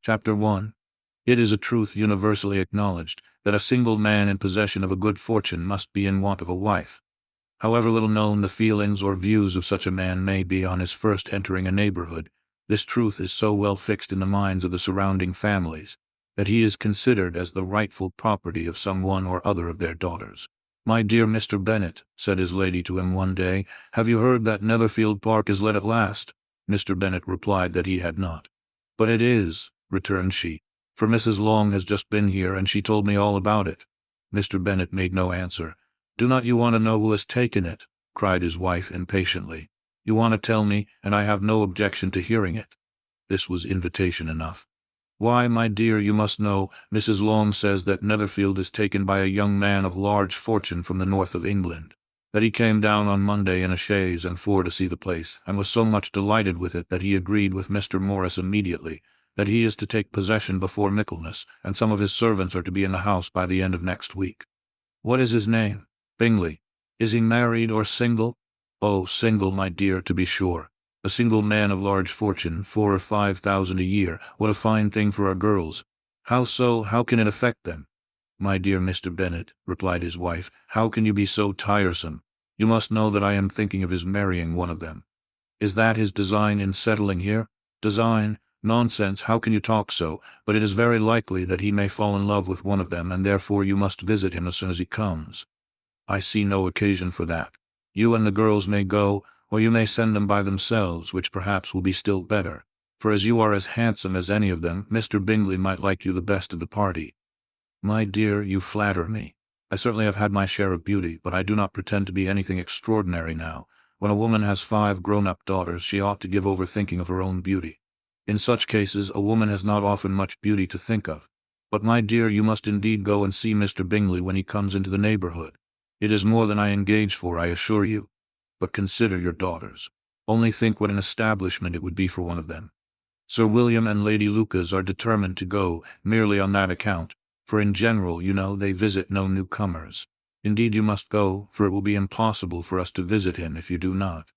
Chapter 1. It is a truth universally acknowledged that a single man in possession of a good fortune must be in want of a wife. However little known the feelings or views of such a man may be on his first entering a neighborhood, this truth is so well fixed in the minds of the surrounding families that he is considered as the rightful property of some one or other of their daughters. "My dear Mr. Bennet," said his lady to him one day, "have you heard that Netherfield Park is let at last?" Mr. Bennet replied that he had not. "But it is," returned she, "for Mrs. Long has just been here, and she told me all about it." Mr. Bennet made no answer. "Do not you want to know who has taken it?" cried his wife impatiently. "You want to tell me, and I have no objection to hearing it." This was invitation enough. "Why, my dear, you must know, Mrs. Long says that Netherfield is taken by a young man of large fortune from the north of England, that he came down on Monday in a chaise and four to see the place, and was so much delighted with it that he agreed with Mr. Morris immediately, that he is to take possession before Michaelmas, and some of his servants are to be in the house by the end of next week." "What is his name?" "Bingley." "Is he married or single?" "Oh, single, my dear, to be sure. A single man of large fortune, 4,000 or 5,000 a year. What a fine thing for our girls." "How so? How can it affect them?" "My dear Mr. Bennet," replied his wife, "how can you be so tiresome? You must know that I am thinking of his marrying one of them." "Is that his design in settling here?" "Design? Nonsense, how can you talk so? But it is very likely that he may fall in love with one of them, and therefore you must visit him as soon as he comes." "I see no occasion for that. You and the girls may go, or you may send them by themselves, which perhaps will be still better, for as you are as handsome as any of them, Mr. Bingley might like you the best of the party." "My dear, you flatter me. I certainly have had my share of beauty, but I do not pretend to be anything extraordinary now. When a woman has 5 grown-up daughters, she ought to give over thinking of her own beauty. In such cases, a woman has not often much beauty to think of. But, my dear, you must indeed go and see Mr. Bingley when he comes into the neighborhood. It is more than I engage for, I assure you. But consider your daughters. Only think what an establishment it would be for one of them. Sir William and Lady Lucas are determined to go, merely on that account, for in general, you know, they visit no newcomers. Indeed you must go, for it will be impossible for us to visit him if you do not."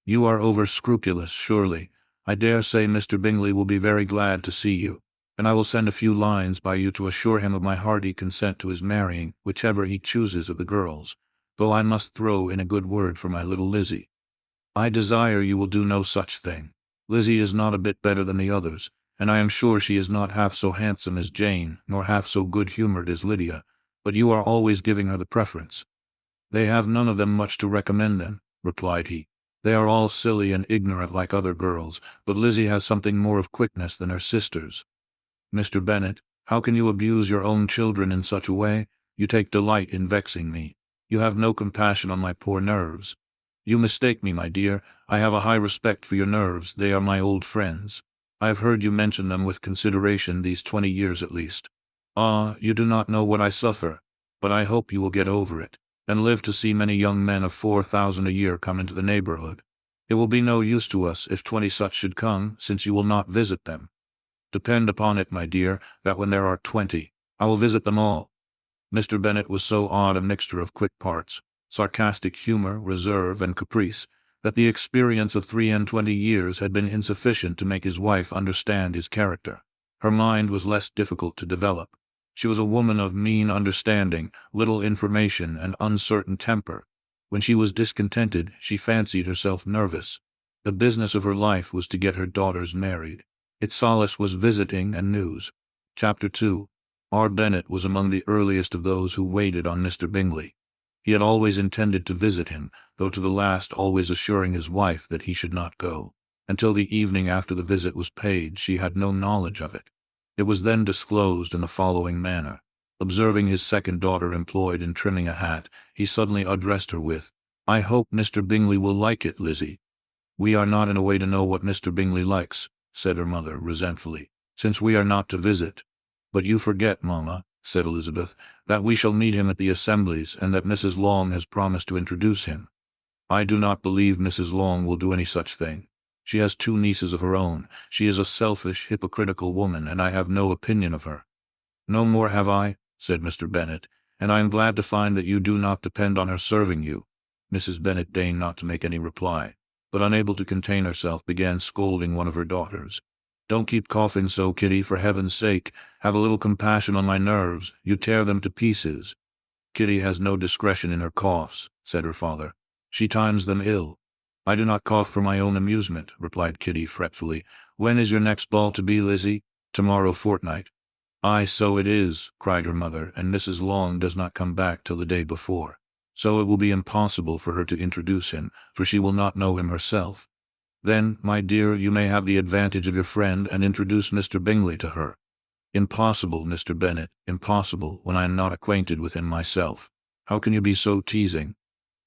"You are over-scrupulous, surely. I dare say Mr. Bingley will be very glad to see you, and I will send a few lines by you to assure him of my hearty consent to his marrying whichever he chooses of the girls, though I must throw in a good word for my little Lizzie." "I desire you will do no such thing. Lizzie is not a bit better than the others, and I am sure she is not half so handsome as Jane, nor half so good-humored as Lydia, but you are always giving her the preference." "They have none of them much to recommend them," replied he. "They are all silly and ignorant like other girls, but Lizzie has something more of quickness than her sisters." "Mr. Bennet, how can you abuse your own children in such a way? You take delight in vexing me. You have no compassion on my poor nerves." "You mistake me, my dear. I have a high respect for your nerves. They are my old friends. I have heard you mention them with consideration these 20 years at least. Ah, you do not know what I suffer. But I hope you will get over it, and live to see many young men of 4,000 a year come into the neighborhood. It will be no use to us if 20 such should come, since you will not visit them. Depend upon it, my dear, that when there are 20, I will visit them all." Mr. Bennet was so odd a mixture of quick parts, sarcastic humor, reserve, and caprice, that the experience of 23 years had been insufficient to make his wife understand his character. Her mind was less difficult to develop. She was a woman of mean understanding, little information, and uncertain temper. When she was discontented, she fancied herself nervous. The business of her life was to get her daughters married. Its solace was visiting and news. Chapter 2. R. Bennet was among the earliest of those who waited on Mr. Bingley. He had always intended to visit him, though to the last always assuring his wife that he should not go. Until the evening after the visit was paid, she had no knowledge of it. It was then disclosed in the following manner. Observing his second daughter employed in trimming a hat, he suddenly addressed her with, "I hope Mr. Bingley will like it, Lizzie." "We are not in a way to know what Mr. Bingley likes," said her mother resentfully, "since we are not to visit." "But you forget, mamma," said Elizabeth, "that we shall meet him at the assemblies, and that Mrs. Long has promised to introduce him." "I do not believe Mrs. Long will do any such thing. She has 2 nieces of her own. She is a selfish, hypocritical woman, and I have no opinion of her." "No more have I," said Mr. Bennet, "and I am glad to find that you do not depend on her serving you." Mrs. Bennet deigned not to make any reply, but unable to contain herself, began scolding one of her daughters. Don't keep coughing so, Kitty, for heaven's sake. Have a little compassion on my nerves. You tear them to pieces. Kitty has no discretion in her coughs, said her father. She times them ill. I do not cough for my own amusement, replied Kitty fretfully. When is your next ball to be, Lizzie? Tomorrow fortnight. Aye, so it is, cried her mother, and Mrs. Long does not come back till the day before. So it will be impossible for her to introduce him, for she will not know him herself. Then, my dear, you may have the advantage of your friend and introduce Mr. Bingley to her. Impossible, Mr. Bennet, impossible, when I am not acquainted with him myself. How can you be so teasing?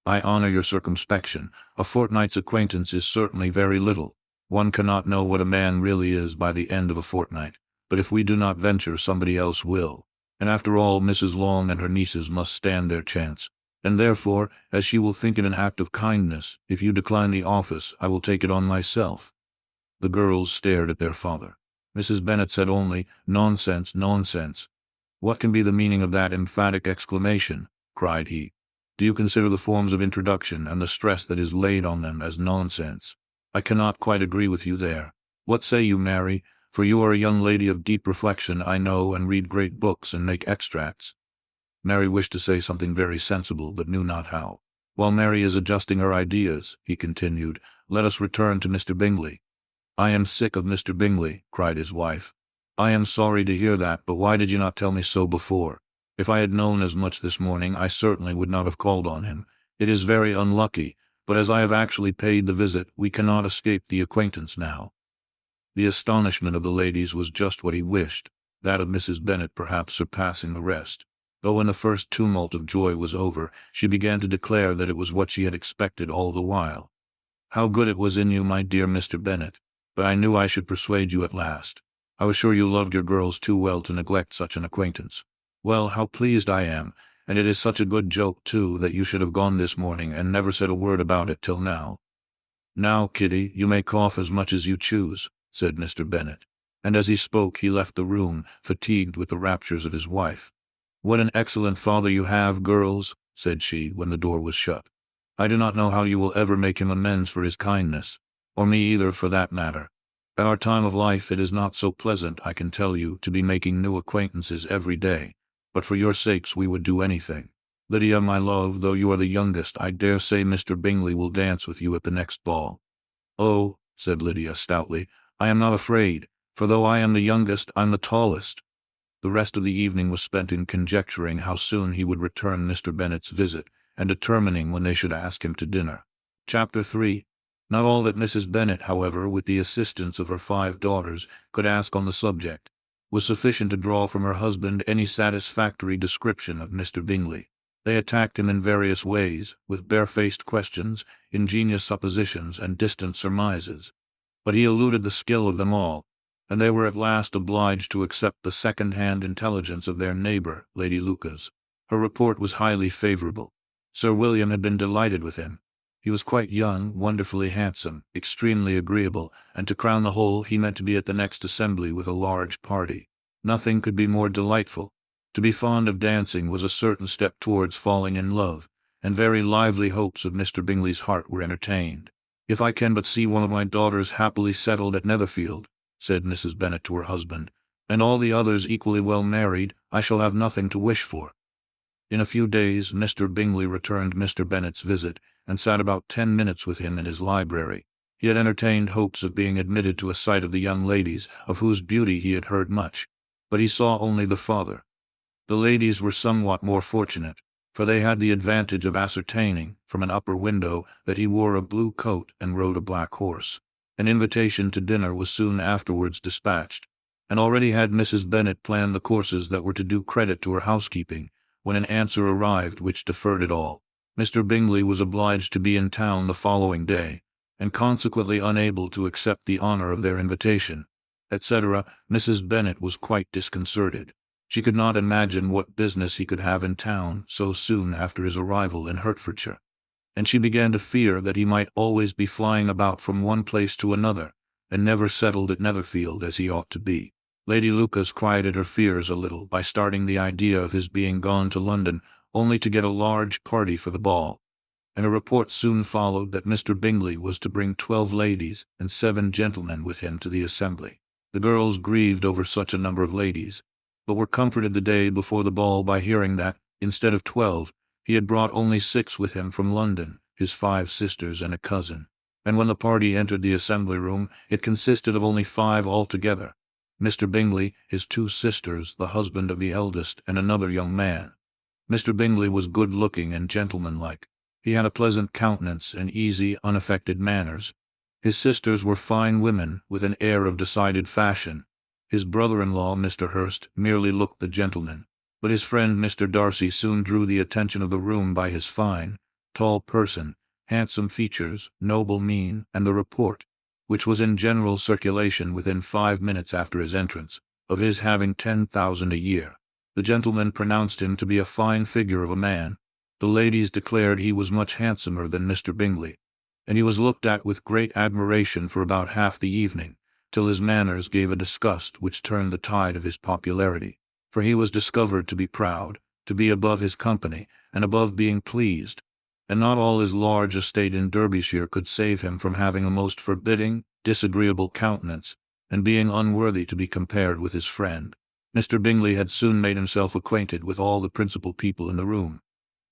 I honor your circumspection. A fortnight's acquaintance is certainly very little. One cannot know what a man really is by the end of a fortnight, but if we do not venture, somebody else will. And after all, Mrs. Long and her nieces must stand their chance. And therefore, as she will think it an act of kindness, if you decline the office, I will take it on myself. The girls stared at their father. Mrs. Bennet said only, "Nonsense, nonsense." "What can be the meaning of that emphatic exclamation?" cried he. "Do you consider the forms of introduction and the stress that is laid on them as nonsense? I cannot quite agree with you there. What say you, Mary? For you are a young lady of deep reflection, I know, and read great books and make extracts." Mary wished to say something very sensible, but knew not how. "While Mary is adjusting her ideas," he continued, "let us return to Mr. Bingley." "I am sick of Mr. Bingley," cried his wife. "I am sorry to hear that, but why did you not tell me so before? If I had known as much this morning, I certainly would not have called on him. It is very unlucky, but as I have actually paid the visit, we cannot escape the acquaintance now." The astonishment of the ladies was just what he wished, that of Mrs. Bennet perhaps surpassing the rest. Though when the first tumult of joy was over, she began to declare that it was what she had expected all the while. "How good it was in you, my dear Mr. Bennet! But I knew I should persuade you at last. I was sure you loved your girls too well to neglect such an acquaintance. Well, how pleased I am, and it is such a good joke, too, that you should have gone this morning and never said a word about it till now." "Now, Kitty, you may cough as much as you choose," said Mr. Bennet. And as he spoke, he left the room, fatigued with the raptures of his wife. "What an excellent father you have, girls," said she, when the door was shut. "I do not know how you will ever make him amends for his kindness, or me either, for that matter. At our time of life it is not so pleasant, I can tell you, to be making new acquaintances every day, but for your sakes we would do anything. Lydia, my love, though you are the youngest, I dare say Mr. Bingley will dance with you at the next ball." "Oh," said Lydia stoutly, "I am not afraid, for though I am the youngest, I'm the tallest." The rest of the evening was spent in conjecturing how soon he would return Mr. Bennet's visit, and determining when they should ask him to dinner. Chapter 3. Not all that Mrs. Bennet, however, with the assistance of her 5 daughters, could ask on the subject, was sufficient to draw from her husband any satisfactory description of Mr. Bingley. They attacked him in various ways, with barefaced questions, ingenious suppositions, and distant surmises. But he eluded the skill of them all, and they were at last obliged to accept the second-hand intelligence of their neighbour, Lady Lucas. Her report was highly favourable. Sir William had been delighted with him. He was quite young, wonderfully handsome, extremely agreeable, and to crown the whole, he meant to be at the next assembly with a large party. Nothing could be more delightful. To be fond of dancing was a certain step towards falling in love, and very lively hopes of Mr. Bingley's heart were entertained. "If I can but see one of my daughters happily settled at Netherfield," said Mrs. Bennet to her husband, "and all the others equally well married, I shall have nothing to wish for." In a few days Mr. Bingley returned Mr. Bennet's visit, and sat about 10 minutes with him in his library. He had entertained hopes of being admitted to a sight of the young ladies, of whose beauty he had heard much, but he saw only the father. The ladies were somewhat more fortunate, for they had the advantage of ascertaining, from an upper window, that he wore a blue coat and rode a black horse. An invitation to dinner was soon afterwards dispatched, and already had Mrs. Bennet planned the courses that were to do credit to her housekeeping, when an answer arrived which deferred it all. Mr. Bingley was obliged to be in town the following day, and consequently unable to accept the honour of their invitation, etc. Mrs. Bennet was quite disconcerted. She could not imagine what business he could have in town so soon after his arrival in Hertfordshire, and she began to fear that he might always be flying about from one place to another, and never settled at Netherfield as he ought to be. Lady Lucas quieted her fears a little by starting the idea of his being gone to London only to get a large party for the ball, and a report soon followed that Mr. Bingley was to bring 12 ladies and 7 gentlemen with him to the assembly. The girls grieved over such a number of ladies, but were comforted the day before the ball by hearing that, instead of 12, he had brought only 6 with him from London, his 5 sisters and a cousin. And when the party entered the assembly room, it consisted of only 5 altogether: Mr. Bingley, his 2 sisters, the husband of the eldest, and another young man. Mr. Bingley was good-looking and gentlemanlike. He had a pleasant countenance and easy, unaffected manners. His sisters were fine women, with an air of decided fashion. His brother-in-law, Mr. Hurst, merely looked the gentleman, but his friend Mr. Darcy soon drew the attention of the room by his fine, tall person, handsome features, noble mien, and the report, which was in general circulation within 5 minutes after his entrance, of his having 10,000 a year. The gentleman pronounced him to be a fine figure of a man. The ladies declared he was much handsomer than Mr. Bingley, and he was looked at with great admiration for about half the evening, till his manners gave a disgust which turned the tide of his popularity, for he was discovered to be proud, to be above his company, and above being pleased, and not all his large estate in Derbyshire could save him from having a most forbidding, disagreeable countenance, and being unworthy to be compared with his friend. Mr. Bingley had soon made himself acquainted with all the principal people in the room.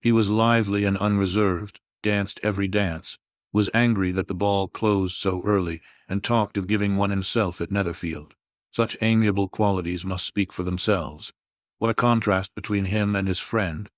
He was lively and unreserved, danced every dance, was angry that the ball closed so early, and talked of giving one himself at Netherfield. Such amiable qualities must speak for themselves. What a contrast between him and his friend!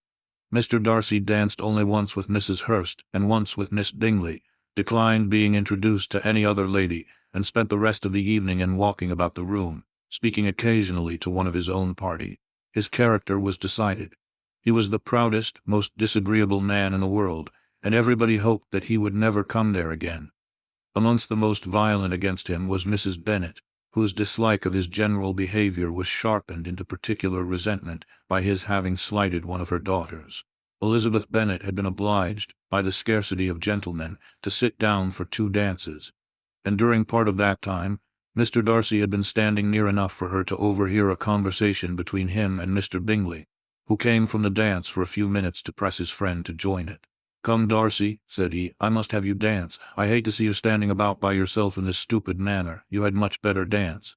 Mr. Darcy danced only once with Mrs. Hurst and once with Miss Bingley, declined being introduced to any other lady, and spent the rest of the evening in walking about the room, speaking occasionally to one of his own party. His character was decided. He was the proudest, most disagreeable man in the world, and everybody hoped that he would never come there again. Amongst the most violent against him was Mrs. Bennet, whose dislike of his general behavior was sharpened into particular resentment by his having slighted one of her daughters. Elizabeth Bennet had been obliged, by the scarcity of gentlemen, to sit down for 2 dances, and during part of that time, Mr. Darcy had been standing near enough for her to overhear a conversation between him and Mr. Bingley, who came from the dance for a few minutes to press his friend to join it. "Come, Darcy," said he, "I must have you dance. I hate to see you standing about by yourself in this stupid manner. You had much better dance."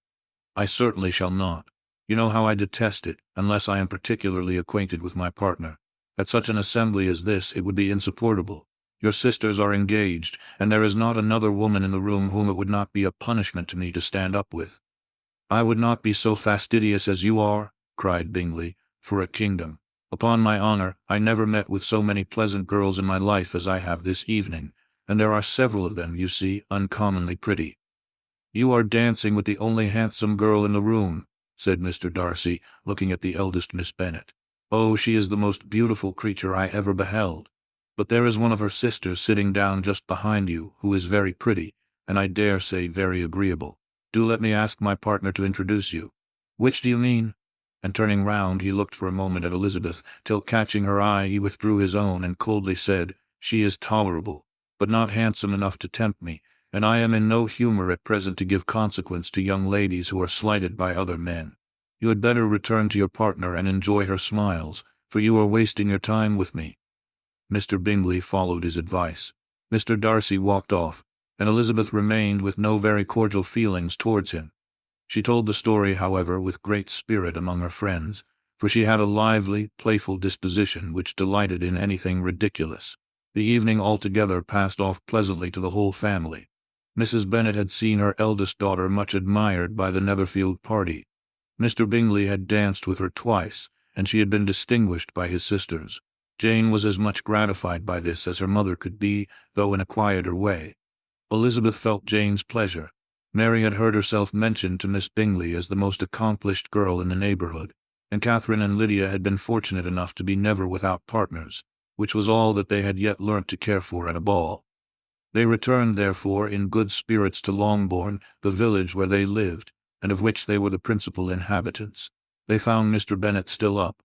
"I certainly shall not. You know how I detest it, unless I am particularly acquainted with my partner. At such an assembly as this it would be insupportable. Your sisters are engaged, and there is not another woman in the room whom it would not be a punishment to me to stand up with." "I would not be so fastidious as you are," cried Bingley, "for a kingdom. Upon my honor, I never met with so many pleasant girls in my life as I have this evening, and there are several of them, you see, uncommonly pretty." "You are dancing with the only handsome girl in the room," said Mr. Darcy, looking at the eldest Miss Bennet. "Oh, she is the most beautiful creature I ever beheld. But there is one of her sisters sitting down just behind you, who is very pretty, and I dare say very agreeable. Do let me ask my partner to introduce you." "Which do you mean?" And turning round, he looked for a moment at Elizabeth, till catching her eye he withdrew his own and coldly said, "She is tolerable, but not handsome enough to tempt me, and I am in no humor at present to give consequence to young ladies who are slighted by other men. You had better return to your partner and enjoy her smiles, for you are wasting your time with me." Mr. Bingley followed his advice. Mr. Darcy walked off, and Elizabeth remained with no very cordial feelings towards him. She told the story, however, with great spirit among her friends, for she had a lively, playful disposition which delighted in anything ridiculous. The evening altogether passed off pleasantly to the whole family. Mrs. Bennet had seen her eldest daughter much admired by the Netherfield party. Mr. Bingley had danced with her twice, and she had been distinguished by his sisters. Jane was as much gratified by this as her mother could be, though in a quieter way. Elizabeth felt Jane's pleasure. Mary had heard herself mentioned to Miss Bingley as the most accomplished girl in the neighborhood, and Catherine and Lydia had been fortunate enough to be never without partners, which was all that they had yet learnt to care for at a ball. They returned, therefore, in good spirits to Longbourn, the village where they lived, and of which they were the principal inhabitants. They found Mr. Bennet still up.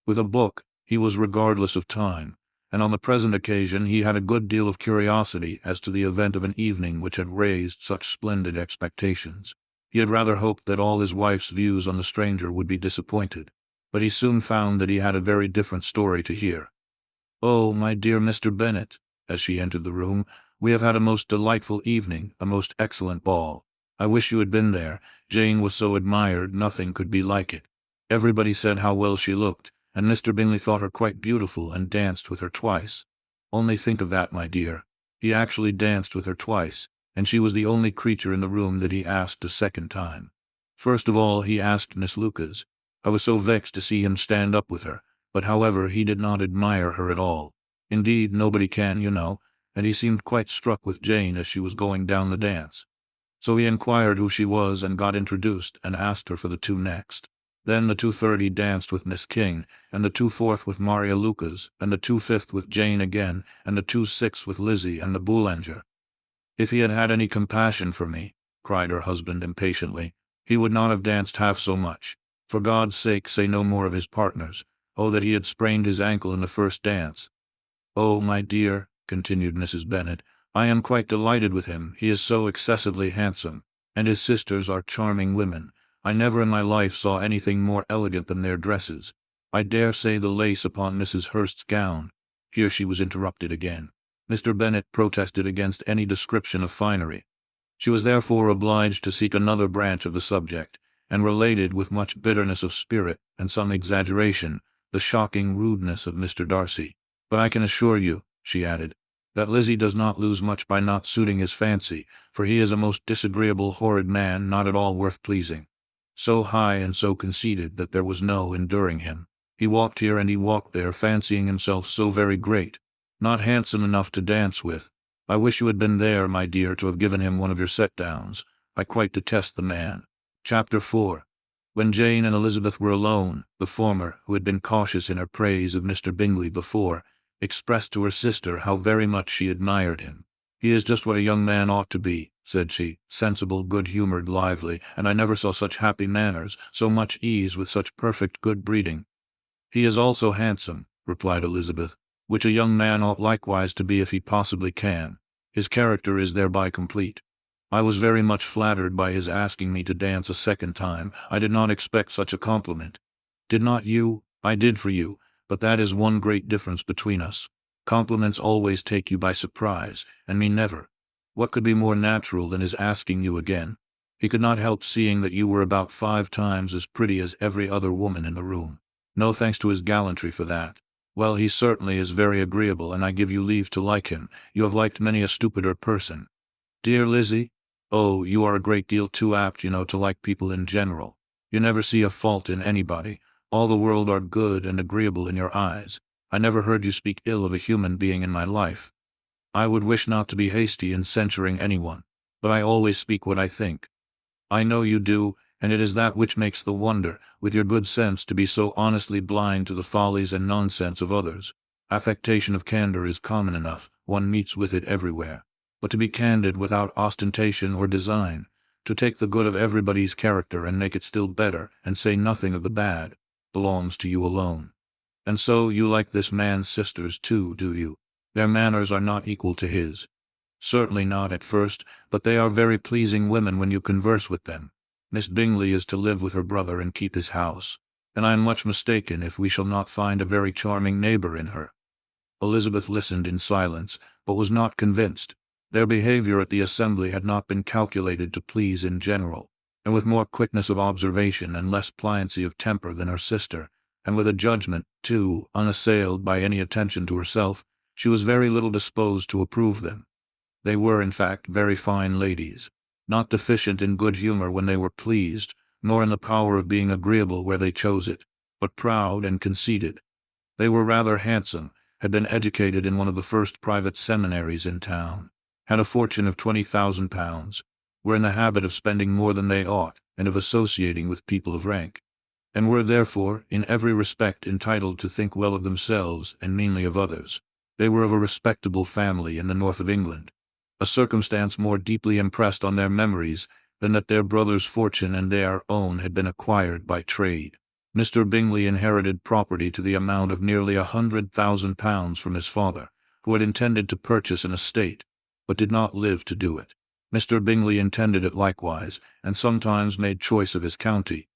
With a book, he was regardless of time, and on the present occasion he had a good deal of curiosity as to the event of an evening which had raised such splendid expectations. He had rather hoped that all his wife's views on the stranger would be disappointed, but he soon found that he had a very different story to hear. "Oh, my dear Mr. Bennet," as she entered the room, "we have had a most delightful evening, a most excellent ball. I wish you had been there. Jane was so admired, nothing could be like it. Everybody said how well she looked, and Mr. Bingley thought her quite beautiful and danced with her twice. Only think of that, my dear. He actually danced with her twice, and she was the only creature in the room that he asked a second time. First of all he asked Miss Lucas. I was so vexed to see him stand up with her, but however he did not admire her at all. Indeed, nobody can, you know, and he seemed quite struck with Jane as she was going down the dance. So he inquired who she was and got introduced and asked her for the two next. Then the 2/3 he danced with Miss King, and the 2/4 with Maria Lucas, and the 2/5 with Jane again, and the 2/6 with Lizzie and the Boulanger. If he had had any compassion for me, cried her husband impatiently, he would not have danced half so much. For God's sake, say no more of his partners. Oh, that he had sprained his ankle in the first dance. Oh, my dear, continued Mrs. Bennet, I am quite delighted with him. He is so excessively handsome, and his sisters are charming women. I never in my life saw anything more elegant than their dresses. I dare say the lace upon Mrs. Hurst's gown. Here she was interrupted again. Mr. Bennet protested against any description of finery. She was therefore obliged to seek another branch of the subject, and related with much bitterness of spirit, and some exaggeration, the shocking rudeness of Mr. Darcy. But I can assure you, she added, that Lizzie does not lose much by not suiting his fancy, for he is a most disagreeable, horrid man, not at all worth pleasing. So high and so conceited that there was no enduring him. He walked here and he walked there, fancying himself so very great, not handsome enough to dance with. I wish you had been there, my dear, to have given him one of your set-downs. I quite detest the man. Chapter 4. When Jane and Elizabeth were alone, the former, who had been cautious in her praise of Mr. Bingley before, expressed to her sister how very much she admired him. He is just what a young man ought to be, said she, sensible, good-humoured, lively, and I never saw such happy manners, so much ease, with such perfect good breeding. He is also handsome, replied Elizabeth, which a young man ought likewise to be if he possibly can. His character is thereby complete. I was very much flattered by his asking me to dance a second time. I did not expect such a compliment. Did not you? I did for you, but that is one great difference between us. Compliments always take you by surprise, and me never. What could be more natural than his asking you again? He could not help seeing that you were about 5 times as pretty as every other woman in the room. No thanks to his gallantry for that. Well, he certainly is very agreeable, and I give you leave to like him. You have liked many a stupider person. Dear Lizzie? Oh, you are a great deal too apt, you know, to like people in general. You never see a fault in anybody. All the world are good and agreeable in your eyes. I never heard you speak ill of a human being in my life. I would wish not to be hasty in censuring anyone, but I always speak what I think. I know you do, and it is that which makes the wonder, with your good sense, to be so honestly blind to the follies and nonsense of others. Affectation of candor is common enough, one meets with it everywhere. But to be candid without ostentation or design, to take the good of everybody's character and make it still better, and say nothing of the bad, belongs to you alone. And so you like this man's sisters too, do you? Their manners are not equal to his. Certainly not at first, but they are very pleasing women when you converse with them. Miss Bingley is to live with her brother and keep his house, and I am much mistaken if we shall not find a very charming neighbor in her. Elizabeth listened in silence, but was not convinced. Their behavior at the assembly had not been calculated to please in general, and with more quickness of observation and less pliancy of temper than her sister, and with a judgment, too, unassailed by any attention to herself, she was very little disposed to approve them. They were, in fact, very fine ladies, not deficient in good humor when they were pleased, nor in the power of being agreeable where they chose it, but proud and conceited. They were rather handsome, had been educated in one of the first private seminaries in town, had a fortune of £20,000, were in the habit of spending more than they ought, and of associating with people of rank, and were therefore, in every respect, entitled to think well of themselves and meanly of others. They were of a respectable family in the north of England, a circumstance more deeply impressed on their memories than that their brother's fortune and their own had been acquired by trade. Mr. Bingley inherited property to the amount of nearly £100,000 from his father, who had intended to purchase an estate, but did not live to do it. Mr. Bingley intended it likewise, and sometimes made choice of his county.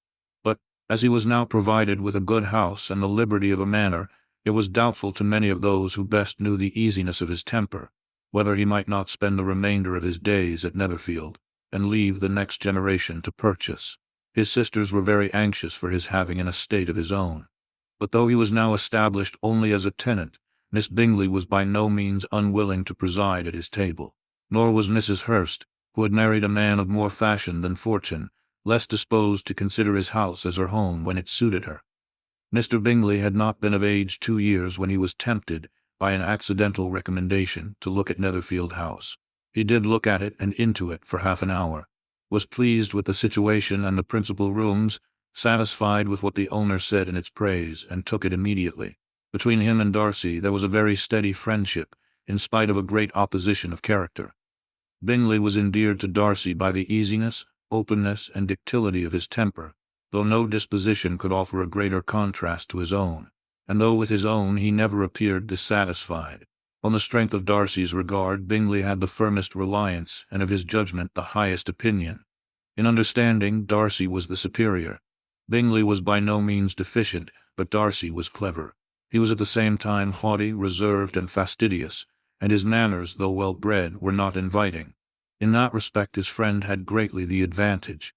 But, as he was now provided with a good house and the liberty of a manor, it was doubtful to many of those who best knew the easiness of his temper, whether he might not spend the remainder of his days at Netherfield, and leave the next generation to purchase. His sisters were very anxious for his having an estate of his own. But though he was now established only as a tenant, Miss Bingley was by no means unwilling to preside at his table. Nor was Mrs. Hurst, who had married a man of more fashion than fortune, less disposed to consider his house as her home when it suited her. Mr. Bingley had not been of age 2 years when he was tempted, by an accidental recommendation, to look at Netherfield House. He did look at it and into it for half an hour, was pleased with the situation and the principal rooms, satisfied with what the owner said in its praise, and took it immediately. Between him and Darcy there was a very steady friendship, in spite of a great opposition of character. Bingley was endeared to Darcy by the easiness, openness, and ductility of his temper, though no disposition could offer a greater contrast to his own, and though with his own he never appeared dissatisfied. On the strength of Darcy's regard, Bingley had the firmest reliance, and of his judgment the highest opinion. In understanding, Darcy was the superior. Bingley was by no means deficient, but Darcy was clever. He was at the same time haughty, reserved, and fastidious, and his manners, though well-bred, were not inviting. In that respect his friend had greatly the advantage.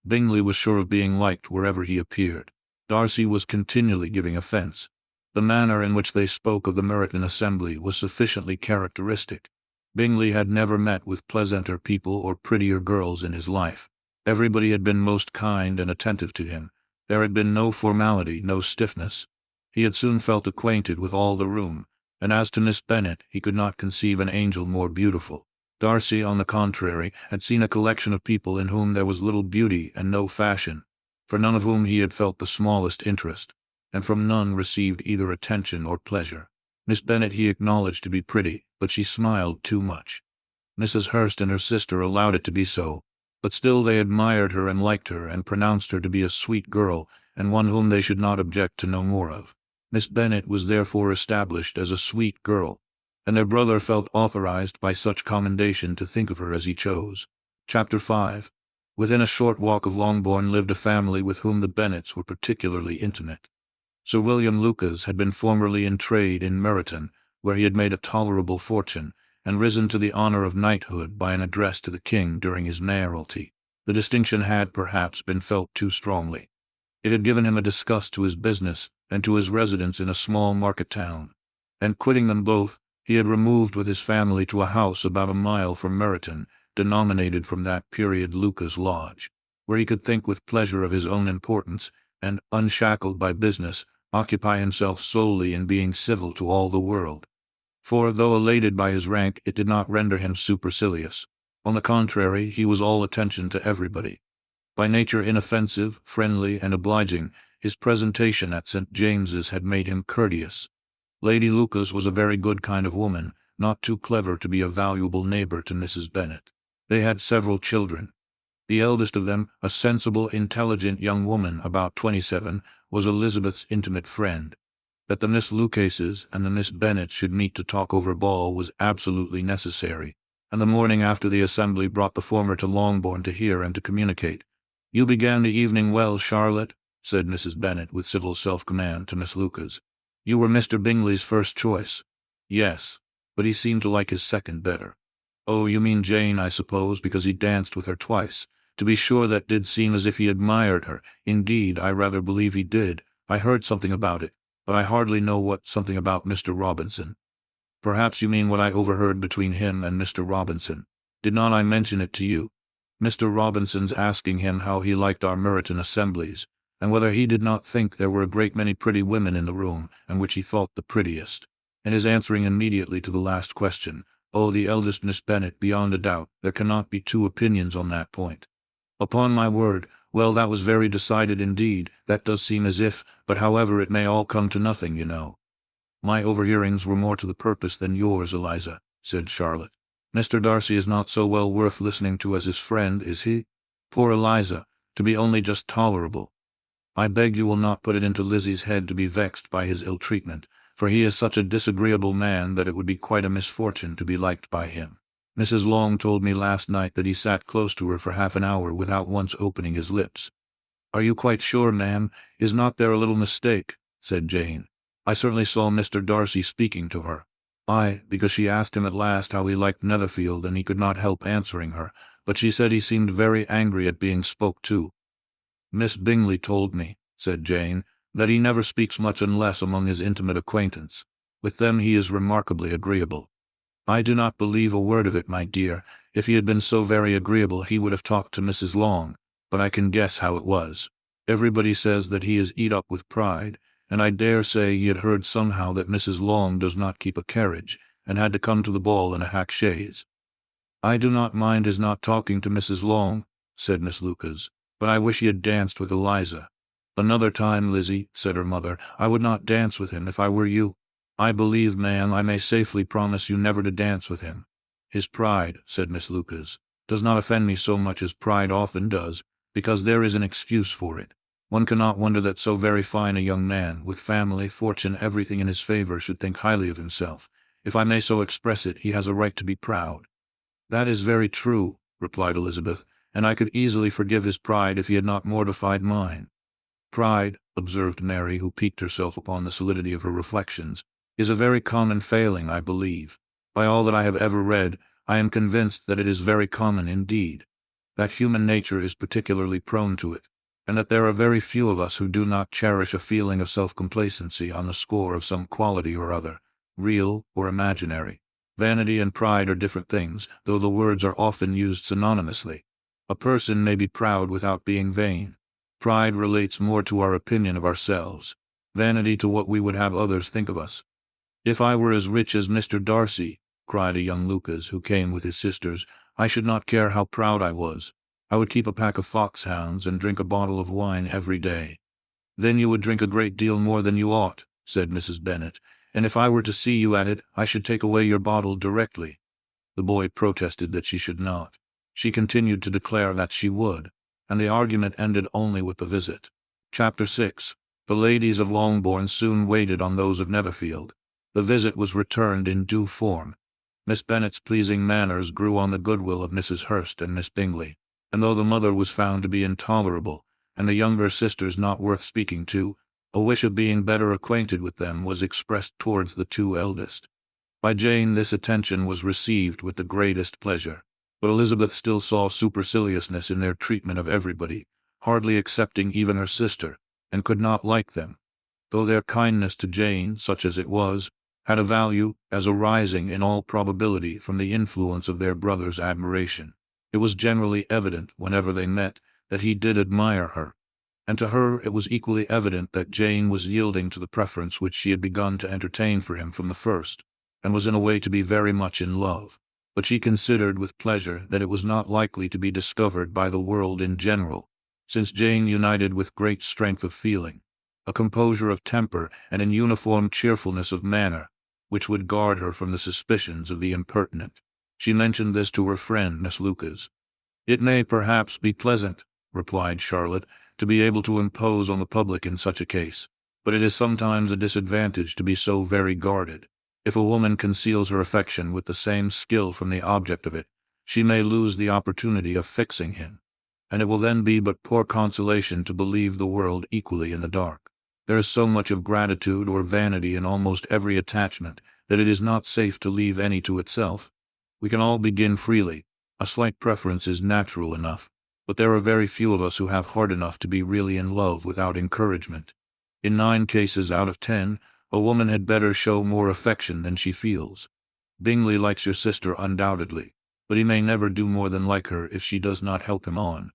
Bingley was sure of being liked wherever he appeared. Darcy was continually giving offence. The manner in which they spoke of the Meryton assembly was sufficiently characteristic. Bingley had never met with pleasanter people or prettier girls in his life. Everybody had been most kind and attentive to him. There had been no formality, no stiffness. He had soon felt acquainted with all the room, and as to Miss Bennet, he could not conceive an angel more beautiful. Darcy, on the contrary, had seen a collection of people in whom there was little beauty and no fashion, for none of whom he had felt the smallest interest, and from none received either attention or pleasure. Miss Bennet he acknowledged to be pretty, but she smiled too much. Mrs. Hurst and her sister allowed it to be so, but still they admired her and liked her, and pronounced her to be a sweet girl, and one whom they should not object to know more of. Miss Bennet was therefore established as a sweet girl, and their brother felt authorized by such commendation to think of her as he chose. Chapter 5. Within a short walk of Longbourn lived a family with whom the Bennets were particularly intimate. Sir William Lucas had been formerly in trade in Meryton, where he had made a tolerable fortune, and risen to the honour of knighthood by an address to the king during his mayoralty. The distinction had, perhaps, been felt too strongly. It had given him a disgust to his business, and to his residence in a small market town, and quitting them both, he had removed with his family to a house about a mile from Meryton, denominated from that period Lucas Lodge, where he could think with pleasure of his own importance, and, unshackled by business, occupy himself solely in being civil to all the world. For, though elated by his rank, it did not render him supercilious. On the contrary, he was all attention to everybody. By nature inoffensive, friendly, and obliging, his presentation at St. James's had made him courteous. Lady Lucas was a very good kind of woman, not too clever to be a valuable neighbor to Mrs. Bennet. They had several children. The eldest of them, a sensible, intelligent young woman about 27, was Elizabeth's intimate friend. That the Miss Lucases and the Miss Bennets should meet to talk over ball was absolutely necessary, and the morning after the assembly brought the former to Longbourn to hear and to communicate. "You began the evening well, Charlotte," said Mrs. Bennet with civil self-command to Miss Lucas. "You were Mr. Bingley's first choice." "Yes, but he seemed to like his second better." "Oh, you mean Jane, I suppose, because he danced with her twice. To be sure, that did seem as if he admired her. Indeed, I rather believe he did. I heard something about it, but I hardly know what something about Mr. Robinson." "Perhaps you mean what I overheard between him and Mr. Robinson. Did not I mention it to you? Mr. Robinson's asking him how he liked our Meryton assemblies, and whether he did not think there were a great many pretty women in the room, and which he thought the prettiest, and his answering immediately to the last question, 'Oh, the eldest Miss Bennet, beyond a doubt. There cannot be two opinions on that point.'" "Upon my word, well, that was very decided indeed. That does seem as if, but however, it may all come to nothing, you know." "My overhearings were more to the purpose than yours, Eliza," said Charlotte. "Mr. Darcy is not so well worth listening to as his friend, is he? Poor Eliza, to be only just tolerable. I beg you will not put it into Lizzie's head to be vexed by his ill-treatment, for he is such a disagreeable man that it would be quite a misfortune to be liked by him. Mrs. Long told me last night that he sat close to her for half an hour without once opening his lips." "Are you quite sure, ma'am? Is not there a little mistake?" said Jane. "I certainly saw Mr. Darcy speaking to her." "Aye, because she asked him at last how he liked Netherfield, and he could not help answering her, but she said he seemed very angry at being spoke to. Miss Bingley told me, said Jane, that he never speaks much unless among his intimate acquaintance. With them he is remarkably agreeable. I do not believe a word of it, my dear. If he had been so very agreeable he would have talked to Mrs. Long, but I can guess how it was. Everybody says that he is eat up with pride, and I dare say he had heard somehow that Mrs. Long does not keep a carriage, and had to come to the ball in a hack chaise. I do not mind his not talking to Mrs. Long, said Miss Lucas, but I wish he had danced with Eliza. Another time, Lizzie, said her mother, I would not dance with him if I were you. I believe, ma'am, I may safely promise you never to dance with him. His pride, said Miss Lucas, does not offend me so much as pride often does, because there is an excuse for it. One cannot wonder that so very fine a young man, with family, fortune, everything in his favor, should think highly of himself. If I may so express it, he has a right to be proud. That is very true, replied Elizabeth, and I could easily forgive his pride if he had not mortified mine. Pride, observed Mary, who piqued herself upon the solidity of her reflections, is a very common failing, I believe. By all that I have ever read, I am convinced that it is very common indeed, that human nature is particularly prone to it, and that there are very few of us who do not cherish a feeling of self-complacency on the score of some quality or other, real or imaginary. Vanity and pride are different things, though the words are often used synonymously. A person may be proud without being vain. Pride relates more to our opinion of ourselves, vanity to what we would have others think of us. If I were as rich as Mr. Darcy, cried a young Lucas who came with his sisters, I should not care how proud I was. I would keep a pack of foxhounds and drink a bottle of wine every day. Then you would drink a great deal more than you ought, said Mrs. Bennet, and if I were to see you at it, I should take away your bottle directly. The boy protested that she should not. She continued to declare that she would, and the argument ended only with the visit. Chapter 6. The ladies of Longbourn soon waited on those of Netherfield. The visit was returned in due form. Miss Bennet's pleasing manners grew on the goodwill of Mrs. Hurst and Miss Bingley, and though the mother was found to be intolerable, and the younger sisters not worth speaking to, a wish of being better acquainted with them was expressed towards the two eldest. By Jane this attention was received with the greatest pleasure, but Elizabeth still saw superciliousness in their treatment of everybody, hardly excepting even her sister, and could not like them, though their kindness to Jane, such as it was, had a value, as arising in all probability from the influence of their brother's admiration. It was generally evident, whenever they met, that he did admire her, and to her it was equally evident that Jane was yielding to the preference which she had begun to entertain for him from the first, and was in a way to be very much in love. But she considered with pleasure that it was not likely to be discovered by the world in general, since Jane united with great strength of feeling, a composure of temper, and an uniform cheerfulness of manner, which would guard her from the suspicions of the impertinent. She mentioned this to her friend Miss Lucas. It may perhaps be pleasant, replied Charlotte, to be able to impose on the public in such a case, but it is sometimes a disadvantage to be so very guarded. If a woman conceals her affection with the same skill from the object of it, she may lose the opportunity of fixing him, and it will then be but poor consolation to believe the world equally in the dark. There is so much of gratitude or vanity in almost every attachment that it is not safe to leave any to itself. We can all begin freely. A slight preference is natural enough, but there are very few of us who have heart enough to be really in love without encouragement. In 9 cases out of 10, a woman had better show more affection than she feels. Bingley likes your sister undoubtedly, but he may never do more than like her if she does not help him on.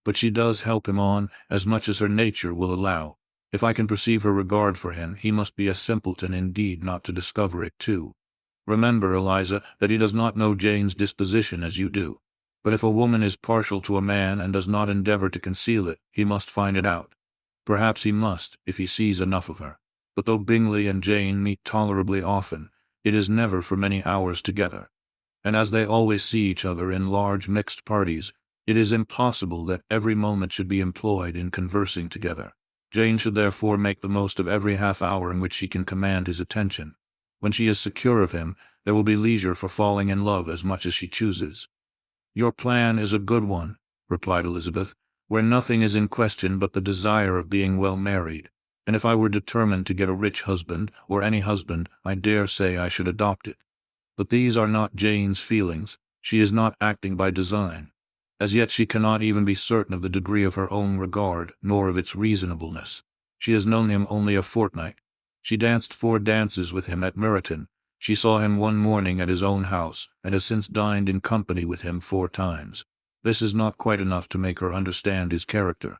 But she does help him on, as much as her nature will allow. If I can perceive her regard for him, he must be a simpleton indeed not to discover it too. Remember, Eliza, that he does not know Jane's disposition as you do. But if a woman is partial to a man and does not endeavor to conceal it, he must find it out. Perhaps he must, if he sees enough of her. But though Bingley and Jane meet tolerably often, it is never for many hours together. And as they always see each other in large mixed parties, it is impossible that every moment should be employed in conversing together. Jane should therefore make the most of every half-hour in which she can command his attention. When she is secure of him, there will be leisure for falling in love as much as she chooses. Your plan is a good one, replied Elizabeth, where nothing is in question but the desire of being well married. And if I were determined to get a rich husband, or any husband, I dare say I should adopt it. But these are not Jane's feelings. She is not acting by design. As yet she cannot even be certain of the degree of her own regard, nor of its reasonableness. She has known him only a fortnight. She danced 4 dances with him at Meryton. She saw him one morning at his own house, and has since dined in company with him 4 times. This is not quite enough to make her understand his character.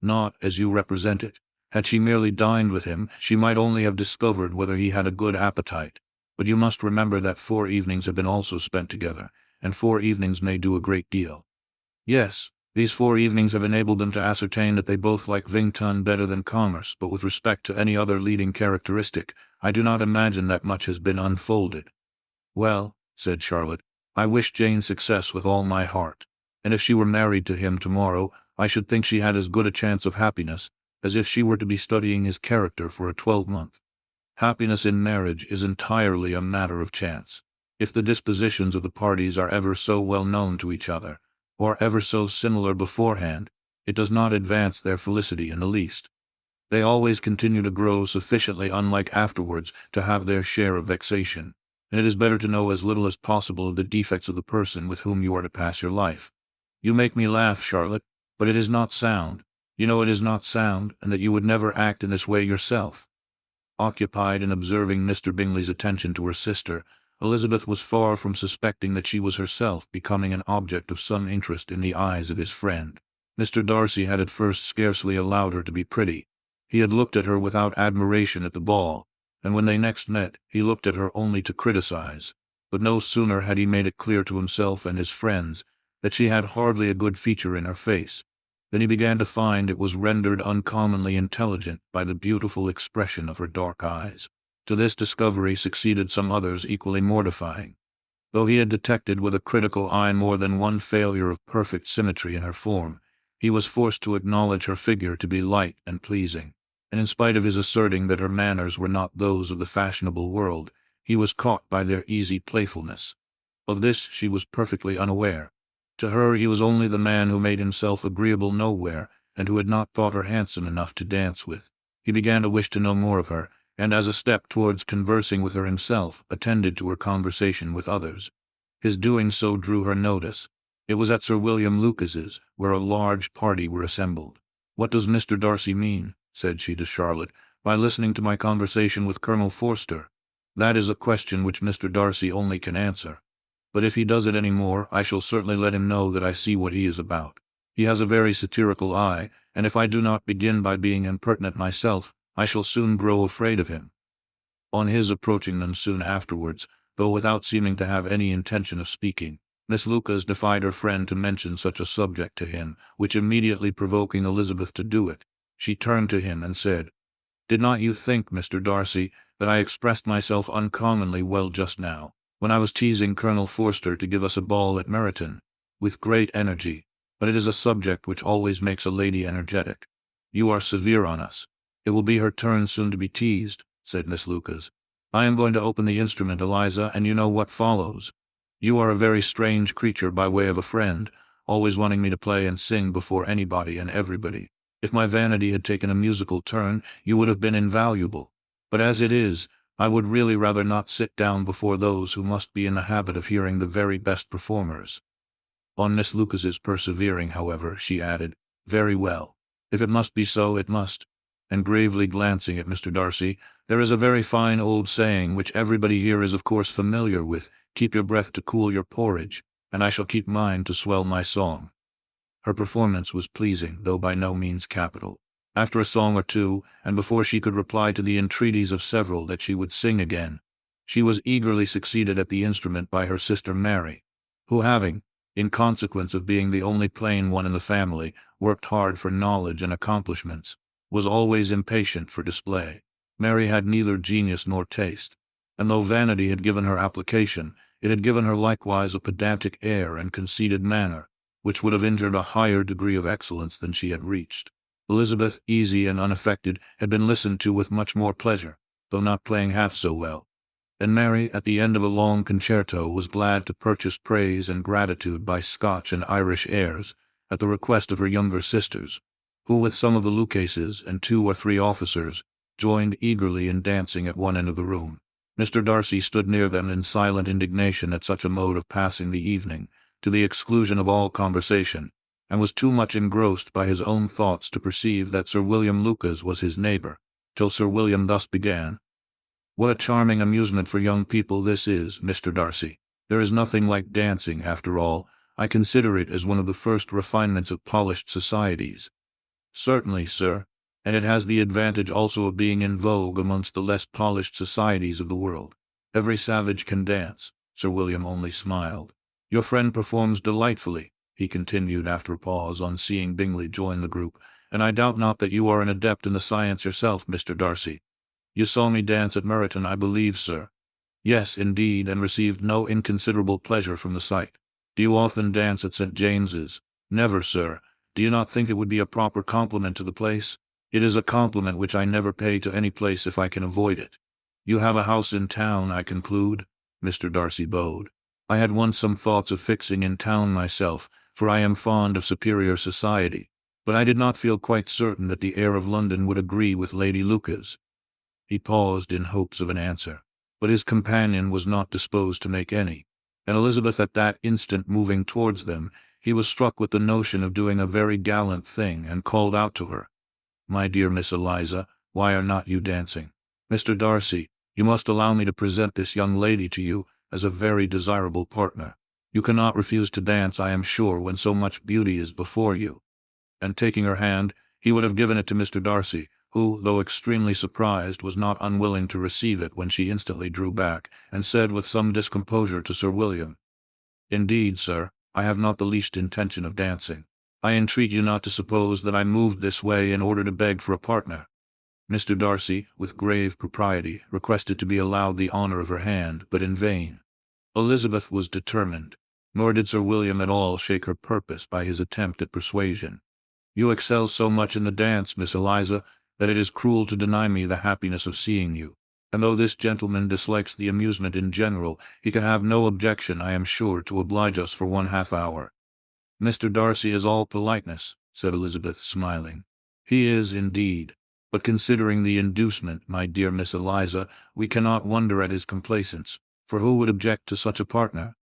Not as you represent it. Had she merely dined with him, she might only have discovered whether he had a good appetite. But you must remember that 4 evenings have been also spent together, and 4 evenings may do a great deal. Yes, these 4 evenings have enabled them to ascertain that they both like Vington better than commerce, but with respect to any other leading characteristic, I do not imagine that much has been unfolded. Well, said Charlotte, I wish Jane success with all my heart, and if she were married to him tomorrow, I should think she had as good a chance of happiness as if she were to be studying his character for a 12-month. Happiness in marriage is entirely a matter of chance. If the dispositions of the parties are ever so well known to each other, or ever so similar beforehand, it does not advance their felicity in the least. They always continue to grow sufficiently unlike afterwards to have their share of vexation, and it is better to know as little as possible of the defects of the person with whom you are to pass your life. You make me laugh, Charlotte, but it is not sound. You know it is not sound, and that you would never act in this way yourself. Occupied in observing Mr. Bingley's attention to her sister, Elizabeth was far from suspecting that she was herself becoming an object of some interest in the eyes of his friend. Mr. Darcy had at first scarcely allowed her to be pretty. He had looked at her without admiration at the ball, and when they next met, he looked at her only to criticize. But no sooner had he made it clear to himself and his friends that she had hardly a good feature in her face, than he began to find it was rendered uncommonly intelligent by the beautiful expression of her dark eyes. To this discovery succeeded some others equally mortifying. Though he had detected with a critical eye more than one failure of perfect symmetry in her form, he was forced to acknowledge her figure to be light and pleasing, and in spite of his asserting that her manners were not those of the fashionable world, he was caught by their easy playfulness. Of this she was perfectly unaware. To her he was only the man who made himself agreeable nowhere, and who had not thought her handsome enough to dance with. He began to wish to know more of her, and as a step towards conversing with her himself, attended to her conversation with others. His doing so drew her notice. It was at Sir William Lucas's, where a large party were assembled. "What does Mr. Darcy mean," said she to Charlotte, "by listening to my conversation with Colonel Forster? That is a question which Mr. Darcy only can answer. But if he does it any more, I shall certainly let him know that I see what he is about. He has a very satirical eye, and if I do not begin by being impertinent myself, I shall soon grow afraid of him." On his approaching them soon afterwards, though without seeming to have any intention of speaking, Miss Lucas defied her friend to mention such a subject to him, which immediately provoking Elizabeth to do it, she turned to him and said, "Did not you think, Mr. Darcy, that I expressed myself uncommonly well just now, when I was teasing Colonel Forster to give us a ball at Meryton? With great energy, but it is a subject which always makes a lady energetic. You are severe on us. It will be her turn soon to be teased," said Miss Lucas. "I am going to open the instrument, Eliza, and you know what follows. You are a very strange creature by way of a friend, always wanting me to play and sing before anybody and everybody. If my vanity had taken a musical turn, you would have been invaluable. But as it is, I would really rather not sit down before those who must be in the habit of hearing the very best performers." On Miss Lucas's persevering, however, she added, "Very well. If it must be so, it must." And gravely glancing at Mr. Darcy, "There is a very fine old saying which everybody here is of course familiar with, 'Keep your breath to cool your porridge,' and I shall keep mine to swell my song." Her performance was pleasing, though by no means capital. After a song or two, and before she could reply to the entreaties of several that she would sing again, she was eagerly succeeded at the instrument by her sister Mary, who having, in consequence of being the only plain one in the family, worked hard for knowledge and accomplishments, was always impatient for display. Mary had neither genius nor taste, and though vanity had given her application, it had given her likewise a pedantic air and conceited manner, which would have injured a higher degree of excellence than she had reached. Elizabeth, easy and unaffected, had been listened to with much more pleasure, though not playing half so well. And Mary, at the end of a long concerto, was glad to purchase praise and gratitude by Scotch and Irish airs, at the request of her younger sisters, who with some of the Lucases and 2 or 3 officers, joined eagerly in dancing at one end of the room. Mr. Darcy stood near them in silent indignation at such a mode of passing the evening, to the exclusion of all conversation, and was too much engrossed by his own thoughts to perceive that Sir William Lucas was his neighbor, till Sir William thus began. "What a charming amusement for young people this is, Mr. Darcy. There is nothing like dancing, after all. I consider it as one of the first refinements of polished societies." "Certainly, sir, and it has the advantage also of being in vogue amongst the less polished societies of the world. Every savage can dance." Sir William only smiled. "Your friend performs delightfully," he continued after a pause on seeing Bingley join the group, "and I doubt not that you are an adept in the science yourself, Mr. Darcy. You saw me dance at Meryton, I believe, sir?" "Yes, indeed, and received no inconsiderable pleasure from the sight." "Do you often dance at St. James's?" "Never, sir. Do you not think it would be a proper compliment to the place?" "It is a compliment which I never pay to any place if I can avoid it." "You have a house in town, I conclude?" Mr. Darcy bowed. "I had once some thoughts of fixing in town myself, for I am fond of superior society, but I did not feel quite certain that the air of London would agree with Lady Lucas." He paused in hopes of an answer, but his companion was not disposed to make any, and Elizabeth at that instant moving towards them, he was struck with the notion of doing a very gallant thing, and called out to her, "My dear Miss Eliza, why are not you dancing? Mr. Darcy, you must allow me to present this young lady to you as a very desirable partner. You cannot refuse to dance, I am sure, when so much beauty is before you." And taking her hand, he would have given it to Mr. Darcy, who, though extremely surprised, was not unwilling to receive it when she instantly drew back, and said with some discomposure to Sir William, "Indeed, sir, I have not the least intention of dancing. I entreat you not to suppose that I moved this way in order to beg for a partner." Mr. Darcy, with grave propriety, requested to be allowed the honor of her hand, but in vain. Elizabeth was determined, nor did Sir William at all shake her purpose by his attempt at persuasion. "You excel so much in the dance, Miss Eliza, that it is cruel to deny me the happiness of seeing you, and though this gentleman dislikes the amusement in general, he can have no objection, I am sure, to oblige us for 1/2 hour." "Mr. Darcy is all politeness," said Elizabeth, smiling. "He is, indeed. But considering the inducement, my dear Miss Eliza, we cannot wonder at his complaisance, for who would object to such a partner?"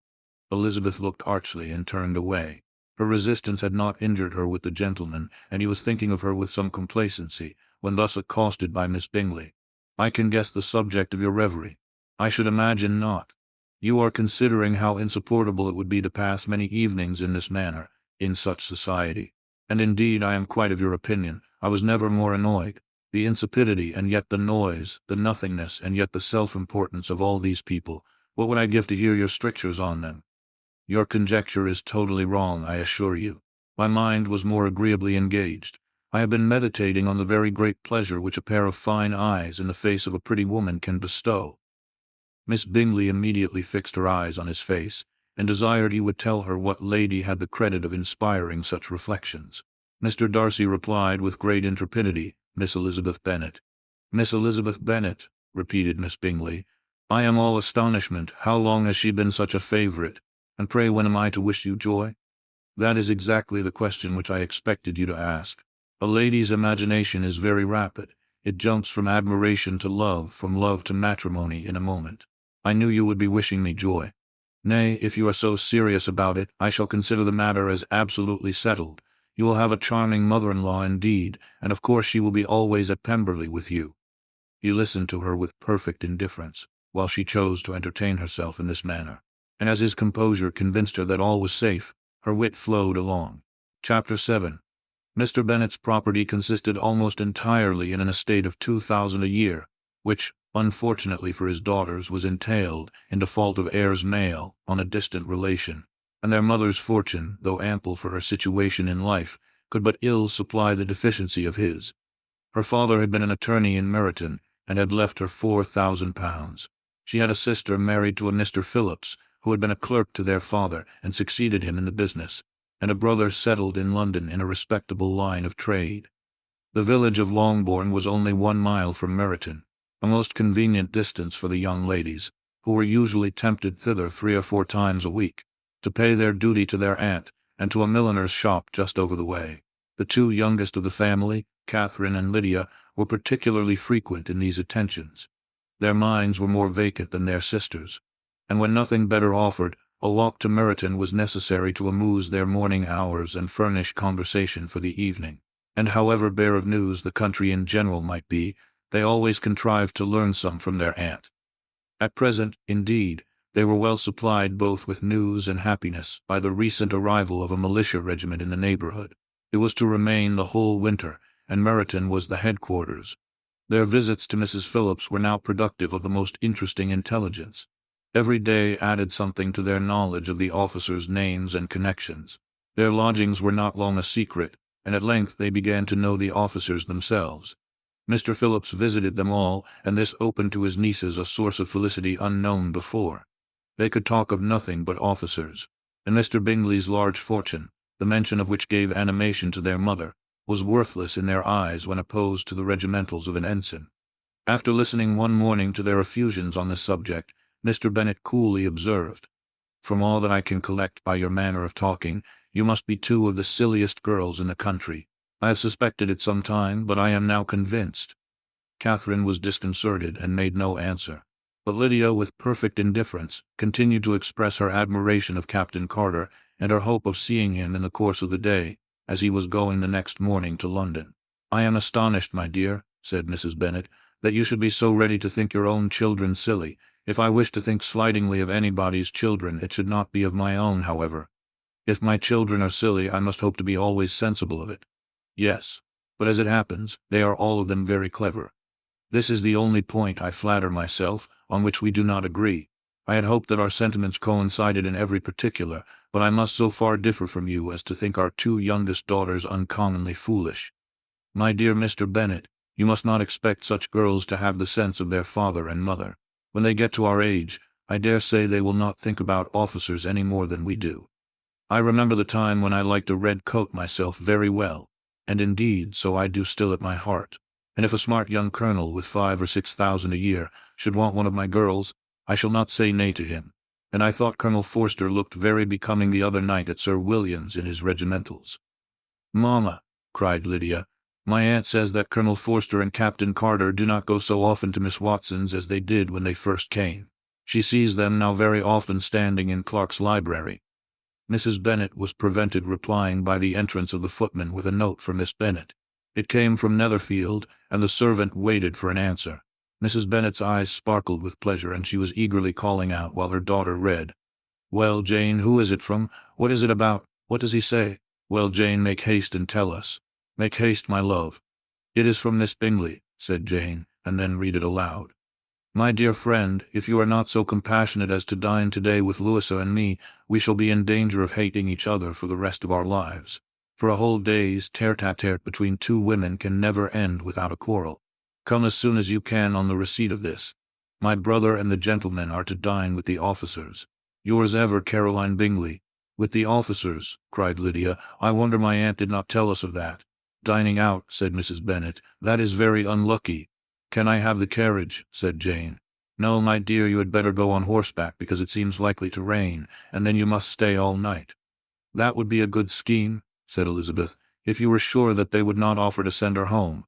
Elizabeth looked archly and turned away. Her resistance had not injured her with the gentleman, and he was thinking of her with some complacency, when thus accosted by Miss Bingley. "I can guess the subject of your reverie." "I should imagine not. You are considering how insupportable it would be to pass many evenings in this manner, in such society. And indeed I am quite of your opinion. I was never more annoyed. The insipidity and yet the noise, the nothingness and yet the self-importance of all these people. What would I give to hear your strictures on them?" "Your conjecture is totally wrong, I assure you. My mind was more agreeably engaged. I have been meditating on the very great pleasure which a pair of fine eyes in the face of a pretty woman can bestow." Miss Bingley immediately fixed her eyes on his face, and desired he would tell her what lady had the credit of inspiring such reflections. Mr. Darcy replied with great intrepidity, "Miss Elizabeth Bennet." "Miss Elizabeth Bennet," repeated Miss Bingley. "I am all astonishment. How long has she been such a favourite? And pray when am I to wish you joy?" "That is exactly the question which I expected you to ask. A lady's imagination is very rapid. It jumps from admiration to love, from love to matrimony in a moment. I knew you would be wishing me joy. Nay, if you are so serious about it, I shall consider the matter as absolutely settled. You will have a charming mother-in-law indeed, and of course she will be always at Pemberley with you." He listened to her with perfect indifference, while she chose to entertain herself in this manner, and as his composure convinced her that all was safe, her wit flowed along. Chapter 7. Mr. Bennet's property consisted almost entirely in an estate of 2,000 a year, which, unfortunately for his daughters, was entailed, in default of heirs male, on a distant relation, and their mother's fortune, though ample for her situation in life, could but ill supply the deficiency of his. Her father had been an attorney in Meryton, and had left her £4,000. She had a sister married to a Mr. Phillips, who had been a clerk to their father, and succeeded him in the business, and a brother settled in London in a respectable line of trade. The village of Longbourn was only 1 mile from Meryton, a most convenient distance for the young ladies, who were usually tempted thither 3 or 4 times a week, to pay their duty to their aunt, and to a milliner's shop just over the way. The 2 youngest of the family, Catherine and Lydia, were particularly frequent in these attentions. Their minds were more vacant than their sisters', and when nothing better offered, A walk to Meryton was necessary to amuse their morning hours and furnish conversation for the evening, and however bare of news the country in general might be, they always contrived to learn some from their aunt. At present, indeed, they were well supplied both with news and happiness by the recent arrival of a militia regiment in the neighborhood. It was to remain the whole winter, and Meryton was the headquarters. Their visits to Mrs. Phillips were now productive of the most interesting intelligence. Every day added something to their knowledge of the officers' names and connections. Their lodgings were not long a secret, and at length they began to know the officers themselves. Mr. Phillips visited them all, and this opened to his nieces a source of felicity unknown before. They could talk of nothing but officers, and Mr. Bingley's large fortune, the mention of which gave animation to their mother, was worthless in their eyes when opposed to the regimentals of an ensign. After listening one morning to their effusions on this subject, Mr. Bennet coolly observed, "From all that I can collect by your manner of talking, you must be two of the silliest girls in the country. I have suspected it some time, but I am now convinced." Catherine was disconcerted and made no answer, but Lydia, with perfect indifference, continued to express her admiration of Captain Carter and her hope of seeing him in the course of the day, as he was going the next morning to London. "I am astonished, my dear," said Mrs. Bennet, "that you should be so ready to think your own children silly. If I wish to think slightingly of anybody's children, it should not be of my own, however. If my children are silly, I must hope to be always sensible of it. Yes, but as it happens, they are all of them very clever. This is the only point, I flatter myself, on which we do not agree. I had hoped that our sentiments coincided in every particular, but I must so far differ from you as to think our two youngest daughters uncommonly foolish. My dear Mr. Bennet, you must not expect such girls to have the sense of their father and mother. When they get to our age, I dare say they will not think about officers any more than we do. I remember the time when I liked a red coat myself very well, and indeed so I do still at my heart, and if a smart young colonel with 5,000 or 6,000 a year should want one of my girls, I shall not say nay to him, and I thought Colonel Forster looked very becoming the other night at Sir William's in his regimentals." "Mamma," cried Lydia, "my aunt says that Colonel Forster and Captain Carter do not go so often to Miss Watson's as they did when they first came. She sees them now very often standing in Clark's library." Mrs. Bennet was prevented replying by the entrance of the footman with a note for Miss Bennet. It came from Netherfield, and the servant waited for an answer. Mrs. Bennet's eyes sparkled with pleasure, and she was eagerly calling out while her daughter read. "Well, Jane, who is it from? What is it about? What does he say? Well, Jane, make haste and tell us. Make haste, my love." "It is from Miss Bingley," said Jane, and then read it aloud. "My dear friend, if you are not so compassionate as to dine today with Louisa and me, we shall be in danger of hating each other for the rest of our lives. For a whole day's tete-a-tete between two women can never end without a quarrel. Come as soon as you can on the receipt of this. My brother and the gentlemen are to dine with the officers. Yours ever, Caroline Bingley." "With the officers," cried Lydia. "I wonder my aunt did not tell us of that." "Dining out," said Mrs. Bennet. "That is very unlucky." "Can I have the carriage?" said Jane. "No, my dear, you had better go on horseback because it seems likely to rain, and then you must stay all night." "That would be a good scheme," said Elizabeth, "if you were sure that they would not offer to send her home."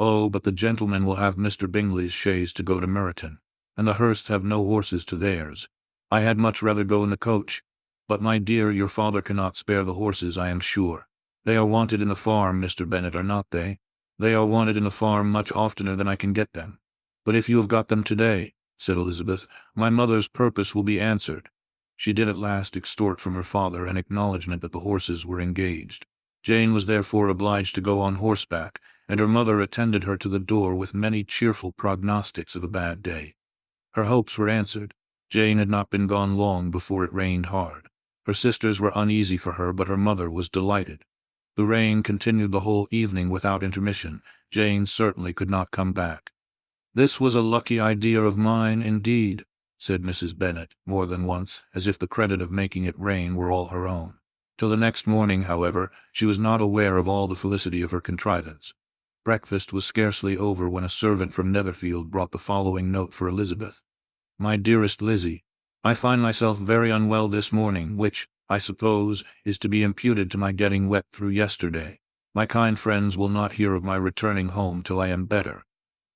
"Oh, but the gentlemen will have Mr. Bingley's chaise to go to Meryton, and the Hursts have no horses to theirs. I had much rather go in the coach. But, my dear, your father cannot spare the horses, I am sure. They are wanted in the farm, Mr. Bennet, are not they? They are wanted in the farm much oftener than I can get them." "But if you have got them today," said Elizabeth, "my mother's purpose will be answered." She did at last extort from her father an acknowledgment that the horses were engaged. Jane was therefore obliged to go on horseback, and her mother attended her to the door with many cheerful prognostics of a bad day. Her hopes were answered. Jane had not been gone long before it rained hard. Her sisters were uneasy for her, but her mother was delighted. The rain continued the whole evening without intermission. Jane certainly could not come back. "This was a lucky idea of mine, indeed," said Mrs. Bennet, more than once, as if the credit of making it rain were all her own. Till the next morning, however, she was not aware of all the felicity of her contrivance. Breakfast was scarcely over when a servant from Netherfield brought the following note for Elizabeth. "My dearest Lizzie, I find myself very unwell this morning, which, I suppose, is to be imputed to my getting wet through yesterday. My kind friends will not hear of my returning home till I am better.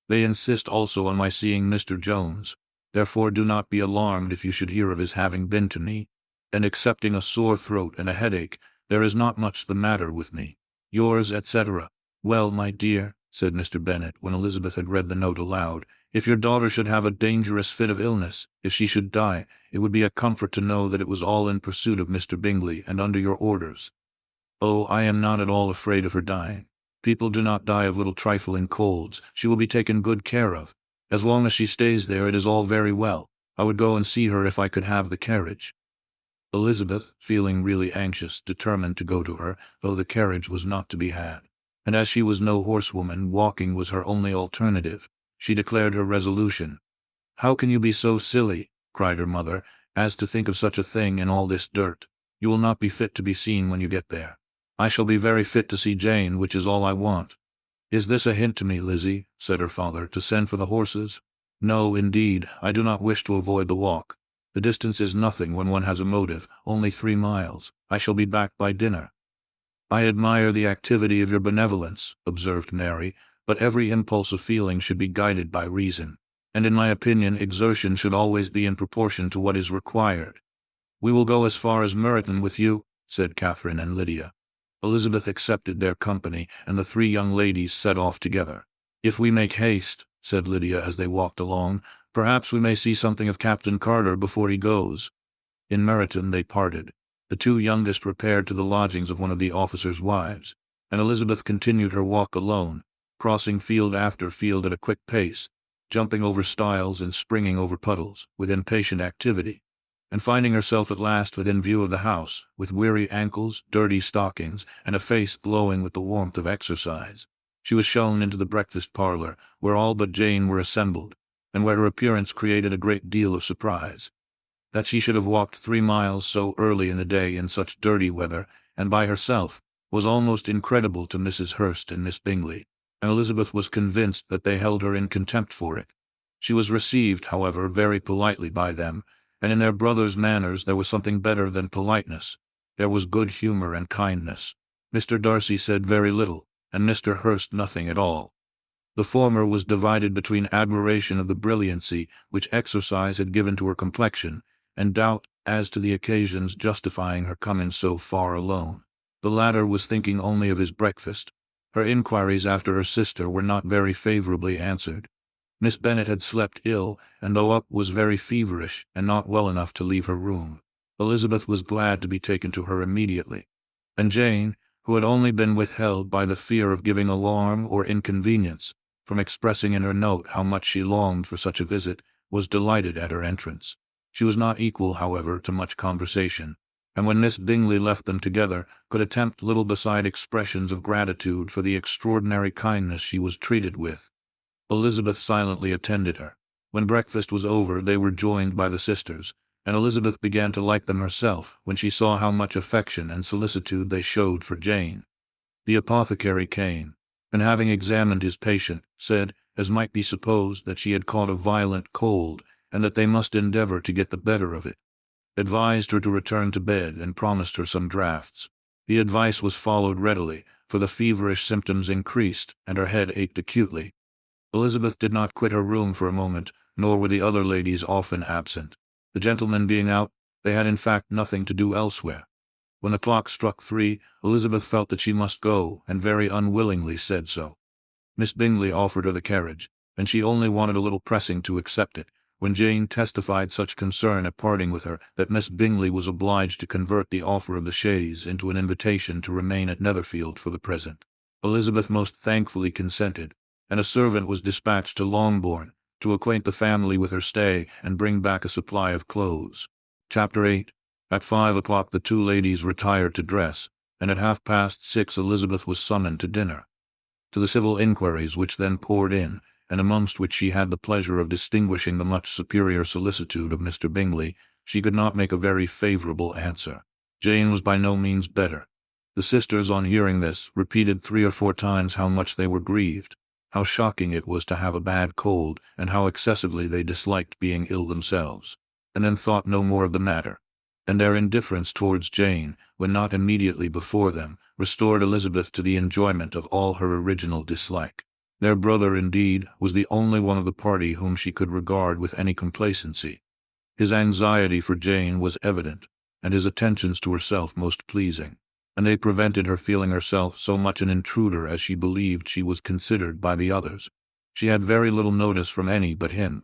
They insist also on my seeing Mr. Jones. Therefore do not be alarmed if you should hear of his having been to me. and excepting a sore throat and a headache, there is not much the matter with me. Yours, etc. Well, my dear, said Mr. Bennet, when Elizabeth had read the note aloud, if your daughter should have a dangerous fit of illness, if she should die, it would be a comfort to know that it was all in pursuit of Mr. Bingley and under your orders. Oh, I am not at all afraid of her dying. People do not die of little trifling colds. She will be taken good care of. As long as she stays there, it is all very well. I would go and see her if I could have the carriage. Elizabeth, feeling really anxious, determined to go to her, though the carriage was not to be had. And as she was no horsewoman, walking was her only alternative. She declared her resolution. How can you be so silly, cried her mother, as to think of such a thing in all this dirt? You will not be fit to be seen when you get there. I shall be very fit to see Jane, which is all I want. Is this a hint to me, Lizzie, said her father, to send for the horses? No, indeed, I do not wish to avoid the walk. The distance is nothing when one has a motive, only 3 miles. I shall be back by dinner. I admire the activity of your benevolence, observed Mary, but every impulse of feeling should be guided by reason, and in my opinion exertion should always be in proportion to what is required. We will go as far as Meryton with you, said Catherine and Lydia. Elizabeth accepted their company, and the 3 young ladies set off together. If we make haste, said Lydia as they walked along, perhaps we may see something of Captain Carter before he goes. In Meryton they parted. The 2 youngest repaired to the lodgings of one of the officers' wives, and Elizabeth continued her walk alone, crossing field after field at a quick pace, jumping over stiles and springing over puddles, with impatient activity, and finding herself at last within view of the house, with weary ankles, dirty stockings, and a face glowing with the warmth of exercise. She was shown into the breakfast parlor, where all but Jane were assembled, and where her appearance created a great deal of surprise. That she should have walked 3 miles so early in the day in such dirty weather, and by herself, was almost incredible to Mrs. Hurst and Miss Bingley, and Elizabeth was convinced that they held her in contempt for it. She was received, however, very politely by them, and in their brother's manners there was something better than politeness. There was good humor and kindness. Mr. Darcy said very little, and Mr. Hurst nothing at all. The former was divided between admiration of the brilliancy which exercise had given to her complexion, and doubt as to the occasions justifying her coming so far alone. The latter was thinking only of his breakfast. Her inquiries after her sister were not very favorably answered. Miss Bennet had slept ill, and though up was very feverish, and not well enough to leave her room. Elizabeth was glad to be taken to her immediately. And Jane, who had only been withheld by the fear of giving alarm or inconvenience, from expressing in her note how much she longed for such a visit, was delighted at her entrance. She was not equal, however, to much conversation, and when Miss Bingley left them together, could attempt little beside expressions of gratitude for the extraordinary kindness she was treated with. Elizabeth silently attended her. When breakfast was over, they were joined by the sisters, and Elizabeth began to like them herself when she saw how much affection and solicitude they showed for Jane. The apothecary came, and having examined his patient, said, as might be supposed, that she had caught a violent cold, and that they must endeavor to get the better of it. Advised her to return to bed, and promised her some draughts. The advice was followed readily, for the feverish symptoms increased, and her head ached acutely. Elizabeth did not quit her room for a moment, nor were the other ladies often absent. The gentlemen being out, they had in fact nothing to do elsewhere. When the clock struck 3, Elizabeth felt that she must go, and very unwillingly said so. Miss Bingley offered her the carriage, and she only wanted a little pressing to accept it, when Jane testified such concern at parting with her that Miss Bingley was obliged to convert the offer of the chaise into an invitation to remain at Netherfield for the present. Elizabeth most thankfully consented, and a servant was dispatched to Longbourn, to acquaint the family with her stay and bring back a supply of clothes. Chapter 8. At 5 o'clock the 2 ladies retired to dress, and at 6:30 Elizabeth was summoned to dinner. To the civil inquiries which then poured in, and amongst which she had the pleasure of distinguishing the much superior solicitude of Mr. Bingley, she could not make a very favorable answer. Jane was by no means better. The sisters, on hearing this, repeated 3 or 4 times how much they were grieved, how shocking it was to have a bad cold, and how excessively they disliked being ill themselves, and then thought no more of the matter. And their indifference towards Jane, when not immediately before them, restored Elizabeth to the enjoyment of all her original dislike. Their brother, indeed, was the only one of the party whom she could regard with any complacency. His anxiety for Jane was evident, and his attentions to herself most pleasing, and they prevented her feeling herself so much an intruder as she believed she was considered by the others. She had very little notice from any but him.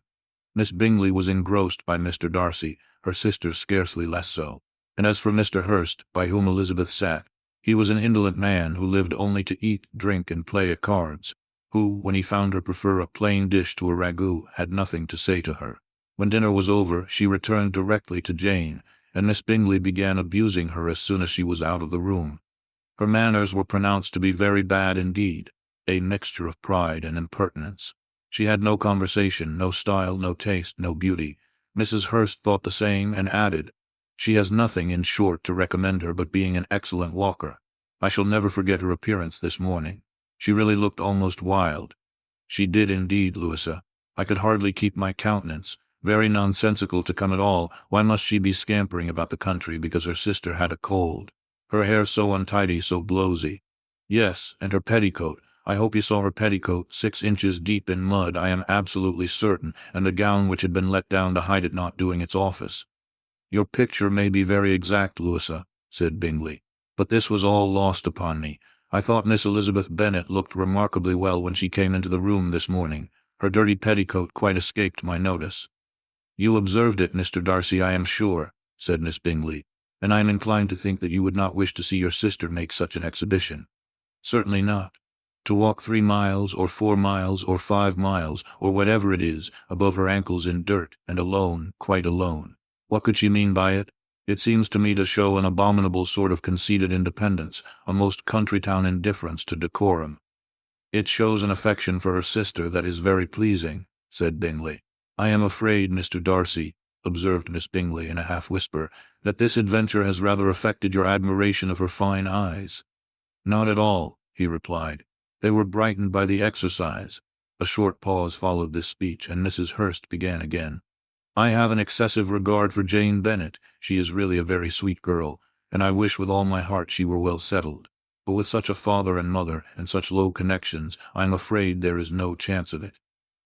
Miss Bingley was engrossed by Mr. Darcy, her sister scarcely less so, and as for Mr. Hurst, by whom Elizabeth sat, he was an indolent man who lived only to eat, drink, and play at cards, who, when he found her prefer a plain dish to a ragout, had nothing to say to her. When dinner was over, she returned directly to Jane, and Miss Bingley began abusing her as soon as she was out of the room. Her manners were pronounced to be very bad indeed, a mixture of pride and impertinence. She had no conversation, no style, no taste, no beauty. Mrs. Hurst thought the same, and added, "She has nothing, in short, to recommend her but being an excellent walker. I shall never forget her appearance this morning. She really looked almost wild." "She did indeed, Louisa. I could hardly keep my countenance. Very nonsensical to come at all. Why must she be scampering about the country because her sister had a cold? Her hair so untidy, so blowsy. Yes, and her petticoat. I hope you saw her petticoat, 6 inches deep in mud, I am absolutely certain, and the gown which had been let down to hide it not doing its office." "Your picture may be very exact, Louisa," said Bingley, "but this was all lost upon me. I thought Miss Elizabeth Bennet looked remarkably well when she came into the room this morning. Her dirty petticoat quite escaped my notice." "You observed it, Mr. Darcy, I am sure," said Miss Bingley, "and I am inclined to think that you would not wish to see your sister make such an exhibition." "Certainly not. To walk 3 miles, or 4 miles, or 5 miles, or whatever it is, above her ankles in dirt, and alone, quite alone. What could she mean by it? It seems to me to show an abominable sort of conceited independence, a most country-town indifference to decorum." "It shows an affection for her sister that is very pleasing," said Bingley. "I am afraid, Mr. Darcy," observed Miss Bingley in a half-whisper, "that this adventure has rather affected your admiration of her fine eyes." "Not at all," he replied. "They were brightened by the exercise." A short pause followed this speech, and Mrs. Hurst began again. "I have an excessive regard for Jane Bennet. She is really a very sweet girl, and I wish with all my heart she were well settled. But with such a father and mother, and such low connections, I am afraid there is no chance of it."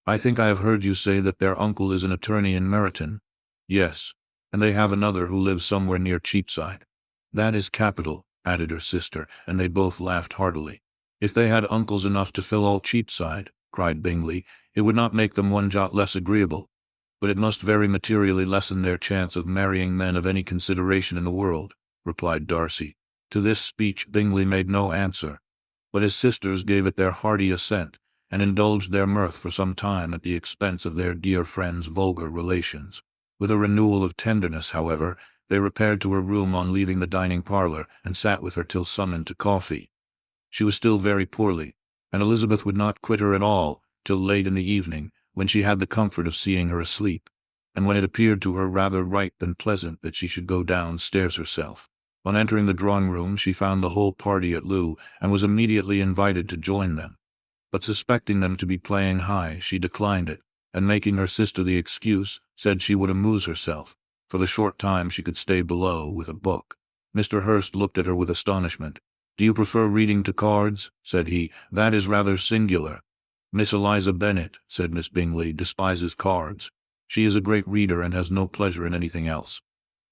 "I think I have heard you say that their uncle is an attorney in Meryton." "Yes, and they have another who lives somewhere near Cheapside." "That is capital," added her sister, and they both laughed heartily. "If they had uncles enough to fill all Cheapside," cried Bingley, "it would not make them one jot less agreeable. But it must very materially lessen their chance of marrying men of any consideration in the world," replied Darcy. To this speech Bingley made no answer, but his sisters gave it their hearty assent, and indulged their mirth for some time at the expense of their dear friend's vulgar relations. With a renewal of tenderness, however, they repaired to her room on leaving the dining-parlour, and sat with her till summoned to coffee. She was still very poorly, and Elizabeth would not quit her at all till late in the evening, when she had the comfort of seeing her asleep, and when it appeared to her rather right than pleasant that she should go downstairs herself. On entering the drawing-room she found the whole party at loo, and was immediately invited to join them. But suspecting them to be playing high, she declined it, and making her sister the excuse, said she would amuse herself, for the short time she could stay below, with a book. Mr. Hurst looked at her with astonishment. "Do you prefer reading to cards?" said he. "That is rather singular." "Miss Eliza Bennet," said Miss Bingley, "despises cards. She is a great reader, and has no pleasure in anything else."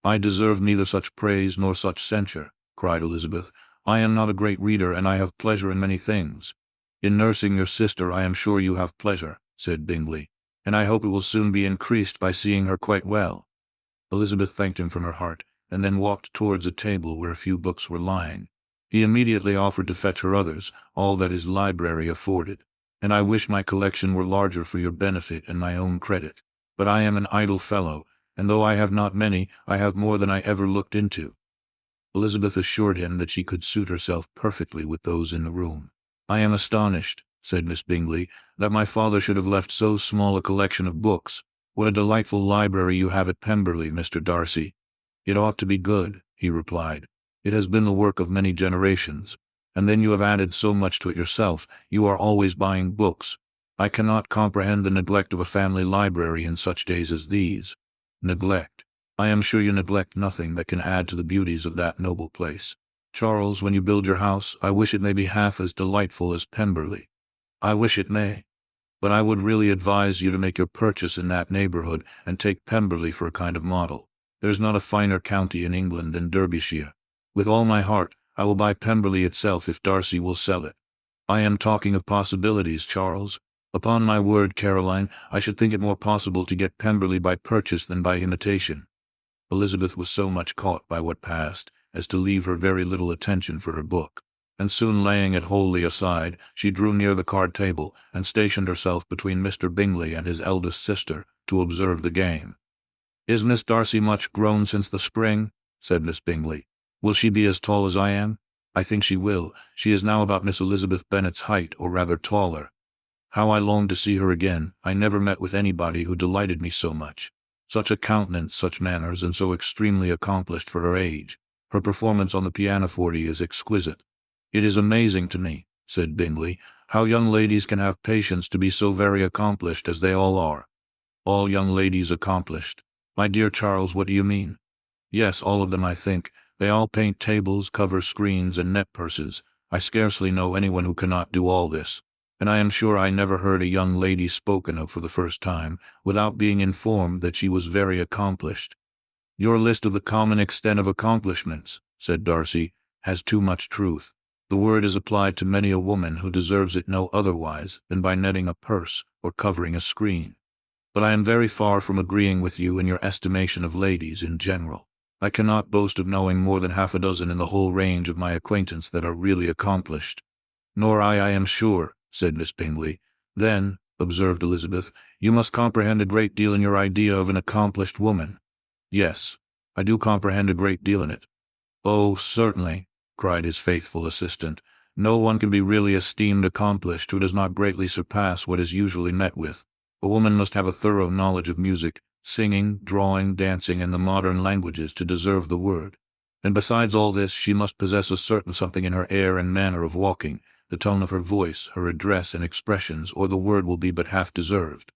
"I deserve neither such praise nor such censure," cried Elizabeth. "I am not a great reader, and I have pleasure in many things." "In nursing your sister I am sure you have pleasure," said Bingley, "and I hope it will soon be increased by seeing her quite well." Elizabeth thanked him from her heart, and then walked towards a table where a few books were lying. He immediately offered to fetch her others, all that his library afforded. "And I wish my collection were larger for your benefit and my own credit. But I am an idle fellow, and though I have not many, I have more than I ever looked into." Elizabeth assured him that she could suit herself perfectly with those in the room. "I am astonished," said Miss Bingley, "that my father should have left so small a collection of books. What a delightful library you have at Pemberley, Mr. Darcy." "It ought to be good," he replied. "It has been the work of many generations. And then you have added so much to it yourself. You are always buying books. I cannot comprehend the neglect of a family library in such days as these." "Neglect? I am sure you neglect nothing that can add to the beauties of that noble place. Charles, when you build your house, I wish it may be half as delightful as Pemberley." "I wish it may. But I would really advise you to make your purchase in that neighborhood, and take Pemberley for a kind of model. There's not a finer county in England than Derbyshire. With all my heart, I will buy Pemberley itself if Darcy will sell it. I am talking of possibilities, Charles. Upon my word, Caroline, I should think it more possible to get Pemberley by purchase than by imitation. Elizabeth was so much caught by what passed as to leave her very little attention for her book, and soon laying it wholly aside, she drew near the card table and stationed herself between Mr. Bingley and his eldest sister to observe the game. "Is Miss Darcy much grown since the spring?" said Miss Bingley. "Will she be as tall as I am?" "I think she will. She is now about Miss Elizabeth Bennet's height, or rather taller. How I long to see her again. I never met with anybody who delighted me so much. Such a countenance, such manners, and so extremely accomplished for her age. Her performance on the pianoforte is exquisite." "It is amazing to me," said Bingley, "how young ladies can have patience to be so very accomplished as they all are." "All young ladies accomplished? My dear Charles, what do you mean?" "Yes, all of them, I think. They all paint tables, cover screens, and net purses. I scarcely know anyone who cannot do all this. And I am sure I never heard a young lady spoken of for the first time, without being informed that she was very accomplished." "Your list of the common extent of accomplishments," said Darcy, "has too much truth. The word is applied to many a woman who deserves it no otherwise than by netting a purse or covering a screen. But I am very far from agreeing with you in your estimation of ladies in general. I cannot boast of knowing more than half a dozen in the whole range of my acquaintance that are really accomplished." "Nor I am sure," said Miss Bingley. "Then," observed Elizabeth, "you must comprehend a great deal in your idea of an accomplished woman." "Yes, I do comprehend a great deal in it." "Oh, certainly," cried his faithful assistant. "No one can be really esteemed accomplished who does not greatly surpass what is usually met with. A woman must have a thorough knowledge of music, singing, drawing, dancing, and the modern languages to deserve the word. And besides all this, she must possess a certain something in her air and manner of walking, the tone of her voice, her address and expressions, or the word will be but half deserved.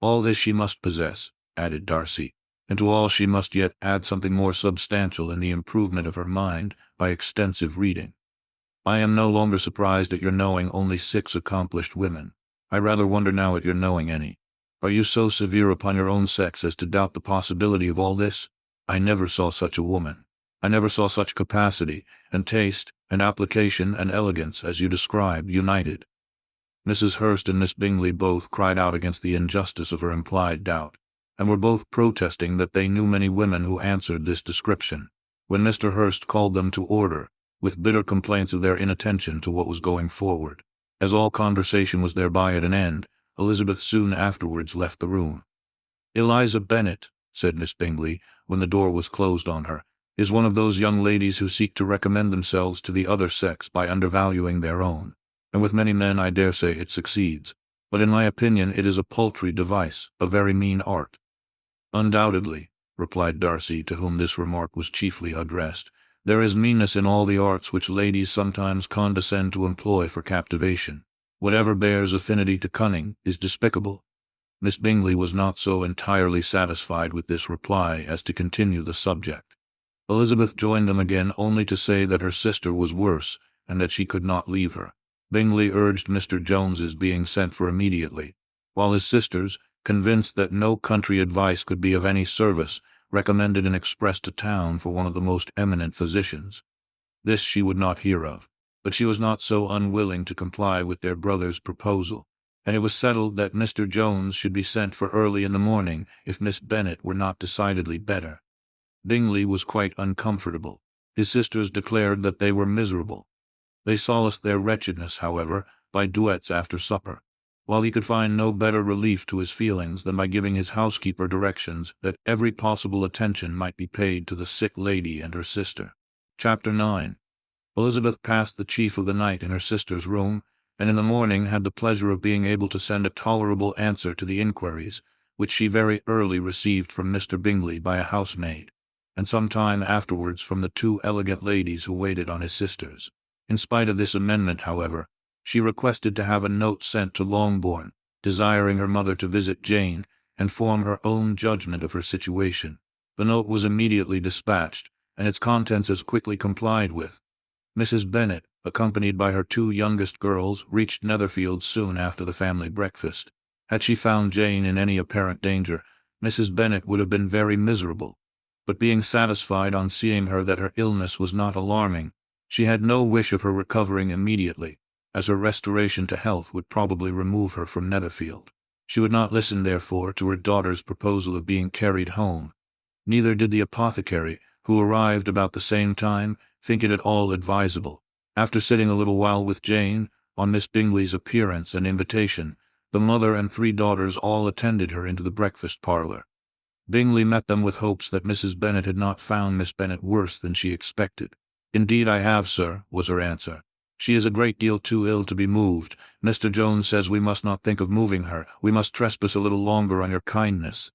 All this she must possess," added Darcy, "and to all she must yet add something more substantial in the improvement of her mind by extensive reading. I am no longer surprised at your knowing only 6 accomplished women. I rather wonder now at your knowing any. Are you so severe upon your own sex as to doubt the possibility of all this? I never saw such a woman. I never saw such capacity, and taste, and application, and elegance as you described united." Mrs. Hurst and Miss Bingley both cried out against the injustice of her implied doubt, and were both protesting that they knew many women who answered this description, when Mr. Hurst called them to order, with bitter complaints of their inattention to what was going forward. As all conversation was thereby at an end, Elizabeth soon afterwards left the room. "Eliza Bennet," said Miss Bingley, when the door was closed on her, "is one of those young ladies who seek to recommend themselves to the other sex by undervaluing their own, and with many men I dare say it succeeds. But in my opinion it is a paltry device, a very mean art." "Undoubtedly," replied Darcy, to whom this remark was chiefly addressed, "there is meanness in all the arts which ladies sometimes condescend to employ for captivation. Whatever bears affinity to cunning is despicable." Miss Bingley was not so entirely satisfied with this reply as to continue the subject. Elizabeth joined them again only to say that her sister was worse, and that she could not leave her. Bingley urged Mr. Jones's being sent for immediately, while his sisters, convinced that no country advice could be of any service, recommended an express to town for one of the most eminent physicians. This she would not hear of, but she was not so unwilling to comply with their brother's proposal, and it was settled that Mr. Jones should be sent for early in the morning if Miss Bennet were not decidedly better. Bingley was quite uncomfortable. His sisters declared that they were miserable. They solaced their wretchedness, however, by duets after supper, while he could find no better relief to his feelings than by giving his housekeeper directions that every possible attention might be paid to the sick lady and her sister. Chapter 9. Elizabeth passed the chief of the night in her sister's room, and in the morning had the pleasure of being able to send a tolerable answer to the inquiries, which she very early received from Mr. Bingley by a housemaid, and some time afterwards from the 2 elegant ladies who waited on his sisters. In spite of this amendment, however, she requested to have a note sent to Longbourn, desiring her mother to visit Jane, and form her own judgment of her situation. The note was immediately dispatched, and its contents as quickly complied with. Mrs. Bennet, accompanied by her 2 youngest girls, reached Netherfield soon after the family breakfast. Had she found Jane in any apparent danger, Mrs. Bennet would have been very miserable. but being satisfied on seeing her that her illness was not alarming, she had no wish of her recovering immediately, as her restoration to health would probably remove her from Netherfield. She would not listen, therefore, to her daughter's proposal of being carried home. Neither did the apothecary, who arrived about the same time, think it at all advisable. After sitting a little while with Jane, on Miss Bingley's appearance and invitation, the mother and 3 daughters all attended her into the breakfast parlour. Bingley met them with hopes that Mrs. Bennet had not found Miss Bennet worse than she expected. "Indeed I have, sir," was her answer. "She is a great deal too ill to be moved. Mr. Jones says we must not think of moving her. We must trespass a little longer on your kindness."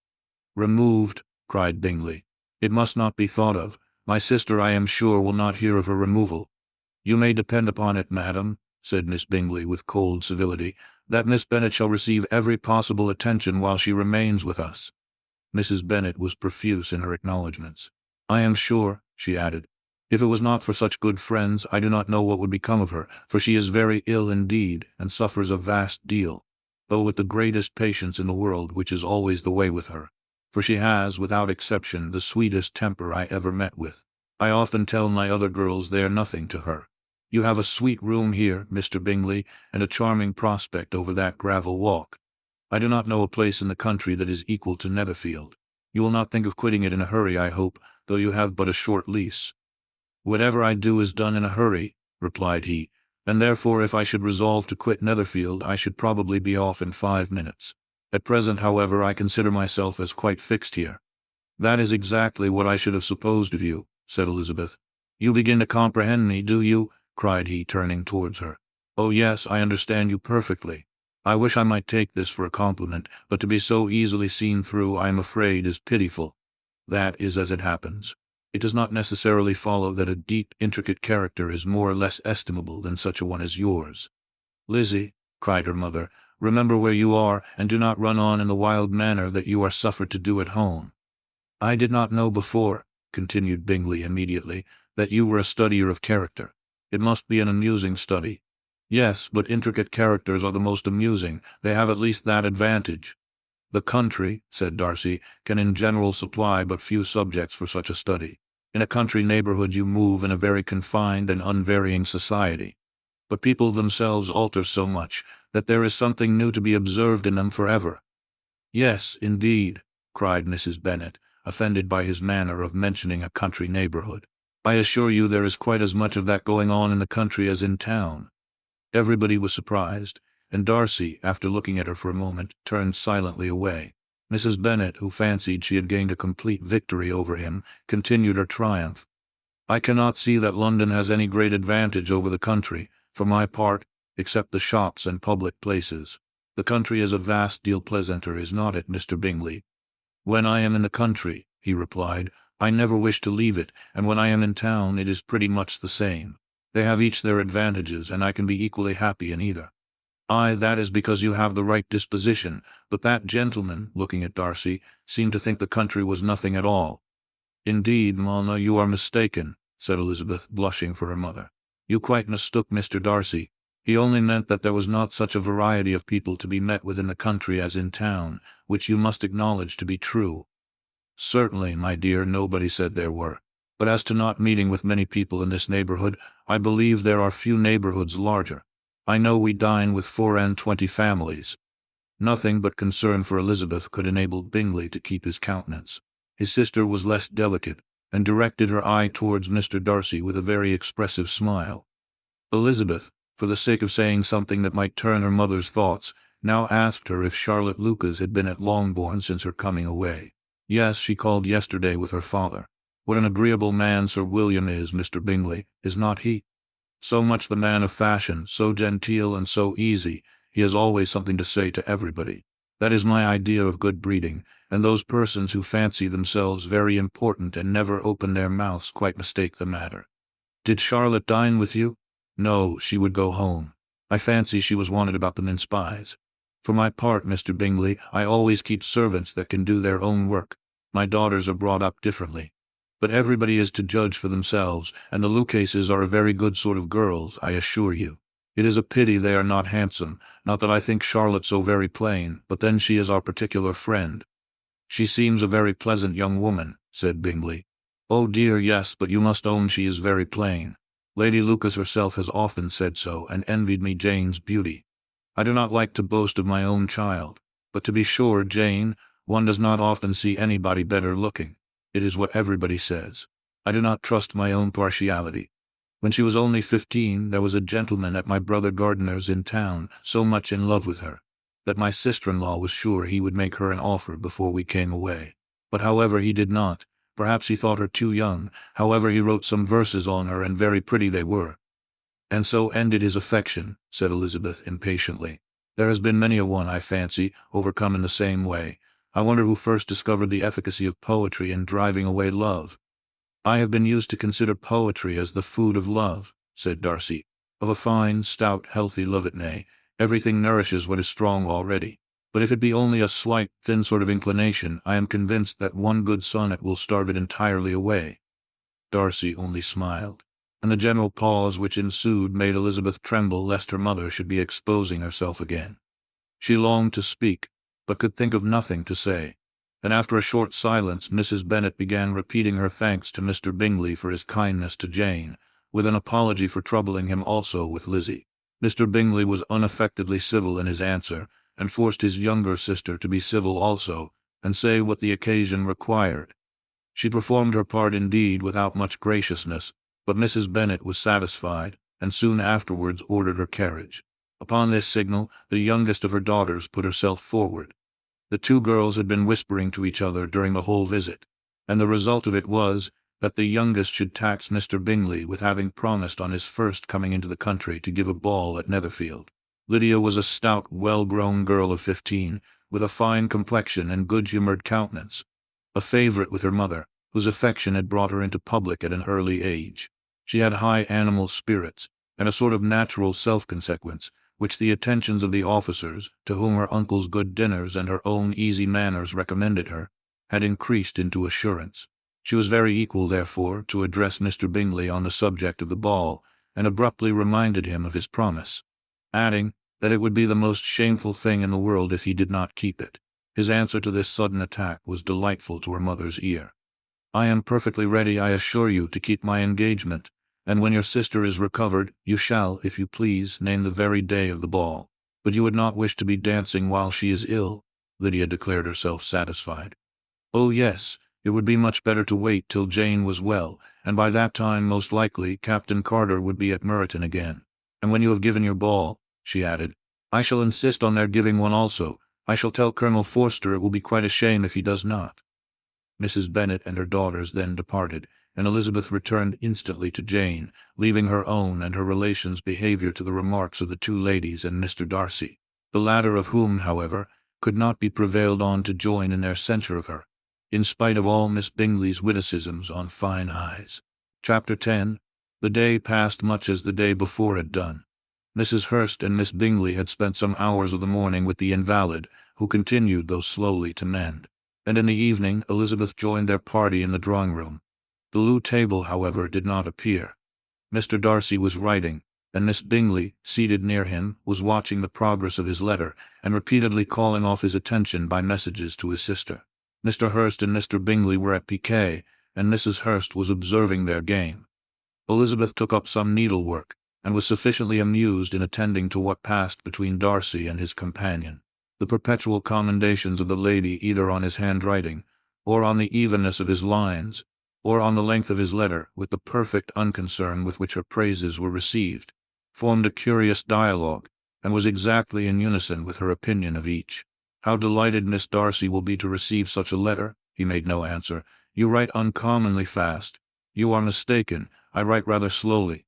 "Removed!" cried Bingley. "It must not be thought of. My sister, I am sure, will not hear of her removal." "You may depend upon it, madam," said Miss Bingley with cold civility, "that Miss Bennet shall receive every possible attention while she remains with us." Mrs. Bennet was profuse in her acknowledgments. "I am sure," she added, "if it was not for such good friends, I do not know what would become of her, for she is very ill indeed, and suffers a vast deal, though with the greatest patience in the world, which is always the way with her, for she has, without exception, the sweetest temper I ever met with. I often tell my other girls they are nothing to her. You have a sweet room here, Mr. Bingley, and a charming prospect over that gravel walk. I do not know a place in the country that is equal to Netherfield. You will not think of quitting it in a hurry, I hope, though you have but a short lease." "Whatever I do is done in a hurry," replied he, "and therefore if I should resolve to quit Netherfield, I should probably be off in 5 minutes. At present, however, I consider myself as quite fixed here." "That is exactly what I should have supposed of you," said Elizabeth. "You begin to comprehend me, do you?" cried he, turning towards her. "Oh yes, I understand you perfectly. I wish I might take this for a compliment, but to be so easily seen through, I am afraid, is pitiful. That is as it happens. It does not necessarily follow that a deep, intricate character is more or less estimable than such a one as yours." "Lizzie," cried her mother, "remember where you are, and do not run on in the wild manner that you are suffered to do at home." "I did not know before," continued Bingley immediately, "that you were a studier of character. It must be an amusing study." "Yes, but intricate characters are the most amusing. They have at least that advantage." "The country," said Darcy, "can in general supply but few subjects for such a study. In a country neighbourhood you move in a very confined and unvarying society. But people themselves alter so much, that there is something new to be observed in them forever." "Yes, indeed," cried Mrs. Bennet, offended by his manner of mentioning a country neighbourhood. "I assure you there is quite as much of that going on in the country as in town." Everybody was surprised, and Darcy, after looking at her for a moment, turned silently away. Mrs. Bennet, who fancied she had gained a complete victory over him, continued her triumph. "I cannot see that London has any great advantage over the country, for my part, except the shops and public places. The country is a vast deal pleasanter, is not it, Mr. Bingley?" "When I am in the country," he replied, "I never wish to leave it, and when I am in town it is pretty much the same. They have each their advantages, and I can be equally happy in either." "Aye, that is because you have the right disposition, but that gentleman," looking at Darcy, "seemed to think the country was nothing at all." "Indeed, Mona, you are mistaken," said Elizabeth, blushing for her mother. "You quite mistook Mr. Darcy. He only meant that there was not such a variety of people to be met with in the country as in town, which you must acknowledge to be true." "Certainly, my dear, nobody said there were. But as to not meeting with many people in this neighbourhood, I believe there are few neighbourhoods larger. I know we dine with 24 families." Nothing but concern for Elizabeth could enable Bingley to keep his countenance. His sister was less delicate, and directed her eye towards Mr. Darcy with a very expressive smile. Elizabeth, for the sake of saying something that might turn her mother's thoughts, now asked her if Charlotte Lucas had been at Longbourn since her coming away. "Yes, she called yesterday with her father. What an agreeable man Sir William is, Mr. Bingley, is not he? So much the man of fashion, so genteel and so easy, he has always something to say to everybody. That is my idea of good breeding, and those persons who fancy themselves very important and never open their mouths quite mistake the matter. Did Charlotte dine with you?" "No, she would go home. I fancy she was wanted about the mince pies. For my part, Mr. Bingley, I always keep servants that can do their own work. My daughters are brought up differently. But everybody is to judge for themselves, and the Lucases are a very good sort of girls, I assure you. It is a pity they are not handsome, not that I think Charlotte so very plain, but then she is our particular friend. She seems a very pleasant young woman, said Bingley. "Oh dear, yes, but you must own she is very plain. Lady Lucas herself has often said so, and envied me Jane's beauty. I do not like to boast of my own child, but to be sure, Jane, one does not often see anybody better looking. It is what everybody says. I do not trust my own partiality. When she was only 15, there was a gentleman at my brother Gardiner's in town, so much in love with her, that my sister-in-law was sure he would make her an offer before we came away. But however he did not. Perhaps he thought her too young. However, he wrote some verses on her, and very pretty they were." "And so ended his affection," said Elizabeth impatiently. "There has been many a one, I fancy, overcome in the same way. I wonder who first discovered the efficacy of poetry in driving away love." "I have been used to consider poetry as the food of love," said Darcy. "Of a fine, stout, healthy love it may. Everything nourishes what is strong already. But if it be only a slight, thin sort of inclination, I am convinced that one good sonnet will starve it entirely away." Darcy only smiled, and the general pause which ensued made Elizabeth tremble lest her mother should be exposing herself again. She longed to speak, but could think of nothing to say. And after a short silence, Mrs. Bennet began repeating her thanks to Mr. Bingley for his kindness to Jane, with an apology for troubling him also with Lizzie. Mr. Bingley was unaffectedly civil in his answer, and forced his younger sister to be civil also, and say what the occasion required. She performed her part indeed without much graciousness, but Mrs. Bennet was satisfied, and soon afterwards ordered her carriage. Upon this signal, the youngest of her daughters put herself forward. The two girls had been whispering to each other during the whole visit, and the result of it was that the youngest should tax Mr. Bingley with having promised on his first coming into the country to give a ball at Netherfield. Lydia was a stout, well-grown girl of 15, with a fine complexion and good-humoured countenance, a favourite with her mother, whose affection had brought her into public at an early age. She had high animal spirits, and a sort of natural self-consequence, which the attentions of the officers, to whom her uncle's good dinners and her own easy manners recommended her, had increased into assurance. She was very equal, therefore, to address Mr. Bingley on the subject of the ball, and abruptly reminded him of his promise, adding that it would be the most shameful thing in the world if he did not keep it. His answer to this sudden attack was delightful to her mother's ear. "I am perfectly ready, I assure you, to keep my engagement, and when your sister is recovered, you shall, if you please, name the very day of the ball. But you would not wish to be dancing while she is ill?" Lydia declared herself satisfied. "Oh yes, it would be much better to wait till Jane was well, and by that time most likely Captain Carter would be at Meryton again. And when you have given your ball," she added, "I shall insist on their giving one also. I shall tell Colonel Forster it will be quite a shame if he does not." Mrs. Bennet and her daughters then departed, and Elizabeth returned instantly to Jane, leaving her own and her relations' behaviour to the remarks of the two ladies and Mr. Darcy, the latter of whom, however, could not be prevailed on to join in their censure of her, in spite of all Miss Bingley's witticisms on fine eyes. Chapter 10. The day passed much as the day before had done. Mrs. Hurst and Miss Bingley had spent some hours of the morning with the invalid, who continued, though slowly, to mend, and in the evening Elizabeth joined their party in the drawing-room. The loo table, however, did not appear. Mr. Darcy was writing, and Miss Bingley, seated near him, was watching the progress of his letter, and repeatedly calling off his attention by messages to his sister. Mr. Hurst and Mr. Bingley were at piquet, and Mrs. Hurst was observing their game. Elizabeth took up some needlework, and was sufficiently amused in attending to what passed between Darcy and his companion. The perpetual commendations of the lady either on his handwriting, or on the evenness of his lines, or on the length of his letter, with the perfect unconcern with which her praises were received, formed a curious dialogue, and was exactly in unison with her opinion of each. "How delighted Miss Darcy will be to receive such a letter!" He made no answer. "You write uncommonly fast." "You are mistaken. I write rather slowly."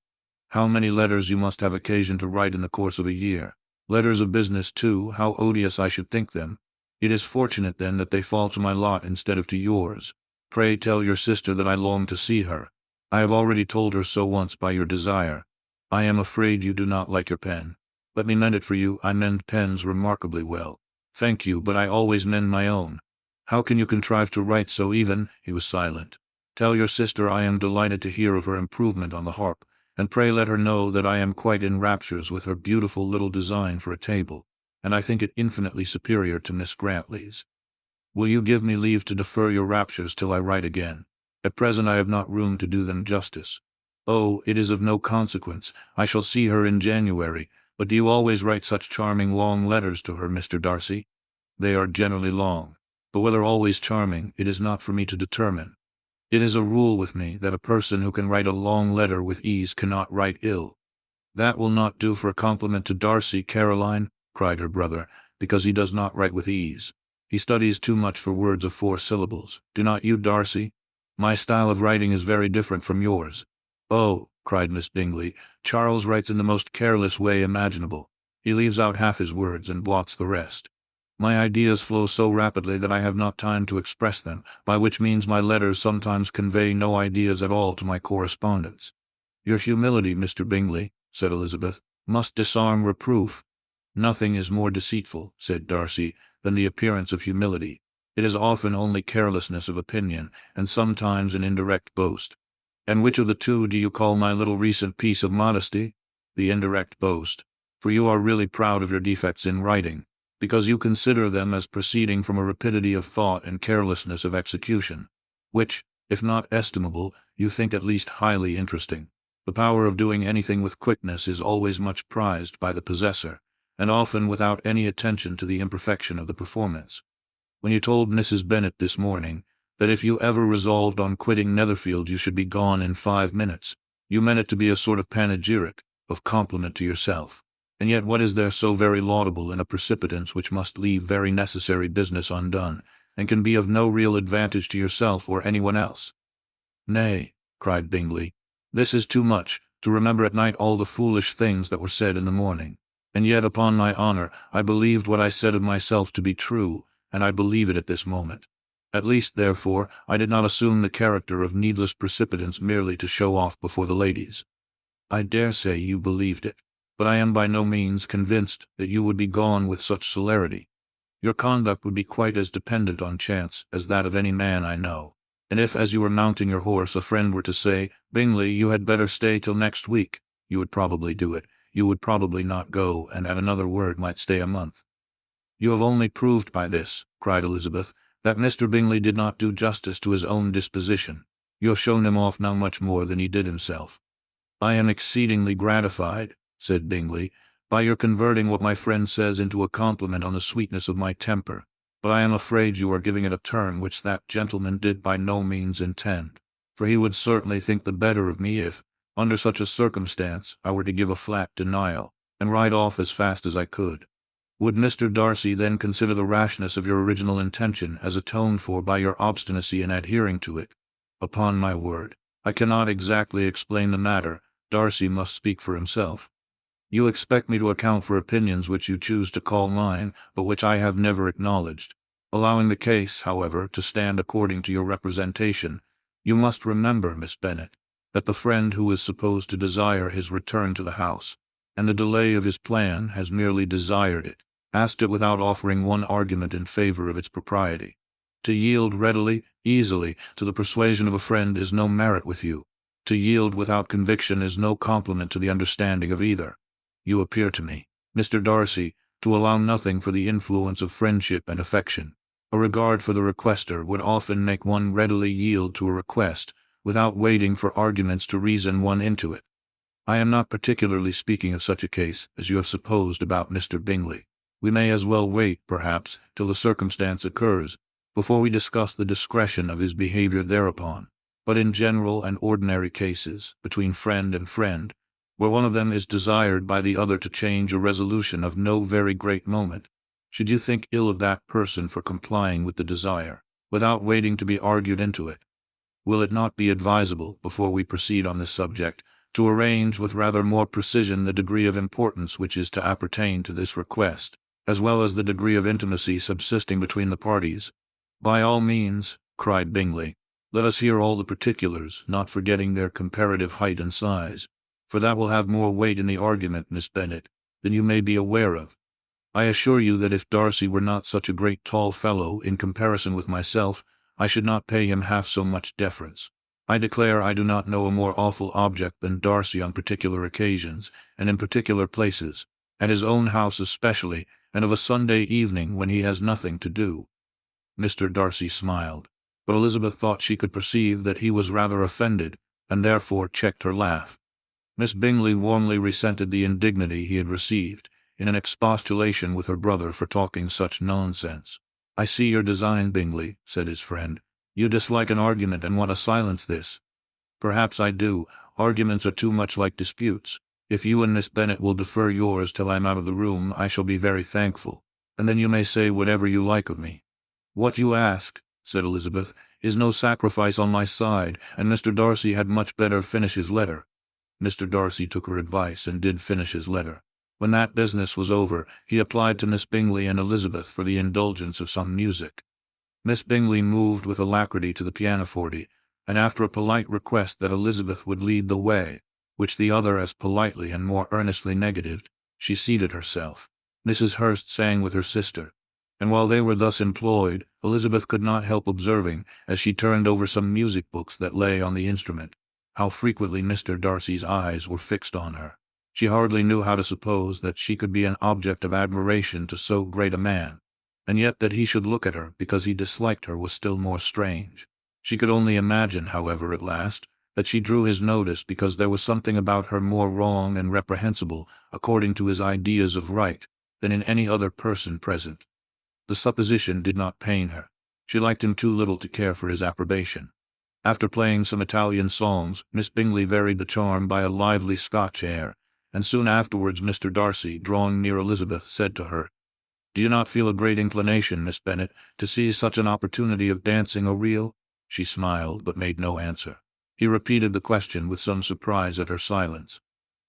"How many letters you must have occasion to write in the course of a year!" "Letters of business, too, how odious I should think them!" "It is fortunate, then, that they fall to my lot instead of to yours. Pray tell your sister that I long to see her. I have already told her so once by your desire. I am afraid you do not like your pen. Let me mend it for you. I mend pens remarkably well." "Thank you, but I always mend my own." "How can you contrive to write so even?" He was silent. "Tell your sister I am delighted to hear of her improvement on the harp, and pray let her know that I am quite in raptures with her beautiful little design for a table, and I think it infinitely superior to Miss Grantley's." Will you give me leave to defer your raptures till I write again? At present I have not room to do them justice. Oh, it is of no consequence. I shall see her in January. But do you always write such charming long letters to her, Mr. Darcy? They are generally long. But whether always charming, it is not for me to determine. It is a rule with me that a person who can write a long letter with ease cannot write ill. That will not do for a compliment to Darcy, Caroline, cried her brother, because he does not write with ease. He studies too much for words of 4 syllables. Do not you, Darcy? My style of writing is very different from yours. Oh, cried Miss Bingley, Charles writes in the most careless way imaginable. He leaves out half his words and blots the rest. My ideas flow so rapidly that I have not time to express them, by which means my letters sometimes convey no ideas at all to my correspondents. Your humility, Mr. Bingley, said Elizabeth, must disarm reproof. Nothing is more deceitful, said Darcy, than the appearance of humility. It is often only carelessness of opinion, and sometimes an indirect boast. And which of the two do you call my little recent piece of modesty? The indirect boast. For you are really proud of your defects in writing, because you consider them as proceeding from a rapidity of thought and carelessness of execution, which, if not estimable, you think at least highly interesting. The power of doing anything with quickness is always much prized by the possessor, and often without any attention to the imperfection of the performance. When you told Mrs. Bennet this morning that if you ever resolved on quitting Netherfield you should be gone in 5 minutes, you meant it to be a sort of panegyric, of compliment to yourself. And yet what is there so very laudable in a precipitance which must leave very necessary business undone, and can be of no real advantage to yourself or anyone else? Nay, cried Bingley, this is too much, to remember at night all the foolish things that were said in the morning. And yet, upon my honor, I believed what I said of myself to be true, and I believe it at this moment. At least, therefore, I did not assume the character of needless precipitance merely to show off before the ladies. I dare say you believed it, but I am by no means convinced that you would be gone with such celerity. Your conduct would be quite as dependent on chance as that of any man I know. And if, as you were mounting your horse, a friend were to say, Bingley, you had better stay till next week, you would probably do it. You would probably not go, and at another word might stay a month. You have only proved by this, cried Elizabeth, that Mr. Bingley did not do justice to his own disposition. You have shown him off now much more than he did himself. I am exceedingly gratified, said Bingley, by your converting what my friend says into a compliment on the sweetness of my temper, but I am afraid you are giving it a turn which that gentleman did by no means intend, for he would certainly think the better of me if, under such a circumstance, I were to give a flat denial, and ride off as fast as I could. Would Mr. Darcy then consider the rashness of your original intention as atoned for by your obstinacy in adhering to it? Upon my word, I cannot exactly explain the matter. Darcy must speak for himself. You expect me to account for opinions which you choose to call mine, but which I have never acknowledged. Allowing the case, however, to stand according to your representation, you must remember, Miss Bennet, that the friend who is supposed to desire his return to the house, and the delay of his plan, has merely desired it, asked it without offering one argument in favor of its propriety. To yield readily, easily, to the persuasion of a friend is no merit with you. To yield without conviction is no compliment to the understanding of either. You appear to me, Mr. Darcy, to allow nothing for the influence of friendship and affection. A regard for the requester would often make one readily yield to a request, without waiting for arguments to reason one into it. I am not particularly speaking of such a case as you have supposed about Mr. Bingley. We may as well wait, perhaps, till the circumstance occurs, before we discuss the discretion of his behavior thereupon. But in general and ordinary cases, between friend and friend, where one of them is desired by the other to change a resolution of no very great moment, should you think ill of that person for complying with the desire, without waiting to be argued into it? Will it not be advisable, before we proceed on this subject, to arrange with rather more precision the degree of importance which is to appertain to this request, as well as the degree of intimacy subsisting between the parties? By all means, cried Bingley. Let us hear all the particulars, not forgetting their comparative height and size, for that will have more weight in the argument, Miss Bennet, than you may be aware of. I assure you that if Darcy were not such a great tall fellow in comparison with myself, I should not pay him half so much deference. I declare I do not know a more awful object than Darcy on particular occasions, and in particular places, at his own house especially, and of a Sunday evening when he has nothing to do. Mr. Darcy smiled, but Elizabeth thought she could perceive that he was rather offended, and therefore checked her laugh. Miss Bingley warmly resented the indignity he had received, in an expostulation with her brother for talking such nonsense. "I see your design, Bingley," said his friend. "You dislike an argument and want to silence this." "Perhaps I do. Arguments are too much like disputes. If you and Miss Bennet will defer yours till I'm out of the room, I shall be very thankful, and then you may say whatever you like of me." "What you ask," said Elizabeth, "is no sacrifice on my side, and Mr. Darcy had much better finish his letter." Mr. Darcy took her advice and did finish his letter. When that business was over, he applied to Miss Bingley and Elizabeth for the indulgence of some music. Miss Bingley moved with alacrity to the pianoforte, and after a polite request that Elizabeth would lead the way, which the other as politely and more earnestly negatived, she seated herself. Mrs. Hurst sang with her sister, and while they were thus employed, Elizabeth could not help observing, as she turned over some music books that lay on the instrument, how frequently Mr. Darcy's eyes were fixed on her. She hardly knew how to suppose that she could be an object of admiration to so great a man, and yet that he should look at her because he disliked her was still more strange. She could only imagine, however, at last, that she drew his notice because there was something about her more wrong and reprehensible, according to his ideas of right, than in any other person present. The supposition did not pain her. She liked him too little to care for his approbation. After playing some Italian songs, Miss Bingley varied the charm by a lively Scotch air, and soon afterwards Mr. Darcy, drawing near Elizabeth, said to her, "Do you not feel a great inclination, Miss Bennet, to seize such an opportunity of dancing a reel?" She smiled, but made no answer. He repeated the question with some surprise at her silence.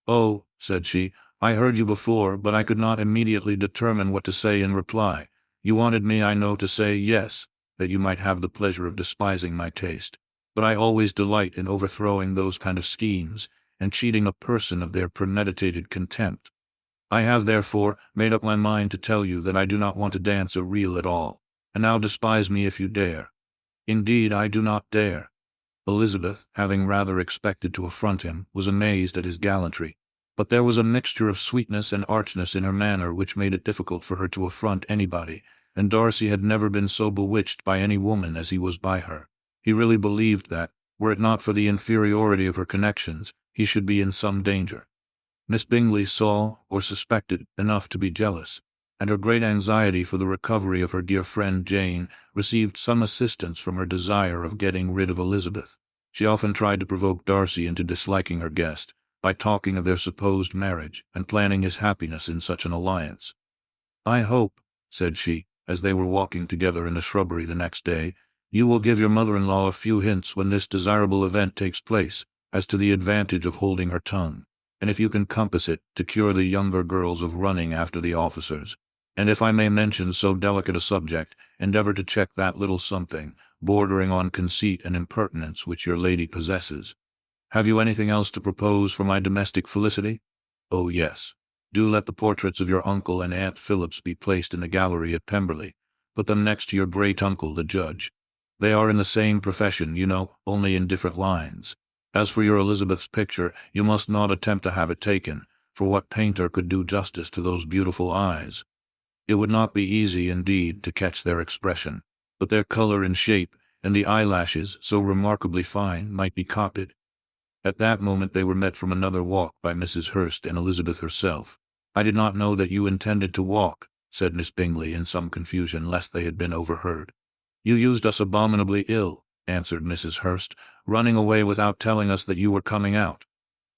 "Oh," said she, "I heard you before, but I could not immediately determine what to say in reply. You wanted me, I know, to say yes, that you might have the pleasure of despising my taste. But I always delight in overthrowing those kind of schemes, and cheating a person of their premeditated contempt. I have, therefore, made up my mind to tell you that I do not want to dance a reel at all, and now despise me if you dare." "Indeed, I do not dare." Elizabeth, having rather expected to affront him, was amazed at his gallantry, but there was a mixture of sweetness and archness in her manner which made it difficult for her to affront anybody, and Darcy had never been so bewitched by any woman as he was by her. He really believed that, were it not for the inferiority of her connections, he should be in some danger. Miss Bingley saw, or suspected, enough to be jealous, and her great anxiety for the recovery of her dear friend Jane received some assistance from her desire of getting rid of Elizabeth. She often tried to provoke Darcy into disliking her guest, by talking of their supposed marriage, and planning his happiness in such an alliance. "I hope," said she, as they were walking together in the shrubbery the next day, "you will give your mother-in-law a few hints when this desirable event takes place, as to the advantage of holding her tongue, and if you can compass it, to cure the younger girls of running after the officers. And if I may mention so delicate a subject, endeavor to check that little something, bordering on conceit and impertinence, which your lady possesses. Have you anything else to propose for my domestic felicity? Oh yes. Do let the portraits of your uncle and Aunt Phillips be placed in the gallery at Pemberley. Put them next to your great-uncle, the judge. They are in the same profession, you know, only in different lines. As for your Elizabeth's picture, you must not attempt to have it taken, for what painter could do justice to those beautiful eyes? It would not be easy, indeed, to catch their expression, but their color and shape, and the eyelashes, so remarkably fine, might be copied. At that moment they were met from another walk by Mrs. Hurst and Elizabeth herself. "I did not know that you intended to walk," said Miss Bingley in some confusion lest they had been overheard. "You used us abominably ill," answered Mrs. Hurst, "running away without telling us that you were coming out."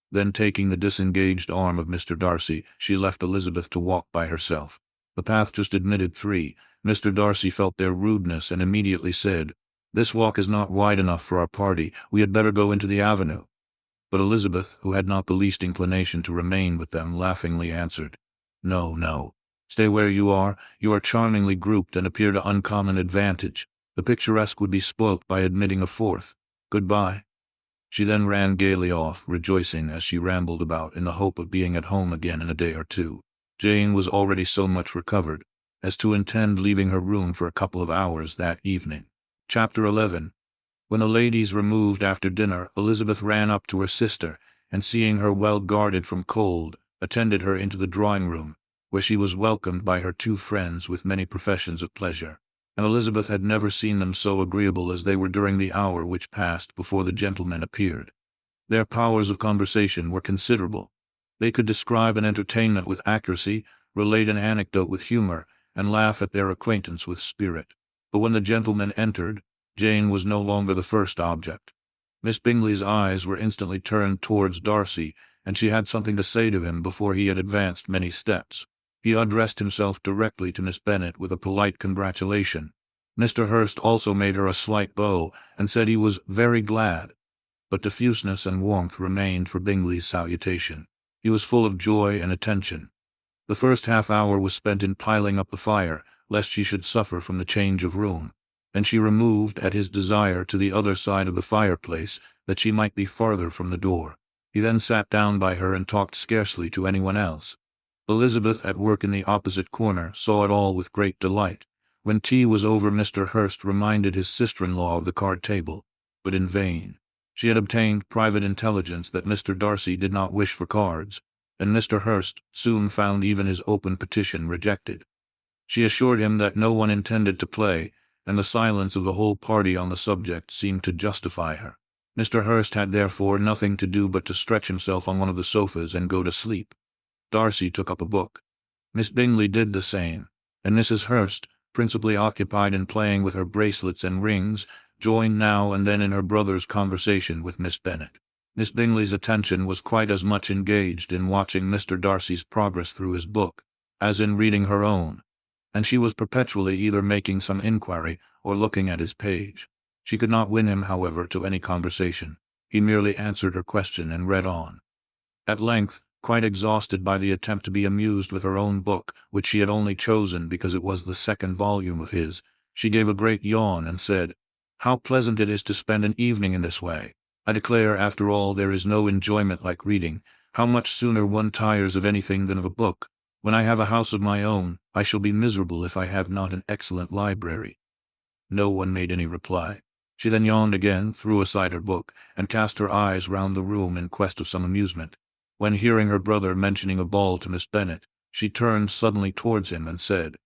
Then taking the disengaged arm of Mr. Darcy, she left Elizabeth to walk by herself. The path just admitted 3. Mr. Darcy felt their rudeness and immediately said, "This walk is not wide enough for our party. We had better go into the avenue." But Elizabeth, who had not the least inclination to remain with them, laughingly answered, "No, no. Stay where you are. You are charmingly grouped and appear to uncommon advantage. The picturesque would be spoilt by admitting a 4th. Goodbye." She then ran gaily off, rejoicing as she rambled about in the hope of being at home again in a day or 2. Jane was already so much recovered as to intend leaving her room for a couple of hours that evening. Chapter 11. When the ladies removed after dinner, Elizabeth ran up to her sister, and seeing her well guarded from cold, attended her into the drawing-room, where she was welcomed by her 2 friends with many professions of pleasure. and Elizabeth had never seen them so agreeable as they were during the hour which passed before the gentlemen appeared. Their powers of conversation were considerable. They could describe an entertainment with accuracy, relate an anecdote with humor, and laugh at their acquaintance with spirit. But when the gentlemen entered, Jane was no longer the first object. Miss Bingley's eyes were instantly turned towards Darcy, and she had something to say to him before he had advanced many steps. He addressed himself directly to Miss Bennet with a polite congratulation. Mr. Hurst also made her a slight bow, and said he was very glad. But diffuseness and warmth remained for Bingley's salutation. He was full of joy and attention. The first half-hour was spent in piling up the fire, lest she should suffer from the change of room, and she removed, at his desire, to the other side of the fireplace, that she might be farther from the door. He then sat down by her and talked scarcely to anyone else. Elizabeth, at work in the opposite corner, saw it all with great delight. When tea was over, Mr. Hurst reminded his sister-in-law of the card-table, but in vain. She had obtained private intelligence that Mr. Darcy did not wish for cards, and Mr. Hurst soon found even his open petition rejected. She assured him that no one intended to play, and the silence of the whole party on the subject seemed to justify her. Mr. Hurst had therefore nothing to do but to stretch himself on one of the sofas and go to sleep. Darcy took up a book. Miss Bingley did the same, and Mrs. Hurst, principally occupied in playing with her bracelets and rings, joined now and then in her brother's conversation with Miss Bennet. Miss Bingley's attention was quite as much engaged in watching Mr. Darcy's progress through his book, as in reading her own, and she was perpetually either making some inquiry or looking at his page. She could not win him, however, to any conversation. He merely answered her question and read on. At length, quite exhausted by the attempt to be amused with her own book, which she had only chosen because it was the second volume of his, she gave a great yawn and said, "How pleasant it is to spend an evening in this way! I declare, after all, there is no enjoyment like reading. How much sooner one tires of anything than of a book. When I have a house of my own, I shall be miserable if I have not an excellent library." No one made any reply. She then yawned again, threw aside her book, and cast her eyes round the room in quest of some amusement, when, hearing her brother mentioning a ball to Miss Bennet, she turned suddenly towards him and said,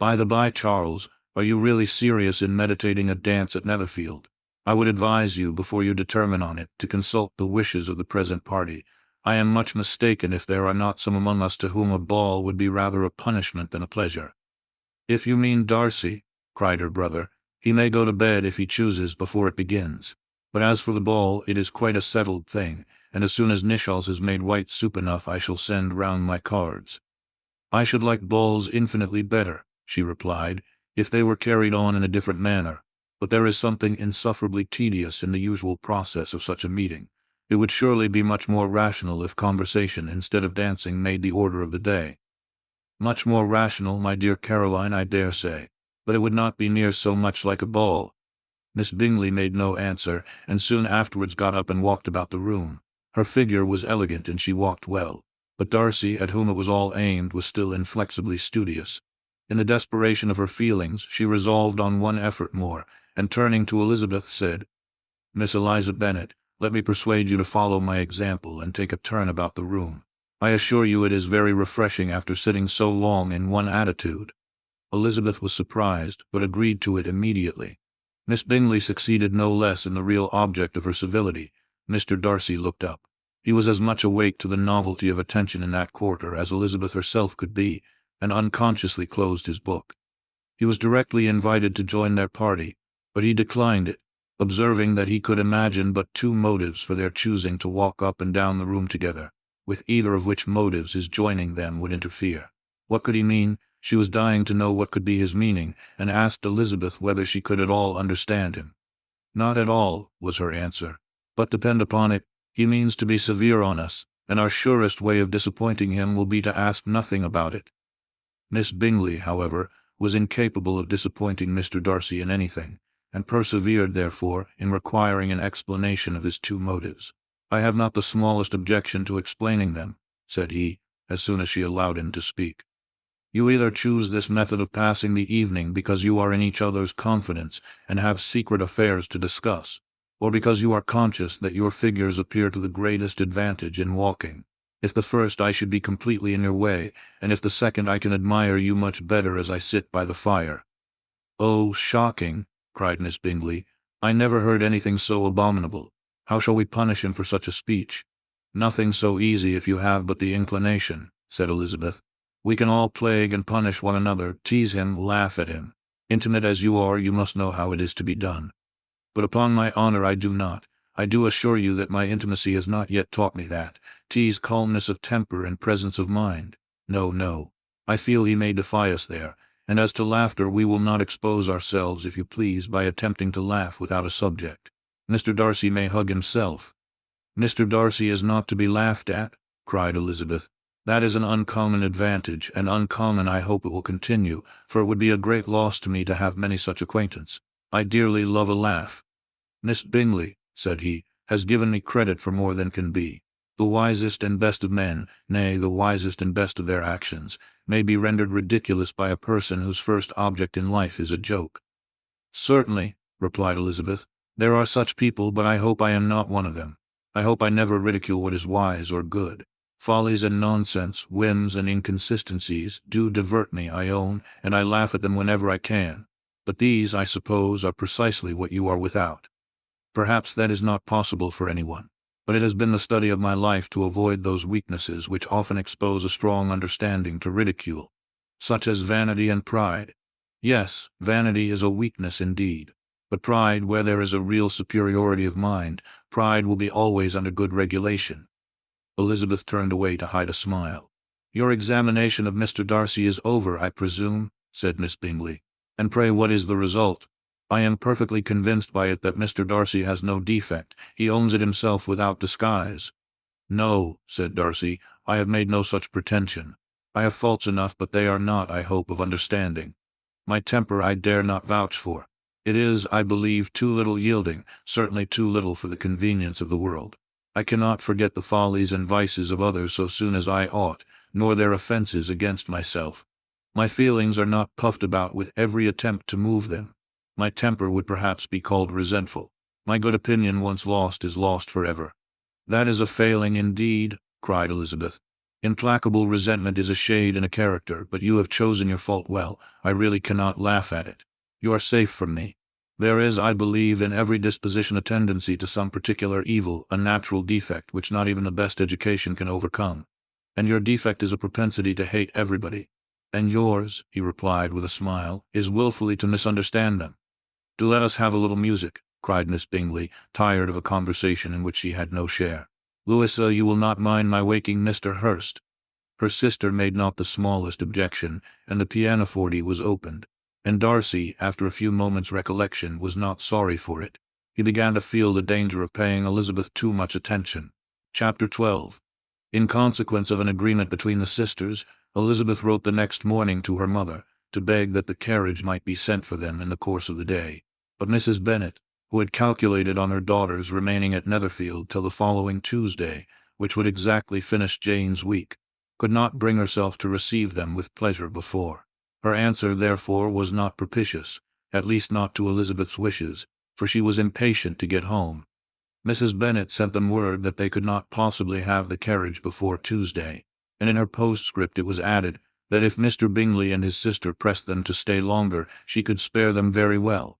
"By the by, Charles, are you really serious in meditating a dance at Netherfield? I would advise you, before you determine on it, to consult the wishes of the present party. I am much mistaken if there are not some among us to whom a ball would be rather a punishment than a pleasure." "If you mean Darcy," cried her brother, "he may go to bed if he chooses before it begins. But as for the ball, it is quite a settled thing, and as soon as Nicholls has made white soup enough I shall send round my cards." "I should like balls infinitely better," she replied, "if they were carried on in a different manner. But there is something insufferably tedious in the usual process of such a meeting. It would surely be much more rational if conversation instead of dancing made the order of the day." "Much more rational, my dear Caroline, I dare say, but it would not be near so much like a ball." Miss Bingley made no answer, and soon afterwards got up and walked about the room. Her figure was elegant and she walked well, but Darcy, at whom it was all aimed, was still inflexibly studious. In the desperation of her feelings, she resolved on one effort more, and turning to Elizabeth said, "Miss Eliza Bennet, let me persuade you to follow my example and take a turn about the room. I assure you it is very refreshing after sitting so long in one attitude." Elizabeth was surprised, but agreed to it immediately. Miss Bingley succeeded no less in the real object of her civility. Mr. Darcy looked up. He was as much awake to the novelty of attention in that quarter as Elizabeth herself could be, and unconsciously closed his book. He was directly invited to join their party, but he declined it, observing that he could imagine but two motives for their choosing to walk up and down the room together, with either of which motives his joining them would interfere. What could he mean? She was dying to know what could be his meaning, and asked Elizabeth whether she could at all understand him. "Not at all," was her answer. "But depend upon it, he means to be severe on us, and our surest way of disappointing him will be to ask nothing about it." Miss Bingley, however, was incapable of disappointing Mr. Darcy in anything, and persevered, therefore, in requiring an explanation of his two motives. "I have not the smallest objection to explaining them," said he, as soon as she allowed him to speak. "You either choose this method of passing the evening because you are in each other's confidence and have secret affairs to discuss, or because you are conscious that your figures appear to the greatest advantage in walking. If the first, I should be completely in your way, and if the second, I can admire you much better as I sit by the fire." "Oh, shocking!" cried Miss Bingley. "I never heard anything so abominable. How shall we punish him for such a speech?" "Nothing so easy if you have but the inclination," said Elizabeth. "We can all plague and punish one another, tease him, laugh at him. Intimate as you are, you must know how it is to be done. But upon my honor I do not. I do assure you that my intimacy has not yet taught me that. Tease calmness of temper and presence of mind. No, no. I feel he may defy us there. And as to laughter, we will not expose ourselves, if you please, by attempting to laugh without a subject. Mr. Darcy may hug himself." "Mr. Darcy is not to be laughed at," cried Elizabeth. "That is an uncommon advantage, and uncommon I hope it will continue, for it would be a great loss to me to have many such acquaintance. I dearly love a laugh. Miss Bingley," said he, "has given me credit for more than can be. The wisest and best of men, nay, the wisest and best of their actions, may be rendered ridiculous by a person whose first object in life is a joke." "Certainly," replied Elizabeth, "there are such people, but I hope I am not one of them. I hope I never ridicule what is wise or good. Follies and nonsense, whims and inconsistencies, do divert me, I own, and I laugh at them whenever I can. But these, I suppose, are precisely what you are without. Perhaps that is not possible for anyone, but it has been the study of my life to avoid those weaknesses which often expose a strong understanding to ridicule, such as vanity and pride. Yes, vanity is a weakness indeed, but pride, where there is a real superiority of mind, pride will be always under good regulation." Elizabeth turned away to hide a smile. "Your examination of Mr. Darcy is over, I presume," said Miss Bingley. "And pray what is the result?" "I am perfectly convinced by it that Mr. Darcy has no defect. He owns it himself without disguise." "No," said Darcy, "I have made no such pretension. I have faults enough, but they are not, I hope, of understanding. My temper I dare not vouch for. It is, I believe, too little yielding, certainly too little for the convenience of the world. I cannot forget the follies and vices of others so soon as I ought, nor their offences against myself. My feelings are not puffed about with every attempt to move them. My temper would perhaps be called resentful. My good opinion once lost is lost forever." "That is a failing indeed," cried Elizabeth. "Implacable resentment is a shade and a character, but you have chosen your fault well. I really cannot laugh at it. You are safe from me. There is, I believe, in every disposition a tendency to some particular evil, a natural defect which not even the best education can overcome. And your defect is a propensity to hate everybody. And yours," he replied with a smile, "is wilfully to misunderstand them." "Do let us have a little music," cried Miss Bingley, tired of a conversation in which she had no share. "Louisa, you will not mind my waking Mr. Hurst?" Her sister made not the smallest objection, and the pianoforte was opened. And Darcy, after a few moments' recollection, was not sorry for it. He began to feel the danger of paying Elizabeth too much attention. Chapter 12. In consequence of an agreement between the sisters, Elizabeth wrote the next morning to her mother, to beg that the carriage might be sent for them in the course of the day. But Mrs. Bennet, who had calculated on her daughters remaining at Netherfield till the following Tuesday, which would exactly finish Jane's week, could not bring herself to receive them with pleasure before. Her answer, therefore, was not propitious, at least not to Elizabeth's wishes, for she was impatient to get home. Mrs. Bennet sent them word that they could not possibly have the carriage before Tuesday, and in her postscript it was added that if Mr. Bingley and his sister pressed them to stay longer, she could spare them very well.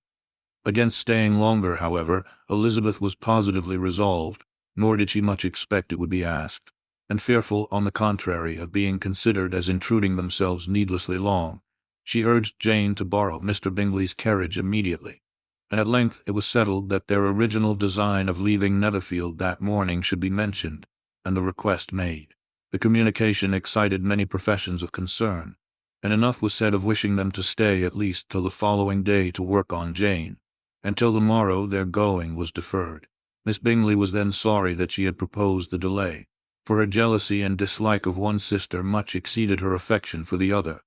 Against staying longer, however, Elizabeth was positively resolved, nor did she much expect it would be asked, and fearful, on the contrary, of being considered as intruding themselves needlessly long, she urged Jane to borrow Mr. Bingley's carriage immediately, and at length it was settled that their original design of leaving Netherfield that morning should be mentioned, and the request made. The communication excited many professions of concern, and enough was said of wishing them to stay at least till the following day to work on Jane, and till the morrow their going was deferred. Miss Bingley was then sorry that she had proposed the delay, for her jealousy and dislike of one sister much exceeded her affection for the other.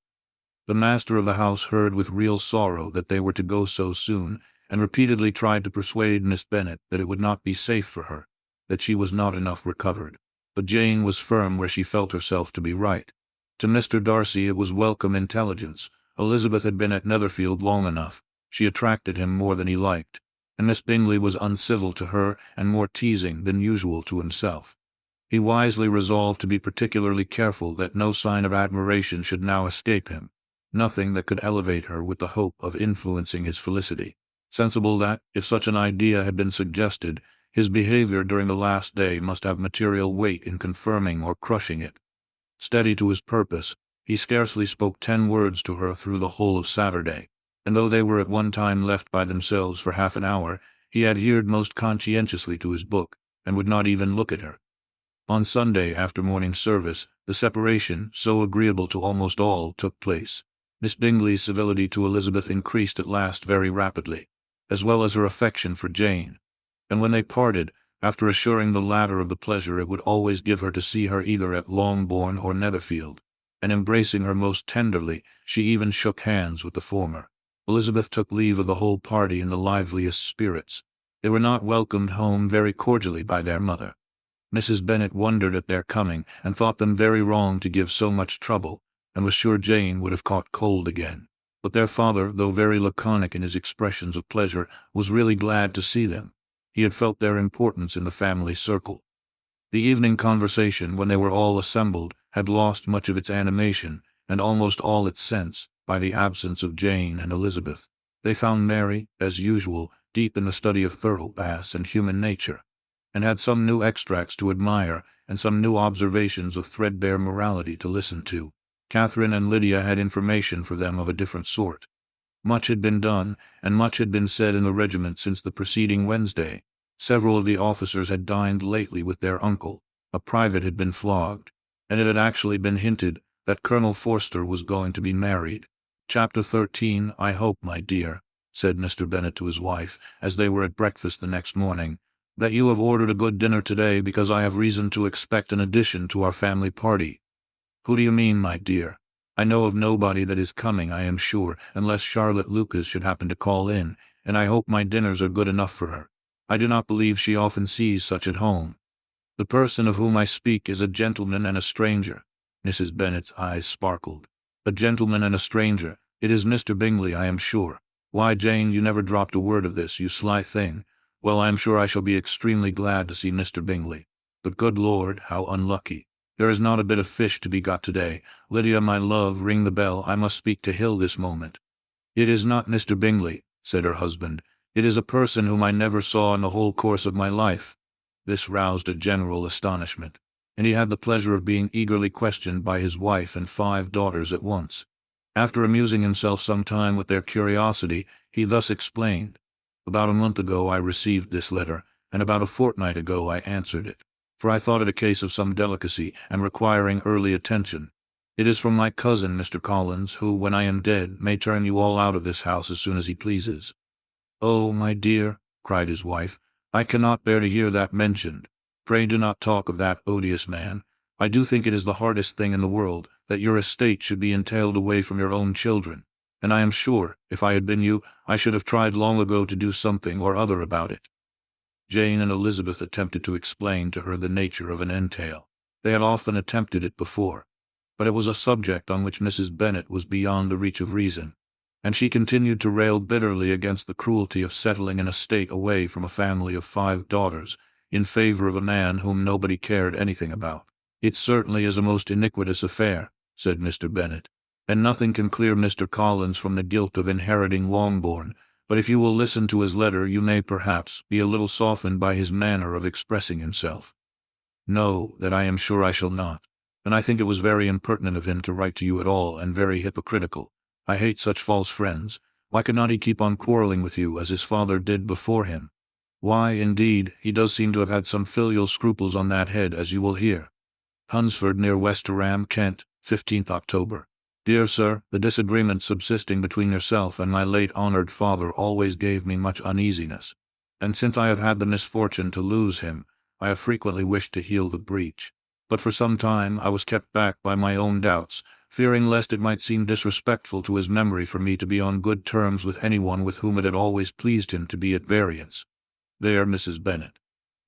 The master of the house heard with real sorrow that they were to go so soon, and repeatedly tried to persuade Miss Bennet that it would not be safe for her, that she was not enough recovered. But Jane was firm where she felt herself to be right. To Mr. Darcy it was welcome intelligence. Elizabeth had been at Netherfield long enough. She attracted him more than he liked, and Miss Bingley was uncivil to her and more teasing than usual to himself. He wisely resolved to be particularly careful that no sign of admiration should now escape him, nothing that could elevate her with the hope of influencing his felicity. Sensible that, if such an idea had been suggested, his behavior during the last day must have material weight in confirming or crushing it. Steady to his purpose, he scarcely spoke 10 words to her through the whole of Saturday, and though they were at one time left by themselves for half an hour, he adhered most conscientiously to his book, and would not even look at her. On Sunday, after morning service, the separation, so agreeable to almost all, took place. Miss Bingley's civility to Elizabeth increased at last very rapidly, as well as her affection for Jane, and when they parted, after assuring the latter of the pleasure it would always give her to see her either at Longbourn or Netherfield, and embracing her most tenderly, she even shook hands with the former, Elizabeth took leave of the whole party in the liveliest spirits. They were not welcomed home very cordially by their mother. Mrs. Bennet wondered at their coming, and thought them very wrong to give so much trouble, and was sure Jane would have caught cold again. But their father, though very laconic in his expressions of pleasure, was really glad to see them. He had felt their importance in the family circle. The evening conversation, when they were all assembled, had lost much of its animation, and almost all its sense, by the absence of Jane and Elizabeth. They found Mary, as usual, deep in the study of thorough bass and human nature, and had some new extracts to admire, and some new observations of threadbare morality to listen to. Catherine and Lydia had information for them of a different sort. Much had been done, and much had been said in the regiment since the preceding Wednesday. Several of the officers had dined lately with their uncle, a private had been flogged, and it had actually been hinted that Colonel Forster was going to be married. Chapter 13. I hope, my dear, said Mr. Bennet to his wife, as they were at breakfast the next morning, that you have ordered a good dinner today, because I have reason to expect an addition to our family party. Who do you mean, my dear? I know of nobody that is coming, I am sure, unless Charlotte Lucas should happen to call in, and I hope my dinners are good enough for her. I do not believe she often sees such at home. The person of whom I speak is a gentleman and a stranger. Mrs. Bennet's eyes sparkled. A gentleman and a stranger. It is Mr. Bingley, I am sure. Why, Jane, you never dropped a word of this, you sly thing. Well, I am sure I shall be extremely glad to see Mr. Bingley. But good Lord, how unlucky. There is not a bit of fish to be got today. Lydia, my love, ring the bell. I must speak to Hill this moment. It is not Mr. Bingley, said her husband. It is a person whom I never saw in the whole course of my life. This roused a general astonishment, and he had the pleasure of being eagerly questioned by his wife and 5 daughters at once. After amusing himself some time with their curiosity, he thus explained. About a month ago I received this letter, and about a fortnight ago I answered it, for I thought it a case of some delicacy and requiring early attention. It is from my cousin, Mr. Collins, who, when I am dead, may turn you all out of this house as soon as he pleases. Oh, my dear, cried his wife, I cannot bear to hear that mentioned. Pray do not talk of that odious man. I do think it is the hardest thing in the world, that your estate should be entailed away from your own children, and I am sure, if I had been you, I should have tried long ago to do something or other about it. Jane and Elizabeth attempted to explain to her the nature of an entail. They had often attempted it before, but it was a subject on which Mrs. Bennet was beyond the reach of reason, and she continued to rail bitterly against the cruelty of settling an estate away from a family of 5 daughters, in favor of a man whom nobody cared anything about. It certainly is a most iniquitous affair, said Mr. Bennet, and nothing can clear Mr. Collins from the guilt of inheriting Longbourn, but if you will listen to his letter you may perhaps be a little softened by his manner of expressing himself. No, that I am sure I shall not, and I think it was very impertinent of him to write to you at all, and very hypocritical. I hate such false friends. Why could not he keep on quarrelling with you, as his father did before him? Why, indeed, he does seem to have had some filial scruples on that head, as you will hear. Hunsford, near Westerham, Kent, 15th October. Dear Sir, the disagreement subsisting between yourself and my late honoured father always gave me much uneasiness, and since I have had the misfortune to lose him, I have frequently wished to heal the breach. But for some time I was kept back by my own doubts, fearing lest it might seem disrespectful to his memory for me to be on good terms with anyone with whom it had always pleased him to be at variance. There, Mrs. Bennet.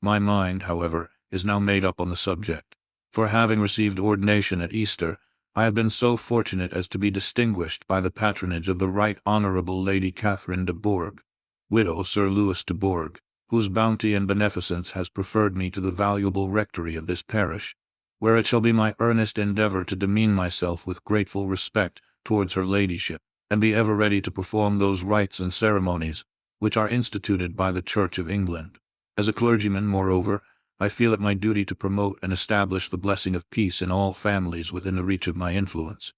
My mind, however, is now made up on the subject, for having received ordination at Easter, I have been so fortunate as to be distinguished by the patronage of the Right Honourable Lady Catherine de Bourgh, widow Sir Louis de Bourgh, whose bounty and beneficence has preferred me to the valuable rectory of this parish, where it shall be my earnest endeavour to demean myself with grateful respect towards her ladyship, and be ever ready to perform those rites and ceremonies which are instituted by the Church of England. As a clergyman, moreover, I feel it my duty to promote and establish the blessing of peace in all families within the reach of my influence.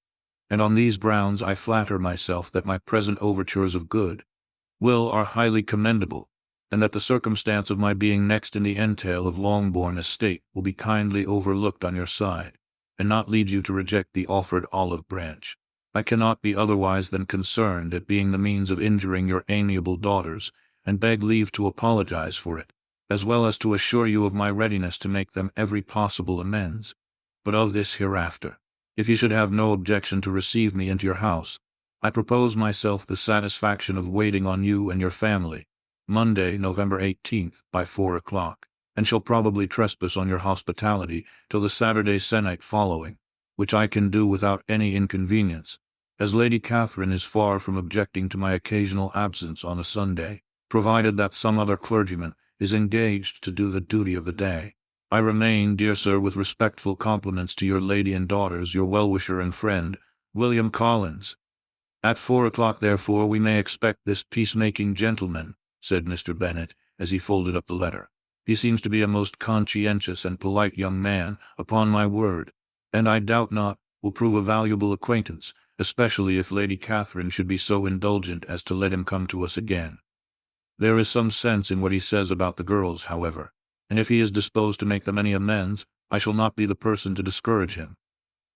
And on these grounds I flatter myself that my present overtures of good will are highly commendable, and that the circumstance of my being next in the entail of Longbourn estate will be kindly overlooked on your side, and not lead you to reject the offered olive branch. I cannot be otherwise than concerned at being the means of injuring your amiable daughters, and beg leave to apologize for it, as well as to assure you of my readiness to make them every possible amends. But of this hereafter. If you should have no objection to receive me into your house, I propose myself the satisfaction of waiting on you and your family, Monday, November 18th, by 4 o'clock, and shall probably trespass on your hospitality till the Saturday sennight following, which I can do without any inconvenience, as Lady Catherine is far from objecting to my occasional absence on a Sunday, provided that some other clergyman is engaged to do the duty of the day. I remain, dear sir, with respectful compliments to your lady and daughters, your well-wisher and friend, William Collins. At 4 o'clock, therefore, we may expect this peacemaking gentleman, said Mr. Bennet, as he folded up the letter. He seems to be a most conscientious and polite young man, upon my word, and I doubt not will prove a valuable acquaintance, especially if Lady Catherine should be so indulgent as to let him come to us again. There is some sense in what he says about the girls, however, and if he is disposed to make them any amends, I shall not be the person to discourage him.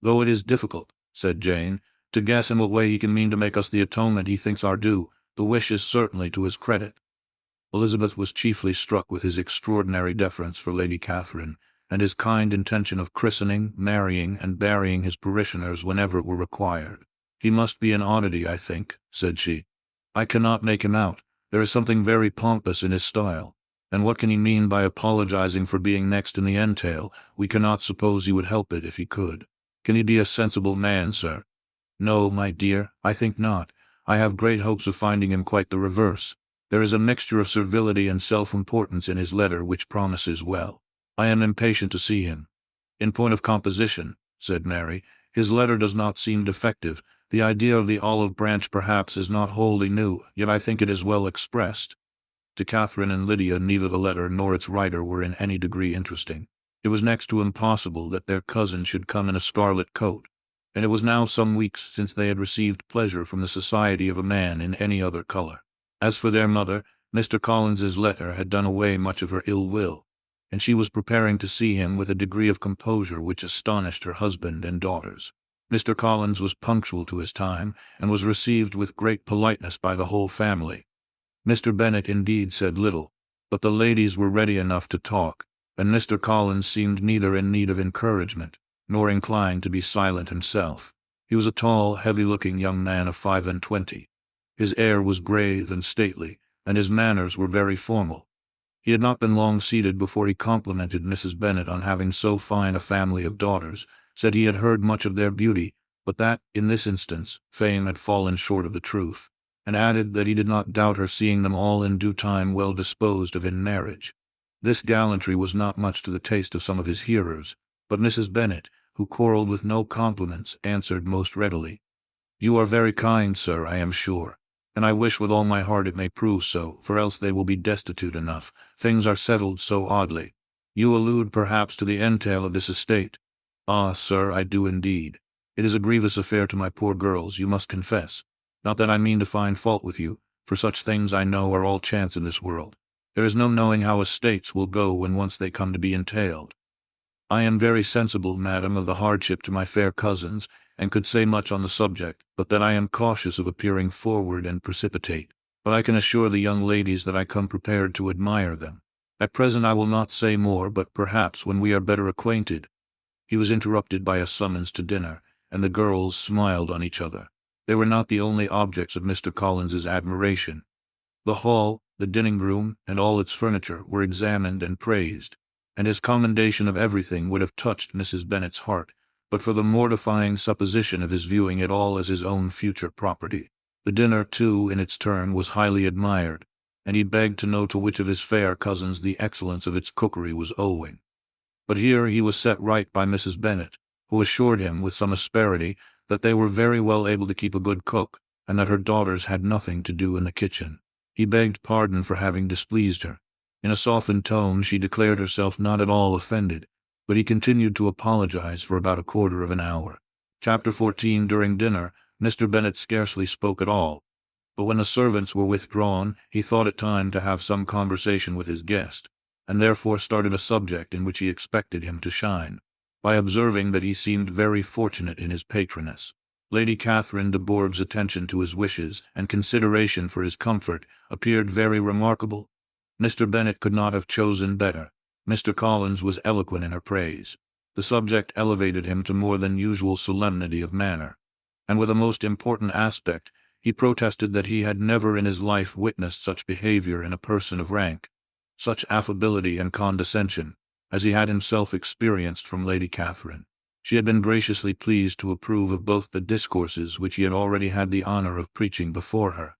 Though it is difficult, said Jane, to guess in what way he can mean to make us the atonement he thinks our due, the wish is certainly to his credit. Elizabeth was chiefly struck with his extraordinary deference for Lady Catherine, and his kind intention of christening, marrying, and burying his parishioners whenever it were required. He must be an oddity, I think, said she. I cannot make him out. There is something very pompous in his style. And what can he mean by apologizing for being next in the entail? We cannot suppose he would help it if he could. Can he be a sensible man, sir? No, my dear, I think not. I have great hopes of finding him quite the reverse. There is a mixture of servility and self-importance in his letter which promises well. I am impatient to see him. In point of composition, said Mary, his letter does not seem defective. The idea of the olive branch perhaps is not wholly new, yet I think it is well expressed. To Catherine and Lydia neither the letter nor its writer were in any degree interesting. It was next to impossible that their cousin should come in a scarlet coat, and it was now some weeks since they had received pleasure from the society of a man in any other color. As for their mother, Mr. Collins's letter had done away much of her ill will, and she was preparing to see him with a degree of composure which astonished her husband and daughters. Mr. Collins was punctual to his time, and was received with great politeness by the whole family. Mr. Bennet indeed said little, but the ladies were ready enough to talk, and Mr. Collins seemed neither in need of encouragement, nor inclined to be silent himself. He was a tall, heavy-looking young man of 25. His air was grave and stately, and his manners were very formal. He had not been long seated before he complimented Mrs. Bennet on having so fine a family of daughters, said he had heard much of their beauty, but that, in this instance, fame had fallen short of the truth, and added that he did not doubt her seeing them all in due time well disposed of in marriage. This gallantry was not much to the taste of some of his hearers, but Mrs. Bennet, who quarrelled with no compliments, answered most readily, "You are very kind, sir, I am sure, and I wish with all my heart it may prove so, for else they will be destitute enough. Things are settled so oddly. You allude perhaps to the entail of this estate." "Ah, sir, I do indeed. It is a grievous affair to my poor girls, you must confess. Not that I mean to find fault with you, for such things I know are all chance in this world. There is no knowing how estates will go when once they come to be entailed. I am very sensible, madam, of the hardship to my fair cousins, and could say much on the subject, but that I am cautious of appearing forward and precipitate. But I can assure the young ladies that I come prepared to admire them. At present I will not say more, but perhaps when we are better acquainted—" He was interrupted by a summons to dinner, and the girls smiled on each other. They were not the only objects of Mr. Collins's admiration. The hall, the dining-room, and all its furniture were examined and praised, and his commendation of everything would have touched Mrs. Bennet's heart, but for the mortifying supposition of his viewing it all as his own future property. The dinner, too, in its turn, was highly admired, and he begged to know to which of his fair cousins the excellence of its cookery was owing. But here he was set right by Mrs. Bennet, who assured him, with some asperity, that they were very well able to keep a good cook, and that her daughters had nothing to do in the kitchen. He begged pardon for having displeased her. In a softened tone she declared herself not at all offended, but he continued to apologize for about a quarter of an hour. Chapter 14. During dinner, Mr. Bennet scarcely spoke at all, but when the servants were withdrawn, he thought it time to have some conversation with his guest, and therefore started a subject in which he expected him to shine, by observing that he seemed very fortunate in his patroness. Lady Catherine de Bourgh's attention to his wishes and consideration for his comfort appeared very remarkable. Mr. Bennet could not have chosen better. Mr. Collins was eloquent in her praise. The subject elevated him to more than usual solemnity of manner, and with a most important aspect, he protested that he had never in his life witnessed such behavior in a person of rank, such affability and condescension, as he had himself experienced from Lady Catherine. She had been graciously pleased to approve of both the discourses which he had already had the honor of preaching before her.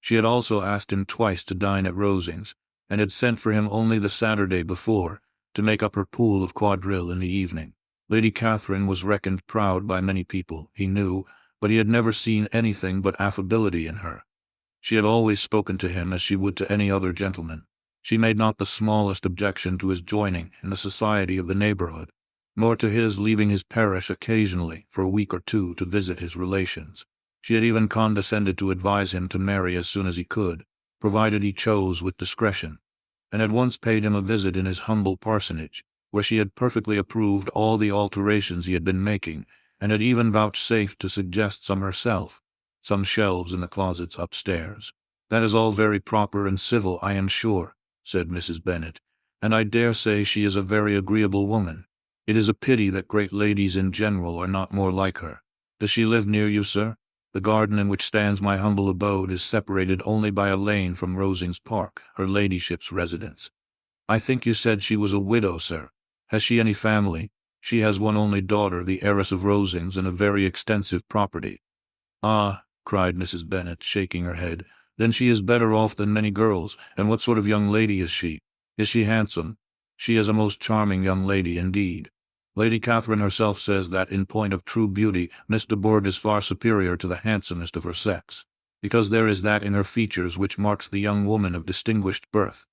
She had also asked him twice to dine at Rosings, and had sent for him only the Saturday before, to make up her pool of quadrille in the evening. Lady Catherine was reckoned proud by many people, he knew, but he had never seen anything but affability in her. She had always spoken to him as she would to any other gentleman. She made not the smallest objection to his joining in the society of the neighborhood, nor to his leaving his parish occasionally for a week or two to visit his relations. She had even condescended to advise him to marry as soon as he could, provided he chose with discretion, and had once paid him a visit in his humble parsonage, where she had perfectly approved all the alterations he had been making, and had even vouchsafed to suggest some herself, some shelves in the closets upstairs. "That is all very proper and civil, I am sure," said Mrs. Bennet, "and I dare say she is a very agreeable woman. It is a pity that great ladies in general are not more like her. Does she live near you, sir? The garden in which stands my humble abode is separated only by a lane from Rosings Park, her ladyship's residence." "I think you said she was a widow, sir. Has she any family?" "She has one only daughter, the heiress of Rosings, and a very extensive property." "Ah," cried Mrs. Bennet, shaking her head, "then she is better off than many girls. And what sort of young lady is she? Is she handsome?" "She is a most charming young lady indeed. Lady Catherine herself says that, in point of true beauty, Miss de Bourgh is far superior to the handsomest of her sex, because there is that in her features which marks the young woman of distinguished birth.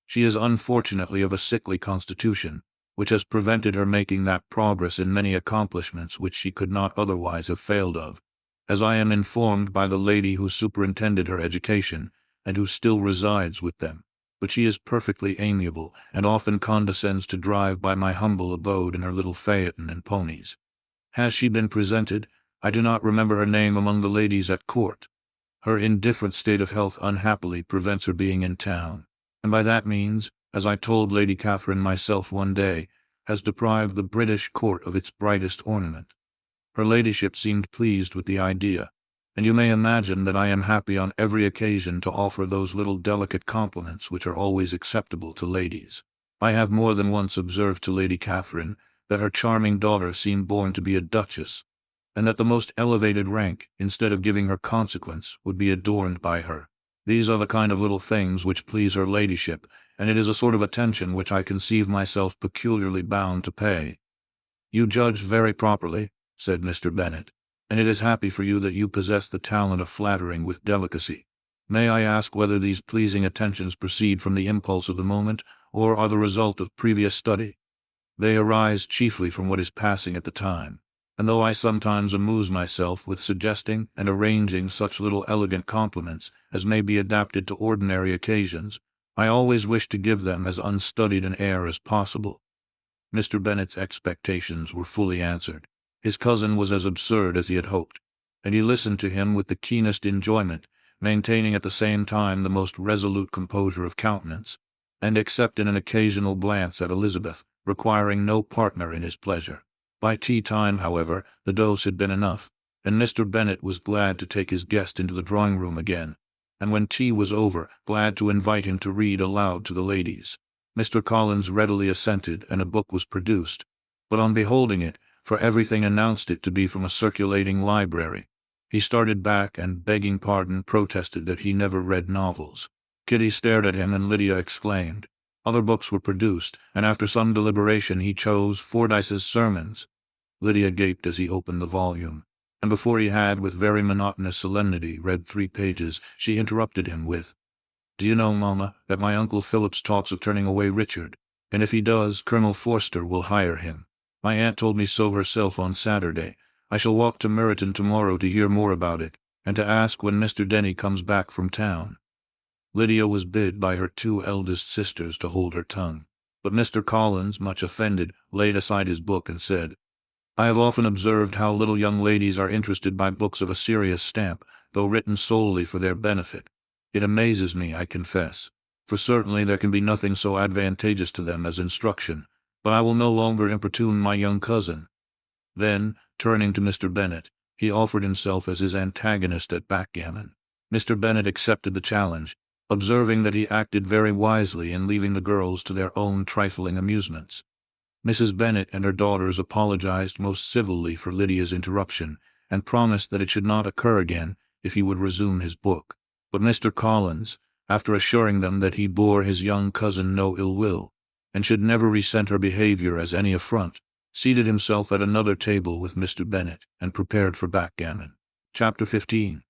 She is unfortunately of a sickly constitution, which has prevented her making that progress in many accomplishments which she could not otherwise have failed of, as I am informed by the lady who superintended her education, and who still resides with them. But she is perfectly amiable, and often condescends to drive by my humble abode in her little phaeton and ponies." "Has she been presented? I do not remember her name among the ladies at court." "Her indifferent state of health unhappily prevents her being in town, and by that means, as I told Lady Catherine myself one day, has deprived the British court of its brightest ornament." Her ladyship seemed pleased with the idea, and you may imagine that I am happy on every occasion to offer those little delicate compliments which are always acceptable to ladies. I have more than once observed to Lady Catherine that her charming daughter seemed born to be a duchess, and that the most elevated rank, instead of giving her consequence, would be adorned by her. These are the kind of little things which please her ladyship, and it is a sort of attention which I conceive myself peculiarly bound to pay. "You judge very properly," said Mr. Bennet, "and it is happy for you that you possess the talent of flattering with delicacy. May I ask whether these pleasing attentions proceed from the impulse of the moment, or are the result of previous study?" "They arise chiefly from what is passing at the time, and though I sometimes amuse myself with suggesting and arranging such little elegant compliments as may be adapted to ordinary occasions, I always wish to give them as unstudied an air as possible." Mr. Bennet's expectations were fully answered. His cousin was as absurd as he had hoped, and he listened to him with the keenest enjoyment, maintaining at the same time the most resolute composure of countenance, and except in an occasional glance at Elizabeth, requiring no partner in his pleasure. By tea time, however, the dose had been enough, and Mr. Bennet was glad to take his guest into the drawing-room again, and when tea was over, glad to invite him to read aloud to the ladies. Mr. Collins readily assented, and a book was produced, but on beholding it, for everything announced it to be from a circulating library, he started back and, begging pardon, protested that he never read novels. Kitty stared at him, and Lydia exclaimed. Other books were produced, and after some deliberation he chose Fordyce's Sermons. Lydia gaped as he opened the volume. and before he had, with very monotonous solemnity, read 3 pages, she interrupted him with, "Do you know, Mamma, that my Uncle Phillips talks of turning away Richard, and if he does, Colonel Forster will hire him. My aunt told me so herself on Saturday. I shall walk to Meryton tomorrow to hear more about it, and to ask when Mr. Denny comes back from town." Lydia was bid by her 2 eldest sisters to hold her tongue, but Mr. Collins, much offended, laid aside his book and said, "I have often observed how little young ladies are interested by books of a serious stamp, though written solely for their benefit. It amazes me, I confess, for certainly there can be nothing so advantageous to them as instruction, but I will no longer importune my young cousin." Then, turning to Mr. Bennet, he offered himself as his antagonist at backgammon. Mr. Bennet accepted the challenge, observing that he acted very wisely in leaving the girls to their own trifling amusements. Mrs. Bennet and her daughters apologized most civilly for Lydia's interruption, and promised that it should not occur again if he would resume his book. But Mr. Collins, after assuring them that he bore his young cousin no ill will, and should never resent her behavior as any affront, seated himself at another table with Mr. Bennet, and prepared for backgammon. Chapter 15.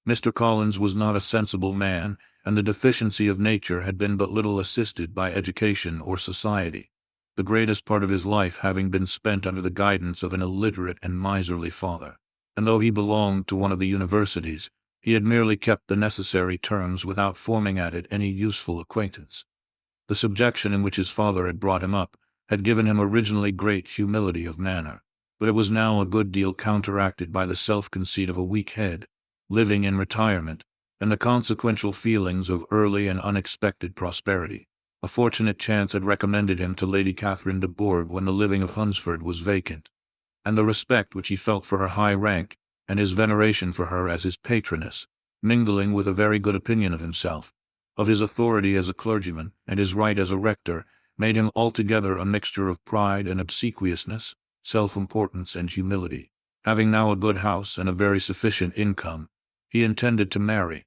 Mr. Collins was not a sensible man, and the deficiency of nature had been but little assisted by education or society, the greatest part of his life having been spent under the guidance of an illiterate and miserly father. And though he belonged to one of the universities, he had merely kept the necessary terms without forming at it any useful acquaintance. The subjection in which his father had brought him up had given him originally great humility of manner, but it was now a good deal counteracted by the self-conceit of a weak head, living in retirement, and the consequential feelings of early and unexpected prosperity. A fortunate chance had recommended him to Lady Catherine de Bourgh when the living of Hunsford was vacant, and the respect which he felt for her high rank, and his veneration for her as his patroness, mingling with a very good opinion of himself, of his authority as a clergyman, and his right as a rector, made him altogether a mixture of pride and obsequiousness, self-importance and humility. Having now a good house and a very sufficient income, he intended to marry,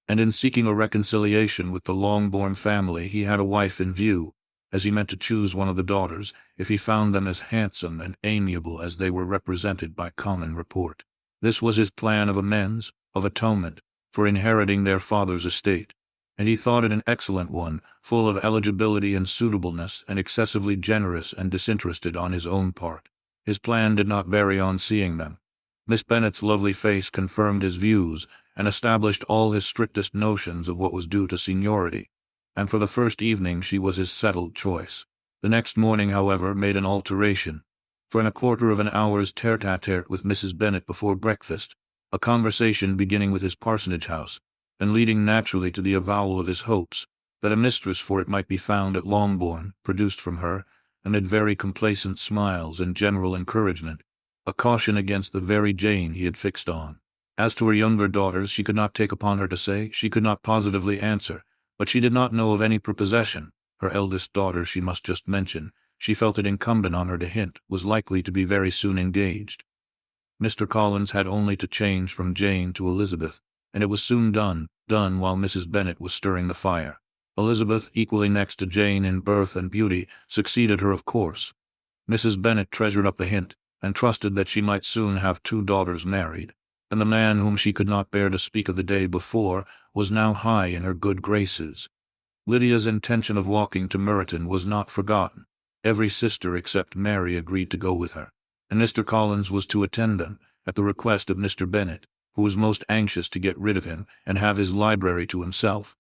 and in seeking a reconciliation with the Longbourn family he had a wife in view, as he meant to choose one of the daughters, if he found them as handsome and amiable as they were represented by common report. This was his plan of amends, of atonement, for inheriting their father's estate, and he thought it an excellent one, full of eligibility and suitableness, and excessively generous and disinterested on his own part. His plan did not vary on seeing them. Miss Bennet's lovely face confirmed his views, and established all his strictest notions of what was due to seniority, and for the first evening she was his settled choice. The next morning, however, made an alteration, for in a quarter of an hour's tete-a-tete with Mrs. Bennet before breakfast, a conversation beginning with his parsonage house, and leading naturally to the avowal of his hopes that a mistress for it might be found at Longbourn, produced from her, amid very complacent smiles and general encouragement, a caution against the very Jane he had fixed on. As to her younger daughters, she could not take upon her to say, she could not positively answer, but she did not know of any prepossession. Her eldest daughter, she must just mention, she felt it incumbent on her to hint, was likely to be very soon engaged. Mr. Collins had only to change from Jane to Elizabeth, and it was soon done while Mrs. Bennet was stirring the fire. Elizabeth, equally next to Jane in birth and beauty, succeeded her of course. Mrs. Bennet treasured up the hint, and trusted that she might soon have 2 daughters married, and the man whom she could not bear to speak of the day before was now high in her good graces. Lydia's intention of walking to Meryton was not forgotten. Every sister except Mary agreed to go with her, and Mr. Collins was to attend them, at the request of Mr. Bennet, who was most anxious to get rid of him and have his library to himself.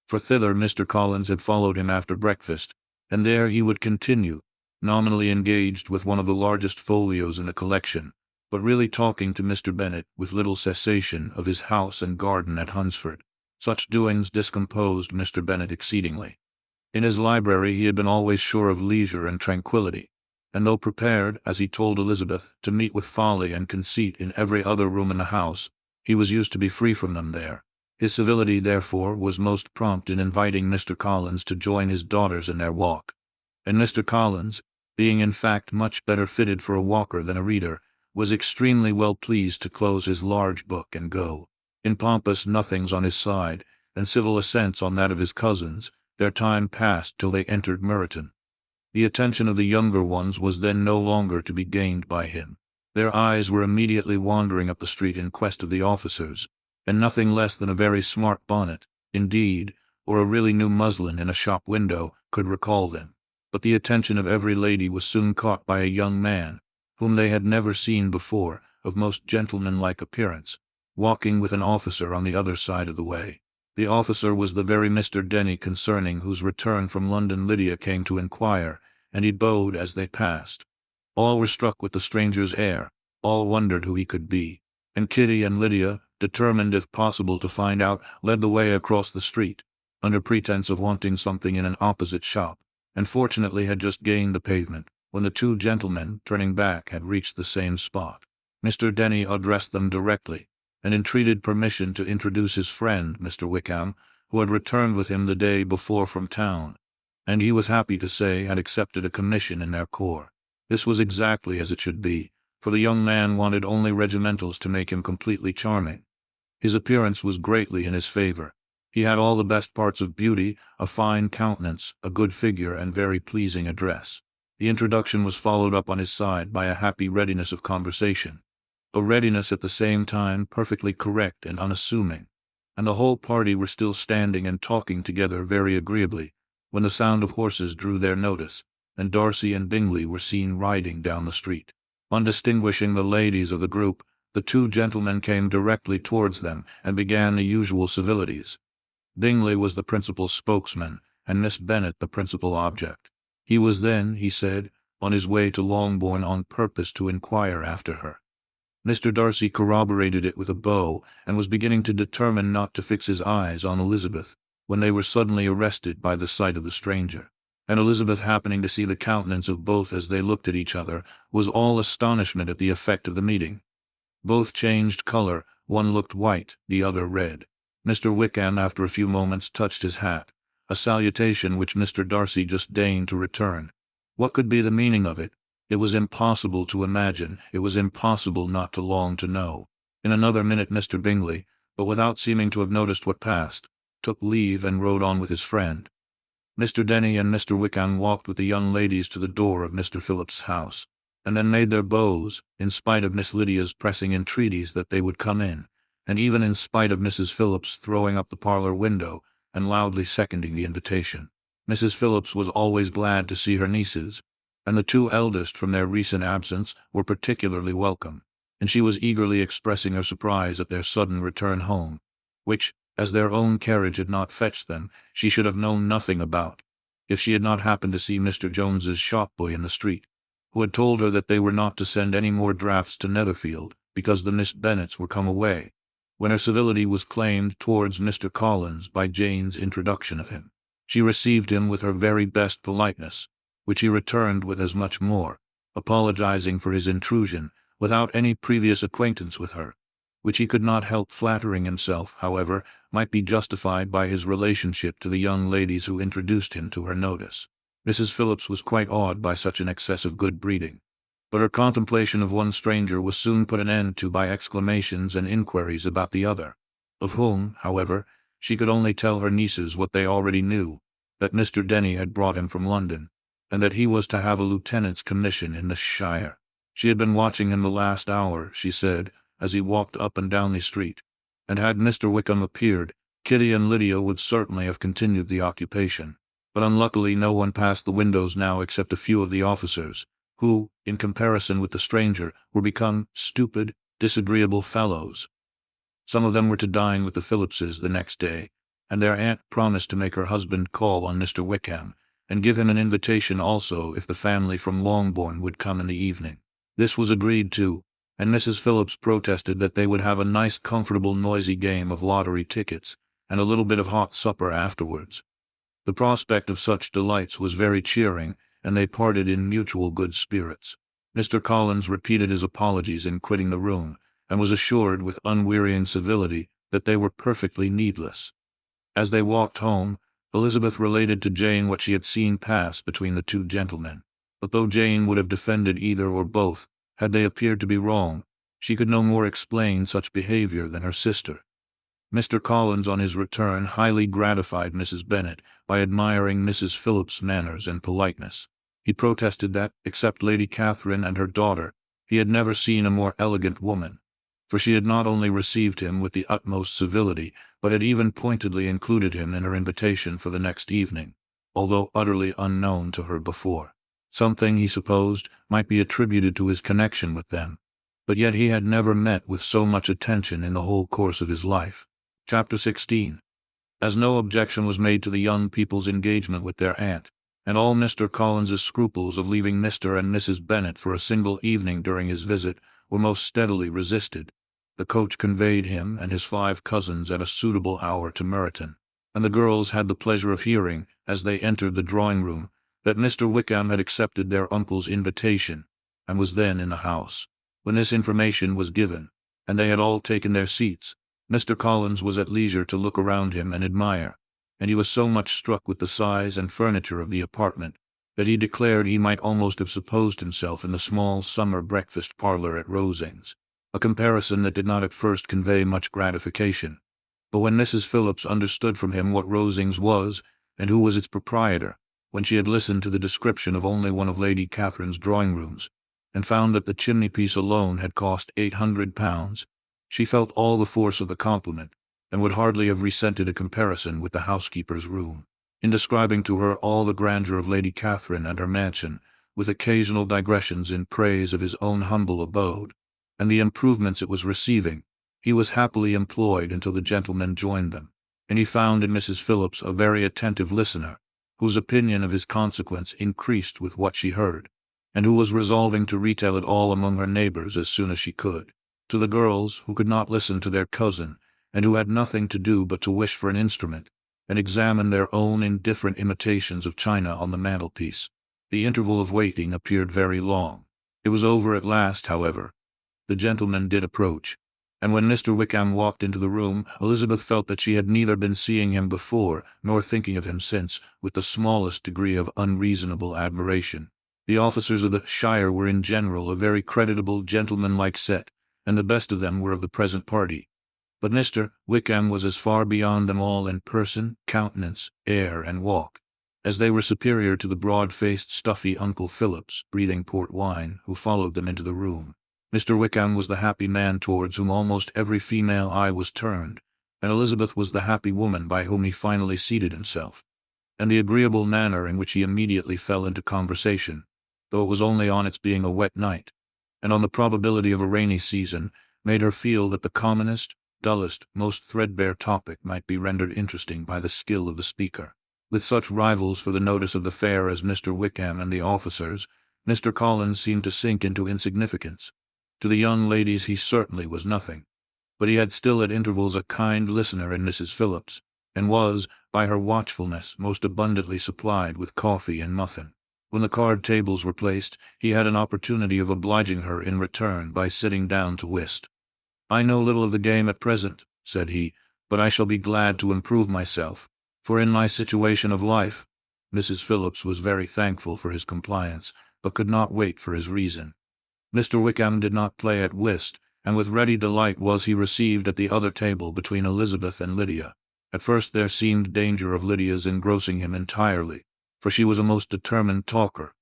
For thither Mr. Collins had followed him after breakfast, and there he would continue, nominally engaged with one of the largest folios in the collection, but really talking to Mr. Bennet with little cessation of his house and garden at Hunsford. Such doings discomposed Mr. Bennet exceedingly. In his library he had been always sure of leisure and tranquillity, and though prepared, as he told Elizabeth, to meet with folly and conceit in every other room in the house, he was used to be free from them there. His civility, therefore, was most prompt in inviting Mr. Collins to join his daughters in their walk, and Mr. Collins, being in fact much better fitted for a walker than a reader, was extremely well pleased to close his large book and go. In pompous nothings on his side, and civil assents on that of his cousins, their time passed till they entered Meryton. The attention of the younger ones was then no longer to be gained by him. Their eyes were immediately wandering up the street in quest of the officers, and nothing less than a very smart bonnet, indeed, or a really new muslin in a shop window, could recall them. But the attention of every lady was soon caught by a young man, whom they had never seen before, of most gentlemanlike appearance, walking with an officer on the other side of the way. The officer was the very Mr. Denny concerning whose return from London Lydia came to inquire, and he bowed as they passed. All were struck with the stranger's air, all wondered who he could be, and Kitty and Lydia, determined if possible to find out, led the way across the street, under pretense of wanting something in an opposite shop, and fortunately had just gained the pavement, when the two gentlemen, turning back, had reached the same spot. Mr. Denny addressed them directly, and entreated permission to introduce his friend, Mr. Wickham, who had returned with him the day before from town, and he was happy to say had accepted a commission in their corps. This was exactly as it should be, for the young man wanted only regimentals to make him completely charming. His appearance was greatly in his favor. He had all the best parts of beauty, a fine countenance, a good figure, and very pleasing address. The introduction was followed up on his side by a happy readiness of conversation, a readiness at the same time perfectly correct and unassuming, and the whole party were still standing and talking together very agreeably, when the sound of horses drew their notice, and Darcy and Bingley were seen riding down the street. On distinguishing the ladies of the group, the two gentlemen came directly towards them, and began the usual civilities. Bingley was the principal spokesman, and Miss Bennet the principal object. He was then, he said, on his way to Longbourn on purpose to inquire after her. Mr. Darcy corroborated it with a bow, and was beginning to determine not to fix his eyes on Elizabeth, when they were suddenly arrested by the sight of the stranger. And Elizabeth, happening to see the countenance of both as they looked at each other, was all astonishment at the effect of the meeting. Both changed color, one looked white, the other red. Mr. Wickham after a few moments touched his hat, a salutation which Mr. Darcy just deigned to return. What could be the meaning of it? It was impossible to imagine, it was impossible not to long to know. In another minute Mr. Bingley, but without seeming to have noticed what passed, took leave and rode on with his friend. Mr. Denny and Mr. Wickham walked with the young ladies to the door of Mr. Phillips's house, and then made their bows, in spite of Miss Lydia's pressing entreaties that they would come in, and even in spite of Mrs. Phillips throwing up the parlor window and loudly seconding the invitation. Mrs. Phillips was always glad to see her nieces, and the two eldest from their recent absence were particularly welcome, and she was eagerly expressing her surprise at their sudden return home, which, as their own carriage had not fetched them, she should have known nothing about, if she had not happened to see Mr. Jones's shop-boy in the street, who had told her that they were not to send any more drafts to Netherfield, because the Miss Bennets were come away, when her civility was claimed towards Mr. Collins by Jane's introduction of him. She received him with her very best politeness, which he returned with as much more, apologizing for his intrusion, without any previous acquaintance with her, which he could not help flattering himself, however, might be justified by his relationship to the young ladies who introduced him to her notice. Mrs. Phillips was quite awed by such an excess of good breeding, but her contemplation of one stranger was soon put an end to by exclamations and inquiries about the other, of whom, however, she could only tell her nieces what they already knew, that Mr. Denny had brought him from London, and that he was to have a lieutenant's commission in the shire. She had been watching him the last hour, she said, as he walked up and down the street, and had Mr. Wickham appeared, Kitty and Lydia would certainly have continued the occupation. But unluckily no one passed the windows now except a few of the officers, who, in comparison with the stranger, were become stupid, disagreeable fellows. Some of them were to dine with the Phillipses the next day, and their aunt promised to make her husband call on Mr. Wickham, and give him an invitation also if the family from Longbourn would come in the evening. This was agreed to, and Mrs. Phillips protested that they would have a nice comfortable noisy game of lottery tickets, and a little bit of hot supper afterwards. The prospect of such delights was very cheering, and they parted in mutual good spirits. Mr. Collins repeated his apologies in quitting the room, and was assured with unwearying civility that they were perfectly needless. As they walked home, Elizabeth related to Jane what she had seen pass between the two gentlemen, but though Jane would have defended either or both, had they appeared to be wrong, she could no more explain such behavior than her sister. Mr. Collins on his return highly gratified Mrs. Bennet by admiring Mrs. Phillips's manners and politeness. He protested that, except Lady Catherine and her daughter, He had never seen a more elegant woman, for she had not only received him with the utmost civility, but had even pointedly included him in her invitation for the next evening, although utterly unknown to her before. Something, he supposed, might be attributed to his connection with them, but yet he had never met with so much attention in the whole course of his life. Chapter 16. As no objection was made to the young people's engagement with their aunt, and all Mr. Collins's scruples of leaving Mr. and Mrs. Bennet for a single evening during his visit were most steadily resisted, the coach conveyed him and his 5 cousins at a suitable hour to Meryton, and the girls had the pleasure of hearing, as they entered the drawing-room, that Mr. Wickham had accepted their uncle's invitation, and was then in the house. When this information was given, and they had all taken their seats, Mr. Collins was at leisure to look around him and admire, and he was so much struck with the size and furniture of the apartment, that he declared he might almost have supposed himself in the small summer breakfast parlour at Rosings, a comparison that did not at first convey much gratification. But when Mrs. Phillips understood from him what Rosings was, and who was its proprietor, when she had listened to the description of only one of Lady Catherine's drawing-rooms, and found that the chimney-piece alone had cost £800, she felt all the force of the compliment, and would hardly have resented a comparison with the housekeeper's room. In describing to her all the grandeur of Lady Catherine and her mansion, with occasional digressions in praise of his own humble abode, and the improvements it was receiving, he was happily employed until the gentlemen joined them, and he found in Mrs. Phillips a very attentive listener, whose opinion of his consequence increased with what she heard, and who was resolving to retail it all among her neighbors as soon as she could. To the girls, who could not listen to their cousin, and who had nothing to do but to wish for an instrument, and examine their own indifferent imitations of china on the mantelpiece, the interval of waiting appeared very long. It was over at last, however. The gentlemen did approach, and when Mr. Wickham walked into the room, Elizabeth felt that she had neither been seeing him before, nor thinking of him since, with the smallest degree of unreasonable admiration. The officers of the shire were in general a very creditable, gentlemanlike set, and the best of them were of the present party. But Mr. Wickham was as far beyond them all in person, countenance, air, and walk, as they were superior to the broad-faced, stuffy Uncle Phillips, breathing port wine, who followed them into the room. Mr. Wickham was the happy man towards whom almost every female eye was turned, and Elizabeth was the happy woman by whom he finally seated himself. And the agreeable manner in which he immediately fell into conversation, though it was only on its being a wet night, and on the probability of a rainy season, made her feel that the commonest, dullest, most threadbare topic might be rendered interesting by the skill of the speaker. With such rivals for the notice of the fair as Mr. Wickham and the officers, Mr. Collins seemed to sink into insignificance. To the young ladies he certainly was nothing, but he had still at intervals a kind listener in Mrs. Phillips, and was, by her watchfulness, most abundantly supplied with coffee and muffin. When the card tables were placed, he had an opportunity of obliging her in return by sitting down to whist. "I know little of the game at present," said he, "but I shall be glad to improve myself, for in my situation of life—" Mrs. Phillips was very thankful for his compliance, but could not wait for his reason. Mr. Wickham did not play at whist, and with ready delight was he received at the other table between Elizabeth and Lydia. At first there seemed danger of Lydia's engrossing him entirely, for she was a most determined talker,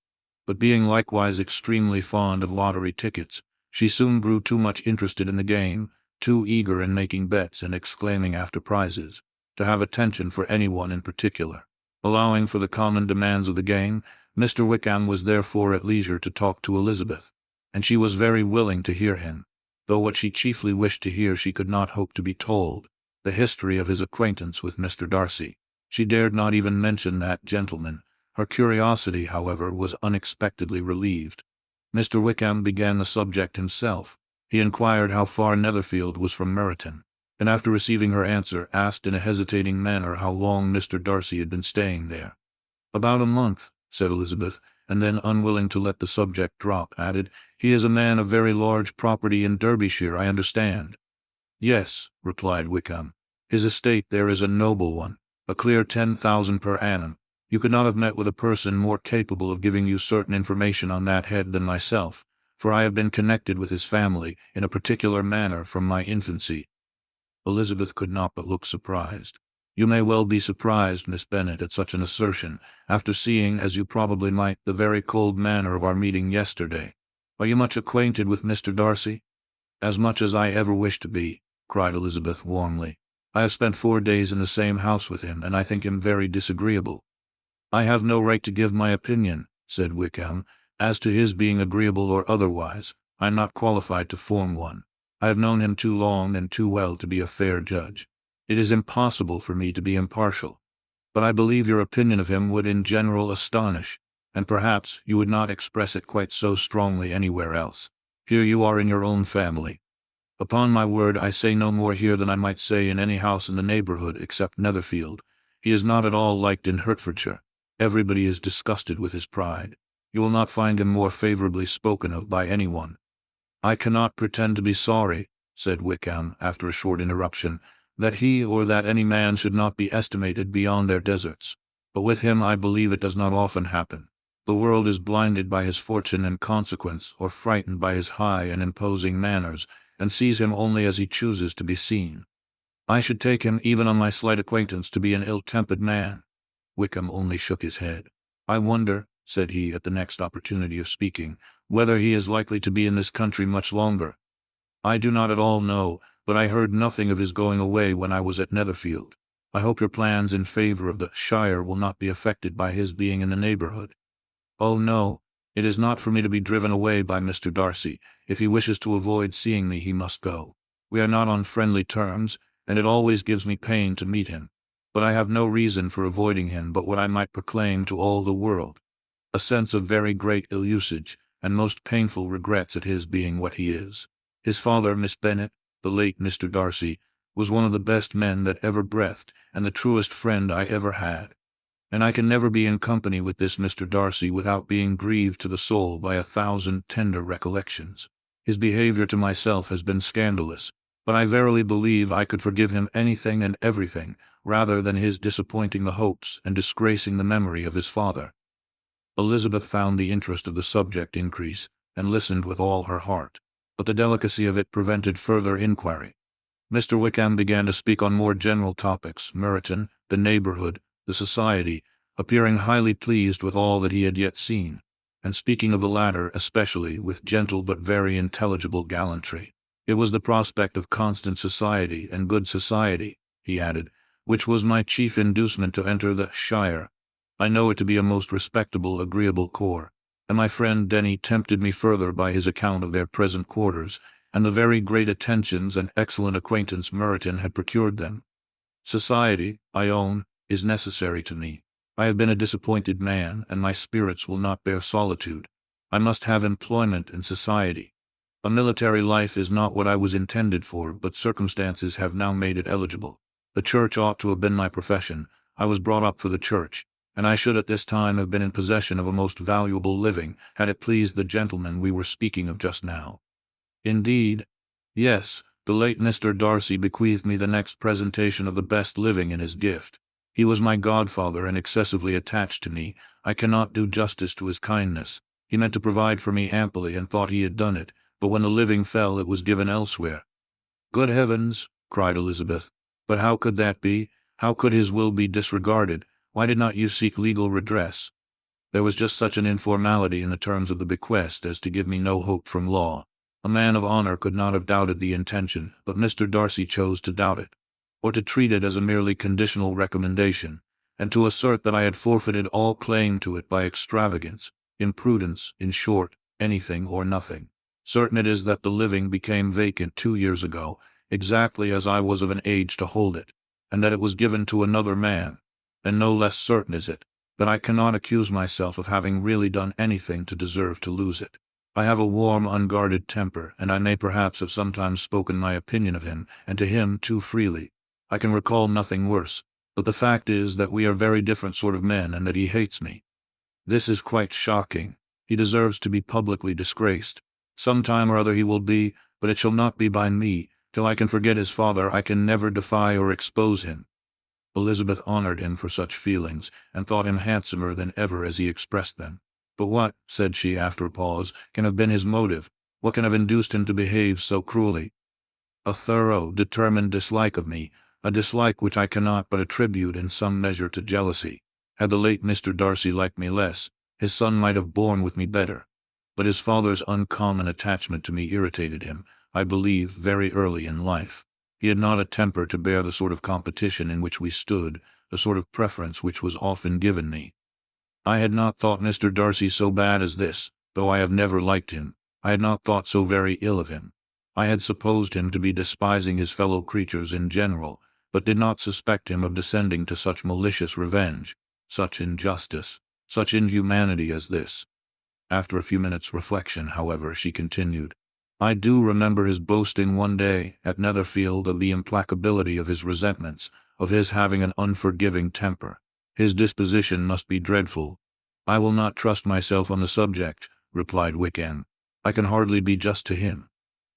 but being likewise extremely fond of lottery tickets, she soon grew too much interested in the game, too eager in making bets and exclaiming after prizes, to have attention for anyone in particular. Allowing for the common demands of the game, Mr. Wickham was therefore at leisure to talk to Elizabeth, and she was very willing to hear him, though what she chiefly wished to hear she could not hope to be told, the history of his acquaintance with Mr. Darcy. She dared not even mention that gentleman. Her curiosity, however, was unexpectedly relieved. Mr. Wickham began the subject himself. He inquired how far Netherfield was from Meryton, and after receiving her answer, asked in a hesitating manner how long Mr. Darcy had been staying there. "About a month," said Elizabeth, and then, unwilling to let the subject drop, added, "He is a man of very large property in Derbyshire, I understand." "Yes," replied Wickham. "His estate there is a noble one, a clear 10,000 per annum. You could not have met with a person more capable of giving you certain information on that head than myself, for I have been connected with his family in a particular manner from my infancy." Elizabeth could not but look surprised. "You may well be surprised, Miss Bennet, at such an assertion, after seeing, as you probably might, the very cold manner of our meeting yesterday. Are you much acquainted with Mr. Darcy? As much as I ever wish to be, cried Elizabeth warmly. I have spent 4 days in the same house with him, and I think him very disagreeable. I have no right to give my opinion, said Wickham. As to his being agreeable or otherwise, I am not qualified to form one. I have known him too long and too well to be a fair judge. It is impossible for me to be impartial. But I believe your opinion of him would in general astonish, and perhaps you would not express it quite so strongly anywhere else. Here you are in your own family. Upon my word, I say no more here than I might say in any house in the neighborhood except Netherfield. He is not at all liked in Hertfordshire. Everybody is disgusted with his pride. You will not find him more favorably spoken of by anyone. I cannot pretend to be sorry, said Wickham, after a short interruption, that he or that any man should not be estimated beyond their deserts. But with him I believe it does not often happen. The world is blinded by his fortune and consequence, or frightened by his high and imposing manners, and sees him only as he chooses to be seen. I should take him, even on my slight acquaintance, to be an ill-tempered man. Wickham only shook his head. I wonder, said he at the next opportunity of speaking, whether he is likely to be in this country much longer. I do not at all know, but I heard nothing of his going away when I was at Netherfield. I hope your plans in favor of the shire will not be affected by his being in the neighborhood. Oh no, it is not for me to be driven away by Mr. Darcy. If he wishes to avoid seeing me, he must go. We are not on friendly terms, and it always gives me pain to meet him. But I have no reason for avoiding him but what I might proclaim to all the world. A sense of very great ill-usage, and most painful regrets at his being what he is. His father, Miss Bennet, the late Mr. Darcy, was one of the best men that ever breathed, and the truest friend I ever had. And I can never be in company with this Mr. Darcy without being grieved to the soul by 1,000 tender recollections. His behavior to myself has been scandalous, but I verily believe I could forgive him anything and everything, rather than his disappointing the hopes and disgracing the memory of his father. Elizabeth found the interest of the subject increase, and listened with all her heart, but the delicacy of it prevented further inquiry. Mr. Wickham began to speak on more general topics, Meryton, the neighborhood, the society, appearing highly pleased with all that he had yet seen, and speaking of the latter especially with gentle but very intelligible gallantry. It was the prospect of constant society and good society, he added, which was my chief inducement to enter the shire. I know it to be a most respectable, agreeable corps, and my friend Denny tempted me further by his account of their present quarters, and the very great attentions and excellent acquaintance Meryton had procured them. Society, I own, is necessary to me. I have been a disappointed man, and my spirits will not bear solitude. I must have employment in society. A military life is not what I was intended for, but circumstances have now made it eligible. The church ought to have been my profession. I was brought up for the church, and I should at this time have been in possession of a most valuable living, had it pleased the gentleman we were speaking of just now. Indeed, yes, the late Mr. Darcy bequeathed me the next presentation of the best living in his gift. He was my godfather and excessively attached to me. I cannot do justice to his kindness. He meant to provide for me amply and thought he had done it, but when the living fell it was given elsewhere. Good heavens, cried Elizabeth, but how could that be? How could his will be disregarded? Why did not you seek legal redress? There was just such an informality in the terms of the bequest as to give me no hope from law. A man of honor could not have doubted the intention, but Mr. Darcy chose to doubt it, or to treat it as a merely conditional recommendation, and to assert that I had forfeited all claim to it by extravagance, imprudence, in short, anything or nothing. Certain it is that the living became vacant 2 years ago, exactly as I was of an age to hold it, and that it was given to another man, and no less certain is it, that I cannot accuse myself of having really done anything to deserve to lose it. I have a warm, unguarded temper, and I may perhaps have sometimes spoken my opinion of him, and to him too freely. I can recall nothing worse, but the fact is that we are very different sort of men, and that he hates me. This is quite shocking. He deserves to be publicly disgraced. Some time or other he will be, but it shall not be by me. Till I can forget his father, I can never defy or expose him. Elizabeth honored him for such feelings, and thought him handsomer than ever as he expressed them. But what, said she after a pause, can have been his motive? What can have induced him to behave so cruelly? A thorough, determined dislike of me, a dislike which I cannot but attribute in some measure to jealousy. Had the late Mr. Darcy liked me less, his son might have borne with me better. but his father's uncommon attachment to me irritated him, I believe, very early in life. He had not a temper to bear the sort of competition in which we stood, the sort of preference which was often given me. I had not thought Mr. Darcy so bad as this, though I have never liked him. I had not thought so very ill of him. I had supposed him to be despising his fellow creatures in general, but did not suspect him of descending to such malicious revenge, such injustice, such inhumanity as this. After a few minutes' reflection, however, she continued, I do remember his boasting one day at Netherfield of the implacability of his resentments, of his having an unforgiving temper. His disposition must be dreadful. I will not trust myself on the subject, replied Wickham. I can hardly be just to him.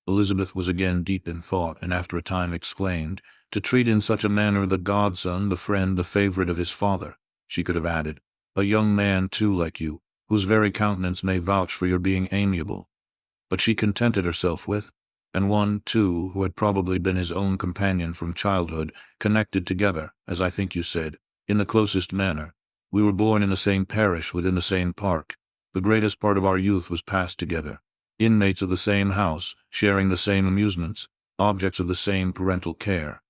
Elizabeth was again deep in thought, and after a time exclaimed, to treat in such a manner the godson, the friend, the favorite of his father, she could have added, a young man too like you, whose very countenance may vouch for your being amiable. But she contented herself with, and one, too, who had probably been his own companion from childhood, connected together, as I think you said, in the closest manner. We were born in the same parish within the same park. The greatest part of our youth was passed together. Inmates of the same house, sharing the same amusements, objects of the same parental care.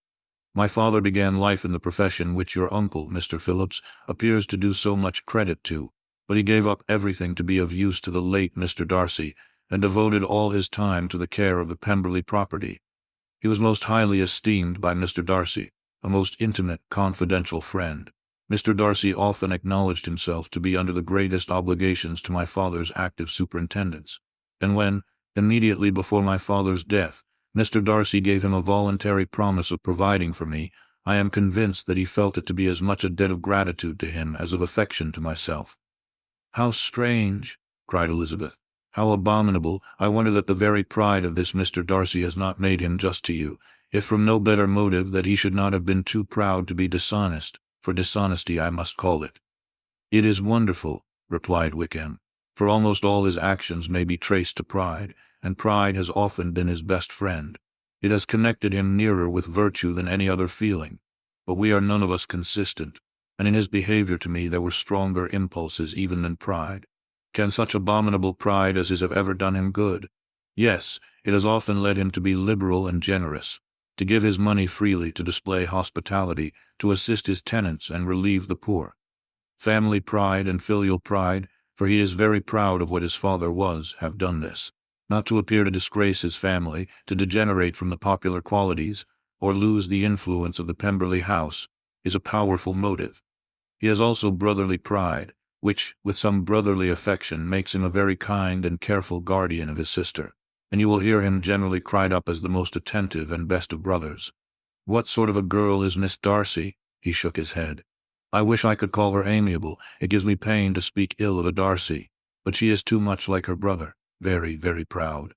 My father began life in the profession which your uncle, Mr. Phillips, appears to do so much credit to, but he gave up everything to be of use to the late Mr. Darcy, and devoted all his time to the care of the Pemberley property. He was most highly esteemed by Mr. Darcy, a most intimate, confidential friend. Mr. Darcy often acknowledged himself to be under the greatest obligations to my father's active superintendence, and when, immediately before my father's death, Mr. Darcy gave him a voluntary promise of providing for me, I am convinced that he felt it to be as much a debt of gratitude to him as of affection to myself. How strange! Cried Elizabeth. How abominable! I wonder that the very pride of this Mr. Darcy has not made him just to you, if from no better motive that he should not have been too proud to be dishonest, for dishonesty I must call it. It is wonderful, replied Wickham, for almost all his actions may be traced to pride, and pride has often been his best friend. It has connected him nearer with virtue than any other feeling. But we are none of us consistent, and in his behavior to me there were stronger impulses even than pride. Can such abominable pride as his have ever done him good? Yes, it has often led him to be liberal and generous, to give his money freely, to display hospitality, to assist his tenants and relieve the poor. Family pride and filial pride, for he is very proud of what his father was, have done this. Not to appear to disgrace his family, to degenerate from the popular qualities, or lose the influence of the Pemberley house, is a powerful motive. He has also brotherly pride, which, with some brotherly affection, makes him a very kind and careful guardian of his sister, and you will hear him generally cried up as the most attentive and best of brothers. What sort of a girl is Miss Darcy? He shook his head. I wish I could call her amiable. It gives me pain to speak ill of a Darcy, but she is too much like her brother, very, very proud.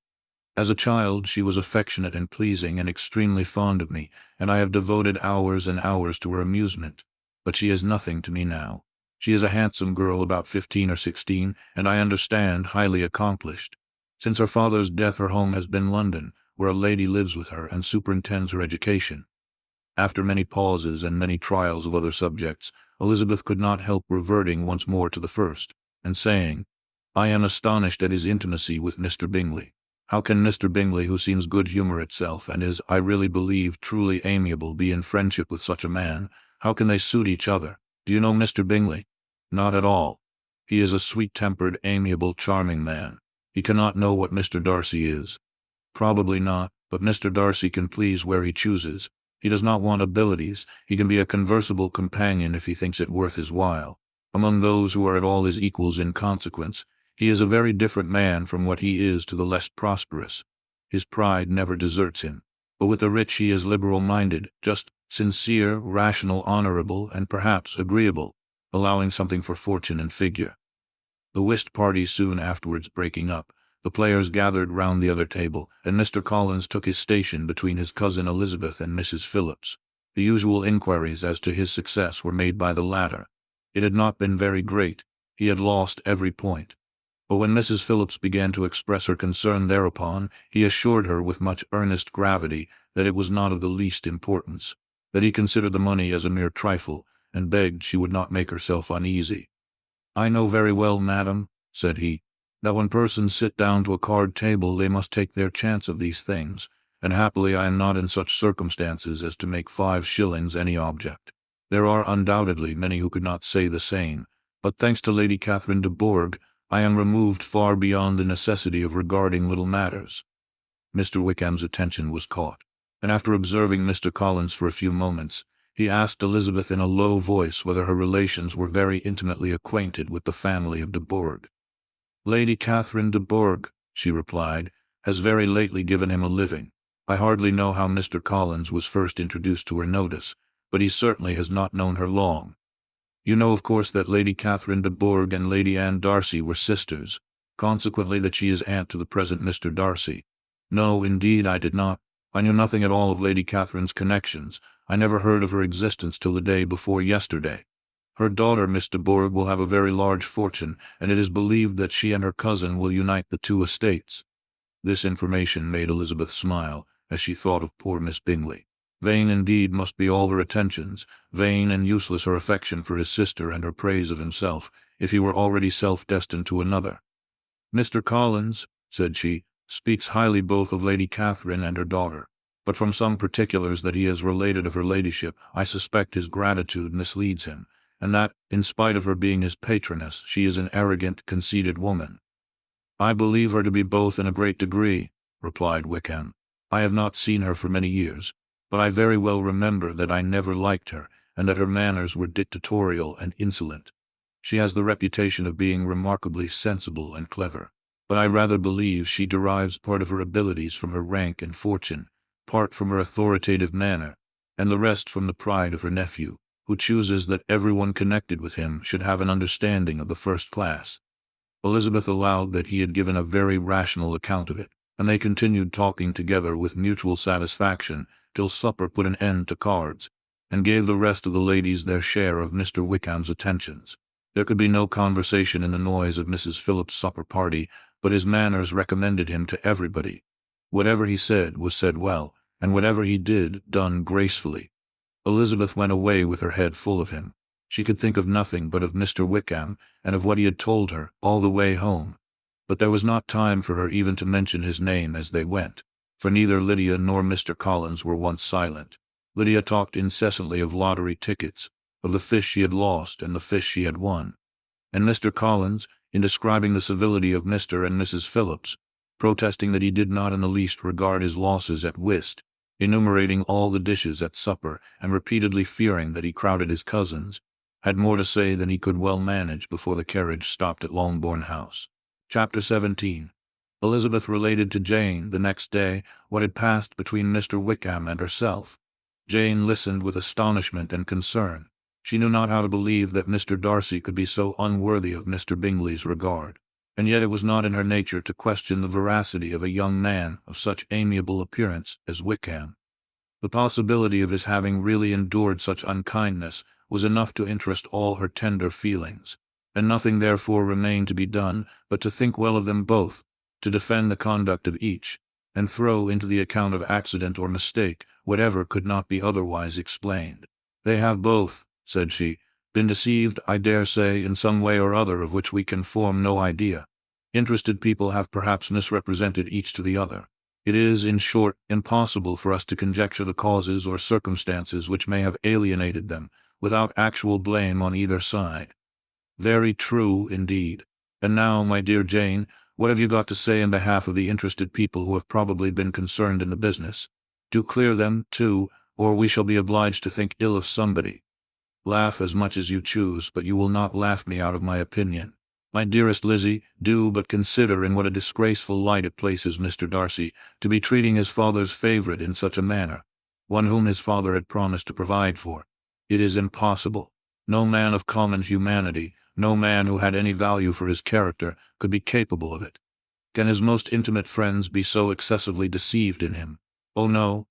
As a child she was affectionate and pleasing and extremely fond of me, and I have devoted hours and hours to her amusement, but she is nothing to me now. She is a handsome girl about 15 or 16, and I understand highly accomplished. Since her father's death her home has been London, where a lady lives with her and superintends her education. After many pauses and many trials of other subjects, Elizabeth could not help reverting once more to the first, and saying, I am astonished at his intimacy with Mr. Bingley. How can Mr. Bingley, who seems good humour itself, and is, I really believe, truly amiable, be in friendship with such a man? How can they suit each other? Do you know Mr. Bingley? Not at all. He is a sweet-tempered, amiable, charming man. He cannot know what Mr. Darcy is. Probably not, but Mr. Darcy can please where he chooses. He does not want abilities. He can be a conversable companion if he thinks it worth his while. Among those who are at all his equals in consequence, he is a very different man from what he is to the less prosperous. His pride never deserts him. But with the rich he is liberal-minded, just, sincere, rational, honorable, and perhaps agreeable, allowing something for fortune and figure. The whist party soon afterwards breaking up, the players gathered round the other table, and Mr. Collins took his station between his cousin Elizabeth and Mrs. Phillips. The usual inquiries as to his success were made by the latter. It had not been very great. He had lost every point. But when Mrs. Phillips began to express her concern thereupon, he assured her with much earnest gravity that it was not of the least importance, that he considered the money as a mere trifle, and begged she would not make herself uneasy. I know very well, madam, said he, that when persons sit down to a card table they must take their chance of these things, and happily I am not in such circumstances as to make 5 shillings any object. There are undoubtedly many who could not say the same, but thanks to Lady Catherine de Bourgh, I am removed far beyond the necessity of regarding little matters. Mr. Wickham's attention was caught, and after observing Mr. Collins for a few moments, he asked Elizabeth in a low voice whether her relations were very intimately acquainted with the family of de Bourgh. Lady Catherine de Bourgh, she replied, has very lately given him a living. I hardly know how Mr. Collins was first introduced to her notice, but he certainly has not known her long. You know, of course, that Lady Catherine de Bourgh and Lady Anne Darcy were sisters, consequently that she is aunt to the present Mr. Darcy. No, indeed, I did not. I knew nothing at all of Lady Catherine's connections. I never heard of her existence till the day before yesterday. Her daughter, Miss de Bourgh, will have a very large fortune, and it is believed that she and her cousin will unite the 2 estates. This information made Elizabeth smile, as she thought of poor Miss Bingley. Vain indeed must be all her attentions, vain and useless her affection for his sister and her praise of himself, if he were already self-destined to another. Mr. Collins, said she, speaks highly both of Lady Catherine and her daughter, but from some particulars that he has related of her ladyship, I suspect his gratitude misleads him, and that, in spite of her being his patroness, she is an arrogant, conceited woman. I believe her to be both in a great degree, replied Wickham. I have not seen her for many years, but I very well remember that I never liked her, and that her manners were dictatorial and insolent. She has the reputation of being remarkably sensible and clever, but I rather believe she derives part of her abilities from her rank and fortune, part from her authoritative manner, and the rest from the pride of her nephew, who chooses that everyone connected with him should have an understanding of the first class. Elizabeth allowed that he had given a very rational account of it, and they continued talking together with mutual satisfaction till supper put an end to cards, and gave the rest of the ladies their share of Mr. Wickham's attentions. There could be no conversation in the noise of Mrs. Phillips's supper party, but his manners recommended him to everybody. Whatever he said was said well, and whatever he did done gracefully. Elizabeth went away with her head full of him. She could think of nothing but of Mr. Wickham, and of what he had told her, all the way home. But there was not time for her even to mention his name as they went, for neither Lydia nor Mr. Collins were once silent. Lydia talked incessantly of lottery tickets, of the fish she had lost and the fish she had won. And Mr. Collins, in describing the civility of Mr. and Mrs. Phillips, protesting that he did not in the least regard his losses at whist, enumerating all the dishes at supper, and repeatedly fearing that he crowded his cousins, had more to say than he could well manage before the carriage stopped at Longbourn House. Chapter 17. Elizabeth related to Jane, the next day, what had passed between Mr. Wickham and herself. Jane listened with astonishment and concern. She knew not how to believe that Mr. Darcy could be so unworthy of Mr. Bingley's regard, and yet it was not in her nature to question the veracity of a young man of such amiable appearance as Wickham. The possibility of his having really endured such unkindness was enough to interest all her tender feelings, and nothing therefore remained to be done but to think well of them both, to defend the conduct of each, and throw into the account of accident or mistake whatever could not be otherwise explained. They have both, said she, been deceived, I dare say, in some way or other of which we can form no idea. Interested people have perhaps misrepresented each to the other. It is, in short, impossible for us to conjecture the causes or circumstances which may have alienated them, without actual blame on either side. Very true, indeed. And now, my dear Jane, what have you got to say in behalf of the interested people who have probably been concerned in the business? Do clear them, too, or we shall be obliged to think ill of somebody. Laugh as much as you choose, but you will not laugh me out of my opinion. My dearest Lizzie, do but consider in what a disgraceful light it places Mr. Darcy, to be treating his father's favourite in such a manner, one whom his father had promised to provide for. It is impossible. No man of common humanity, no man who had any value for his character, could be capable of it. Can his most intimate friends be so excessively deceived in him? Oh no.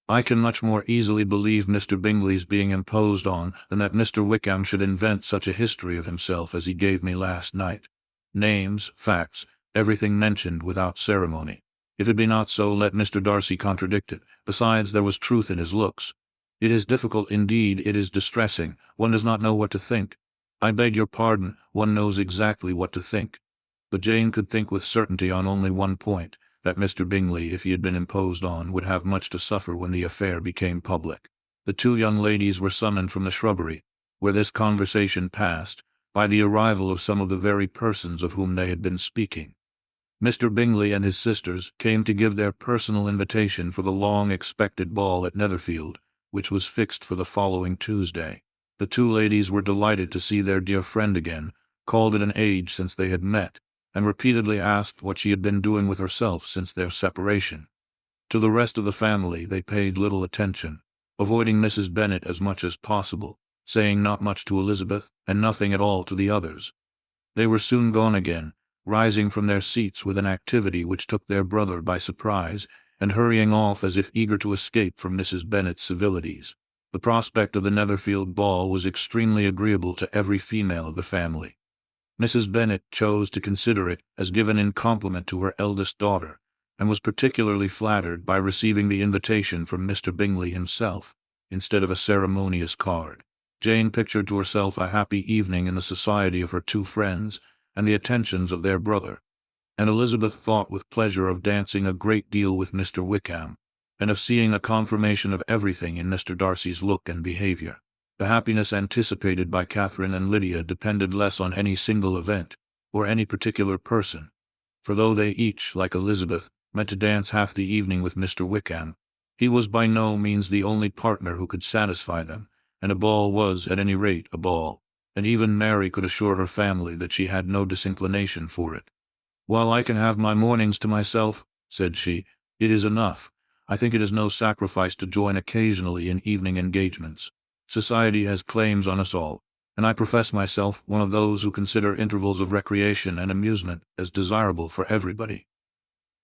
I can much more easily believe Mr. Bingley's being imposed on than that Mr. Wickham should invent such a history of himself as he gave me last night. Names, facts, everything mentioned without ceremony. If it be not so, let Mr. Darcy contradict it. Besides, there was truth in his looks. It is difficult indeed, it is distressing. One does not know what to think. I beg your pardon, one knows exactly what to think. But Jane could think with certainty on only one point, that Mr. Bingley, if he had been imposed on, would have much to suffer when the affair became public. The two young ladies were summoned from the shrubbery, where this conversation passed, by the arrival of some of the very persons of whom they had been speaking. Mr. Bingley and his sisters came to give their personal invitation for the long-expected ball at Netherfield, which was fixed for the following Tuesday. The two ladies were delighted to see their dear friend again, called it an age since they had met, and repeatedly asked what she had been doing with herself since their separation. To the rest of the family they paid little attention, avoiding Mrs. Bennet as much as possible, saying not much to Elizabeth, and nothing at all to the others. They were soon gone again, rising from their seats with an activity which took their brother by surprise, and hurrying off as if eager to escape from Mrs. Bennet's civilities. The prospect of the Netherfield ball was extremely agreeable to every female of the family. Mrs. Bennet chose to consider it as given in compliment to her eldest daughter, and was particularly flattered by receiving the invitation from Mr. Bingley himself, instead of a ceremonious card. Jane pictured to herself a happy evening in the society of her two friends, and the attentions of their brother, and Elizabeth thought with pleasure of dancing a great deal with Mr. Wickham, and of seeing a confirmation of everything in Mr. Darcy's look and behavior. The happiness anticipated by Catherine and Lydia depended less on any single event, or any particular person, for though they each, like Elizabeth, meant to dance half the evening with Mr. Wickham, he was by no means the only partner who could satisfy them, and a ball was, at any rate, a ball, and even Mary could assure her family that she had no disinclination for it. "While I can have my mornings to myself," said she, "it is enough. I think it is no sacrifice to join occasionally in evening engagements. Society has claims on us all, and I profess myself one of those who consider intervals of recreation and amusement as desirable for everybody."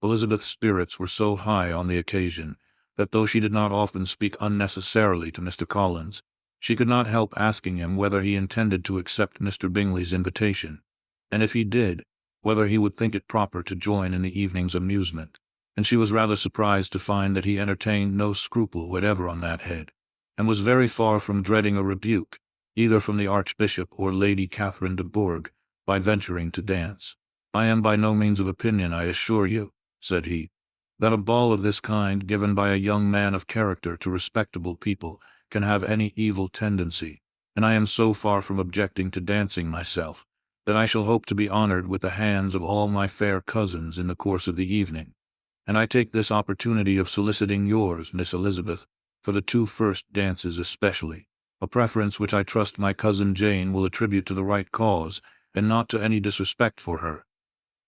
Elizabeth's spirits were so high on the occasion, that though she did not often speak unnecessarily to Mr. Collins, she could not help asking him whether he intended to accept Mr. Bingley's invitation, and if he did, whether he would think it proper to join in the evening's amusement, and she was rather surprised to find that he entertained no scruple whatever on that head, and was very far from dreading a rebuke, either from the Archbishop or Lady Catherine de Bourgh, by venturing to dance. "I am by no means of opinion, I assure you," said he, "that a ball of this kind given by a young man of character to respectable people can have any evil tendency, and I am so far from objecting to dancing myself, that I shall hope to be honored with the hands of all my fair cousins in the course of the evening, and I take this opportunity of soliciting yours, Miss Elizabeth, for the two first dances especially, a preference which I trust my cousin Jane will attribute to the right cause, and not to any disrespect for her."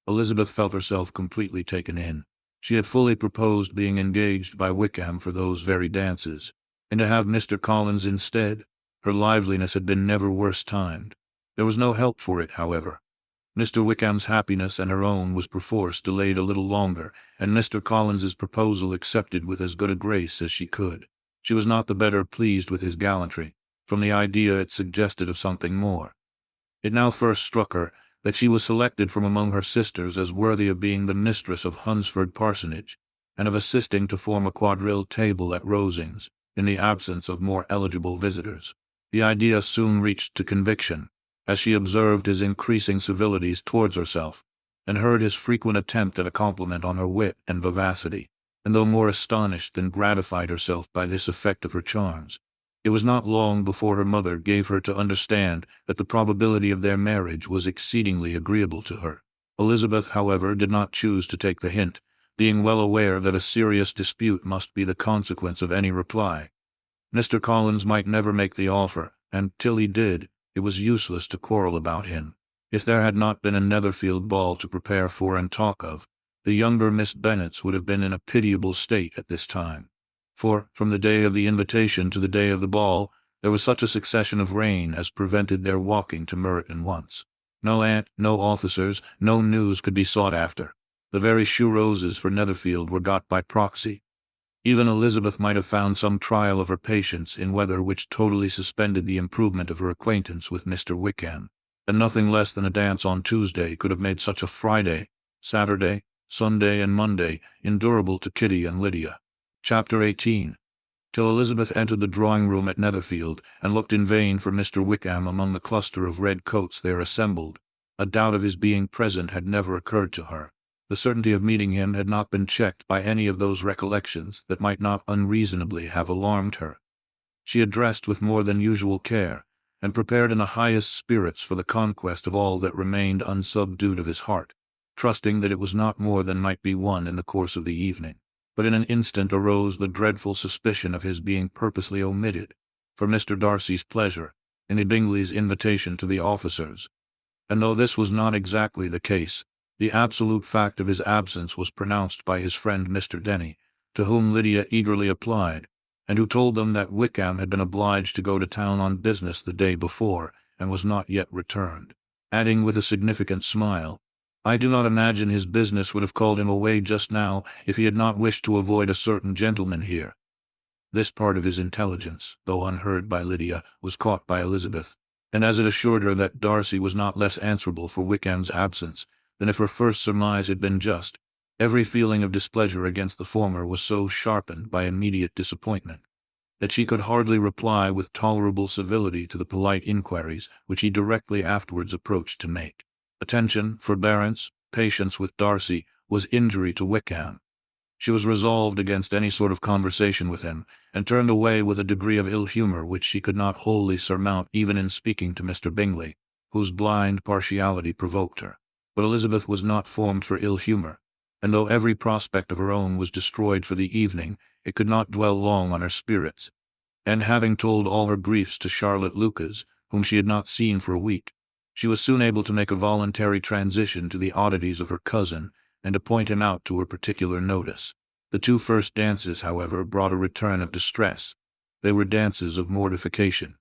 Elizabeth felt herself completely taken in. She had fully proposed being engaged by Wickham for those very dances, and to have Mr. Collins instead, her liveliness had been never worse timed. There was no help for it, however. Mr. Wickham's happiness and her own was perforce delayed a little longer, and Mr. Collins's proposal accepted with as good a grace as she could. She was not the better pleased with his gallantry, from the idea it suggested of something more. It now first struck her that she was selected from among her sisters as worthy of being the mistress of Hunsford Parsonage, and of assisting to form a quadrille table at Rosings, in the absence of more eligible visitors. The idea soon reached to conviction, as she observed his increasing civilities towards herself, and heard his frequent attempt at a compliment on her wit and vivacity, and though more astonished than gratified herself by this effect of her charms, it was not long before her mother gave her to understand that the probability of their marriage was exceedingly agreeable to her. Elizabeth, however, did not choose to take the hint, being well aware that a serious dispute must be the consequence of any reply. Mr. Collins might never make the offer, and, till he did, it was useless to quarrel about him. If there had not been a Netherfield ball to prepare for and talk of, the younger Miss Bennets would have been in a pitiable state at this time. For, from the day of the invitation to the day of the ball, there was such a succession of rain as prevented their walking to Meryton once. No aunt, no officers, no news could be sought after. The very shoe roses for Netherfield were got by proxy. Even Elizabeth might have found some trial of her patience in weather which totally suspended the improvement of her acquaintance with Mr. Wickham, and nothing less than a dance on Tuesday could have made such a Friday, Saturday, Sunday, and Monday endurable to Kitty and Lydia. Chapter 18. Till Elizabeth entered the drawing-room at Netherfield, and looked in vain for Mr. Wickham among the cluster of red coats there assembled, A doubt of his being present had never occurred to her. The certainty of meeting him had not been checked by any of those recollections that might not unreasonably have alarmed her. She had dressed with more than usual care, and prepared in the highest spirits for the conquest of all that remained unsubdued of his heart, trusting that it was not more than might be won in the course of the evening. But in an instant arose the dreadful suspicion of his being purposely omitted, for Mr. Darcy's pleasure, in the Bingley's invitation to the officers. And though this was not exactly the case, the absolute fact of his absence was pronounced by his friend Mr. Denny, to whom Lydia eagerly applied, and who told them that Wickham had been obliged to go to town on business the day before, and was not yet returned, adding with a significant smile, "I do not imagine his business would have called him away just now if he had not wished to avoid a certain gentleman here." This part of his intelligence, though unheard by Lydia, was caught by Elizabeth, and as it assured her that Darcy was not less answerable for Wickham's absence than if her first surmise had been just, every feeling of displeasure against the former was so sharpened by immediate disappointment that she could hardly reply with tolerable civility to the polite inquiries which he directly afterwards approached to make. Attention, forbearance, patience with Darcy was injury to Wickham. She was resolved against any sort of conversation with him, and turned away with a degree of ill-humor which she could not wholly surmount even in speaking to Mr. Bingley, whose blind partiality provoked her. But Elizabeth was not formed for ill-humor, and though every prospect of her own was destroyed for the evening, it could not dwell long on her spirits, and having told all her griefs to Charlotte Lucas, whom she had not seen for a week, she was soon able to make a voluntary transition to the oddities of her cousin, and to point him out to her particular notice. The two first dances, however, brought a return of distress. They were dances of mortification.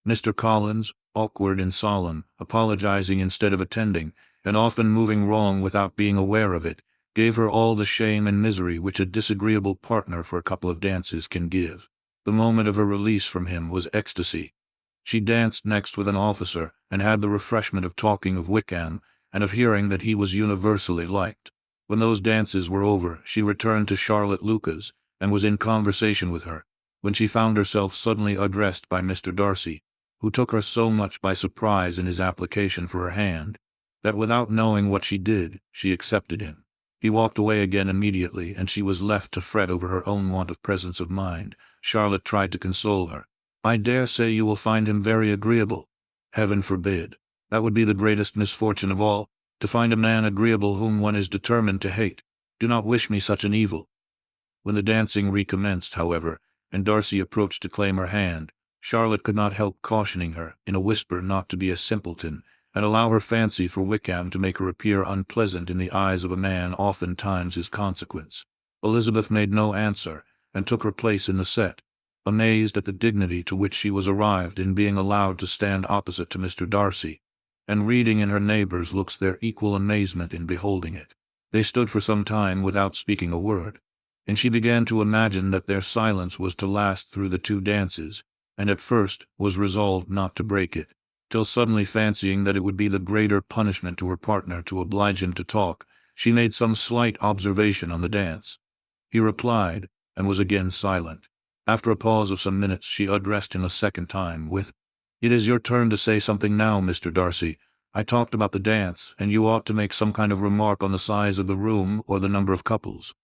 Mr. Collins, awkward and solemn, apologizing instead of attending, and often moving wrong without being aware of it, gave her all the shame and misery which a disagreeable partner for a couple of dances can give. The moment of her release from him was ecstasy. She danced next with an officer, and had the refreshment of talking of Wickham, and of hearing that he was universally liked. When those dances were over, she returned to Charlotte Lucas, and was in conversation with her, when she found herself suddenly addressed by Mr. Darcy, who took her so much by surprise in his application for her hand, that without knowing what she did, she accepted him. He walked away again immediately, and she was left to fret over her own want of presence of mind. Charlotte tried to console her. "I dare say you will find him very agreeable." "Heaven forbid. That would be the greatest misfortune of all, to find a man agreeable whom one is determined to hate. Do not wish me such an evil." When the dancing recommenced, however, and Darcy approached to claim her hand, Charlotte could not help cautioning her, in a whisper, not to be a simpleton, and allow her fancy for Wickham to make her appear unpleasant in the eyes of a man oftentimes his consequence. Elizabeth made no answer, and took her place in the set, amazed at the dignity to which she was arrived in being allowed to stand opposite to Mr. Darcy, and reading in her neighbors' looks their equal amazement in beholding it. They stood for some time without speaking a word, and she began to imagine that their silence was to last through the two dances, and at first was resolved not to break it, till suddenly fancying that it would be the greater punishment to her partner to oblige him to talk, she made some slight observation on the dance. He replied, and was again silent. After a pause of some minutes, she addressed him a second time with, "It is your turn to say something now, Mr. Darcy. I talked about the dance, and you ought to make some kind of remark on the size of the room or the number of couples."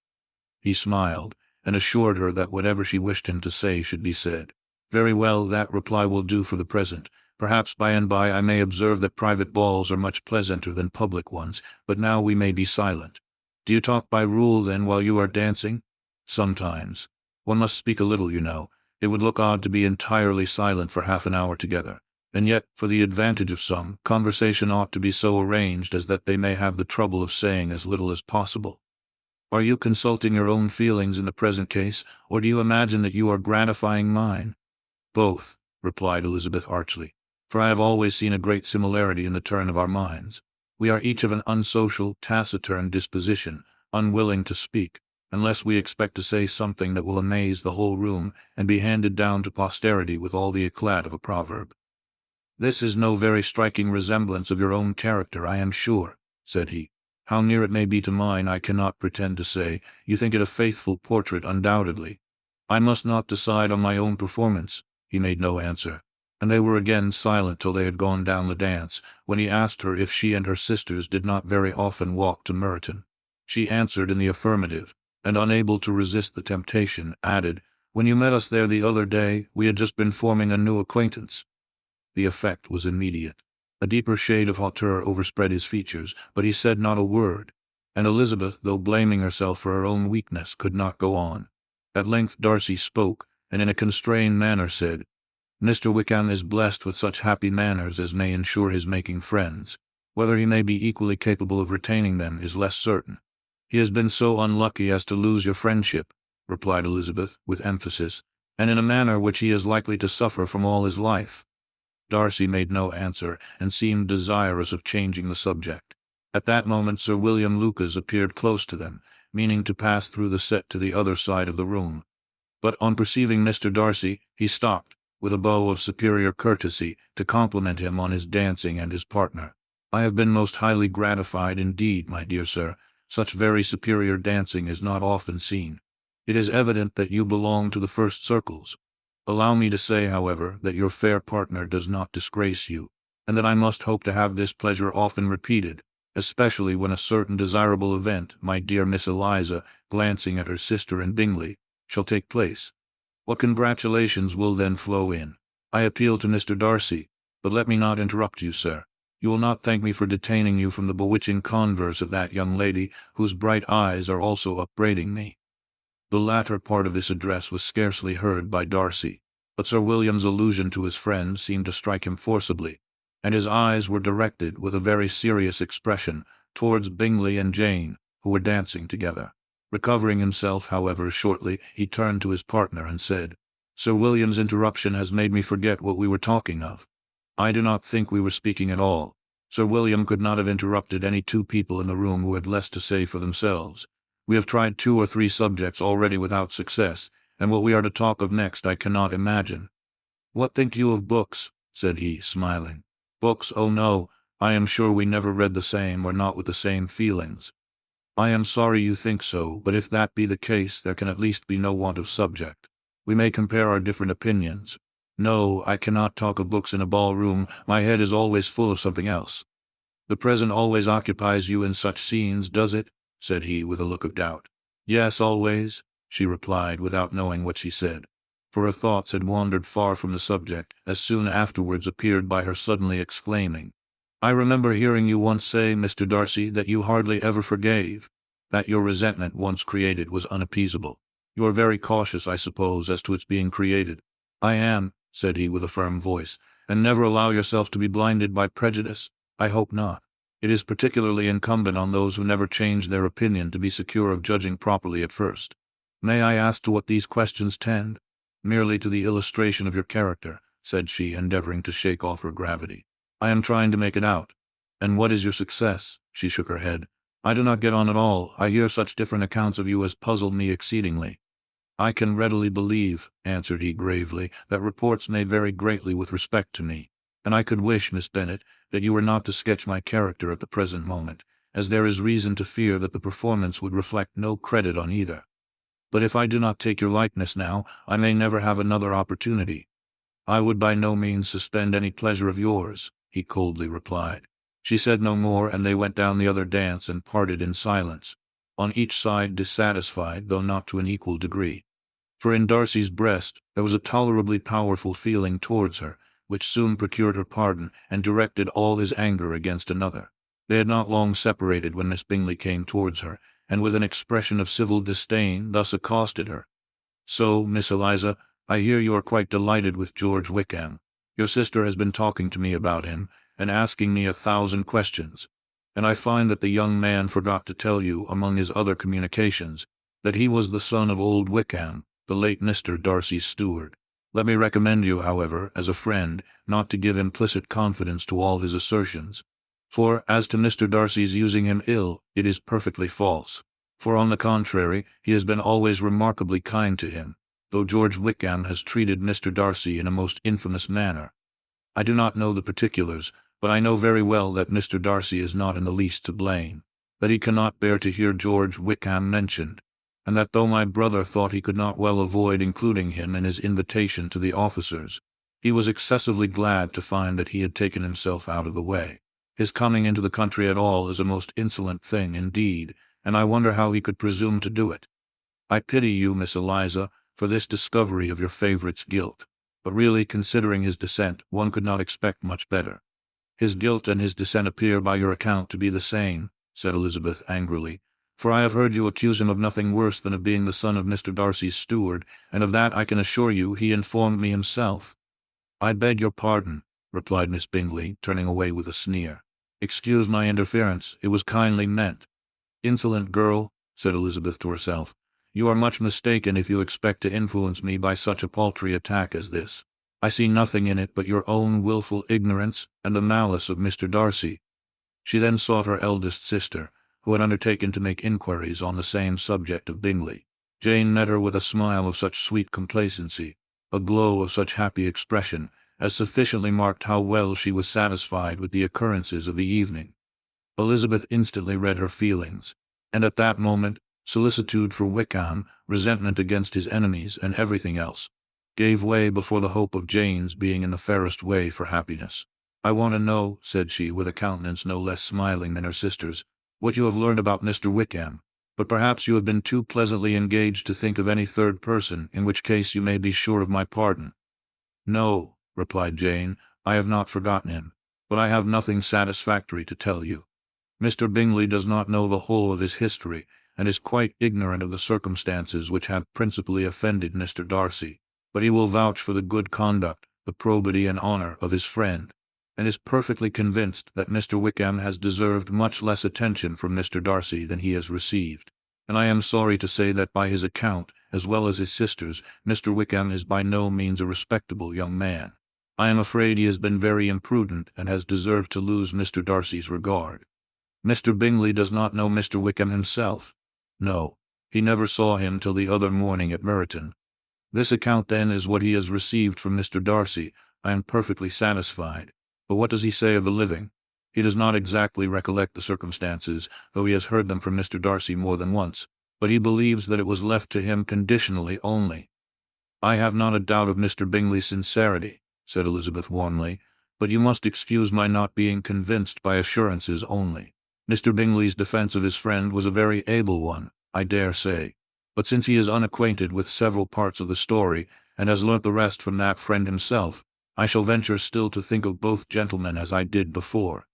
He smiled, and assured her that whatever she wished him to say should be said. "Very well, that reply will do for the present. Perhaps by and by I may observe that private balls are much pleasanter than public ones, but now we may be silent." "Do you talk by rule, then, while you are dancing?" "Sometimes. One must speak a little, you know. It would look odd to be entirely silent for half an hour together. And yet, for the advantage of some, conversation ought to be so arranged as that they may have the trouble of saying as little as possible." "Are you consulting your own feelings in the present case, or do you imagine that you are gratifying mine?" "Both," replied Elizabeth archly, "for I have always seen a great similarity in the turn of our minds. We are each of an unsocial, taciturn disposition, unwilling to speak, unless we expect to say something that will amaze the whole room, and be handed down to posterity with all the eclat of a proverb." "This is no very striking resemblance of your own character, I am sure," said he. "How near it may be to mine I cannot pretend to say. You think it a faithful portrait, undoubtedly." "I must not decide on my own performance." He made no answer. and they were again silent till they had gone down the dance, when he asked her if she and her sisters did not very often walk to Meryton. She answered in the affirmative, and unable to resist the temptation, added, "When you met us there the other day, we had just been forming a new acquaintance." The effect was immediate. A deeper shade of hauteur overspread his features, but he said not a word, and Elizabeth, though blaming herself for her own weakness, could not go on. At length Darcy spoke, and in a constrained manner said, "Mr. Wickham is blessed with such happy manners as may ensure his making friends. Whether he may be equally capable of retaining them is less certain." "He has been so unlucky as to lose your friendship," replied Elizabeth, with emphasis, "and in a manner which he is likely to suffer from all his life." Darcy made no answer, and seemed desirous of changing the subject. At that moment Sir William Lucas appeared close to them, meaning to pass through the set to the other side of the room. But on perceiving Mr. Darcy, he stopped, with a bow of superior courtesy, to compliment him on his dancing and his partner. "I have been most highly gratified indeed, my dear sir. Such very superior dancing is not often seen. It is evident that you belong to the first circles. Allow me to say, however, that your fair partner does not disgrace you, and that I must hope to have this pleasure often repeated, especially when a certain desirable event, my dear Miss Eliza," glancing at her sister and Bingley, "shall take place. What congratulations will then flow in. I appeal to Mr. Darcy, but let me not interrupt you, sir. You will not thank me for detaining you from the bewitching converse of that young lady, whose bright eyes are also upbraiding me." The latter part of this address was scarcely heard by Darcy, but Sir William's allusion to his friend seemed to strike him forcibly, and his eyes were directed with a very serious expression towards Bingley and Jane, who were dancing together. Recovering himself, however, shortly, he turned to his partner and said, "Sir William's interruption has made me forget what we were talking of." "I do not think we were speaking at all. Sir William could not have interrupted any two people in the room who had less to say for themselves. We have tried 2 or 3 subjects already without success, and what we are to talk of next I cannot imagine." "What think you of books?" said he, smiling. "Books? Oh no, I am sure we never read the same, or not with the same feelings." "I am sorry you think so, but if that be the case, there can at least be no want of subject. We may compare our different opinions. No, I cannot talk of books in a ball-room. My head is always full of something else." "The present always occupies you in such scenes, does it?" said he, with a look of doubt. "Yes, always," she replied, without knowing what she said, for her thoughts had wandered far from the subject, as soon afterwards appeared by her suddenly exclaiming, "I remember hearing you once say, Mr. Darcy, that you hardly ever forgave, that your resentment once created was unappeasable. You are very cautious, I suppose, as to its being created." "I am," said he, with a firm voice. "And never allow yourself to be blinded by prejudice?" "I hope not. It is particularly incumbent on those who never change their opinion to be secure of judging properly at first. May I ask to what these questions tend?" "Merely to the illustration of your character," said she, endeavoring to shake off her gravity. "I am trying to make it out." "And what is your success?" She shook her head. "I do not get on at all. I hear such different accounts of you as puzzle me exceedingly." "I can readily believe," answered he gravely, "that reports may vary greatly with respect to me, and I could wish, Miss Bennet, that you were not to sketch my character at the present moment, as there is reason to fear that the performance would reflect no credit on either. But if I do not take your likeness now, I may never have another opportunity." "I would by no means suspend any pleasure of yours," he coldly replied. She said no more, and they went down the other dance and parted in silence, on each side dissatisfied, though not to an equal degree. For in Darcy's breast there was a tolerably powerful feeling towards her, which soon procured her pardon, and directed all his anger against another. They had not long separated when Miss Bingley came towards her, and with an expression of civil disdain thus accosted her. "So, Miss Eliza, I hear you are quite delighted with George Wickham. Your sister has been talking to me about him, and asking me 1,000 questions. And I find that the young man forgot to tell you, among his other communications, that he was the son of old Wickham, the late Mr. Darcy's steward. Let me recommend you, however, as a friend, not to give implicit confidence to all his assertions. For, as to Mr. Darcy's using him ill, it is perfectly false. For, on the contrary, he has been always remarkably kind to him, though George Wickham has treated Mr. Darcy in a most infamous manner. I do not know the particulars, but I know very well that Mr. Darcy is not in the least to blame, that he cannot bear to hear George Wickham mentioned, and that though my brother thought he could not well avoid including him in his invitation to the officers, He was excessively glad to find that he had taken himself out of the way. His coming into the country at all is a most insolent thing indeed, and I wonder how he could presume to do it. I pity you, Miss Eliza, for this discovery of your favourite's guilt, but really, considering his descent, one could not expect much better. His guilt and his descent appear by your account to be the same, said Elizabeth angrily, for I have heard you accuse him of nothing worse than of being the son of Mr. Darcy's steward, and of that I can assure you he informed me himself. I beg your pardon, replied Miss Bingley, turning away with a sneer. Excuse my interference, it was kindly meant. Insolent girl, said Elizabeth to herself, you are much mistaken if you expect to influence me by such a paltry attack as this. I see nothing in it but your own wilful ignorance and the malice of Mr. Darcy. She then sought her eldest sister, who had undertaken to make inquiries on the same subject of Bingley. Jane met her with a smile of such sweet complacency, a glow of such happy expression, as sufficiently marked how well she was satisfied with the occurrences of the evening. Elizabeth instantly read her feelings, and at that moment, solicitude for Wickham, resentment against his enemies, and everything else, gave way before the hope of Jane's being in the fairest way for happiness. I want to know, said she, with a countenance no less smiling than her sister's, what you have learned about Mr. Wickham, but perhaps you have been too pleasantly engaged to think of any third person, in which case you may be sure of my pardon. No, replied Jane, I have not forgotten him, but I have nothing satisfactory to tell you. Mr. Bingley does not know the whole of his history, and is quite ignorant of the circumstances which have principally offended Mr. Darcy, but he will vouch for the good conduct, the probity and honor of his friend, and is perfectly convinced that Mr. Wickham has deserved much less attention from Mr. Darcy than he has received, and I am sorry to say that by his account, as well as his sister's, Mr. Wickham is by no means a respectable young man. I am afraid he has been very imprudent and has deserved to lose Mr. Darcy's regard. Mr. Bingley does not know Mr. Wickham himself. No, he never saw him till the other morning at Meryton. This account, then, is what he has received from Mr. Darcy. I am perfectly satisfied. But what does he say of the living? He does not exactly recollect the circumstances, though he has heard them from Mr. Darcy more than once, but he believes that it was left to him conditionally only. I have not a doubt of Mr. Bingley's sincerity, said Elizabeth warmly, but you must excuse my not being convinced by assurances only. Mr. Bingley's defence of his friend was a very able one, I dare say, but since he is unacquainted with several parts of the story, and has learnt the rest from that friend himself, I shall venture still to think of both gentlemen as I did before.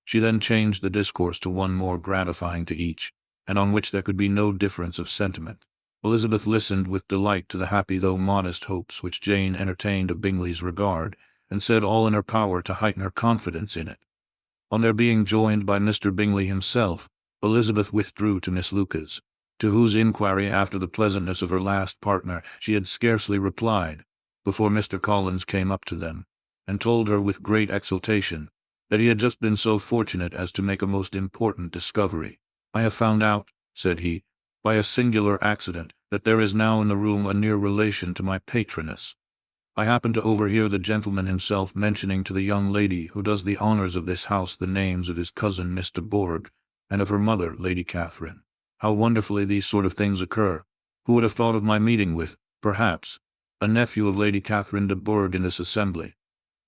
She then changed the discourse to one more gratifying to each, and on which there could be no difference of sentiment. Elizabeth listened with delight to the happy though modest hopes which Jane entertained of Bingley's regard, and said all in her power to heighten her confidence in it. On their being joined by Mr. Bingley himself, Elizabeth withdrew to Miss Lucas, to whose inquiry after the pleasantness of her last partner she had scarcely replied, before Mr. Collins came up to them, and told her with great exultation that he had just been so fortunate as to make a most important discovery. I have found out, said he, by a singular accident, that there is now in the room a near relation to my patroness. I happened to overhear the gentleman himself mentioning to the young lady who does the honours of this house the names of his cousin Mr. Bourg, and of her mother, Lady Catherine. How wonderfully these sort of things occur! Who would have thought of my meeting with, perhaps, a nephew of Lady Catherine de Bourg in this assembly?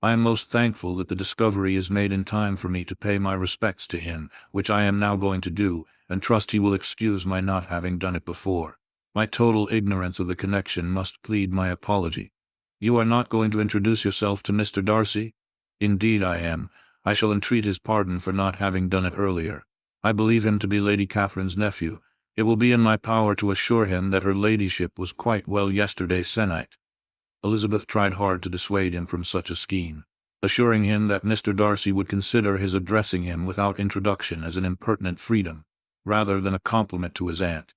I am most thankful that the discovery is made in time for me to pay my respects to him, which I am now going to do, and trust he will excuse my not having done it before. My total ignorance of the connection must plead my apology. You are not going to introduce yourself to Mr. Darcy? Indeed I am. I shall entreat his pardon for not having done it earlier. I believe him to be Lady Catherine's nephew. It will be in my power to assure him that her ladyship was quite well yesterday se'nnight. Elizabeth tried hard to dissuade him from such a scheme, assuring him that Mr. Darcy would consider his addressing him without introduction as an impertinent freedom, rather than a compliment to his aunt,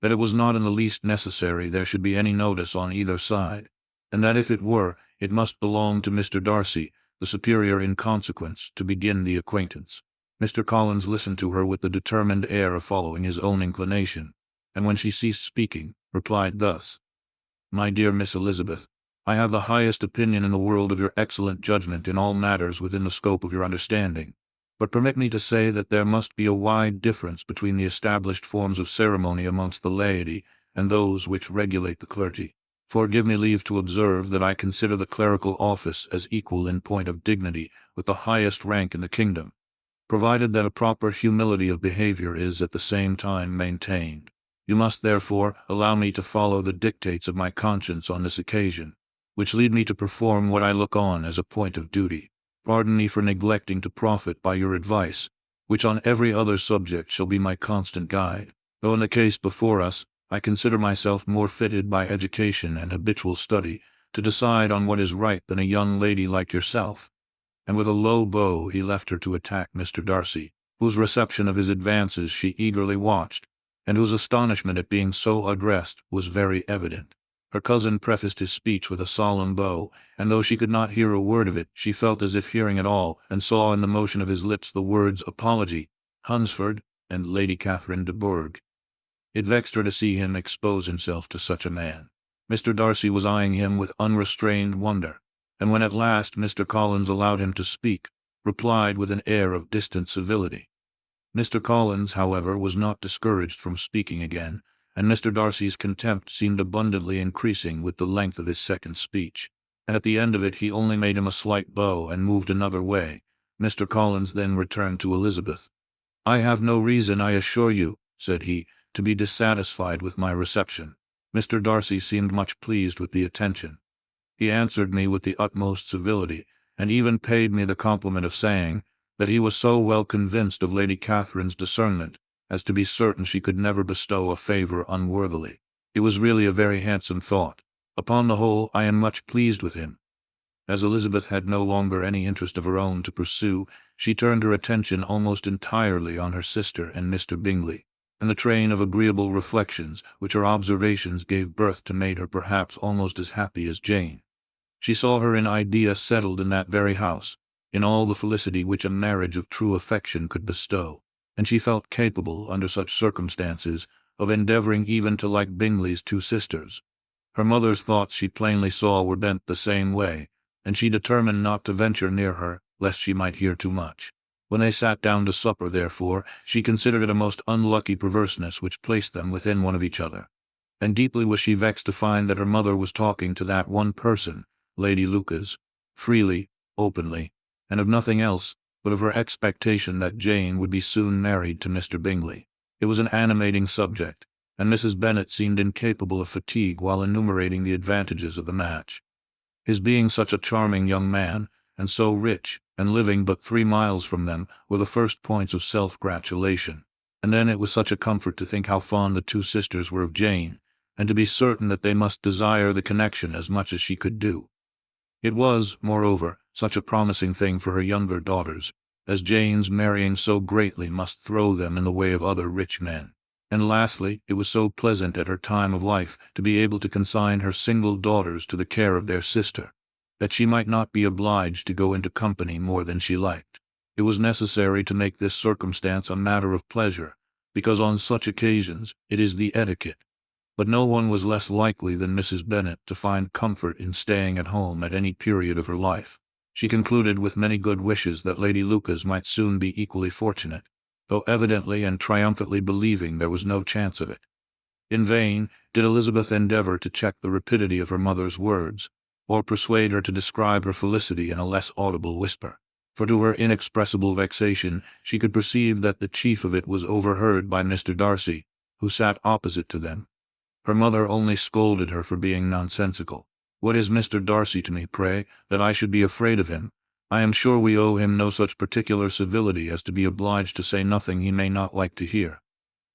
that it was not in the least necessary there should be any notice on either side, and that if it were, it must belong to Mr. Darcy, the superior in consequence, to begin the acquaintance. Mr. Collins listened to her with the determined air of following his own inclination, and when she ceased speaking, replied thus: My dear Miss Elizabeth, I have the highest opinion in the world of your excellent judgment in all matters within the scope of your understanding, but permit me to say that there must be a wide difference between the established forms of ceremony amongst the laity and those which regulate the clergy. For give me leave to observe that I consider the clerical office as equal in point of dignity with the highest rank in the kingdom, provided that a proper humility of behavior is at the same time maintained. You must therefore allow me to follow the dictates of my conscience on this occasion, which lead me to perform what I look on as a point of duty. Pardon me for neglecting to profit by your advice, which on every other subject shall be my constant guide, though in the case before us, I consider myself more fitted by education and habitual study to decide on what is right than a young lady like yourself. And with a low bow he left her to attack Mr. Darcy, whose reception of his advances she eagerly watched, and whose astonishment at being so addressed was very evident. Her cousin prefaced his speech with a solemn bow, and though she could not hear a word of it, she felt as if hearing it all, and saw in the motion of his lips the words apology, Hunsford, and Lady Catherine de Bourgh. It vexed her to see him expose himself to such a man. Mr. Darcy was eyeing him with unrestrained wonder, and when at last Mr. Collins allowed him to speak, replied with an air of distant civility. Mr. Collins, however, was not discouraged from speaking again, and Mr. Darcy's contempt seemed abundantly increasing with the length of his second speech, and at the end of it he only made him a slight bow and moved another way. Mr. Collins then returned to Elizabeth. "I have no reason, I assure you," said he, "to be dissatisfied with my reception." Mr. Darcy seemed much pleased with the attention. He answered me with the utmost civility, and even paid me the compliment of saying that he was so well convinced of Lady Catherine's discernment as to be certain she could never bestow a favor unworthily. It was really a very handsome thought. Upon the whole, I am much pleased with him. As Elizabeth had no longer any interest of her own to pursue, she turned her attention almost entirely on her sister and Mr. Bingley, and the train of agreeable reflections which her observations gave birth to made her perhaps almost as happy as Jane. She saw her in idea settled in that very house, in all the felicity which a marriage of true affection could bestow, and she felt capable, under such circumstances, of endeavoring even to like Bingley's two sisters. Her mother's thoughts she plainly saw were bent the same way, and she determined not to venture near her, lest she might hear too much. When they sat down to supper, therefore, she considered it a most unlucky perverseness which placed them within one of each other, and deeply was she vexed to find that her mother was talking to that one person, Lady Lucas, freely, openly, and of nothing else but of her expectation that Jane would be soon married to Mr. Bingley. It was an animating subject, and Mrs. Bennet seemed incapable of fatigue while enumerating the advantages of the match. His being such a charming young man, and so rich, and living but 3 miles from them, were the first points of self-gratulation. And then it was such a comfort to think how fond the two sisters were of Jane, and to be certain that they must desire the connection as much as she could do. It was, moreover, such a promising thing for her younger daughters, as Jane's marrying so greatly must throw them in the way of other rich men. And lastly, it was so pleasant at her time of life to be able to consign her single daughters to the care of their sister, that she might not be obliged to go into company more than she liked. It was necessary to make this circumstance a matter of pleasure, because on such occasions it is the etiquette. But no one was less likely than Mrs. Bennet to find comfort in staying at home at any period of her life. She concluded with many good wishes that Lady Lucas might soon be equally fortunate, though evidently and triumphantly believing there was no chance of it. In vain did Elizabeth endeavor to check the rapidity of her mother's words, or persuade her to describe her felicity in a less audible whisper, for to her inexpressible vexation she could perceive that the chief of it was overheard by Mr. Darcy, who sat opposite to them. Her mother only scolded her for being nonsensical. "What is Mr. Darcy to me, pray, that I should be afraid of him? I am sure we owe him no such particular civility as to be obliged to say nothing he may not like to hear.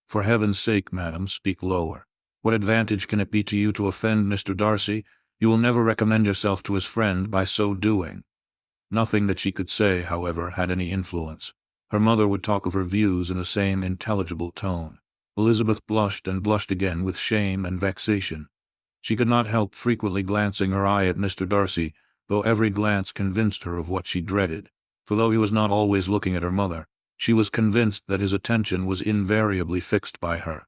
For heaven's sake, madam, speak lower. What advantage can it be to you to offend Mr. Darcy? You will never recommend yourself to his friend by so doing." Nothing that she could say, however, had any influence. Her mother would talk of her views in the same intelligible tone. Elizabeth blushed and blushed again with shame and vexation. She could not help frequently glancing her eye at Mr. Darcy, though every glance convinced her of what she dreaded, for though he was not always looking at her mother, she was convinced that his attention was invariably fixed by her.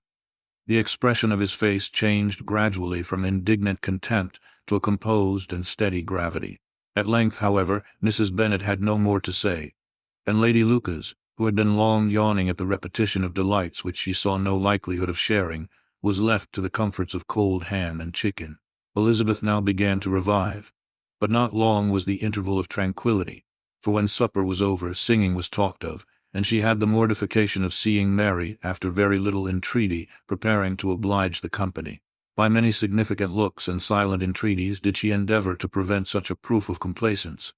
The expression of his face changed gradually from indignant contempt to a composed and steady gravity. At length, however, Mrs. Bennet had no more to say, and Lady Lucas, who had been long yawning at the repetition of delights which she saw no likelihood of sharing, was left to the comforts of cold ham and chicken. Elizabeth now began to revive. But not long was the interval of tranquillity, for when supper was over singing was talked of, and she had the mortification of seeing Mary, after very little entreaty, preparing to oblige the company. By many significant looks and silent entreaties did she endeavor to prevent such a proof of complaisance.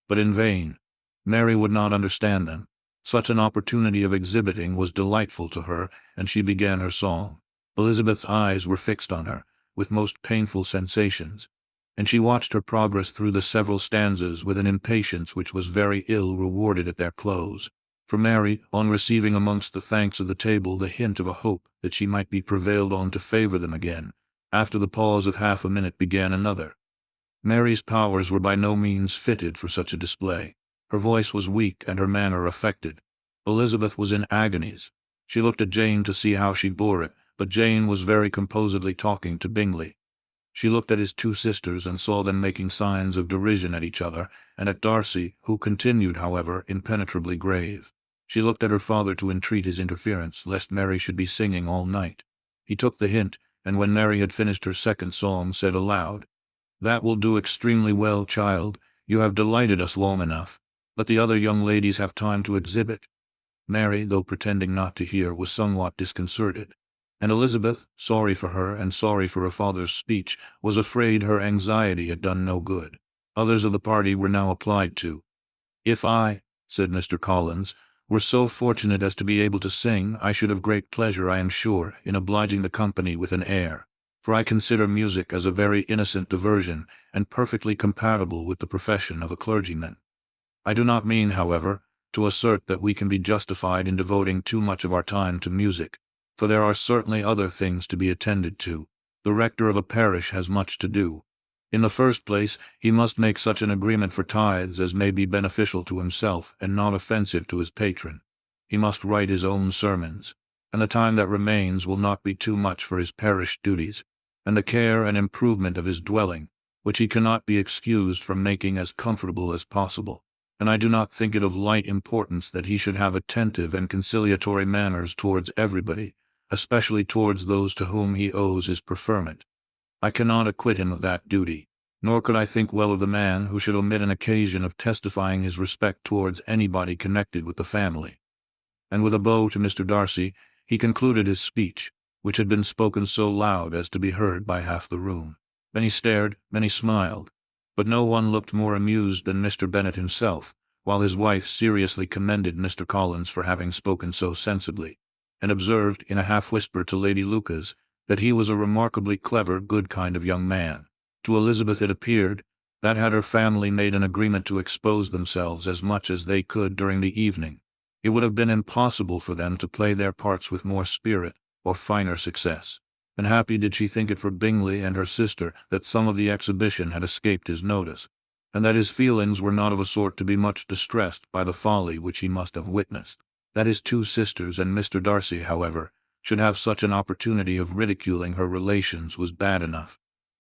But in vain. Mary would not understand them. Such an opportunity of exhibiting was delightful to her, and she began her song. Elizabeth's eyes were fixed on her, with most painful sensations, and she watched her progress through the several stanzas with an impatience which was very ill rewarded at their close. For Mary, on receiving amongst the thanks of the table the hint of a hope that she might be prevailed on to favor them again, after the pause of half a minute began another. Mary's powers were by no means fitted for such a display. Her voice was weak and her manner affected. Elizabeth was in agonies. She looked at Jane to see how she bore it, but Jane was very composedly talking to Bingley. She looked at his two sisters and saw them making signs of derision at each other, and at Darcy, who continued, however, impenetrably grave. She looked at her father to entreat his interference, lest Mary should be singing all night. He took the hint, and when Mary had finished her second song, said aloud, "That will do extremely well, child. You have delighted us long enough. Let the other young ladies have time to exhibit." Mary, though pretending not to hear, was somewhat disconcerted, and Elizabeth, sorry for her and sorry for her father's speech, was afraid her anxiety had done no good. Others of the party were now applied to. "If I," said Mr. Collins, "were so fortunate as to be able to sing, I should have great pleasure, I am sure, in obliging the company with an air, for I consider music as a very innocent diversion, and perfectly compatible with the profession of a clergyman. I do not mean, however, to assert that we can be justified in devoting too much of our time to music, for there are certainly other things to be attended to. The rector of a parish has much to do. In the first place, he must make such an agreement for tithes as may be beneficial to himself and not offensive to his patron. He must write his own sermons, and the time that remains will not be too much for his parish duties, and the care and improvement of his dwelling, which he cannot be excused from making as comfortable as possible. And I do not think it of light importance that he should have attentive and conciliatory manners towards everybody, especially towards those to whom he owes his preferment. I cannot acquit him of that duty, nor could I think well of the man who should omit an occasion of testifying his respect towards anybody connected with the family." And with a bow to Mr. Darcy, he concluded his speech, which had been spoken so loud as to be heard by half the room. Many stared, many smiled, but no one looked more amused than Mr. Bennet himself, while his wife seriously commended Mr. Collins for having spoken so sensibly, and observed in a half-whisper to Lady Lucas that he was a remarkably clever, good kind of young man. To Elizabeth it appeared that had her family made an agreement to expose themselves as much as they could during the evening, it would have been impossible for them to play their parts with more spirit or finer success. And happy did she think it for Bingley and her sister that some of the exhibition had escaped his notice, and that his feelings were not of a sort to be much distressed by the folly which he must have witnessed. That his two sisters and Mr. Darcy, however, should have such an opportunity of ridiculing her relations was bad enough,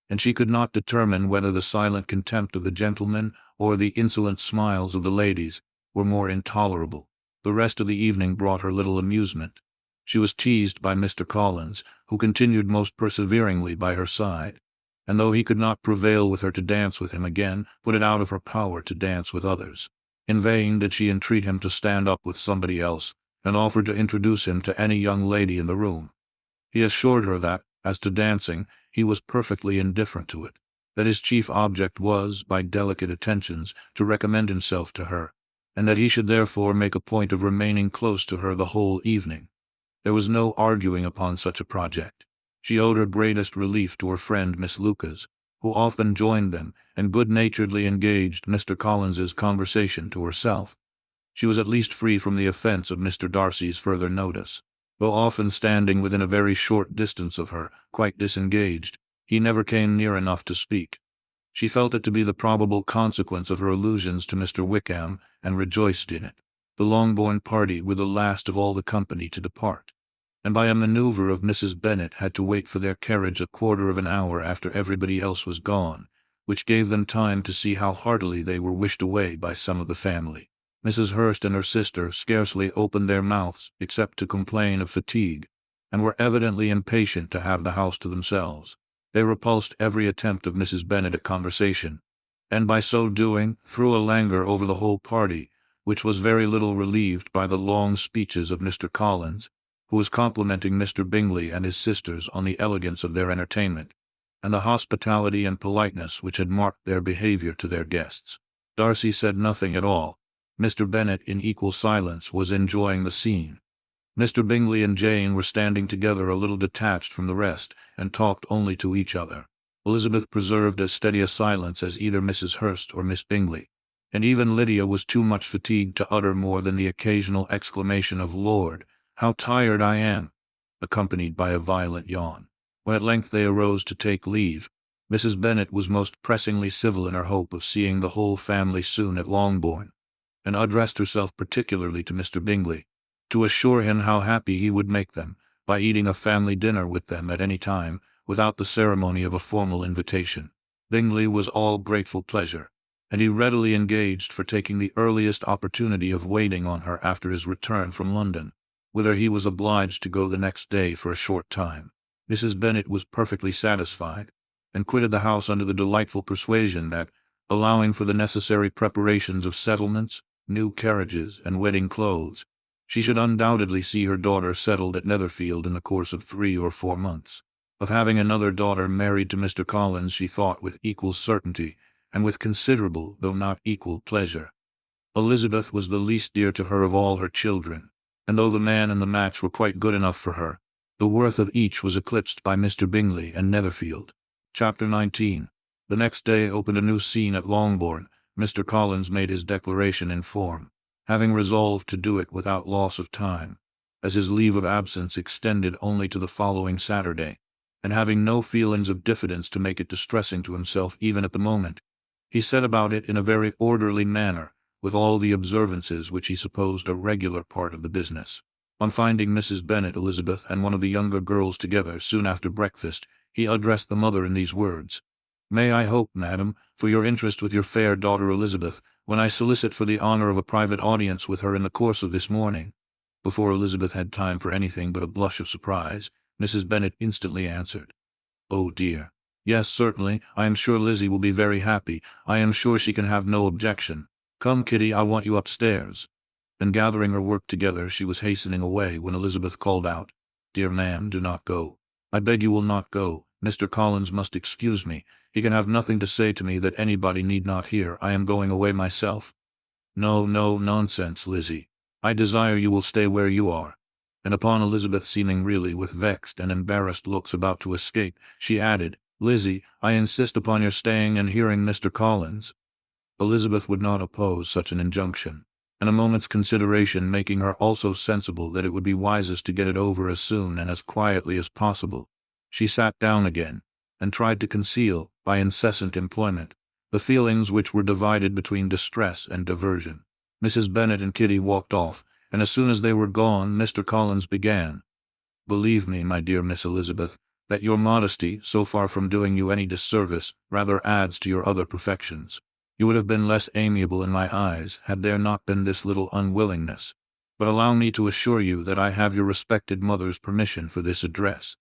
and she could not determine whether the silent contempt of the gentlemen or the insolent smiles of the ladies were more intolerable. The rest of the evening brought her little amusement. She was teased by Mr. Collins, who continued most perseveringly by her side, and though he could not prevail with her to dance with him again, put it out of her power to dance with others. In vain did she entreat him to stand up with somebody else, and offered to introduce him to any young lady in the room. He assured her that, as to dancing, he was perfectly indifferent to it, that his chief object was, by delicate attentions, to recommend himself to her, and that he should therefore make a point of remaining close to her the whole evening. There was no arguing upon such a project. She owed her greatest relief to her friend Miss Lucas, who often joined them, and good-naturedly engaged Mr. Collins's conversation to herself. She was at least free from the offence of Mr. Darcy's further notice. Though often standing within a very short distance of her, quite disengaged, he never came near enough to speak. She felt it to be the probable consequence of her allusions to Mr. Wickham, and rejoiced in it. The Longbourn party were the last of all the company to depart, and by a maneuver of Mrs. Bennet had to wait for their carriage a quarter of an hour after everybody else was gone, which gave them time to see how heartily they were wished away by some of the family. Mrs. Hurst and her sister scarcely opened their mouths except to complain of fatigue, and were evidently impatient to have the house to themselves. They repulsed every attempt of Mrs. Bennet at conversation, and by so doing threw a languor over the whole party, which was very little relieved by the long speeches of Mr. Collins, who was complimenting Mr. Bingley and his sisters on the elegance of their entertainment, and the hospitality and politeness which had marked their behavior to their guests. Darcy said nothing at all. Mr. Bennet, in equal silence, was enjoying the scene. Mr. Bingley and Jane were standing together a little detached from the rest, and talked only to each other. Elizabeth preserved as steady a silence as either Mrs. Hurst or Miss Bingley, and even Lydia was too much fatigued to utter more than the occasional exclamation of "Lord, how tired I am!" accompanied by a violent yawn. When at length they arose to take leave, Mrs. Bennet was most pressingly civil in her hope of seeing the whole family soon at Longbourn, and addressed herself particularly to Mr. Bingley, to assure him how happy he would make them by eating a family dinner with them at any time, without the ceremony of a formal invitation. Bingley was all grateful pleasure, and he readily engaged for taking the earliest opportunity of waiting on her after his return from London, whither he was obliged to go the next day for a short time. Mrs. Bennet was perfectly satisfied, and quitted the house under the delightful persuasion that, allowing for the necessary preparations of settlements, new carriages, and wedding clothes, she should undoubtedly see her daughter settled at Netherfield in the course of 3 or 4 months. Of having another daughter married to Mr. Collins she thought with equal certainty, and with considerable, though not equal, pleasure. Elizabeth was the least dear to her of all her children, and though the man and the match were quite good enough for her, the worth of each was eclipsed by Mr. Bingley and Netherfield. Chapter 19. The next day opened a new scene at Longbourn. Mr. Collins made his declaration in form, having resolved to do it without loss of time, as his leave of absence extended only to the following Saturday, and having no feelings of diffidence to make it distressing to himself even at the moment. He set about it in a very orderly manner, with all the observances which he supposed a regular part of the business. On finding Mrs. Bennet, Elizabeth, and one of the younger girls together soon after breakfast, he addressed the mother in these words: "May I hope, madam, for your interest with your fair daughter Elizabeth, when I solicit for the honor of a private audience with her in the course of this morning?" Before Elizabeth had time for anything but a blush of surprise, Mrs. Bennet instantly answered, "Oh dear, yes, certainly, I am sure Lizzie will be very happy. I am sure she can have no objection. Come, Kitty, I want you upstairs." And gathering her work together, she was hastening away when Elizabeth called out, "Dear ma'am, do not go. I beg you will not go. Mr. Collins must excuse me. He can have nothing to say to me that anybody need not hear. I am going away myself." "No, no, nonsense, Lizzie. I desire you will stay where you are." And upon Elizabeth seeming really with vexed and embarrassed looks about to escape, she added, "Lizzie, I insist upon your staying and hearing Mr. Collins." Elizabeth would not oppose such an injunction, and a moment's consideration making her also sensible that it would be wisest to get it over as soon and as quietly as possible, she sat down again, and tried to conceal, by incessant employment, the feelings which were divided between distress and diversion. Mrs. Bennet and Kitty walked off, and as soon as they were gone, Mr. Collins began: "Believe me, my dear Miss Elizabeth, that your modesty, so far from doing you any disservice, rather adds to your other perfections. You would have been less amiable in my eyes, had there not been this little unwillingness. But allow me to assure you that I have your respected mother's permission for this address.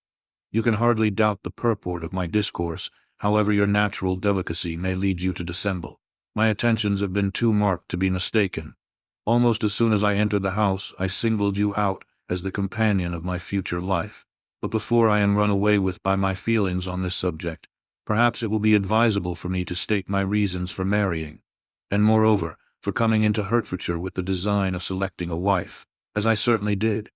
You can hardly doubt the purport of my discourse, however your natural delicacy may lead you to dissemble. My attentions have been too marked to be mistaken. Almost as soon as I entered the house, I singled you out as the companion of my future life. But before I am run away with by my feelings on this subject, perhaps it will be advisable for me to state my reasons for marrying, and moreover, for coming into Hertfordshire with the design of selecting a wife, as I certainly did."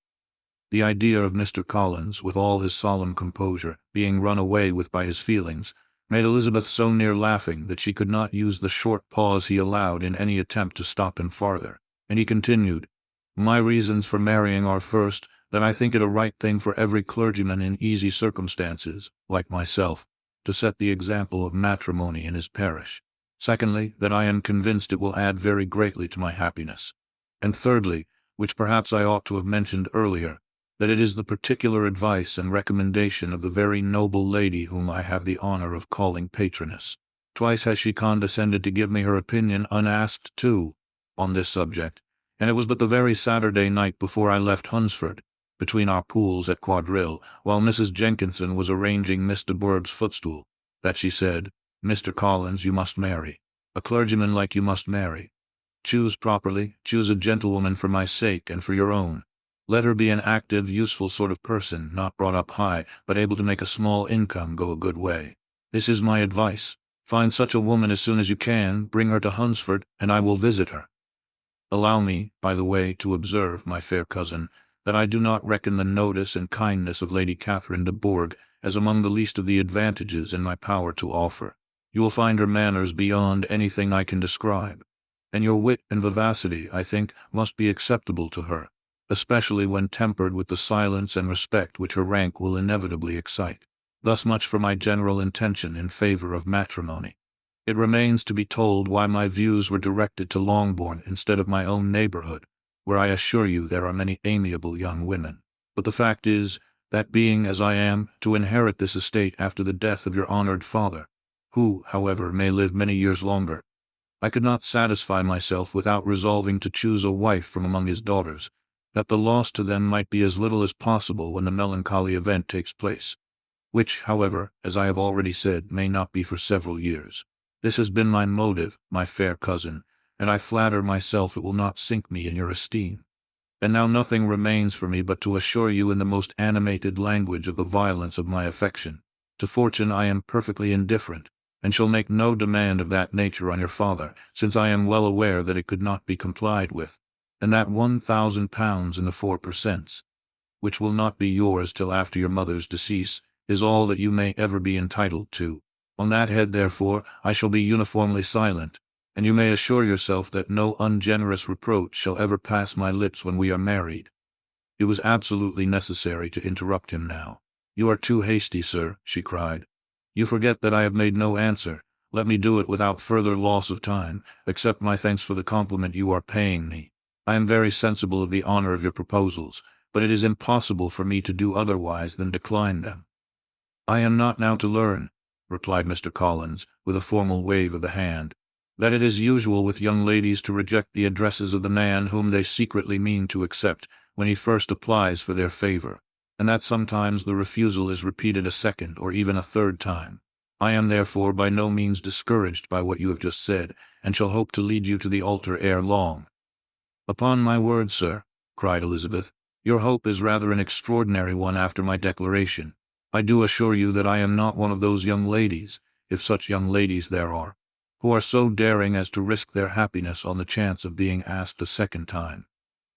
The idea of Mr. Collins, with all his solemn composure, being run away with by his feelings, made Elizabeth so near laughing that she could not use the short pause he allowed in any attempt to stop him farther, and he continued, "My reasons for marrying are, first, that I think it a right thing for every clergyman in easy circumstances, like myself, to set the example of matrimony in his parish. Secondly, that I am convinced it will add very greatly to my happiness. And thirdly, which perhaps I ought to have mentioned earlier, that it is the particular advice and recommendation of the very noble lady whom I have the honor of calling patroness. Twice has she condescended to give me her opinion unasked too, on this subject, and it was but the very Saturday night before I left Hunsford, between our pools at quadrille, while Mrs. Jenkinson was arranging Miss de Bourgh's footstool, that she said, "Mr. Collins, you must marry. A clergyman like you must marry. Choose properly, choose a gentlewoman for my sake and for your own. Let her be an active, useful sort of person, not brought up high, but able to make a small income go a good way. This is my advice. Find such a woman as soon as you can, bring her to Hunsford, and I will visit her. Allow me, by the way, to observe, my fair cousin, that I do not reckon the notice and kindness of Lady Catherine de Bourgh as among the least of the advantages in my power to offer. You will find her manners beyond anything I can describe, and your wit and vivacity, I think, must be acceptable to her, especially when tempered with the silence and respect which her rank will inevitably excite. Thus much for my general intention in favor of matrimony. It remains to be told why my views were directed to Longbourn instead of my own neighborhood, where I assure you there are many amiable young women. But the fact is, that being, as I am, to inherit this estate after the death of your honored father, who, however, may live many years longer, I could not satisfy myself without resolving to choose a wife from among his daughters, that the loss to them might be as little as possible when the melancholy event takes place, which, however, as I have already said, may not be for several years. This has been my motive, my fair cousin, and I flatter myself it will not sink me in your esteem. And now nothing remains for me but to assure you in the most animated language of the violence of my affection. To fortune I am perfectly indifferent, and shall make no demand of that nature on your father, since I am well aware that it could not be complied with, and that £1,000 in the 4%, which will not be yours till after your mother's decease, is all that you may ever be entitled to. On that head, therefore, I shall be uniformly silent, and you may assure yourself that no ungenerous reproach shall ever pass my lips when we are married." It was absolutely necessary to interrupt him now. "You are too hasty, sir," she cried. "You forget that I have made no answer. Let me do it without further loss of time. Accept my thanks for the compliment you are paying me. I am very sensible of the honor of your proposals, but it is impossible for me to do otherwise than decline them." "I am not now to learn," replied Mr. Collins, with a formal wave of the hand, "that it is usual with young ladies to reject the addresses of the man whom they secretly mean to accept when he first applies for their favor, and that sometimes the refusal is repeated a second or even a third time. I am therefore by no means discouraged by what you have just said, and shall hope to lead you to the altar ere long." "Upon my word, sir," cried Elizabeth, "your hope is rather an extraordinary one after my declaration. I do assure you that I am not one of those young ladies, if such young ladies there are, who are so daring as to risk their happiness on the chance of being asked a second time.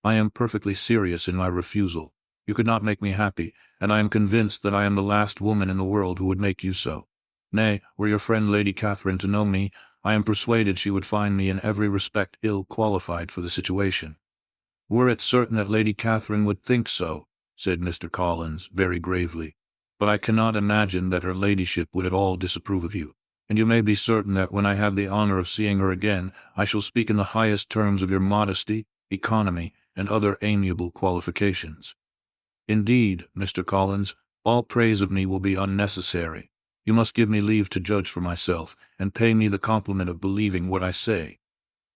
I am perfectly serious in my refusal. You could not make me happy, and I am convinced that I am the last woman in the world who would make you so. Nay, were your friend Lady Catherine to know me, I am persuaded she would find me in every respect ill qualified for the situation." "Were it certain that Lady Catherine would think so," said Mr. Collins, very gravely, "but I cannot imagine that her ladyship would at all disapprove of you, and you may be certain that when I have the honor of seeing her again, I shall speak in the highest terms of your modesty, economy, and other amiable qualifications. Indeed, Mr. Collins, all praise of me will be unnecessary. You must give me leave to judge for myself, and pay me the compliment of believing what I say.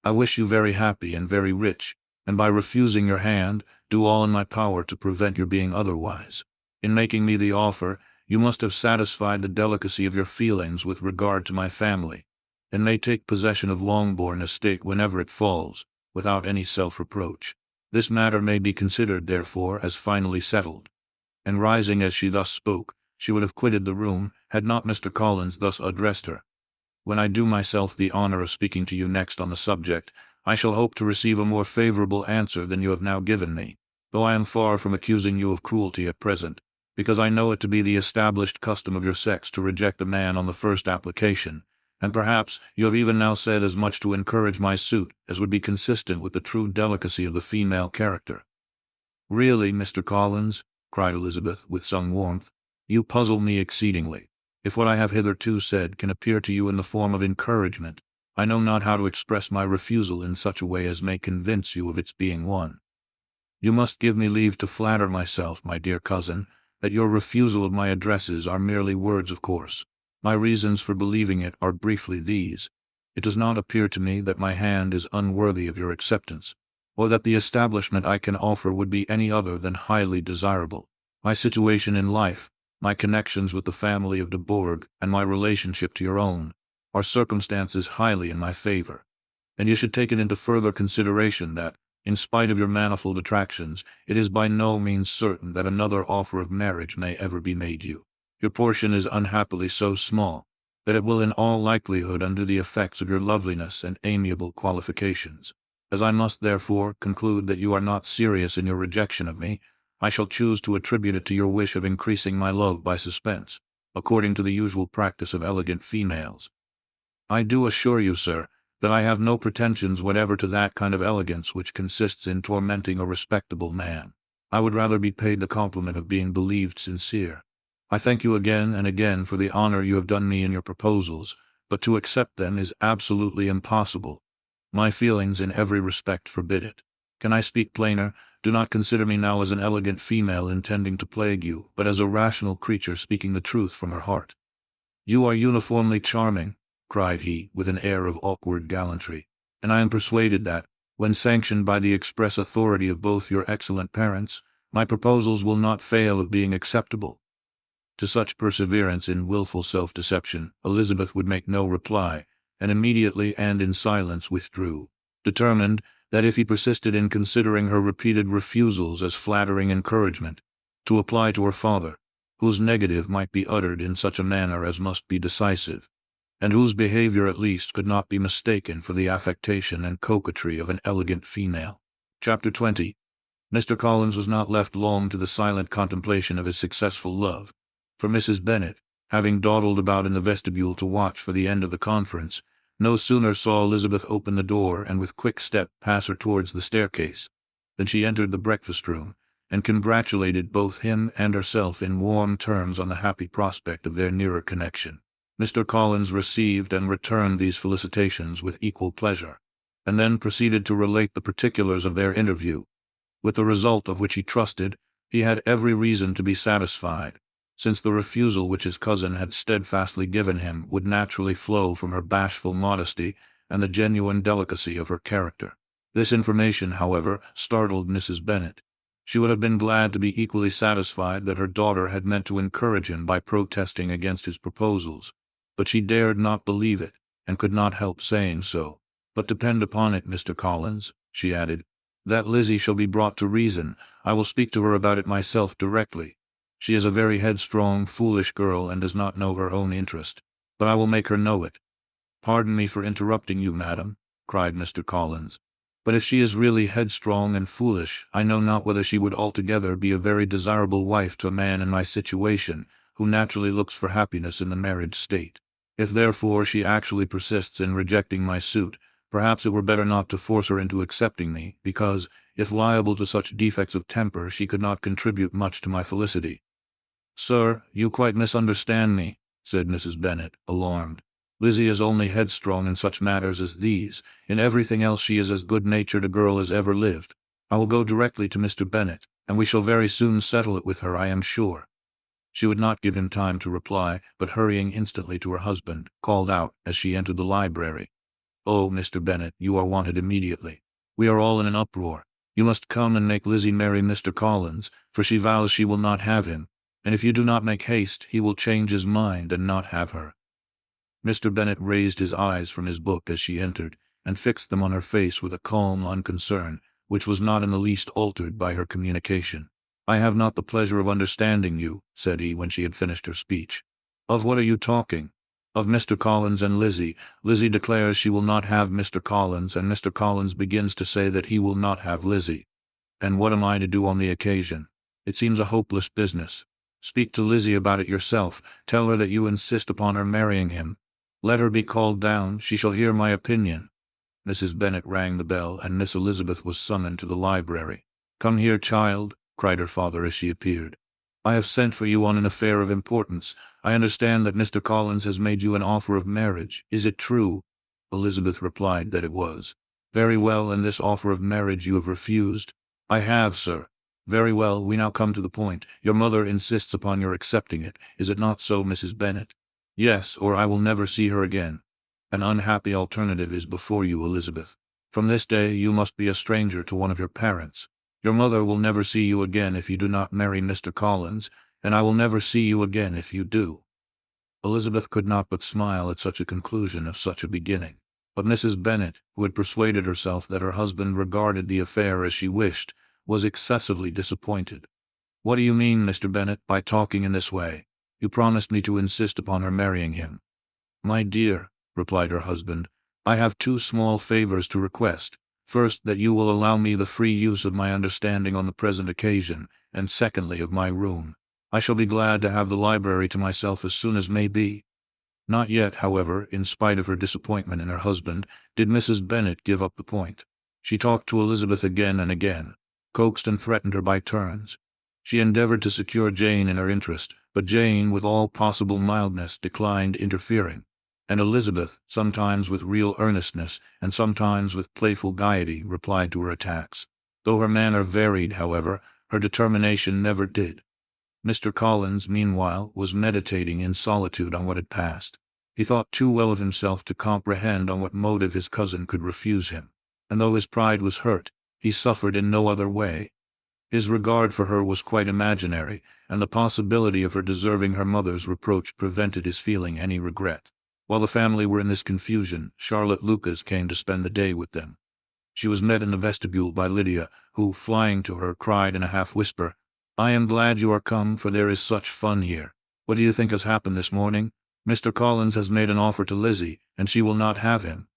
I wish you very happy and very rich, and by refusing your hand, do all in my power to prevent your being otherwise. In making me the offer, you must have satisfied the delicacy of your feelings with regard to my family, and may take possession of Longbourn estate whenever it falls, without any self-reproach. This matter may be considered, therefore, as finally settled." And rising as she thus spoke, she would have quitted the room, had not Mr. Collins thus addressed her. "When I do myself the honor of speaking to you next on the subject, I shall hope to receive a more favorable answer than you have now given me, though I am far from accusing you of cruelty at present, because I know it to be the established custom of your sex to reject a man on the first application, and perhaps you have even now said as much to encourage my suit as would be consistent with the true delicacy of the female character." "Really, Mr. Collins," cried Elizabeth, with some warmth, "you puzzle me exceedingly. If what I have hitherto said can appear to you in the form of encouragement, I know not how to express my refusal in such a way as may convince you of its being one. You must give me leave to flatter myself, my dear cousin, that your refusal of my addresses are merely words of course. My reasons for believing it are briefly these. It does not appear to me that my hand is unworthy of your acceptance. or that the establishment I can offer would be any other than highly desirable. My situation in life, my connections with the family of de Bourgh, and my relationship to your own, are circumstances highly in my favor. And you should take it into further consideration that, in spite of your manifold attractions, it is by no means certain that another offer of marriage may ever be made you. Your portion is unhappily so small, that it will in all likelihood undo the effects of your loveliness and amiable qualifications. As I must therefore conclude that you are not serious in your rejection of me, I shall choose to attribute it to your wish of increasing my love by suspense, according to the usual practice of elegant females. I do assure you, sir, that I have no pretensions whatever to that kind of elegance which consists in tormenting a respectable man. I would rather be paid the compliment of being believed sincere. I thank you again and again for the honor you have done me in your proposals, but to accept them is absolutely impossible. My feelings in every respect forbid it. Can I speak plainer? Do not consider me now as an elegant female intending to plague you, but as a rational creature speaking the truth from her heart. You are uniformly charming, cried he, with an air of awkward gallantry, and I am persuaded that, when sanctioned by the express authority of both your excellent parents, my proposals will not fail of being acceptable. To such perseverance in wilful self-deception, Elizabeth would make no reply, and immediately and in silence withdrew, determined that if he persisted in considering her repeated refusals as flattering encouragement, to apply to her father, whose negative might be uttered in such a manner as must be decisive, and whose behavior at least could not be mistaken for the affectation and coquetry of an elegant female. Chapter 20. Mr. Collins was not left long to the silent contemplation of his successful love, for Mrs. Bennet, having dawdled about in the vestibule to watch for the end of the conference, no sooner saw Elizabeth open the door and with quick step pass her towards the staircase, than she entered the breakfast-room, and congratulated both him and herself in warm terms on the happy prospect of their nearer connection. Mr. Collins received and returned these felicitations with equal pleasure, and then proceeded to relate the particulars of their interview, with the result of which he trusted he had every reason to be satisfied, since the refusal which his cousin had steadfastly given him would naturally flow from her bashful modesty and the genuine delicacy of her character. This information, however, startled Mrs. Bennet. She would have been glad to be equally satisfied that her daughter had meant to encourage him by protesting against his proposals, but she dared not believe it, and could not help saying so. But depend upon it, Mr. Collins, she added, that Lizzie shall be brought to reason. I will speak to her about it myself directly. She is a very headstrong, foolish girl, and does not know her own interest, but I will make her know it. Pardon me for interrupting you, madam, cried Mr. Collins, but if she is really headstrong and foolish, I know not whether she would altogether be a very desirable wife to a man in my situation, who naturally looks for happiness in the marriage state. If therefore she actually persists in rejecting my suit, perhaps it were better not to force her into accepting me, because, if liable to such defects of temper, she could not contribute much to my felicity. Sir, you quite misunderstand me, said Mrs. Bennet, alarmed. Lizzie is only headstrong in such matters as these. In everything else she is as good-natured a girl as ever lived. I will go directly to Mr. Bennet, and we shall very soon settle it with her, I am sure. She would not give him time to reply, but hurrying instantly to her husband, called out, as she entered the library, "Oh, Mr. Bennet, you are wanted immediately. We are all in an uproar. You must come and make Lizzie marry Mr. Collins, for she vows she will not have him, and if you do not make haste, he will change his mind and not have her." Mr. Bennet raised his eyes from his book as she entered, and fixed them on her face with a calm unconcern, which was not in the least altered by her communication. "I have not the pleasure of understanding you," said he when she had finished her speech. "Of what are you talking?" "Of Mr. Collins and Lizzie. Lizzie declares she will not have Mr. Collins, and Mr. Collins begins to say that he will not have Lizzie. And what am I to do on the occasion? It seems a hopeless business. Speak to Lizzie about it yourself. Tell her that you insist upon her marrying him. Let her be called down. She shall hear my opinion." Mrs. Bennet rang the bell, and Miss Elizabeth was summoned to the library. "Come here, child," cried her father as she appeared. "I have sent for you on an affair of importance. I understand that Mr. Collins has made you an offer of marriage. Is it true?" Elizabeth replied that it was. "Very well, and this offer of marriage you have refused?" "I have, sir." "Very well, we now come to the point. Your mother insists upon your accepting it. Is it not so, Mrs. Bennet?" "Yes, or I will never see her again." "An unhappy alternative is before you, Elizabeth. From this day you must be a stranger to one of your parents. Your mother will never see you again if you do not marry Mr. Collins, and I will never see you again if you do." Elizabeth could not but smile at such a conclusion of such a beginning. But Mrs. Bennet, who had persuaded herself that her husband regarded the affair as she wished, was excessively disappointed. "What do you mean, Mr. Bennet, by talking in this way? You promised me to insist upon her marrying him." "My dear," replied her husband, "I have two small favors to request. First, that you will allow me the free use of my understanding on the present occasion, and secondly, of my room. I shall be glad to have the library to myself as soon as may be." Not yet, however, in spite of her disappointment in her husband, did Mrs. Bennet give up the point. She talked to Elizabeth again and again, coaxed and threatened her by turns. She endeavored to secure Jane in her interest, but Jane, with all possible mildness, declined interfering, and Elizabeth, sometimes with real earnestness, and sometimes with playful gaiety, replied to her attacks. Though her manner varied, however, her determination never did. Mr. Collins, meanwhile, was meditating in solitude on what had passed. He thought too well of himself to comprehend on what motive his cousin could refuse him, and though his pride was hurt, he suffered in no other way. His regard for her was quite imaginary, and the possibility of her deserving her mother's reproach prevented his feeling any regret. While the family were in this confusion, Charlotte Lucas came to spend the day with them. She was met in the vestibule by Lydia, who, flying to her, cried in a half-whisper, "I am glad you are come, for there is such fun here. What do you think has happened this morning? Mr. Collins has made an offer to Lizzie, and she will not have him."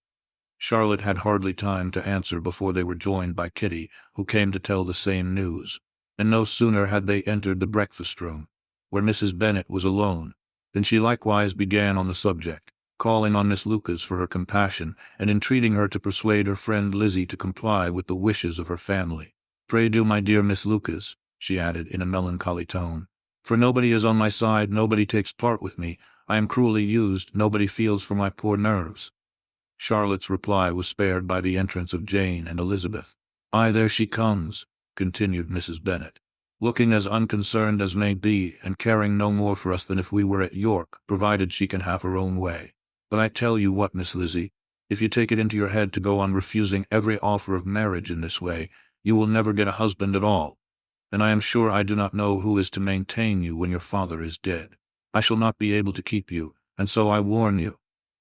Charlotte had hardly time to answer before they were joined by Kitty, who came to tell the same news. And no sooner had they entered the breakfast-room, where Mrs. Bennet was alone, than she likewise began on the subject, calling on Miss Lucas for her compassion, and entreating her to persuade her friend Lizzie to comply with the wishes of her family. "Pray do, my dear Miss Lucas," she added in a melancholy tone, "for nobody is on my side, nobody takes part with me. I am cruelly used, nobody feels for my poor nerves." Charlotte's reply was spared by the entrance of Jane and Elizabeth. "Aye, there she comes," continued Mrs. Bennet, "looking as unconcerned as may be, and caring no more for us than if we were at York, provided she can have her own way. But I tell you what, Miss Lizzie, if you take it into your head to go on refusing every offer of marriage in this way, you will never get a husband at all. And I am sure I do not know who is to maintain you when your father is dead. I shall not be able to keep you, and so I warn you.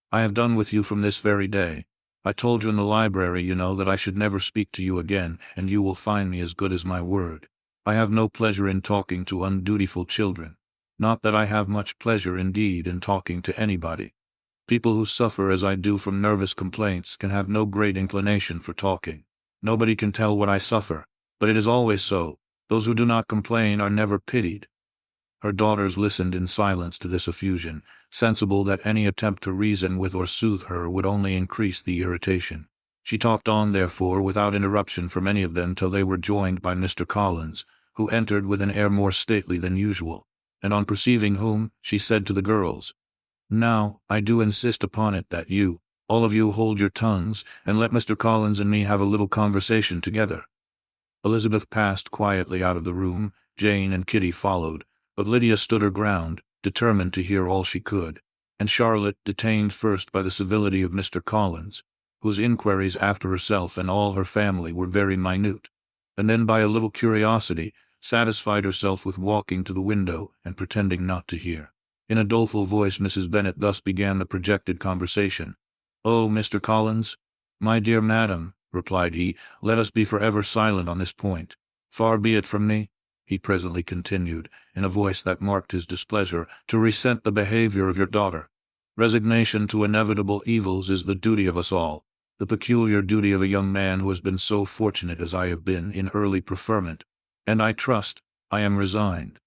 I have done with you from this very day. I told you in the library, you know, that I should never speak to you again, and you will find me as good as my word. I have no pleasure in talking to undutiful children. Not that I have much pleasure, indeed, in talking to anybody. People who suffer as I do from nervous complaints can have no great inclination for talking. Nobody can tell what I suffer, but it is always so. Those who do not complain are never pitied." Her daughters listened in silence to this effusion, sensible that any attempt to reason with or soothe her would only increase the irritation. She talked on, therefore, without interruption from any of them till they were joined by Mr. Collins, who entered with an air more stately than usual, and on perceiving whom, she said to the girls, "Now, I do insist upon it that you, all of you, hold your tongues, and let Mr. Collins and me have a little conversation together." Elizabeth passed quietly out of the room, Jane and Kitty followed, but Lydia stood her ground, determined to hear all she could, and Charlotte, detained first by the civility of Mr. Collins, whose inquiries after herself and all her family were very minute, and then by a little curiosity, satisfied herself with walking to the window and pretending not to hear. In a doleful voice Mrs. Bennet thus began the projected conversation. "Oh, Mr. Collins, my dear madam," replied he, "let us be forever silent on this point. Far be it from me," he presently continued, in a voice that marked his displeasure, "to resent the behavior of your daughter. Resignation to inevitable evils is the duty of us all, the peculiar duty of a young man who has been so fortunate as I have been in early preferment, and I trust I am resigned.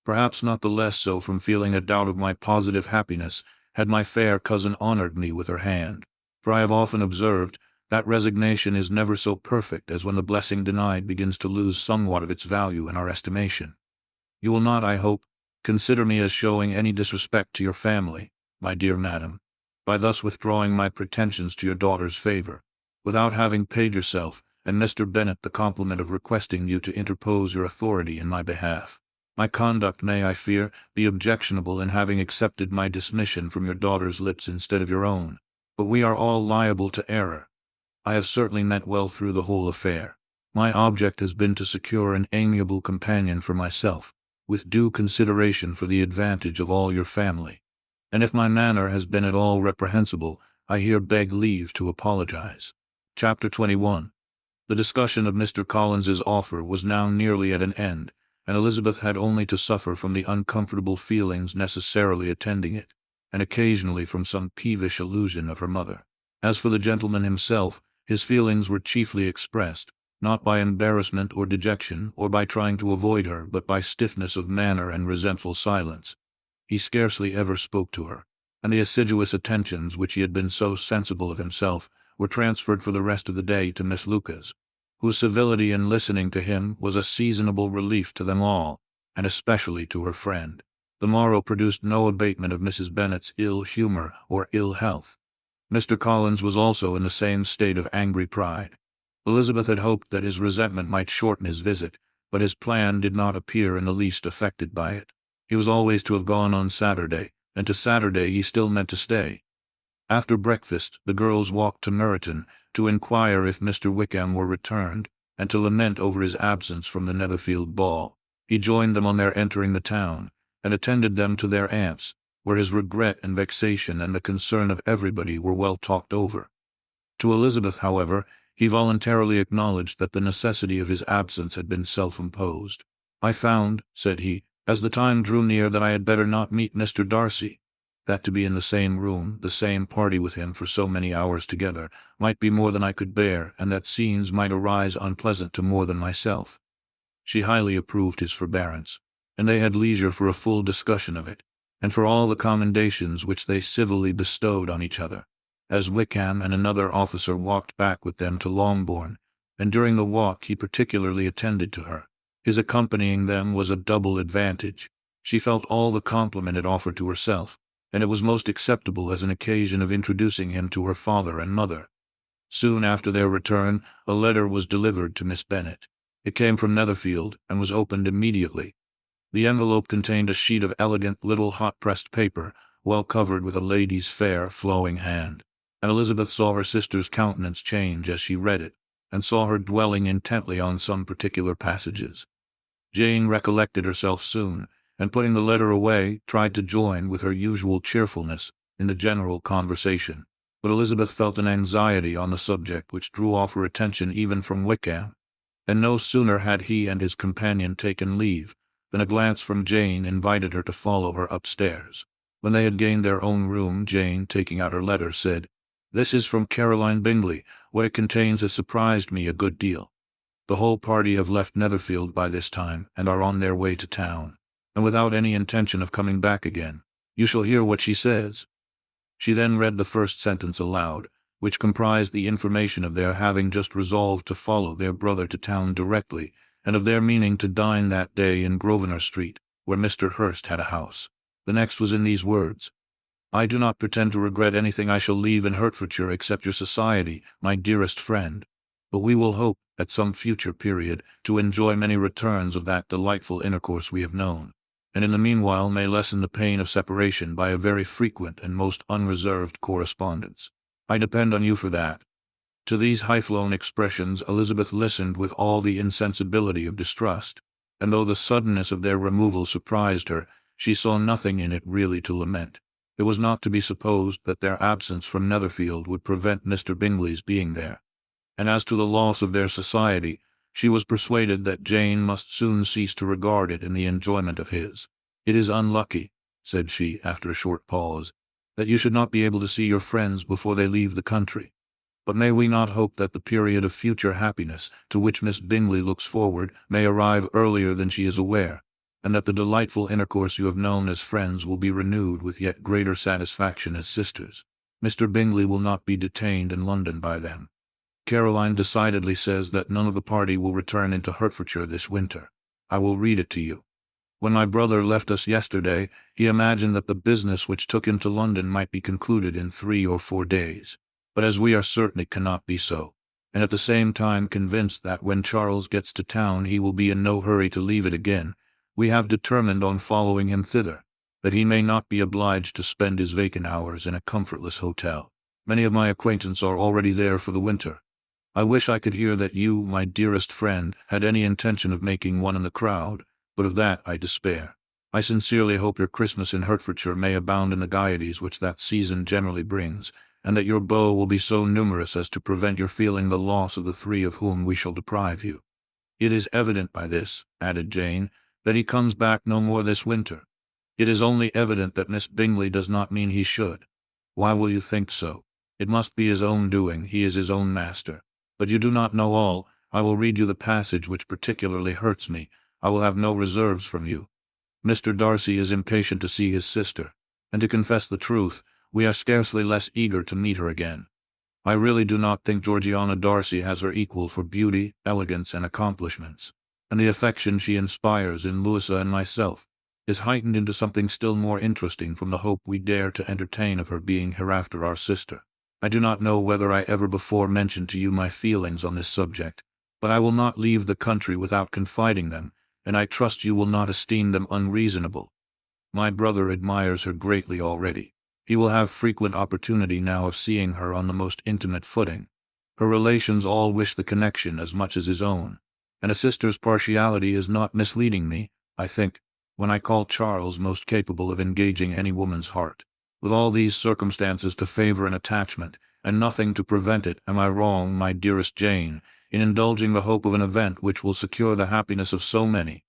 Perhaps not the less so from feeling a doubt of my positive happiness, had my fair cousin honored me with her hand, for I have often observed that resignation is never so perfect as when the blessing denied begins to lose somewhat of its value in our estimation. You will not, I hope, consider me as showing any disrespect to your family, my dear madam, by thus withdrawing my pretensions to your daughter's favor, without having paid yourself and Mr. Bennet the compliment of requesting you to interpose your authority in my behalf. My conduct may, I fear, be objectionable in having accepted my dismission from your daughter's lips instead of your own, but we are all liable to error. I have certainly meant well through the whole affair. My object has been to secure an amiable companion for myself, with due consideration for the advantage of all your family. And if my manner has been at all reprehensible, I here beg leave to apologize. Chapter 21. The discussion of Mr. Collins's offer was now nearly at an end, and Elizabeth had only to suffer from the uncomfortable feelings necessarily attending it, and occasionally from some peevish allusion of her mother. As for the gentleman himself, his feelings were chiefly expressed, not by embarrassment or dejection, or by trying to avoid her, but by stiffness of manner and resentful silence. He scarcely ever spoke to her, and the assiduous attentions which he had been so sensible of himself were transferred for the rest of the day to Miss Lucas, whose civility in listening to him was a seasonable relief to them all, and especially to her friend. The morrow produced no abatement of Mrs. Bennet's ill humor or ill health. Mr. Collins was also in the same state of angry pride. Elizabeth had hoped that his resentment might shorten his visit, but his plan did not appear in the least affected by it. He was always to have gone on Saturday, and to Saturday he still meant to stay. After breakfast, the girls walked to Meryton to inquire if Mr. Wickham were returned, and to lament over his absence from the Netherfield ball. He joined them on their entering the town, and attended them to their aunt's, where his regret and vexation and the concern of everybody were well talked over. To Elizabeth, however, he voluntarily acknowledged that the necessity of his absence had been self-imposed. "I found," said he, "as the time drew near that I had better not meet Mr. Darcy, that to be in the same room, the same party with him for so many hours together, might be more than I could bear, and that scenes might arise unpleasant to more than myself." She highly approved his forbearance, and they had leisure for a full discussion of it, and for all the commendations which they civilly bestowed on each other, as Wickham and another officer walked back with them to Longbourn, and during the walk he particularly attended to her. His accompanying them was a double advantage. She felt all the compliment it offered to herself, and it was most acceptable as an occasion of introducing him to her father and mother. Soon after their return, a letter was delivered to Miss Bennet. It came from Netherfield, and was opened immediately. The envelope contained a sheet of elegant little hot-pressed paper, well covered with a lady's fair, flowing hand, and Elizabeth saw her sister's countenance change as she read it, and saw her dwelling intently on some particular passages. Jane recollected herself soon, and putting the letter away, tried to join, with her usual cheerfulness, in the general conversation. But Elizabeth felt an anxiety on the subject which drew off her attention even from Wickham, and no sooner had he and his companion taken leave, than a glance from Jane invited her to follow her upstairs. When they had gained their own room, Jane, taking out her letter, said, "This is from Caroline Bingley. What it contains has surprised me a good deal. The whole party have left Netherfield by this time, and are on their way to town, and without any intention of coming back again. You shall hear what she says." She then read the first sentence aloud, which comprised the information of their having just resolved to follow their brother to town directly, and of their meaning to dine that day in Grosvenor Street, where Mr. Hurst had a house. The next was in these words: "I do not pretend to regret anything I shall leave in Hertfordshire except your society, my dearest friend, but we will hope, at some future period, to enjoy many returns of that delightful intercourse we have known, and in the meanwhile may lessen the pain of separation by a very frequent and most unreserved correspondence. I depend on you for that." To these high-flown expressions Elizabeth listened with all the insensibility of distrust, and though the suddenness of their removal surprised her, she saw nothing in it really to lament. It was not to be supposed that their absence from Netherfield would prevent Mr. Bingley's being there, and as to the loss of their society, she was persuaded that Jane must soon cease to regard it in the enjoyment of his. "It is unlucky," said she, after a short pause, "that you should not be able to see your friends before they leave the country. But may we not hope that the period of future happiness to which Miss Bingley looks forward may arrive earlier than she is aware, and that the delightful intercourse you have known as friends will be renewed with yet greater satisfaction as sisters. Mr. Bingley will not be detained in London by them. Caroline decidedly says that none of the party will return into Hertfordshire this winter. I will read it to you. When my brother left us yesterday, he imagined that the business which took him to London might be concluded in 3 or 4 days. But as we are certain it cannot be so, and at the same time convinced that when Charles gets to town he will be in no hurry to leave it again, we have determined on following him thither, that he may not be obliged to spend his vacant hours in a comfortless hotel. Many of my acquaintance are already there for the winter, I wish I could hear that you, my dearest friend, had any intention of making one in the crowd, but of that I despair. I sincerely hope your Christmas in Hertfordshire may abound in the gaieties which that season generally brings, and that your beaux will be so numerous as to prevent your feeling the loss of the three of whom we shall deprive you. It is evident by this, added Jane, that he comes back no more this winter. It is only evident that Miss Bingley does not mean he should. Why will you think so? It must be his own doing, he is his own master. But you do not know all. I will read you the passage which particularly hurts me. I will have no reserves from you. Mr. Darcy is impatient to see his sister, and to confess the truth, we are scarcely less eager to meet her again. I really do not think Georgiana Darcy has her equal for beauty, elegance, and accomplishments, and the affection she inspires in Louisa and myself is heightened into something still more interesting from the hope we dare to entertain of her being hereafter our sister. I do not know whether I ever before mentioned to you my feelings on this subject, but I will not leave the country without confiding them, and I trust you will not esteem them unreasonable. My brother admires her greatly already. He will have frequent opportunity now of seeing her on the most intimate footing. Her relations all wish the connection as much as his own, and a sister's partiality is not misleading me, I think, when I call Charles most capable of engaging any woman's heart. With all these circumstances to favor an attachment, and nothing to prevent it, am I wrong, my dearest Jane, in indulging the hope of an event which will secure the happiness of so many?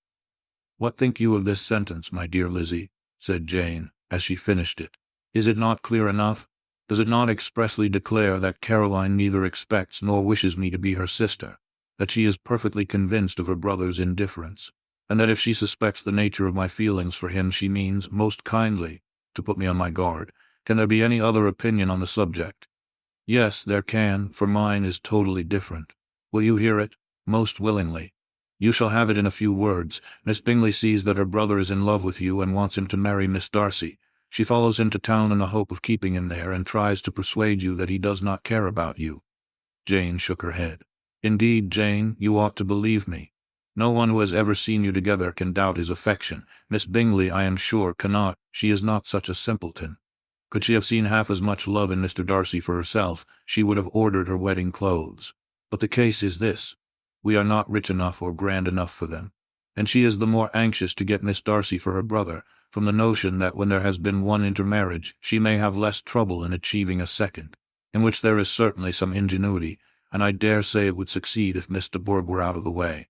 What think you of this sentence, my dear Lizzie? Said Jane, as she finished it. Is it not clear enough? Does it not expressly declare that Caroline neither expects nor wishes me to be her sister, that she is perfectly convinced of her brother's indifference, and that if she suspects the nature of my feelings for him she means, most kindly, to put me on my guard? Can there be any other opinion on the subject? Yes, there can, for mine is totally different. Will you hear it? Most willingly. You shall have it in a few words. Miss Bingley sees that her brother is in love with you and wants him to marry Miss Darcy. She follows him to town in the hope of keeping him there and tries to persuade you that he does not care about you. Jane shook her head. Indeed, Jane, you ought to believe me. No one who has ever seen you together can doubt his affection. Miss Bingley, I am sure, cannot. She is not such a simpleton. Could she have seen half as much love in Mr. Darcy for herself, she would have ordered her wedding clothes. But the case is this. We are not rich enough or grand enough for them, and she is the more anxious to get Miss Darcy for her brother, from the notion that when there has been one intermarriage, she may have less trouble in achieving a second, in which there is certainly some ingenuity, and I dare say it would succeed if Miss de Bourgh were out of the way.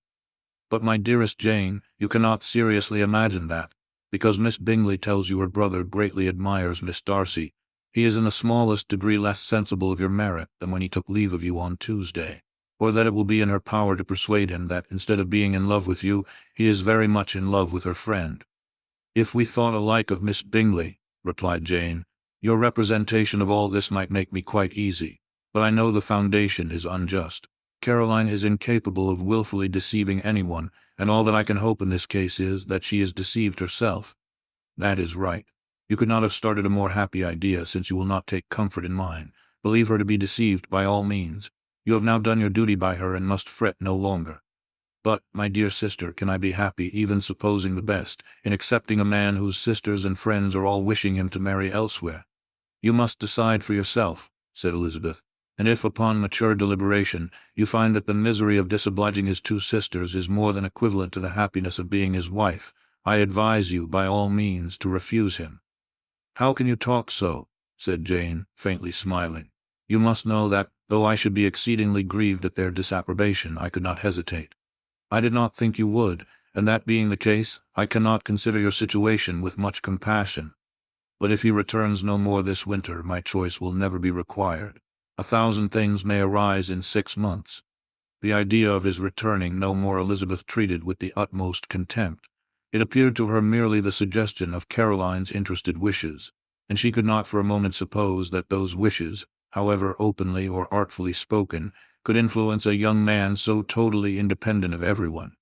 But my dearest Jane, you cannot seriously imagine that, because Miss Bingley tells you her brother greatly admires Miss Darcy, he is in the smallest degree less sensible of your merit than when he took leave of you on Tuesday, or that it will be in her power to persuade him that, instead of being in love with you, he is very much in love with her friend. If we thought alike of Miss Bingley, replied Jane, your representation of all this might make me quite easy, but I know the foundation is unjust. Caroline is incapable of wilfully deceiving anyone, and all that I can hope in this case is that she is deceived herself. That is right. You could not have started a more happy idea, since you will not take comfort in mine. Believe her to be deceived by all means. You have now done your duty by her and must fret no longer. But, my dear sister, can I be happy, even supposing the best, in accepting a man whose sisters and friends are all wishing him to marry elsewhere? You must decide for yourself, said Elizabeth, and if, upon mature deliberation, you find that the misery of disobliging his two sisters is more than equivalent to the happiness of being his wife, I advise you, by all means, to refuse him. How can you talk so? Said Jane, faintly smiling. You must know that, though I should be exceedingly grieved at their disapprobation, I could not hesitate. I did not think you would, and that being the case, I cannot consider your situation with much compassion. But if he returns no more this winter, my choice will never be required. 1,000 things may arise in 6 months. The idea of his returning no more Elizabeth treated with the utmost contempt. It appeared to her merely the suggestion of Caroline's interested wishes, and she could not for a moment suppose that those wishes, however openly or artfully spoken, could influence a young man so totally independent of everyone.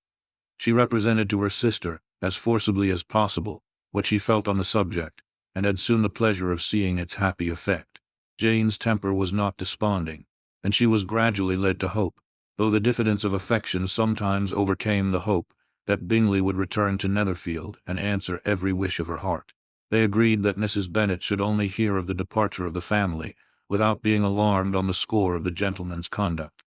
She represented to her sister, as forcibly as possible, what she felt on the subject, and had soon the pleasure of seeing its happy effect. Jane's temper was not desponding, and she was gradually led to hope, though the diffidence of affection sometimes overcame the hope, that Bingley would return to Netherfield and answer every wish of her heart. They agreed that Mrs. Bennet should only hear of the departure of the family, without being alarmed on the score of the gentleman's conduct.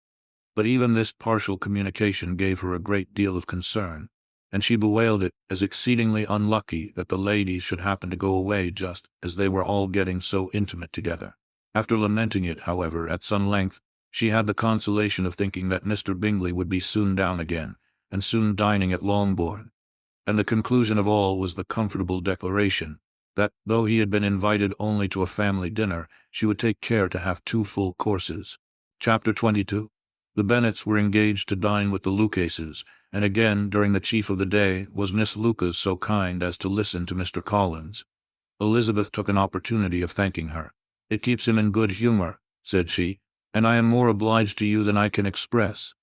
But even this partial communication gave her a great deal of concern, and she bewailed it as exceedingly unlucky that the ladies should happen to go away just as they were all getting so intimate together. After lamenting it, however, at some length, she had the consolation of thinking that Mr. Bingley would be soon down again, and soon dining at Longbourn. And the conclusion of all was the comfortable declaration that, though he had been invited only to a family dinner, she would take care to have 2 full courses. Chapter 22. The Bennets were engaged to dine with the Lucases, and again, during the chief of the day, was Miss Lucas so kind as to listen to Mr. Collins. Elizabeth took an opportunity of thanking her. "It keeps him in good humor," said she, "and I am more obliged to you than I can express."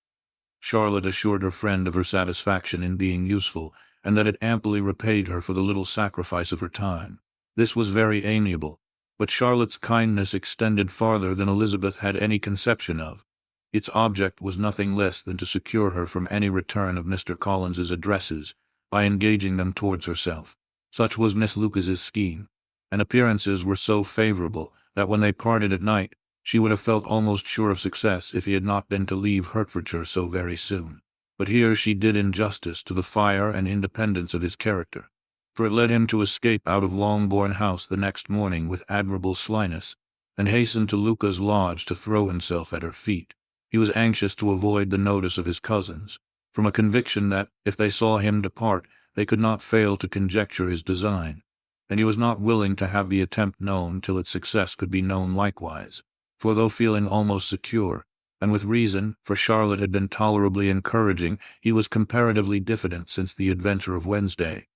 Charlotte assured her friend of her satisfaction in being useful, and that it amply repaid her for the little sacrifice of her time. This was very amiable, but Charlotte's kindness extended farther than Elizabeth had any conception of. Its object was nothing less than to secure her from any return of Mr. Collins's addresses, by engaging them towards herself. Such was Miss Lucas's scheme, and appearances were so favorable that when they parted at night, she would have felt almost sure of success if he had not been to leave Hertfordshire so very soon. But here she did injustice to the fire and independence of his character, for it led him to escape out of Longbourn House the next morning with admirable slyness, and hasten to Luca's lodge to throw himself at her feet. He was anxious to avoid the notice of his cousins, from a conviction that, if they saw him depart, they could not fail to conjecture his design, and he was not willing to have the attempt known till its success could be known likewise. For though feeling almost secure, and with reason, for Charlotte had been tolerably encouraging, he was comparatively diffident since the adventure of Wednesday.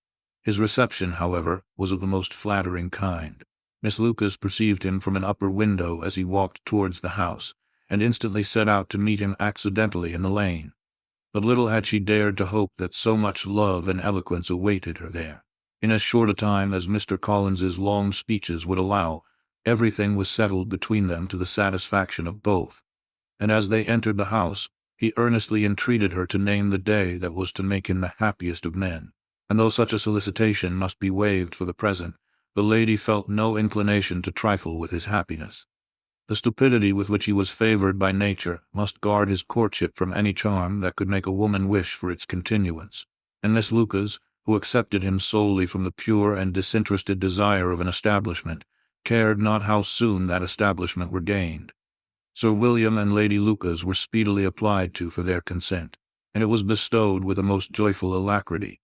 His reception, however, was of the most flattering kind. Miss Lucas perceived him from an upper window as he walked towards the house, and instantly set out to meet him accidentally in the lane. But little had she dared to hope that so much love and eloquence awaited her there. In as short a time as Mr. Collins's long speeches would allow, everything was settled between them to the satisfaction of both, and as they entered the house, he earnestly entreated her to name the day that was to make him the happiest of men. And though such a solicitation must be waived for the present, the lady felt no inclination to trifle with his happiness. The stupidity with which he was favored by nature must guard his courtship from any charm that could make a woman wish for its continuance, and Miss Lucas, who accepted him solely from the pure and disinterested desire of an establishment, cared not how soon that establishment were gained. Sir William and Lady Lucas were speedily applied to for their consent, and it was bestowed with a most joyful alacrity.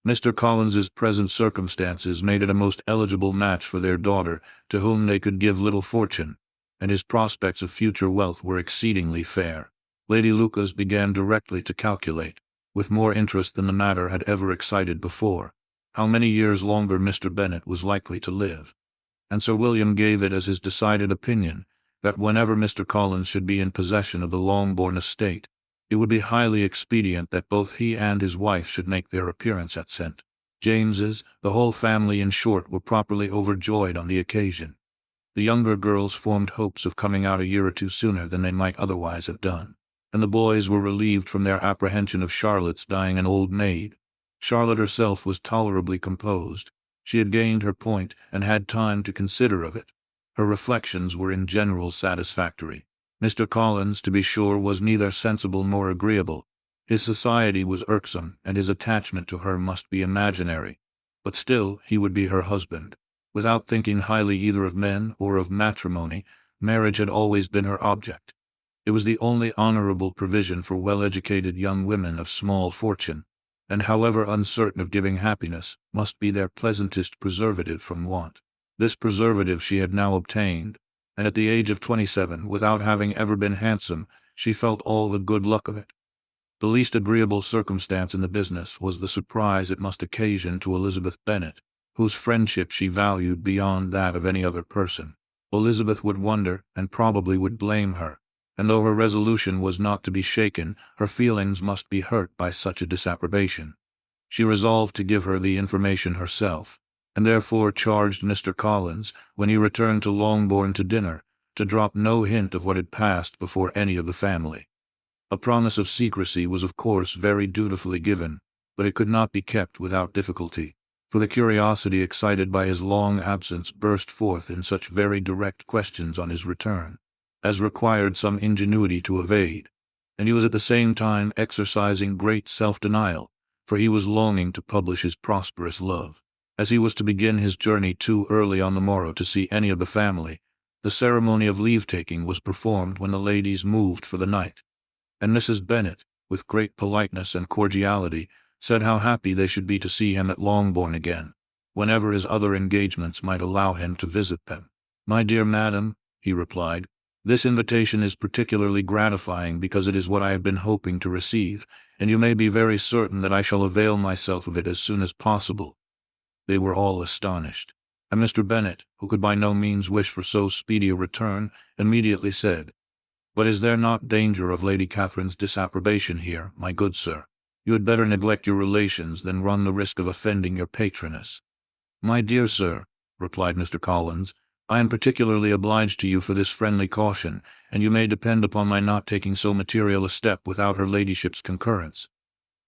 Mr. Collins's present circumstances made it a most eligible match for their daughter, to whom they could give little fortune, and his prospects of future wealth were exceedingly fair. Lady Lucas began directly to calculate, with more interest than the matter had ever excited before, how many years longer Mr. Bennet was likely to live, and Sir William gave it as his decided opinion that whenever Mr. Collins should be in possession of the Longbourn estate, it would be highly expedient that both he and his wife should make their appearance at St. James's. The whole family, in short, were properly overjoyed on the occasion. The younger girls formed hopes of coming out a year or 2 sooner than they might otherwise have done, and the boys were relieved from their apprehension of Charlotte's dying an old maid. Charlotte herself was tolerably composed. She had gained her point, and had time to consider of it. Her reflections were in general satisfactory. Mr. Collins, to be sure, was neither sensible nor agreeable. His society was irksome, and his attachment to her must be imaginary, but still he would be her husband. Without thinking highly either of men or of matrimony, marriage had always been her object. It was the only honorable provision for well-educated young women of small fortune, and however uncertain of giving happiness, must be their pleasantest preservative from want. This preservative she had now obtained, and at the age of 27, without having ever been handsome, she felt all the good luck of it. The least agreeable circumstance in the business was the surprise it must occasion to Elizabeth Bennet, whose friendship she valued beyond that of any other person. Elizabeth would wonder, and probably would blame her, and though her resolution was not to be shaken, her feelings must be hurt by such a disapprobation. She resolved to give her the information herself, and therefore charged Mr. Collins, when he returned to Longbourn to dinner, to drop no hint of what had passed before any of the family. A promise of secrecy was of course very dutifully given, but it could not be kept without difficulty, for the curiosity excited by his long absence burst forth in such very direct questions on his return, as required some ingenuity to evade. and he was at the same time exercising great self-denial, for he was longing to publish his prosperous love. As he was to begin his journey too early on the morrow to see any of the family, the ceremony of leave-taking was performed when the ladies moved for the night, and Mrs. Bennet, with great politeness and cordiality, said how happy they should be to see him at Longbourn again, whenever his other engagements might allow him to visit them. "My dear madam," he replied, "this invitation is particularly gratifying because it is what I have been hoping to receive, and you may be very certain that I shall avail myself of it as soon as possible." They were all astonished, and Mr. Bennet, who could by no means wish for so speedy a return, immediately said, "But is there not danger of Lady Catherine's disapprobation here, my good sir? You had better neglect your relations than run the risk of offending your patroness." "My dear sir," replied Mr. Collins, "I am particularly obliged to you for this friendly caution, and you may depend upon my not taking so material a step without her ladyship's concurrence.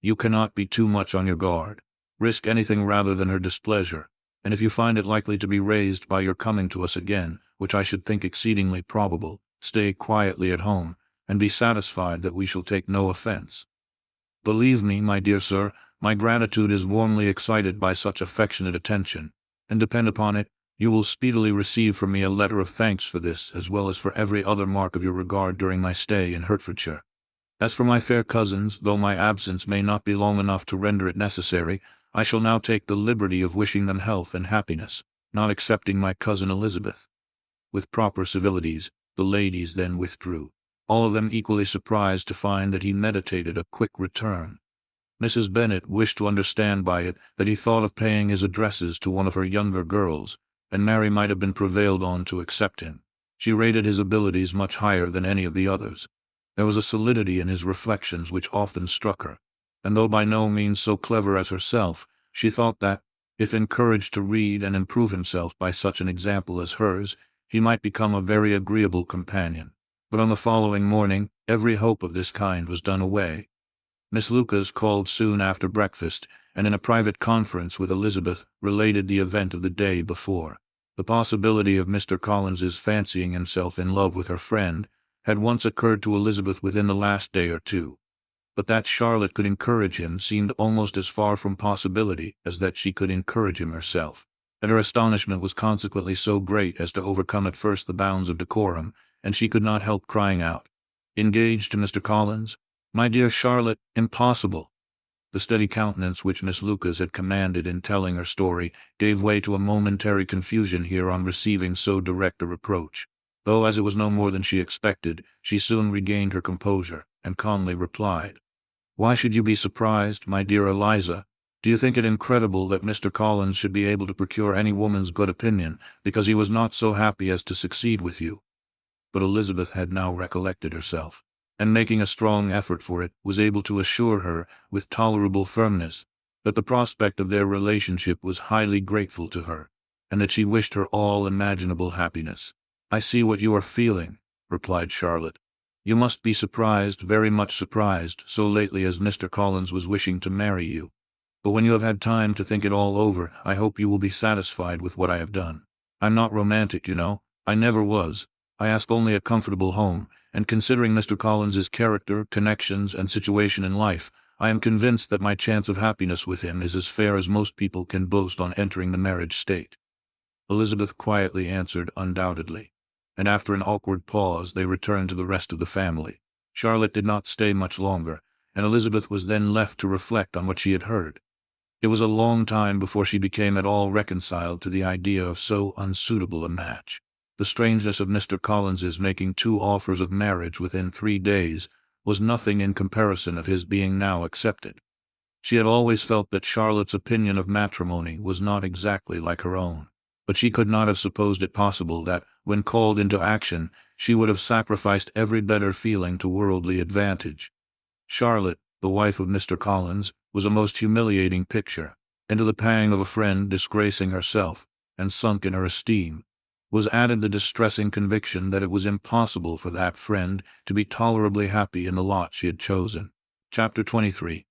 You cannot be too much on your guard. Risk anything rather than her displeasure, and if you find it likely to be raised by your coming to us again, which I should think exceedingly probable, stay quietly at home, and be satisfied that we shall take no offense. Believe me, my dear sir, my gratitude is warmly excited by such affectionate attention, and depend upon it, you will speedily receive from me a letter of thanks for this, as well as for every other mark of your regard during my stay in Hertfordshire. As for my fair cousins, though my absence may not be long enough to render it necessary, I shall now take the liberty of wishing them health and happiness, not excepting my cousin Elizabeth." With proper civilities, the ladies then withdrew, all of them equally surprised to find that he meditated a quick return. Mrs. Bennet wished to understand by it that he thought of paying his addresses to one of her younger girls, and Mary might have been prevailed on to accept him. She rated his abilities much higher than any of the others. There was a solidity in his reflections which often struck her, and though by no means so clever as herself, she thought that, if encouraged to read and improve himself by such an example as hers, he might become a very agreeable companion. But on the following morning, every hope of this kind was done away. Miss Lucas called soon after breakfast, and in a private conference with Elizabeth related the event of the day before. The possibility of Mr. Collins's fancying himself in love with her friend had once occurred to Elizabeth within the last day or two, but that Charlotte could encourage him seemed almost as far from possibility as that she could encourage him herself, and her astonishment was consequently so great as to overcome at first the bounds of decorum, and she could not help crying out, "Engaged to Mr. Collins? My dear Charlotte, impossible!" The steady countenance which Miss Lucas had commanded in telling her story gave way to a momentary confusion here on receiving so direct a reproach, though as it was no more than she expected, she soon regained her composure, and calmly replied, "Why should you be surprised, my dear Eliza? Do you think it incredible that Mr. Collins should be able to procure any woman's good opinion, because he was not so happy as to succeed with you?" But Elizabeth had now recollected herself, and making a strong effort for it, was able to assure her, with tolerable firmness, that the prospect of their relationship was highly grateful to her, and that she wished her all imaginable happiness. "I see what you are feeling," replied Charlotte. "You must be surprised, very much surprised, so lately as Mr. Collins was wishing to marry you. But when you have had time to think it all over, I hope you will be satisfied with what I have done. I'm not romantic, you know. I never was. I ask only a comfortable home, and considering Mr. Collins's character, connections, and situation in life, I am convinced that my chance of happiness with him is as fair as most people can boast on entering the marriage state." Elizabeth quietly answered, "Undoubtedly," and after an awkward pause they returned to the rest of the family. Charlotte did not stay much longer, and Elizabeth was then left to reflect on what she had heard. It was a long time before she became at all reconciled to the idea of so unsuitable a match. The strangeness of Mr. Collins's making 2 offers of marriage within 3 days was nothing in comparison of his being now accepted. She had always felt that Charlotte's opinion of matrimony was not exactly like her own, but she could not have supposed it possible that, when called into action, she would have sacrificed every better feeling to worldly advantage. Charlotte, the wife of Mr. Collins, was a most humiliating picture, and to the pang of a friend disgracing herself, and sunk in her esteem, was added the distressing conviction that it was impossible for that friend to be tolerably happy in the lot she had chosen. Chapter 23.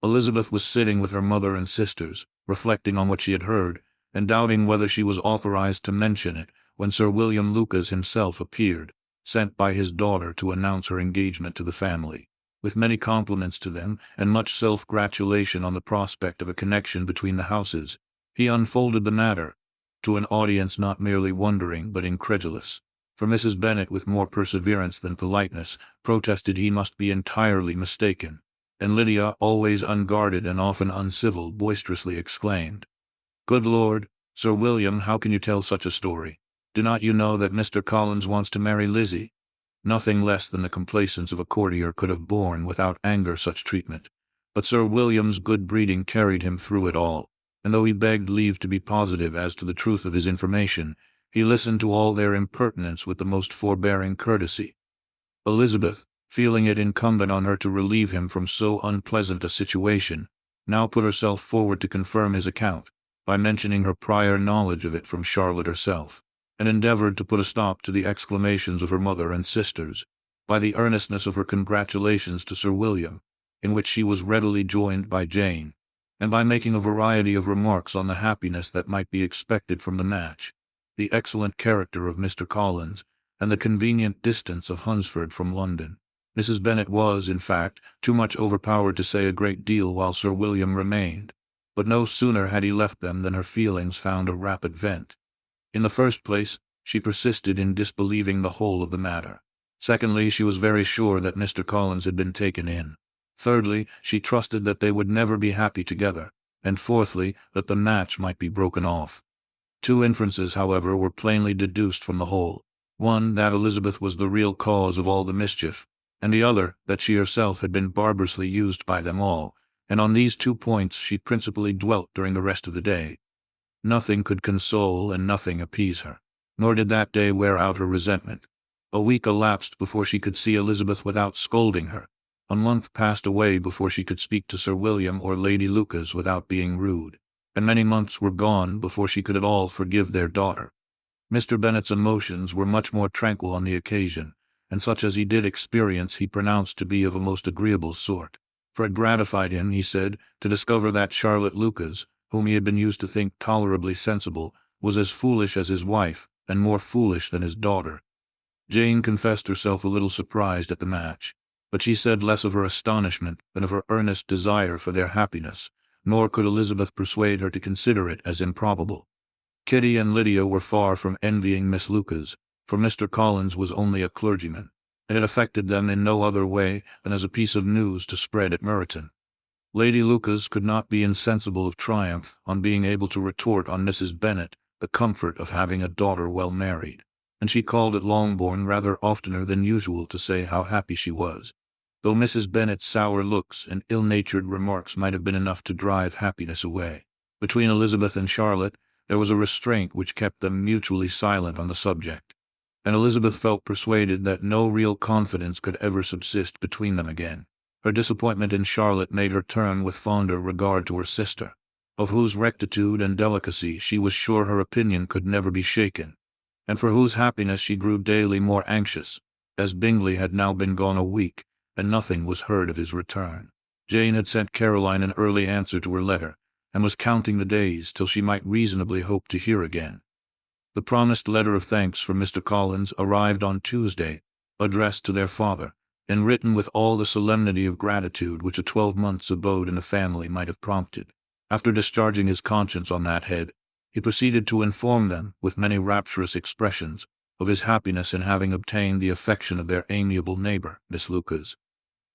Elizabeth was sitting with her mother and sisters, reflecting on what she had heard, and doubting whether she was authorized to mention it, when Sir William Lucas himself appeared, sent by his daughter to announce her engagement to the family. With many compliments to them, and much self-gratulation on the prospect of a connection between the houses, he unfolded the matter to an audience not merely wondering but incredulous. For Mrs. Bennet, with more perseverance than politeness, protested he must be entirely mistaken, and Lydia, always unguarded and often uncivil, boisterously exclaimed, "Good Lord, Sir William, how can you tell such a story? Do not you know that Mr. Collins wants to marry Lizzie?" Nothing less than the complacence of a courtier could have borne without anger such treatment, but Sir William's good breeding carried him through it all, and though he begged leave to be positive as to the truth of his information, he listened to all their impertinence with the most forbearing courtesy. Elizabeth, feeling it incumbent on her to relieve him from so unpleasant a situation, now put herself forward to confirm his account, by mentioning her prior knowledge of it from Charlotte herself, and endeavored to put a stop to the exclamations of her mother and sisters, by the earnestness of her congratulations to Sir William, in which she was readily joined by Jane, and by making a variety of remarks on the happiness that might be expected from the match, the excellent character of Mr. Collins, and the convenient distance of Hunsford from London. Mrs. Bennet was, in fact, too much overpowered to say a great deal while Sir William remained, but no sooner had he left them than her feelings found a rapid vent. In the first place, she persisted in disbelieving the whole of the matter. Secondly, she was very sure that Mr. Collins had been taken in. Thirdly, she trusted that they would never be happy together, and fourthly, that the match might be broken off. Two inferences, however, were plainly deduced from the whole. One, that Elizabeth was the real cause of all the mischief, and the other, that she herself had been barbarously used by them all, and on these two points she principally dwelt during the rest of the day. Nothing could console and nothing appease her, nor did that day wear out her resentment. A week elapsed before she could see Elizabeth without scolding her. A month passed away before she could speak to Sir William or Lady Lucas without being rude, and many months were gone before she could at all forgive their daughter. Mr. Bennet's emotions were much more tranquil on the occasion, and such as he did experience he pronounced to be of a most agreeable sort, for it gratified him, he said, to discover that Charlotte Lucas, whom he had been used to think tolerably sensible, was as foolish as his wife, and more foolish than his daughter. Jane confessed herself a little surprised at the match, but she said less of her astonishment than of her earnest desire for their happiness, nor could Elizabeth persuade her to consider it as improbable. Kitty and Lydia were far from envying Miss Lucas, for Mr. Collins was only a clergyman, and it affected them in no other way than as a piece of news to spread at Meryton. Lady Lucas could not be insensible of triumph on being able to retort on Mrs. Bennet the comfort of having a daughter well married, and she called at Longbourn rather oftener than usual to say how happy she was, though Mrs. Bennet's sour looks and ill-natured remarks might have been enough to drive happiness away. Between Elizabeth and Charlotte there was a restraint which kept them mutually silent on the subject, and Elizabeth felt persuaded that no real confidence could ever subsist between them again. Her disappointment in Charlotte made her turn with fonder regard to her sister, of whose rectitude and delicacy she was sure her opinion could never be shaken, and for whose happiness she grew daily more anxious, as Bingley had now been gone a week, and nothing was heard of his return. Jane had sent Caroline an early answer to her letter, and was counting the days till she might reasonably hope to hear again. The promised letter of thanks from Mr. Collins arrived on Tuesday, addressed to their father, and written with all the solemnity of gratitude which a 12 months' abode in the family might have prompted. After discharging his conscience on that head, he proceeded to inform them, with many rapturous expressions, of his happiness in having obtained the affection of their amiable neighbour, Miss Lucas,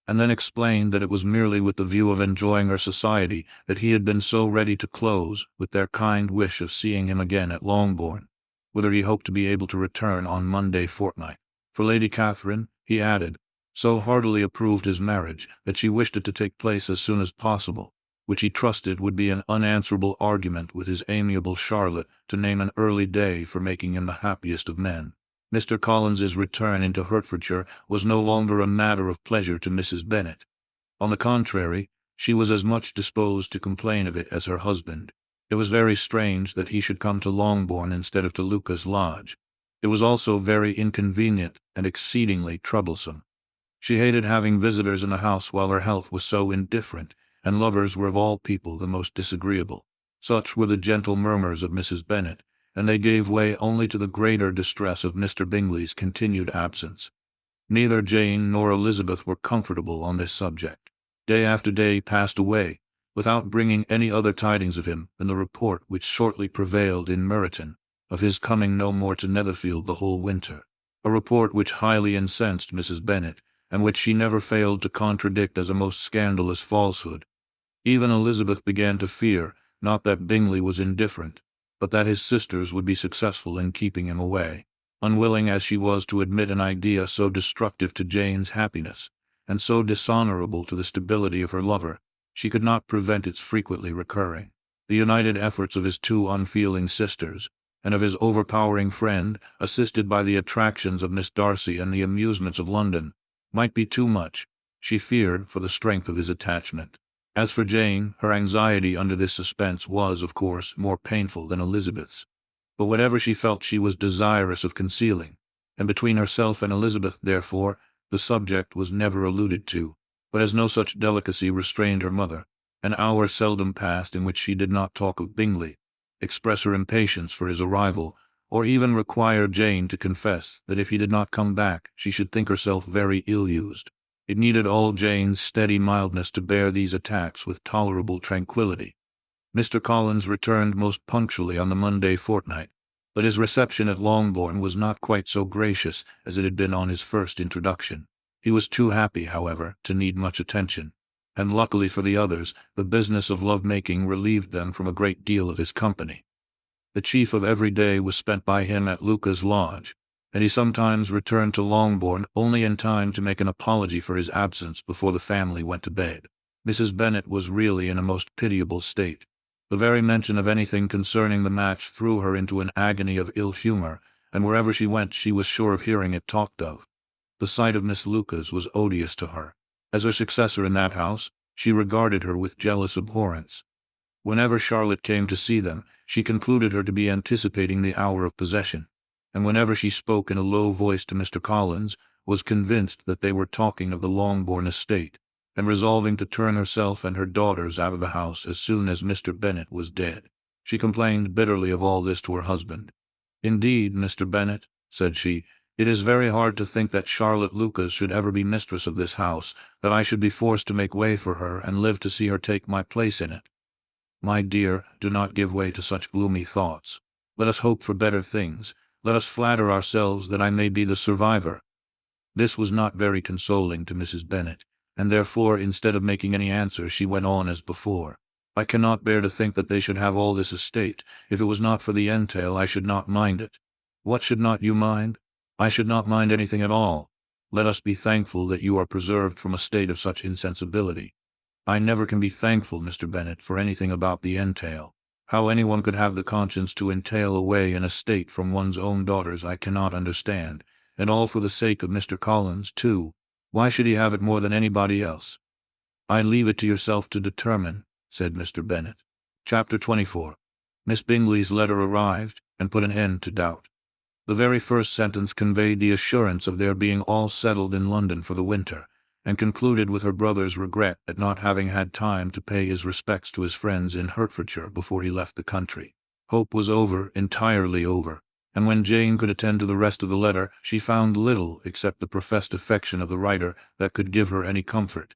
and then explained that it was merely with the view of enjoying her society that he had been so ready to close with their kind wish of seeing him again at Longbourn, whither he hoped to be able to return on Monday fortnight. For Lady Catherine, he added, so heartily approved his marriage that she wished it to take place as soon as possible, which he trusted would be an unanswerable argument with his amiable Charlotte to name an early day for making him the happiest of men. Mr. Collins's return into Hertfordshire was no longer a matter of pleasure to Mrs. Bennet. On the contrary, she was as much disposed to complain of it as her husband. It was very strange that he should come to Longbourn instead of to Lucas Lodge. It was also very inconvenient and exceedingly troublesome. She hated having visitors in the house while her health was so indifferent, and lovers were of all people the most disagreeable. Such were the gentle murmurs of Mrs. Bennet, and they gave way only to the greater distress of Mr. Bingley's continued absence. Neither Jane nor Elizabeth were comfortable on this subject. Day after day passed away, without bringing any other tidings of him than the report which shortly prevailed in Meryton, of his coming no more to Netherfield the whole winter. A report which highly incensed Mrs. Bennet, and which she never failed to contradict as a most scandalous falsehood. Even Elizabeth began to fear, not that Bingley was indifferent, but that his sisters would be successful in keeping him away. Unwilling as she was to admit an idea so destructive to Jane's happiness, and so dishonorable to the stability of her lover, she could not prevent its frequently recurring. The united efforts of his two unfeeling sisters, and of his overpowering friend, assisted by the attractions of Miss Darcy and the amusements of London, might be too much, she feared, for the strength of his attachment. As for Jane, her anxiety under this suspense was, of course, more painful than Elizabeth's. But whatever she felt she was desirous of concealing, and between herself and Elizabeth, therefore, the subject was never alluded to. But as no such delicacy restrained her mother, an hour seldom passed in which she did not talk of Bingley, express her impatience for his arrival, or even require Jane to confess that if he did not come back she should think herself very ill-used. It needed all Jane's steady mildness to bear these attacks with tolerable tranquillity. Mr. Collins returned most punctually on the Monday fortnight, but his reception at Longbourn was not quite so gracious as it had been on his first introduction. He was too happy, however, to need much attention, and luckily for the others, the business of love-making relieved them from a great deal of his company. The chief of every day was spent by him at Luca's lodge, and he sometimes returned to Longbourn only in time to make an apology for his absence before the family went to bed. Mrs. Bennet was really in a most pitiable state. The very mention of anything concerning the match threw her into an agony of ill humor, and wherever she went she was sure of hearing it talked of. The sight of Miss Lucas was odious to her. As her successor in that house, she regarded her with jealous abhorrence. Whenever Charlotte came to see them, she concluded her to be anticipating the hour of possession, and whenever she spoke in a low voice to Mr. Collins, was convinced that they were talking of the Longbourn estate, and resolving to turn herself and her daughters out of the house as soon as Mr. Bennet was dead. She complained bitterly of all this to her husband. "Indeed, Mr. Bennet," said she, "it is very hard to think that Charlotte Lucas should ever be mistress of this house, that I should be forced to make way for her and live to see her take my place in it. My dear, do not give way to such gloomy thoughts. Let us hope for better things. Let us flatter ourselves that I may be the survivor." This was not very consoling to Mrs. Bennet, and therefore, instead of making any answer, she went on as before. "I cannot bear to think that they should have all this estate. If it was not for the entail, I should not mind it." "What should not you mind?" "I should not mind anything at all. Let us be thankful that you are preserved from a state of such insensibility." "I never can be thankful, Mr. Bennet, for anything about the entail. How anyone could have the conscience to entail away an estate from one's own daughters I cannot understand, and all for the sake of Mr. Collins, too. Why should he have it more than anybody else?" "I leave it to yourself to determine," said Mr. Bennet. Chapter 24. Miss Bingley's letter arrived, and put an end to doubt. The very first sentence conveyed the assurance of their being all settled in London for the winter, and concluded with her brother's regret at not having had time to pay his respects to his friends in Hertfordshire before he left the country. Hope was over, entirely over, and when Jane could attend to the rest of the letter, she found little, except the professed affection of the writer, that could give her any comfort.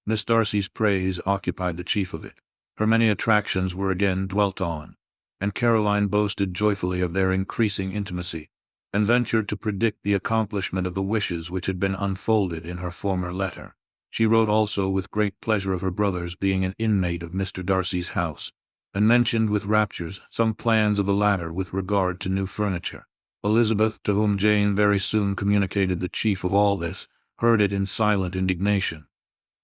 Miss Darcy's praise occupied the chief of it. Her many attractions were again dwelt on, and Caroline boasted joyfully of their increasing intimacy, and ventured to predict the accomplishment of the wishes which had been unfolded in her former letter. She wrote also with great pleasure of her brother's being an inmate of Mr. Darcy's house, and mentioned with raptures some plans of the latter with regard to new furniture. Elizabeth, to whom Jane very soon communicated the chief of all this, heard it in silent indignation.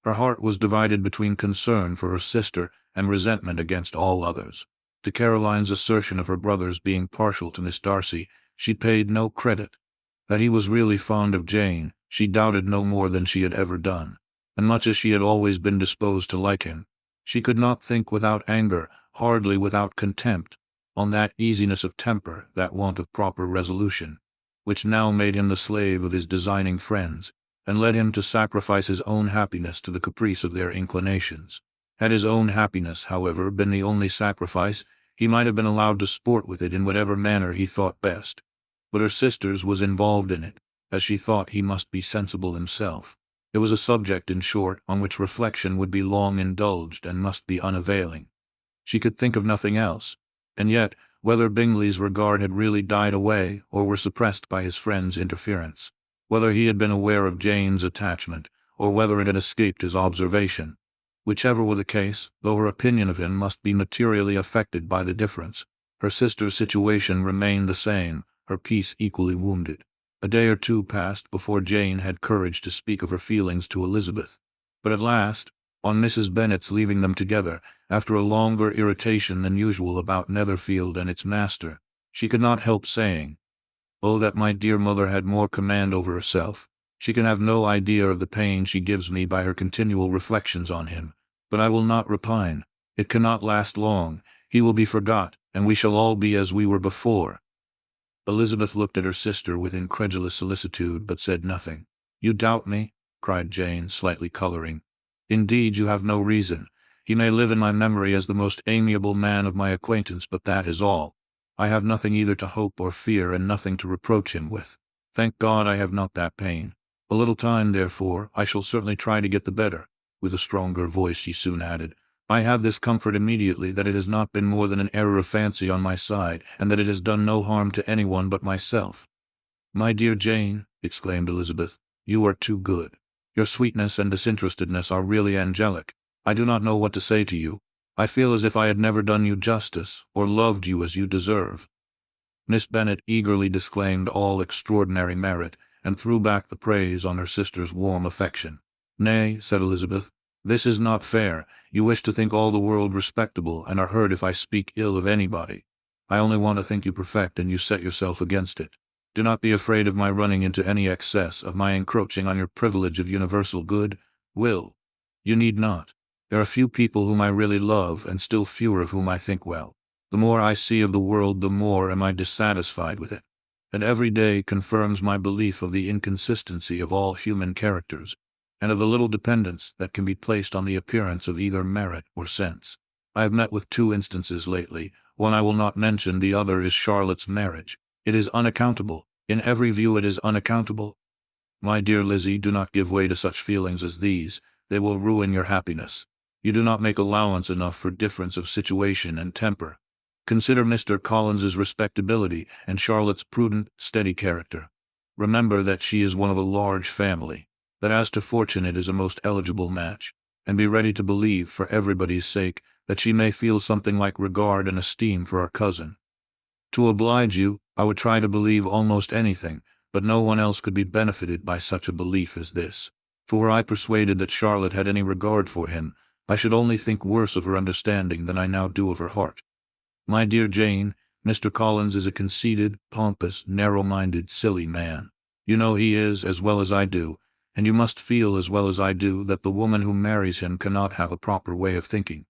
Her heart was divided between concern for her sister and resentment against all others. To Caroline's assertion of her brother's being partial to Miss Darcy, she paid no credit. That he was really fond of Jane, she doubted no more than she had ever done, and much as she had always been disposed to like him, she could not think without anger, hardly without contempt, on that easiness of temper, that want of proper resolution, which now made him the slave of his designing friends, and led him to sacrifice his own happiness to the caprice of their inclinations. Had his own happiness, however, been the only sacrifice, he might have been allowed to sport with it in whatever manner he thought best. But her sister's was involved in it, as she thought he must be sensible himself. It was a subject, in short, on which reflection would be long indulged and must be unavailing. She could think of nothing else. And yet, whether Bingley's regard had really died away, or were suppressed by his friend's interference, whether he had been aware of Jane's attachment, or whether it had escaped his observation, whichever were the case, though her opinion of him must be materially affected by the difference, her sister's situation remained the same, her peace equally wounded. A day or two passed before Jane had courage to speak of her feelings to Elizabeth. But at last, on Mrs. Bennet's leaving them together, after a longer irritation than usual about Netherfield and its master, she could not help saying, "Oh, that my dear mother had more command over herself. She can have no idea of the pain she gives me by her continual reflections on him. But I will not repine. It cannot last long. He will be forgot, and we shall all be as we were before." Elizabeth looked at her sister with incredulous solicitude, but said nothing. "You doubt me?" cried Jane, slightly coloring. "Indeed, you have no reason. He may live in my memory as the most amiable man of my acquaintance, but that is all. I have nothing either to hope or fear, and nothing to reproach him with. Thank God I have not that pain. A little time, therefore, I shall certainly try to get the better." With a stronger voice she soon added, "I have this comfort immediately, that it has not been more than an error of fancy on my side, and that it has done no harm to anyone but myself." "My dear Jane," exclaimed Elizabeth, "you are too good. Your sweetness and disinterestedness are really angelic. I do not know what to say to you. I feel as if I had never done you justice, or loved you as you deserve." Miss Bennet eagerly disclaimed all extraordinary merit, and threw back the praise on her sister's warm affection. "Nay," said Elizabeth, "this is not fair. You wish to think all the world respectable, and are hurt if I speak ill of anybody. I only want to think you perfect, and you set yourself against it. Do not be afraid of my running into any excess, of my encroaching on your privilege of universal good. Will, you need not. There are few people whom I really love, and still fewer of whom I think well. The more I see of the world, the more am I dissatisfied with it. And every day confirms my belief of the inconsistency of all human characters, and of the little dependence that can be placed on the appearance of either merit or sense. I have met with 2 instances lately. One I will not mention, the other is Charlotte's marriage. It is unaccountable. In every view it is unaccountable. My dear Lizzie, do not give way to such feelings as these. They will ruin your happiness. You do not make allowance enough for difference of situation and temper. Consider Mr. Collins's respectability, and Charlotte's prudent, steady character. Remember that she is one of a large family, that as to fortune it is a most eligible match, and be ready to believe, for everybody's sake, that she may feel something like regard and esteem for our cousin. To oblige you, I would try to believe almost anything, but no one else could be benefited by such a belief as this. For were I persuaded that Charlotte had any regard for him, I should only think worse of her understanding than I now do of her heart. My dear Jane, Mr. Collins is a conceited, pompous, narrow-minded, silly man. You know he is, as well as I do, and you must feel as well as I do that the woman who marries him cannot have a proper way of thinking.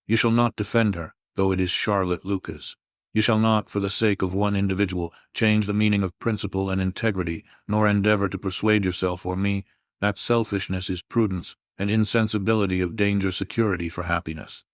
You shall not defend her, though it is Charlotte Lucas. You shall not, for the sake of one individual, change the meaning of principle and integrity, nor endeavor to persuade yourself or me that selfishness is prudence, and insensibility of danger security for happiness.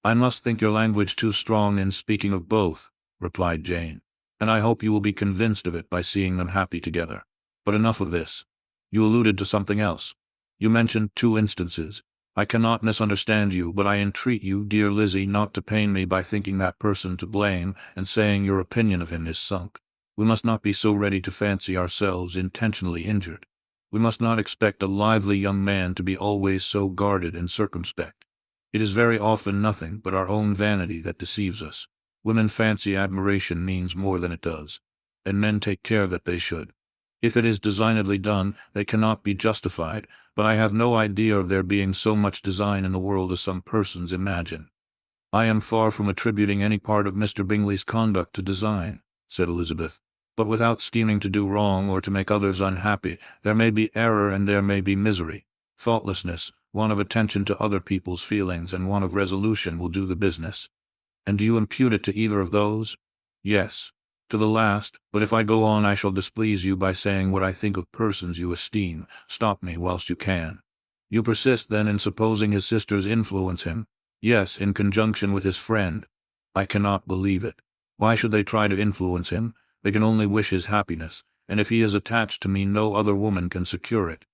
"I must think your language too strong in speaking of both," replied Jane, "and I hope you will be convinced of it by seeing them happy together. But enough of this. You alluded to something else. You mentioned 2 instances. I cannot misunderstand you, but I entreat you, dear Lizzie, not to pain me by thinking that person to blame, and saying your opinion of him is sunk. We must not be so ready to fancy ourselves intentionally injured. We must not expect a lively young man to be always so guarded and circumspect. It is very often nothing but our own vanity that deceives us. Women fancy admiration means more than it does, and men take care that they should. If it is designedly done, they cannot be justified, but I have no idea of there being so much design in the world as some persons imagine." "I am far from attributing any part of Mr. Bingley's conduct to design," said Elizabeth. "But without scheming to do wrong or to make others unhappy, there may be error and there may be misery. Thoughtlessness, want of attention to other people's feelings, and want of resolution will do the business." "And do you impute it to either of those?" "Yes, to the last, but if I go on I shall displease you by saying what I think of persons you esteem. Stop me whilst you can." "You persist, then, in supposing his sisters influence him?" "Yes, in conjunction with his friend." "I cannot believe it. Why should they try to influence him? They can only wish his happiness, and if he is attached to me no other woman can secure it.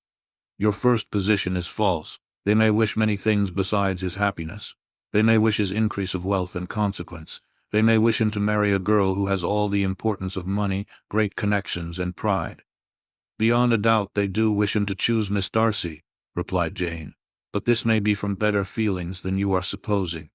Your first position is false. They may wish many things besides his happiness. They may wish his increase of wealth and consequence. They may wish him to marry a girl who has all the importance of money, great connections, and pride. Beyond a doubt they do wish him to choose Miss Darcy, replied Jane. But this may be from better feelings than you are supposing.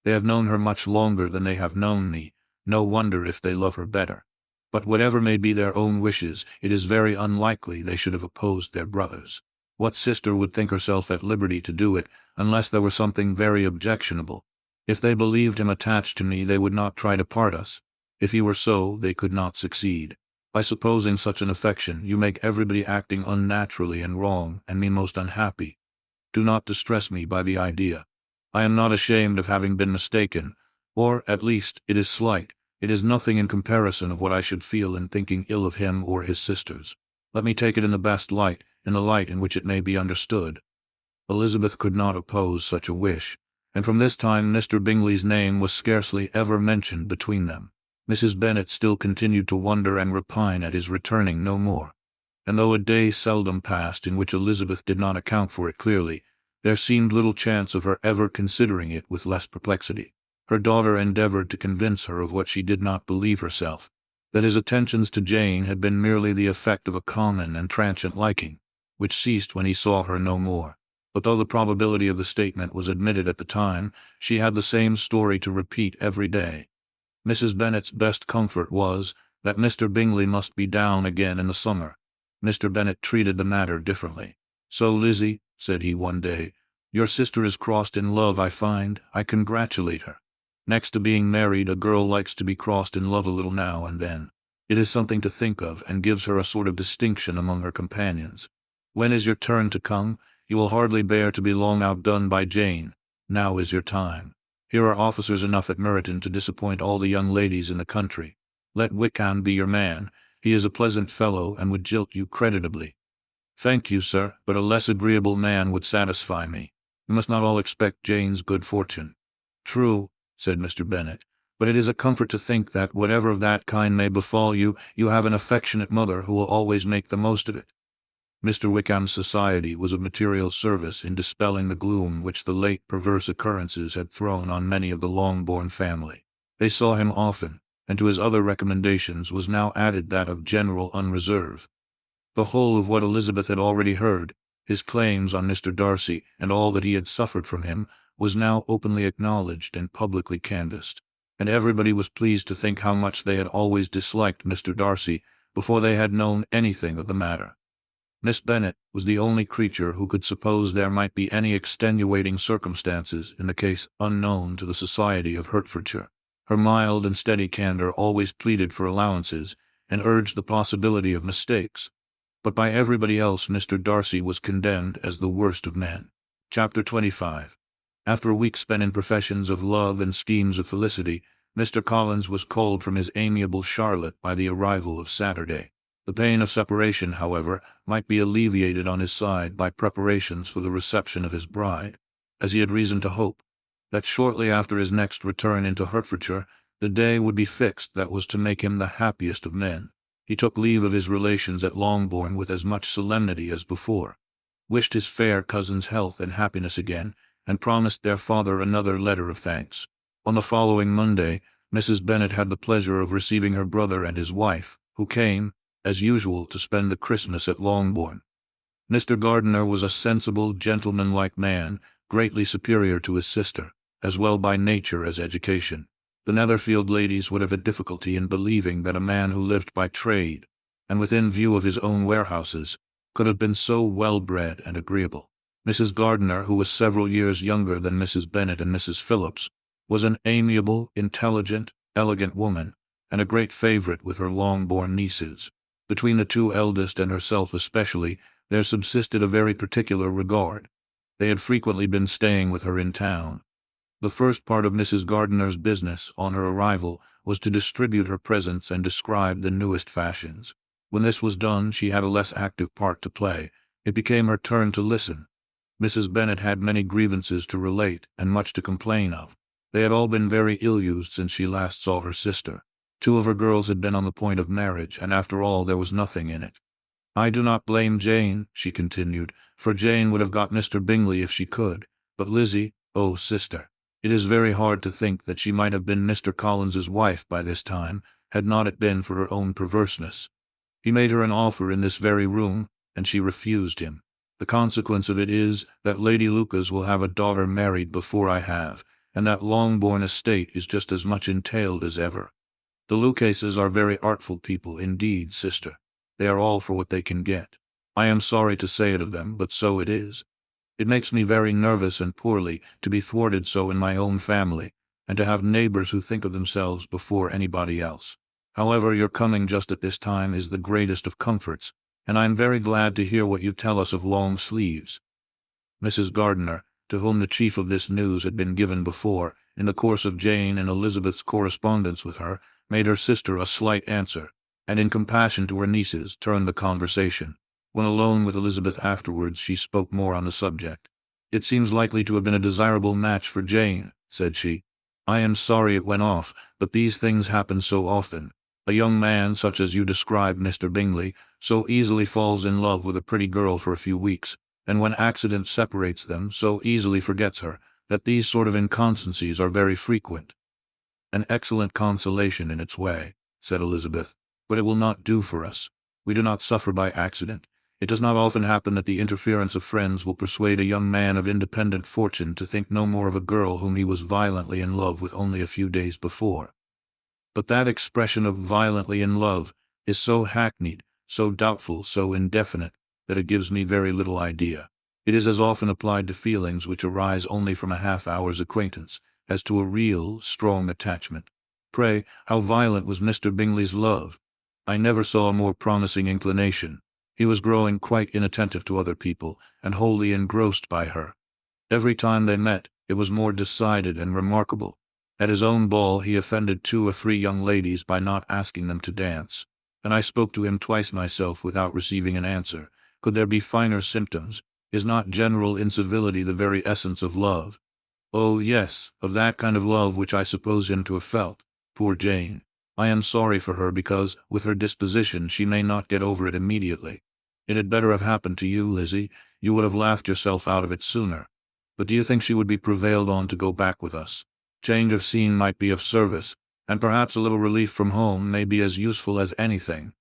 They have known her much longer than they have known me. No wonder if they love her better. But whatever may be their own wishes, it is very unlikely they should have opposed their brothers. What sister would think herself at liberty to do it, unless there were something very objectionable? If they believed him attached to me, they would not try to part us. If he were so, they could not succeed. By supposing such an affection, you make everybody acting unnaturally and wrong, and me most unhappy. Do not distress me by the idea. I am not ashamed of having been mistaken, or, at least, it is slight. It is nothing in comparison of what I should feel in thinking ill of him or his sisters. Let me take it in the best light, in the light in which it may be understood. Elizabeth could not oppose such a wish, and from this time Mr. Bingley's name was scarcely ever mentioned between them. Mrs. Bennet still continued to wonder and repine at his returning no more, and though a day seldom passed in which Elizabeth did not account for it clearly, there seemed little chance of her ever considering it with less perplexity. Her daughter endeavored to convince her of what she did not believe herself, that his attentions to Jane had been merely the effect of a common and transient liking, which ceased when he saw her no more. But though the probability of the statement was admitted at the time, she had the same story to repeat every day. Mrs. Bennet's best comfort was that Mr. Bingley must be down again in the summer. Mr. Bennet treated the matter differently. "So, Lizzie," said he one day, "your sister is crossed in love, I find. I congratulate her. Next to being married, a girl likes to be crossed in love a little now and then. It is something to think of, and gives her a sort of distinction among her companions. When is your turn to come? You will hardly bear to be long outdone by Jane. Now is your time. Here are officers enough at Meryton to disappoint all the young ladies in the country. Let Wickham be your man. He is a pleasant fellow, and would jilt you creditably." "Thank you, sir, but a less agreeable man would satisfy me. We must not all expect Jane's good fortune." "True," said Mr. Bennet, "but it is a comfort to think that, whatever of that kind may befall you, you have an affectionate mother who will always make the most of it." Mr. Wickham's society was of material service in dispelling the gloom which the late perverse occurrences had thrown on many of the Longbourn family. They saw him often, and to his other recommendations was now added that of general unreserve. The whole of what Elizabeth had already heard, his claims on Mr. Darcy, and all that he had suffered from him, was now openly acknowledged and publicly canvassed, and everybody was pleased to think how much they had always disliked Mr. Darcy before they had known anything of the matter. Miss Bennet was the only creature who could suppose there might be any extenuating circumstances in the case unknown to the society of Hertfordshire. Her mild and steady candour always pleaded for allowances, and urged the possibility of mistakes. But by everybody else Mr. Darcy was condemned as the worst of men. Chapter 25. After a week spent in professions of love and schemes of felicity, Mr. Collins was called from his amiable Charlotte by the arrival of Saturday. The pain of separation, however, might be alleviated on his side by preparations for the reception of his bride, as he had reason to hope that shortly after his next return into Hertfordshire, the day would be fixed that was to make him the happiest of men. He took leave of his relations at Longbourn with as much solemnity as before, wished his fair cousin's health and happiness again, and promised their father another letter of thanks. On the following Monday, Mrs. Bennet had the pleasure of receiving her brother and his wife, who came, as usual, to spend the Christmas at Longbourn. Mr. Gardiner was a sensible, gentlemanlike man, greatly superior to his sister, as well by nature as education. The Netherfield ladies would have a difficulty in believing that a man who lived by trade, and within view of his own warehouses, could have been so well-bred and agreeable. Mrs. Gardiner, who was several years younger than Mrs. Bennet and Mrs. Phillips, was an amiable, intelligent, elegant woman, and a great favourite with her Longbourn nieces. Between the two eldest and herself especially, there subsisted a very particular regard. They had frequently been staying with her in town. The first part of Mrs. Gardiner's business, on her arrival, was to distribute her presents and describe the newest fashions. When this was done, she had a less active part to play. It became her turn to listen. Mrs. Bennet had many grievances to relate, and much to complain of. They had all been very ill-used since she last saw her sister. Two of her girls had been on the point of marriage, and after all there was nothing in it. I do not blame Jane, she continued, for Jane would have got Mr. Bingley if she could. But Lizzie, oh sister, it is very hard to think that she might have been Mr. Collins's wife by this time, had not it been for her own perverseness. He made her an offer in this very room, and she refused him. The consequence of it is that Lady Lucas will have a daughter married before I have, and that Longbourn estate is just as much entailed as ever. The Lucases are very artful people indeed, sister. They are all for what they can get. I am sorry to say it of them, but so it is. It makes me very nervous and poorly to be thwarted so in my own family, and to have neighbors who think of themselves before anybody else. However, your coming just at this time is the greatest of comforts, and I am very glad to hear what you tell us of long sleeves. Mrs. Gardiner, to whom the chief of this news had been given before, in the course of Jane and Elizabeth's correspondence with her, made her sister a slight answer, and in compassion to her nieces turned the conversation. When alone with Elizabeth afterwards, she spoke more on the subject. "It seems likely to have been a desirable match for Jane," said she. "I am sorry it went off, but these things happen so often. A young man, such as you describe Mr. Bingley, so easily falls in love with a pretty girl for a few weeks, and when accident separates them, so easily forgets her, that these sort of inconstancies are very frequent." "An excellent consolation in its way," said Elizabeth, "but it will not do for us. We do not suffer by accident. It does not often happen that the interference of friends will persuade a young man of independent fortune to think no more of a girl whom he was violently in love with only a few days before. But that expression of violently in love is so hackneyed, so doubtful, so indefinite, that it gives me very little idea. It is as often applied to feelings which arise only from a half-hour's acquaintance, as to a real, strong attachment. Pray, how violent was Mr. Bingley's love? I never saw a more promising inclination. He was growing quite inattentive to other people, and wholly engrossed by her. Every time they met, it was more decided and remarkable. At his own ball he offended 2 or 3 young ladies by not asking them to dance, and I spoke to him twice myself without receiving an answer. Could there be finer symptoms? Is not general incivility the very essence of love? Oh, yes, of that kind of love which I suppose him to have felt. Poor Jane! I am sorry for her because, with her disposition, she may not get over it immediately. It had better have happened to you, Lizzie. You would have laughed yourself out of it sooner. But do you think she would be prevailed on to go back with us? Change of scene might be of service, and perhaps a little relief from home may be as useful as anything."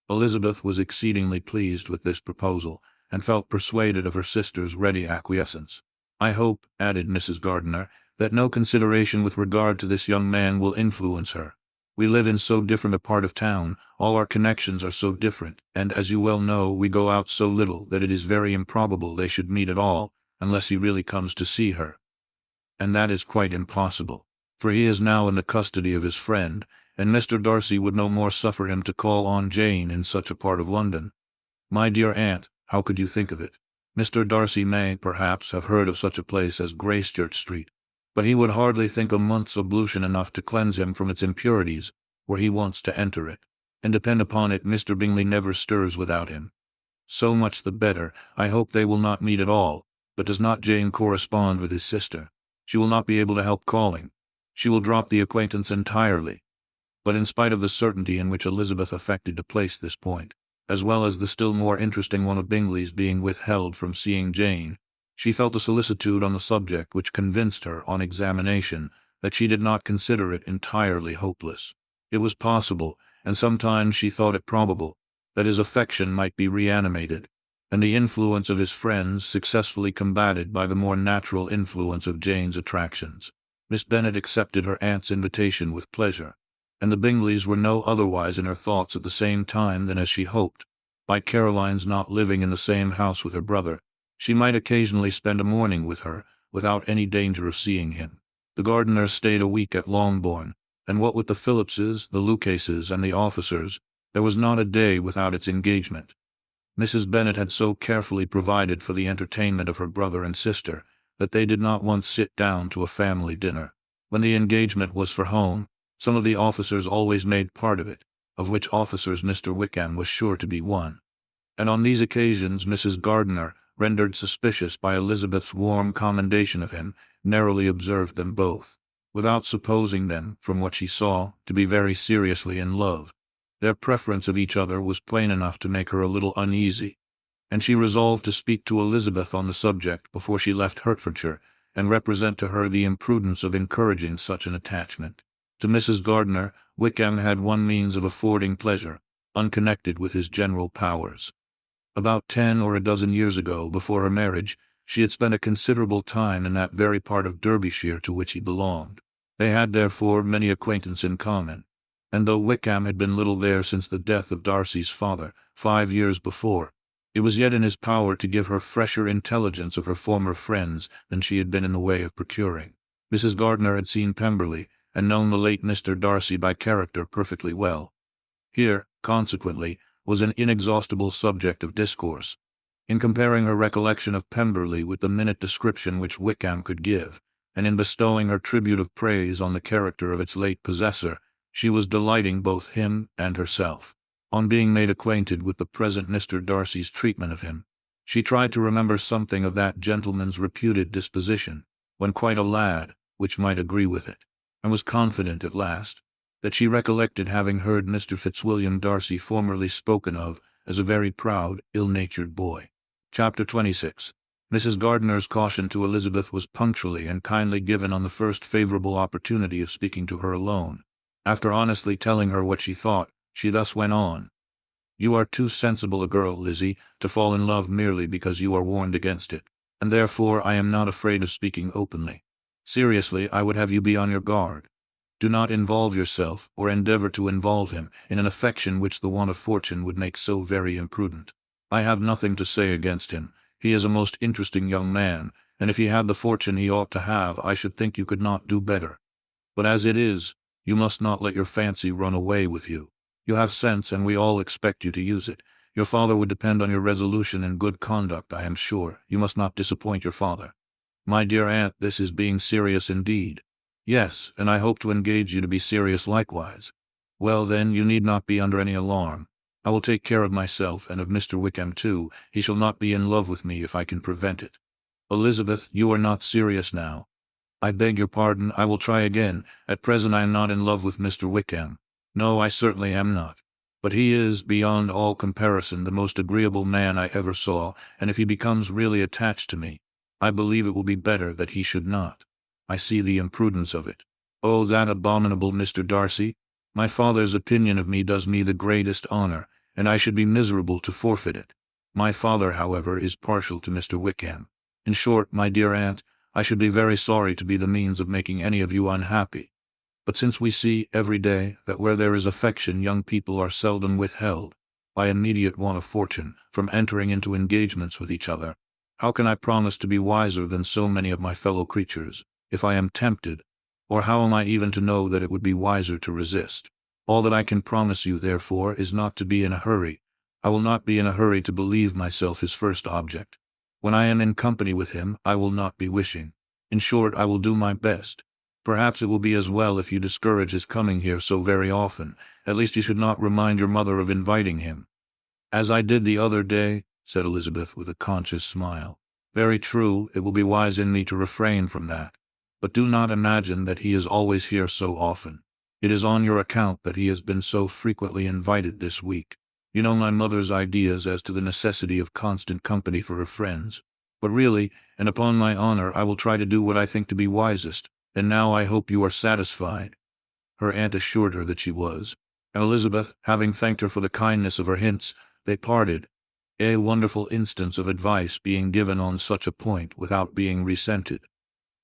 Elizabeth was exceedingly pleased with this proposal, and felt persuaded of her sister's ready acquiescence. "I hope," added Mrs. Gardiner, "that no consideration with regard to this young man will influence her. We live in so different a part of town, all our connections are so different, and as you well know, we go out so little that it is very improbable they should meet at all, unless he really comes to see her. And that is quite impossible, for he is now in the custody of his friend, and Mr. Darcy would no more suffer him to call on Jane in such a part of London. My dear aunt, how could you think of it? Mr. Darcy may, perhaps, have heard of such a place as Gracechurch Street, but he would hardly think a month's ablution enough to cleanse him from its impurities, were he once to enter it, and depend upon it Mr. Bingley never stirs without him. So much the better. I hope they will not meet at all. But does not Jane correspond with his sister? She will not be able to help calling. She will drop the acquaintance entirely." But in spite of the certainty in which Elizabeth affected to place this point, as well as the still more interesting one of Bingley's being withheld from seeing Jane, she felt a solicitude on the subject which convinced her, on examination, that she did not consider it entirely hopeless. It was possible, and sometimes she thought it probable, that his affection might be reanimated, and the influence of his friends successfully combated by the more natural influence of Jane's attractions. Miss Bennet accepted her aunt's invitation with pleasure, and the Bingleys were no otherwise in her thoughts at the same time than as she hoped. By Caroline's not living in the same house with her brother, she might occasionally spend a morning with her, without any danger of seeing him. The Gardiners stayed a week at Longbourn, and what with the Phillipses, the Lucases, and the officers, there was not a day without its engagement. Mrs. Bennet had so carefully provided for the entertainment of her brother and sister, that they did not once sit down to a family dinner. When the engagement was for home, some of the officers always made part of it, of which officers Mr. Wickham was sure to be one. And on these occasions Mrs. Gardiner, rendered suspicious by Elizabeth's warm commendation of him, narrowly observed them both. without supposing them, from what she saw, to be very seriously in love. Their preference of each other was plain enough to make her a little uneasy, and she resolved to speak to Elizabeth on the subject before she left Hertfordshire, and represent to her the imprudence of encouraging such an attachment. To Mrs. Gardiner, Wickham had one means of affording pleasure, unconnected with his general powers. About 10 or a dozen years ago, before her marriage, she had spent a considerable time in that very part of Derbyshire to which he belonged. They had therefore many acquaintance in common, and though Wickham had been little there since the death of Darcy's father, 5 years before, it was yet in his power to give her fresher intelligence of her former friends than she had been in the way of procuring. Mrs. Gardiner had seen Pemberley, and known the late Mr. Darcy by character perfectly well. Here, consequently, was an inexhaustible subject of discourse. In comparing her recollection of Pemberley with the minute description which Wickham could give, and in bestowing her tribute of praise on the character of its late possessor, she was delighting both him and herself. On being made acquainted with the present Mr. Darcy's treatment of him, she tried to remember something of that gentleman's reputed disposition, when quite a lad, which might agree with it, and was confident at last that she recollected having heard Mr. Fitzwilliam Darcy formerly spoken of as a very proud, ill-natured boy. Chapter 26. Mrs. Gardiner's caution to Elizabeth was punctually and kindly given on the first favorable opportunity of speaking to her alone. After honestly telling her what she thought, she thus went on. "You are too sensible a girl, Lizzie, to fall in love merely because you are warned against it, and therefore I am not afraid of speaking openly. Seriously, I would have you be on your guard. Do not involve yourself, or endeavor to involve him, in an affection which the want of fortune would make so very imprudent. I have nothing to say against him. He is a most interesting young man, and if he had the fortune he ought to have, I should think you could not do better. But as it is, you must not let your fancy run away with you. You have sense, and we all expect you to use it. Your father would depend on your resolution and good conduct, I am sure. You must not disappoint your father." "My dear aunt, this is being serious indeed." "Yes, and I hope to engage you to be serious likewise." "Well, then, you need not be under any alarm. I will take care of myself, and of Mr. Wickham too. He shall not be in love with me if I can prevent it." "Elizabeth, you are not serious now." "I beg your pardon, I will try again. At present I am not in love with Mr. Wickham. No, I certainly am not. But he is, beyond all comparison, the most agreeable man I ever saw, and if he becomes really attached to me, I believe it will be better that he should not. I see the imprudence of it. Oh, that abominable Mr. Darcy! My father's opinion of me does me the greatest honor, and I should be miserable to forfeit it. My father, however, is partial to Mr. Wickham. In short, my dear aunt, I should be very sorry to be the means of making any of you unhappy. But since we see every day that where there is affection young people are seldom withheld, by immediate want of fortune, from entering into engagements with each other, how can I promise to be wiser than so many of my fellow creatures, if I am tempted, or how am I even to know that it would be wiser to resist? All that I can promise you, therefore, is not to be in a hurry. I will not be in a hurry to believe myself his first object. When I am in company with him, I will not be wishing. In short, I will do my best. Perhaps it will be as well if you discourage his coming here so very often. At least you should not remind your mother of inviting him." "As I did the other day," said Elizabeth with a conscious smile. "Very true, it will be wise in me to refrain from that. But do not imagine that he is always here so often. It is on your account that he has been so frequently invited this week. You know my mother's ideas as to the necessity of constant company for her friends. But really, and upon my honor, I will try to do what I think to be wisest. And now I hope you are satisfied." Her aunt assured her that she was, and Elizabeth, having thanked her for the kindness of her hints, they parted, a wonderful instance of advice being given on such a point without being resented.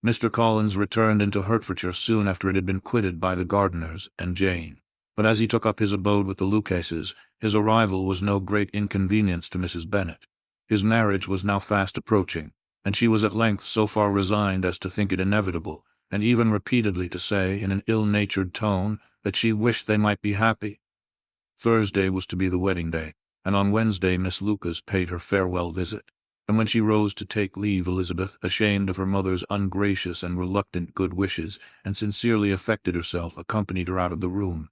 Mr. Collins returned into Hertfordshire soon after it had been quitted by the Gardiners and Jane, but as he took up his abode with the Lucases, his arrival was no great inconvenience to Mrs. Bennet. His marriage was now fast approaching, and she was at length so far resigned as to think it inevitable, and even repeatedly to say, in an ill-natured tone, that she wished they might be happy. Thursday was to be the wedding day, and on Wednesday Miss Lucas paid her farewell visit, and when she rose to take leave, Elizabeth, ashamed of her mother's ungracious and reluctant good wishes, and sincerely affected herself, accompanied her out of the room.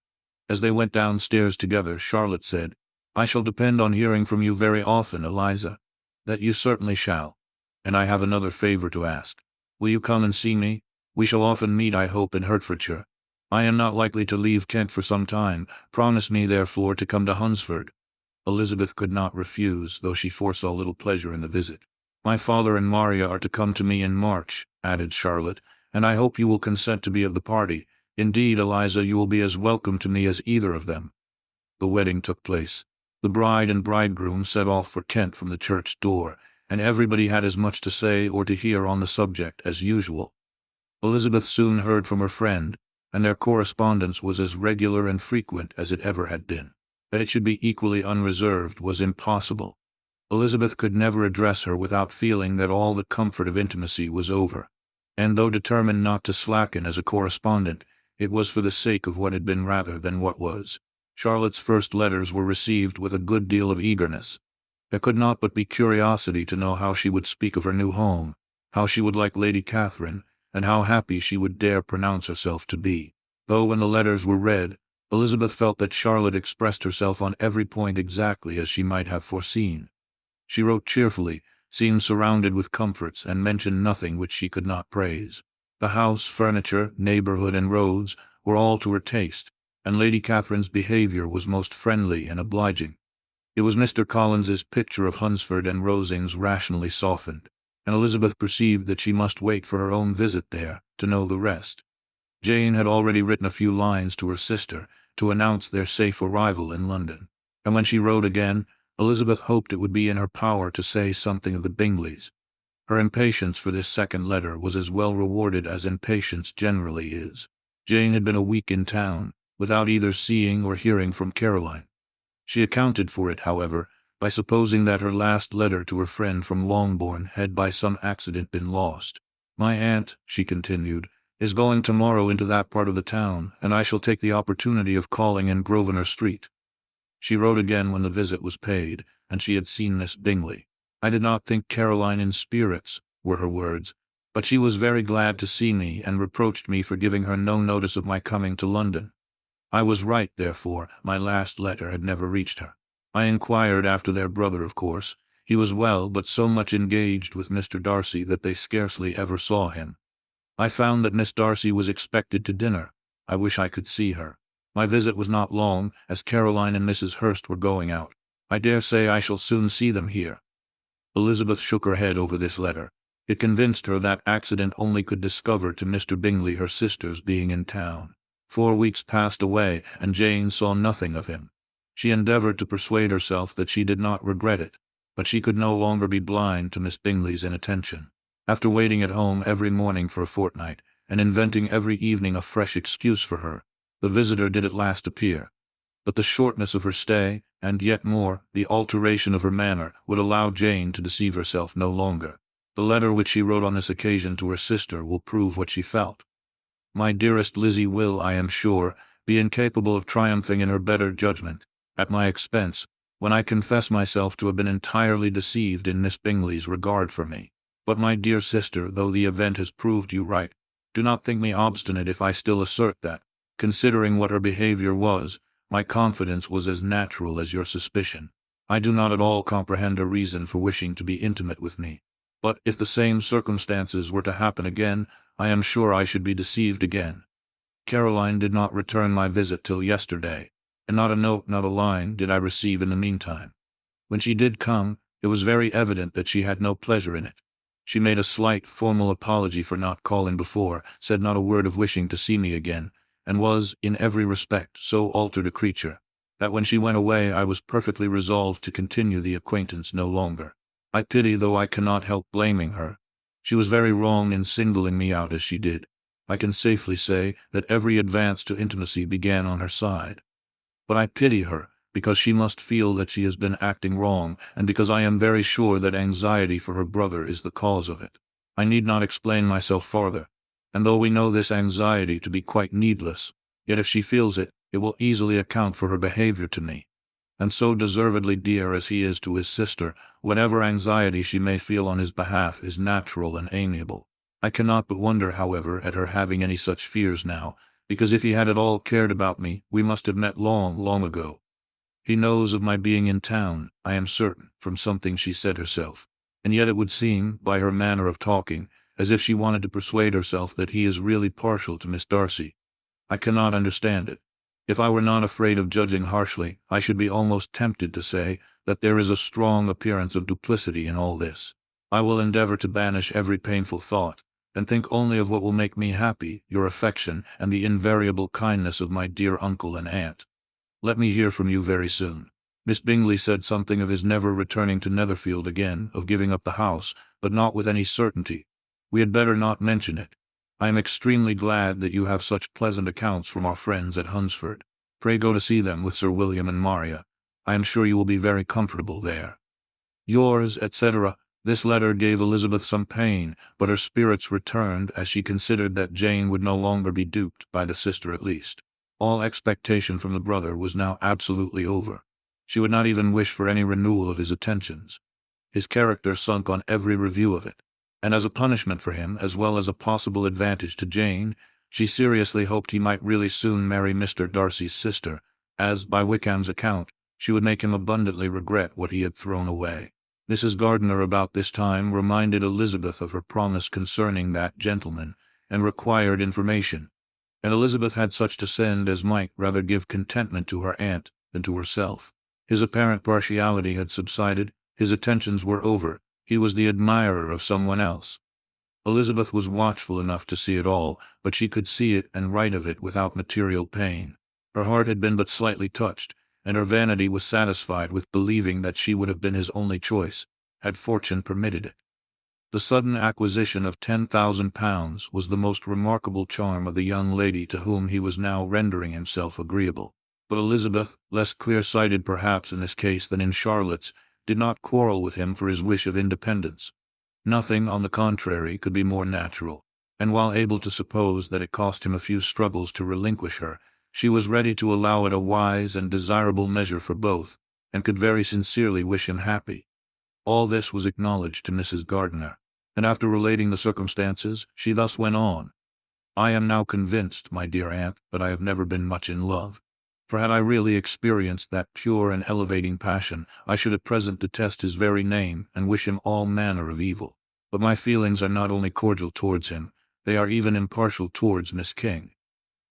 As they went downstairs together, Charlotte said, "I shall depend on hearing from you very often, Eliza." "That you certainly shall. And I have another favor to ask. Will you come and see me? We shall often meet, I hope, in Hertfordshire. I am not likely to leave Kent for some time. Promise me, therefore, to come to Hunsford." Elizabeth could not refuse, though she foresaw little pleasure in the visit. "My father and Maria are to come to me in March," added Charlotte, "and I hope you will consent to be of the party. Indeed, Eliza, you will be as welcome to me as either of them." The wedding took place. The bride and bridegroom set off for Kent from the church door, and everybody had as much to say or to hear on the subject as usual. Elizabeth soon heard from her friend, and their correspondence was as regular and frequent as it ever had been. That it should be equally unreserved was impossible. Elizabeth could never address her without feeling that all the comfort of intimacy was over, and though determined not to slacken as a correspondent, it was for the sake of what had been rather than what was. Charlotte's first letters were received with a good deal of eagerness. There could not but be curiosity to know how she would speak of her new home, how she would like Lady Catherine, and how happy she would dare pronounce herself to be. Though when the letters were read, Elizabeth felt that Charlotte expressed herself on every point exactly as she might have foreseen. She wrote cheerfully, seemed surrounded with comforts, and mentioned nothing which she could not praise. The house, furniture, neighborhood, and roads were all to her taste, and Lady Catherine's behavior was most friendly and obliging. It was Mr. Collins's picture of Hunsford and Rosings rationally softened, and Elizabeth perceived that she must wait for her own visit there to know the rest. Jane had already written a few lines to her sister to announce their safe arrival in London, and when she wrote again, Elizabeth hoped it would be in her power to say something of the Bingleys. Her impatience for this second letter was as well rewarded as impatience generally is. Jane had been a week in town, without either seeing or hearing from Caroline. She accounted for it, however, by supposing that her last letter to her friend from Longbourn had by some accident been lost. "My aunt," she continued, "is going tomorrow into that part of the town, and I shall take the opportunity of calling in Grosvenor Street." She wrote again when the visit was paid, and she had seen Miss Bingley. "I did not think Caroline in spirits," were her words, "but she was very glad to see me, and reproached me for giving her no notice of my coming to London. I was right, therefore. My last letter had never reached her. I inquired after their brother, of course. He was well, but so much engaged with Mr. Darcy that they scarcely ever saw him. I found that Miss Darcy was expected to dinner. I wish I could see her. My visit was not long, as Caroline and Mrs. Hurst were going out. I dare say I shall soon see them here." Elizabeth shook her head over this letter. It convinced her that accident only could discover to Mr. Bingley her sister's being in town. 4 weeks passed away, and Jane saw nothing of him. She endeavored to persuade herself that she did not regret it, but she could no longer be blind to Miss Bingley's inattention. After waiting at home every morning for a fortnight, and inventing every evening a fresh excuse for her, the visitor did at last appear. But the shortness of her stay, and yet more, the alteration of her manner, would allow Jane to deceive herself no longer. The letter which she wrote on this occasion to her sister will prove what she felt. "My dearest Lizzie will, I am sure, be incapable of triumphing in her better judgment, at my expense, when I confess myself to have been entirely deceived in Miss Bingley's regard for me. But, my dear sister, though the event has proved you right, do not think me obstinate if I still assert that, considering what her behavior was, my confidence was as natural as your suspicion. I do not at all comprehend her reason for wishing to be intimate with me. But if the same circumstances were to happen again, I am sure I should be deceived again. Caroline did not return my visit till yesterday, and not a note, not a line, did I receive in the meantime. When she did come, it was very evident that she had no pleasure in it. She made a slight, formal apology for not calling before, said not a word of wishing to see me again, and was, in every respect, so altered a creature, that when she went away I was perfectly resolved to continue the acquaintance no longer. I pity, though I cannot help blaming her. She was very wrong in singling me out as she did. I can safely say that every advance to intimacy began on her side. But I pity her, because she must feel that she has been acting wrong, and because I am very sure that anxiety for her brother is the cause of it. I need not explain myself farther, and though we know this anxiety to be quite needless, yet if she feels it, it will easily account for her behavior to me. And so deservedly dear as he is to his sister, whatever anxiety she may feel on his behalf is natural and amiable. I cannot but wonder, however, at her having any such fears now, because if he had at all cared about me, we must have met long, long ago. He knows of my being in town, I am certain, from something she said herself, and yet it would seem, by her manner of talking, as if she wanted to persuade herself that he is really partial to Miss Darcy. I cannot understand it. If I were not afraid of judging harshly, I should be almost tempted to say that there is a strong appearance of duplicity in all this. I will endeavor to banish every painful thought, and think only of what will make me happy, your affection, and the invariable kindness of my dear uncle and aunt. Let me hear from you very soon. Miss Bingley said something of his never returning to Netherfield again, of giving up the house, but not with any certainty. We had better not mention it. I am extremely glad that you have such pleasant accounts from our friends at Hunsford. Pray go to see them with Sir William and Maria. I am sure you will be very comfortable there. Yours, etc. This letter gave Elizabeth some pain, but her spirits returned as she considered that Jane would no longer be duped, by the sister at least. All expectation from the brother was now absolutely over. She would not even wish for any renewal of his attentions. His character sunk on every review of it, and as a punishment for him, as well as a possible advantage to Jane, she seriously hoped he might really soon marry Mr. Darcy's sister, as, by Wickham's account, she would make him abundantly regret what he had thrown away. Mrs. Gardiner about this time reminded Elizabeth of her promise concerning that gentleman, and required information, and Elizabeth had such to send as might rather give contentment to her aunt than to herself. His apparent partiality had subsided, his attentions were over, he was the admirer of someone else. Elizabeth was watchful enough to see it all, but she could see it and write of it without material pain. Her heart had been but slightly touched, and her vanity was satisfied with believing that she would have been his only choice, had fortune permitted it. The sudden acquisition of £10,000 was the most remarkable charm of the young lady to whom he was now rendering himself agreeable. But Elizabeth, less clear-sighted perhaps in this case than in Charlotte's, did not quarrel with him for his wish of independence. Nothing, on the contrary, could be more natural, and while able to suppose that it cost him a few struggles to relinquish her, she was ready to allow it a wise and desirable measure for both, and could very sincerely wish him happy. All this was acknowledged to Mrs. Gardiner, and after relating the circumstances, she thus went on. I am now convinced, my dear aunt, that I have never been much in love. For had I really experienced that pure and elevating passion, I should at present detest his very name, and wish him all manner of evil. But my feelings are not only cordial towards him, they are even impartial towards Miss King.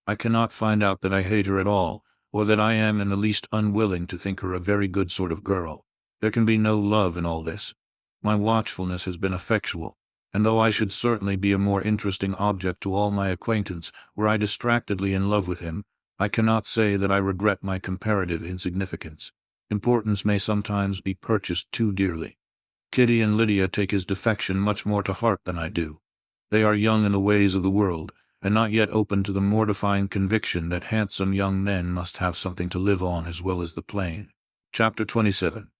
I cannot find out that I hate her at all, or that I am in the least unwilling to think her a very good sort of girl. There can be no love in all this. My watchfulness has been effectual, and though I should certainly be a more interesting object to all my acquaintance were I distractedly in love with him, I cannot say that I regret my comparative insignificance. Importance may sometimes be purchased too dearly. Kitty and Lydia take his defection much more to heart than I do. They are young in the ways of the world, and not yet open to the mortifying conviction that handsome young men must have something to live on as well as the plain. Chapter 27.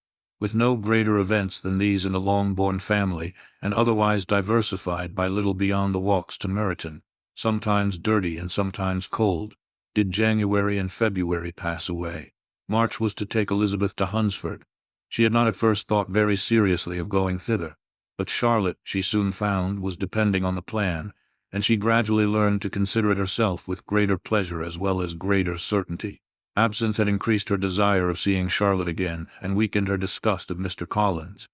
With no greater events than these in the Longbourn family, and otherwise diversified by little beyond the walks to Meryton, sometimes dirty and sometimes cold, did January and February pass away. March was to take Elizabeth to Hunsford. She had not at first thought very seriously of going thither, but Charlotte, she soon found, was depending on the plan, and she gradually learned to consider it herself with greater pleasure as well as greater certainty. Absence had increased her desire of seeing Charlotte again, and weakened her disgust of Mr. Collins.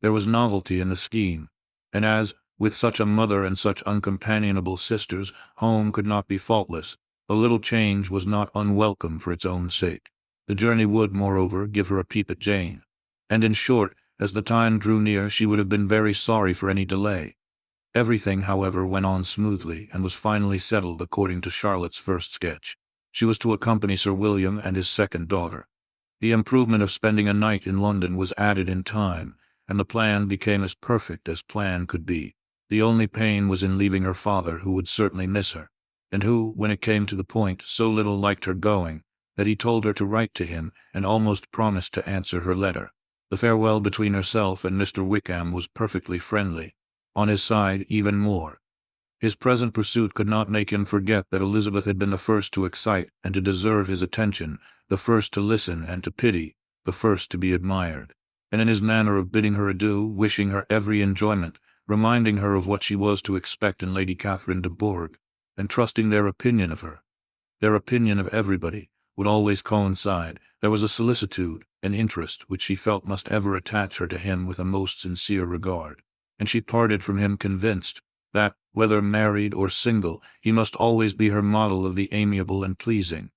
There was novelty in the scheme, and as, with such a mother and such uncompanionable sisters, home could not be faultless, a little change was not unwelcome for its own sake. The journey would, moreover, give her a peep at Jane, and in short, as the time drew near, she would have been very sorry for any delay. Everything, however, went on smoothly, and was finally settled according to Charlotte's first sketch. She was to accompany Sir William and his second daughter. The improvement of spending a night in London was added in time, and the plan became as perfect as plan could be. The only pain was in leaving her father, who would certainly miss her, and who, when it came to the point, so little liked her going, that he told her to write to him, and almost promised to answer her letter. The farewell between herself and Mr. Wickham was perfectly friendly. On his side, even more. His present pursuit could not make him forget that Elizabeth had been the first to excite and to deserve his attention, the first to listen and to pity, the first to be admired. And in his manner of bidding her adieu, wishing her every enjoyment, reminding her of what she was to expect in Lady Catherine de Bourgh, and trusting their opinion of her, their opinion of everybody, would always coincide, there was a solicitude, an interest, which she felt must ever attach her to him with a most sincere regard, and she parted from him convinced, that, whether married or single, he must always be her model of the amiable and pleasing.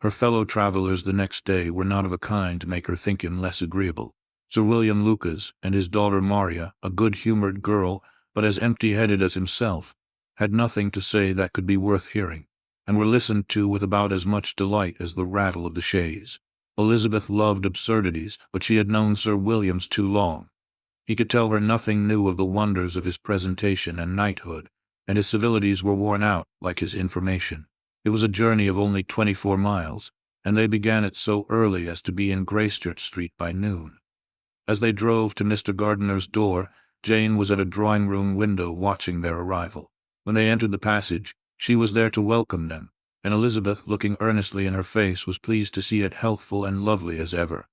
Her fellow travelers the next day were not of a kind to make her think him less agreeable. Sir William Lucas and his daughter Maria, a good-humored girl, but as empty-headed as himself, had nothing to say that could be worth hearing, and were listened to with about as much delight as the rattle of the chaise. Elizabeth loved absurdities, but she had known Sir William's too long. He could tell her nothing new of the wonders of his presentation and knighthood, and his civilities were worn out like his information. It was a journey of only 24 miles, and they began it so early as to be in Gracechurch Street by noon. As they drove to Mr. Gardiner's door, Jane was at a drawing-room window watching their arrival. When they entered the passage, she was there to welcome them, and Elizabeth, looking earnestly in her face, was pleased to see it healthful and lovely as ever.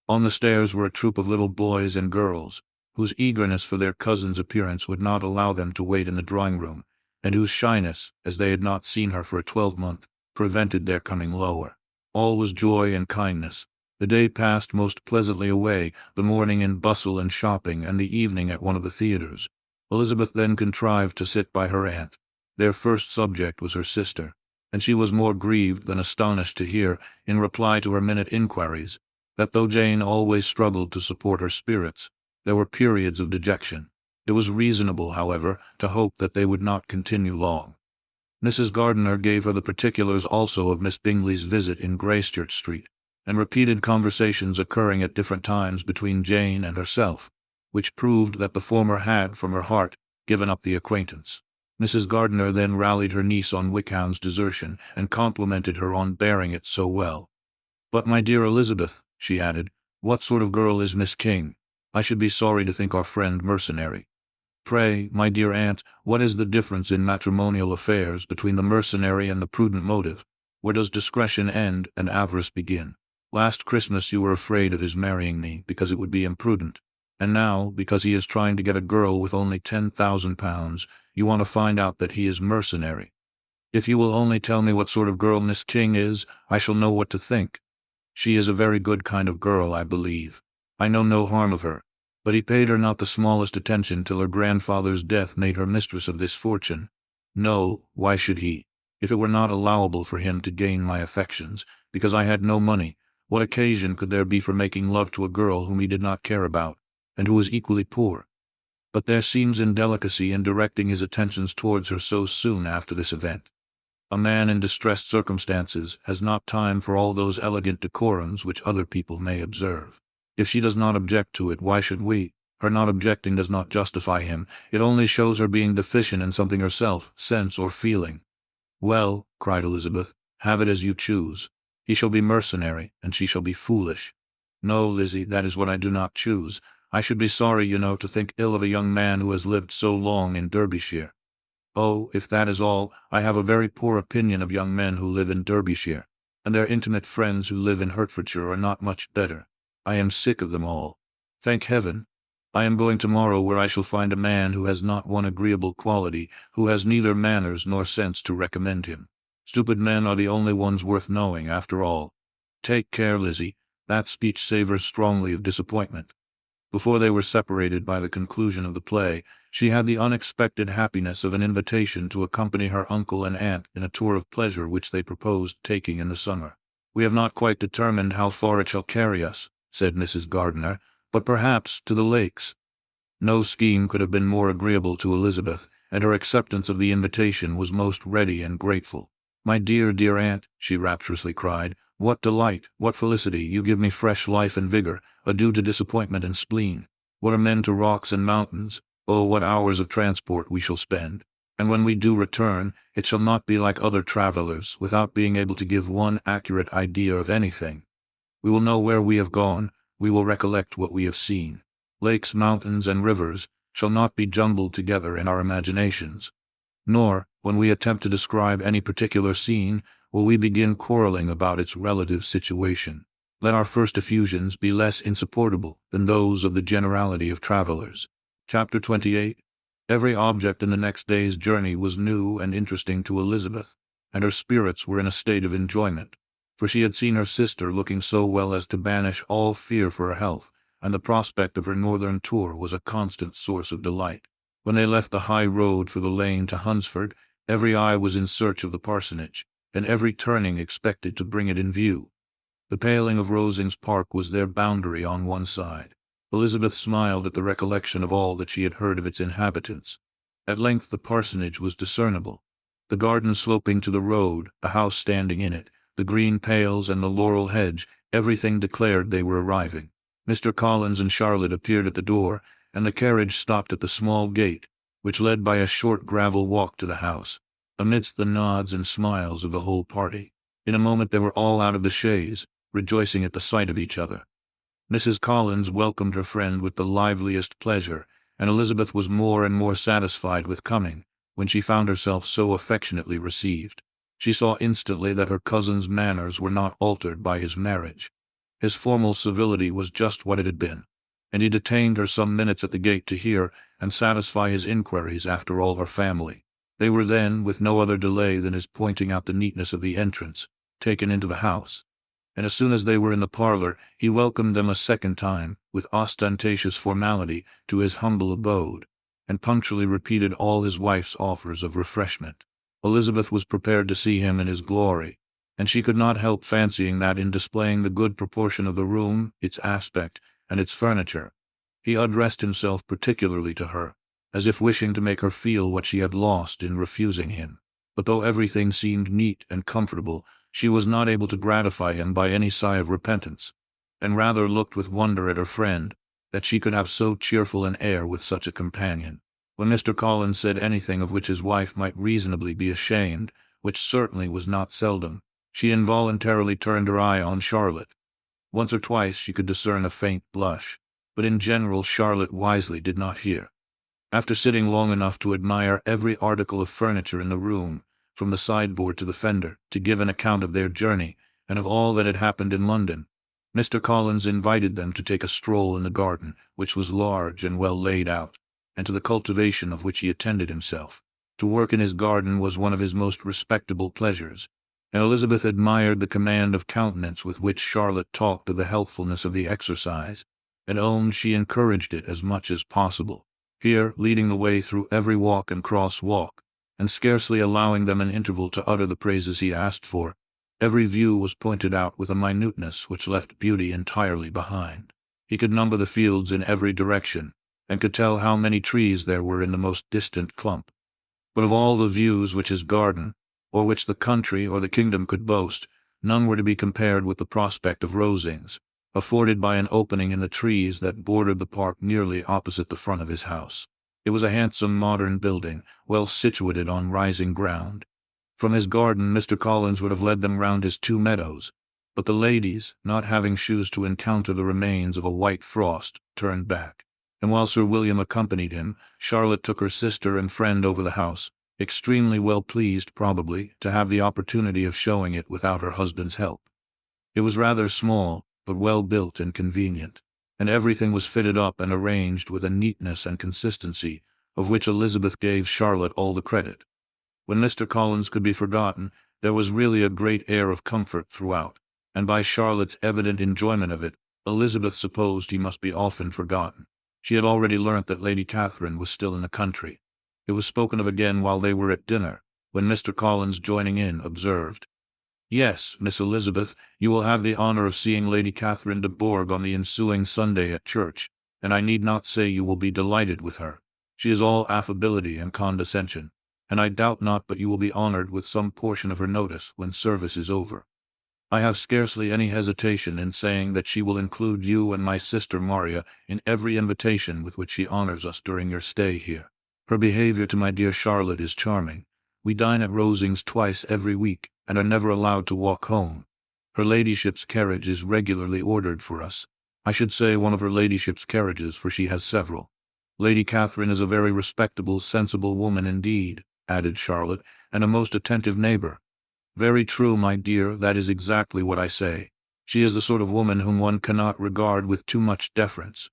On the stairs were a troop of little boys and girls, whose eagerness for their cousin's appearance would not allow them to wait in the drawing-room, and whose shyness, as they had not seen her for a 12-month, prevented their coming lower. All was joy and kindness. The day passed most pleasantly away, the morning in bustle and shopping, and the evening at one of the theatres. Elizabeth then contrived to sit by her aunt. Their first subject was her sister, and she was more grieved than astonished to hear, in reply to her minute inquiries, that though Jane always struggled to support her spirits, there were periods of dejection. It was reasonable, however, to hope that they would not continue long. Mrs. Gardiner gave her the particulars also of Miss Bingley's visit in Gracechurch Street, and repeated conversations occurring at different times between Jane and herself, which proved that the former had, from her heart, given up the acquaintance. Mrs. Gardiner then rallied her niece on Wickham's desertion, and complimented her on bearing it so well. "But, my dear Elizabeth," she added, "what sort of girl is Miss King? I should be sorry to think our friend mercenary." "Pray, my dear aunt, what is the difference in matrimonial affairs between the mercenary and the prudent motive? Where does discretion end and avarice begin? Last Christmas you were afraid of his marrying me because it would be imprudent, and now, because he is trying to get a girl with only £10,000, you want to find out that he is mercenary. If you will only tell me what sort of girl Miss King is, I shall know what to think. She is a very good kind of girl, I believe. I know no harm of her. But he paid her not the smallest attention till her grandfather's death made her mistress of this fortune. No, why should he? If it were not allowable for him to gain my affections, because I had no money, what occasion could there be for making love to a girl whom he did not care about, and who was equally poor? But there seems indelicacy in directing his attentions towards her so soon after this event. A man in distressed circumstances has not time for all those elegant decorums which other people may observe. If she does not object to it, why should we? Her not objecting does not justify him. It only shows her being deficient in something herself, sense or feeling." "Well," cried Elizabeth, "have it as you choose. He shall be mercenary, and she shall be foolish." "No, Lizzie, that is what I do not choose. I should be sorry, you know, to think ill of a young man who has lived so long in Derbyshire." "Oh, if that is all, I have a very poor opinion of young men who live in Derbyshire, and their intimate friends who live in Hertfordshire are not much better. I am sick of them all. Thank heaven! I am going tomorrow where I shall find a man who has not one agreeable quality, who has neither manners nor sense to recommend him. Stupid men are the only ones worth knowing, after all. Take care, Lizzie, that speech savours strongly of disappointment." Before they were separated by the conclusion of the play, she had the unexpected happiness of an invitation to accompany her uncle and aunt in a tour of pleasure which they proposed taking in the summer. "We have not quite determined how far it shall carry us," said Mrs. Gardiner, "but perhaps to the lakes." No scheme could have been more agreeable to Elizabeth, and her acceptance of the invitation was most ready and grateful. "My dear, dear aunt," she rapturously cried, "what delight, what felicity! You give me fresh life and vigor. Adieu to disappointment and spleen. What are men to rocks and mountains? Oh, what hours of transport we shall spend! And when we do return, it shall not be like other travelers, without being able to give one accurate idea of anything. We will know where we have gone, we will recollect what we have seen. Lakes, mountains, and rivers shall not be jumbled together in our imaginations. Nor, when we attempt to describe any particular scene, will we begin quarreling about its relative situation. Let our first effusions be less insupportable than those of the generality of travelers." Chapter 28. Every object in the next day's journey was new and interesting to Elizabeth, and her spirits were in a state of enjoyment, for she had seen her sister looking so well as to banish all fear for her health, and the prospect of her northern tour was a constant source of delight. When they left the high road for the lane to Hunsford, every eye was in search of the parsonage, and every turning expected to bring it in view. The paling of Rosings Park was their boundary on one side. Elizabeth smiled at the recollection of all that she had heard of its inhabitants. At length the parsonage was discernible. The garden sloping to the road, a house standing in it, the green pales and the laurel hedge, everything declared they were arriving. Mr. Collins and Charlotte appeared at the door, and the carriage stopped at the small gate, which led by a short gravel walk to the house, amidst the nods and smiles of the whole party. In a moment they were all out of the chaise, rejoicing at the sight of each other. Mrs. Collins welcomed her friend with the liveliest pleasure, and Elizabeth was more and more satisfied with coming, when she found herself so affectionately received. She saw instantly that her cousin's manners were not altered by his marriage. His formal civility was just what it had been, and he detained her some minutes at the gate to hear and satisfy his inquiries after all her family. They were then, with no other delay than his pointing out the neatness of the entrance, taken into the house, and as soon as they were in the parlor, he welcomed them a second time, with ostentatious formality, to his humble abode, and punctually repeated all his wife's offers of refreshment. Elizabeth was prepared to see him in his glory, and she could not help fancying that in displaying the good proportion of the room, its aspect, and its furniture, he addressed himself particularly to her, as if wishing to make her feel what she had lost in refusing him. But though everything seemed neat and comfortable, she was not able to gratify him by any sigh of repentance, and rather looked with wonder at her friend, that she could have so cheerful an air with such a companion. When Mr. Collins said anything of which his wife might reasonably be ashamed, which certainly was not seldom, she involuntarily turned her eye on Charlotte. Once or twice she could discern a faint blush, but in general Charlotte wisely did not hear. After sitting long enough to admire every article of furniture in the room, from the sideboard to the fender, to give an account of their journey, and of all that had happened in London, Mr. Collins invited them to take a stroll in the garden, which was large and well laid out, and to the cultivation of which he attended himself. To work in his garden was one of his most respectable pleasures, and Elizabeth admired the command of countenance with which Charlotte talked of the healthfulness of the exercise, and owned she encouraged it as much as possible. Here, leading the way through every walk and cross-walk, and scarcely allowing them an interval to utter the praises he asked for, every view was pointed out with a minuteness which left beauty entirely behind. He could number the fields in every direction, and could tell how many trees there were in the most distant clump. But of all the views which his garden, or which the country or the kingdom could boast, none were to be compared with the prospect of Rosings, afforded by an opening in the trees that bordered the park nearly opposite the front of his house. It was a handsome modern building, well situated on rising ground. From his garden Mr. Collins would have led them round his 2 meadows, but the ladies, not having shoes to encounter the remains of a white frost, turned back, and while Sir William accompanied him, Charlotte took her sister and friend over the house, extremely well pleased, probably, to have the opportunity of showing it without her husband's help. It was rather small, but well built and convenient, and everything was fitted up and arranged with a neatness and consistency of which Elizabeth gave Charlotte all the credit. When Mr. Collins could be forgotten, there was really a great air of comfort throughout, and by Charlotte's evident enjoyment of it, Elizabeth supposed he must be often forgotten. She had already learnt that Lady Catherine was still in the country. It was spoken of again while they were at dinner, when Mr. Collins, joining in, observed, "Yes, Miss Elizabeth, you will have the honour of seeing Lady Catherine de Bourgh on the ensuing Sunday at church, and I need not say you will be delighted with her. She is all affability and condescension, and I doubt not but you will be honoured with some portion of her notice when service is over. I have scarcely any hesitation in saying that she will include you and my sister Maria in every invitation with which she honours us during your stay here. Her behaviour to my dear Charlotte is charming. We dine at Rosings twice every week, and are never allowed to walk home. Her ladyship's carriage is regularly ordered for us. I should say one of her ladyship's carriages, for she has several. Lady Catherine is a very respectable, sensible woman indeed," added Charlotte, "and a most attentive neighbour." "Very true, my dear, that is exactly what I say. She is the sort of woman whom one cannot regard with too much deference."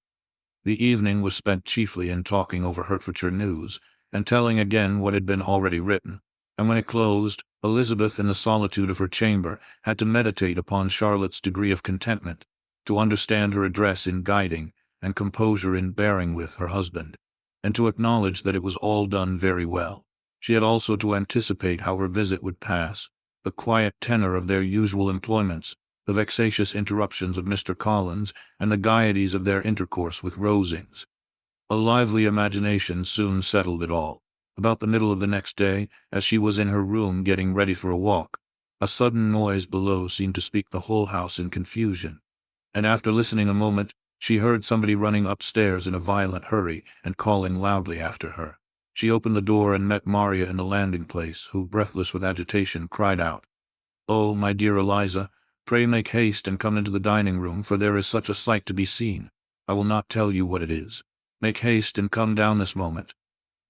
The evening was spent chiefly in talking over Hertfordshire news, and telling again what had been already written, and when it closed, Elizabeth, in the solitude of her chamber, had to meditate upon Charlotte's degree of contentment, to understand her address in guiding, and composure in bearing with her husband. and to acknowledge that it was all done very well. She had also to anticipate how her visit would pass, the quiet tenor of their usual employments, the vexatious interruptions of Mr. Collins, and the gaieties of their intercourse with Rosings. A lively imagination soon settled it all. About the middle of the next day, as she was in her room getting ready for a walk, a sudden noise below seemed to speak the whole house in confusion, and after listening a moment, she heard somebody running upstairs in a violent hurry and calling loudly after her. She opened the door and met Maria in the landing-place, who, breathless with agitation, cried out, "Oh, my dear Eliza, pray make haste and come into the dining-room, for there is such a sight to be seen. I will not tell you what it is. Make haste and come down this moment."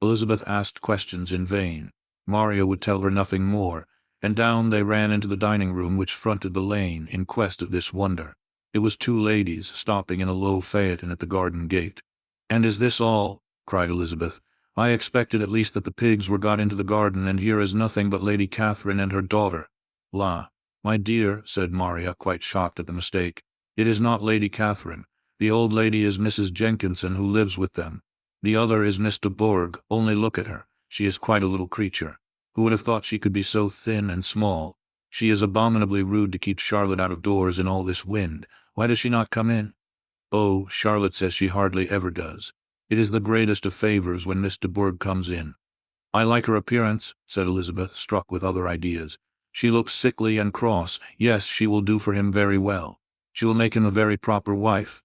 Elizabeth asked questions in vain. Maria would tell her nothing more, and down they ran into the dining-room which fronted the lane in quest of this wonder. It was two ladies stopping in a low phaeton at the garden gate. "And is this all?" cried Elizabeth. "I expected at least that the pigs were got into the garden, and here is nothing but Lady Catherine and her daughter." "La, my dear," said Maria, quite shocked at the mistake, "it is not Lady Catherine. The old lady is Mrs. Jenkinson, who lives with them. The other is Miss de Bourgh. Only look at her. She is quite a little creature. Who would have thought she could be so thin and small? She is abominably rude to keep Charlotte out of doors in all this wind. Why does she not come in?" "Oh, Charlotte says she hardly ever does. It is the greatest of favors when Miss de Bourgh comes in." "I like her appearance," said Elizabeth, struck with other ideas. "She looks sickly and cross. Yes, she will do for him very well. She will make him a very proper wife."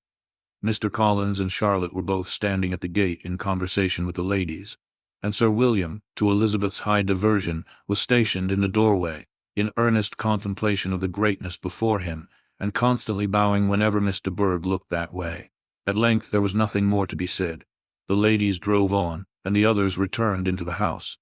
Mr. Collins and Charlotte were both standing at the gate in conversation with the ladies, and Sir William, to Elizabeth's high diversion, was stationed in the doorway, in earnest contemplation of the greatness before him, and constantly bowing whenever Miss de Bourgh looked that way. At length there was nothing more to be said. The ladies drove on, and the others returned into the house.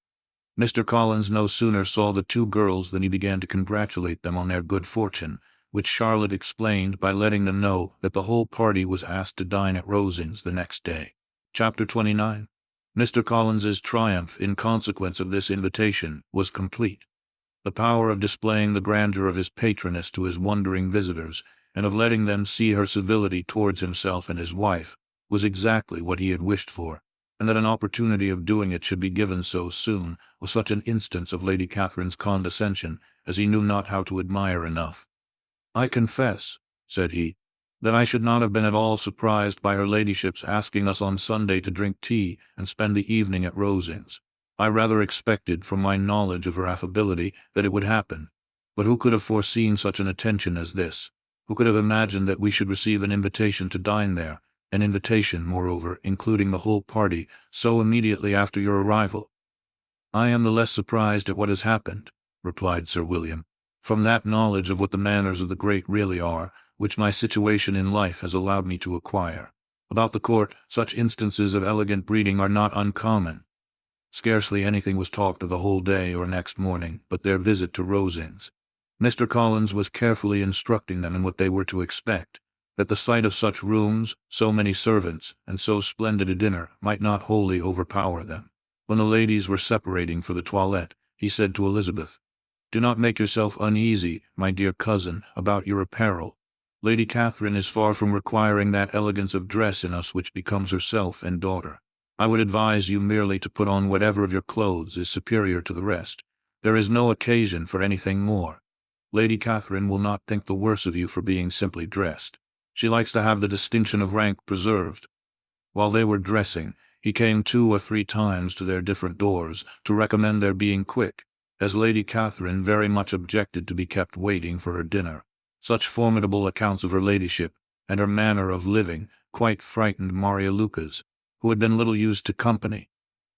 Mr. Collins no sooner saw the two girls than he began to congratulate them on their good fortune, which Charlotte explained by letting them know that the whole party was asked to dine at Rosings the next day. Chapter 29. Mr. Collins's triumph in consequence of this invitation was complete. The power of displaying the grandeur of his patroness to his wondering visitors, and of letting them see her civility towards himself and his wife, was exactly what he had wished for, and that an opportunity of doing it should be given so soon was such an instance of Lady Catherine's condescension as he knew not how to admire enough. "I confess," said he, "that I should not have been at all surprised by her ladyship's asking us on Sunday to drink tea and spend the evening at Rosings. I rather expected, from my knowledge of her affability, that it would happen. But who could have foreseen such an attention as this? Who could have imagined that we should receive an invitation to dine there, an invitation, moreover, including the whole party, so immediately after your arrival?" "I am the less surprised at what has happened," replied Sir William, "from that knowledge of what the manners of the great really are, which my situation in life has allowed me to acquire. About the court, such instances of elegant breeding are not uncommon." Scarcely anything was talked of the whole day or next morning but their visit to Rosings. Mr. Collins was carefully instructing them in what they were to expect, that the sight of such rooms, so many servants, and so splendid a dinner might not wholly overpower them. When the ladies were separating for the toilette, he said to Elizabeth, "Do not make yourself uneasy, my dear cousin, about your apparel. Lady Catherine is far from requiring that elegance of dress in us which becomes herself and daughter. I would advise you merely to put on whatever of your clothes is superior to the rest. There is no occasion for anything more. Lady Catherine will not think the worse of you for being simply dressed. She likes to have the distinction of rank preserved." While they were dressing, he came 2 or 3 times to their different doors to recommend their being quick, as Lady Catherine very much objected to be kept waiting for her dinner. Such formidable accounts of her ladyship, and her manner of living, quite frightened Maria Lucas, who had been little used to company,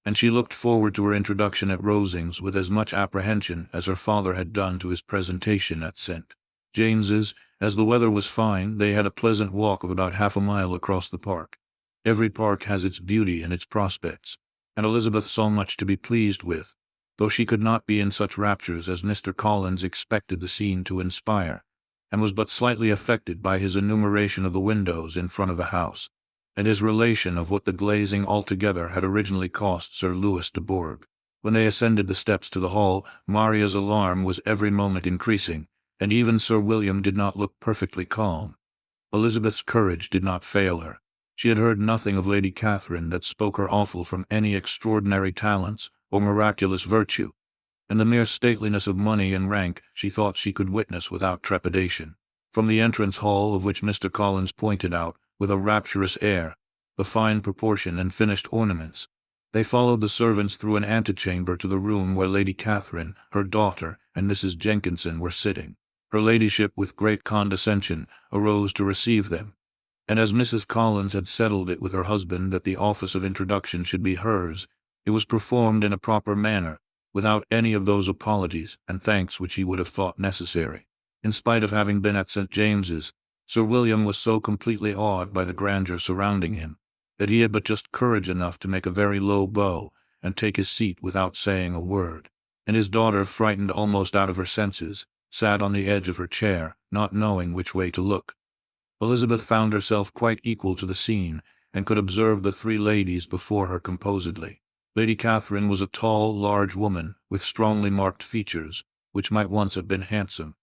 and she looked forward to her introduction at Rosings with as much apprehension as her father had done to his presentation at St. James's. As the weather was fine, they had a pleasant walk of about half a mile across the park. Every park has its beauty and its prospects, and Elizabeth saw much to be pleased with, though she could not be in such raptures as Mr. Collins expected the scene to inspire, and was but slightly affected by his enumeration of the windows in front of the house, and his relation of what the glazing altogether had originally cost Sir Louis de Bourgh. When they ascended the steps to the hall, Maria's alarm was every moment increasing, and even Sir William did not look perfectly calm. Elizabeth's courage did not fail her. She had heard nothing of Lady Catherine that spoke her awful from any extraordinary talents or miraculous virtue, and the mere stateliness of money and rank she thought she could witness without trepidation. From the entrance hall, of which Mr. Collins pointed out, with a rapturous air, the fine proportion and finished ornaments, they followed the servants through an antechamber to the room where Lady Catherine, her daughter, and Mrs. Jenkinson were sitting. Her ladyship, with great condescension, arose to receive them, and as Mrs. Collins had settled it with her husband that the office of introduction should be hers, it was performed in a proper manner, without any of those apologies and thanks which he would have thought necessary. In spite of having been at St. James's, Sir William was so completely awed by the grandeur surrounding him, that he had but just courage enough to make a very low bow and take his seat without saying a word, and his daughter, frightened almost out of her senses, sat on the edge of her chair, not knowing which way to look. Elizabeth found herself quite equal to the scene, and could observe the three ladies before her composedly. Lady Catherine was a tall, large woman, with strongly marked features, which might once have been handsome.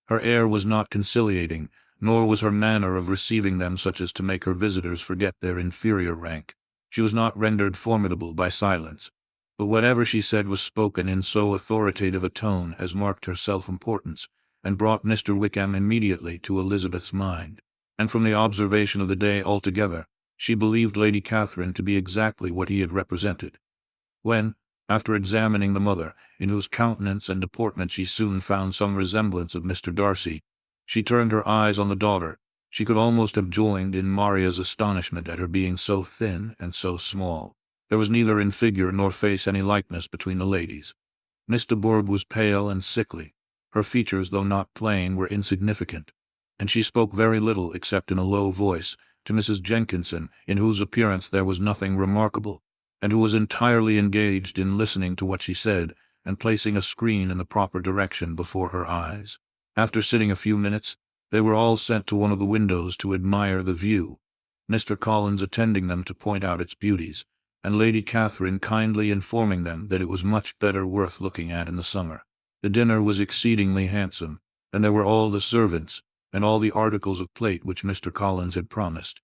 Her air was not conciliating, nor was her manner of receiving them such as to make her visitors forget their inferior rank. She was not rendered formidable by silence, but whatever she said was spoken in so authoritative a tone as marked her self-importance, and brought Mr. Wickham immediately to Elizabeth's mind. And from the observation of the day altogether, she believed Lady Catherine to be exactly what he had represented. When, after examining the mother, in whose countenance and deportment she soon found some resemblance of Mr. Darcy, she turned her eyes on the daughter, she could almost have joined in Maria's astonishment at her being so thin and so small. There was neither in figure nor face any likeness between the ladies. Miss de Bourgh was pale and sickly. Her features, though not plain, were insignificant, and she spoke very little except in a low voice to Mrs. Jenkinson, in whose appearance there was nothing remarkable, and who was entirely engaged in listening to what she said and placing a screen in the proper direction before her eyes. After sitting a few minutes, they were all sent to one of the windows to admire the view, Mr. Collins attending them to point out its beauties, and Lady Catherine kindly informing them that it was much better worth looking at in the summer. The dinner was exceedingly handsome, and there were all the servants, and all the articles of plate which Mr. Collins had promised.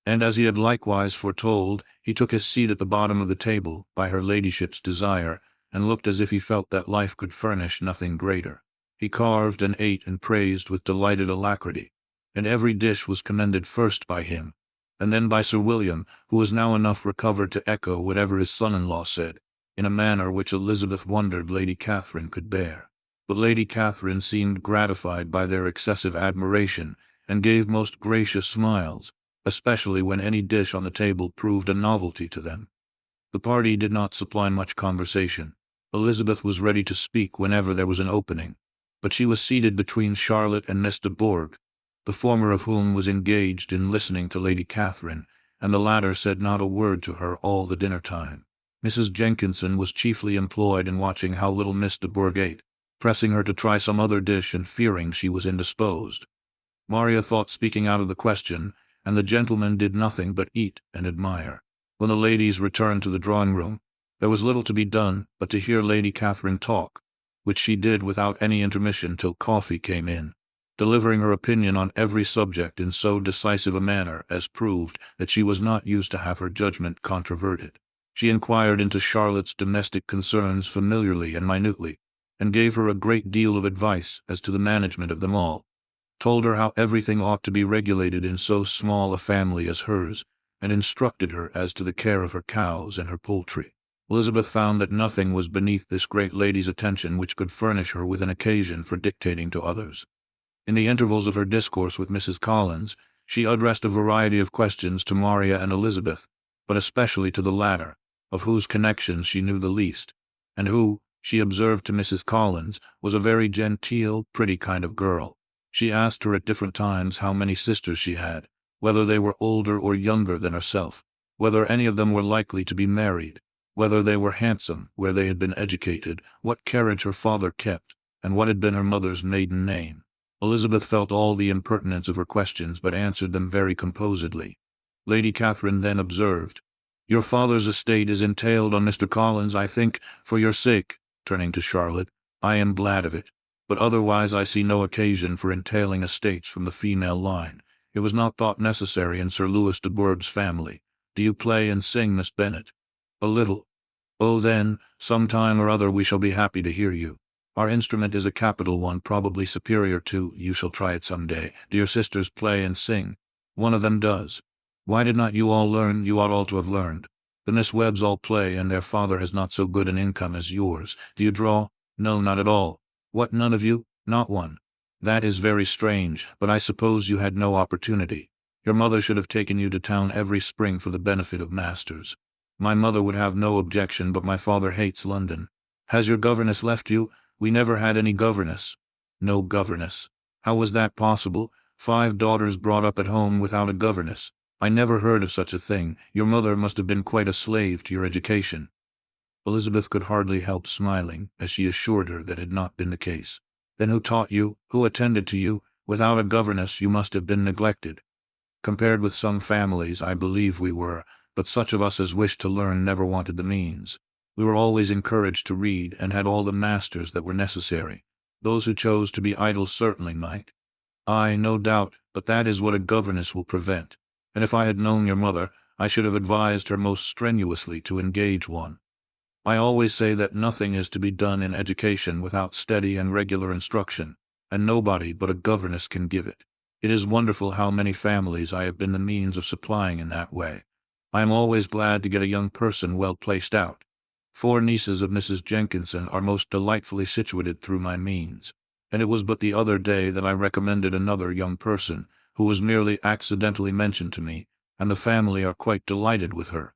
And as he had likewise foretold, he took his seat at the bottom of the table, by her ladyship's desire, and looked as if he felt that life could furnish nothing greater. He carved and ate and praised with delighted alacrity, and every dish was commended first by him, and then by Sir William, who was now enough recovered to echo whatever his son-in-law said, in a manner which Elizabeth wondered Lady Catherine could bear. But Lady Catherine seemed gratified by their excessive admiration, and gave most gracious smiles, especially when any dish on the table proved a novelty to them. The party did not supply much conversation. Elizabeth was ready to speak whenever there was an opening, but she was seated between Charlotte and Miss de Bourgh, the former of whom was engaged in listening to Lady Catherine, and the latter said not a word to her all the dinner time. Mrs. Jenkinson was chiefly employed in watching how little Miss de Bourgh ate, pressing her to try some other dish and fearing she was indisposed. Maria thought speaking out of the question, and the gentlemen did nothing but eat and admire. When the ladies returned to the drawing-room, there was little to be done but to hear Lady Catherine talk, which she did without any intermission till coffee came in, delivering her opinion on every subject in so decisive a manner as proved that she was not used to have her judgment controverted. She inquired into Charlotte's domestic concerns familiarly and minutely, and gave her a great deal of advice as to the management of them all, told her how everything ought to be regulated in so small a family as hers, and instructed her as to the care of her cows and her poultry. Elizabeth found that nothing was beneath this great lady's attention which could furnish her with an occasion for dictating to others. In the intervals of her discourse with Mrs. Collins, she addressed a variety of questions to Maria and Elizabeth, but especially to the latter, of whose connections she knew the least, and who, she observed to Mrs. Collins, was a very genteel, pretty kind of girl. She asked her at different times how many sisters she had, whether they were older or younger than herself, whether any of them were likely to be married, whether they were handsome, where they had been educated, what carriage her father kept, and what had been her mother's maiden name. Elizabeth felt all the impertinence of her questions, but answered them very composedly. Lady Catherine then observed, "Your father's estate is entailed on Mr. Collins, I think, for your sake," turning to Charlotte. "I am glad of it, but otherwise I see no occasion for entailing estates from the female line. It was not thought necessary in Sir Louis de Bourgh's family. Do you play and sing, Miss Bennet? A little. Oh then, some time or other we shall be happy to hear you. Our instrument is a capital one, probably superior to, you shall try it some day. Do your sisters play and sing? One of them does. Why did not you all learn? You ought all to have learned. The Miss Webbs all play, and their father has not so good an income as yours. Do you draw? No, not at all. What, none of you? Not one. That is very strange, but I suppose you had no opportunity. Your mother should have taken you to town every spring for the benefit of masters. My mother would have no objection, but my father hates London. Has your governess left you? We never had any governess. No governess. How was that possible? 5 daughters brought up at home without a governess. I never heard of such a thing. Your mother must have been quite a slave to your education. Elizabeth could hardly help smiling, as she assured her that had not been the case. Then who taught you? Who attended to you? Without a governess you must have been neglected. Compared with some families, I believe we were, but such of us as wished to learn never wanted the means. We were always encouraged to read, and had all the masters that were necessary. Those who chose to be idle certainly might. Aye, no doubt, but that is what a governess will prevent. And if I had known your mother, I should have advised her most strenuously to engage one. I always say that nothing is to be done in education without steady and regular instruction, and nobody but a governess can give it. It is wonderful how many families I have been the means of supplying in that way. I am always glad to get a young person well placed out. 4 nieces of Mrs. Jenkinson are most delightfully situated through my means, and it was but the other day that I recommended another young person, who was merely accidentally mentioned to me, and the family are quite delighted with her.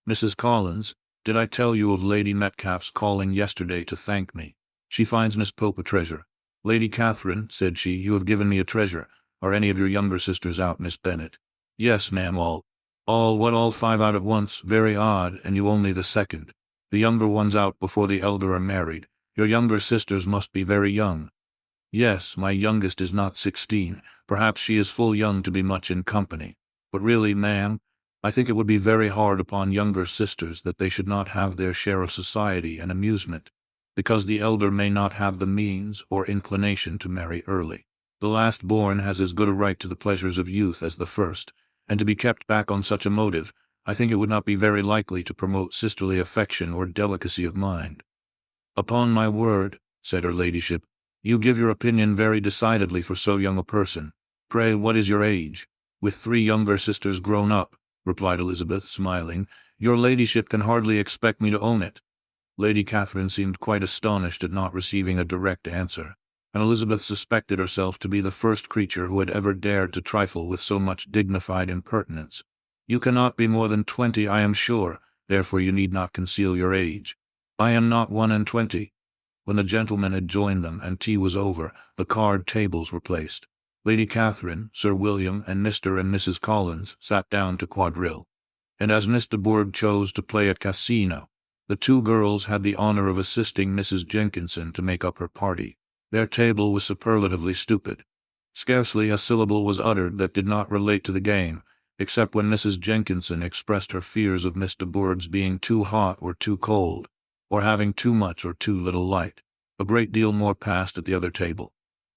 Mrs. Collins, did I tell you of Lady Metcalfe's calling yesterday to thank me? She finds Miss Pope a treasure. Lady Catherine, said she, you have given me a treasure. Are any of your younger sisters out, Miss Bennet? Yes, ma'am, all. All, what, all 5 out at once? Very odd, and you only the second. The younger ones out before the elder are married. Your younger sisters must be very young. Yes, my youngest is not 16. Perhaps she is full young to be much in company. But really, ma'am, I think it would be very hard upon younger sisters that they should not have their share of society and amusement, because the elder may not have the means or inclination to marry early. The last born has as good a right to the pleasures of youth as the first, and to be kept back on such a motive, I think it would not be very likely to promote sisterly affection or delicacy of mind. Upon my word, said her ladyship, you give your opinion very decidedly for so young a person. Pray, what is your age? With 3 younger sisters grown up, replied Elizabeth, smiling, your ladyship can hardly expect me to own it. Lady Catherine seemed quite astonished at not receiving a direct answer, and Elizabeth suspected herself to be the first creature who had ever dared to trifle with so much dignified impertinence. You cannot be more than 20, I am sure, therefore you need not conceal your age. I am not 21. When the gentlemen had joined them and tea was over, the card tables were placed. Lady Catherine, Sir William, and Mr. and Mrs. Collins sat down to quadrille, and as Miss de Bourgh chose to play at casino, the 2 girls had the honor of assisting Mrs. Jenkinson to make up her party. Their table was superlatively stupid. Scarcely a syllable was uttered that did not relate to the game, except when Mrs. Jenkinson expressed her fears of Miss de Bourgh's being too hot or too cold, or having too much or too little light. A great deal more passed at the other table.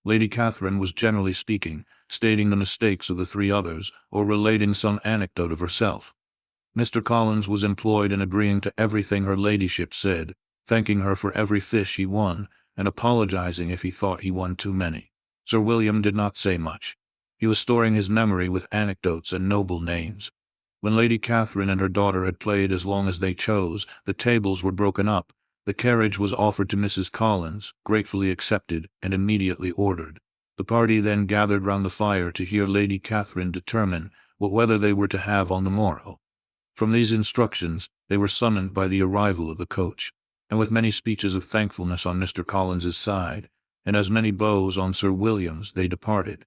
Lady Catherine was generally speaking, stating the mistakes of the 3 others, or relating some anecdote of herself. Mr. Collins was employed in agreeing to everything her ladyship said, thanking her for every fish he won, and apologizing if he thought he won too many. Sir William did not say much. He was storing his memory with anecdotes and noble names. When Lady Catherine and her daughter had played as long as they chose, the tables were broken up. The carriage was offered to Mrs. Collins, gratefully accepted, and immediately ordered. The party then gathered round the fire to hear Lady Catherine determine what weather they were to have on the morrow. From these instructions, they were summoned by the arrival of the coach, and with many speeches of thankfulness on Mr. Collins's side, and as many bows on Sir William's, they departed.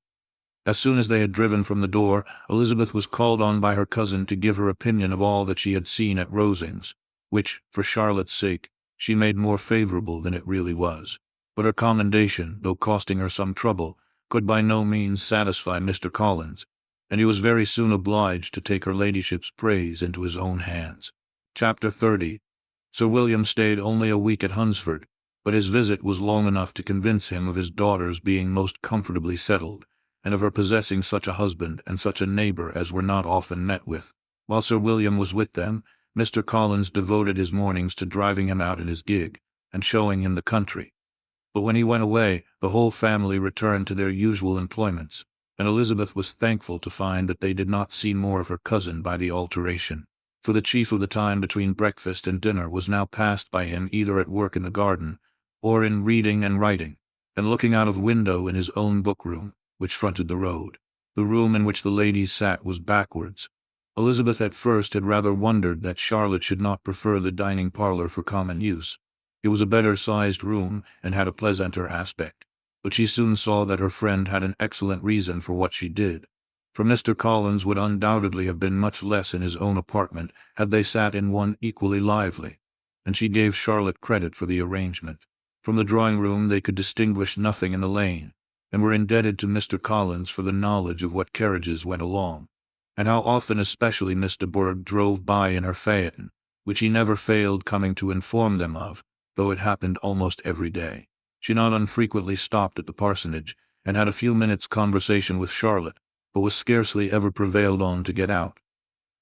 As soon as they had driven from the door, Elizabeth was called on by her cousin to give her opinion of all that she had seen at Rosings, which, for Charlotte's sake, she made more favorable than it really was. But her commendation, though costing her some trouble, could by no means satisfy Mr. Collins, and he was very soon obliged to take her ladyship's praise into his own hands. Chapter 30. Sir William stayed only a week at Hunsford, but his visit was long enough to convince him of his daughter's being most comfortably settled, and of her possessing such a husband and such a neighbor as were not often met with. While Sir William was with them, Mr. Collins devoted his mornings to driving him out in his gig, and showing him the country. But when he went away, the whole family returned to their usual employments, and Elizabeth was thankful to find that they did not see more of her cousin by the alteration. For the chief of the time between breakfast and dinner was now passed by him either at work in the garden, or in reading and writing, and looking out of window in his own book-room, which fronted the road. The room in which the ladies sat was backwards. Elizabeth at first had rather wondered that Charlotte should not prefer the dining parlour for common use. It was a better-sized room, and had a pleasanter aspect, but she soon saw that her friend had an excellent reason for what she did. For Mr. Collins would undoubtedly have been much less in his own apartment had they sat in one equally lively, and she gave Charlotte credit for the arrangement. From the drawing-room they could distinguish nothing in the lane, and were indebted to Mr. Collins for the knowledge of what carriages went along, and how often especially Miss de Bourgh drove by in her phaeton, which he never failed coming to inform them of, though it happened almost every day. She not unfrequently stopped at the parsonage, and had a few minutes' conversation with Charlotte, but was scarcely ever prevailed on to get out.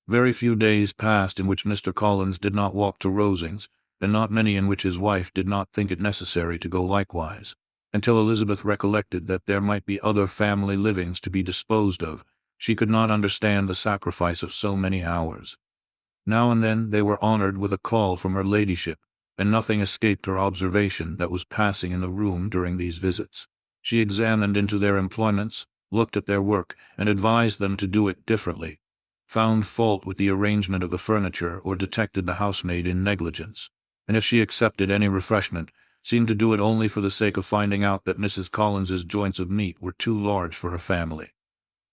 Very few days passed in which Mr. Collins did not walk to Rosings, and not many in which his wife did not think it necessary to go likewise, until Elizabeth recollected that there might be other family livings to be disposed of. She could not understand the sacrifice of so many hours. Now and then they were honoured with a call from her ladyship, and nothing escaped her observation that was passing in the room during these visits. She examined into their employments, looked at their work, and advised them to do it differently, found fault with the arrangement of the furniture or detected the housemaid in negligence, and if she accepted any refreshment, seemed to do it only for the sake of finding out that Mrs. Collins's joints of meat were too large for her family.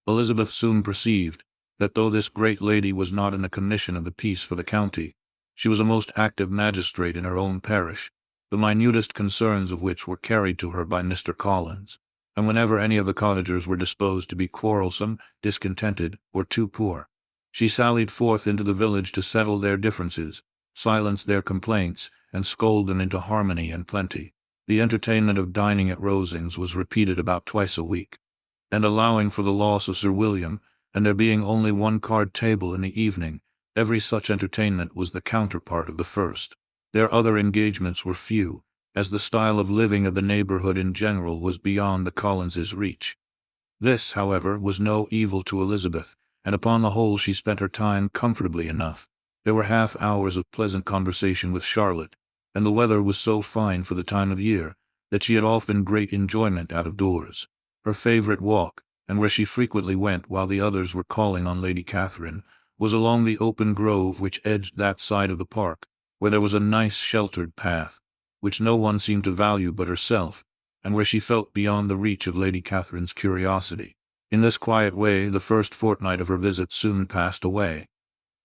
Elizabeth soon perceived that though this great lady was not in the commission of the peace for the county, she was a most active magistrate in her own parish, the minutest concerns of which were carried to her by Mr. Collins, and whenever any of the cottagers were disposed to be quarrelsome, discontented, or too poor, she sallied forth into the village to settle their differences, silence their complaints, and scold them into harmony and plenty. The entertainment of dining at Rosings was repeated about twice a week, and allowing for the loss of Sir William, and there being only one card table in the evening, every such entertainment was the counterpart of the first. Their other engagements were few, as the style of living of the neighborhood in general was beyond the Collinses' reach. This, however, was no evil to Elizabeth, and upon the whole she spent her time comfortably enough. There were half-hours of pleasant conversation with Charlotte, and the weather was so fine for the time of year that she had often great enjoyment out of doors. Her favourite walk, and where she frequently went while the others were calling on Lady Catherine, was along the open grove which edged that side of the park, where there was a nice sheltered path, which no one seemed to value but herself, and where she felt beyond the reach of Lady Catherine's curiosity. In this quiet way the first fortnight of her visit soon passed away.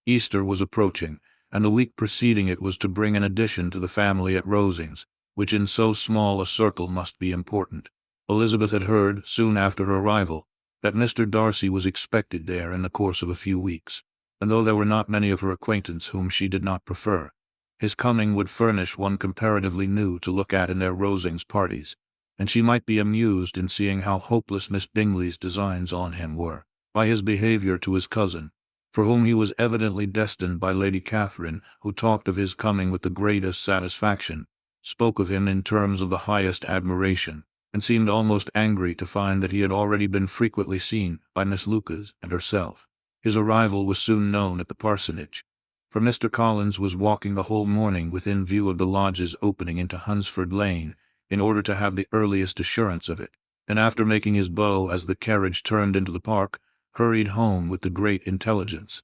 Easter was approaching, and the week preceding it was to bring an addition to the family at Rosings, which in so small a circle must be important. Elizabeth had heard, soon after her arrival, that Mr. Darcy was expected there in the course of a few weeks, and though there were not many of her acquaintance whom she did not prefer, his coming would furnish one comparatively new to look at in their Rosings parties, and she might be amused in seeing how hopeless Miss Bingley's designs on him were, by his behaviour to his cousin, for whom he was evidently destined by Lady Catherine, who talked of his coming with the greatest satisfaction, spoke of him in terms of the highest admiration, and seemed almost angry to find that he had already been frequently seen by Miss Lucas and herself. His arrival was soon known at the parsonage, for Mr. Collins was walking the whole morning within view of the lodges opening into Hunsford Lane, in order to have the earliest assurance of it, and after making his bow as the carriage turned into the park, hurried home with the great intelligence.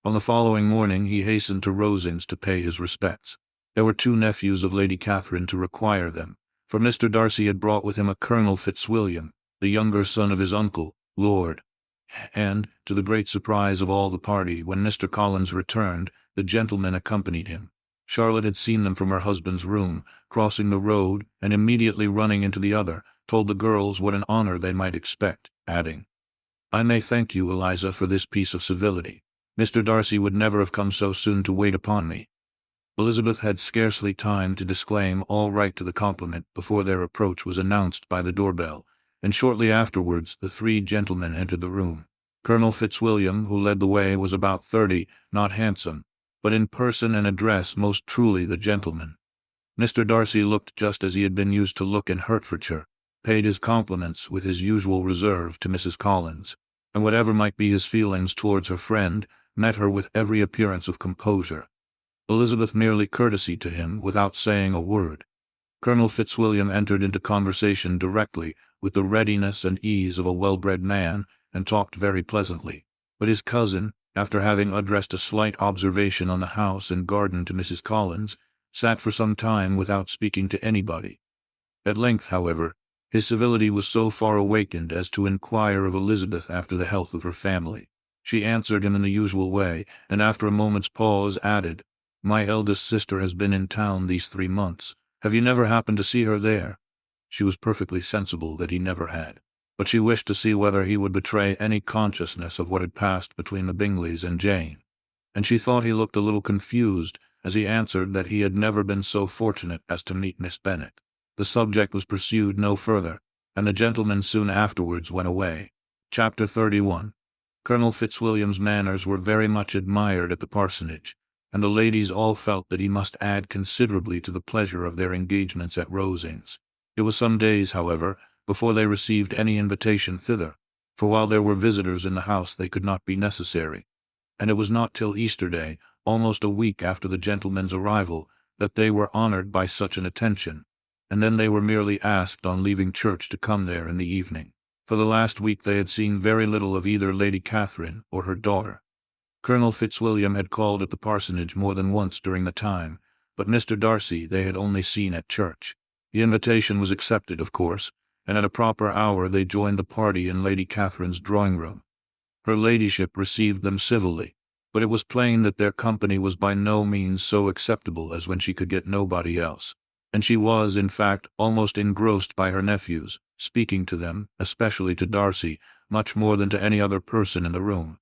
On the following morning he hastened to Rosings to pay his respects. There were 2 nephews of Lady Catherine to require them, for Mr. Darcy had brought with him a Colonel Fitzwilliam, the younger son of his uncle, Lord, and, to the great surprise of all the party, when Mr. Collins returned, the gentlemen accompanied him. Charlotte had seen them from her husband's room, crossing the road, and immediately running into the other, told the girls what an honour they might expect, adding, "I may thank you, Eliza, for this piece of civility. Mr. Darcy would never have come so soon to wait upon me." Elizabeth had scarcely time to disclaim all right to the compliment before their approach was announced by the doorbell, and shortly afterwards the three gentlemen entered the room. Colonel Fitzwilliam, who led the way, was about 30, not handsome, but in person and address most truly the gentleman. Mr. Darcy looked just as he had been used to look in Hertfordshire, paid his compliments with his usual reserve to Mrs. Collins, and whatever might be his feelings towards her friend, met her with every appearance of composure. Elizabeth merely courtesied to him without saying a word. Colonel Fitzwilliam entered into conversation directly, with the readiness and ease of a well-bred man, and talked very pleasantly. But his cousin, after having addressed a slight observation on the house and garden to Mrs. Collins, sat for some time without speaking to anybody. At length, however, his civility was so far awakened as to inquire of Elizabeth after the health of her family. She answered him in the usual way, and after a moment's pause added, "My eldest sister has been in town these 3 months. Have you never happened to see her there?" She was perfectly sensible that he never had, but she wished to see whether he would betray any consciousness of what had passed between the Bingleys and Jane, and she thought he looked a little confused as he answered that he had never been so fortunate as to meet Miss Bennet. The subject was pursued no further, and the gentlemen soon afterwards went away. Chapter 31. Colonel Fitzwilliam's manners were very much admired at the parsonage, and the ladies all felt that he must add considerably to the pleasure of their engagements at Rosings. It was some days, however, before they received any invitation thither, for while there were visitors in the house they could not be necessary, and it was not till Easter Day, almost a week after the gentlemen's arrival, that they were honored by such an attention, and then they were merely asked on leaving church to come there in the evening. For the last week they had seen very little of either Lady Catherine or her daughter. Colonel Fitzwilliam had called at the parsonage more than once during the time, but Mr. Darcy they had only seen at church. The invitation was accepted, of course, and at a proper hour they joined the party in Lady Catherine's drawing-room. Her ladyship received them civilly, but it was plain that their company was by no means so acceptable as when she could get nobody else, and she was, in fact, almost engrossed by her nephews, speaking to them, especially to Darcy, much more than to any other person in the room.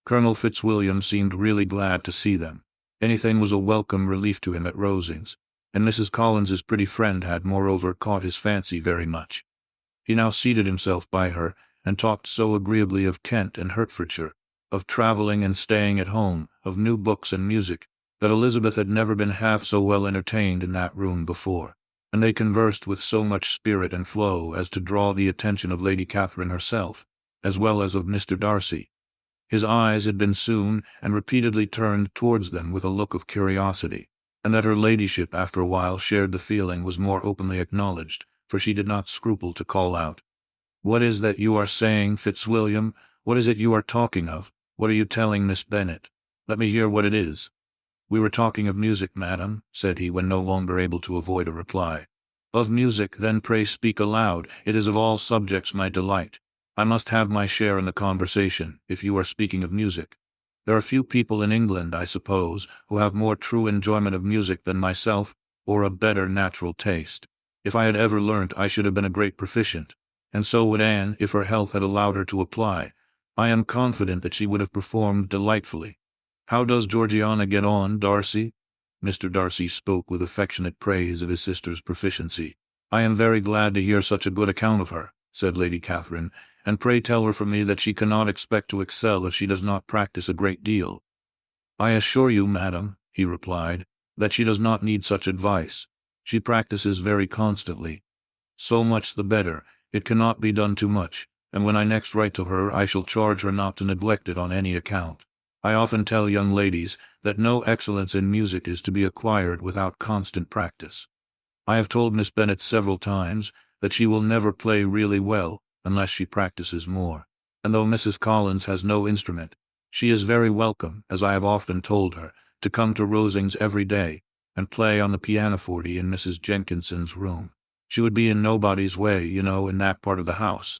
Colonel Fitzwilliam seemed really glad to see them. Anything was a welcome relief to him at Rosings, and Mrs. Collins's pretty friend had moreover caught his fancy very much. He now seated himself by her, and talked so agreeably of Kent and Hertfordshire, of travelling and staying at home, of new books and music, that Elizabeth had never been half so well entertained in that room before, and they conversed with so much spirit and flow as to draw the attention of Lady Catherine herself, as well as of Mr. Darcy. His eyes had been soon and repeatedly turned towards them with a look of curiosity, and that her ladyship after a while shared the feeling was more openly acknowledged, for she did not scruple to call out, "What is that you are saying, Fitzwilliam? What is it you are talking of? What are you telling Miss Bennet? Let me hear what it is." "We were talking of music, madam," said he, when no longer able to avoid a reply. "Of music, then pray speak aloud. It is of all subjects my delight. I must have my share in the conversation, if you are speaking of music. There are few people in England, I suppose, who have more true enjoyment of music than myself, or a better natural taste. If I had ever learnt, I should have been a great proficient, and so would Anne, if her health had allowed her to apply. I am confident that she would have performed delightfully. How does Georgiana get on, Darcy?" Mr. Darcy spoke with affectionate praise of his sister's proficiency. "I am very glad to hear such a good account of her," said Lady Catherine, "and pray tell her from me that she cannot expect to excel if she does not practice a great deal." "I assure you, madam," he replied, "that she does not need such advice. She practices very constantly. So much the better. It cannot be done too much, and when I next write to her I shall charge her not to neglect it on any account. I often tell young ladies that no excellence in music is to be acquired without constant practice. I have told Miss Bennet several times that she will never play really well unless she practices more, and though Mrs. Collins has no instrument, she is very welcome, as I have often told her, to come to Rosings every day, and play on the pianoforte in Mrs. Jenkinson's room. She would be in nobody's way, you know, in that part of the house."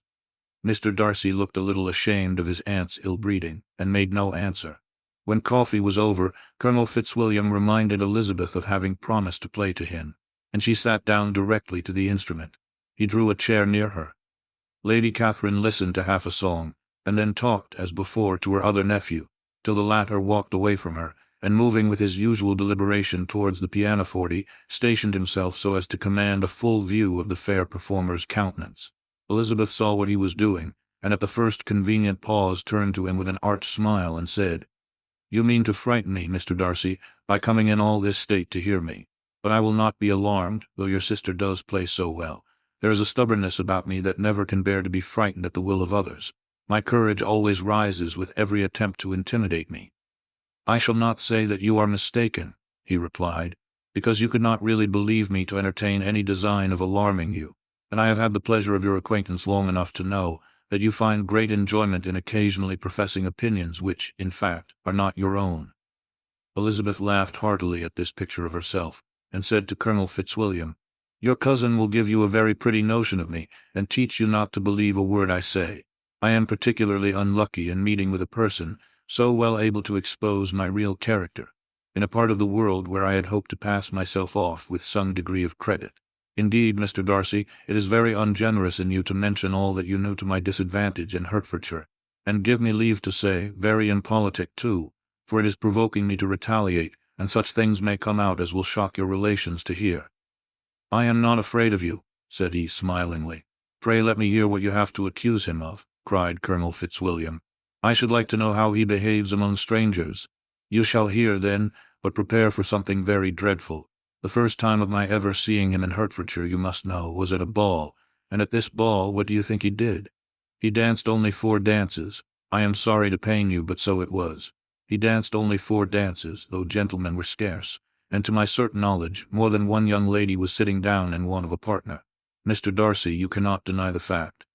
Mr. Darcy looked a little ashamed of his aunt's ill-breeding, and made no answer. When coffee was over, Colonel Fitzwilliam reminded Elizabeth of having promised to play to him, and she sat down directly to the instrument. He drew a chair near her. Lady Catherine listened to half a song, and then talked, as before, to her other nephew, till the latter walked away from her, and moving with his usual deliberation towards the pianoforte, stationed himself so as to command a full view of the fair performer's countenance. Elizabeth saw what he was doing, and at the first convenient pause turned to him with an arch smile and said, "You mean to frighten me, Mr. Darcy, by coming in all this state to hear me. But I will not be alarmed, though your sister does play so well. There is a stubbornness about me that never can bear to be frightened at the will of others. My courage always rises with every attempt to intimidate me." "I shall not say that you are mistaken," he replied, "because you could not really believe me to entertain any design of alarming you, and I have had the pleasure of your acquaintance long enough to know that you find great enjoyment in occasionally professing opinions which, in fact, are not your own." Elizabeth laughed heartily at this picture of herself, and said to Colonel Fitzwilliam, "Your cousin will give you a very pretty notion of me, and teach you not to believe a word I say. I am particularly unlucky in meeting with a person so well able to expose my real character, in a part of the world where I had hoped to pass myself off with some degree of credit. Indeed, Mr. Darcy, it is very ungenerous in you to mention all that you knew to my disadvantage in Hertfordshire, and give me leave to say, very impolitic too, for it is provoking me to retaliate, and such things may come out as will shock your relations to hear." "I am not afraid of you," said he smilingly. "Pray let me hear what you have to accuse him of," cried Colonel Fitzwilliam. "I should like to know how he behaves among strangers." "You shall hear, then, but prepare for something very dreadful. The first time of my ever seeing him in Hertfordshire, you must know, was at a ball, and at this ball what do you think he did? He danced only 4 dances. I am sorry to pain you, but so it was. He danced only 4 dances, though gentlemen were scarce, and to my certain knowledge, more than one young lady was sitting down in want of a partner. Mr. Darcy, you cannot deny the fact.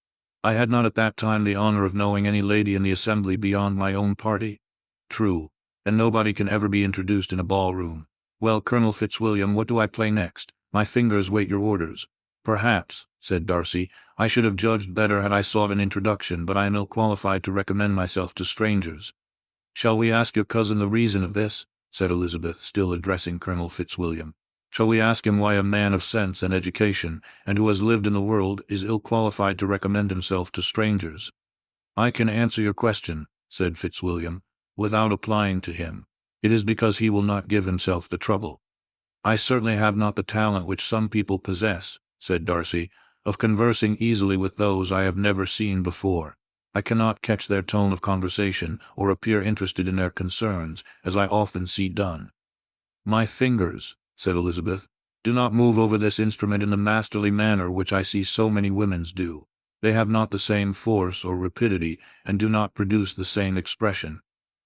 I had not at that time the honor of knowing any lady in the assembly beyond my own party." "True, and nobody can ever be introduced in a ballroom. Well, Colonel Fitzwilliam, what do I play next? My fingers wait your orders." "Perhaps," said Darcy, "I should have judged better had I sought an introduction, but I am ill qualified to recommend myself to strangers." "Shall we ask your cousin the reason of this?" said Elizabeth, still addressing Colonel Fitzwilliam. "Shall we ask him why a man of sense and education, and who has lived in the world, is ill qualified to recommend himself to strangers?" "I can answer your question," said Fitzwilliam, "without applying to him. It is because he will not give himself the trouble." "I certainly have not the talent which some people possess," said Darcy, "of conversing easily with those I have never seen before. I cannot catch their tone of conversation, or appear interested in their concerns, as I often see done." "My fingers," said Elizabeth, "do not move over this instrument in the masterly manner which I see so many women's do. They have not the same force or rapidity, and do not produce the same expression.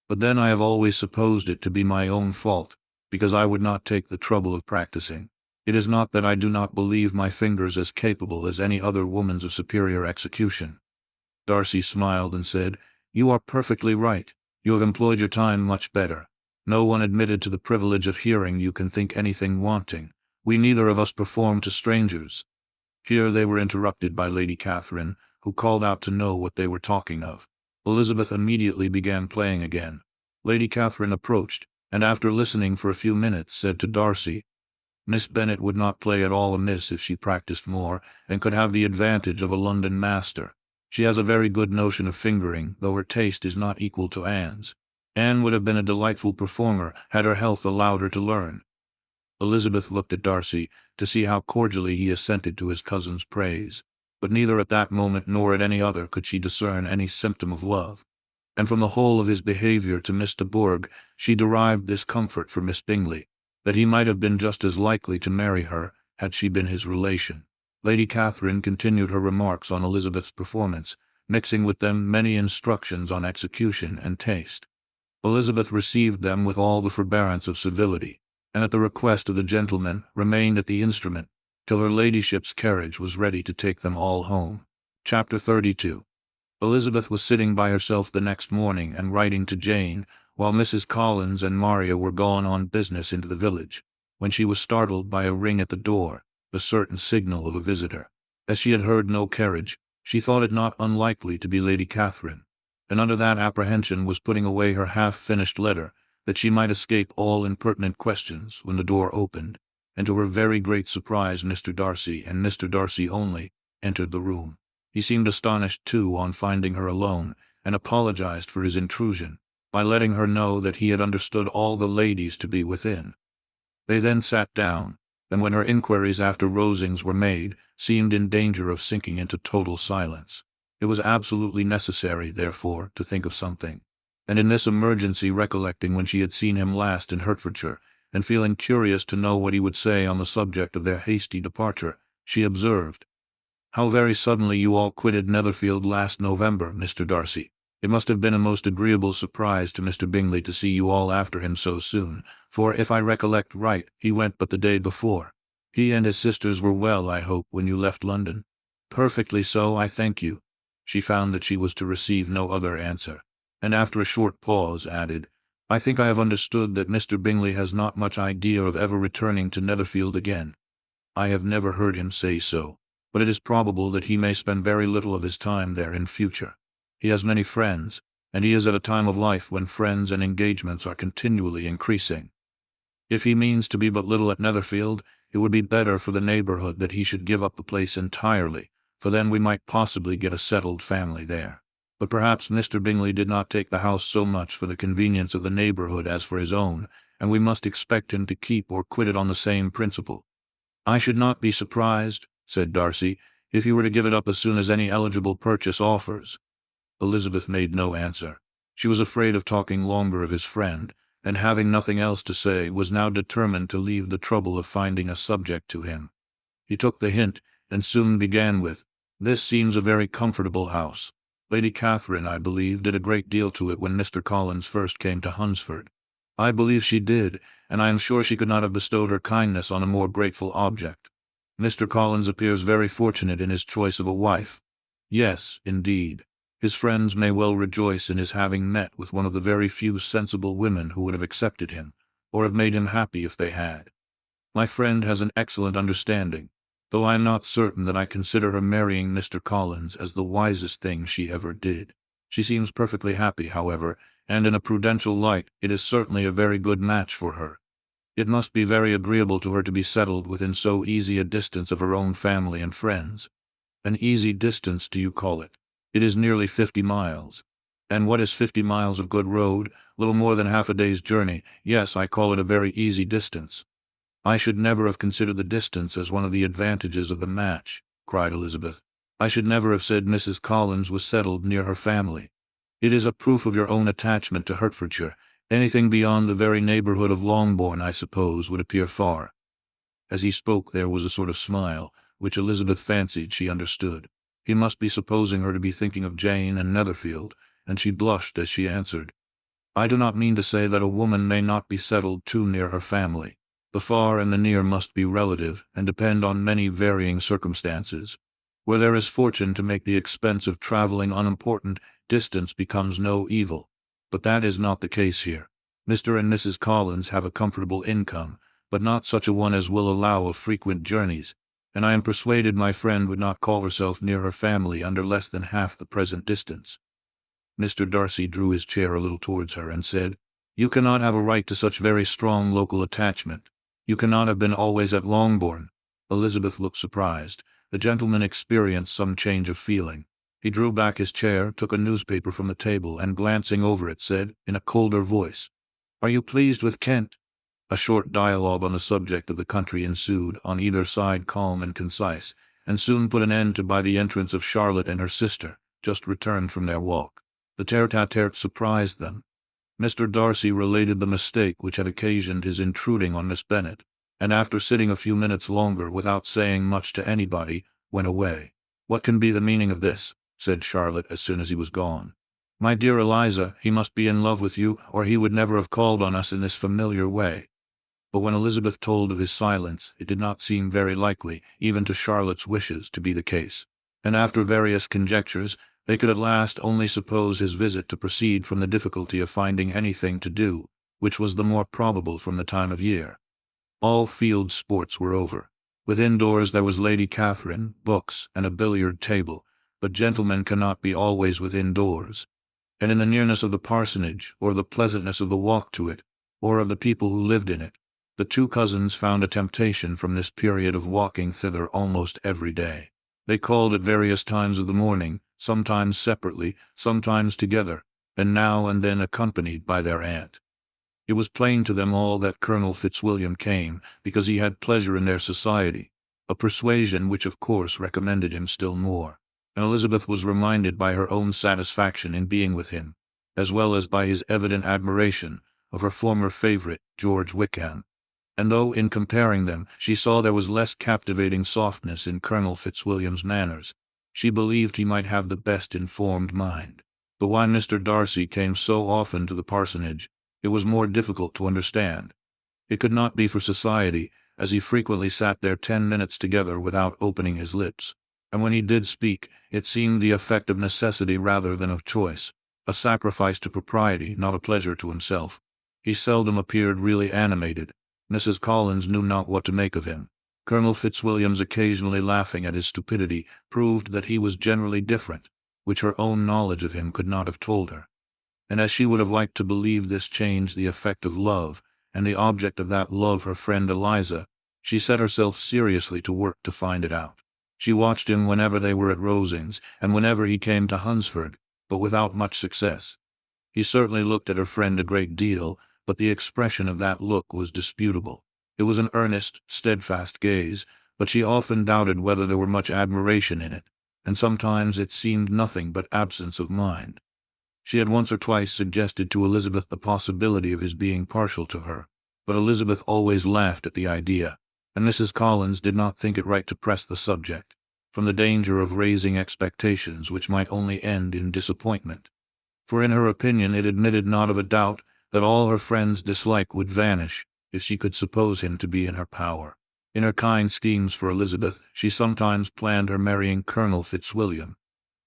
But then I have always supposed it to be my own fault, because I would not take the trouble of practicing. It is not that I do not believe my fingers as capable as any other woman's of superior execution." Darcy smiled and said, "You are perfectly right. You have employed your time much better. No one admitted to the privilege of hearing you can think anything wanting. We neither of us perform to strangers." Here they were interrupted by Lady Catherine, who called out to know what they were talking of. Elizabeth immediately began playing again. Lady Catherine approached, and after listening for a few minutes, said to Darcy, "Miss Bennet would not play at all amiss if she practiced more, and could have the advantage of a London master. She has a very good notion of fingering, though her taste is not equal to Anne's. Anne would have been a delightful performer had her health allowed her to learn." Elizabeth looked at Darcy to see how cordially he assented to his cousin's praise, but neither at that moment nor at any other could she discern any symptom of love, and from the whole of his behavior to Miss de Bourgh she derived this comfort for Miss Bingley, that he might have been just as likely to marry her had she been his relation. Lady Catherine continued her remarks on Elizabeth's performance, mixing with them many instructions on execution and taste. Elizabeth received them with all the forbearance of civility, and at the request of the gentleman remained at the instrument till her ladyship's carriage was ready to take them all home. Chapter 32. Elizabeth was sitting by herself the next morning and writing to Jane, while Mrs. Collins and Maria were gone on business into the village, when she was startled by a ring at the door, the certain signal of a visitor. As she had heard no carriage, she thought it not unlikely to be Lady Catherine, and under that apprehension was putting away her half-finished letter, that she might escape all impertinent questions, when the door opened, and to her very great surprise Mr. Darcy, and Mr. Darcy only, entered the room. He seemed astonished, too, on finding her alone, and apologized for his intrusion, by letting her know that he had understood all the ladies to be within. They then sat down, and when her inquiries after Rosings were made, seemed in danger of sinking into total silence. It was absolutely necessary, therefore, to think of something. And in this emergency, recollecting when she had seen him last in Hertfordshire, and feeling curious to know what he would say on the subject of their hasty departure, she observed, "How very suddenly you all quitted Netherfield last November, Mr. Darcy. It must have been a most agreeable surprise to Mr. Bingley to see you all after him so soon, for if I recollect right, he went but the day before. He and his sisters were well, I hope, when you left London?" "Perfectly so, I thank you." She found that she was to receive no other answer, and after a short pause added, "I think I have understood that Mr. Bingley has not much idea of ever returning to Netherfield again." "I have never heard him say so, but it is probable that he may spend very little of his time there in future. He has many friends, and he is at a time of life when friends and engagements are continually increasing. If he means to be but little at Netherfield, it would be better for the neighborhood that he should give up the place entirely, for then we might possibly get a settled family there. But perhaps Mr. Bingley did not take the house so much for the convenience of the neighborhood as for his own, and we must expect him to keep or quit it on the same principle." "I should not be surprised," said Darcy, "if he were to give it up as soon as any eligible purchase offers." Elizabeth made no answer. She was afraid of talking longer of his friend, and having nothing else to say, was now determined to leave the trouble of finding a subject to him. He took the hint, and soon began with, "This seems a very comfortable house. Lady Catherine, I believe, did a great deal to it when Mr. Collins first came to Hunsford." "I believe she did, and I am sure she could not have bestowed her kindness on a more grateful object. Mr. Collins appears very fortunate in his choice of a wife." "Yes, indeed. His friends may well rejoice in his having met with one of the very few sensible women who would have accepted him, or have made him happy if they had. My friend has an excellent understanding, though I am not certain that I consider her marrying Mr. Collins as the wisest thing she ever did. She seems perfectly happy, however, and in a prudential light it is certainly a very good match for her. It must be very agreeable to her to be settled within so easy a distance of her own family and friends." "An easy distance, do you call it? It is nearly 50 miles. And what is 50 miles of good road? Little more than half a day's journey. Yes, I call it a very easy distance." "I should never have considered the distance as one of the advantages of the match," cried Elizabeth. "I should never have said Mrs. Collins was settled near her family. It is a proof of your own attachment to Hertfordshire. Anything beyond the very neighborhood of Longbourn, I suppose, would appear far." As he spoke there was a sort of smile, which Elizabeth fancied she understood. He must be supposing her to be thinking of Jane and Netherfield, and she blushed as she answered, "I do not mean to say that a woman may not be settled too near her family. The far and the near must be relative, and depend on many varying circumstances. Where there is fortune to make the expense of traveling unimportant, distance becomes no evil. But that is not the case here. Mr. and Mrs. Collins have a comfortable income, but not such a one as will allow of frequent journeys, and I am persuaded my friend would not call herself near her family under less than half the present distance." Mr. Darcy drew his chair a little towards her and said, "You cannot have a right to such very strong local attachment. You cannot have been always at Longbourn." Elizabeth looked surprised. The gentleman experienced some change of feeling. He drew back his chair, took a newspaper from the table, and glancing over it, said, in a colder voice, "Are you pleased with Kent?" A short dialogue on the subject of the country ensued, on either side calm and concise, and soon put an end to by the entrance of Charlotte and her sister, just returned from their walk. The tete-a-tete surprised them. Mr. Darcy related the mistake which had occasioned his intruding on Miss Bennet, and after sitting a few minutes longer without saying much to anybody, went away. "What can be the meaning of this?" said Charlotte as soon as he was gone. "My dear Eliza, he must be in love with you, or he would never have called on us in this familiar way." But when Elizabeth told of his silence, it did not seem very likely, even to Charlotte's wishes, to be the case, and after various conjectures, they could at last only suppose his visit to proceed from the difficulty of finding anything to do, which was the more probable from the time of year. All field sports were over. Within doors there was Lady Catherine, books, and a billiard table, but gentlemen cannot be always within doors, and in the nearness of the parsonage, or the pleasantness of the walk to it, or of the people who lived in it, the two cousins found a temptation from this period of walking thither almost every day. They called at various times of the morning, sometimes separately, sometimes together, and now and then accompanied by their aunt. It was plain to them all that Colonel Fitzwilliam came because he had pleasure in their society, a persuasion which of course recommended him still more, and Elizabeth was reminded by her own satisfaction in being with him, as well as by his evident admiration of her former favorite, George Wickham. And though in comparing them she saw there was less captivating softness in Colonel Fitzwilliam's manners, she believed he might have the best informed mind. But why Mr. Darcy came so often to the parsonage, it was more difficult to understand. It could not be for society, as he frequently sat there 10 minutes together without opening his lips, and when he did speak, it seemed the effect of necessity rather than of choice, a sacrifice to propriety, not a pleasure to himself. He seldom appeared really animated. Mrs. Collins knew not what to make of him. Colonel Fitzwilliam's occasionally laughing at his stupidity proved that he was generally different, which her own knowledge of him could not have told her. And as she would have liked to believe this changed the effect of love, and the object of that love her friend Eliza, she set herself seriously to work to find it out. She watched him whenever they were at Rosings, and whenever he came to Hunsford, but without much success. He certainly looked at her friend a great deal, but the expression of that look was disputable. It was an earnest, steadfast gaze, but she often doubted whether there were much admiration in it, and sometimes it seemed nothing but absence of mind. She had once or twice suggested to Elizabeth the possibility of his being partial to her, but Elizabeth always laughed at the idea, and Mrs. Collins did not think it right to press the subject, from the danger of raising expectations which might only end in disappointment. For in her opinion it admitted not of a doubt that all her friend's dislike would vanish if she could suppose him to be in her power. In her kind schemes for Elizabeth, she sometimes planned her marrying Colonel Fitzwilliam.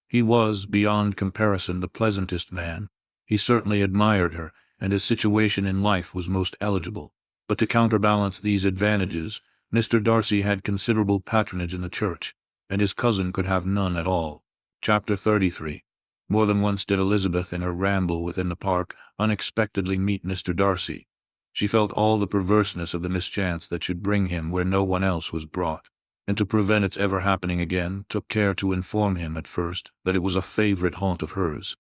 He was, beyond comparison, the pleasantest man. He certainly admired her, and his situation in life was most eligible. But to counterbalance these advantages, Mr. Darcy had considerable patronage in the church, and his cousin could have none at all. Chapter 33. More than once did Elizabeth, in her ramble within the park, unexpectedly meet Mr. Darcy. She felt all the perverseness of the mischance that should bring him where no one else was brought, and to prevent its ever happening again, took care to inform him at first that it was a favorite haunt of hers.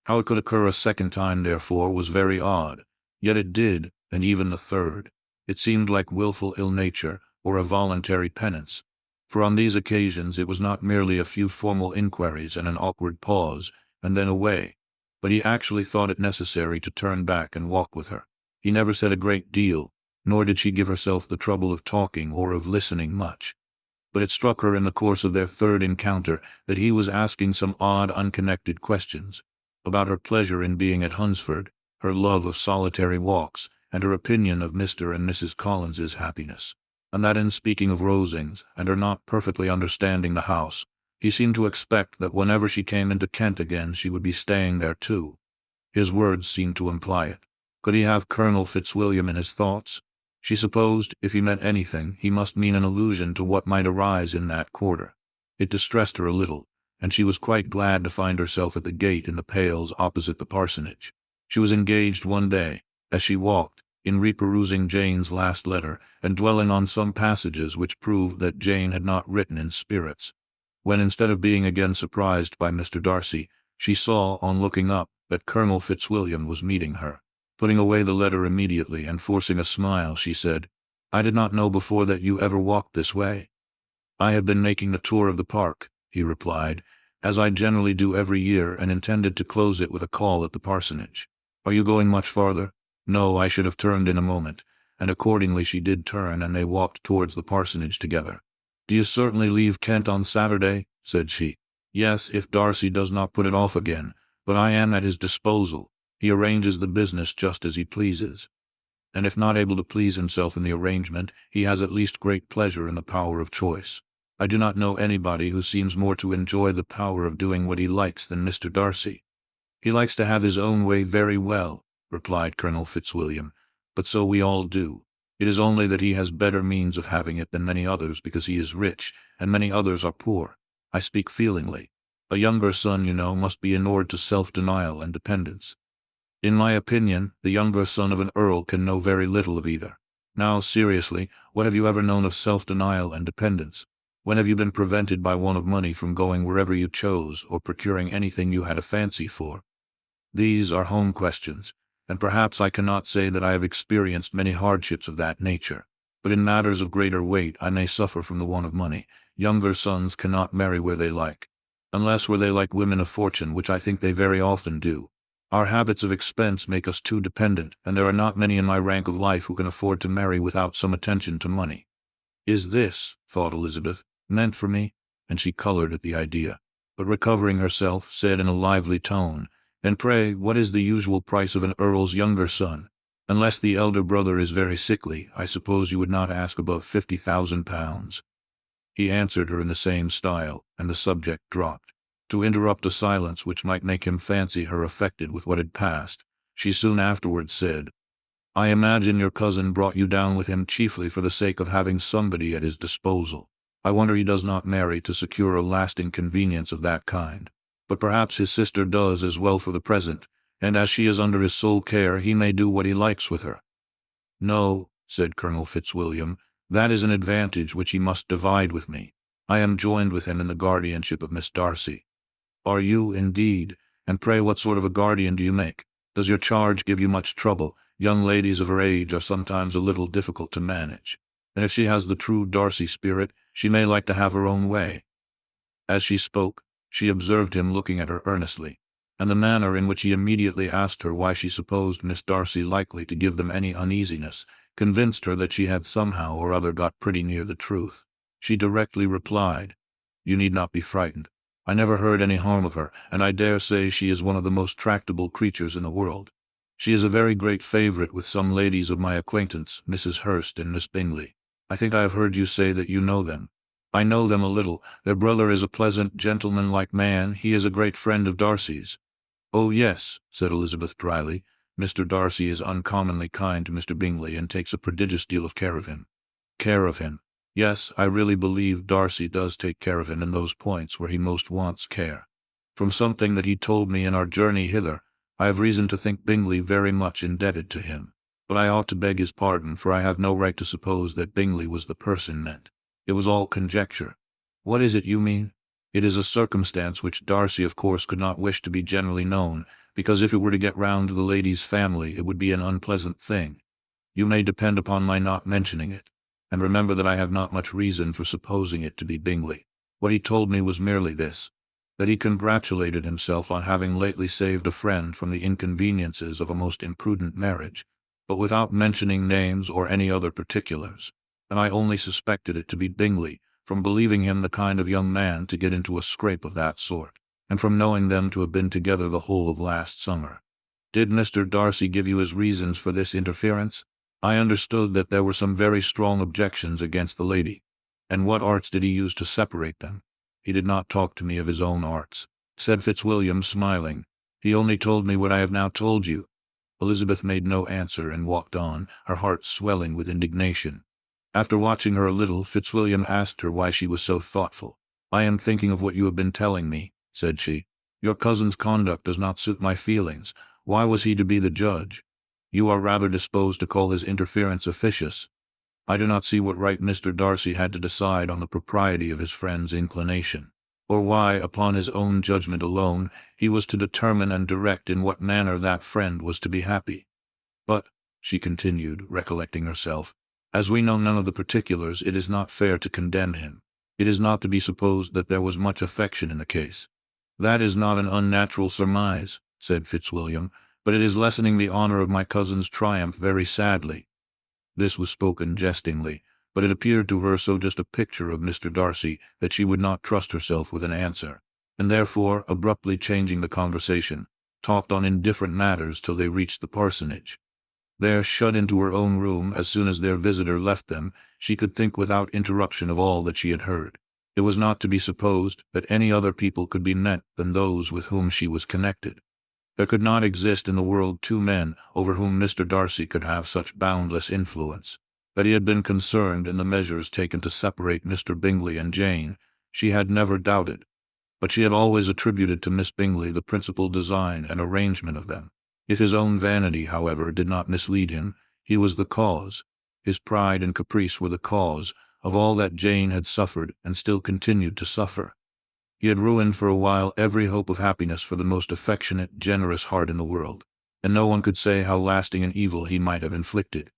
How it could occur a second time, therefore, was very odd. Yet it did, and even the third. It seemed like wilful ill-nature, or a voluntary penance. For on these occasions it was not merely a few formal inquiries and an awkward pause, and then away, but he actually thought it necessary to turn back and walk with her. He never said a great deal, nor did she give herself the trouble of talking or of listening much. But it struck her in the course of their third encounter that he was asking some odd, unconnected questions, about her pleasure in being at Hunsford, her love of solitary walks, and her opinion of Mr. and Mrs. Collins's happiness, and that in speaking of Rosings, and her not perfectly understanding the house, he seemed to expect that whenever she came into Kent again she would be staying there too. His words seemed to imply it. Could he have Colonel Fitzwilliam in his thoughts? She supposed, if he meant anything, he must mean an allusion to what might arise in that quarter. It distressed her a little, and she was quite glad to find herself at the gate in the Pales opposite the parsonage. She was engaged one day, as she walked, in reperusing Jane's last letter, and dwelling on some passages which proved that Jane had not written in spirits, when instead of being again surprised by Mr. Darcy, she saw, on looking up, that Colonel Fitzwilliam was meeting her. Putting away the letter immediately and forcing a smile, she said, "I did not know before that you ever walked this way." "I have been making the tour of the park," he replied, "as I generally do every year, and intended to close it with a call at the parsonage." "Are you going much farther?" "No, I should have turned in a moment," and accordingly she did turn, and they walked towards the parsonage together. "Do you certainly leave Kent on Saturday?" said she. "Yes, if Darcy does not put it off again, but I am at his disposal. He arranges the business just as he pleases, and if not able to please himself in the arrangement, he has at least great pleasure in the power of choice. I do not know anybody who seems more to enjoy the power of doing what he likes than Mr. Darcy." "He likes to have his own way very well," replied Colonel Fitzwilliam, "but so we all do. It is only that he has better means of having it than many others because he is rich, and many others are poor. I speak feelingly. A younger son, you know, must be inured to self-denial and dependence. In my opinion, the younger son of an earl can know very little of either. Now, seriously, what have you ever known of self-denial and dependence? When have you been prevented by want of money from going wherever you chose, or procuring anything you had a fancy for? These are home questions. and perhaps I cannot say that I have experienced many hardships of that nature. But in matters of greater weight I may suffer from the want of money. Younger sons cannot marry where they like, unless where they like women of fortune, which I think they very often do. Our habits of expense make us too dependent, and there are not many in my rank of life who can afford to marry without some attention to money. Is this, thought Elizabeth, meant for me? And she colored at the idea, but recovering herself, said in a lively tone, "And pray, what is the usual price of an earl's younger son? Unless the elder brother is very sickly, I suppose you would not ask above £50,000. He answered her in the same style, and the subject dropped. To interrupt a silence which might make him fancy her affected with what had passed, she soon afterwards said, "I imagine your cousin brought you down with him chiefly for the sake of having somebody at his disposal. I wonder he does not marry to secure a lasting convenience of that kind. But perhaps his sister does as well for the present, and as she is under his sole care he may do what he likes with her." "No," said Colonel Fitzwilliam, "that is an advantage which he must divide with me. I am joined with him in the guardianship of Miss Darcy." "Are you, indeed? And pray what sort of a guardian do you make? Does your charge give you much trouble? Young ladies of her age are sometimes a little difficult to manage, and if she has the true Darcy spirit, she may like to have her own way." As she spoke, she observed him looking at her earnestly, and the manner in which he immediately asked her why she supposed Miss Darcy likely to give them any uneasiness convinced her that she had somehow or other got pretty near the truth. She directly replied, "You need not be frightened. I never heard any harm of her, and I dare say she is one of the most tractable creatures in the world. She is a very great favorite with some ladies of my acquaintance, Mrs. Hurst and Miss Bingley. I think I have heard you say that you know them." "I know them a little. Their brother is a pleasant, gentlemanlike man. He is a great friend of Darcy's." "Oh, yes," said Elizabeth dryly. "Mr. Darcy is uncommonly kind to Mr. Bingley, and takes a prodigious deal of care of him." "Care of him. Yes, I really believe Darcy does take care of him in those points where he most wants care. From something that he told me in our journey hither, I have reason to think Bingley very much indebted to him. But I ought to beg his pardon, for I have no right to suppose that Bingley was the person meant. It was all conjecture." "What is it you mean?" "It is a circumstance which Darcy of course could not wish to be generally known, because if it were to get round to the lady's family it would be an unpleasant thing. You may depend upon my not mentioning it, and remember that I have not much reason for supposing it to be Bingley. What he told me was merely this, that he congratulated himself on having lately saved a friend from the inconveniences of a most imprudent marriage, but without mentioning names or any other particulars, and I only suspected it to be Bingley, from believing him the kind of young man to get into a scrape of that sort, and from knowing them to have been together the whole of last summer." "Did Mr. Darcy give you his reasons for this interference?" "I understood that there were some very strong objections against the lady." "And what arts did he use to separate them?" "He did not talk to me of his own arts," said Fitzwilliam, smiling. "He only told me what I have now told you." Elizabeth made no answer and walked on, her heart swelling with indignation. After watching her a little, Fitzwilliam asked her why she was so thoughtful. "I am thinking of what you have been telling me," said she. "Your cousin's conduct does not suit my feelings. Why was he to be the judge? You are rather disposed to call his interference officious. I do not see what right Mr. Darcy had to decide on the propriety of his friend's inclination, or why, upon his own judgment alone, he was to determine and direct in what manner that friend was to be happy. But," she continued, recollecting herself, "as we know none of the particulars, it is not fair to condemn him. It is not to be supposed that there was much affection in the case." "That is not an unnatural surmise," said Fitzwilliam, "but it is lessening the honor of my cousin's triumph very sadly." This was spoken jestingly, but it appeared to her so just a picture of Mr. Darcy that she would not trust herself with an answer, and therefore, abruptly changing the conversation, talked on indifferent matters till they reached the parsonage. There, shut into her own room as soon as their visitor left them, she could think without interruption of all that she had heard. It was not to be supposed that any other people could be meant than those with whom she was connected. There could not exist in the world two men over whom Mr. Darcy could have such boundless influence. That he had been concerned in the measures taken to separate Mr. Bingley and Jane, she had never doubted, but she had always attributed to Miss Bingley the principal design and arrangement of them. If his own vanity, however, did not mislead him, he was the cause, his pride and caprice were the cause, of all that Jane had suffered and still continued to suffer. He had ruined for a while every hope of happiness for the most affectionate, generous heart in the world, and no one could say how lasting an evil he might have inflicted.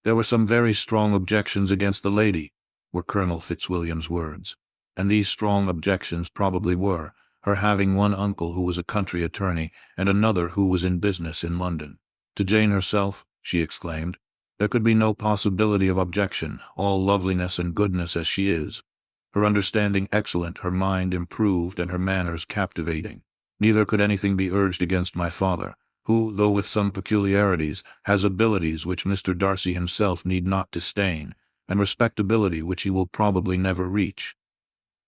There were some very strong objections against the lady, were Colonel Fitzwilliam's words, and these strong objections probably were her having one uncle who was a country attorney and another who was in business in London. To Jane herself, she exclaimed, there could be no possibility of objection, all loveliness and goodness as she is. Her understanding excellent, her mind improved, and her manners captivating. Neither could anything be urged against my father, who, though with some peculiarities, has abilities which Mr. Darcy himself need not disdain, and respectability which he will probably never reach.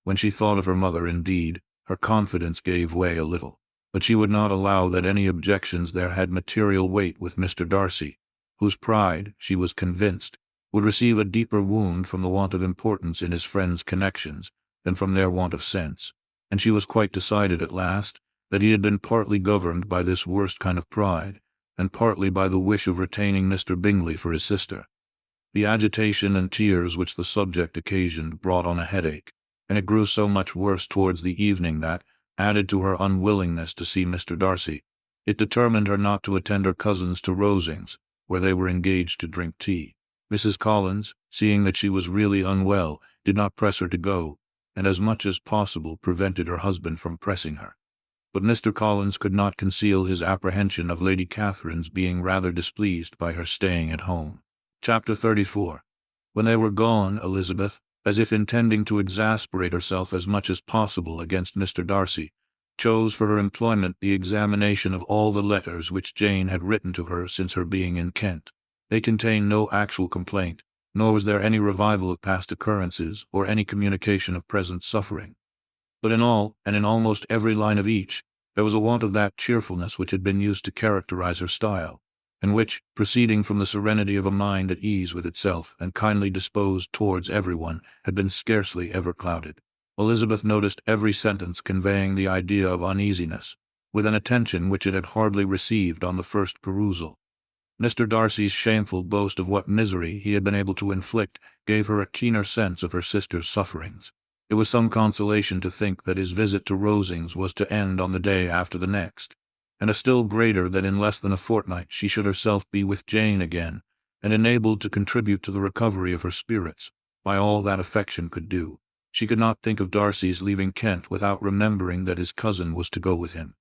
When she thought of her mother, indeed, her confidence gave way a little, but she would not allow that any objections there had material weight with Mr. Darcy, whose pride, she was convinced, would receive a deeper wound from the want of importance in his friends' connections than from their want of sense, and she was quite decided at last that he had been partly governed by this worst kind of pride, and partly by the wish of retaining Mr. Bingley for his sister. The agitation and tears which the subject occasioned brought on a headache, and it grew so much worse towards the evening that, added to her unwillingness to see Mr. Darcy, it determined her not to attend her cousins to Rosings, where they were engaged to drink tea. Mrs. Collins, seeing that she was really unwell, did not press her to go, and as much as possible prevented her husband from pressing her. But Mr. Collins could not conceal his apprehension of Lady Catherine's being rather displeased by her staying at home. Chapter 34. When they were gone, Elizabeth, as if intending to exasperate herself as much as possible against Mr. Darcy, chose for her employment the examination of all the letters which Jane had written to her since her being in Kent. They contained no actual complaint, nor was there any revival of past occurrences or any communication of present suffering. But in all, and in almost every line of each, there was a want of that cheerfulness which had been used to characterize her style, and which, proceeding from the serenity of a mind at ease with itself and kindly disposed towards everyone, had been scarcely ever clouded. Elizabeth noticed every sentence conveying the idea of uneasiness, with an attention which it had hardly received on the first perusal. Mr. Darcy's shameful boast of what misery he had been able to inflict gave her a keener sense of her sister's sufferings. It was some consolation to think that his visit to Rosings was to end on the day after the next, and a still greater that in less than a fortnight she should herself be with Jane again, and enabled to contribute to the recovery of her spirits, by all that affection could do. She could not think of Darcy's leaving Kent without remembering that his cousin was to go with him.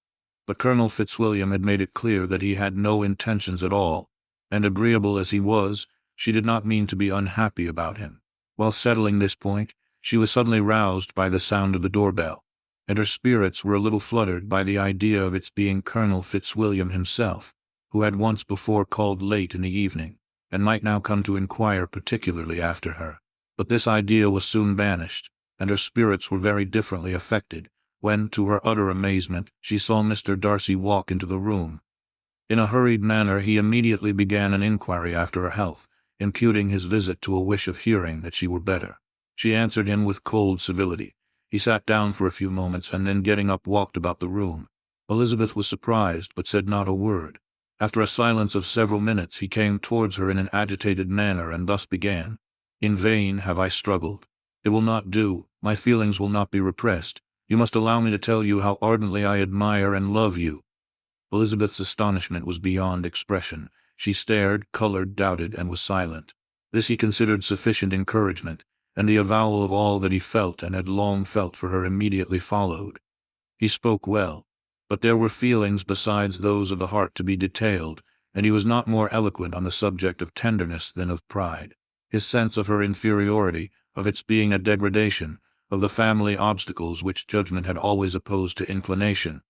But Colonel Fitzwilliam had made it clear that he had no intentions at all, and agreeable as he was, she did not mean to be unhappy about him. While settling this point, she was suddenly roused by the sound of the doorbell, and her spirits were a little fluttered by the idea of its being Colonel Fitzwilliam himself, who had once before called late in the evening, and might now come to inquire particularly after her. But this idea was soon banished, and her spirits were very differently affected, when, to her utter amazement, she saw Mr. Darcy walk into the room. In a hurried manner he immediately began an inquiry after her health, imputing his visit to a wish of hearing that she were better. She answered him with cold civility. He sat down for a few moments, and then getting up walked about the room. Elizabeth was surprised, but said not a word. After a silence of several minutes he came towards her in an agitated manner, and thus began. In vain have I struggled. It will not do. My feelings will not be repressed. You must allow me to tell you how ardently I admire and love you. Elizabeth's astonishment was beyond expression. She stared, colored, doubted, and was silent. This he considered sufficient encouragement, and the avowal of all that he felt and had long felt for her immediately followed. He spoke well, but there were feelings besides those of the heart to be detailed, and he was not more eloquent on the subject of tenderness than of pride. His sense of her inferiority, of its being a degradation, of the family obstacles which judgment had always opposed to inclination,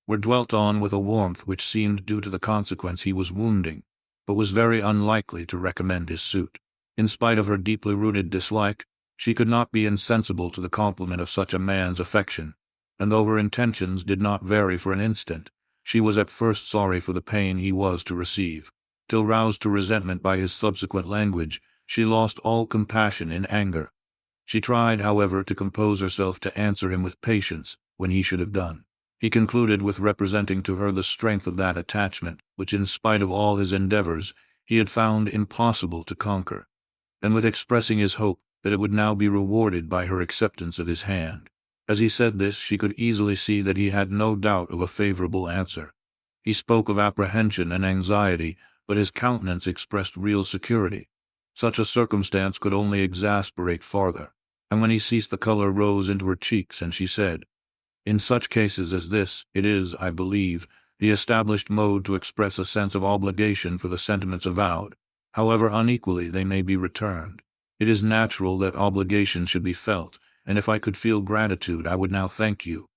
were dwelt on with a warmth which seemed due to the consequence he was wounding, but was very unlikely to recommend his suit. In spite of her deeply rooted dislike, she could not be insensible to the compliment of such a man's affection, and though her intentions did not vary for an instant, she was at first sorry for the pain he was to receive, till roused to resentment by his subsequent language, she lost all compassion in anger. She tried, however, to compose herself to answer him with patience when he should have done. He concluded with representing to her the strength of that attachment which, in spite of all his endeavors, he had found impossible to conquer, and with expressing his hope that it would now be rewarded by her acceptance of his hand. As he said this, she could easily see that he had no doubt of a favorable answer. He spoke of apprehension and anxiety, but his countenance expressed real security. Such a circumstance could only exasperate farther, and when he ceased the color rose into her cheeks, and she said, "In such cases as this, it is, I believe, the established mode to express a sense of obligation for the sentiments avowed, however unequally they may be returned. It is natural that obligation should be felt, and if I could feel gratitude, I would now thank you.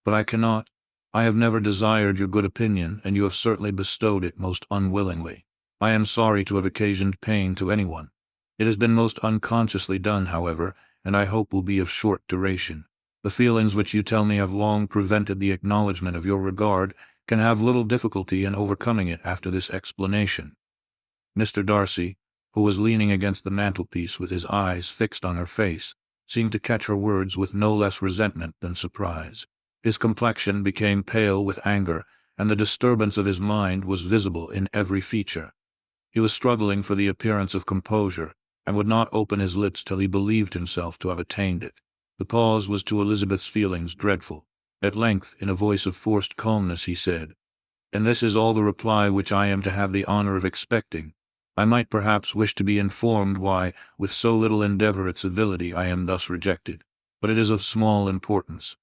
But I cannot. I have never desired your good opinion, and you have certainly bestowed it most unwillingly. I am sorry to have occasioned pain to anyone. It has been most unconsciously done, however, and I hope will be of short duration. The feelings which you tell me have long prevented the acknowledgment of your regard can have little difficulty in overcoming it after this explanation." Mr. Darcy, who was leaning against the mantelpiece with his eyes fixed on her face, seemed to catch her words with no less resentment than surprise. His complexion became pale with anger, and the disturbance of his mind was visible in every feature. He was struggling for the appearance of composure, and would not open his lips till he believed himself to have attained it. The pause was to Elizabeth's feelings dreadful. At length, in a voice of forced calmness, he said, "And this is all the reply which I am to have the honor of expecting. I might perhaps wish to be informed why, with so little endeavor at civility, I am thus rejected, but it is of small importance."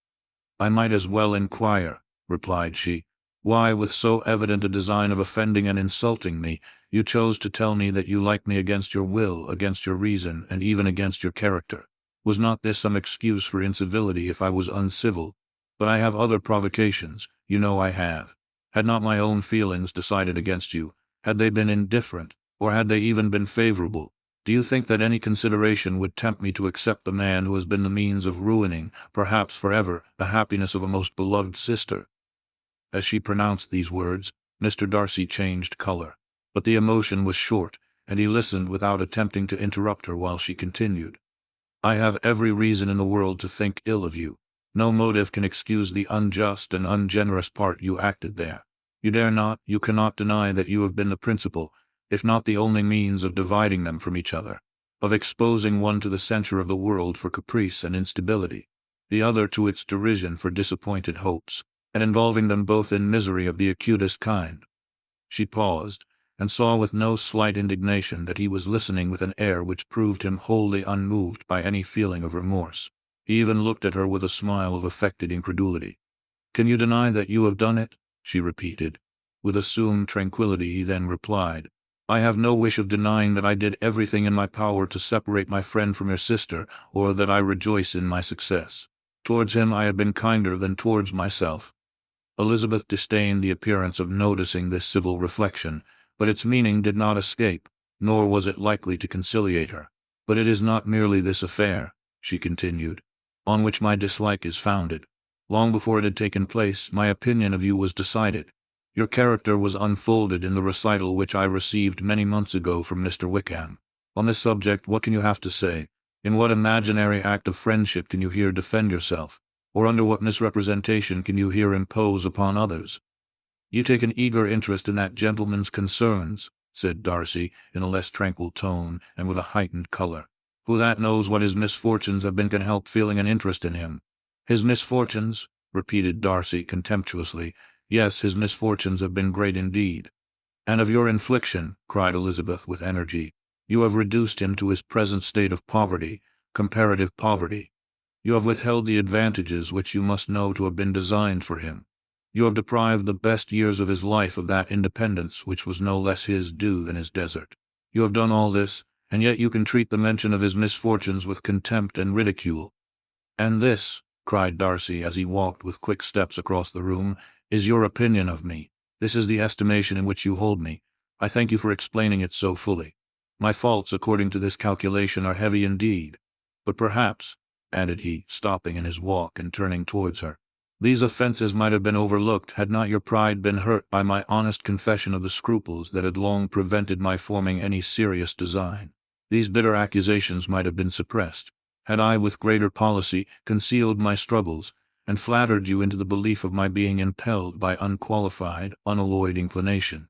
"I might as well inquire," replied she, "why, with so evident a design of offending and insulting me, you chose to tell me that you like me against your will, against your reason, and even against your character. Was not this some excuse for incivility if I was uncivil? But I have other provocations, you know I have. Had not my own feelings decided against you, had they been indifferent, or had they even been favorable, do you think that any consideration would tempt me to accept the man who has been the means of ruining, perhaps forever, the happiness of a most beloved sister?" As she pronounced these words, Mr. Darcy changed color, but the emotion was short, and he listened without attempting to interrupt her while she continued. "I have every reason in the world to think ill of you. No motive can excuse the unjust and ungenerous part you acted there. You dare not, you cannot deny that you have been the principal, if not the only means of dividing them from each other, of exposing one to the censure of the world for caprice and instability, the other to its derision for disappointed hopes, and involving them both in misery of the acutest kind." She paused, and saw with no slight indignation that he was listening with an air which proved him wholly unmoved by any feeling of remorse. He even looked at her with a smile of affected incredulity. "Can you deny that you have done it?" she repeated. With assumed tranquillity he then replied, "I have no wish of denying that I did everything in my power to separate my friend from your sister, or that I rejoice in my success. Towards him I have been kinder than towards myself." Elizabeth disdained the appearance of noticing this civil reflection, but its meaning did not escape, nor was it likely to conciliate her. "But it is not merely this affair," she continued, "on which my dislike is founded. Long before it had taken place, my opinion of you was decided. Your character was unfolded in the recital which I received many months ago from Mr. Wickham. On this subject, what can you have to say? In what imaginary act of friendship can you here defend yourself? Or under what misrepresentation can you here impose upon others?" "You take an eager interest in that gentleman's concerns," said Darcy, in a less tranquil tone, and with a heightened color. "Who that knows what his misfortunes have been can help feeling an interest in him?" "His misfortunes?" repeated Darcy contemptuously. "Yes, his misfortunes have been great indeed." "And of your infliction," cried Elizabeth with energy, "you have reduced him to his present state of poverty, comparative poverty. You have withheld the advantages which you must know to have been designed for him. You have deprived the best years of his life of that independence which was no less his due than his desert. You have done all this, and yet you can treat the mention of his misfortunes with contempt and ridicule. And this," cried Darcy as he walked with quick steps across the room, "is your opinion of me. This is the estimation in which you hold me. I thank you for explaining it so fully. My faults, according to this calculation, are heavy indeed. But perhaps," added he, stopping in his walk and turning towards her, "these offences might have been overlooked had not your pride been hurt by my honest confession of the scruples that had long prevented my forming any serious design. These bitter accusations might have been suppressed, had I with greater policy concealed my struggles, and flattered you into the belief of my being impelled by unqualified, unalloyed inclination.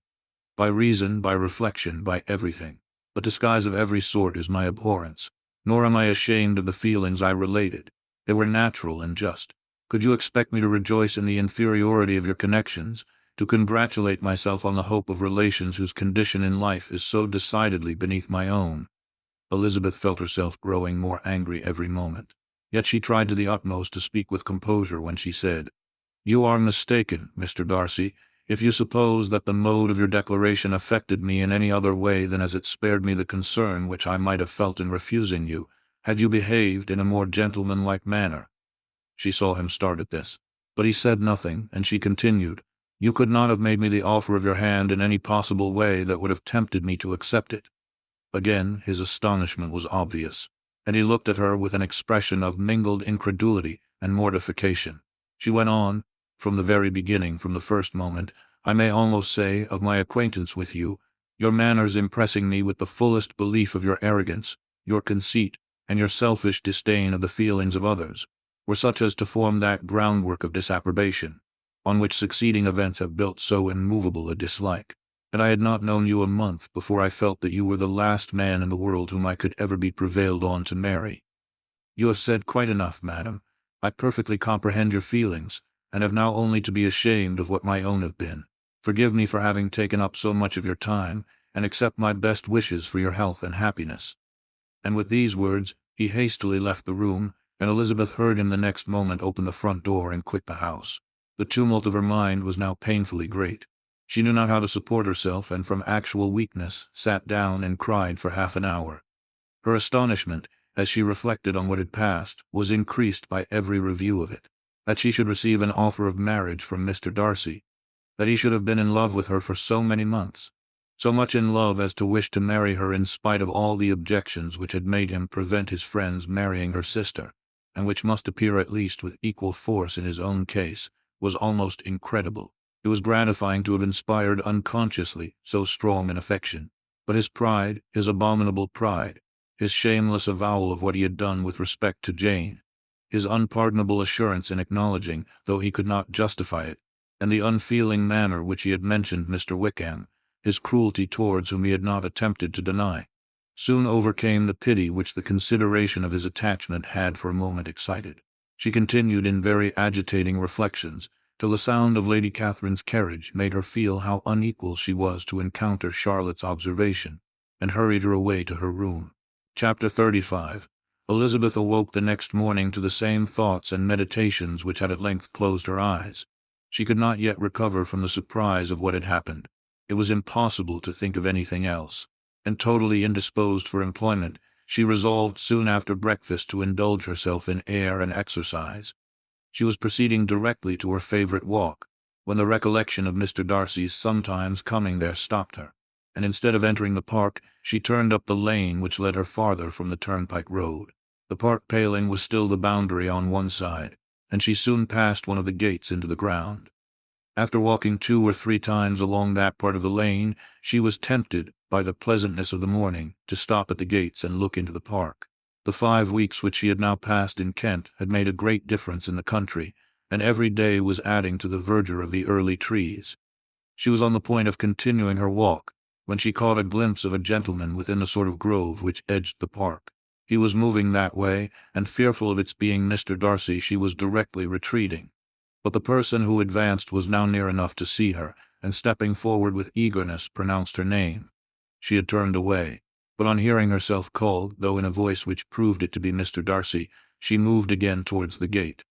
By reason, by reflection, by everything. But disguise of every sort is my abhorrence, nor am I ashamed of the feelings I related. They were natural and just. Could you expect me to rejoice in the inferiority of your connections, to congratulate myself on the hope of relations whose condition in life is so decidedly beneath my own." Elizabeth felt herself growing more angry every moment. Yet she tried to the utmost to speak with composure when she said, "You are mistaken, Mr. Darcy, if you suppose that the mode of your declaration affected me in any other way than as it spared me the concern which I might have felt in refusing you, had you behaved in a more gentlemanlike manner." She saw him start at this, but he said nothing, and she continued, "You could not have made me the offer of your hand in any possible way that would have tempted me to accept it." Again his astonishment was obvious, and he looked at her with an expression of mingled incredulity and mortification. She went on, "From the very beginning, from the first moment, I may almost say, of my acquaintance with you, your manners impressing me with the fullest belief of your arrogance, your conceit, and your selfish disdain of the feelings of others, were such as to form that groundwork of disapprobation, on which succeeding events have built so immovable a dislike. And I had not known you a month before I felt that you were the last man in the world whom I could ever be prevailed on to marry." "You have said quite enough, madam. I perfectly comprehend your feelings, and have now only to be ashamed of what my own have been. Forgive me for having taken up so much of your time, and accept my best wishes for your health and happiness." And with these words, he hastily left the room, and Elizabeth heard him the next moment open the front door and quit the house. The tumult of her mind was now painfully great. She knew not how to support herself, and from actual weakness sat down and cried for half an hour. Her astonishment, as she reflected on what had passed, was increased by every review of it. That she should receive an offer of marriage from Mr. Darcy, that he should have been in love with her for so many months, so much in love as to wish to marry her in spite of all the objections which had made him prevent his friends marrying her sister, and which must appear at least with equal force in his own case, was almost incredible. It was gratifying to have inspired unconsciously so strong an affection, but his pride, his abominable pride, his shameless avowal of what he had done with respect to Jane, his unpardonable assurance in acknowledging, though he could not justify it, and the unfeeling manner which he had mentioned Mr. Wickham, his cruelty towards whom he had not attempted to deny, soon overcame the pity which the consideration of his attachment had for a moment excited. She continued in very agitating reflections, till the sound of Lady Catherine's carriage made her feel how unequal she was to encounter Charlotte's observation, and hurried her away to her room. Chapter 35. Elizabeth awoke the next morning to the same thoughts and meditations which had at length closed her eyes. She could not yet recover from the surprise of what had happened. It was impossible to think of anything else, and totally indisposed for employment, she resolved soon after breakfast to indulge herself in air and exercise. She was proceeding directly to her favorite walk, when the recollection of Mr. Darcy's sometimes coming there stopped her, and instead of entering the park, she turned up the lane which led her farther from the turnpike road. The park paling was still the boundary on one side, and she soon passed one of the gates into the ground. After walking 2 or 3 times along that part of the lane, she was tempted, by the pleasantness of the morning, to stop at the gates and look into the park. The 5 weeks which she had now passed in Kent had made a great difference in the country, and every day was adding to the verdure of the early trees. She was on the point of continuing her walk, when she caught a glimpse of a gentleman within a sort of grove which edged the park. He was moving that way, and fearful of its being Mr. Darcy, she was directly retreating. But the person who advanced was now near enough to see her, and stepping forward with eagerness pronounced her name. She had turned away, but on hearing herself called, though in a voice which proved it to be Mr. Darcy, she moved again towards the gate.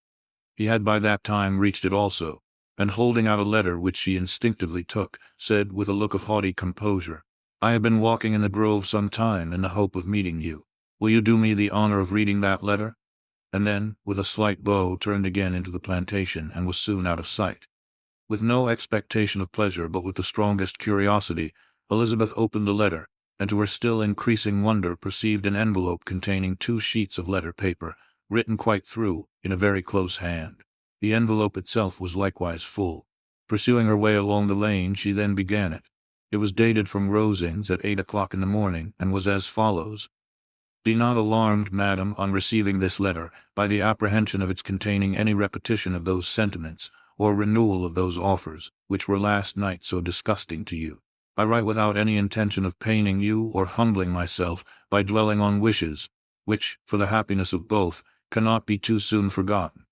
He had by that time reached it also, and holding out a letter which she instinctively took, said with a look of haughty composure, "I have been walking in the grove some time in the hope of meeting you. Will you do me the honor of reading that letter?" And then, with a slight bow, turned again into the plantation, and was soon out of sight. With no expectation of pleasure, but with the strongest curiosity, Elizabeth opened the letter, and to her still increasing wonder perceived an envelope containing 2 sheets of letter paper, written quite through, in a very close hand. The envelope itself was likewise full. Pursuing her way along the lane, she then began it. It was dated from Rosings at 8 o'clock in the morning, and was as follows: "Be not alarmed, madam, on receiving this letter, by the apprehension of its containing any repetition of those sentiments, or renewal of those offers, which were last night so disgusting to you. I write without any intention of paining you or humbling myself by dwelling on wishes, which, for the happiness of both, cannot be too soon forgotten.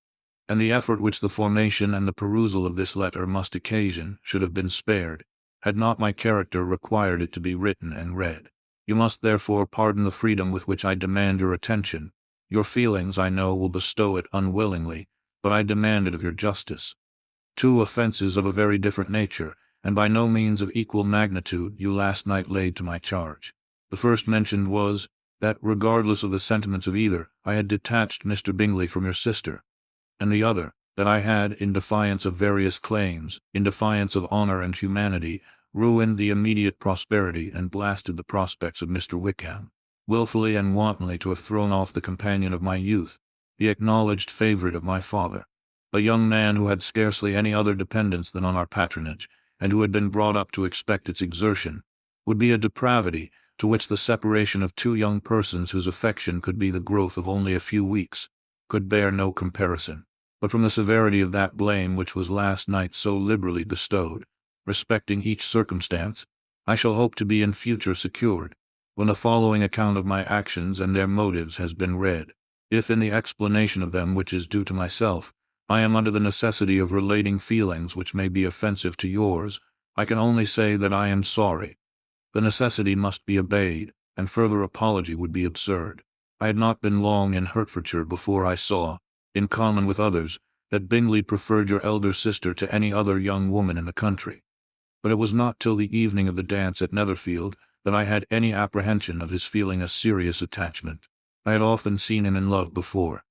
and the effort which the formation and the perusal of this letter must occasion should have been spared, had not my character required it to be written and read. You must therefore pardon the freedom with which I demand your attention. Your feelings, I know, will bestow it unwillingly, but I demand it of your justice. Two offenses of a very different nature, and by no means of equal magnitude, you last night laid to my charge. The first mentioned was, that, regardless of the sentiments of either, I had detached Mr. Bingley from your sister, and the other, that I had, in defiance of various claims, in defiance of honor and humanity, ruined the immediate prosperity and blasted the prospects of Mr. Wickham, wilfully and wantonly to have thrown off the companion of my youth, the acknowledged favorite of my father, a young man who had scarcely any other dependence than on our patronage, and who had been brought up to expect its exertion, would be a depravity to which the separation of two young persons whose affection could be the growth of only a few weeks could bear no comparison. But from the severity of that blame which was last night so liberally bestowed, respecting each circumstance, I shall hope to be in future secured, when the following account of my actions and their motives has been read. If in the explanation of them which is due to myself, I am under the necessity of relating feelings which may be offensive to yours, I can only say that I am sorry. The necessity must be obeyed, and further apology would be absurd. I had not been long in Hertfordshire before I saw, in common with others, that Bingley preferred your elder sister to any other young woman in the country. But it was not till the evening of the dance at Netherfield that I had any apprehension of his feeling a serious attachment. I had often seen him in love before.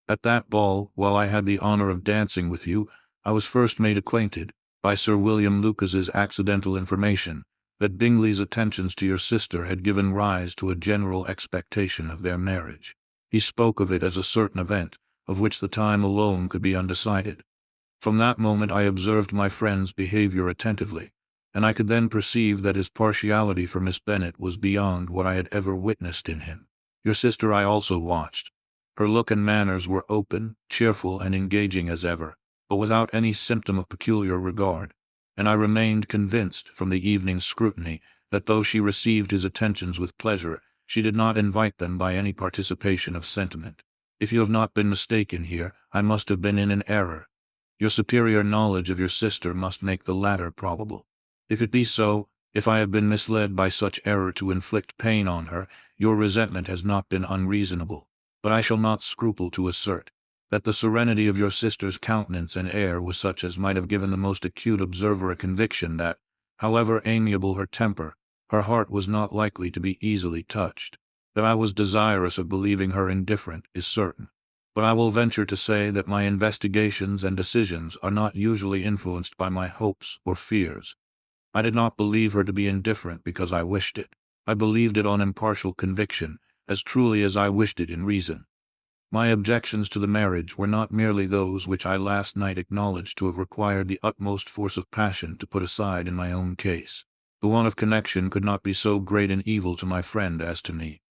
At that ball, while I had the honor of dancing with you, I was first made acquainted, by Sir William Lucas's accidental information, that Bingley's attentions to your sister had given rise to a general expectation of their marriage. He spoke of it as a certain event, of which the time alone could be undecided. From that moment I observed my friend's behavior attentively, and I could then perceive that his partiality for Miss Bennet was beyond what I had ever witnessed in him. Your sister I also watched. Her look and manners were open, cheerful, and engaging as ever, but without any symptom of peculiar regard, and I remained convinced, from the evening's scrutiny, that though she received his attentions with pleasure, she did not invite them by any participation of sentiment. If you have not been mistaken here, I must have been in an error. Your superior knowledge of your sister must make the latter probable. If it be so, if I have been misled by such error to inflict pain on her, your resentment has not been unreasonable. But I shall not scruple to assert that the serenity of your sister's countenance and air was such as might have given the most acute observer a conviction that, however amiable her temper, her heart was not likely to be easily touched. That I was desirous of believing her indifferent is certain, but I will venture to say that my investigations and decisions are not usually influenced by my hopes or fears. I did not believe her to be indifferent because I wished it. I believed it on impartial conviction, as truly as I wished it in reason. My objections to the marriage were not merely those which I last night acknowledged to have required the utmost force of passion to put aside in my own case. The want of connection could not be so great an evil to my friend as to me.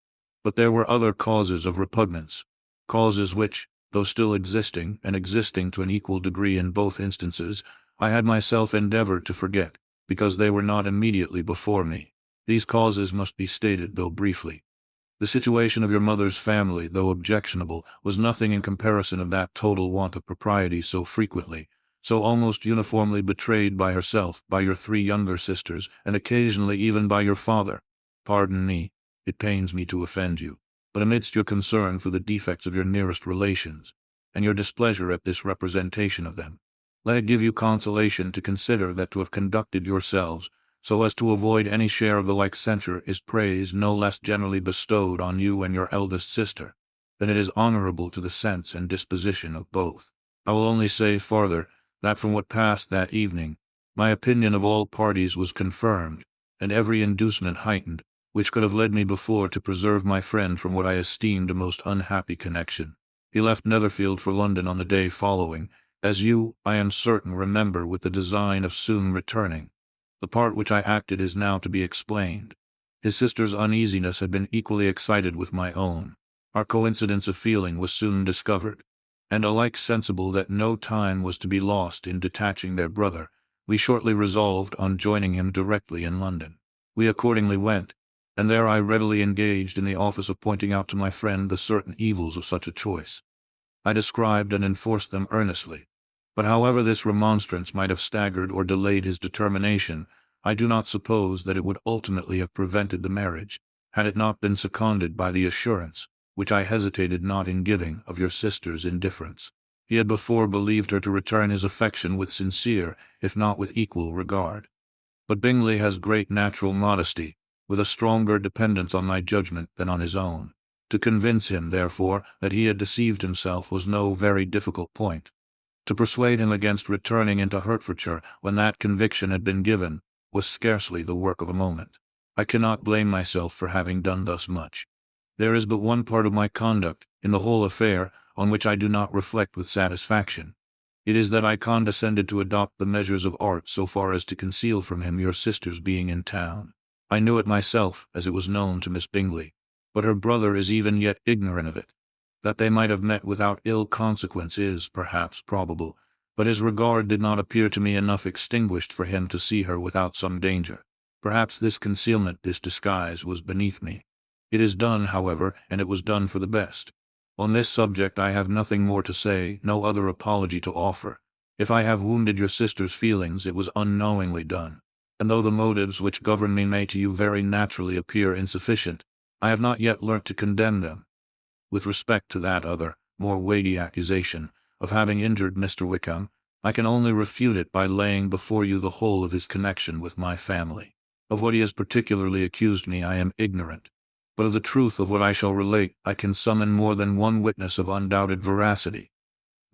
But there were other causes of repugnance, causes which, though still existing, and existing to an equal degree in both instances, I had myself endeavored to forget, because they were not immediately before me. These causes must be stated, though briefly. The situation of your mother's family, though objectionable, was nothing in comparison of that total want of propriety so frequently, so almost uniformly betrayed by herself, by your three younger sisters, and occasionally even by your father. Pardon me, it pains me to offend you, but amidst your concern for the defects of your nearest relations, and your displeasure at this representation of them, let it give you consolation to consider that to have conducted yourselves so as to avoid any share of the like censure is praise no less generally bestowed on you and your eldest sister, than it is honorable to the sense and disposition of both. I will only say farther, that from what passed that evening, my opinion of all parties was confirmed, and every inducement heightened, which could have led me before to preserve my friend from what I esteemed a most unhappy connection. He left Netherfield for London on the day following, as you, I am certain, remember, with the design of soon returning. The part which I acted is now to be explained. His sister's uneasiness had been equally excited with my own. Our coincidence of feeling was soon discovered, and alike sensible that no time was to be lost in detaching their brother, we shortly resolved on joining him directly in London. We accordingly went, and there I readily engaged in the office of pointing out to my friend the certain evils of such a choice. I described and enforced them earnestly. But however this remonstrance might have staggered or delayed his determination, I do not suppose that it would ultimately have prevented the marriage, had it not been seconded by the assurance, which I hesitated not in giving, of your sister's indifference. He had before believed her to return his affection with sincere, if not with equal regard. But Bingley has great natural modesty, with a stronger dependence on my judgment than on his own. To convince him, therefore, that he had deceived himself was no very difficult point. To persuade him against returning into Hertfordshire when that conviction had been given, was scarcely the work of a moment. I cannot blame myself for having done thus much. There is but one part of my conduct, in the whole affair, on which I do not reflect with satisfaction. It is that I condescended to adopt the measures of art so far as to conceal from him your sister's being in town. I knew it myself, as it was known to Miss Bingley, but her brother is even yet ignorant of it. That they might have met without ill consequence is, perhaps, probable, but his regard did not appear to me enough extinguished for him to see her without some danger. Perhaps this concealment, this disguise, was beneath me. It is done, however, and it was done for the best. On this subject I have nothing more to say, no other apology to offer. If I have wounded your sister's feelings, it was unknowingly done, and though the motives which govern me may to you very naturally appear insufficient, I have not yet learnt to condemn them. With respect to that other, more weighty accusation, of having injured Mr. Wickham, I can only refute it by laying before you the whole of his connection with my family. Of what he has particularly accused me I am ignorant, but of the truth of what I shall relate I can summon more than one witness of undoubted veracity.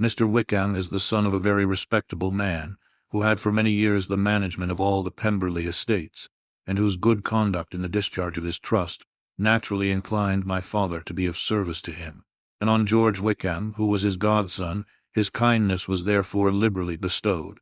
Mr. Wickham is the son of a very respectable man, who had for many years the management of all the Pemberley estates, and whose good conduct in the discharge of his trust naturally inclined my father to be of service to him. And on George Wickham, who was his godson, his kindness was therefore liberally bestowed.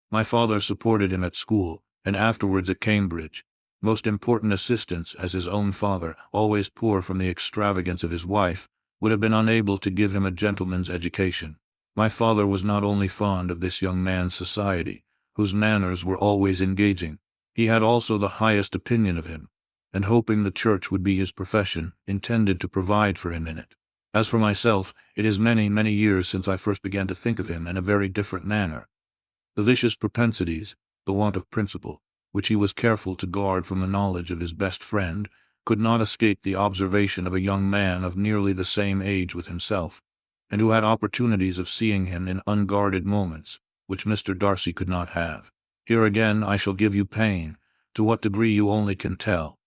My father supported him at school, and afterwards at Cambridge, most important assistance, as his own father, always poor from the extravagance of his wife, would have been unable to give him a gentleman's education. My father was not only fond of this young man's society, whose manners were always engaging, he had also the highest opinion of him, and hoping the church would be his profession, intended to provide for him in it. As for myself, it is many, many years since I first began to think of him in a very different manner. The vicious propensities, the want of principle, which he was careful to guard from the knowledge of his best friend, could not escape the observation of a young man of nearly the same age with himself, and who had opportunities of seeing him in unguarded moments, which Mr. Darcy could not have. Here again I shall give you pain, to what degree you only can tell.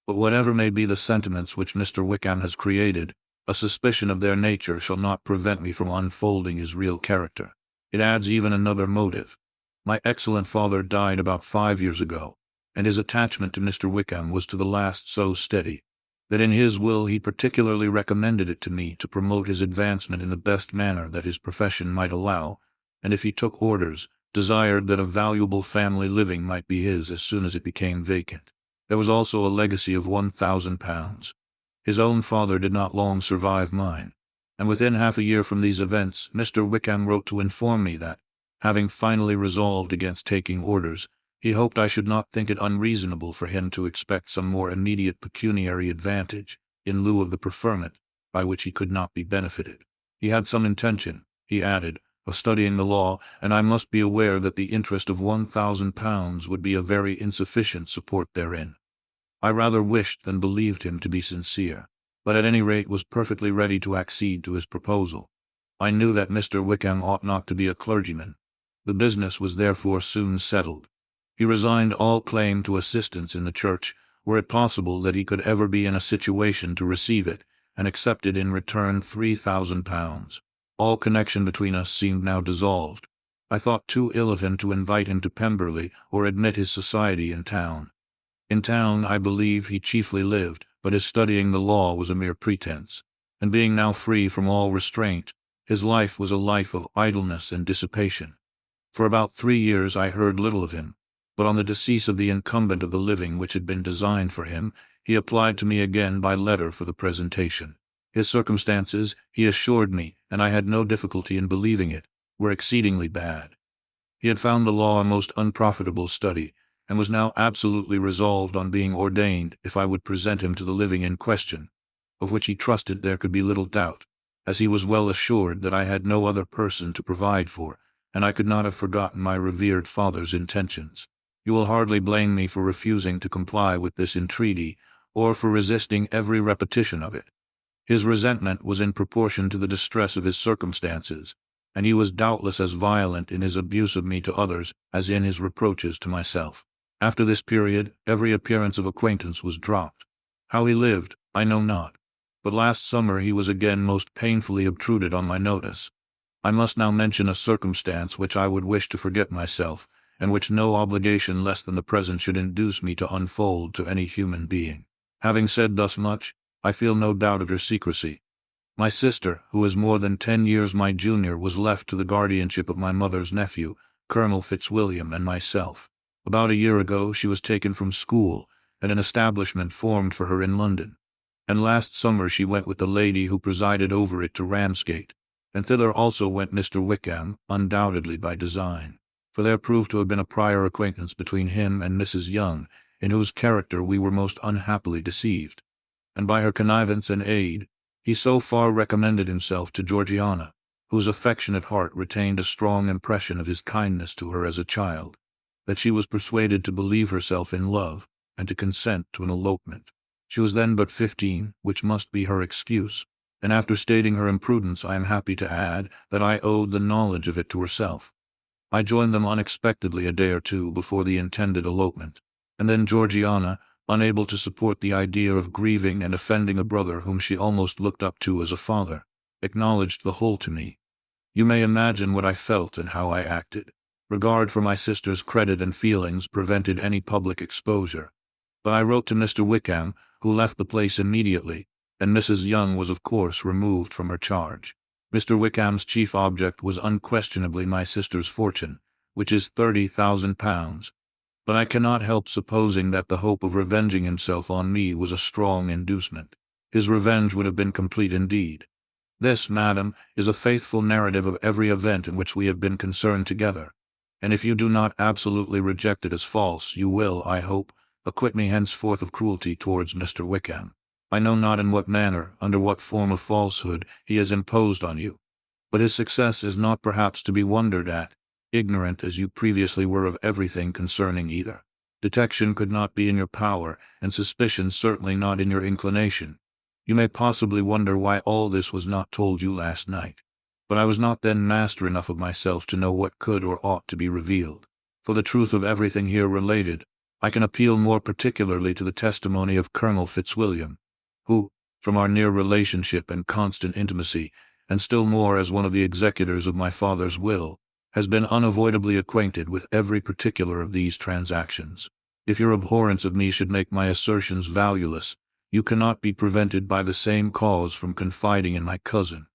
But whatever may be the sentiments which Mr. Wickham has created, a suspicion of their nature shall not prevent me from unfolding his real character. It adds even another motive. My excellent father died about 5 years ago, and his attachment to Mr. Wickham was to the last so steady, that in his will he particularly recommended it to me to promote his advancement in the best manner that his profession might allow, and if he took orders, desired that a valuable family living might be his as soon as it became vacant. There was also a legacy of £1,000. His own father did not long survive mine, and within half a year from these events Mr. Wickham wrote to inform me that, having finally resolved against taking orders, he hoped I should not think it unreasonable for him to expect some more immediate pecuniary advantage, in lieu of the preferment, by which he could not be benefited. He had some intention, he added, of studying the law, and I must be aware that the interest of £1,000 would be a very insufficient support therein. I rather wished than believed him to be sincere, but at any rate was perfectly ready to accede to his proposal. I knew that Mr. Wickham ought not to be a clergyman. The business was therefore soon settled. He resigned all claim to assistance in the church, were it possible that he could ever be in a situation to receive it, and accepted in return £3,000. All connection between us seemed now dissolved. I thought too ill of him to invite him to Pemberley or admit his society in town. In town, I believe, he chiefly lived, but his studying the law was a mere pretense, and being now free from all restraint, his life was a life of idleness and dissipation. For about 3 years I heard little of him, but on the decease of the incumbent of the living which had been designed for him, he applied to me again by letter for the presentation. His circumstances, he assured me, and I had no difficulty in believing it, were exceedingly bad. He had found the law a most unprofitable study, and was now absolutely resolved on being ordained if I would present him to the living in question, of which he trusted there could be little doubt. as he was well assured that I had no other person to provide for, and I could not have forgotten my revered father's intentions. You will hardly blame me for refusing to comply with this entreaty, or for resisting every repetition of it. His resentment was in proportion to the distress of his circumstances, and he was doubtless as violent in his abuse of me to others as in his reproaches to myself. After this period, every appearance of acquaintance was dropped. How he lived, I know not, but last summer he was again most painfully obtruded on my notice. I must now mention a circumstance which I would wish to forget myself, and which no obligation less than the present should induce me to unfold to any human being. Having said thus much, I feel no doubt of your secrecy. My sister, who is more than 10 years my junior, was left to the guardianship of my mother's nephew, Colonel Fitzwilliam, and myself. About a year ago she was taken from school, and an establishment formed for her in London. And last summer she went with the lady who presided over it to Ramsgate, and thither also went Mr. Wickham, undoubtedly by design, for there proved to have been a prior acquaintance between him and Mrs. Young, in whose character we were most unhappily deceived. And by her connivance and aid, he so far recommended himself to Georgiana, whose affectionate heart retained a strong impression of his kindness to her as a child, that she was persuaded to believe herself in love, and to consent to an elopement. She was then but 15, which must be her excuse, and after stating her imprudence, I am happy to add that I owed the knowledge of it to herself. I joined them unexpectedly a day or two before the intended elopement, and then Georgiana, unable to support the idea of grieving and offending a brother whom she almost looked up to as a father, acknowledged the whole to me. You may imagine what I felt and how I acted. Regard for my sister's credit and feelings prevented any public exposure, but I wrote to Mr. Wickham, who left the place immediately, and Mrs. Young was of course removed from her charge. Mr. Wickham's chief object was unquestionably my sister's fortune, which is £30,000, but I cannot help supposing that the hope of revenging himself on me was a strong inducement. His revenge would have been complete indeed. This, madam, is a faithful narrative of every event in which we have been concerned together, and if you do not absolutely reject it as false, you will, I hope, acquit me henceforth of cruelty towards Mr. Wickham. I know not in what manner, under what form of falsehood, he has imposed on you, but his success is not perhaps to be wondered at, ignorant as you previously were of everything concerning either. Detection could not be in your power, and suspicion certainly not in your inclination. You may possibly wonder why all this was not told you last night, but I was not then master enough of myself to know what could or ought to be revealed. For the truth of everything here related, I can appeal more particularly to the testimony of Colonel Fitzwilliam, who, from our near relationship and constant intimacy, and still more as one of the executors of my father's will, has been unavoidably acquainted with every particular of these transactions. If your abhorrence of me should make my assertions valueless, you cannot be prevented by the same cause from confiding in my cousin,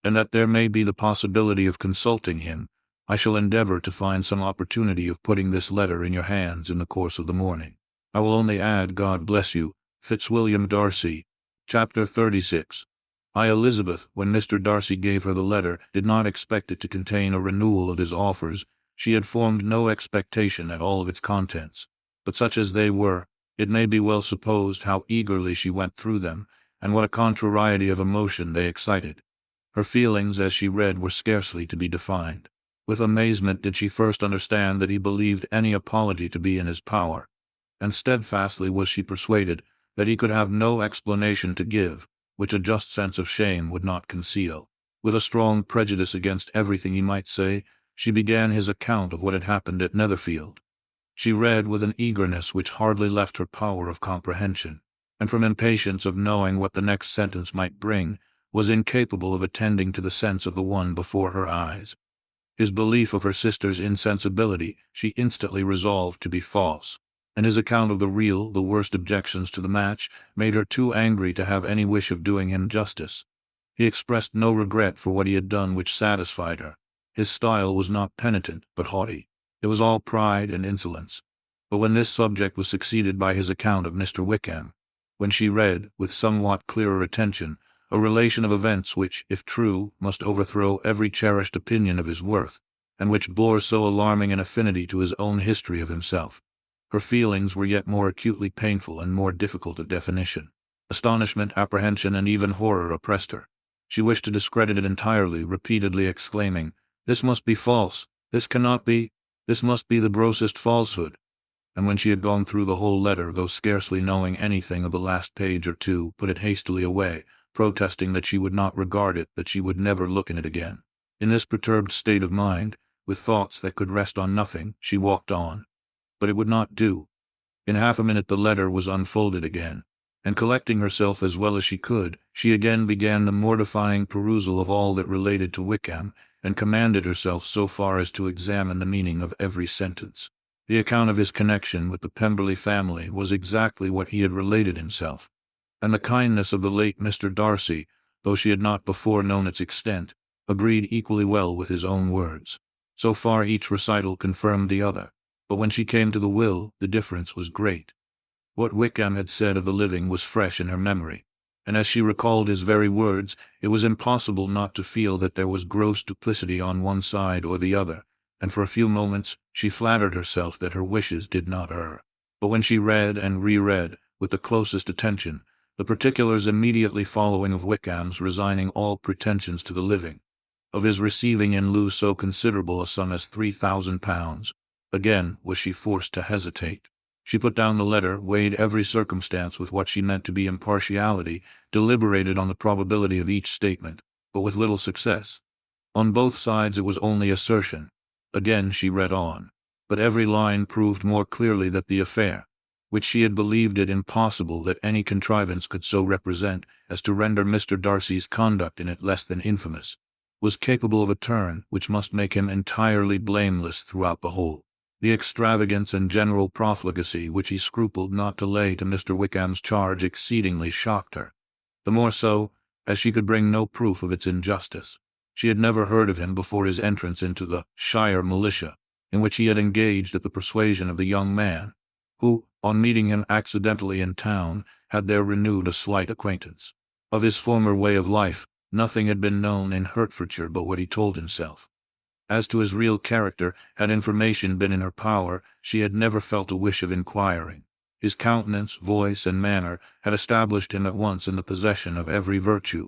and that there may be the possibility of consulting him, I shall endeavor to find some opportunity of putting this letter in your hands in the course of the morning. I will only add, God bless you, Fitzwilliam Darcy. Chapter 36. Elizabeth, when Mr. Darcy gave her the letter, did not expect it to contain a renewal of his offers. She had formed no expectation at all of its contents, but such as they were, it may be well supposed how eagerly she went through them, and what a contrariety of emotion they excited. Her feelings as she read were scarcely to be defined. With amazement did she first understand that he believed any apology to be in his power, and steadfastly was she persuaded that he could have no explanation to give, which a just sense of shame would not conceal. With a strong prejudice against everything he might say, she began his account of what had happened at Netherfield. She read with an eagerness which hardly left her power of comprehension, and from impatience of knowing what the next sentence might bring, was incapable of attending to the sense of the one before her eyes. His belief of her sister's insensibility she instantly resolved to be false, and his account of the real, the worst objections to the match, made her too angry to have any wish of doing him justice. He expressed no regret for what he had done which satisfied her. His style was not penitent, but haughty. It was all pride and insolence. But when this subject was succeeded by his account of Mr. Wickham, when she read, with somewhat clearer attention, a relation of events which, if true, must overthrow every cherished opinion of his worth, and which bore so alarming an affinity to his own history of himself, her feelings were yet more acutely painful and more difficult of definition. Astonishment, apprehension, and even horror oppressed her. She wished to discredit it entirely, repeatedly exclaiming, "This must be false. This cannot be. This must be the grossest falsehood." And when she had gone through the whole letter, though scarcely knowing anything of the last page or two, put it hastily away, protesting that she would not regard it, that she would never look in it again. In this perturbed state of mind, with thoughts that could rest on nothing, she walked on. But it would not do. In half a minute the letter was unfolded again, and collecting herself as well as she could, she again began the mortifying perusal of all that related to Wickham, and commanded herself so far as to examine the meaning of every sentence. The account of his connection with the Pemberley family was exactly what he had related himself, and the kindness of the late Mr. Darcy, though she had not before known its extent, agreed equally well with his own words. So far each recital confirmed the other, but when she came to the will, the difference was great. What Wickham had said of the living was fresh in her memory, and as she recalled his very words, it was impossible not to feel that there was gross duplicity on one side or the other, and for a few moments she flattered herself that her wishes did not err. But when she read and reread, with the closest attention, the particulars immediately following of Wickham's resigning all pretensions to the living, of his receiving in lieu so considerable a sum as £3,000, again was she forced to hesitate. She put down the letter, weighed every circumstance with what she meant to be impartiality, deliberated on the probability of each statement, but with little success. On both sides it was only assertion. Again she read on, but every line proved more clearly that the affair, which she had believed it impossible that any contrivance could so represent as to render Mr. Darcy's conduct in it less than infamous, was capable of a turn which must make him entirely blameless throughout the whole. The extravagance and general profligacy which he scrupled not to lay to Mr. Wickham's charge exceedingly shocked her, the more so, as she could bring no proof of its injustice. She had never heard of him before his entrance into the shire militia, in which he had engaged at the persuasion of the young man, who, on meeting him accidentally in town, had there renewed a slight acquaintance. Of his former way of life, nothing had been known in Hertfordshire but what he told himself. As to his real character, had information been in her power, she had never felt a wish of inquiring. His countenance, voice, and manner had established him at once in the possession of every virtue.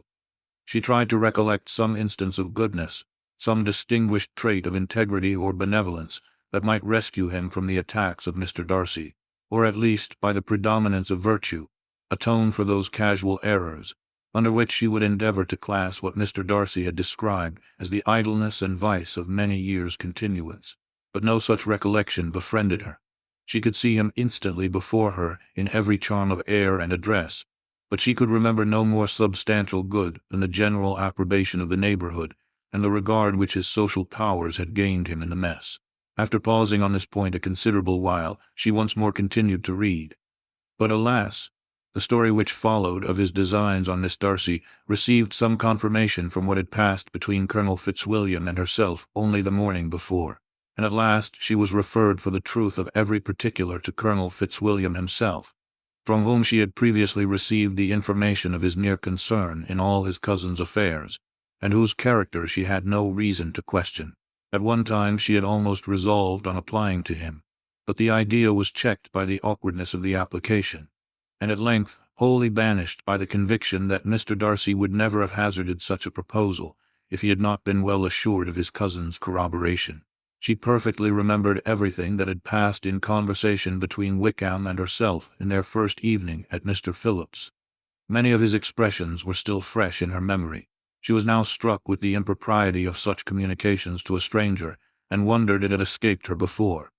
She tried to recollect some instance of goodness, some distinguished trait of integrity or benevolence, that might rescue him from the attacks of Mr. Darcy, or at least, by the predominance of virtue, atone for those casual errors, under which she would endeavor to class what Mr. Darcy had described as the idleness and vice of many years' continuance. But no such recollection befriended her. She could see him instantly before her in every charm of air and address, but she could remember no more substantial good than the general approbation of the neighborhood, and the regard which his social powers had gained him in the mess. After pausing on this point a considerable while, she once more continued to read. But alas! The story which followed of his designs on Miss Darcy received some confirmation from what had passed between Colonel Fitzwilliam and herself only the morning before, and at last she was referred for the truth of every particular to Colonel Fitzwilliam himself, from whom she had previously received the information of his near concern in all his cousin's affairs, and whose character she had no reason to question. At one time she had almost resolved on applying to him, but the idea was checked by the awkwardness of the application, and at length wholly banished by the conviction that Mr. Darcy would never have hazarded such a proposal if he had not been well assured of his cousin's corroboration. She perfectly remembered everything that had passed in conversation between Wickham and herself in their first evening at Mr. Phillip's. Many of his expressions were still fresh in her memory. She was now struck with the impropriety of such communications to a stranger, and wondered it had escaped her before.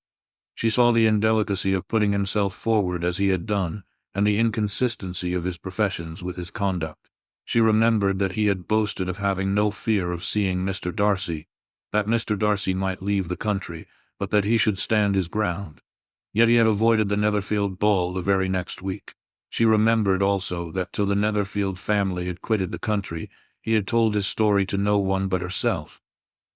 She saw the indelicacy of putting himself forward as he had done, and the inconsistency of his professions with his conduct. She remembered that he had boasted of having no fear of seeing Mr. Darcy, that Mr. Darcy might leave the country, but that he should stand his ground. Yet he had avoided the Netherfield ball the very next week. She remembered also that till the Netherfield family had quitted the country, he had told his story to no one but herself,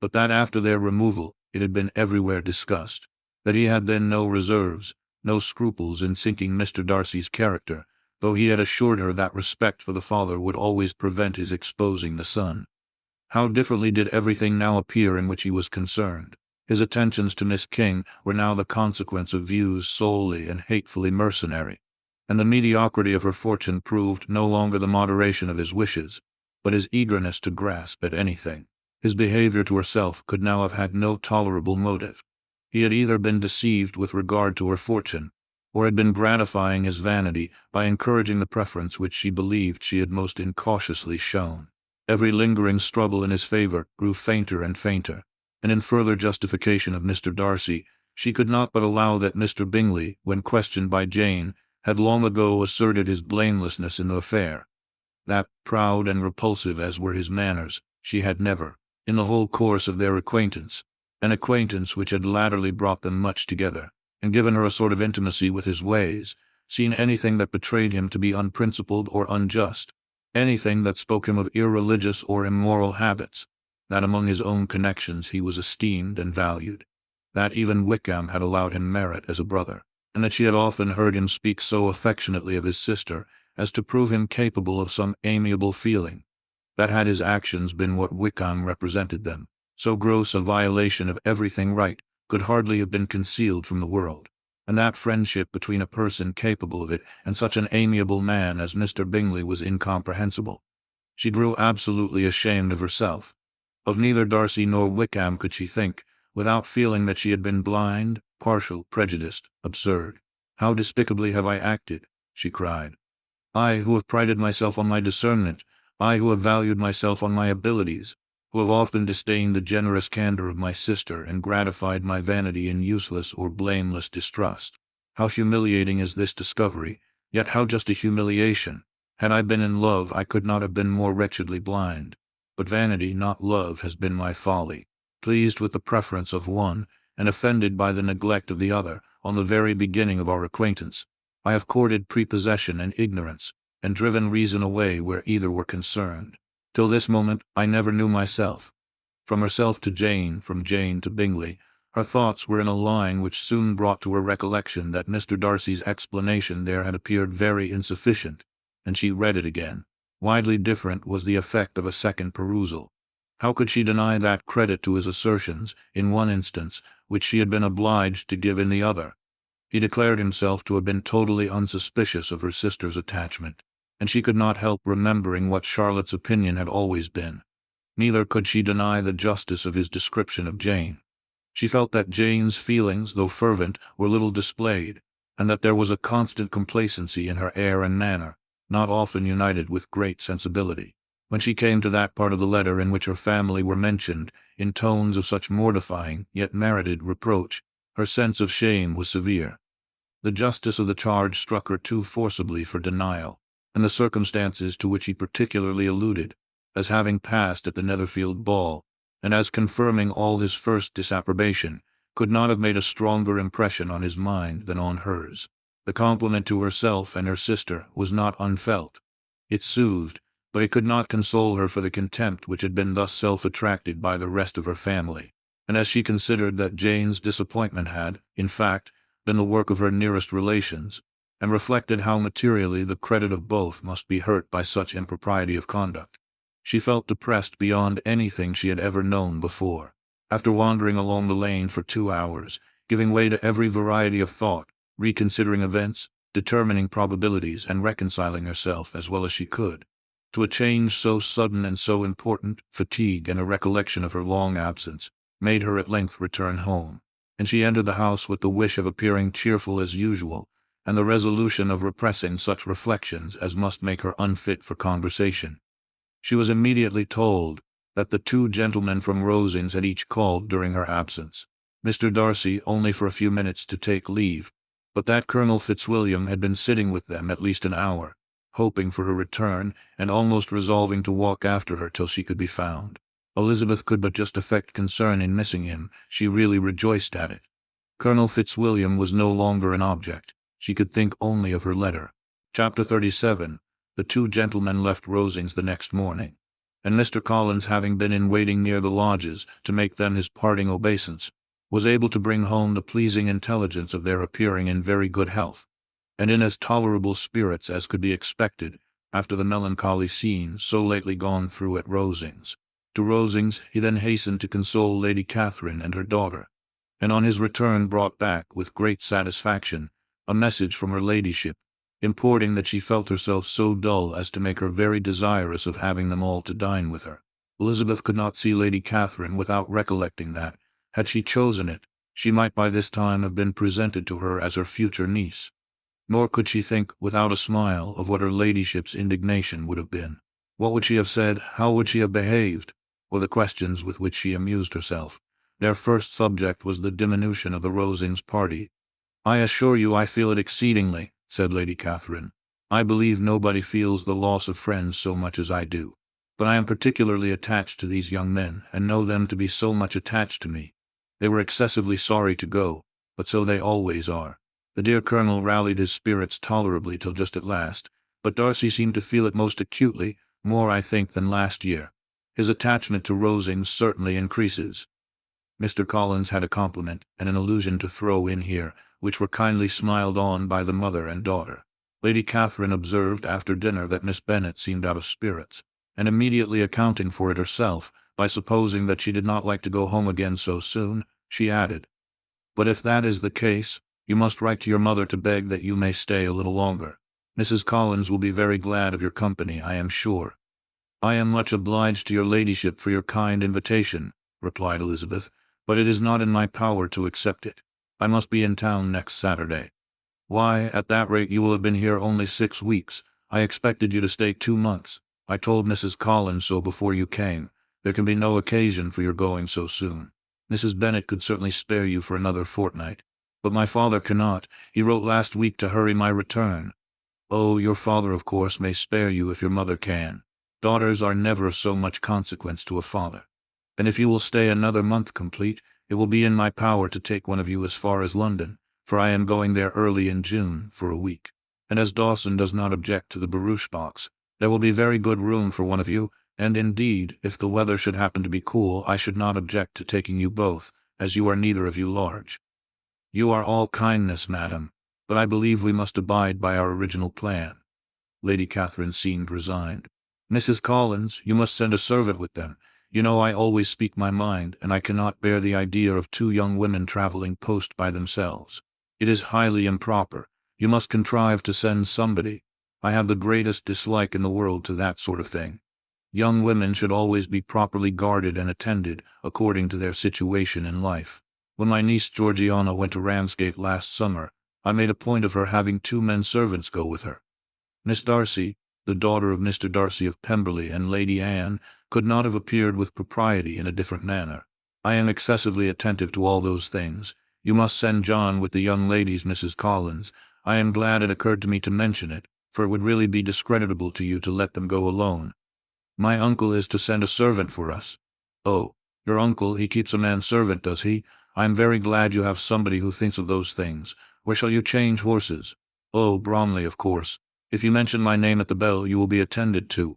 but that after their removal it had been everywhere discussed, that he had then no reserves, no scruples in sinking Mr. Darcy's character, though he had assured her that respect for the father would always prevent his exposing the son. How differently did everything now appear in which he was concerned. His attentions to Miss King were now the consequence of views solely and hatefully mercenary, and the mediocrity of her fortune proved no longer the moderation of his wishes, but his eagerness to grasp at anything. His behavior to herself could now have had no tolerable motive. He had either been deceived with regard to her fortune, or had been gratifying his vanity by encouraging the preference which she believed she had most incautiously shown. Every lingering struggle in his favor grew fainter and fainter, and in further justification of Mr. Darcy, she could not but allow that Mr. Bingley, when questioned by Jane, had long ago asserted his blamelessness in the affair. That, proud and repulsive as were his manners, she had never, in the whole course of their acquaintance, an acquaintance which had latterly brought them much together, and given her a sort of intimacy with his ways, seen anything that betrayed him to be unprincipled or unjust, anything that spoke him of irreligious or immoral habits, that among his own connections he was esteemed and valued, that even Wickham had allowed him merit as a brother, and that she had often heard him speak so affectionately of his sister as to prove him capable of some amiable feeling, that had his actions been what Wickham represented them, so gross a violation of everything right could hardly have been concealed from the world, and that friendship between a person capable of it and such an amiable man as Mr. Bingley was incomprehensible. She grew absolutely ashamed of herself. Of neither Darcy nor Wickham could she think, without feeling that she had been blind, partial, prejudiced, absurd. "How despicably have I acted," she cried. "I who have prided myself on my discernment, I who have valued myself on my abilities, who have often disdained the generous candor of my sister and gratified my vanity in useless or blameless distrust. How humiliating is this discovery, yet how just a humiliation! Had I been in love, I could not have been more wretchedly blind. But vanity, not love, has been my folly. Pleased with the preference of one, and offended by the neglect of the other, on the very beginning of our acquaintance, I have courted prepossession and ignorance, and driven reason away where either were concerned. Till this moment I never knew myself." From herself to Jane, from Jane to Bingley, her thoughts were in a line which soon brought to her recollection that Mr. Darcy's explanation there had appeared very insufficient, and she read it again. Widely different was the effect of a second perusal. How could she deny that credit to his assertions, in one instance, which she had been obliged to give in the other? He declared himself to have been totally unsuspicious of her sister's attachment, and she could not help remembering what Charlotte's opinion had always been. Neither could she deny the justice of his description of Jane. She felt that Jane's feelings, though fervent, were little displayed, and that there was a constant complacency in her air and manner, not often united with great sensibility. When she came to that part of the letter in which her family were mentioned, in tones of such mortifying, yet merited, reproach, her sense of shame was severe. The justice of the charge struck her too forcibly for denial, and the circumstances to which he particularly alluded, as having passed at the Netherfield ball, and as confirming all his first disapprobation, could not have made a stronger impression on his mind than on hers. The compliment to herself and her sister was not unfelt. It soothed, but it could not console her for the contempt which had been thus self-attracted by the rest of her family, and as she considered that Jane's disappointment had, in fact, been the work of her nearest relations, and reflected how materially the credit of both must be hurt by such impropriety of conduct, she felt depressed beyond anything she had ever known before. After wandering along the lane for 2 hours, giving way to every variety of thought, reconsidering events, determining probabilities, and reconciling herself as well as she could to a change so sudden and so important, fatigue and a recollection of her long absence made her at length return home, and she entered the house with the wish of appearing cheerful as usual, and the resolution of repressing such reflections as must make her unfit for conversation. She was immediately told that the 2 gentlemen from Rosings had each called during her absence, Mr. Darcy only for a few minutes to take leave, but that Colonel Fitzwilliam had been sitting with them at least an hour, hoping for her return, and almost resolving to walk after her till she could be found. Elizabeth could but just affect concern in missing him. She really rejoiced at it. Colonel Fitzwilliam was no longer an object. She could think only of her letter. Chapter 37. The 2 gentlemen left Rosings the next morning, and Mr. Collins, having been in waiting near the lodges to make them his parting obeisance, was able to bring home the pleasing intelligence of their appearing in very good health, and in as tolerable spirits as could be expected after the melancholy scene so lately gone through at Rosings. To Rosings he then hastened to console Lady Catherine and her daughter, and on his return brought back, with great satisfaction, a message from her ladyship, importing that she felt herself so dull as to make her very desirous of having them all to dine with her. Elizabeth could not see Lady Catherine without recollecting that, had she chosen it, she might by this time have been presented to her as her future niece. Nor could she think, without a smile, of what her ladyship's indignation would have been. What would she have said? How would she have behaved? Were the questions with which she amused herself. Their first subject was the diminution of the Rosings party. "I assure you I feel it exceedingly," said Lady Catherine. "I believe nobody feels the loss of friends so much as I do. But I am particularly attached to these young men, and know them to be so much attached to me. They were excessively sorry to go, but so they always are. The dear Colonel rallied his spirits tolerably till just at last, but Darcy seemed to feel it most acutely, more I think than last year. His attachment to Rosings certainly increases." Mr. Collins had a compliment and an allusion to throw in here, which were kindly smiled on by the mother and daughter. Lady Catherine observed after dinner that Miss Bennet seemed out of spirits, and immediately accounting for it herself, by supposing that she did not like to go home again so soon, she added, "But if that is the case, you must write to your mother to beg that you may stay a little longer. Mrs. Collins will be very glad of your company, I am sure." "I am much obliged to your ladyship for your kind invitation," replied Elizabeth, "but it is not in my power to accept it. I must be in town next Saturday." "Why, at that rate you will have been here only 6 weeks. I expected you to stay 2 months. I told Mrs. Collins so before you came. There can be no occasion for your going so soon. Mrs. Bennet could certainly spare you for another fortnight. But my father cannot. He wrote last week to hurry my return." "Oh, your father of course may spare you if your mother can. Daughters are never of so much consequence to a father. And if you will stay another month complete, it will be in my power to take one of you as far as London, for I am going there early in June for a week. And as Dawson does not object to the barouche box, there will be very good room for one of you, and indeed, if the weather should happen to be cool, I should not object to taking you both, as you are neither of you large." "You are all kindness, madam, but I believe we must abide by our original plan." Lady Catherine seemed resigned. "Mrs. Collins, you must send a servant with them. You know I always speak my mind, and I cannot bear the idea of 2 young women traveling post by themselves. It is highly improper. You must contrive to send somebody. I have the greatest dislike in the world to that sort of thing. Young women should always be properly guarded and attended, according to their situation in life. When my niece Georgiana went to Ramsgate last summer, I made a point of her having 2 men servants go with her. Miss Darcy, the daughter of Mr. Darcy of Pemberley, and Lady Anne, could not have appeared with propriety in a different manner. I am excessively attentive to all those things. You must send John with the young ladies, Mrs. Collins. I am glad it occurred to me to mention it, for it would really be discreditable to you to let them go alone. My uncle is to send a servant for us." "Oh, your uncle, he keeps a man-servant, does he? I am very glad you have somebody who thinks of those things. Where shall you change horses?" "Oh, Bromley, of course. If you mention my name at the bell, you will be attended to."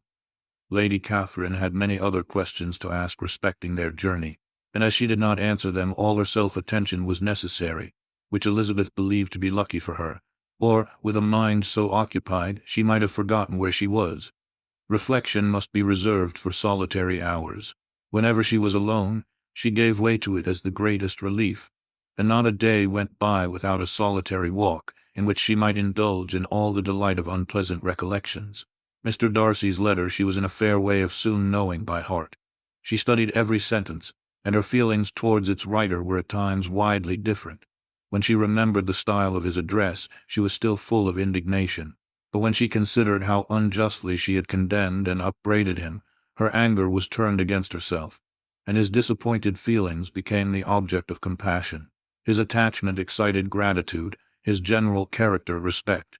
Lady Catherine had many other questions to ask respecting their journey, and as she did not answer them, all her self-attention was necessary, which Elizabeth believed to be lucky for her, or, with a mind so occupied, she might have forgotten where she was. Reflection must be reserved for solitary hours. Whenever she was alone, she gave way to it as the greatest relief, and not a day went by without a solitary walk, in which she might indulge in all the delight of unpleasant recollections. Mr. Darcy's letter she was in a fair way of soon knowing by heart. She studied every sentence, and her feelings towards its writer were at times widely different. When she remembered the style of his address, she was still full of indignation. But when she considered how unjustly she had condemned and upbraided him, her anger was turned against herself, and his disappointed feelings became the object of compassion. His attachment excited gratitude, his general character respect.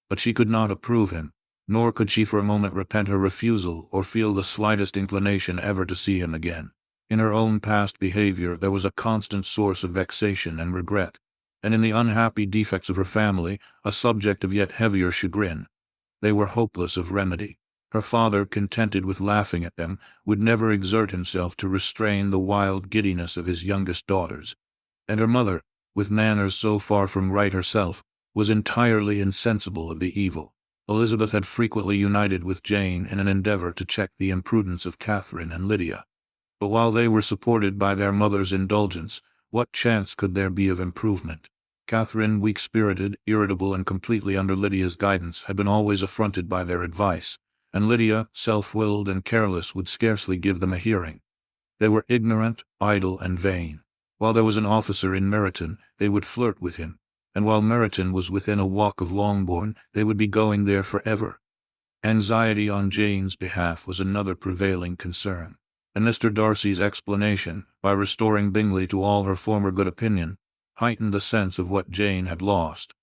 But she could not approve him, nor could she for a moment repent her refusal or feel the slightest inclination ever to see him again. In her own past behavior there was a constant source of vexation and regret, and in the unhappy defects of her family, a subject of yet heavier chagrin. They were hopeless of remedy. Her father, contented with laughing at them, would never exert himself to restrain the wild giddiness of his youngest daughters. And her mother, with manners so far from right herself, was entirely insensible of the evil. Elizabeth had frequently united with Jane in an endeavor to check the imprudence of Catherine and Lydia. But while they were supported by their mother's indulgence, what chance could there be of improvement? Catherine, weak-spirited, irritable, and completely under Lydia's guidance, had been always affronted by their advice, and Lydia, self-willed and careless, would scarcely give them a hearing. They were ignorant, idle, and vain. While there was an officer in Meryton, they would flirt with him, and while Meryton was within a walk of Longbourn, they would be going there forever. Anxiety on Jane's behalf was another prevailing concern, and Mr. Darcy's explanation, by restoring Bingley to all her former good opinion, heightened the sense of what Jane had lost.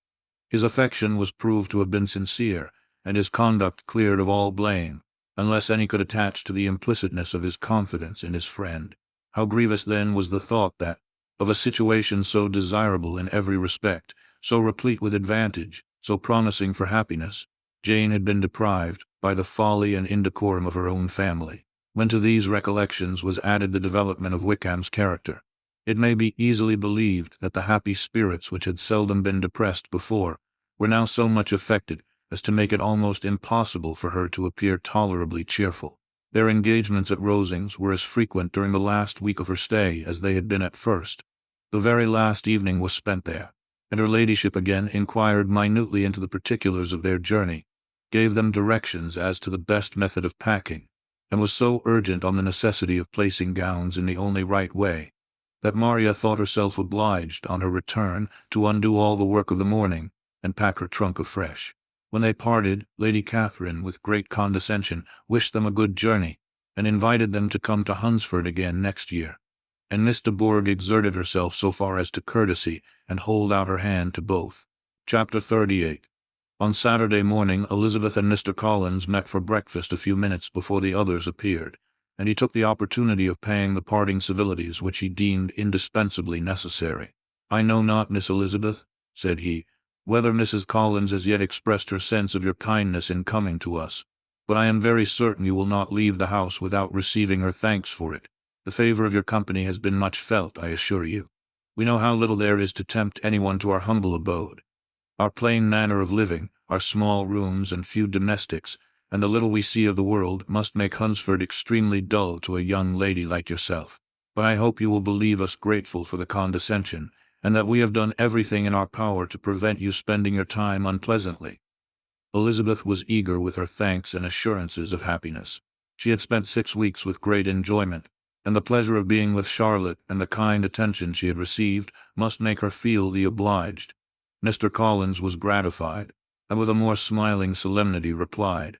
His affection was proved to have been sincere, and his conduct cleared of all blame, unless any could attach to the implicitness of his confidence in his friend. How grievous then was the thought that, of a situation so desirable in every respect, so replete with advantage, so promising for happiness, Jane had been deprived by the folly and indecorum of her own family. When to these recollections was added the development of Wickham's character, it may be easily believed that the happy spirits which had seldom been depressed before were now so much affected as to make it almost impossible for her to appear tolerably cheerful. Their engagements at Rosings were as frequent during the last week of her stay as they had been at first. The very last evening was spent there, and her ladyship again inquired minutely into the particulars of their journey, gave them directions as to the best method of packing, and was so urgent on the necessity of placing gowns in the only right way, that Maria thought herself obliged, on her return, to undo all the work of the morning, and pack her trunk afresh. When they parted, Lady Catherine, with great condescension, wished them a good journey, and invited them to come to Hunsford again next year, and Miss de Bourgh exerted herself so far as to courtesy and hold out her hand to both. Chapter 38. On Saturday morning, Elizabeth and Mr. Collins met for breakfast a few minutes before the others appeared, and he took the opportunity of paying the parting civilities which he deemed indispensably necessary. "I know not, Miss Elizabeth," said he, "whether Mrs. Collins has yet expressed her sense of your kindness in coming to us, but I am very certain you will not leave the house without receiving her thanks for it. The favor of your company has been much felt, I assure you. We know how little there is to tempt anyone to our humble abode. Our plain manner of living, our small rooms and few domestics, and the little we see of the world, must make Hunsford extremely dull to a young lady like yourself. But I hope you will believe us grateful for the condescension, and that we have done everything in our power to prevent you spending your time unpleasantly." Elizabeth was eager with her thanks and assurances of happiness. She had spent 6 weeks with great enjoyment, and the pleasure of being with Charlotte and the kind attention she had received must make her feel the obliged. Mr. Collins was gratified, and with a more smiling solemnity replied,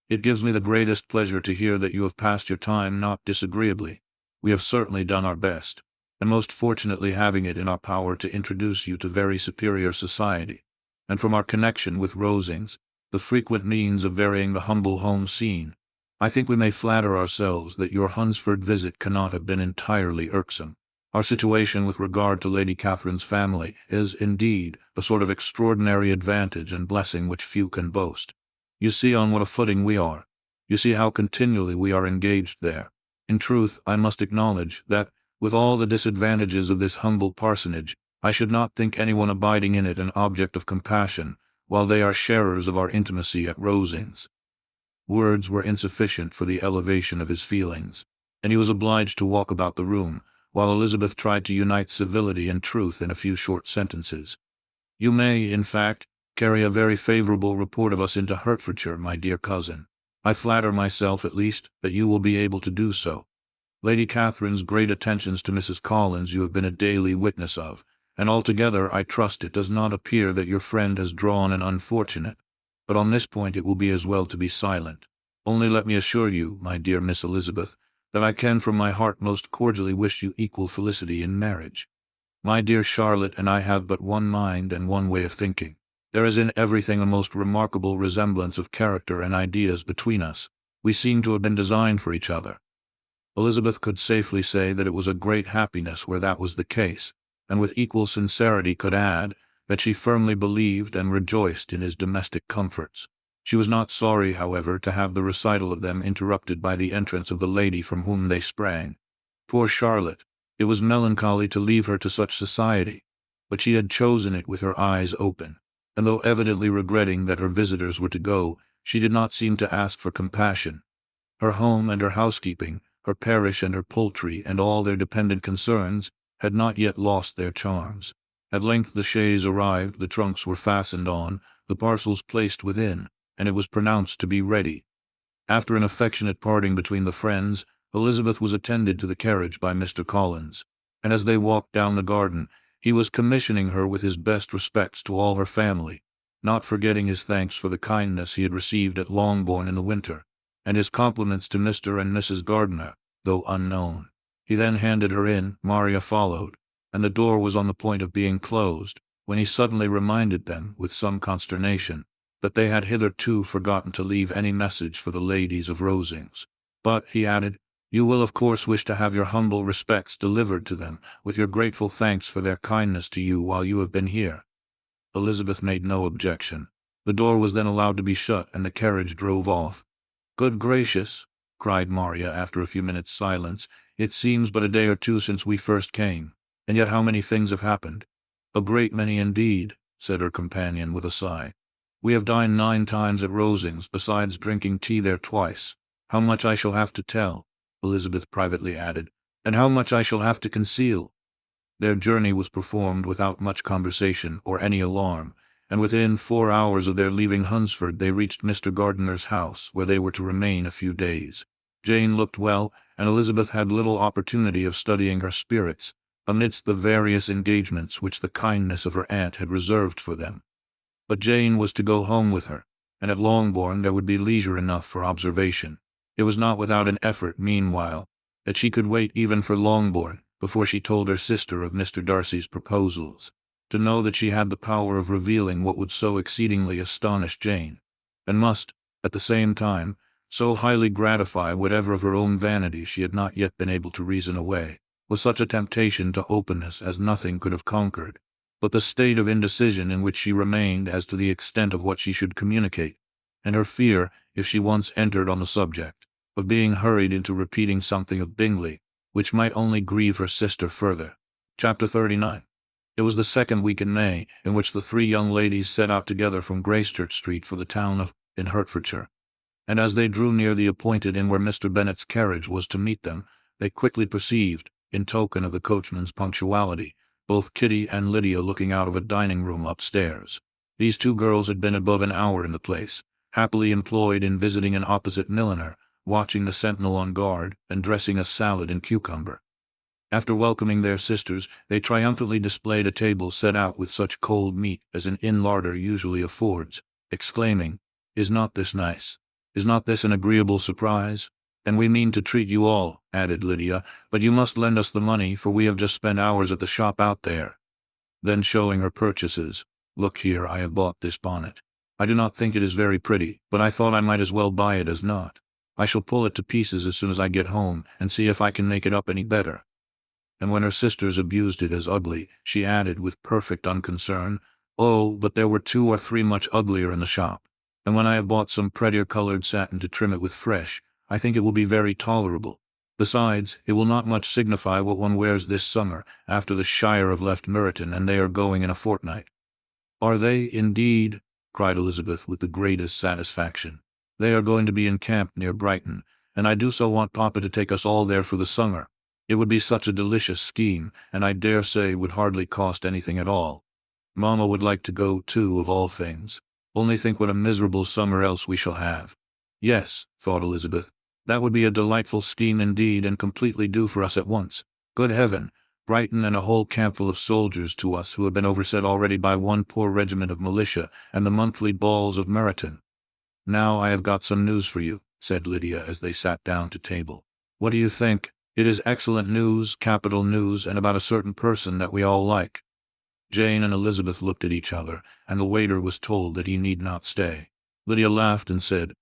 "It gives me the greatest pleasure to hear that you have passed your time not disagreeably. We have certainly done our best, and most fortunately having it in our power to introduce you to very superior society, and from our connection with Rosings, the frequent means of varying the humble home scene, I think we may flatter ourselves that your Hunsford visit cannot have been entirely irksome. Our situation with regard to Lady Catherine's family is, indeed, a sort of extraordinary advantage and blessing which few can boast. You see on what a footing we are. You see how continually we are engaged there. In truth, I must acknowledge that, with all the disadvantages of this humble parsonage, I should not think anyone abiding in it an object of compassion, while they are sharers of our intimacy at Rosings." Words were insufficient for the elevation of his feelings, and he was obliged to walk about the room, while Elizabeth tried to unite civility and truth in a few short sentences. "You may, in fact, carry a very favorable report of us into Hertfordshire, my dear cousin. I flatter myself, at least, that you will be able to do so. Lady Catherine's great attentions to Mrs. Collins you have been a daily witness of, and altogether I trust it does not appear that your friend has drawn an unfortunate. But on this point it will be as well to be silent. Only let me assure you, my dear Miss Elizabeth, that I can from my heart most cordially wish you equal felicity in marriage. My dear Charlotte and I have but one mind and one way of thinking. There is in everything a most remarkable resemblance of character and ideas between us. We seem to have been designed for each other." Elizabeth could safely say that it was a great happiness where that was the case, and with equal sincerity could add that she firmly believed and rejoiced in his domestic comforts. She was not sorry, however, to have the recital of them interrupted by the entrance of the lady from whom they sprang. Poor Charlotte! It was melancholy to leave her to such society, but she had chosen it with her eyes open, and though evidently regretting that her visitors were to go, she did not seem to ask for compassion. Her home and her housekeeping, her parish and her poultry and all their dependent concerns, had not yet lost their charms. At length the chaise arrived, the trunks were fastened on, the parcels placed within, and it was pronounced to be ready. After an affectionate parting between the friends, Elizabeth was attended to the carriage by Mr. Collins, and as they walked down the garden, he was commissioning her with his best respects to all her family, not forgetting his thanks for the kindness he had received at Longbourn in the winter, and his compliments to Mr. and Mrs. Gardiner, though unknown. He then handed her in, Maria followed, and the door was on the point of being closed, when he suddenly reminded them, with some consternation, that they had hitherto forgotten to leave any message for the ladies of Rosings. But, he added, you will of course wish to have your humble respects delivered to them, with your grateful thanks for their kindness to you while you have been here. Elizabeth made no objection. The door was then allowed to be shut, and the carriage drove off. Good gracious, cried Maria after a few minutes' silence, it seems but a day or two since we first came, and yet how many things have happened. A great many indeed, said her companion with a sigh. We have dined 9 times at Rosings, besides drinking tea there twice. How much I shall have to tell, Elizabeth privately added, and how much I shall have to conceal. Their journey was performed without much conversation or any alarm, and within 4 hours of their leaving Hunsford they reached Mr. Gardiner's house, where they were to remain a few days. Jane looked well, and Elizabeth had little opportunity of studying her spirits, amidst the various engagements which the kindness of her aunt had reserved for them. But Jane was to go home with her, and at Longbourn there would be leisure enough for observation. It was not without an effort, meanwhile, that she could wait even for Longbourn, before she told her sister of Mr. Darcy's proposals. To know that she had the power of revealing what would so exceedingly astonish Jane, and must, at the same time, so highly gratify whatever of her own vanity she had not yet been able to reason away, was such a temptation to openness as nothing could have conquered. But the state of indecision in which she remained as to the extent of what she should communicate, and her fear, if she once entered on the subject, of being hurried into repeating something of Bingley, which might only grieve her sister further. Chapter 39. It was the second week in May, in which the 3 young ladies set out together from Gracechurch Street for the town of in Hertfordshire, and as they drew near the appointed inn where Mr. Bennet's carriage was to meet them, they quickly perceived, in token of the coachman's punctuality, both Kitty and Lydia looking out of a dining-room upstairs. These 2 girls had been above an hour in the place, happily employed in visiting an opposite milliner, watching the sentinel on guard, and dressing a salad and cucumber. After welcoming their sisters, they triumphantly displayed a table set out with such cold meat as an inn larder usually affords, exclaiming, "Is not this nice? Is not this an agreeable surprise? And we mean to treat you all," added Lydia, "but you must lend us the money, for we have just spent hours at the shop out there." Then showing her purchases, "Look here, I have bought this bonnet. I do not think it is very pretty, but I thought I might as well buy it as not. I shall pull it to pieces as soon as I get home, and see if I can make it up any better." And when her sisters abused it as ugly, she added with perfect unconcern, "Oh, but there were 2 or 3 much uglier in the shop, and when I have bought some prettier colored satin to trim it with fresh, I think it will be very tolerable. Besides, it will not much signify what one wears this summer, after the Shire have left Meryton, and they are going in a fortnight." "Are they, indeed?" cried Elizabeth with the greatest satisfaction. "They are going to be encamped near Brighton, and I do so want papa to take us all there for the summer. It would be such a delicious scheme, and I dare say would hardly cost anything at all. Mamma would like to go too, of all things. Only think what a miserable summer else we shall have." "Yes," thought Elizabeth, "that would be a delightful scheme indeed, and completely do for us at once. Good heaven, Brighton and a whole campful of soldiers to us who have been overset already by one poor regiment of militia and the monthly balls of Meryton." "Now I have got some news for you," said Lydia as they sat down to table. "What do you think? It is excellent news, capital news, and about a certain person that we all like." Jane and Elizabeth looked at each other, and the waiter was told that he need not stay. Lydia laughed and said,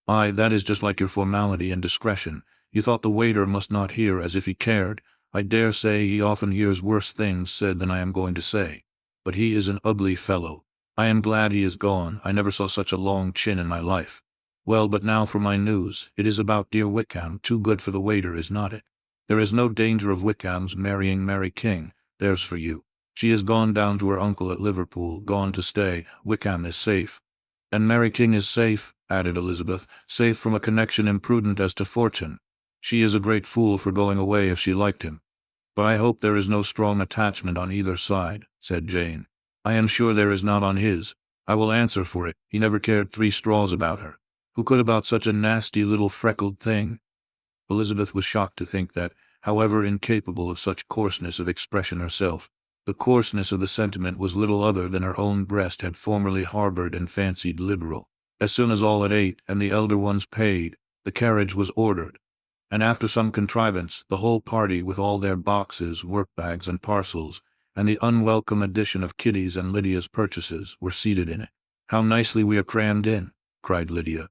"Aye, that is just like your formality and discretion. You thought the waiter must not hear as if he cared. I dare say he often hears worse things said than I am going to say. But he is an ugly fellow. I am glad he is gone. I never saw such a long chin in my life. Well, but now for my news. It is about dear Wickham, too good for the waiter, is not it? There is no danger of Wickham's marrying Mary King. There's for you. She has gone down to her uncle at Liverpool, gone to stay. Wickham is safe." "And Mary King is safe," added Elizabeth, "safe from a connection imprudent as to fortune. She is a great fool for going away if she liked him." "But I hope there is no strong attachment on either side," said Jane. "I am sure there is not on his. I will answer for it, he never cared 3 straws about her. Who could about such a nasty little freckled thing?" Elizabeth was shocked to think that, however incapable of such coarseness of expression herself, the coarseness of the sentiment was little other than her own breast had formerly harbored and fancied liberal. As soon as all had ate and the elder ones paid, the carriage was ordered, and after some contrivance, the whole party with all their boxes, work-bags, and parcels, and the unwelcome addition of Kitty's and Lydia's purchases, were seated in it. "How nicely we are crammed in!" cried Lydia.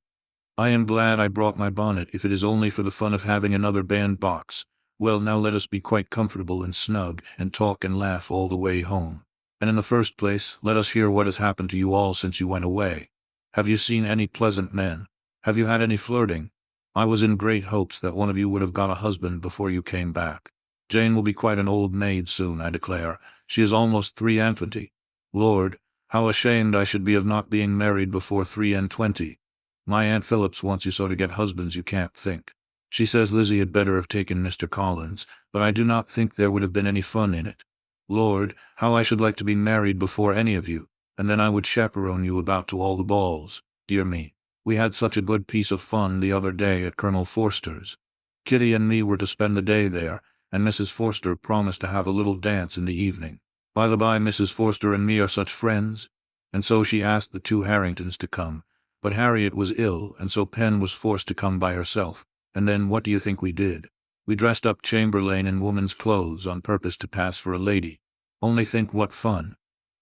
"I am glad I brought my bonnet, if it is only for the fun of having another band-box. Well, now let us be quite comfortable and snug, and talk and laugh all the way home. And in the first place, let us hear what has happened to you all since you went away. Have you seen any pleasant men? Have you had any flirting? I was in great hopes that one of you would have got a husband before you came back. Jane will be quite an old maid soon, I declare. She is almost 3 and 20. Lord, how ashamed I should be of not being married before 3 and 20. My Aunt Phillips wants you so to get husbands you can't think. She says Lizzie had better have taken Mr. Collins, but I do not think there would have been any fun in it. Lord, how I should like to be married before any of you, and then I would chaperone you about to all the balls. Dear me, we had such a good piece of fun the other day at Colonel Forster's. Kitty and me were to spend the day there, and Mrs. Forster promised to have a little dance in the evening. By the by, Mrs. Forster and me are such friends. And so she asked the 2 Harringtons to come. But Harriet was ill, and so Pen was forced to come by herself. And then what do you think we did? We dressed up Chamberlain in woman's clothes on purpose to pass for a lady. Only think what fun.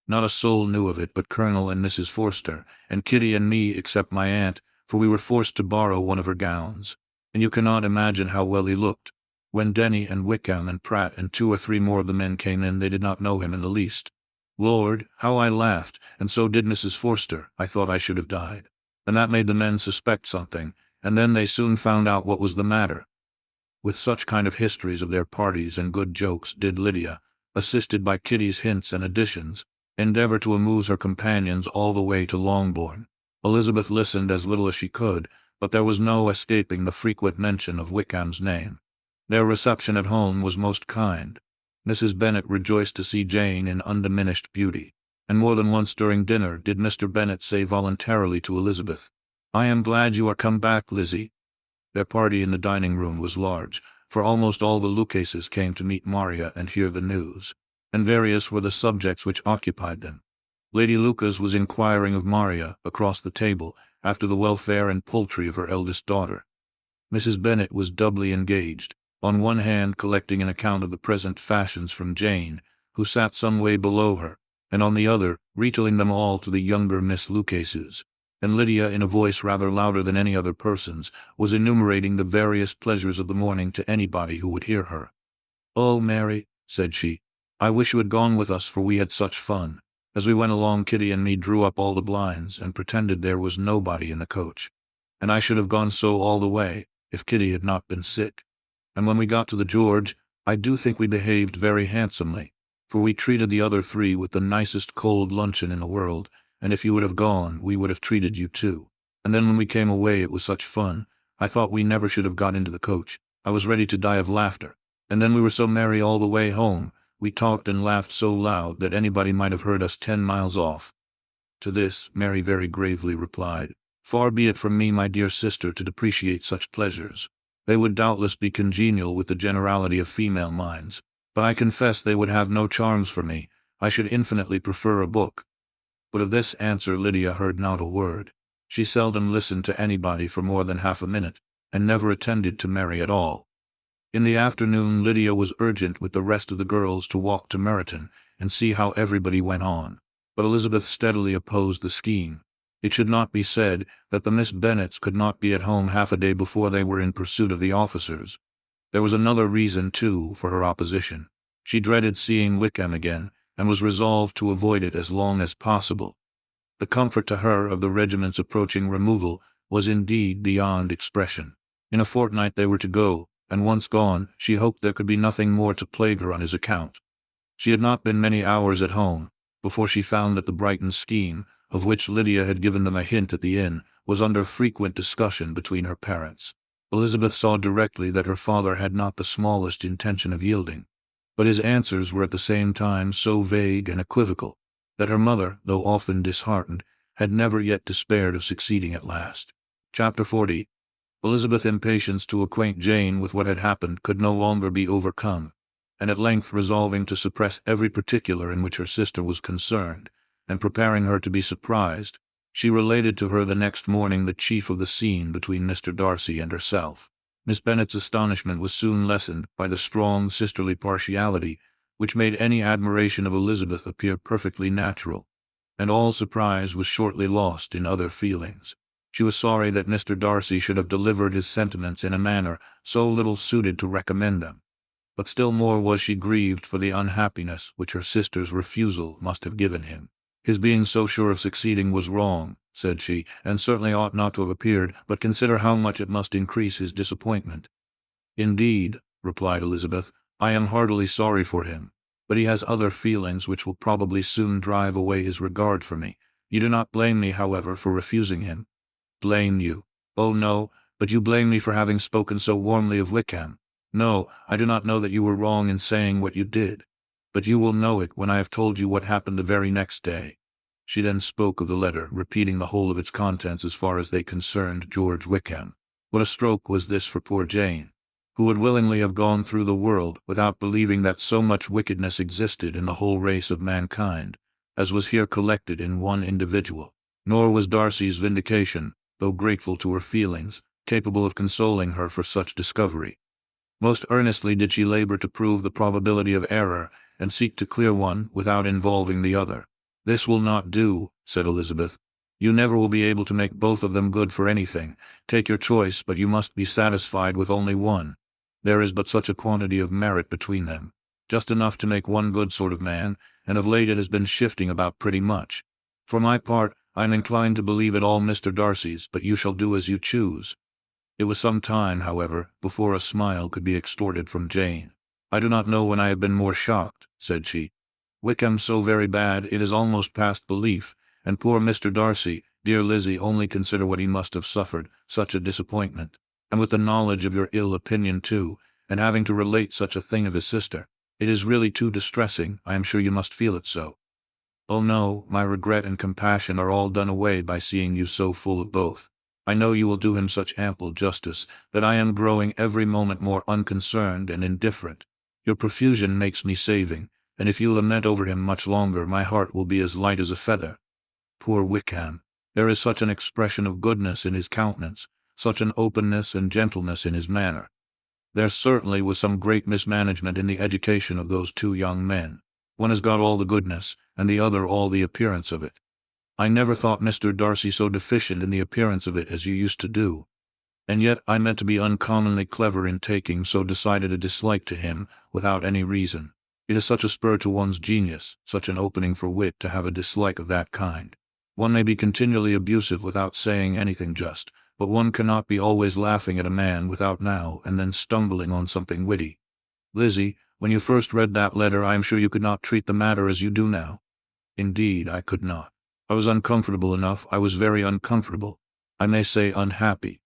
Not a soul knew of it but Colonel and Mrs. Forster, and Kitty and me except my aunt, for we were forced to borrow one of her gowns. And you cannot imagine how well he looked. When Denny and Wickham and Pratt and 2 or 3 more of the men came in, they did not know him in the least. Lord, how I laughed, and so did Mrs. Forster. I thought I should have died. And that made the men suspect something, and then they soon found out what was the matter. With such kind of histories of their parties and good jokes did Lydia, assisted by Kitty's hints and additions, endeavor to amuse her companions all the way to Longbourn. Elizabeth listened as little as she could, but there was no escaping the frequent mention of Wickham's name. Their reception at home was most kind. Mrs. Bennet rejoiced to see Jane in undiminished beauty, and more than once during dinner did Mr. Bennet say voluntarily to Elizabeth, "I am glad you are come back, Lizzie." Their party in the dining-room was large, for almost all the Lucases came to meet Maria and hear the news, and various were the subjects which occupied them. Lady Lucas was inquiring of Maria, across the table, after the welfare and poultry of her eldest daughter. Mrs. Bennet was doubly engaged, on one hand collecting an account of the present fashions from Jane, who sat some way below her, and on the other, retailing them all to the younger Miss Lucases. And Lydia, in a voice rather louder than any other person's, was enumerating the various pleasures of the morning to anybody who would hear her. "Oh, Mary," said she, "I wish you had gone with us, for we had such fun. As we went along, Kitty and me drew up all the blinds, and pretended there was nobody in the coach. And I should have gone so all the way, if Kitty had not been sick. And when we got to the George, I do think we behaved very handsomely, for we treated the other 3 with the nicest cold luncheon in the world, and if you would have gone, we would have treated you too. And then when we came away, it was such fun. I thought we never should have got into the coach. I was ready to die of laughter. And then we were so merry all the way home. We talked and laughed so loud that anybody might have heard us 10 miles off." To this, Mary very gravely replied, "Far be it from me, my dear sister, to depreciate such pleasures. They would doubtless be congenial with the generality of female minds, but I confess they would have no charms for me. I should infinitely prefer a book." But of this answer Lydia heard not a word. She seldom listened to anybody for more than half a minute, and never attended to Mary at all. In the afternoon Lydia was urgent with the rest of the girls to walk to Meryton, and see how everybody went on, but Elizabeth steadily opposed the scheme. It should not be said that the Miss Bennets could not be at home half a day before they were in pursuit of the officers. There was another reason, too, for her opposition. She dreaded seeing Wickham again, and was resolved to avoid it as long as possible. The comfort to her of the regiment's approaching removal was indeed beyond expression. In a fortnight they were to go, and once gone, she hoped there could be nothing more to plague her on his account. She had not been many hours at home, before she found that the Brighton scheme, of which Lydia had given them a hint at the inn, was under frequent discussion between her parents. Elizabeth saw directly that her father had not the smallest intention of yielding. But his answers were at the same time so vague and equivocal that her mother, though often disheartened, had never yet despaired of succeeding at last. Chapter 40. Elizabeth's impatience to acquaint Jane with what had happened could no longer be overcome, and at length resolving to suppress every particular in which her sister was concerned, and preparing her to be surprised, she related to her the next morning the chief of the scene between Mr. Darcy and herself. Miss Bennet's astonishment was soon lessened by the strong sisterly partiality which made any admiration of Elizabeth appear perfectly natural, and all surprise was shortly lost in other feelings. She was sorry that Mr. Darcy should have delivered his sentiments in a manner so little suited to recommend them, but still more was she grieved for the unhappiness which her sister's refusal must have given him. His being so sure of succeeding was wrong, said she, and certainly ought not to have appeared, but consider how much it must increase his disappointment. Indeed, replied Elizabeth, I am heartily sorry for him, but he has other feelings which will probably soon drive away his regard for me. You do not blame me, however, for refusing him. Blame you? Oh no, but you blame me for having spoken so warmly of Wickham. No, I do not know that you were wrong in saying what you did, but you will know it when I have told you what happened the very next day. She then spoke of the letter, repeating the whole of its contents as far as they concerned George Wickham. What a stroke was this for poor Jane, who would willingly have gone through the world without believing that so much wickedness existed in the whole race of mankind, as was here collected in one individual. Nor was Darcy's vindication, though grateful to her feelings, capable of consoling her for such discovery. Most earnestly did she labor to prove the probability of error, and seek to clear one without involving the other. This will not do, said Elizabeth. You never will be able to make both of them good for anything. Take your choice, but you must be satisfied with only one. There is but such a quantity of merit between them, just enough to make one good sort of man, and of late it has been shifting about pretty much. For my part, I am inclined to believe it all Mr. Darcy's, but you shall do as you choose. It was some time, however, before a smile could be extorted from Jane. I do not know when I have been more shocked, said she. Wickham so very bad it is almost past belief, and poor Mr. Darcy, dear Lizzie, only consider what he must have suffered, such a disappointment, and with the knowledge of your ill opinion too, and having to relate such a thing of his sister. It is really too distressing. I am sure you must feel it so. Oh no, my regret and compassion are all done away by seeing you so full of both. I know you will do him such ample justice that I am growing every moment more unconcerned and indifferent. Your profusion makes me saving, and if you lament over him much longer, my heart will be as light as a feather. Poor Wickham! There is such an expression of goodness in his countenance, such an openness and gentleness in his manner. There certainly was some great mismanagement in the education of those two young men. One has got all the goodness, and the other all the appearance of it. I never thought Mr. Darcy so deficient in the appearance of it as you used to do. And yet I meant to be uncommonly clever in taking so decided a dislike to him without any reason. It is such a spur to one's genius, such an opening for wit to have a dislike of that kind. One may be continually abusive without saying anything just, but one cannot be always laughing at a man without now and then stumbling on something witty. Lizzie, when you first read that letter, I am sure you could not treat the matter as you do now. Indeed, I could not. I was uncomfortable enough. I was very uncomfortable. I may say unhappy.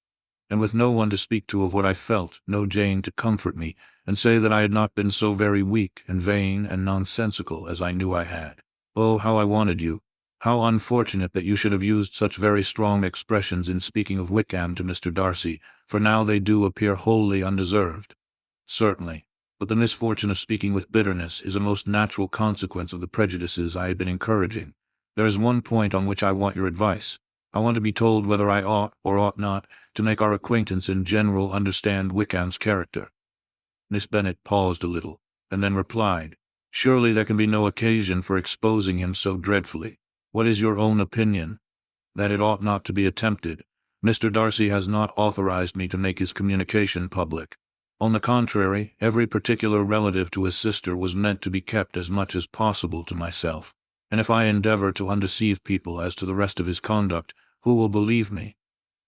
And with no one to speak to of what I felt, no Jane to comfort me, and say that I had not been so very weak and vain and nonsensical as I knew I had. Oh, how I wanted you! How unfortunate that you should have used such very strong expressions in speaking of Wickham to Mr. Darcy, for now they do appear wholly undeserved. Certainly, but the misfortune of speaking with bitterness is a most natural consequence of the prejudices I had been encouraging. There is one point on which I want your advice. I want to be told whether I ought or ought not to make our acquaintance in general understand Wickham's character. Miss Bennet paused a little, and then replied, Surely there can be no occasion for exposing him so dreadfully. What is your own opinion? That it ought not to be attempted. Mr. Darcy has not authorized me to make his communication public. On the contrary, every particular relative to his sister was meant to be kept as much as possible to myself. And if I endeavor to undeceive people as to the rest of his conduct, who will believe me?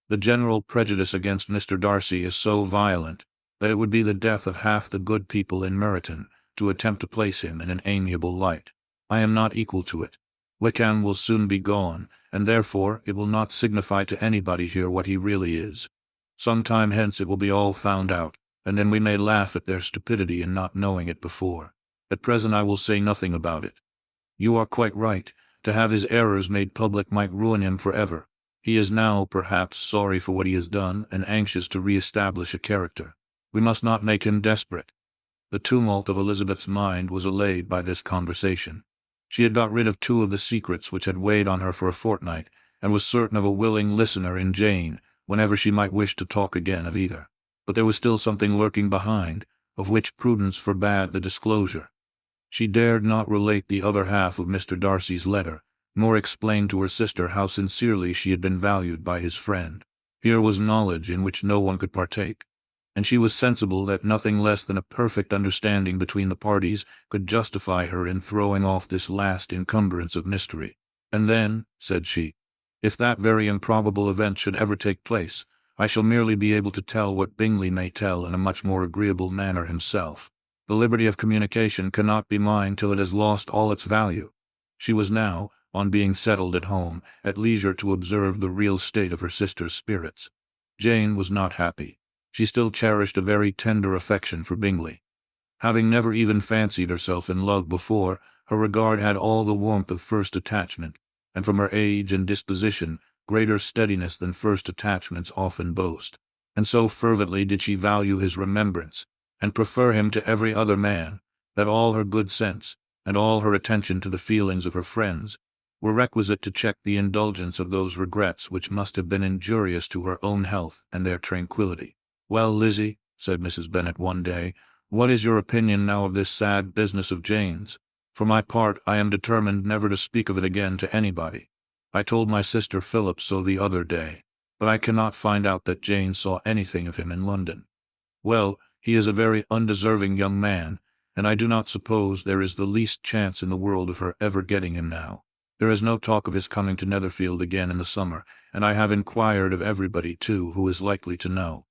The general prejudice against Mr. Darcy is so violent that it would be the death of half the good people in Meryton to attempt to place him in an amiable light. I am not equal to it. Wickham will soon be gone, and therefore it will not signify to anybody here what he really is. Some time hence it will be all found out, and then we may laugh at their stupidity in not knowing it before. At present I will say nothing about it. You are quite right. To have his errors made public might ruin him forever. He is now, perhaps, sorry for what he has done and anxious to re-establish a character. We must not make him desperate. The tumult of Elizabeth's mind was allayed by this conversation. She had got rid of two of the secrets which had weighed on her for a fortnight, and was certain of a willing listener in Jane, whenever she might wish to talk again of either. But there was still something lurking behind, of which prudence forbade the disclosure. She dared not relate the other half of Mr. Darcy's letter, nor explain to her sister how sincerely she had been valued by his friend. Here was knowledge in which no one could partake, and she was sensible that nothing less than a perfect understanding between the parties could justify her in throwing off this last encumbrance of mystery. And then, said she, if that very improbable event should ever take place, I shall merely be able to tell what Bingley may tell in a much more agreeable manner himself. The liberty of communication cannot be mine till it has lost all its value. She was now, on being settled at home, at leisure to observe the real state of her sister's spirits. Jane was not happy. She still cherished a very tender affection for Bingley. Having never even fancied herself in love before, her regard had all the warmth of first attachment, and from her age and disposition, greater steadiness than first attachments often boast. And so fervently did she value his remembrance, and prefer him to every other man, that all her good sense, and all her attention to the feelings of her friends, were requisite to check the indulgence of those regrets which must have been injurious to her own health and their tranquillity. "Well, Lizzie," said Mrs. Bennet one day, "what is your opinion now of this sad business of Jane's? For my part, I am determined never to speak of it again to anybody. I told my sister Philip so the other day, but I cannot find out that Jane saw anything of him in London. Well, he is a very undeserving young man, and I do not suppose there is the least chance in the world of her ever getting him now. There is no talk of his coming to Netherfield again in the summer, and I have inquired of everybody, too, who is likely to know.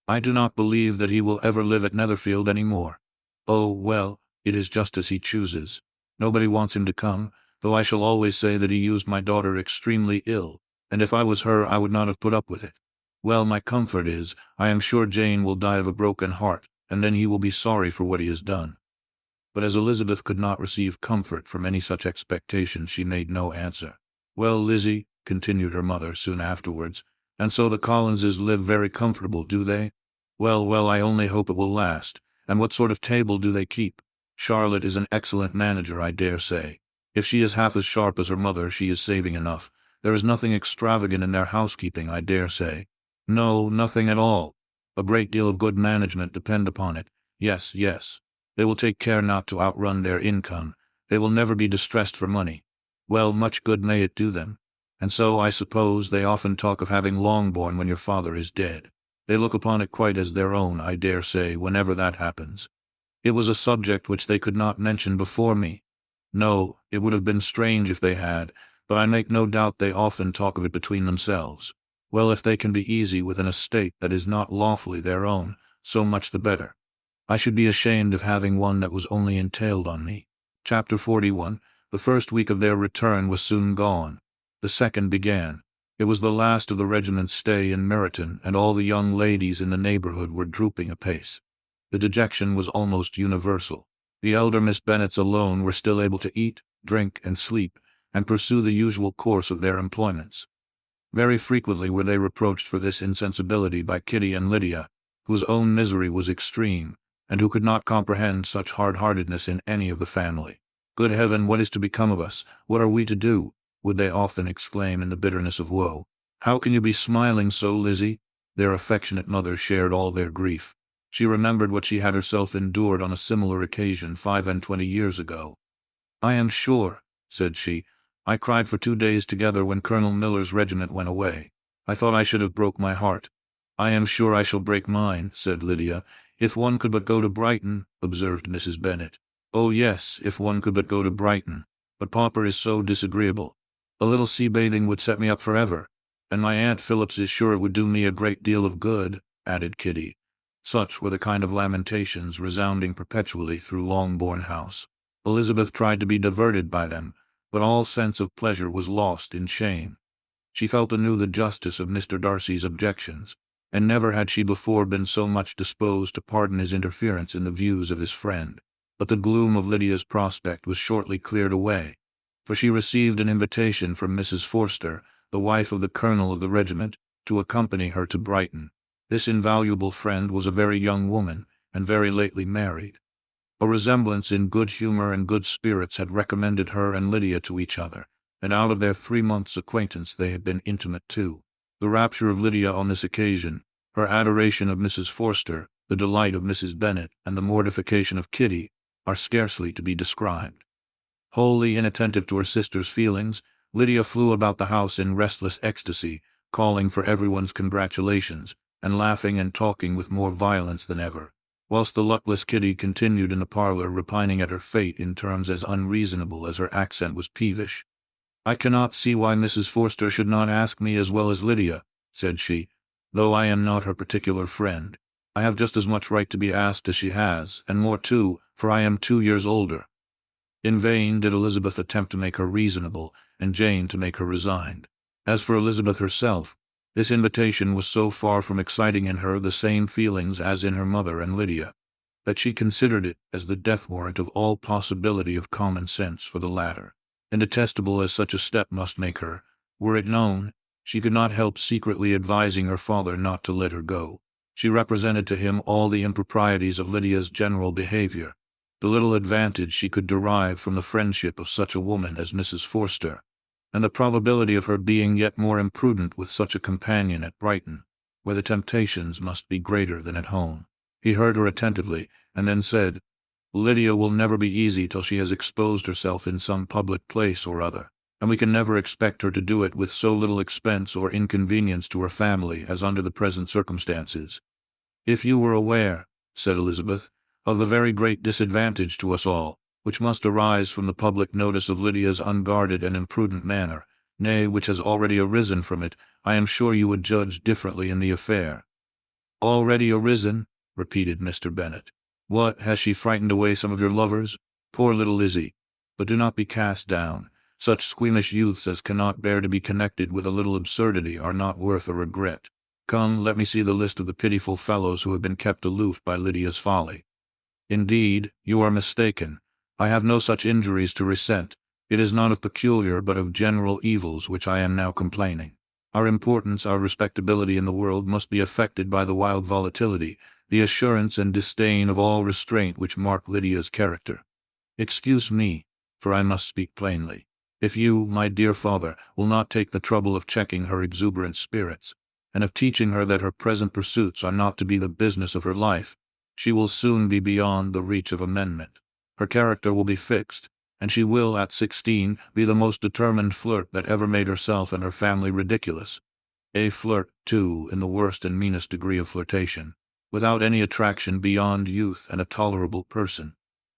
I do not believe that he will ever live at Netherfield any more. Oh, well, it is just as he chooses. Nobody wants him to come, though I shall always say that he used my daughter extremely ill, and if I was her I would not have put up with it. Well, my comfort is, I am sure Jane will die of a broken heart, and then he will be sorry for what he has done." But as Elizabeth could not receive comfort from any such expectation, she made no answer. "Well, Lizzie," continued her mother soon afterwards, "and so the Collinses live very comfortable, do they? Well, well, I only hope it will last. And what sort of table do they keep? Charlotte is an excellent manager, I dare say. If she is half as sharp as her mother, she is saving enough. There is nothing extravagant in their housekeeping, I dare say. No, nothing at all. A great deal of good management, depend upon it. Yes, yes. They will take care not to outrun their income. They will never be distressed for money. Well, much good may it do them. And so, I suppose, they often talk of having Longbourn when your father is dead. They look upon it quite as their own, I dare say, whenever that happens. It was a subject which they could not mention before me. No, it would have been strange if they had, but I make no doubt they often talk of it between themselves. Well, if they can be easy with an estate that is not lawfully their own, so much the better. I should be ashamed of having one that was only entailed on me." Chapter 41. The first week of their return was soon gone. The second began. It was the last of the regiment's stay in Meryton, and all the young ladies in the neighborhood were drooping apace. The dejection was almost universal. The elder Miss Bennets alone were still able to eat, drink, and sleep, and pursue the usual course of their employments. Very frequently were they reproached for this insensibility by Kitty and Lydia, whose own misery was extreme, and who could not comprehend such hard-heartedness in any of the family. "Good heaven, what is to become of us? What are we to do?" would they often exclaim in the bitterness of woe. "How can you be smiling so, Lizzie?" Their affectionate mother shared all their grief. She remembered what she had herself endured on a similar occasion 25 years ago. "I am sure," said she, "I cried for 2 days together when Colonel Miller's regiment went away. I thought I should have broke my heart." "I am sure I shall break mine," said Lydia. "If one could but go to Brighton," observed Mrs. Bennet. "Oh yes, if one could but go to Brighton. But Pauper is so disagreeable. A little sea-bathing would set me up forever. And my Aunt Phillips is sure it would do me a great deal of good," added Kitty. Such were the kind of lamentations resounding perpetually through Longbourn House. Elizabeth tried to be diverted by them, but all sense of pleasure was lost in shame. She felt anew the justice of Mr. Darcy's objections, and never had she before been so much disposed to pardon his interference in the views of his friend. But the gloom of Lydia's prospect was shortly cleared away, for she received an invitation from Mrs. Forster, the wife of the colonel of the regiment, to accompany her to Brighton. This invaluable friend was a very young woman, and very lately married. A resemblance in good humor and good spirits had recommended her and Lydia to each other, and out of their 3 months' acquaintance they had been intimate too. The rapture of Lydia on this occasion, her adoration of Mrs. Forster, the delight of Mrs. Bennet, and the mortification of Kitty, are scarcely to be described. Wholly inattentive to her sister's feelings, Lydia flew about the house in restless ecstasy, calling for everyone's congratulations, and laughing and talking with more violence than ever, whilst the luckless Kitty continued in the parlour repining at her fate in terms as unreasonable as her accent was peevish. "I cannot see why Mrs. Forster should not ask me as well as Lydia," said she, "though I am not her particular friend. I have just as much right to be asked as she has, and more too, for I am 2 years older." In vain did Elizabeth attempt to make her reasonable, and Jane to make her resigned. As for Elizabeth herself, this invitation was so far from exciting in her the same feelings as in her mother and Lydia, that she considered it as the death warrant of all possibility of common sense for the latter. And detestable as such a step must make her, were it known, she could not help secretly advising her father not to let her go. She represented to him all the improprieties of Lydia's general behavior, the little advantage she could derive from the friendship of such a woman as Mrs. Forster, and the probability of her being yet more imprudent with such a companion at Brighton, where the temptations must be greater than at home. He heard her attentively, and then said, "Lydia will never be easy till she has exposed herself in some public place or other, and we can never expect her to do it with so little expense or inconvenience to her family as under the present circumstances." "If you were aware," said Elizabeth, "of the very great disadvantage to us all, which must arise from the public notice of Lydia's unguarded and imprudent manner, nay, which has already arisen from it, I am sure you would judge differently in the affair." "Already arisen?" repeated Mr. Bennet. "What, has she frightened away some of your lovers? Poor little Lizzie! But do not be cast down. Such squeamish youths as cannot bear to be connected with a little absurdity are not worth a regret. Come, let me see the list of the pitiful fellows who have been kept aloof by Lydia's folly." "Indeed, you are mistaken. I have no such injuries to resent. It is not of peculiar but of general evils which I am now complaining. Our importance, our respectability in the world must be affected by the wild volatility, the assurance and disdain of all restraint which mark Lydia's character. Excuse me, for I must speak plainly. If you, my dear father, will not take the trouble of checking her exuberant spirits, and of teaching her that her present pursuits are not to be the business of her life, she will soon be beyond the reach of amendment. Her character will be fixed, and she will, at 16, be the most determined flirt that ever made herself and her family ridiculous. A flirt, too, in the worst and meanest degree of flirtation, without any attraction beyond youth and a tolerable person,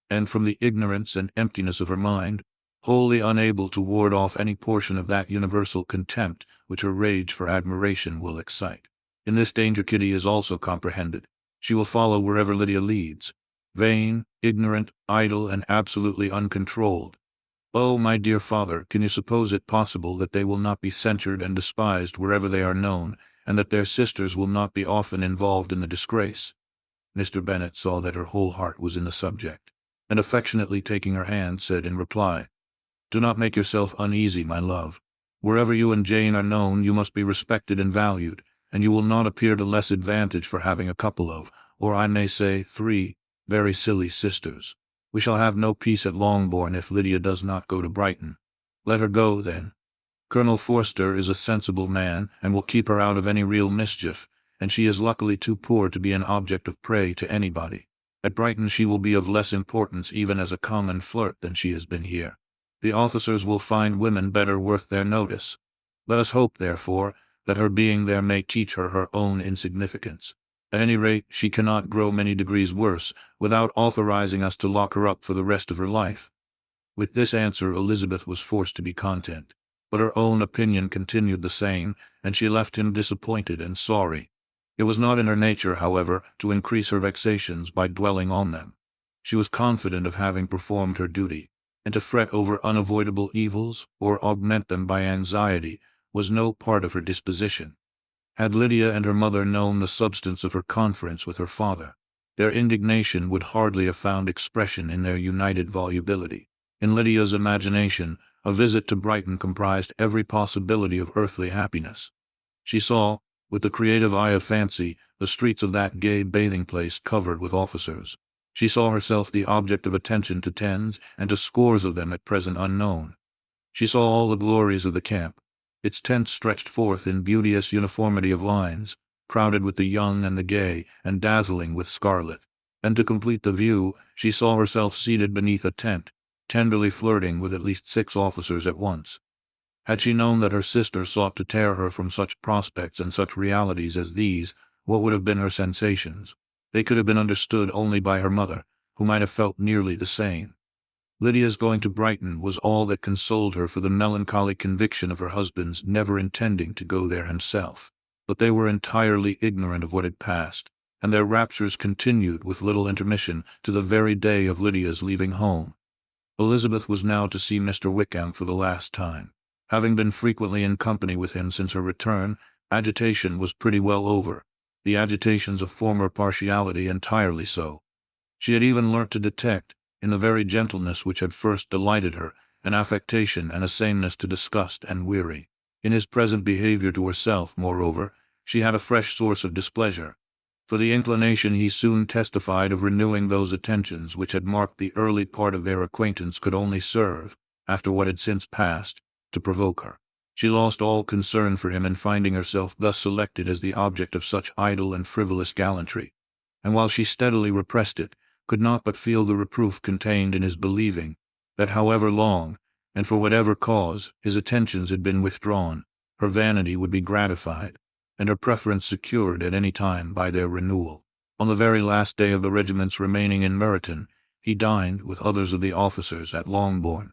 and from the ignorance and emptiness of her mind, wholly unable to ward off any portion of that universal contempt which her rage for admiration will excite. In this danger Kitty is also comprehended. She will follow wherever Lydia leads, vain, ignorant, idle, and absolutely uncontrolled. Oh, my dear father, can you suppose it possible that they will not be censured and despised wherever they are known, and that their sisters will not be often involved in the disgrace?" Mr. Bennet saw that her whole heart was in the subject, and affectionately taking her hand, said in reply, "Do not make yourself uneasy, my love. Wherever you and Jane are known, you must be respected and valued, and you will not appear to less advantage for having a couple of, or I may say 3, very silly sisters. We shall have no peace at Longbourn if Lydia does not go to Brighton. Let her go, then. Colonel Forster is a sensible man, and will keep her out of any real mischief, and she is luckily too poor to be an object of prey to anybody. At Brighton she will be of less importance even as a common flirt than she has been here. The officers will find women better worth their notice. Let us hope, therefore, that her being there may teach her her own insignificance. At any rate, she cannot grow many degrees worse, without authorizing us to lock her up for the rest of her life." With this answer Elizabeth was forced to be content, but her own opinion continued the same, and she left him disappointed and sorry. It was not in her nature, however, to increase her vexations by dwelling on them. She was confident of having performed her duty, and to fret over unavoidable evils, or augment them by anxiety, was no part of her disposition. Had Lydia and her mother known the substance of her conference with her father, Their indignation would hardly have found expression in their united volubility. In Lydia's imagination, a visit to Brighton comprised every possibility of earthly happiness. She saw, with the creative eye of fancy, the streets of that gay bathing-place covered with officers. She saw herself the object of attention to tens and to scores of them at present unknown. She saw all the glories of the camp. Its tents stretched forth in beauteous uniformity of lines, crowded with the young and the gay, and dazzling with scarlet. And to complete the view, she saw herself seated beneath a tent, tenderly flirting with at least 6 officers at once. Had she known that her sister sought to tear her from such prospects and such realities as these, what would have been her sensations? They could have been understood only by her mother, who might have felt nearly the same. Lydia's going to Brighton was all that consoled her for the melancholy conviction of her husband's never intending to go there himself. But they were entirely ignorant of what had passed, and their raptures continued with little intermission to the very day of Lydia's leaving home. Elizabeth was now to see Mr. Wickham for the last time. Having been frequently in company with him since her return, agitation was pretty well over, the agitations of former partiality entirely so. She had even learnt to detect, in the very gentleness which had first delighted her, an affectation and a sameness to disgust and weary. In his present behavior to herself, moreover, she had a fresh source of displeasure. For the inclination he soon testified of renewing those attentions which had marked the early part of their acquaintance could only serve, after what had since passed, to provoke her. She lost all concern for him in finding herself thus selected as the object of such idle and frivolous gallantry, and while she steadily repressed it, could not but feel the reproof contained in his believing that however long, and for whatever cause, his attentions had been withdrawn, her vanity would be gratified, and her preference secured at any time by their renewal. On the very last day of the regiment's remaining in Meryton, he dined, with others of the officers, at Longbourn,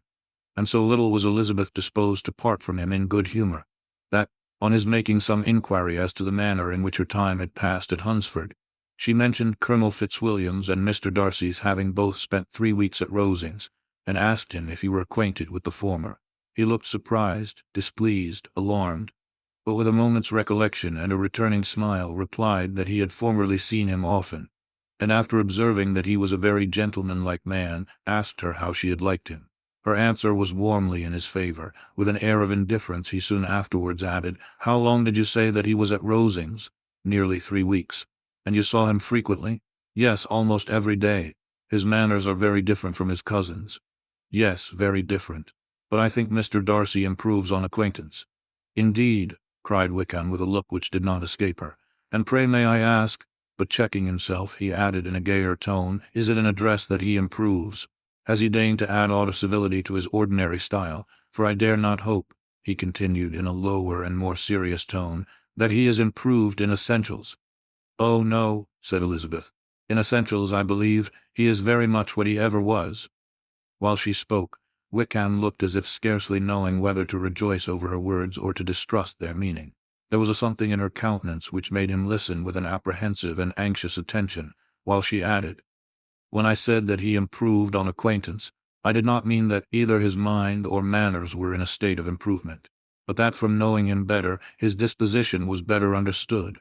and so little was Elizabeth disposed to part from him in good humour, that, on his making some inquiry as to the manner in which her time had passed at Hunsford, she mentioned Colonel Fitzwilliam's and Mr. Darcy's having both spent 3 weeks at Rosings, and asked him if he were acquainted with the former. He looked surprised, displeased, alarmed, but with a moment's recollection and a returning smile replied that he had formerly seen him often, and after observing that he was a very gentlemanlike man, asked her how she had liked him. Her answer was warmly in his favour. With an air of indifference he soon afterwards added, "How long did you say that he was at Rosings?" "Nearly 3 weeks." "And you saw him frequently?" "Yes, almost every day." "His manners are very different from his cousin's." "Yes, very different. But I think Mr. Darcy improves on acquaintance." "Indeed," cried Wickham with a look which did not escape her. "And pray may I ask," but checking himself, he added in a gayer tone, "is it an address that he improves? Has he deigned to add aught of civility to his ordinary style? For I dare not hope," he continued in a lower and more serious tone, "that he is improved in essentials." "Oh, no," said Elizabeth. "In essentials, I believe, he is very much what he ever was." While she spoke, Wickham looked as if scarcely knowing whether to rejoice over her words or to distrust their meaning. There was a something in her countenance which made him listen with an apprehensive and anxious attention, while she added, "When I said that he improved on acquaintance, I did not mean that either his mind or manners were in a state of improvement, but that from knowing him better, his disposition was better understood."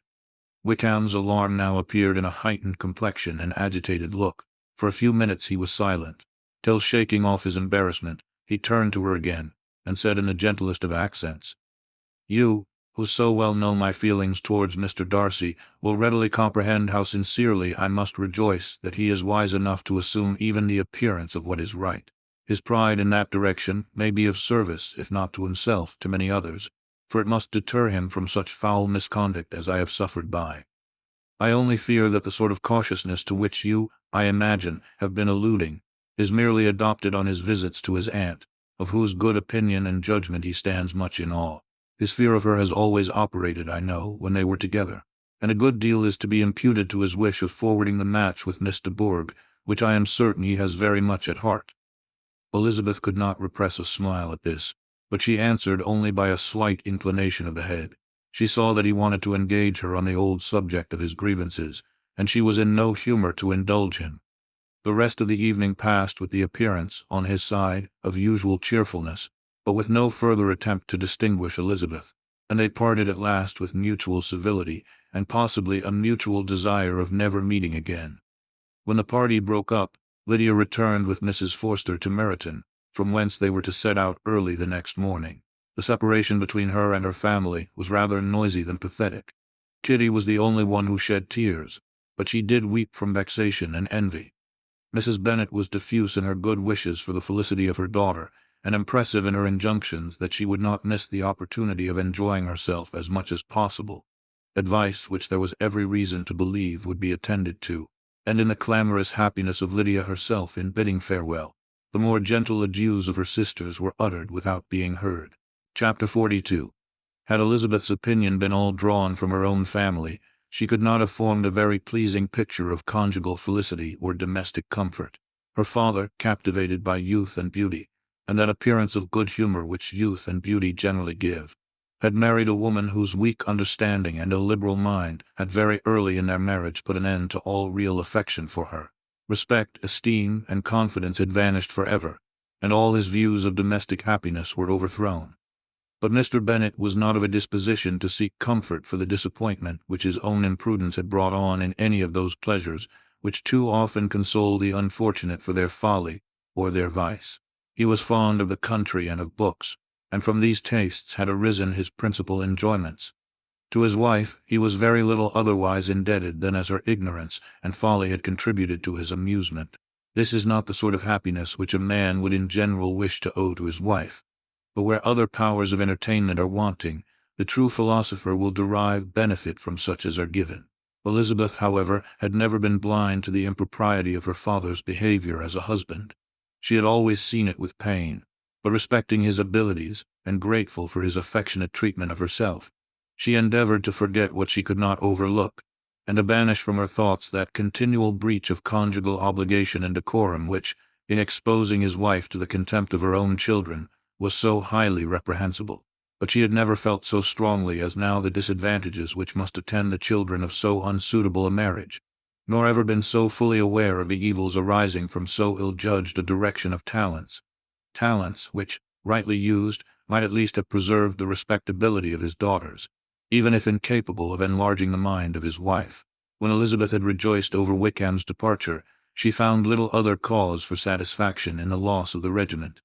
Wickham's alarm now appeared in a heightened complexion and agitated look. For a few minutes he was silent, till, shaking off his embarrassment, he turned to her again, and said in the gentlest of accents, "You, who so well know my feelings towards Mr. Darcy, will readily comprehend how sincerely I must rejoice that he is wise enough to assume even the appearance of what is right. His pride in that direction may be of service, if not to himself, to many others, for it must deter him from such foul misconduct as I have suffered by. I only fear that the sort of cautiousness to which you, I imagine, have been alluding, is merely adopted on his visits to his aunt, of whose good opinion and judgment he stands much in awe. His fear of her has always operated, I know, when they were together, and a good deal is to be imputed to his wish of forwarding the match with Miss de Bourgh, which I am certain he has very much at heart." Elizabeth could not repress a smile at this, but she answered only by a slight inclination of the head. She saw that he wanted to engage her on the old subject of his grievances, and she was in no humour to indulge him. The rest of the evening passed with the appearance, on his side, of usual cheerfulness, but with no further attempt to distinguish Elizabeth, and they parted at last with mutual civility, and possibly a mutual desire of never meeting again. When the party broke up, Lydia returned with Mrs. Forster to Meryton, from whence they were to set out early the next morning. The separation between her and her family was rather noisy than pathetic. Kitty was the only one who shed tears, but she did weep from vexation and envy. Mrs. Bennet was diffuse in her good wishes for the felicity of her daughter, and impressive in her injunctions that she would not miss the opportunity of enjoying herself as much as possible, advice which there was every reason to believe would be attended to, and in the clamorous happiness of Lydia herself in bidding farewell, the more gentle adieus of her sisters were uttered without being heard. Chapter 42. Had Elizabeth's opinion been all drawn from her own family, she could not have formed a very pleasing picture of conjugal felicity or domestic comfort. Her father, captivated by youth and beauty, and that appearance of good humor which youth and beauty generally give, had married a woman whose weak understanding and illiberal mind had very early in their marriage put an end to all real affection for her. Respect, esteem, and confidence had vanished forever, and all his views of domestic happiness were overthrown. But Mr. Bennet was not of a disposition to seek comfort for the disappointment which his own imprudence had brought on in any of those pleasures which too often console the unfortunate for their folly or their vice. He was fond of the country and of books, and from these tastes had arisen his principal enjoyments. To his wife he was very little otherwise indebted than as her ignorance and folly had contributed to his amusement. This is not the sort of happiness which a man would in general wish to owe to his wife. But where other powers of entertainment are wanting, the true philosopher will derive benefit from such as are given. Elizabeth, however, had never been blind to the impropriety of her father's behavior as a husband. She had always seen it with pain, but respecting his abilities, and grateful for his affectionate treatment of herself, she endeavored to forget what she could not overlook, and to banish from her thoughts that continual breach of conjugal obligation and decorum which, in exposing his wife to the contempt of her own children, was so highly reprehensible. But she had never felt so strongly as now the disadvantages which must attend the children of so unsuitable a marriage, nor ever been so fully aware of the evils arising from so ill-judged a direction of talents which, rightly used, might at least have preserved the respectability of his daughters, even if incapable of enlarging the mind of his wife. When Elizabeth had rejoiced over Wickham's departure, she found little other cause for satisfaction in the loss of the regiment.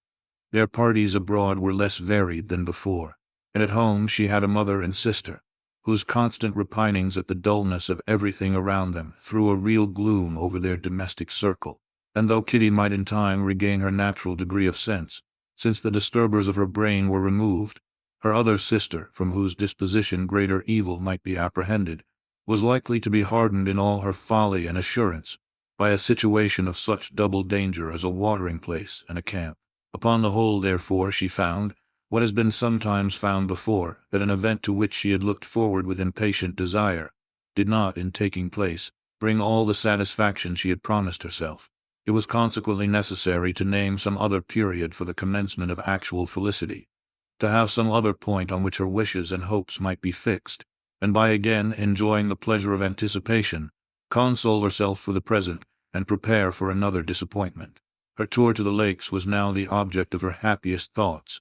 Their parties abroad were less varied than before, and at home she had a mother and sister, whose constant repinings at the dullness of everything around them threw a real gloom over their domestic circle. And though Kitty might in time regain her natural degree of sense, since the disturbers of her brain were removed, her other sister, from whose disposition greater evil might be apprehended, was likely to be hardened in all her folly and assurance by a situation of such double danger as a watering-place and a camp. Upon the whole, therefore, she found, what has been sometimes found before, that an event to which she had looked forward with impatient desire did not, in taking place, bring all the satisfaction she had promised herself. It was consequently necessary to name some other period for the commencement of actual felicity, to have some other point on which her wishes and hopes might be fixed, and by again enjoying the pleasure of anticipation, console herself for the present, and prepare for another disappointment. Her tour to the lakes was now the object of her happiest thoughts.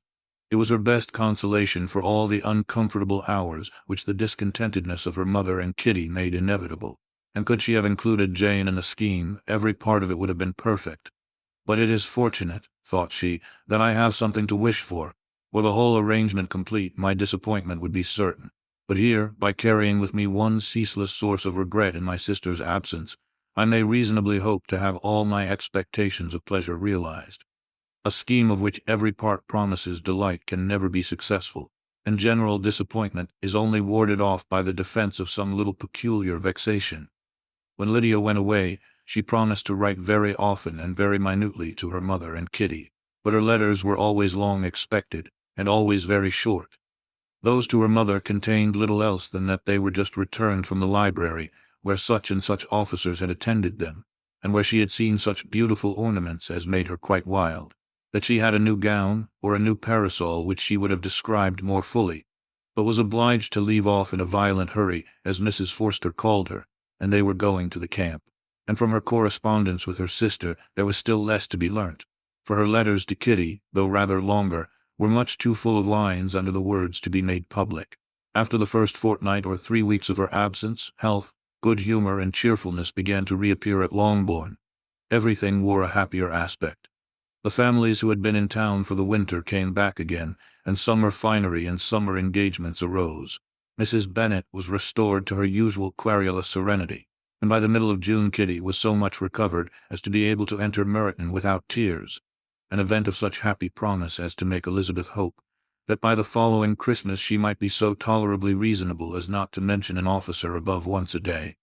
It was her best consolation for all the uncomfortable hours which the discontentedness of her mother and Kitty made inevitable, and could she have included Jane in the scheme, every part of it would have been perfect. But it is fortunate, thought she, that I have something to wish for. Were the whole arrangement complete, my disappointment would be certain. But here, by carrying with me one ceaseless source of regret in my sister's absence, I may reasonably hope to have all my expectations of pleasure realized. A scheme of which every part promises delight can never be successful, and general disappointment is only warded off by the defense of some little peculiar vexation. When Lydia went away, she promised to write very often and very minutely to her mother and Kitty, but her letters were always long expected, and always very short. Those to her mother contained little else than that they were just returned from the library, where such and such officers had attended them, and where she had seen such beautiful ornaments as made her quite wild, that she had a new gown, or a new parasol which she would have described more fully, but was obliged to leave off in a violent hurry, as Mrs. Forster called her, and they were going to the camp. And from her correspondence with her sister there was still less to be learnt, for her letters to Kitty, though rather longer, were much too full of lines under the words to be made public. After the first fortnight or 3 weeks of her absence, health, Good humor and cheerfulness began to reappear at Longbourn. Everything wore a happier aspect. The families who had been in town for the winter came back again, and summer finery and summer engagements arose. Mrs. Bennet was restored to her usual querulous serenity, and by the middle of June Kitty was so much recovered as to be able to enter Meryton without tears, an event of such happy promise as to make Elizabeth hope that by the following Christmas she might be so tolerably reasonable as not to mention an officer above once a day,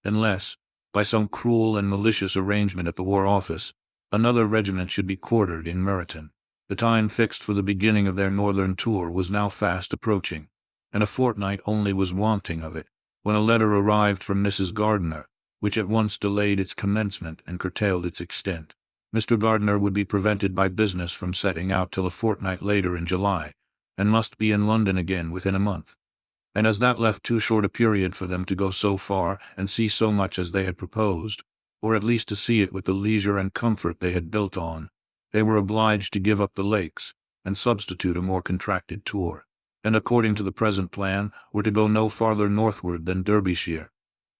unless, by some cruel and malicious arrangement at the War Office, another regiment should be quartered in Meryton. The time fixed for the beginning of their northern tour was now fast approaching, and a fortnight only was wanting of it, when a letter arrived from Mrs. Gardiner, which at once delayed its commencement and curtailed its extent. Mr. Gardiner would be prevented by business from setting out till a fortnight later in July, and must be in London again within a month. And as that left too short a period for them to go so far and see so much as they had proposed, or at least to see it with the leisure and comfort they had built on, they were obliged to give up the lakes, and substitute a more contracted tour, and according to the present plan, were to go no farther northward than Derbyshire.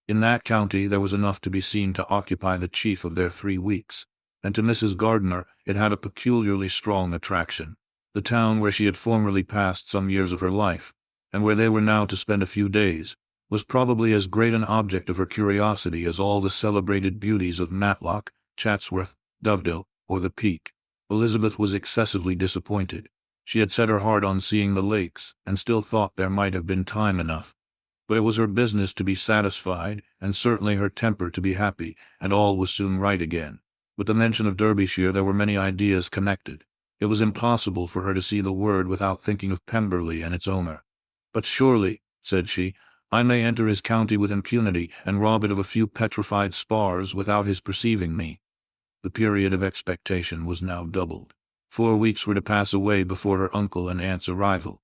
In that county there was enough to be seen to occupy the chief of their 3 weeks, and to Mrs. Gardiner it had a peculiarly strong attraction. The town where she had formerly passed some years of her life, and where they were now to spend a few days, was probably as great an object of her curiosity as all the celebrated beauties of Matlock, Chatsworth, Dovedale, or the Peak. Elizabeth was excessively disappointed. She had set her heart on seeing the lakes, and still thought there might have been time enough. But it was her business to be satisfied, and certainly her temper to be happy, and all was soon right again. With the mention of Derbyshire there were many ideas connected. It was impossible for her to see the word without thinking of Pemberley and its owner. "But surely," said she, "I may enter his county with impunity, and rob it of a few petrified spars without his perceiving me." The period of expectation was now doubled. 4 weeks were to pass away before her uncle and aunt's arrival.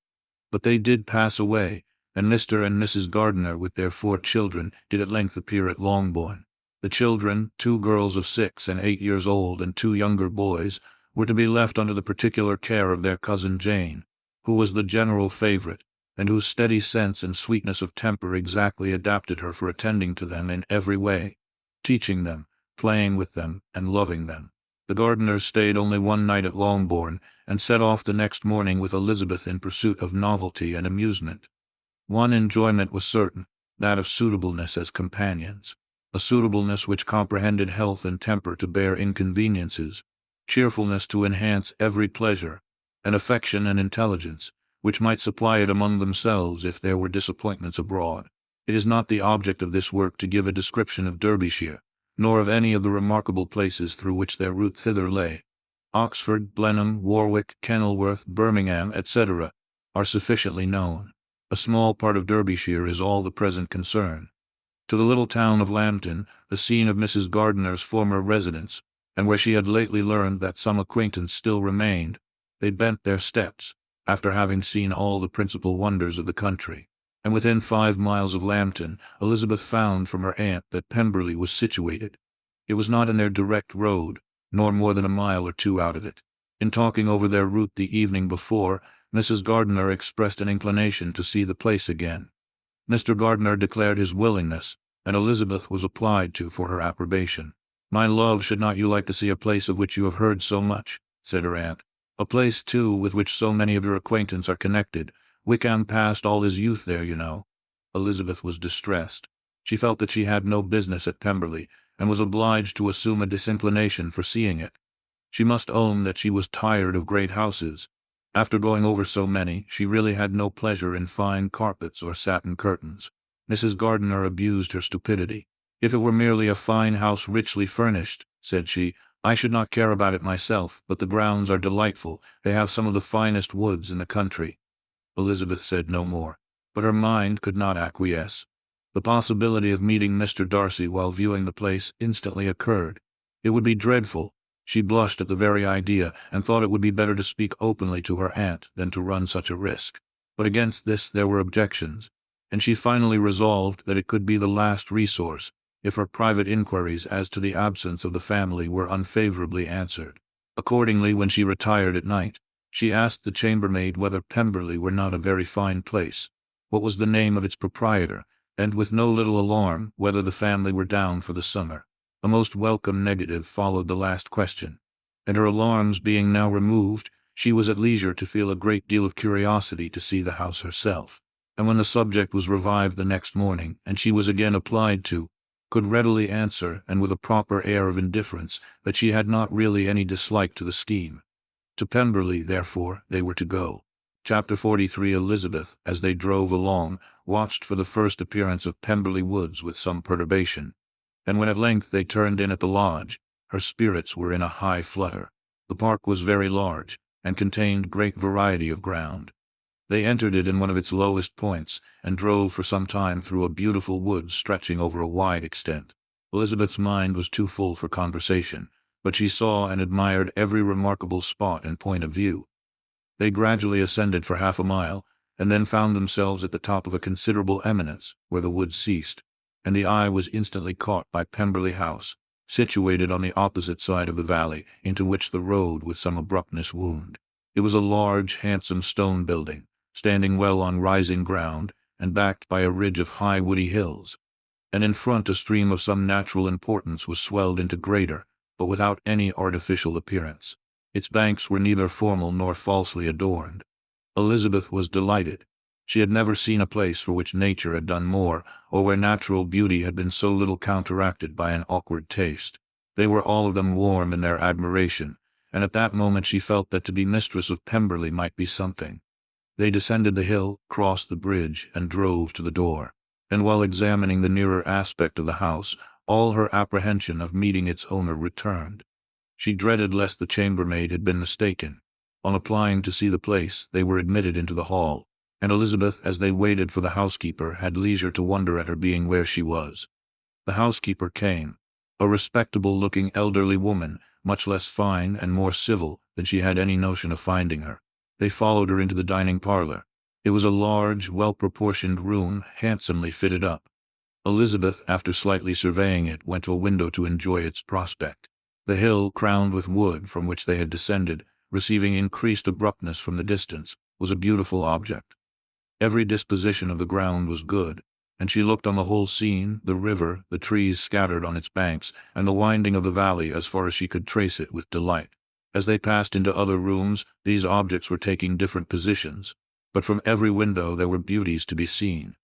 But they did pass away, and Mr. and Mrs. Gardiner with their 4 children did at length appear at Longbourn. The children, 2 girls of 6 and 8 years old and 2 younger boys, were to be left under the particular care of their cousin Jane, who was the general favorite, and whose steady sense and sweetness of temper exactly adapted her for attending to them in every way, teaching them, playing with them, and loving them. The Gardiners stayed only one night at Longbourn, and set off the next morning with Elizabeth in pursuit of novelty and amusement. One enjoyment was certain, that of suitableness as companions, a suitableness which comprehended health and temper to bear inconveniences, cheerfulness to enhance every pleasure, and affection and intelligence, which might supply it among themselves if there were disappointments abroad. It is not the object of this work to give a description of Derbyshire, nor of any of the remarkable places through which their route thither lay. Oxford, Blenheim, Warwick, Kenilworth, Birmingham, etc., are sufficiently known. A small part of Derbyshire is all the present concern. To the little town of Lambton, the scene of Mrs. Gardiner's former residence, and where she had lately learned that some acquaintance still remained, they bent their steps, after having seen all the principal wonders of the country. And within 5 miles of Lambton, Elizabeth found from her aunt that Pemberley was situated. It was not in their direct road, nor more than a mile or 2 out of it. In talking over their route the evening before, Mrs. Gardiner expressed an inclination to see the place again. Mr. Gardiner declared his willingness, and Elizabeth was applied to for her approbation. "My love, should not you like to see a place of which you have heard so much?" said her aunt. "A place, too, with which so many of your acquaintance are connected. Wickham passed all his youth there, you know." Elizabeth was distressed. She felt that she had no business at Pemberley, and was obliged to assume a disinclination for seeing it. She must own that she was tired of great houses. After going over so many, she really had no pleasure in fine carpets or satin curtains. Mrs. Gardiner abused her stupidity. "If it were merely a fine house richly furnished," said she, "I should not care about it myself, but the grounds are delightful. They have some of the finest woods in the country." Elizabeth said no more, but her mind could not acquiesce. The possibility of meeting Mr. Darcy while viewing the place instantly occurred. It would be dreadful. She blushed at the very idea, and thought it would be better to speak openly to her aunt than to run such a risk. But against this there were objections, and she finally resolved that it could be the last resource, if her private inquiries as to the absence of the family were unfavorably answered. Accordingly, when she retired at night, she asked the chambermaid whether Pemberley were not a very fine place. What was the name of its proprietor? and with no little alarm whether the family were down for the summer. A most welcome negative followed the last question, and her alarms being now removed, she was at leisure to feel a great deal of curiosity to see the house herself. And when the subject was revived the next morning, and she was again applied to, could readily answer, and with a proper air of indifference, that she had not really any dislike to the scheme. To Pemberley, therefore, they were to go. Chapter 43. Elizabeth, as they drove along, watched for the first appearance of Pemberley Woods with some perturbation, and when at length they turned in at the lodge, her spirits were in a high flutter. The park was very large, and contained great variety of ground. They entered it in one of its lowest points, and drove for some time through a beautiful wood stretching over a wide extent. Elizabeth's mind was too full for conversation, but she saw and admired every remarkable spot and point of view. They gradually ascended for half a mile, and then found themselves at the top of a considerable eminence, where the wood ceased, and the eye was instantly caught by Pemberley House, situated on the opposite side of the valley, into which the road with some abruptness wound. It was a large, handsome stone building, standing well on rising ground, and backed by a ridge of high woody hills, and in front a stream of some natural importance was swelled into greater, but without any artificial appearance. Its banks were neither formal nor falsely adorned. Elizabeth was delighted. She had never seen a place for which nature had done more, or where natural beauty had been so little counteracted by an awkward taste. They were all of them warm in their admiration, and at that moment she felt that to be mistress of Pemberley might be something. They descended the hill, crossed the bridge, and drove to the door. And while examining the nearer aspect of the house, all her apprehension of meeting its owner returned. She dreaded lest the chambermaid had been mistaken. On applying to see the place, they were admitted into the hall, and Elizabeth, as they waited for the housekeeper, had leisure to wonder at her being where she was. The housekeeper came, a respectable-looking elderly woman, much less fine and more civil than she had any notion of finding her. They followed her into the dining parlor. It was a large, well-proportioned room, handsomely fitted up. Elizabeth, after slightly surveying it, went to a window to enjoy its prospect. The hill, crowned with wood from which they had descended, receiving increased abruptness from the distance, was a beautiful object. Every disposition of the ground was good, and she looked on the whole scene, the river, the trees scattered on its banks, and the winding of the valley as far as she could trace it, with delight. As they passed into other rooms, these objects were taking different positions, but from every window there were beauties to be seen.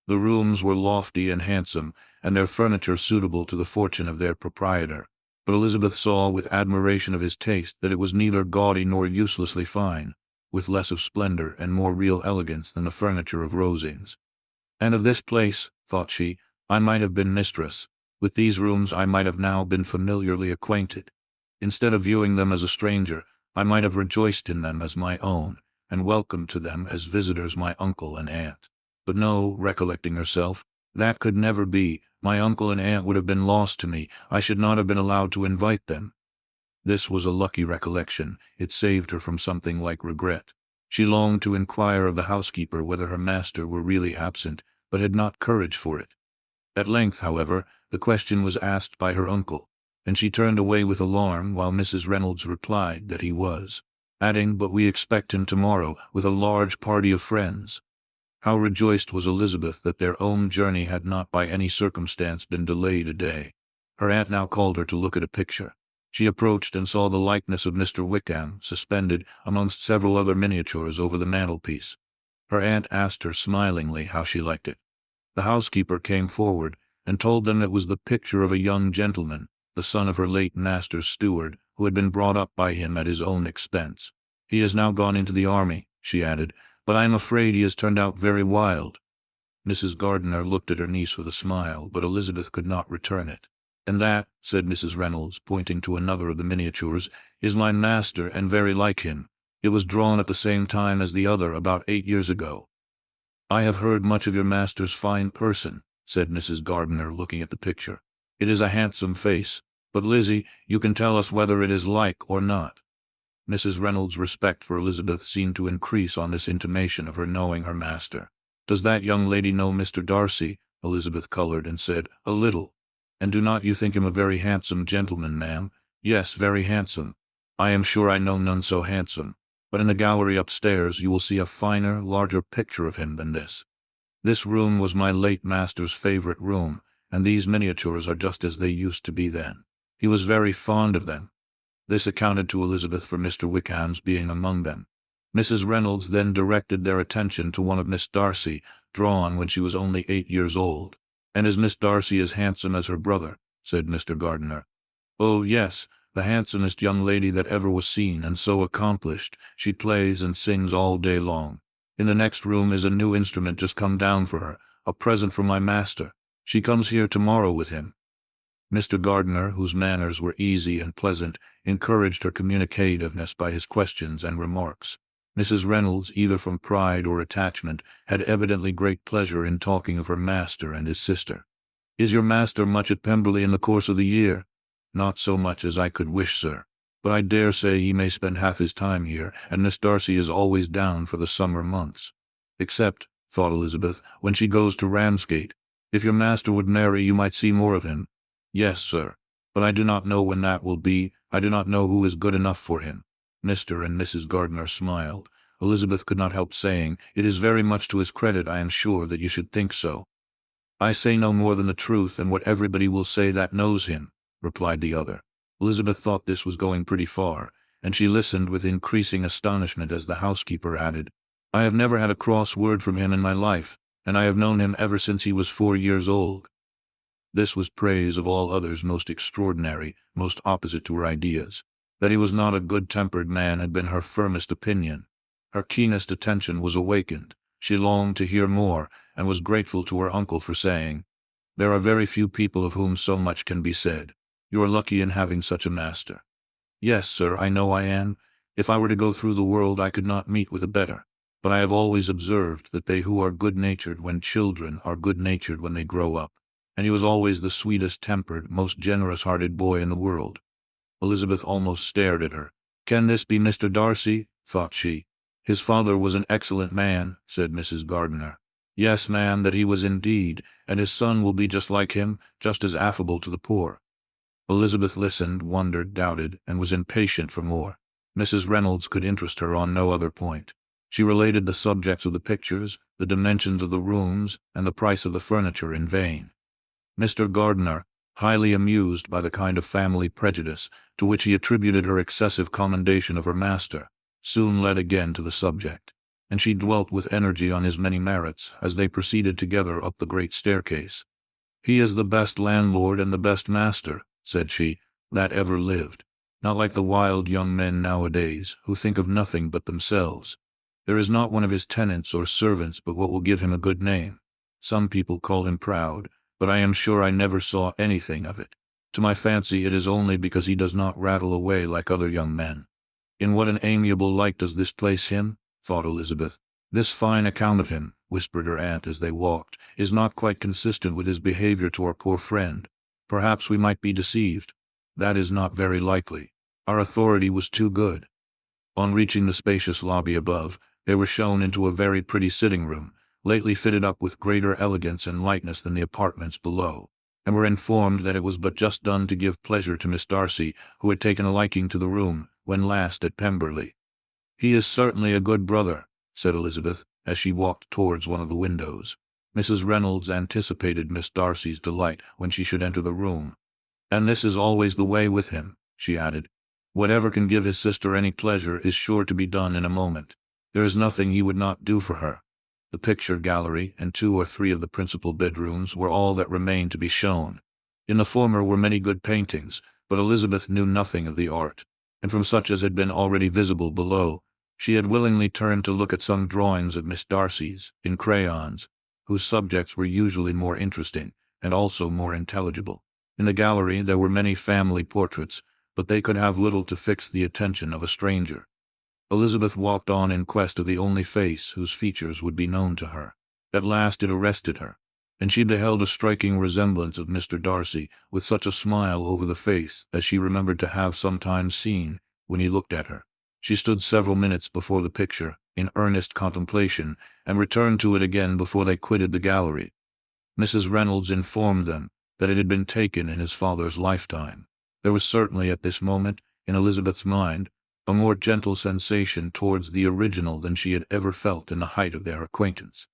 The rooms were lofty and handsome, and their furniture suitable to the fortune of their proprietor. But Elizabeth saw with admiration of his taste that it was neither gaudy nor uselessly fine, with less of splendor and more real elegance than the furniture of Rosings. And of this place, thought she, I might have been mistress. With these rooms I might have now been familiarly acquainted. Instead of viewing them as a stranger, I might have rejoiced in them as my own, and welcomed to them as visitors my uncle and aunt. But no, recollecting herself, that could never be. My uncle and aunt would have been lost to me. I should not have been allowed to invite them. This was a lucky recollection. It saved her from something like regret. She longed to inquire of the housekeeper whether her master were really absent, but had not courage for it. At length, however, the question was asked by her uncle, and she turned away with alarm, while Mrs. Reynolds replied that he was, adding, "But we expect him tomorrow, with a large party of friends." How rejoiced was Elizabeth that their own journey had not by any circumstance been delayed a day. Her aunt now called her to look at a picture. She approached and saw the likeness of Mr. Wickham suspended amongst several other miniatures over the mantelpiece. Her aunt asked her smilingly how she liked it. The housekeeper came forward and told them it was the picture of a young gentleman, the son of her late master's steward, who had been brought up by him at his own expense. "He has now gone into the army," she added, "but I am afraid he has turned out very wild." Mrs. Gardiner looked at her niece with a smile, but Elizabeth could not return it. "And that," said Mrs. Reynolds, pointing to another of the miniatures, "is my master, and very like him. It was drawn at the same time as the other, about 8 years ago." "I have heard much of your master's fine person," said Mrs. Gardiner, looking at the picture. "It is a handsome face. But, Lizzie, you can tell us whether it is like or not." Mrs. Reynolds' respect for Elizabeth seemed to increase on this intimation of her knowing her master. "Does that young lady know Mr. Darcy?" Elizabeth colored and said, "A little." "And do not you think him a very handsome gentleman, ma'am?" "Yes, very handsome. I am sure I know none so handsome. But in the gallery upstairs you will see a finer, larger picture of him than this." This room was my late master's favorite room, and these miniatures are just as they used to be then. He was very fond of them. This accounted to Elizabeth for Mr. Wickham's being among them. Mrs. Reynolds then directed their attention to one of Miss Darcy, drawn when she was only 8 years old. "And is Miss Darcy as handsome as her brother?" said Mr. Gardiner. "Oh, yes, the handsomest young lady that ever was seen, and so accomplished. She plays and sings all day long. In the next room is a new instrument just come down for her, a present from my master. She comes here tomorrow with him." Mr. Gardiner, whose manners were easy and pleasant, encouraged her communicativeness by his questions and remarks. Mrs. Reynolds, either from pride or attachment, had evidently great pleasure in talking of her master and his sister. "Is your master much at Pemberley in the course of the year?" "Not so much as I could wish, sir. But I dare say he may spend half his time here, and Miss Darcy is always down for the summer months. Except," thought Elizabeth, "when she goes to Ramsgate. If your master would marry, you might see more of him." "Yes, sir. But I do not know when that will be. I do not know who is good enough for him." Mr. and Mrs. Gardiner smiled. Elizabeth could not help saying, "It is very much to his credit, I am sure, that you should think so." "I say no more than the truth, and what everybody will say that knows him," replied the other. Elizabeth thought this was going pretty far, and she listened with increasing astonishment as the housekeeper added, "I have never had a cross word from him in my life, and I have known him ever since he was 4 years old." This was praise of all others most extraordinary, most opposite to her ideas. That he was not a good-tempered man had been her firmest opinion. Her keenest attention was awakened. She longed to hear more, and was grateful to her uncle for saying, "There are very few people of whom so much can be said. You are lucky in having such a master." "Yes, sir, I know I am. If I were to go through the world I could not meet with a better. But I have always observed that they who are good-natured when children are good-natured when they grow up. And he was always the sweetest-tempered, most generous-hearted boy in the world." Elizabeth almost stared at her. "Can this be Mr. Darcy?" thought she. "His father was an excellent man," said Mrs. Gardiner. "Yes, ma'am, that he was indeed, and his son will be just like him, just as affable to the poor." Elizabeth listened, wondered, doubted, and was impatient for more. Mrs. Reynolds could interest her on no other point. She related the subjects of the pictures, the dimensions of the rooms, and the price of the furniture in vain. Mr. Gardiner, highly amused by the kind of family prejudice to which he attributed her excessive commendation of her master, soon led again to the subject, and she dwelt with energy on his many merits as they proceeded together up the great staircase. "He is the best landlord and the best master," said she, "that ever lived. Not like the wild young men nowadays, who think of nothing but themselves. There is not one of his tenants or servants but what will give him a good name. Some people call him proud, but I am sure I never saw anything of it. To my fancy it is only because he does not rattle away like other young men." "In what an amiable light does this place him?" thought Elizabeth. "This fine account of him," whispered her aunt as they walked, "is not quite consistent with his behavior to our poor friend. Perhaps we might be deceived. That is not very likely. Our authority was too good." On reaching the spacious lobby above, they were shown into a very pretty sitting-room, lately fitted up with greater elegance and lightness than the apartments below, and were informed that it was but just done to give pleasure to Miss Darcy, who had taken a liking to the room when last at Pemberley. "He is certainly a good brother," said Elizabeth, as she walked towards one of the windows. Mrs. Reynolds anticipated Miss Darcy's delight when she should enter the room. "And this is always the way with him," she added. "Whatever can give his sister any pleasure is sure to be done in a moment. There is nothing he would not do for her." The picture gallery and 2 or 3 of the principal bedrooms were all that remained to be shown. In the former were many good paintings, but Elizabeth knew nothing of the art, and from such as had been already visible below, she had willingly turned to look at some drawings of Miss Darcy's, in crayons, whose subjects were usually more interesting, and also more intelligible. In the gallery there were many family portraits, but they could have little to fix the attention of a stranger. Elizabeth walked on in quest of the only face whose features would be known to her. At last it arrested her, and she beheld a striking resemblance of Mr. Darcy, with such a smile over the face as she remembered to have sometimes seen when he looked at her. She stood several minutes before the picture, in earnest contemplation, and returned to it again before they quitted the gallery. Mrs. Reynolds informed them that it had been taken in his father's lifetime. There was certainly at this moment, in Elizabeth's mind, a more gentle sensation towards the original than she had ever felt in the height of their acquaintance.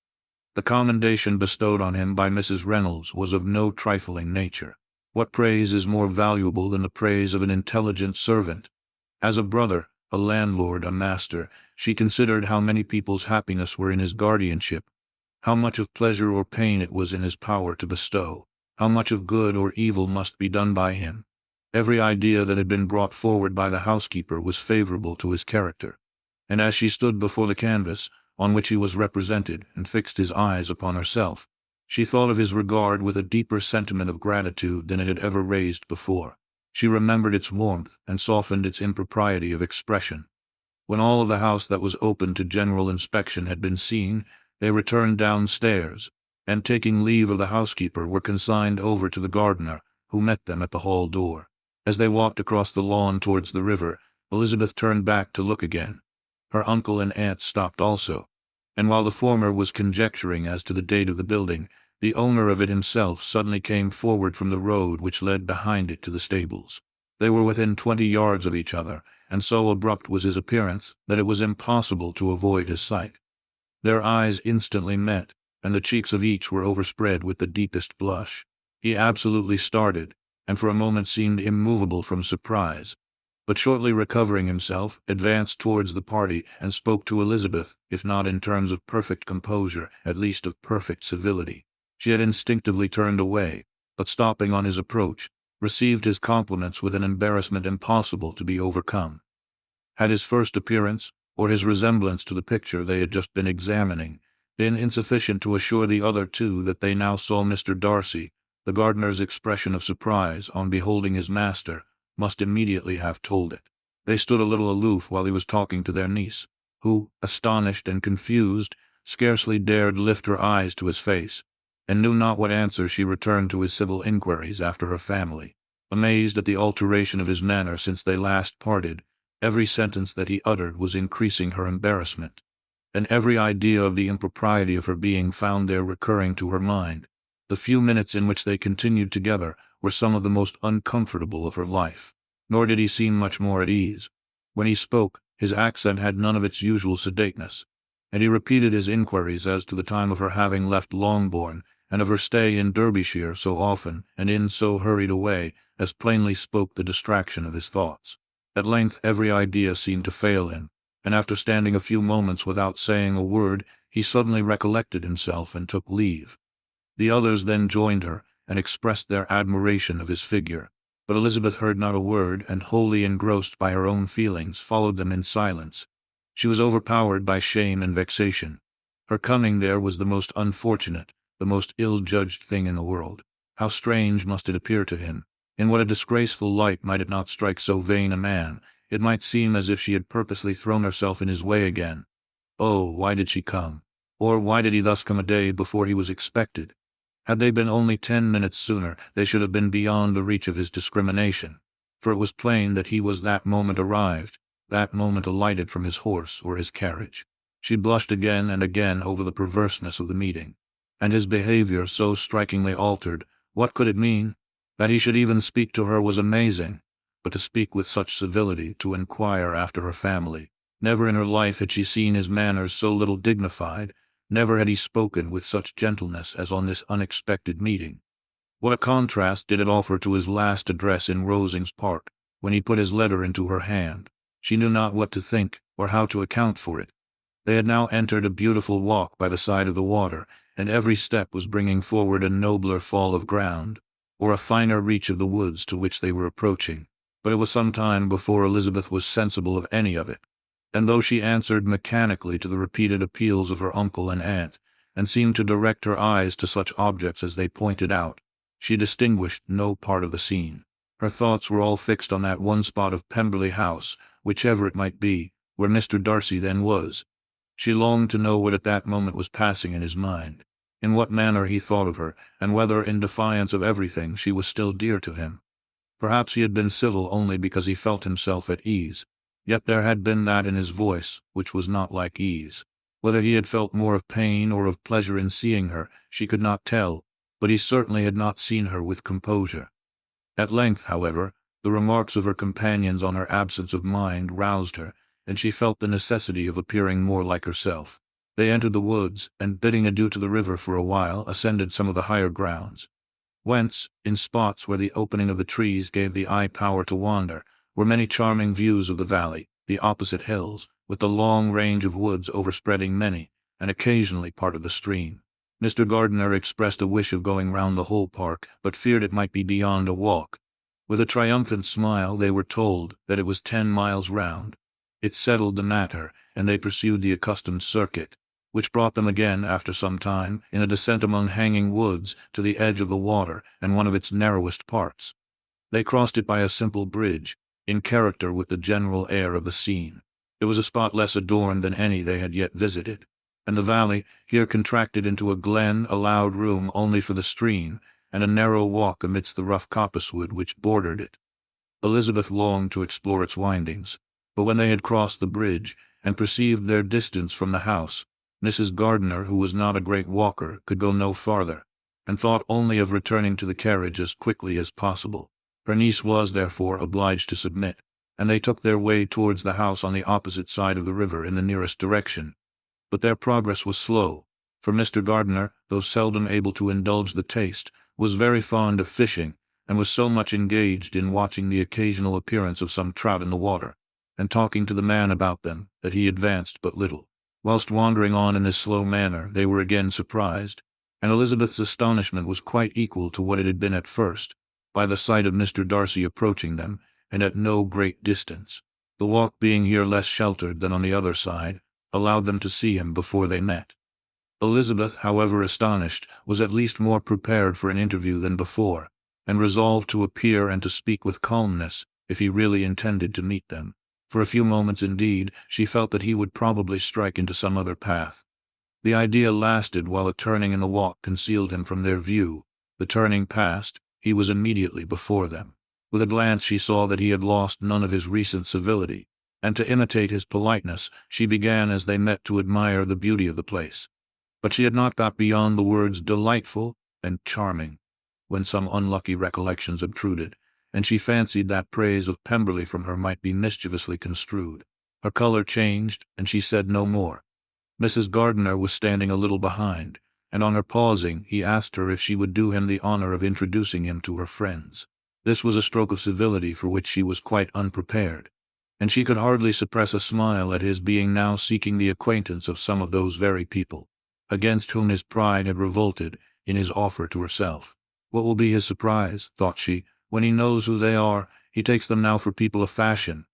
The commendation bestowed on him by Mrs. Reynolds was of no trifling nature. What praise is more valuable than the praise of an intelligent servant? As a brother, a landlord, a master, she considered how many people's happiness were in his guardianship, how much of pleasure or pain it was in his power to bestow, how much of good or evil must be done by him. Every idea that had been brought forward by the housekeeper was favorable to his character, and as she stood before the canvas on which he was represented and fixed his eyes upon herself, she thought of his regard with a deeper sentiment of gratitude than it had ever raised before. She remembered its warmth and softened its impropriety of expression. When all of the house that was open to general inspection had been seen, they returned downstairs, and taking leave of the housekeeper were consigned over to the gardener, who met them at the hall door. As they walked across the lawn towards the river, Elizabeth turned back to look again. Her uncle and aunt stopped also, and while the former was conjecturing as to the date of the building, the owner of it himself suddenly came forward from the road which led behind it to the stables. They were within 20 yards of each other, and so abrupt was his appearance that it was impossible to avoid his sight. Their eyes instantly met, and the cheeks of each were overspread with the deepest blush. He absolutely started, and for a moment seemed immovable from surprise, but shortly recovering himself, advanced towards the party and spoke to Elizabeth, if not in terms of perfect composure, at least of perfect civility. She had instinctively turned away, but stopping on his approach, received his compliments with an embarrassment impossible to be overcome. Had his first appearance, or his resemblance to the picture they had just been examining, been insufficient to assure the other two that they now saw Mr. Darcy, the gardener's expression of surprise on beholding his master must immediately have told it. They stood a little aloof while he was talking to their niece, who, astonished and confused, scarcely dared lift her eyes to his face, and knew not what answer she returned to his civil inquiries after her family. Amazed at the alteration of his manner since they last parted, every sentence that he uttered was increasing her embarrassment, and every idea of the impropriety of her being found there recurring to her mind. The few minutes in which they continued together were some of the most uncomfortable of her life. Nor did he seem much more at ease. When he spoke, his accent had none of its usual sedateness, and he repeated his inquiries as to the time of her having left Longbourn, and of her stay in Derbyshire so often and in so hurried a way as plainly spoke the distraction of his thoughts. At length every idea seemed to fail him, and after standing a few moments without saying a word, he suddenly recollected himself and took leave. The others then joined her, and expressed their admiration of his figure, but Elizabeth heard not a word, and wholly engrossed by her own feelings, followed them in silence. She was overpowered by shame and vexation. Her coming there was the most unfortunate, the most ill-judged thing in the world. How strange must it appear to him! In what a disgraceful light might it not strike so vain a man! It might seem as if she had purposely thrown herself in his way again. Oh, why did she come? Or why did he thus come a day before he was expected? Had they been only 10 minutes sooner, they should have been beyond the reach of his discrimination, for it was plain that he was that moment arrived, that moment alighted from his horse or his carriage. She blushed again and again over the perverseness of the meeting, and his behavior so strikingly altered. What could it mean? That he should even speak to her was amazing, but to speak with such civility, to inquire after her family. Never in her life had she seen his manners so little dignified. Never had he spoken with such gentleness as on this unexpected meeting. What a contrast did it offer to his last address in Rosings Park, when he put his letter into her hand. She knew not what to think, or how to account for it. They had now entered a beautiful walk by the side of the water, and every step was bringing forward a nobler fall of ground, or a finer reach of the woods to which they were approaching. But it was some time before Elizabeth was sensible of any of it, and though she answered mechanically to the repeated appeals of her uncle and aunt, and seemed to direct her eyes to such objects as they pointed out, she distinguished no part of the scene. Her thoughts were all fixed on that one spot of Pemberley House, whichever it might be, where Mr. Darcy then was. She longed to know what at that moment was passing in his mind, in what manner he thought of her, and whether, in defiance of everything, she was still dear to him. Perhaps he had been civil only because he felt himself at ease. Yet there had been that in his voice which was not like ease. Whether he had felt more of pain or of pleasure in seeing her, she could not tell, but he certainly had not seen her with composure. At length, however, the remarks of her companions on her absence of mind roused her, and she felt the necessity of appearing more like herself. They entered the woods, and bidding adieu to the river for a while, ascended some of the higher grounds, whence, in spots where the opening of the trees gave the eye power to wander, were many charming views of the valley, the opposite hills, with the long range of woods overspreading many, and occasionally part of the stream. Mr. Gardiner expressed a wish of going round the whole park, but feared it might be beyond a walk. With a triumphant smile they were told that it was 10 miles round. It settled the matter, and they pursued the accustomed circuit, which brought them again, after some time, in a descent among hanging woods, to the edge of the water, and one of its narrowest parts. They crossed it by a simple bridge, in character with the general air of the scene. It was a spot less adorned than any they had yet visited, and the valley here contracted into a glen allowed room only for the stream, and a narrow walk amidst the rough coppicewood which bordered it. Elizabeth longed to explore its windings, but when they had crossed the bridge, and perceived their distance from the house, Mrs. Gardiner, who was not a great walker, could go no farther, and thought only of returning to the carriage as quickly as possible. Her niece was, therefore, obliged to submit, and they took their way towards the house on the opposite side of the river in the nearest direction. But their progress was slow, for Mr. Gardiner, though seldom able to indulge the taste, was very fond of fishing, and was so much engaged in watching the occasional appearance of some trout in the water, and talking to the man about them, that he advanced but little. Whilst wandering on in this slow manner, they were again surprised, and Elizabeth's astonishment was quite equal to what it had been at first, by the sight of Mr. Darcy approaching them, and at no great distance. The walk being here less sheltered than on the other side, allowed them to see him before they met. Elizabeth, however astonished, was at least more prepared for an interview than before, and resolved to appear and to speak with calmness, if he really intended to meet them. For a few moments, indeed, she felt that he would probably strike into some other path. The idea lasted while a turning in the walk concealed him from their view. The turning past, he was immediately before them. With a glance she saw that he had lost none of his recent civility, and to imitate his politeness, she began as they met to admire the beauty of the place. But she had not got beyond the words delightful and charming, when some unlucky recollections obtruded, and she fancied that praise of Pemberley from her might be mischievously construed. Her color changed, and she said no more. Mrs. Gardiner was standing a little behind, and on her pausing, he asked her if she would do him the honor of introducing him to her friends. This was a stroke of civility for which she was quite unprepared, and she could hardly suppress a smile at his being now seeking the acquaintance of some of those very people, against whom his pride had revolted in his offer to herself. What will be his surprise, thought she, when he knows who they are? He takes them now for people of fashion.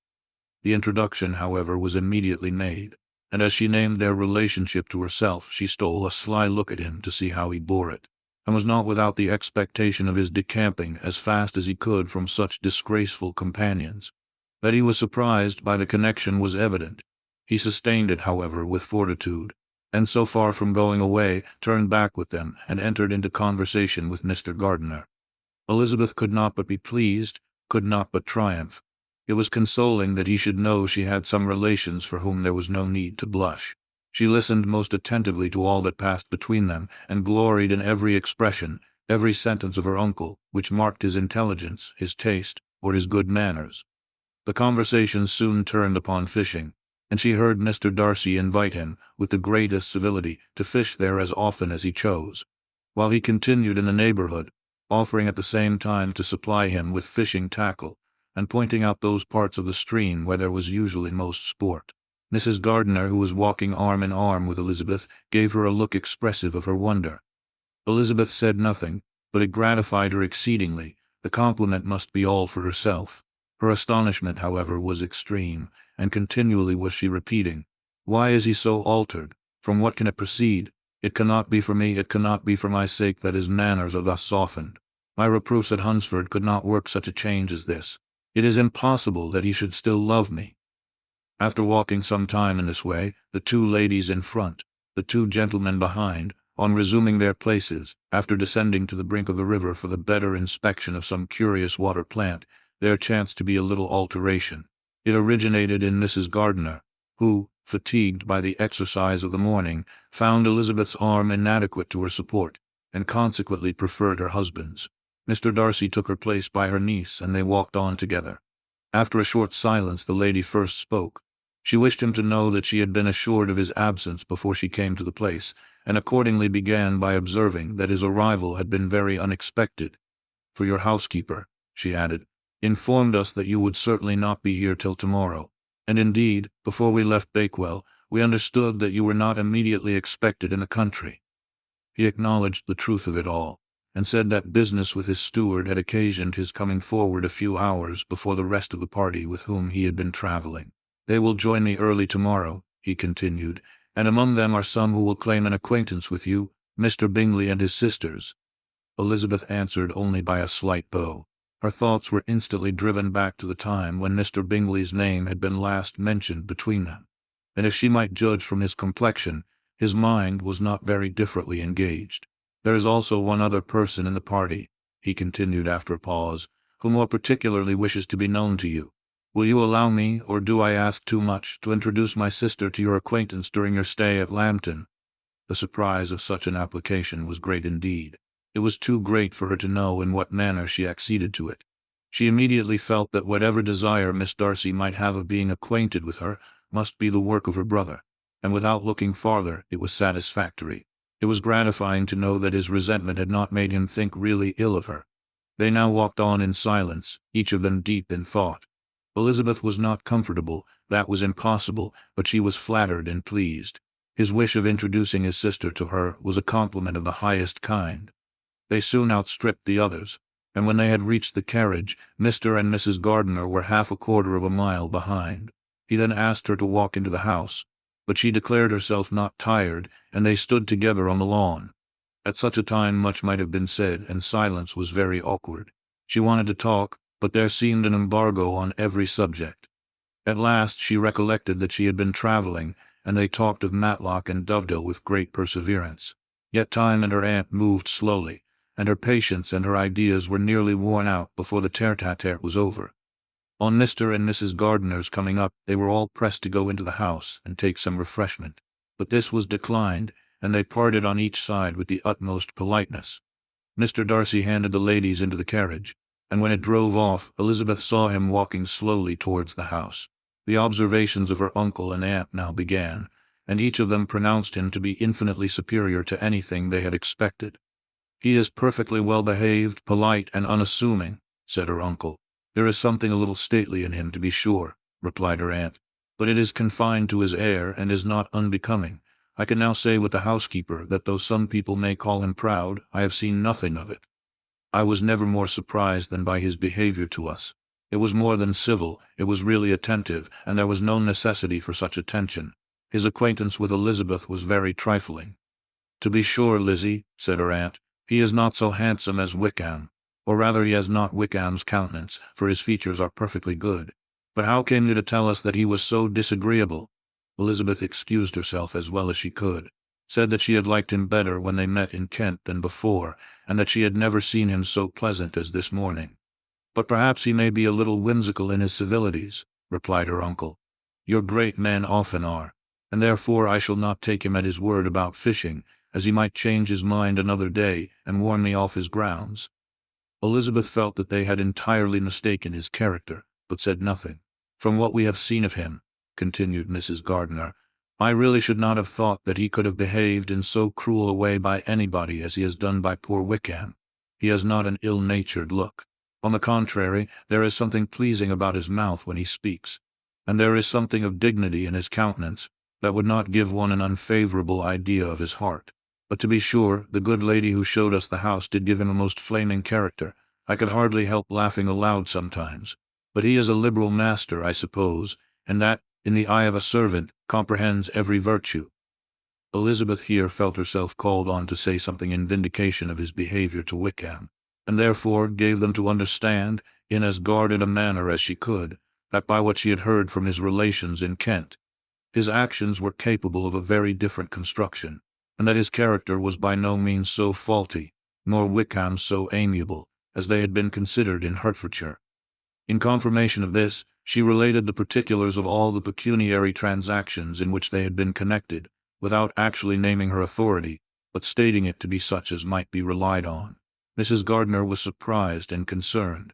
The introduction, however, was immediately made, and as she named their relationship to herself, she stole a sly look at him to see how he bore it, and was not without the expectation of his decamping as fast as he could from such disgraceful companions. That he was surprised by the connection was evident. He sustained it, however, with fortitude, and so far from going away, turned back with them, and entered into conversation with Mr. Gardiner. Elizabeth could not but be pleased, could not but triumph. It was consoling that he should know she had some relations for whom there was no need to blush. She listened most attentively to all that passed between them, and gloried in every expression, every sentence of her uncle, which marked his intelligence, his taste, or his good manners. The conversation soon turned upon fishing, and she heard Mr. Darcy invite him, with the greatest civility, to fish there as often as he chose, while he continued in the neighborhood, offering at the same time to supply him with fishing tackle, and pointing out those parts of the stream where there was usually most sport. Mrs. Gardiner, who was walking arm in arm with Elizabeth, gave her a look expressive of her wonder. Elizabeth said nothing, but it gratified her exceedingly. The compliment must be all for herself. Her astonishment, however, was extreme, and continually was she repeating, "Why is he so altered? From what can it proceed? It cannot be for me, it cannot be for my sake that his manners are thus softened. My reproofs at Hunsford could not work such a change as this. It is impossible that he should still love me." After walking some time in this way, the two ladies in front, the two gentlemen behind, on resuming their places, after descending to the brink of the river for the better inspection of some curious water plant, there chanced to be a little alteration. It originated in Mrs. Gardiner, who, fatigued by the exercise of the morning, found Elizabeth's arm inadequate to her support, and consequently preferred her husband's. Mr. Darcy took her place by her niece, and they walked on together. After a short silence, the lady first spoke. She wished him to know that she had been assured of his absence before she came to the place, and accordingly began by observing that his arrival had been very unexpected. "For your housekeeper," she added, "informed us that you would certainly not be here till tomorrow, and indeed, before we left Bakewell, we understood that you were not immediately expected in the country." He acknowledged the truth of it all, and said that business with his steward had occasioned his coming forward a few hours before the rest of the party with whom he had been traveling. "They will join me early tomorrow," he continued, "and among them are some who will claim an acquaintance with you, Mr. Bingley and his sisters." Elizabeth answered only by a slight bow. Her thoughts were instantly driven back to the time when Mr. Bingley's name had been last mentioned between them, and if she might judge from his complexion, his mind was not very differently engaged. "There is also one other person in the party," he continued after a pause, "who more particularly wishes to be known to you. Will you allow me, or do I ask too much, to introduce my sister to your acquaintance during your stay at Lambton?" The surprise of such an application was great indeed. It was too great for her to know in what manner she acceded to it. She immediately felt that whatever desire Miss Darcy might have of being acquainted with her must be the work of her brother, and without looking farther, it was satisfactory. It was gratifying to know that his resentment had not made him think really ill of her. They now walked on in silence, each of them deep in thought. Elizabeth was not comfortable, that was impossible, but she was flattered and pleased. His wish of introducing his sister to her was a compliment of the highest kind. They soon outstripped the others, and when they had reached the carriage, Mr. and Mrs. Gardiner were half a quarter of a mile behind. He then asked her to walk into the house, but she declared herself not tired, and they stood together on the lawn. At such a time much might have been said, and silence was very awkward. She wanted to talk, but there seemed an embargo on every subject. At last she recollected that she had been traveling, and they talked of Matlock and Dovedale with great perseverance. Yet time and her aunt moved slowly, and her patience and her ideas were nearly worn out before the tete-a-tete was over. On Mr. and Mrs. Gardiner's coming up, they were all pressed to go into the house and take some refreshment, but this was declined, and they parted on each side with the utmost politeness. Mr. Darcy handed the ladies into the carriage, and when it drove off, Elizabeth saw him walking slowly towards the house. The observations of her uncle and aunt now began, and each of them pronounced him to be infinitely superior to anything they had expected. "He is perfectly well behaved, polite, and unassuming," said her uncle. "There is something a little stately in him, to be sure," replied her aunt, "but it is confined to his air, and is not unbecoming. I can now say with the housekeeper that though some people may call him proud, I have seen nothing of it. I was never more surprised than by his behavior to us. It was more than civil, it was really attentive, and there was no necessity for such attention. His acquaintance with Elizabeth was very trifling." "To be sure, Lizzie," said her aunt, "he is not so handsome as Wickham, or rather he has not Wickham's countenance, for his features are perfectly good. But how came you to tell us that he was so disagreeable?" Elizabeth excused herself as well as she could, said that she had liked him better when they met in Kent than before, and that she had never seen him so pleasant as this morning. "But perhaps he may be a little whimsical in his civilities," replied her uncle. "Your great men often are, and therefore I shall not take him at his word about fishing, as he might change his mind another day and warn me off his grounds." Elizabeth felt that they had entirely mistaken his character, but said nothing. "From what we have seen of him," continued Mrs. Gardiner, "I really should not have thought that he could have behaved in so cruel a way by anybody as he has done by poor Wickham. He has not an ill-natured look. On the contrary, there is something pleasing about his mouth when he speaks, and there is something of dignity in his countenance that would not give one an unfavorable idea of his heart. But to be sure, the good lady who showed us the house did give him a most flaming character. I could hardly help laughing aloud sometimes. But he is a liberal master, I suppose, and that, in the eye of a servant, comprehends every virtue." Elizabeth here felt herself called on to say something in vindication of his behavior to Wickham, and therefore gave them to understand, in as guarded a manner as she could, that by what she had heard from his relations in Kent, his actions were capable of a very different construction, and that his character was by no means so faulty, nor Wickham so amiable, as they had been considered in Hertfordshire. In confirmation of this, she related the particulars of all the pecuniary transactions in which they had been connected, without actually naming her authority, but stating it to be such as might be relied on. Mrs. Gardiner was surprised and concerned,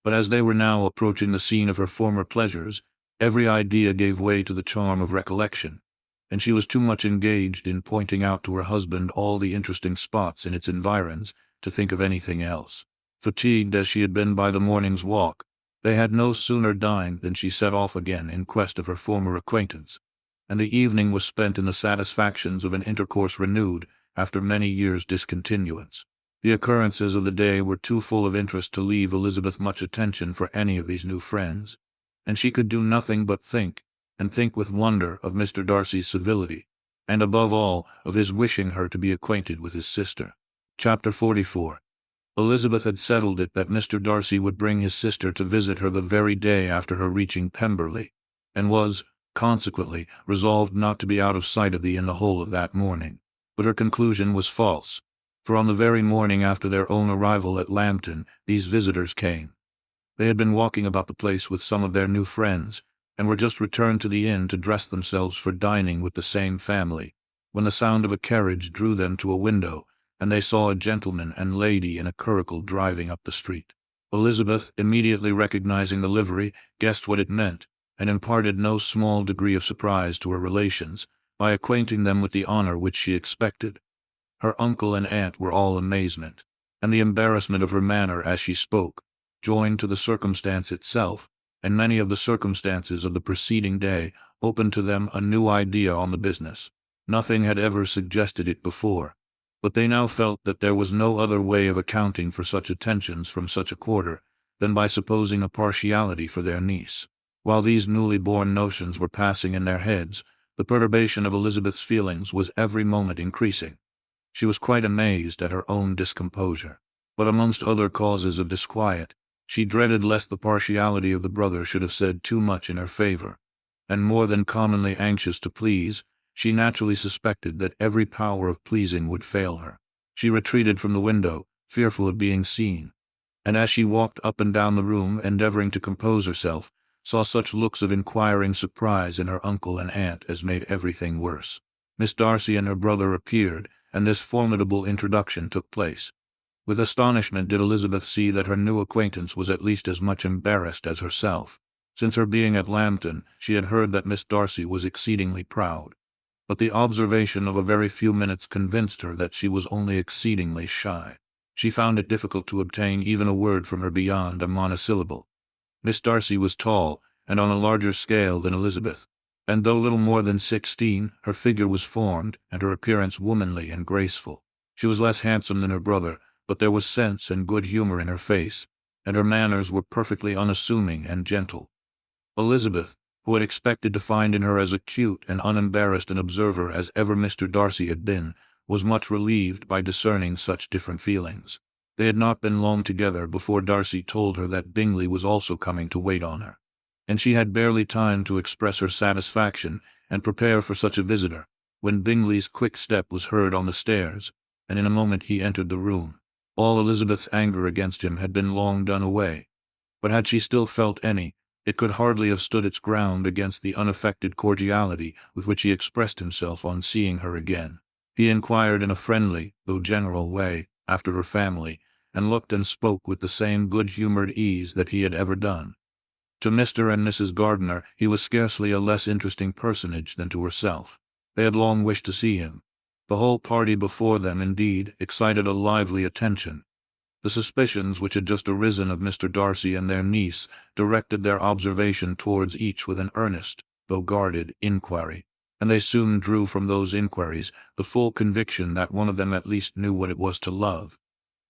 but as they were now approaching the scene of her former pleasures, Every idea gave way to the charm of recollection, and she was too much engaged in pointing out to her husband all the interesting spots in its environs to think of anything else. Fatigued as she had been by the morning's walk, they had no sooner dined than she set off again in quest of her former acquaintance, and the evening was spent in the satisfactions of an intercourse renewed after many years' discontinuance. The occurrences of the day were too full of interest to leave Elizabeth much attention for any of these new friends, and she could do nothing but think, and think with wonder, of Mr. Darcy's civility, and above all, of his wishing her to be acquainted with his sister. Chapter 44. Elizabeth had settled it that Mr. Darcy would bring his sister to visit her the very day after her reaching Pemberley, and was, consequently, resolved not to be out of sight of the inn the whole of that morning. But her conclusion was false, for on the very morning after their own arrival at Lambton, these visitors came. They had been walking about the place with some of their new friends, and were just returned to the inn to dress themselves for dining with the same family, when the sound of a carriage drew them to a window, and they saw a gentleman and lady in a curricle driving up the street. Elizabeth, immediately recognizing the livery, guessed what it meant, and imparted no small degree of surprise to her relations, by acquainting them with the honor which she expected. Her uncle and aunt were all amazement, and the embarrassment of her manner as she spoke, joined to the circumstance itself, and many of the circumstances of the preceding day, opened to them a new idea on the business. Nothing had ever suggested it before, but they now felt that there was no other way of accounting for such attentions from such a quarter than by supposing a partiality for their niece. While these newly born notions were passing in their heads, the perturbation of Elizabeth's feelings was every moment increasing. She was quite amazed at her own discomposure, but amongst other causes of disquiet, she dreaded lest the partiality of the brother should have said too much in her favor, and more than commonly anxious to please, she naturally suspected that every power of pleasing would fail her. She retreated from the window, fearful of being seen, and as she walked up and down the room endeavoring to compose herself, saw such looks of inquiring surprise in her uncle and aunt as made everything worse. Miss Darcy and her brother appeared, and this formidable introduction took place. With astonishment did Elizabeth see that her new acquaintance was at least as much embarrassed as herself. Since her being at Lambton, she had heard that Miss Darcy was exceedingly proud, but the observation of a very few minutes convinced her that she was only exceedingly shy. She found it difficult to obtain even a word from her beyond a monosyllable. Miss Darcy was tall, and on a larger scale than Elizabeth, and though little more than 16, her figure was formed, and her appearance womanly and graceful. She was less handsome than her brother, but there was sense and good humor in her face, and her manners were perfectly unassuming and gentle. Elizabeth, who had expected to find in her as acute and unembarrassed an observer as ever Mr. Darcy had been, was much relieved by discerning such different feelings. They had not been long together before Darcy told her that Bingley was also coming to wait on her, and she had barely time to express her satisfaction and prepare for such a visitor, when Bingley's quick step was heard on the stairs, and in a moment he entered the room. All Elizabeth's anger against him had been long done away, but had she still felt any, it could hardly have stood its ground against the unaffected cordiality with which he expressed himself on seeing her again. He inquired in a friendly, though general way, after her family, and looked and spoke with the same good-humored ease that he had ever done. To Mr. and Mrs. Gardiner he was scarcely a less interesting personage than to herself. They had long wished to see him. The whole party before them, indeed, excited a lively attention. The suspicions which had just arisen of Mr. Darcy and their niece directed their observation towards each with an earnest, though guarded, inquiry, and they soon drew from those inquiries the full conviction that one of them at least knew what it was to love.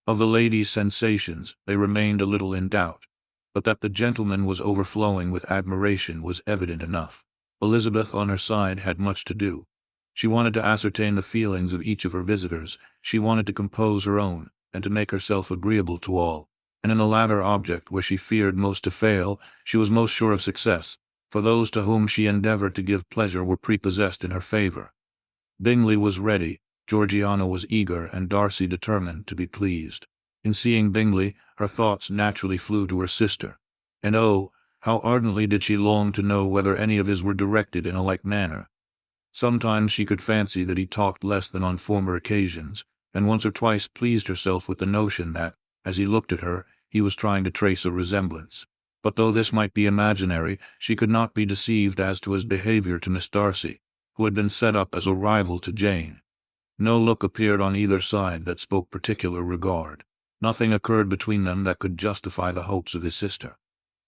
Of the lady's sensations they remained a little in doubt, but that the gentleman was overflowing with admiration was evident enough. Elizabeth, on her side, had much to do. She wanted to ascertain the feelings of each of her visitors, she wanted to compose her own, and to make herself agreeable to all, and in the latter object, where she feared most to fail, she was most sure of success, for those to whom she endeavored to give pleasure were prepossessed in her favor. Bingley was ready, Georgiana was eager, and Darcy determined to be pleased. In seeing Bingley, her thoughts naturally flew to her sister, and oh, how ardently did she long to know whether any of his were directed in a like manner. Sometimes she could fancy that he talked less than on former occasions, and once or twice pleased herself with the notion that, as he looked at her, he was trying to trace a resemblance. But though this might be imaginary, she could not be deceived as to his behavior to Miss Darcy, who had been set up as a rival to Jane. No look appeared on either side that spoke particular regard. Nothing occurred between them that could justify the hopes of his sister.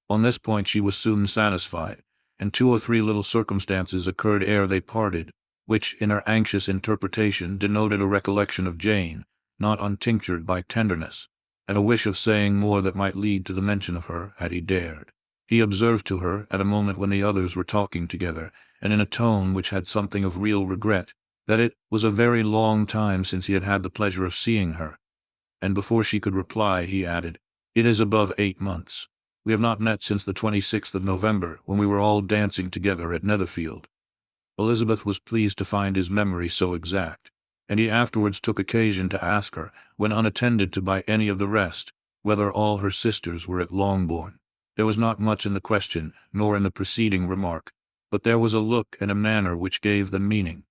On this point she was soon satisfied, and 2 or 3 little circumstances occurred ere they parted, which, in her anxious interpretation, denoted a recollection of Jane, not untinctured by tenderness, and a wish of saying more that might lead to the mention of her, had he dared. He observed to her, at a moment when the others were talking together, and in a tone which had something of real regret, that it was a very long time since he had had the pleasure of seeing her. And before she could reply, he added, "It is above 8 months. We have not met since the 26th of November, when we were all dancing together at Netherfield." Elizabeth was pleased to find his memory so exact, and he afterwards took occasion to ask her, when unattended to by any of the rest, whether all her sisters were at Longbourn. There was not much in the question, nor in the preceding remark, but there was a look and a manner which gave them meaning.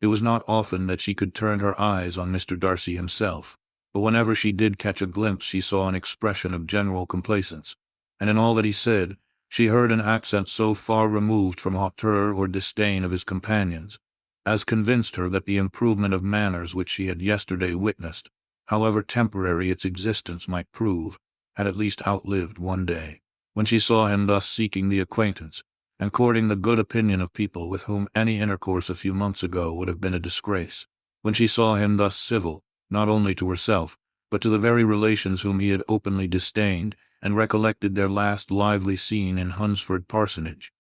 It was not often that she could turn her eyes on Mr. Darcy himself, but whenever she did catch a glimpse she saw an expression of general complacence, and in all that he said, she heard an accent so far removed from hauteur or disdain of his companions, as convinced her that the improvement of manners which she had yesterday witnessed, however temporary its existence might prove, had at least outlived one day. When she saw him thus seeking the acquaintance, and courting the good opinion of people with whom any intercourse a few months ago would have been a disgrace, when she saw him thus civil, not only to herself, but to the very relations whom he had openly disdained, and recollected their last lively scene in Hunsford Parsonage,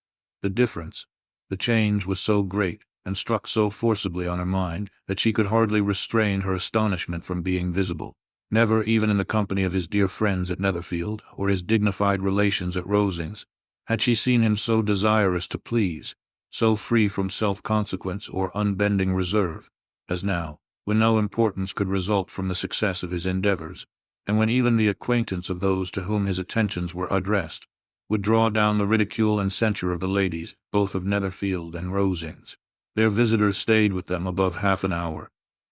the difference, the change was so great, and struck so forcibly on her mind, that she could hardly restrain her astonishment from being visible. Never, even in the company of his dear friends at Netherfield, or his dignified relations at Rosings, had she seen him so desirous to please, so free from self-consequence or unbending reserve, as now, when no importance could result from the success of his endeavors, and when even the acquaintance of those to whom his attentions were addressed would draw down the ridicule and censure of the ladies, both of Netherfield and Rosings. Their visitors stayed with them above half an hour,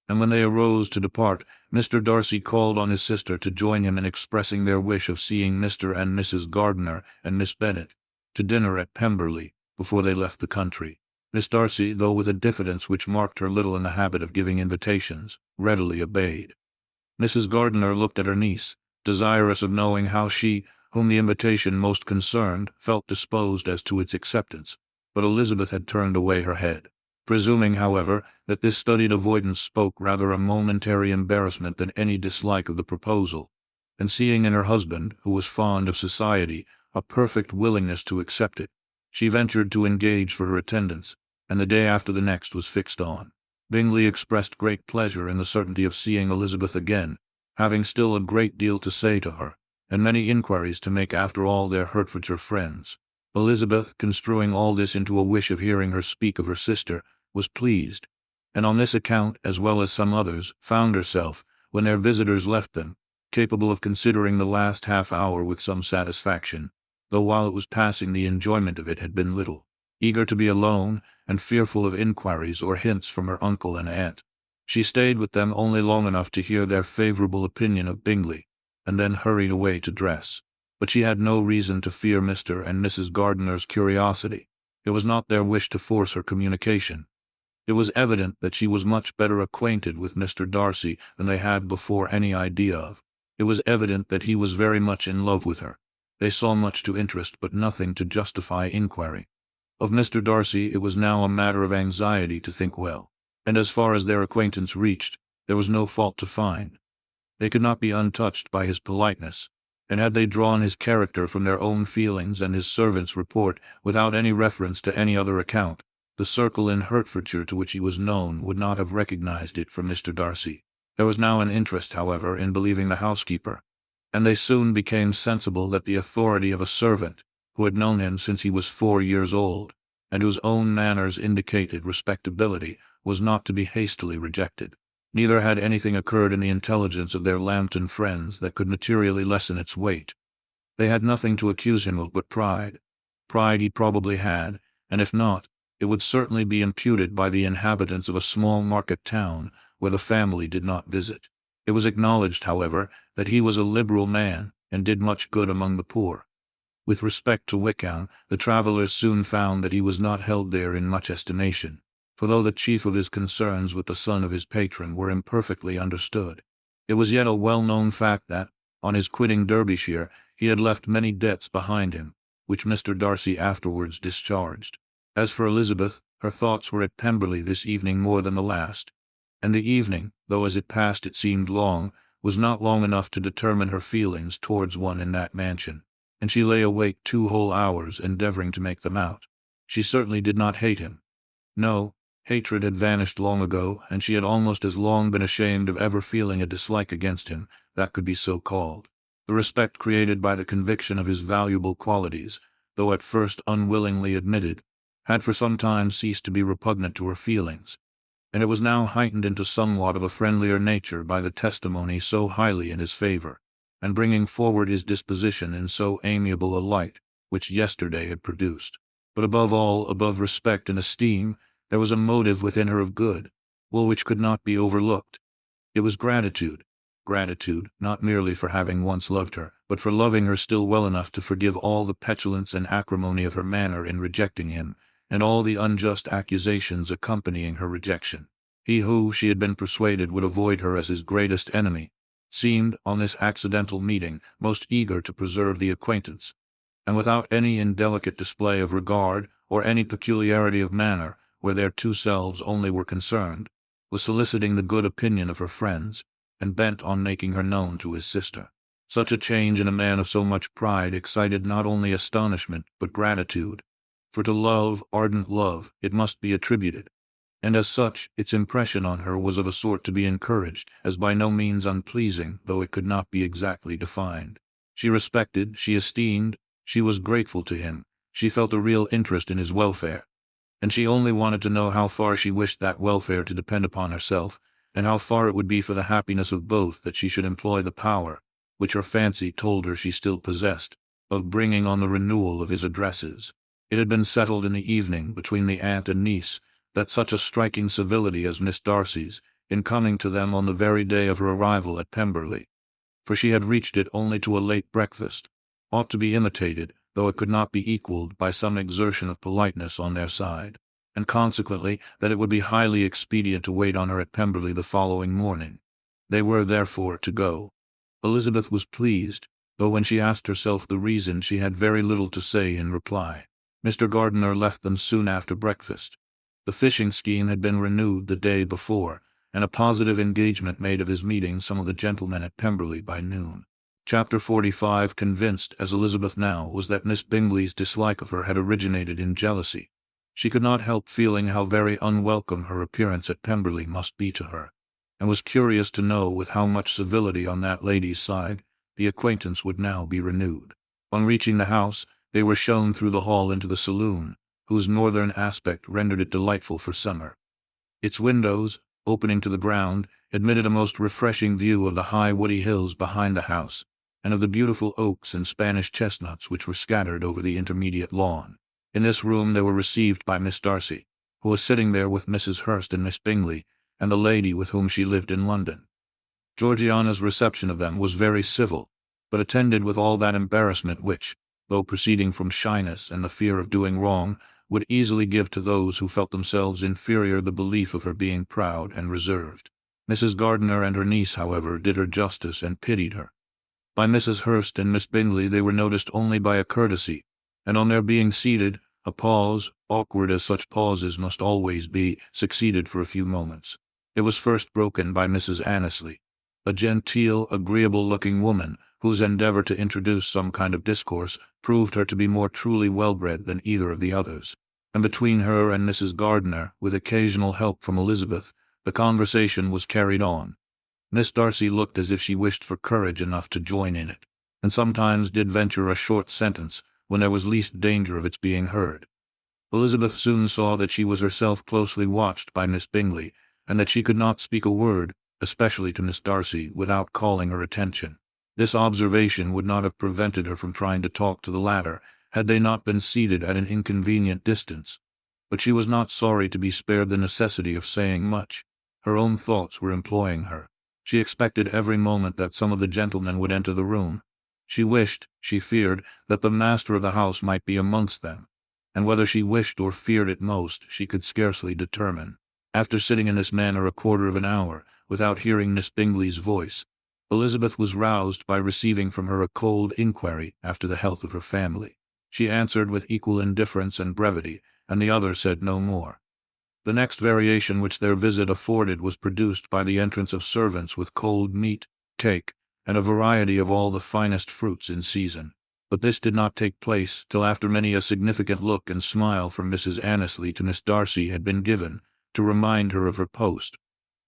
and when they arose to depart, Mr. Darcy called on his sister to join him in expressing their wish of seeing Mr. and Mrs. Gardiner and Miss Bennet to dinner at Pemberley before they left the country. Miss Darcy, though with a diffidence which marked her little in the habit of giving invitations, readily obeyed. Mrs. Gardiner looked at her niece, desirous of knowing how she, whom the invitation most concerned, felt disposed as to its acceptance, but Elizabeth had turned away her head. Presuming, however, that this studied avoidance spoke rather a momentary embarrassment than any dislike of the proposal, and seeing in her husband, who was fond of society, a perfect willingness to accept it, she ventured to engage for her attendance, and the day after the next was fixed on. Bingley expressed great pleasure in the certainty of seeing Elizabeth again, having still a great deal to say to her, and many inquiries to make after all their Hertfordshire friends. Elizabeth, construing all this into a wish of hearing her speak of her sister, was pleased, and on this account, as well as some others, found herself, when their visitors left them, capable of considering the last half hour with some satisfaction, though while it was passing the enjoyment of it had been little. Eager to be alone, and fearful of inquiries or hints from her uncle and aunt, she stayed with them only long enough to hear their favorable opinion of Bingley, and then hurried away to dress. But she had no reason to fear Mr. and Mrs. Gardiner's curiosity. It was not their wish to force her communication. It was evident that she was much better acquainted with Mr. Darcy than they had before any idea of. It was evident that he was very much in love with her. They saw much to interest but nothing to justify inquiry. Of Mr. Darcy it was now a matter of anxiety to think well, and as far as their acquaintance reached, there was no fault to find. They could not be untouched by his politeness, and had they drawn his character from their own feelings and his servant's report without any reference to any other account, the circle in Hertfordshire to which he was known would not have recognized it from Mr. Darcy. There was now an interest, however, in believing the housekeeper, and they soon became sensible that the authority of a servant, who had known him since he was 4 years old, and whose own manners indicated respectability, was not to be hastily rejected. Neither had anything occurred in the intelligence of their Lambton friends that could materially lessen its weight. They had nothing to accuse him of but pride. Pride he probably had, and if not, it would certainly be imputed by the inhabitants of a small market town where the family did not visit. It was acknowledged, however, that he was a liberal man, and did much good among the poor. With respect to Wickham, the travellers soon found that he was not held there in much estimation, for though the chief of his concerns with the son of his patron were imperfectly understood, it was yet a well-known fact that, on his quitting Derbyshire, he had left many debts behind him, which Mr. Darcy afterwards discharged. As for Elizabeth, her thoughts were at Pemberley this evening more than the last, and the evening, though as it passed it seemed long, was not long enough to determine her feelings towards one in that mansion, and she lay awake 2 whole hours endeavoring to make them out. She certainly did not hate him. No, hatred had vanished long ago, and she had almost as long been ashamed of ever feeling a dislike against him that could be so called. The respect created by the conviction of his valuable qualities, though at first unwillingly admitted, had for some time ceased to be repugnant to her feelings, and it was now heightened into somewhat of a friendlier nature by the testimony so highly in his favor, and bringing forward his disposition in so amiable a light, which yesterday had produced. But above all, above respect and esteem, there was a motive within her of good, which could not be overlooked. It was gratitude. Gratitude, not merely for having once loved her, but for loving her still well enough to forgive all the petulance and acrimony of her manner in rejecting him, and all the unjust accusations accompanying her rejection. He who, she had been persuaded, would avoid her as his greatest enemy, seemed, on this accidental meeting, most eager to preserve the acquaintance, and without any indelicate display of regard, or any peculiarity of manner, where their 2 selves only were concerned, was soliciting the good opinion of her friends, and bent on making her known to his sister. Such a change in a man of so much pride excited not only astonishment but gratitude, for to love, ardent love, it must be attributed, and as such its impression on her was of a sort to be encouraged, as by no means unpleasing, though it could not be exactly defined. She respected, she esteemed, she was grateful to him, she felt a real interest in his welfare, and she only wanted to know how far she wished that welfare to depend upon herself, and how far it would be for the happiness of both that she should employ the power, which her fancy told her she still possessed, of bringing on the renewal of his addresses. It had been settled in the evening between the aunt and niece that such a striking civility as Miss Darcy's, in coming to them on the very day of her arrival at Pemberley, for she had reached it only to a late breakfast, ought to be imitated, though it could not be equalled, by some exertion of politeness on their side, and consequently that it would be highly expedient to wait on her at Pemberley the following morning. They were, therefore, to go. Elizabeth was pleased, though when she asked herself the reason she had very little to say in reply. Mr. Gardiner left them soon after breakfast. The fishing scheme had been renewed the day before, and a positive engagement made of his meeting some of the gentlemen at Pemberley by noon. Chapter 45. Convinced, as Elizabeth now was, that Miss Bingley's dislike of her had originated in jealousy, she could not help feeling how very unwelcome her appearance at Pemberley must be to her, and was curious to know with how much civility on that lady's side the acquaintance would now be renewed. On reaching the house, they were shown through the hall into the saloon, whose northern aspect rendered it delightful for summer. Its windows, opening to the ground, admitted a most refreshing view of the high woody hills behind the house, and of the beautiful oaks and Spanish chestnuts which were scattered over the intermediate lawn. In this room they were received by Miss Darcy, who was sitting there with Mrs. Hurst and Miss Bingley, and the lady with whom she lived in London. Georgiana's reception of them was very civil, but attended with all that embarrassment which, though proceeding from shyness and the fear of doing wrong, would easily give to those who felt themselves inferior the belief of her being proud and reserved. Mrs. Gardiner and her niece, however, did her justice and pitied her. By Mrs. Hurst and Miss Bingley they were noticed only by a courtesy, and on their being seated, a pause, awkward as such pauses must always be, succeeded for a few moments. It was first broken by Mrs. Annesley, a genteel, agreeable-looking woman, whose endeavor to introduce some kind of discourse proved her to be more truly well-bred than either of the others, and between her and Mrs. Gardiner, with occasional help from Elizabeth, the conversation was carried on. Miss Darcy looked as if she wished for courage enough to join in it, and sometimes did venture a short sentence when there was least danger of its being heard. Elizabeth soon saw that she was herself closely watched by Miss Bingley, and that she could not speak a word, especially to Miss Darcy, without calling her attention. This observation would not have prevented her from trying to talk to the latter, had they not been seated at an inconvenient distance, but she was not sorry to be spared the necessity of saying much. Her own thoughts were employing her. She expected every moment that some of the gentlemen would enter the room, She wished, she feared, that the master of the house might be amongst them, and whether she wished or feared it most, she could scarcely determine. After sitting in this manner a quarter of an hour, without hearing Miss Bingley's voice, Elizabeth was roused by receiving from her a cold inquiry after the health of her family. She answered with equal indifference and brevity, and the other said no more. The next variation which their visit afforded was produced by the entrance of servants with cold meat, cake, and a variety of all the finest fruits in season. But this did not take place till after many a significant look and smile from Mrs. Annesley to Miss Darcy had been given, to remind her of her post.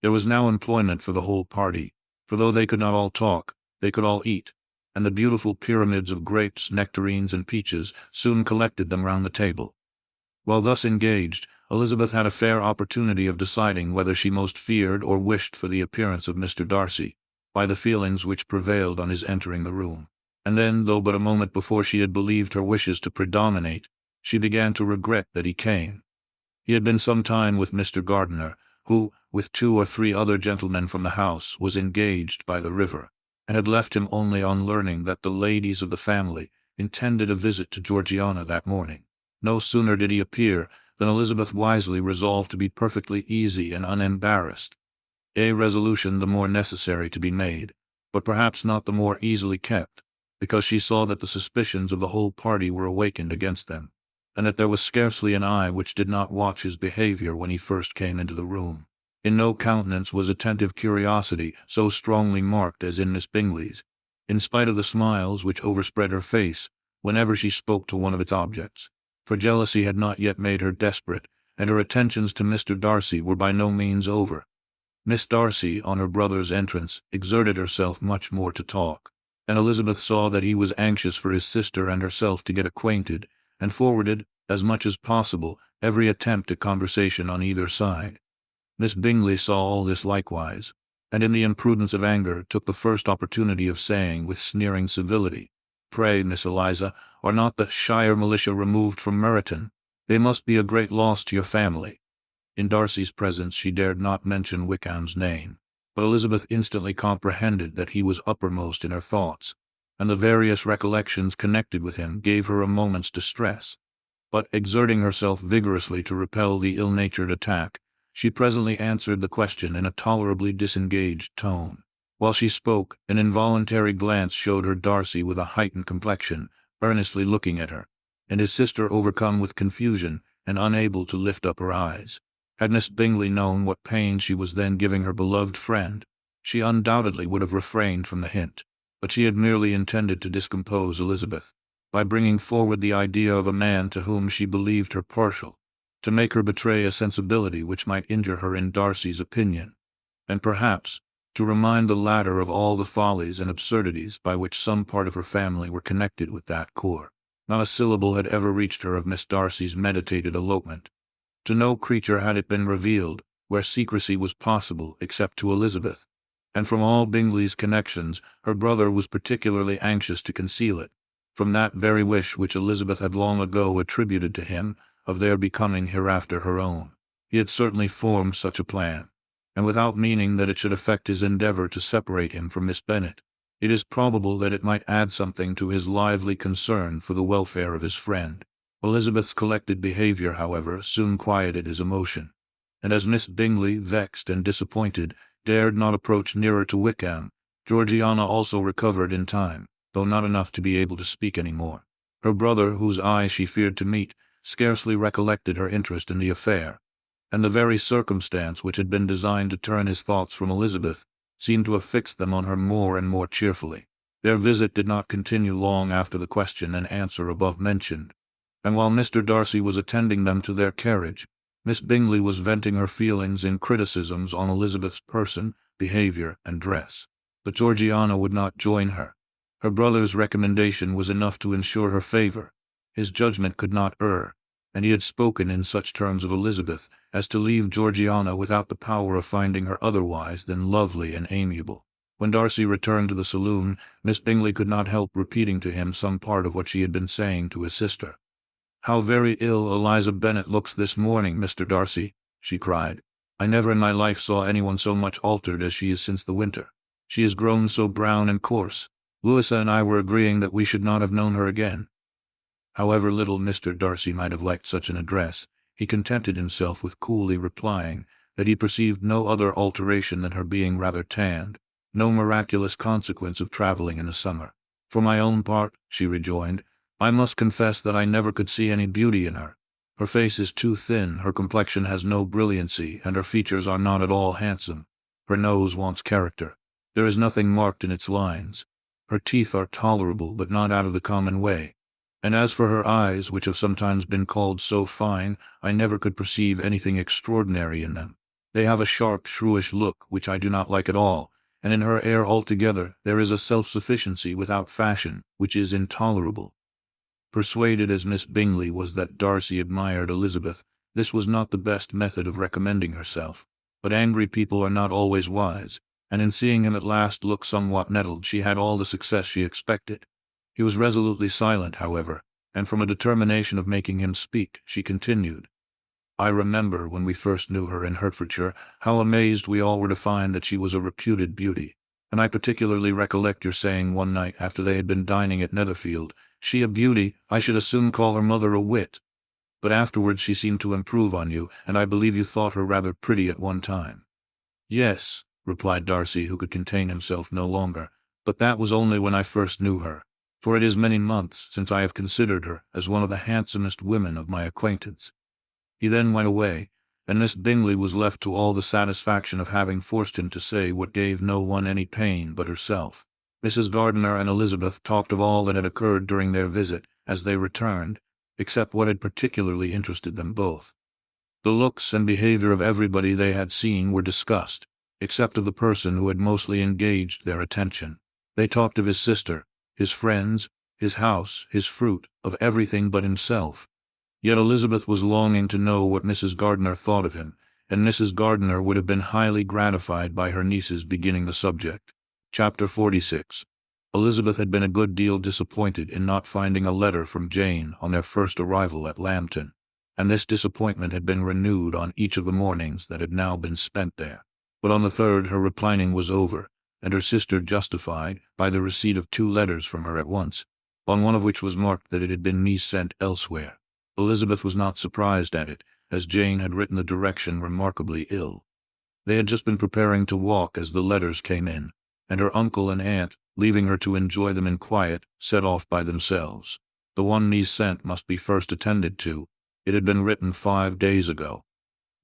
There was now employment for the whole party, for though they could not all talk, they could all eat, and the beautiful pyramids of grapes, nectarines, and peaches soon collected them round the table. While thus engaged, Elizabeth had a fair opportunity of deciding whether she most feared or wished for the appearance of Mr. Darcy, by the feelings which prevailed on his entering the room. And then, though but a moment before she had believed her wishes to predominate, she began to regret that he came. He had been some time with Mr. Gardiner, who, with 2 or 3 other gentlemen from the house, was engaged by the river, and had left him only on learning that the ladies of the family intended a visit to Georgiana that morning. No sooner did he appear than Elizabeth wisely resolved to be perfectly easy and unembarrassed, a resolution the more necessary to be made, but perhaps not the more easily kept, because she saw that the suspicions of the whole party were awakened against them, and that there was scarcely an eye which did not watch his behavior when he first came into the room. In no countenance was attentive curiosity so strongly marked as in Miss Bingley's, in spite of the smiles which overspread her face whenever she spoke to one of its objects. For jealousy had not yet made her desperate, and her attentions to Mr. Darcy were by no means over. Miss Darcy, on her brother's entrance, exerted herself much more to talk, and Elizabeth saw that he was anxious for his sister and herself to get acquainted, and forwarded, as much as possible, every attempt at conversation on either side. Miss Bingley saw all this likewise, and in the imprudence of anger took the first opportunity of saying, with sneering civility, "Pray, Miss Eliza, are not the shire militia removed from Meryton? They must be a great loss to your family." In Darcy's presence she dared not mention Wickham's name, but Elizabeth instantly comprehended that he was uppermost in her thoughts, and the various recollections connected with him gave her a moment's distress. But, exerting herself vigorously to repel the ill-natured attack, she presently answered the question in a tolerably disengaged tone. While she spoke, an involuntary glance showed her Darcy with a heightened complexion, earnestly looking at her, and his sister overcome with confusion and unable to lift up her eyes. Had Miss Bingley known what pain she was then giving her beloved friend, she undoubtedly would have refrained from the hint, but she had merely intended to discompose Elizabeth, by bringing forward the idea of a man to whom she believed her partial, to make her betray a sensibility which might injure her in Darcy's opinion, and perhaps to remind the latter of all the follies and absurdities by which some part of her family were connected with that corps. Not a syllable had ever reached her of Miss Darcy's meditated elopement. To no creature had it been revealed, where secrecy was possible, except to Elizabeth, and from all Bingley's connections her brother was particularly anxious to conceal it, from that very wish which Elizabeth had long ago attributed to him, of their becoming hereafter her own. He had certainly formed such a plan, and without meaning that it should affect his endeavor to separate him from Miss Bennet. It is probable that it might add something to his lively concern for the welfare of his friend. Elizabeth's collected behavior, however, soon quieted his emotion, and as Miss Bingley, vexed and disappointed, dared not approach nearer to Wickham, Georgiana also recovered in time, though not enough to be able to speak any more. Her brother, whose eye she feared to meet, scarcely recollected her interest in the affair, and the very circumstance which had been designed to turn his thoughts from Elizabeth seemed to have fixed them on her more and more cheerfully. Their visit did not continue long after the question and answer above mentioned, and while Mr. Darcy was attending them to their carriage, Miss Bingley was venting her feelings in criticisms on Elizabeth's person, behavior, and dress. But Georgiana would not join her. Her brother's recommendation was enough to ensure her favor. His judgment could not err, and he had spoken in such terms of Elizabeth as to leave Georgiana without the power of finding her otherwise than lovely and amiable. When Darcy returned to the saloon, Miss Bingley could not help repeating to him some part of what she had been saying to his sister. "How very ill Eliza Bennet looks this morning, Mr. Darcy," she cried. "I never in my life saw anyone so much altered as she is since the winter. She is grown so brown and coarse. Louisa and I were agreeing that we should not have known her again. However little Mr. Darcy might have liked such an address, he contented himself with coolly replying that he perceived no other alteration than her being rather tanned, no miraculous consequence of travelling in the summer. For my own part, she rejoined, I must confess that I never could see any beauty in her. Her face is too thin, her complexion has no brilliancy, and her features are not at all handsome. Her nose wants character. There is nothing marked in its lines. Her teeth are tolerable, but not out of the common way. And as for her eyes, which have sometimes been called so fine, I never could perceive anything extraordinary in them. They have a sharp, shrewish look, which I do not like at all, and in her air altogether there is a self-sufficiency without fashion, which is intolerable. Persuaded as Miss Bingley was that Darcy admired Elizabeth, this was not the best method of recommending herself. But angry people are not always wise, and in seeing him at last look somewhat nettled, she had all the success she expected. He was resolutely silent, however, and from a determination of making him speak, she continued, I remember, when we first knew her in Hertfordshire, how amazed we all were to find that she was a reputed beauty, and I particularly recollect your saying one night after they had been dining at Netherfield, she a beauty, I should as soon call her mother a wit. But afterwards she seemed to improve on you, and I believe you thought her rather pretty at one time. Yes, replied Darcy, who could contain himself no longer, but that was only when I first knew her, for it is many months since I have considered her as one of the handsomest women of my acquaintance. He then went away, and Miss Bingley was left to all the satisfaction of having forced him to say what gave no one any pain but herself. Mrs. Gardiner and Elizabeth talked of all that had occurred during their visit, as they returned, except what had particularly interested them both. The looks and behavior of everybody they had seen were discussed, except of the person who had mostly engaged their attention. They talked of his sister, his friends, his house, his fruit, of everything but himself. Yet Elizabeth was longing to know what Mrs. Gardiner thought of him, and Mrs. Gardiner would have been highly gratified by her niece's beginning the subject. Chapter 46. Elizabeth had been a good deal disappointed in not finding a letter from Jane on their first arrival at Lambton, and this disappointment had been renewed on each of the mornings that had now been spent there. But on the third her repining was over, and her sister justified by the receipt of 2 letters from her at once, on one of which was marked that it had been sent elsewhere. Elizabeth was not surprised at it, as Jane had written the direction remarkably ill. They had just been preparing to walk as the letters came in, and her uncle and aunt, leaving her to enjoy them in quiet, set off by themselves. The one sent must be first attended to. It had been written 5 days ago.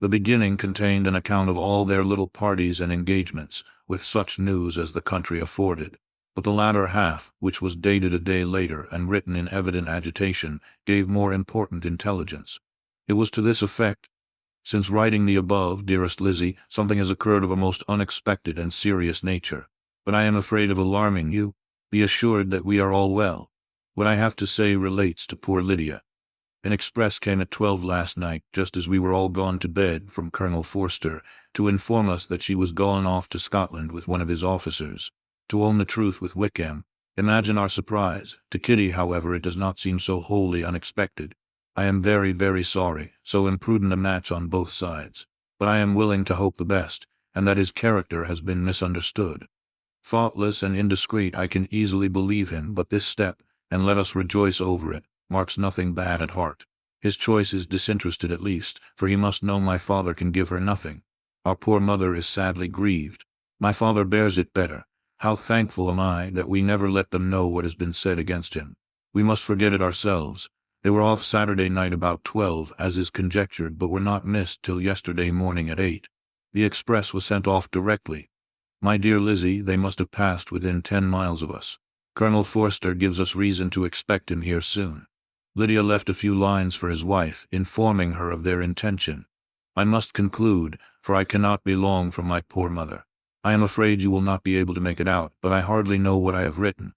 The beginning contained an account of all their little parties and engagements, with such news as the country afforded. But the latter half, which was dated a day later and written in evident agitation, gave more important intelligence. It was to this effect: Since writing the above, dearest Lizzie, something has occurred of a most unexpected and serious nature. But I am afraid of alarming you. Be assured that we are all well. What I have to say relates to poor Lydia. An express came at 12 last night, just as we were all gone to bed, from Colonel Forster, to inform us that she was gone off to Scotland with one of his officers. To own the truth, with Wickham. Imagine our surprise. To Kitty, however, it does not seem so wholly unexpected. I am very, very sorry, so imprudent a match on both sides. But I am willing to hope the best, and that his character has been misunderstood. Thoughtless and indiscreet, I can easily believe him, but this step, and let us rejoice over it, marks nothing bad at heart. His choice is disinterested at least, for he must know my father can give her nothing. Our poor mother is sadly grieved. My father bears it better. How thankful am I that we never let them know what has been said against him. We must forget it ourselves. They were off Saturday night about 12, as is conjectured, but were not missed till yesterday morning at 8. The express was sent off directly. My dear Lizzie, they must have passed within 10 miles of us. Colonel Forster gives us reason to expect him here soon. Lydia left a few lines for his wife, informing her of their intention. I must conclude, for I cannot be long from my poor mother. I am afraid you will not be able to make it out, but I hardly know what I have written.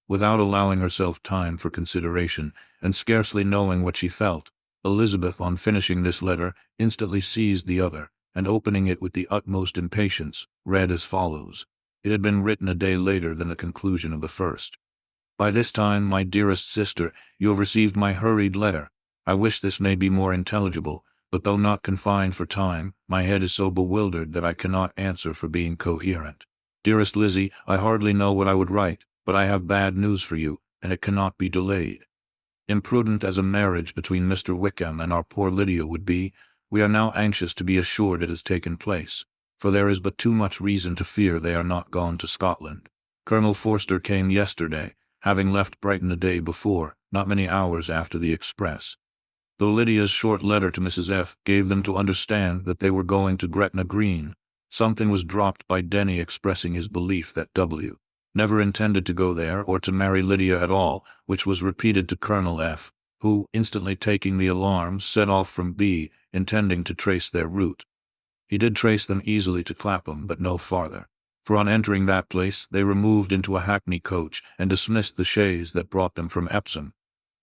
Without allowing herself time for consideration, and scarcely knowing what she felt, Elizabeth, on finishing this letter, instantly seized the other, and opening it with the utmost impatience, read as follows. It had been written a day later than the conclusion of the first. By this time, my dearest sister, you have received my hurried letter. I wish this may be more intelligible, but though not confined for time, my head is so bewildered that I cannot answer for being coherent. Dearest Lizzie, I hardly know what I would write, but I have bad news for you, and it cannot be delayed. Imprudent as a marriage between Mr. Wickham and our poor Lydia would be, we are now anxious to be assured it has taken place, for there is but too much reason to fear they are not gone to Scotland. Colonel Forster came yesterday, having left Brighton the day before, not many hours after the express. Though Lydia's short letter to Mrs. F. gave them to understand that they were going to Gretna Green, something was dropped by Denny expressing his belief that W. never intended to go there or to marry Lydia at all, which was repeated to Colonel F., who, instantly taking the alarm, set off from B., intending to trace their route. He did trace them easily to Clapham, but no farther, for on entering that place they removed into a hackney coach and dismissed the chaise that brought them from Epsom.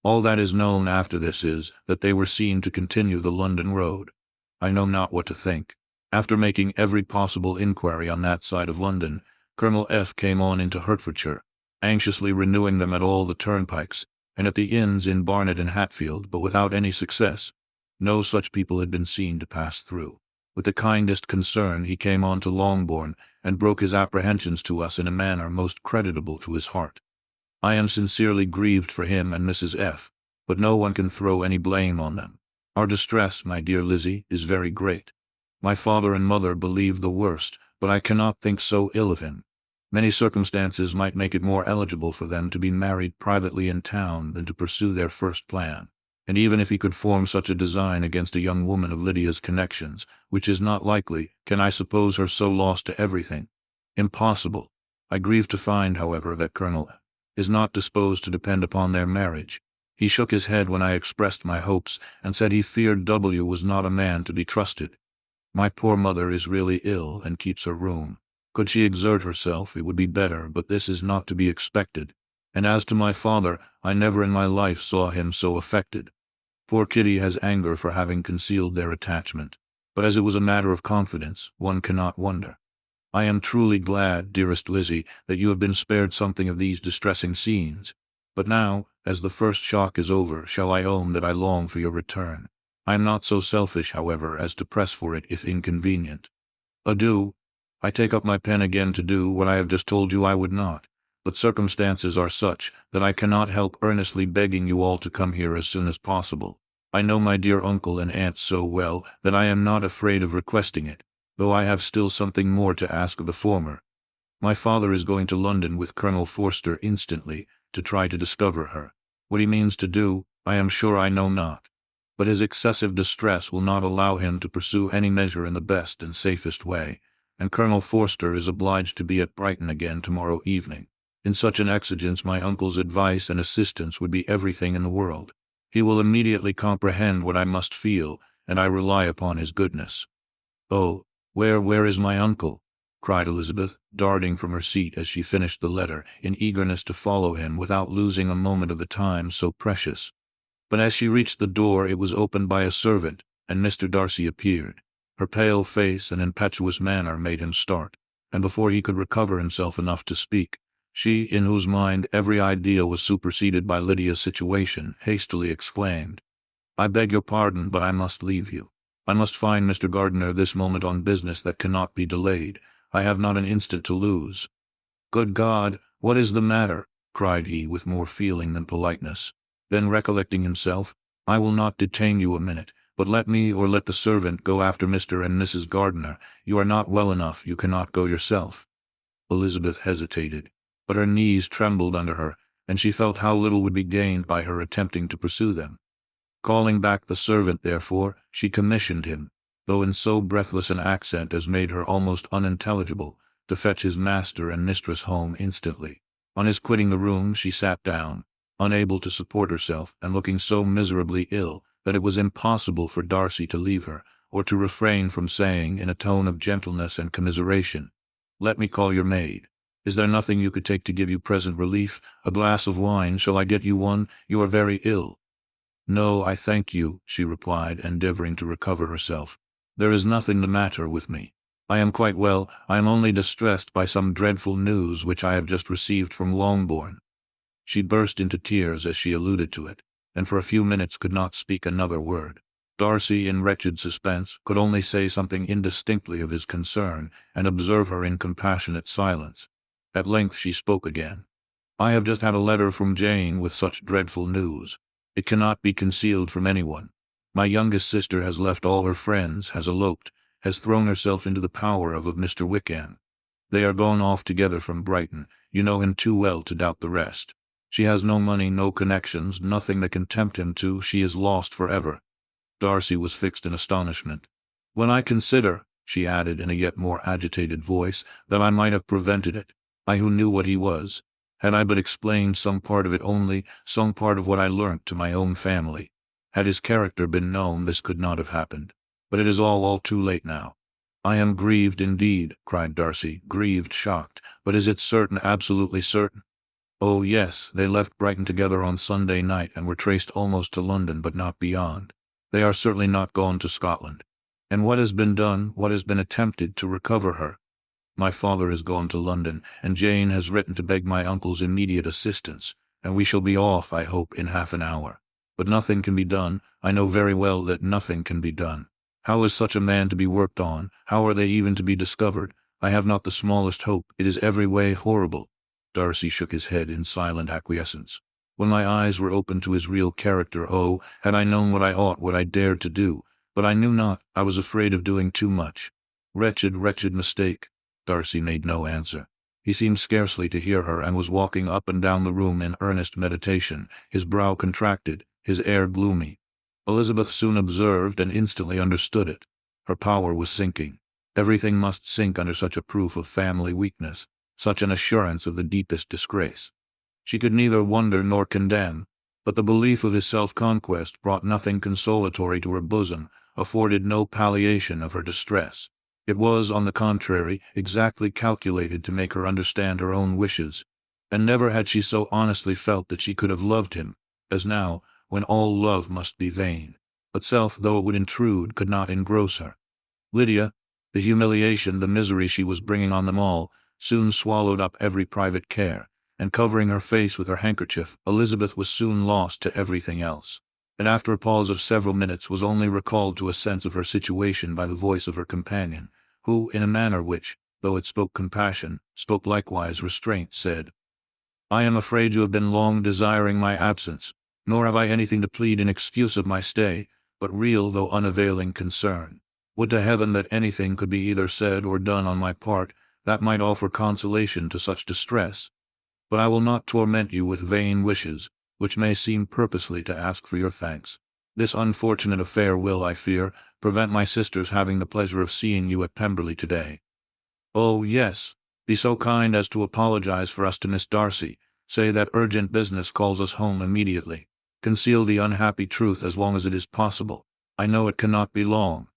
All that is known after this is, that they were seen to continue the London road. I know not what to think. After making every possible inquiry on that side of London, Colonel F. came on into Hertfordshire, anxiously renewing them at all the turnpikes, and at the inns in Barnet and Hatfield, but without any success. No such people had been seen to pass through. With the kindest concern he came on to Longbourn, and broke his apprehensions to us in a manner most creditable to his heart. I am sincerely grieved for him and Mrs. F., but no one can throw any blame on them. Our distress, my dear Lizzie, is very great. My father and mother believe the worst, but I cannot think so ill of him. Many circumstances might make it more eligible for them to be married privately in town than to pursue their first plan, and even if he could form such a design against a young woman of Lydia's connections, which is not likely, can I suppose her so lost to everything? Impossible. I grieve to find, however, that Colonel is not disposed to depend upon their marriage. He shook his head when I expressed my hopes, and said he feared W. was not a man to be trusted. My poor mother is really ill, and keeps her room. Could she exert herself, it would be better, but this is not to be expected. And as to my father, I never in my life saw him so affected. Poor Kitty has anger for having concealed their attachment, but as it was a matter of confidence, one cannot wonder. I am truly glad, dearest Lizzie, that you have been spared something of these distressing scenes. But now, as the first shock is over, shall I own that I long for your return? I am not so selfish, however, as to press for it if inconvenient. Adieu. I take up my pen again to do what I have just told you I would not, but circumstances are such that I cannot help earnestly begging you all to come here as soon as possible. I know my dear uncle and aunt so well that I am not afraid of requesting it, though I have still something more to ask of the former. My father is going to London with Colonel Forster instantly, to try to discover her. What he means to do, I am sure I know not. But his excessive distress will not allow him to pursue any measure in the best and safest way, and Colonel Forster is obliged to be at Brighton again tomorrow evening. In such an exigence my uncle's advice and assistance would be everything in the world. He will immediately comprehend what I must feel, and I rely upon his goodness. Oh, where is my uncle? Cried Elizabeth, darting from her seat as she finished the letter, in eagerness to follow him without losing a moment of the time so precious. But as she reached the door it was opened by a servant, and Mr. Darcy appeared. Her pale face and impetuous manner made him start, and before he could recover himself enough to speak, she, in whose mind every idea was superseded by Lydia's situation, hastily exclaimed, "I beg your pardon, but I must leave you. I must find Mr. Gardiner this moment on business that cannot be delayed. I have not an instant to lose." "Good God, what is the matter?" cried he with more feeling than politeness. Then recollecting himself, "I will not detain you a minute, but let me or let the servant go after Mr. and Mrs. Gardiner. You are not well enough, you cannot go yourself." Elizabeth hesitated, but her knees trembled under her, and she felt how little would be gained by her attempting to pursue them. Calling back the servant, therefore, she commissioned him, though in so breathless an accent as made her almost unintelligible, to fetch his master and mistress home instantly. On his quitting the room she sat down, unable to support herself, and looking so miserably ill that it was impossible for Darcy to leave her, or to refrain from saying, in a tone of gentleness and commiseration, "Let me call your maid. Is there nothing you could take to give you present relief? A glass of wine, shall I get you one? You are very ill." "No, I thank you," she replied, endeavoring to recover herself. "There is nothing the matter with me. I am quite well. I am only distressed by some dreadful news which I have just received from Longbourn." She burst into tears as she alluded to it, and for a few minutes could not speak another word. Darcy, in wretched suspense, could only say something indistinctly of his concern, and observe her in compassionate silence. At length she spoke again. I have just had a letter from Jane with such dreadful news. It cannot be concealed from anyone. My youngest sister has left all her friends, has eloped, has thrown herself into the power of Mr. Wickham. They are gone off together from Brighton. You know him too well to doubt the rest. She has no money, no connections, nothing that can tempt him to. She is lost forever. Darcy was fixed in astonishment. When I consider, she added in a yet more agitated voice, that I might have prevented it, I who knew what he was, had I but explained some part of it only, some part of what I learnt to my own family. Had his character been known, this could not have happened. But it is all too late now. I am grieved indeed, cried Darcy, grieved, shocked. But is it certain, absolutely certain? Oh yes, they left Brighton together on Sunday night and were traced almost to London, but not beyond. They are certainly not gone to Scotland. And what has been done, what has been attempted to recover her? My father has gone to London, and Jane has written to beg my uncle's immediate assistance, and we shall be off, I hope, in half an hour. But nothing can be done. I know very well that nothing can be done. How is such a man to be worked on? How are they even to be discovered? I have not the smallest hope. It is every way horrible. Darcy shook his head in silent acquiescence. When my eyes were opened to his real character, oh, had I known what I ought, what I dared to do. But I knew not. I was afraid of doing too much. Wretched, wretched mistake. Darcy made no answer. He seemed scarcely to hear her, and was walking up and down the room in earnest meditation, his brow contracted, his air gloomy. Elizabeth soon observed and instantly understood it. Her power was sinking. Everything must sink under such a proof of family weakness, such an assurance of the deepest disgrace. She could neither wonder nor condemn, but the belief of his self-conquest brought nothing consolatory to her bosom, afforded no palliation of her distress. It was, on the contrary, exactly calculated to make her understand her own wishes, and never had she so honestly felt that she could have loved him, as now, when all love must be vain. But self, though it would intrude, could not engross her. Lydia, the humiliation, the misery she was bringing on them all, soon swallowed up every private care, and covering her face with her handkerchief, Elizabeth was soon lost to everything else, and after a pause of several minutes was only recalled to a sense of her situation by the voice of her companion, who, in a manner which, though it spoke compassion, spoke likewise restraint, said, I am afraid you have been long desiring my absence, nor have I anything to plead in excuse of my stay, but real though unavailing concern. Would to heaven that anything could be either said or done on my part that might offer consolation to such distress. But I will not torment you with vain wishes, which may seem purposely to ask for your thanks. This unfortunate affair will, I fear, prevent my sister's having the pleasure of seeing you at Pemberley today. Oh, yes. Be so kind as to apologize for us to Miss Darcy. Say that urgent business calls us home immediately. Conceal the unhappy truth as long as it is possible. I know it cannot be long.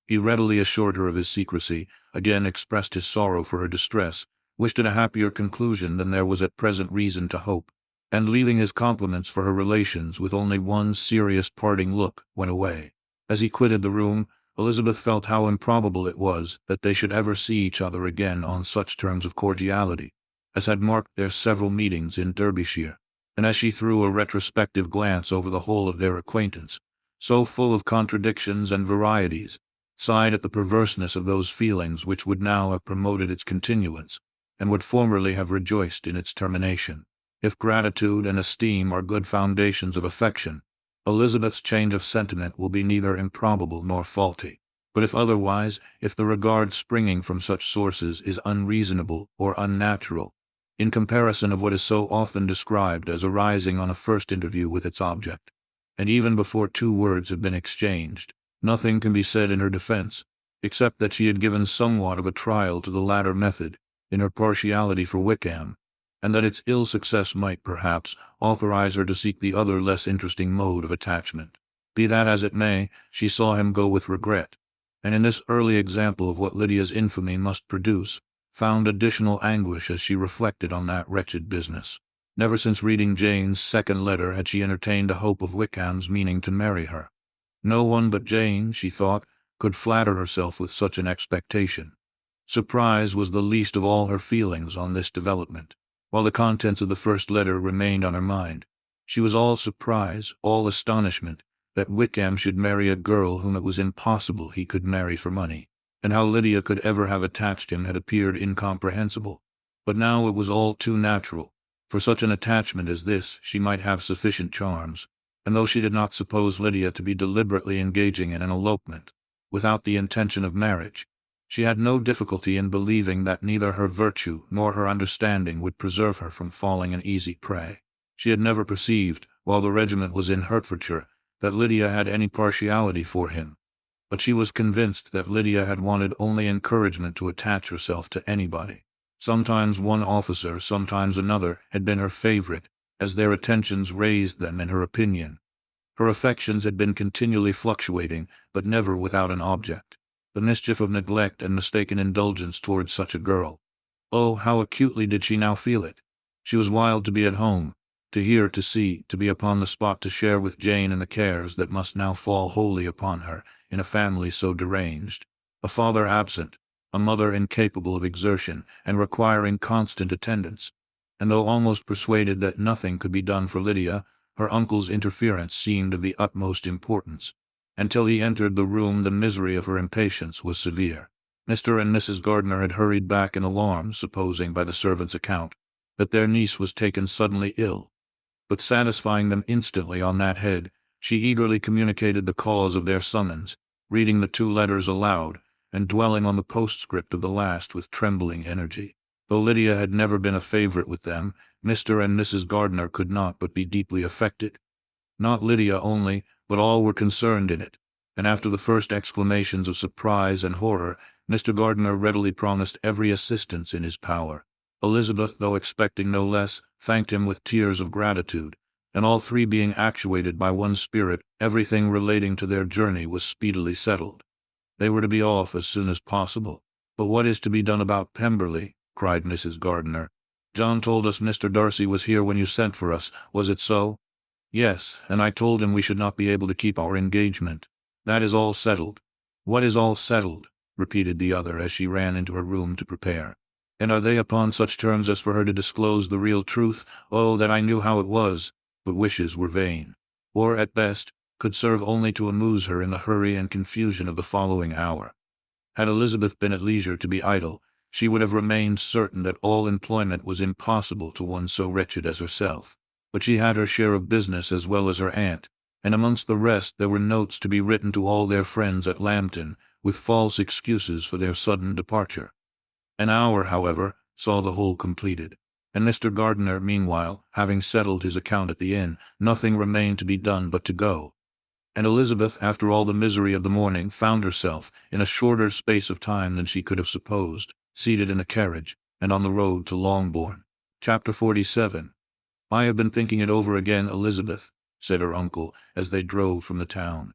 He readily assured her of his secrecy, again expressed his sorrow for her distress, wished it a happier conclusion than there was at present reason to hope, and leaving his compliments for her relations with only one serious parting look, went away. As he quitted the room, Elizabeth felt how improbable it was that they should ever see each other again on such terms of cordiality as had marked their several meetings in Derbyshire, and as she threw a retrospective glance over the whole of their acquaintance, so full of contradictions and varieties, sighed at the perverseness of those feelings which would now have promoted its continuance, and would formerly have rejoiced in its termination. If gratitude and esteem are good foundations of affection, Elizabeth's change of sentiment will be neither improbable nor faulty. But if otherwise, if the regard springing from such sources is unreasonable or unnatural, in comparison of what is so often described as arising on a first interview with its object, and even before two words have been exchanged, nothing can be said in her defense, except that she had given somewhat of a trial to the latter method, in her partiality for Wickham, and that its ill success might, perhaps, authorize her to seek the other less interesting mode of attachment. Be that as it may, she saw him go with regret, and in this early example of what Lydia's infamy must produce, found additional anguish as she reflected on that wretched business. Never since reading Jane's second letter had she entertained a hope of Wickham's meaning to marry her. No one but Jane, she thought, could flatter herself with such an expectation. Surprise was the least of all her feelings on this development. While the contents of the first letter remained on her mind, she was all surprise, all astonishment, that Wickham should marry a girl whom it was impossible he could marry for money, and how Lydia could ever have attached him had appeared incomprehensible. But now it was all too natural, For such an attachment as this, she might have sufficient charms, and though she did not suppose Lydia to be deliberately engaging in an elopement, without the intention of marriage, she had no difficulty in believing that neither her virtue nor her understanding would preserve her from falling an easy prey. She had never perceived, while the regiment was in Hertfordshire, that Lydia had any partiality for him, but she was convinced that Lydia had wanted only encouragement to attach herself to anybody. Sometimes one officer, sometimes another, had been her favorite, as their attentions raised them in her opinion. Her affections had been continually fluctuating, but never without an object. The mischief of neglect and mistaken indulgence towards such a girl. Oh, how acutely did she now feel it! She was wild to be at home, to hear, to see, to be upon the spot to share with Jane in the cares that must now fall wholly upon her, in a family so deranged. A father absent, a mother incapable of exertion, and requiring constant attendance. And though almost persuaded that nothing could be done for Lydia, her uncle's interference seemed of the utmost importance. Until he entered the room, the misery of her impatience was severe. Mr. and Mrs. Gardiner had hurried back in alarm, supposing by the servant's account that their niece was taken suddenly ill. But satisfying them instantly on that head, she eagerly communicated the cause of their summons, reading the 2 letters aloud, and dwelling on the postscript of the last with trembling energy. Though Lydia had never been a favorite with them, Mr. and Mrs. Gardiner could not but be deeply affected. Not Lydia only, but all were concerned in it, and after the first exclamations of surprise and horror, Mr. Gardiner readily promised every assistance in his power. Elizabeth, though expecting no less, thanked him with tears of gratitude, and all 3 being actuated by one spirit, everything relating to their journey was speedily settled. They were to be off as soon as possible. "But what is to be done about Pemberley?" cried Mrs. Gardiner. "John told us Mr. Darcy was here when you sent for us. Was it so?" "Yes, and I told him we should not be able to keep our engagement. That is all settled." "What is all settled?" repeated the other as she ran into her room to prepare. "And are they upon such terms as for her to disclose the real truth? Oh, that I knew how it was!" But wishes were vain, or, at best, could serve only to amuse her in the hurry and confusion of the following hour. Had Elizabeth been at leisure to be idle, she would have remained certain that all employment was impossible to one so wretched as herself. But she had her share of business as well as her aunt, and amongst the rest there were notes to be written to all their friends at Lambton, with false excuses for their sudden departure. An hour, however, saw the whole completed, and Mr. Gardiner, meanwhile, having settled his account at the inn, nothing remained to be done but to go. And Elizabeth, after all the misery of the morning, found herself, in a shorter space of time than she could have supposed, seated in a carriage, and on the road to Longbourn. Chapter 47. "I have been thinking it over again, Elizabeth," said her uncle, as they drove from the town.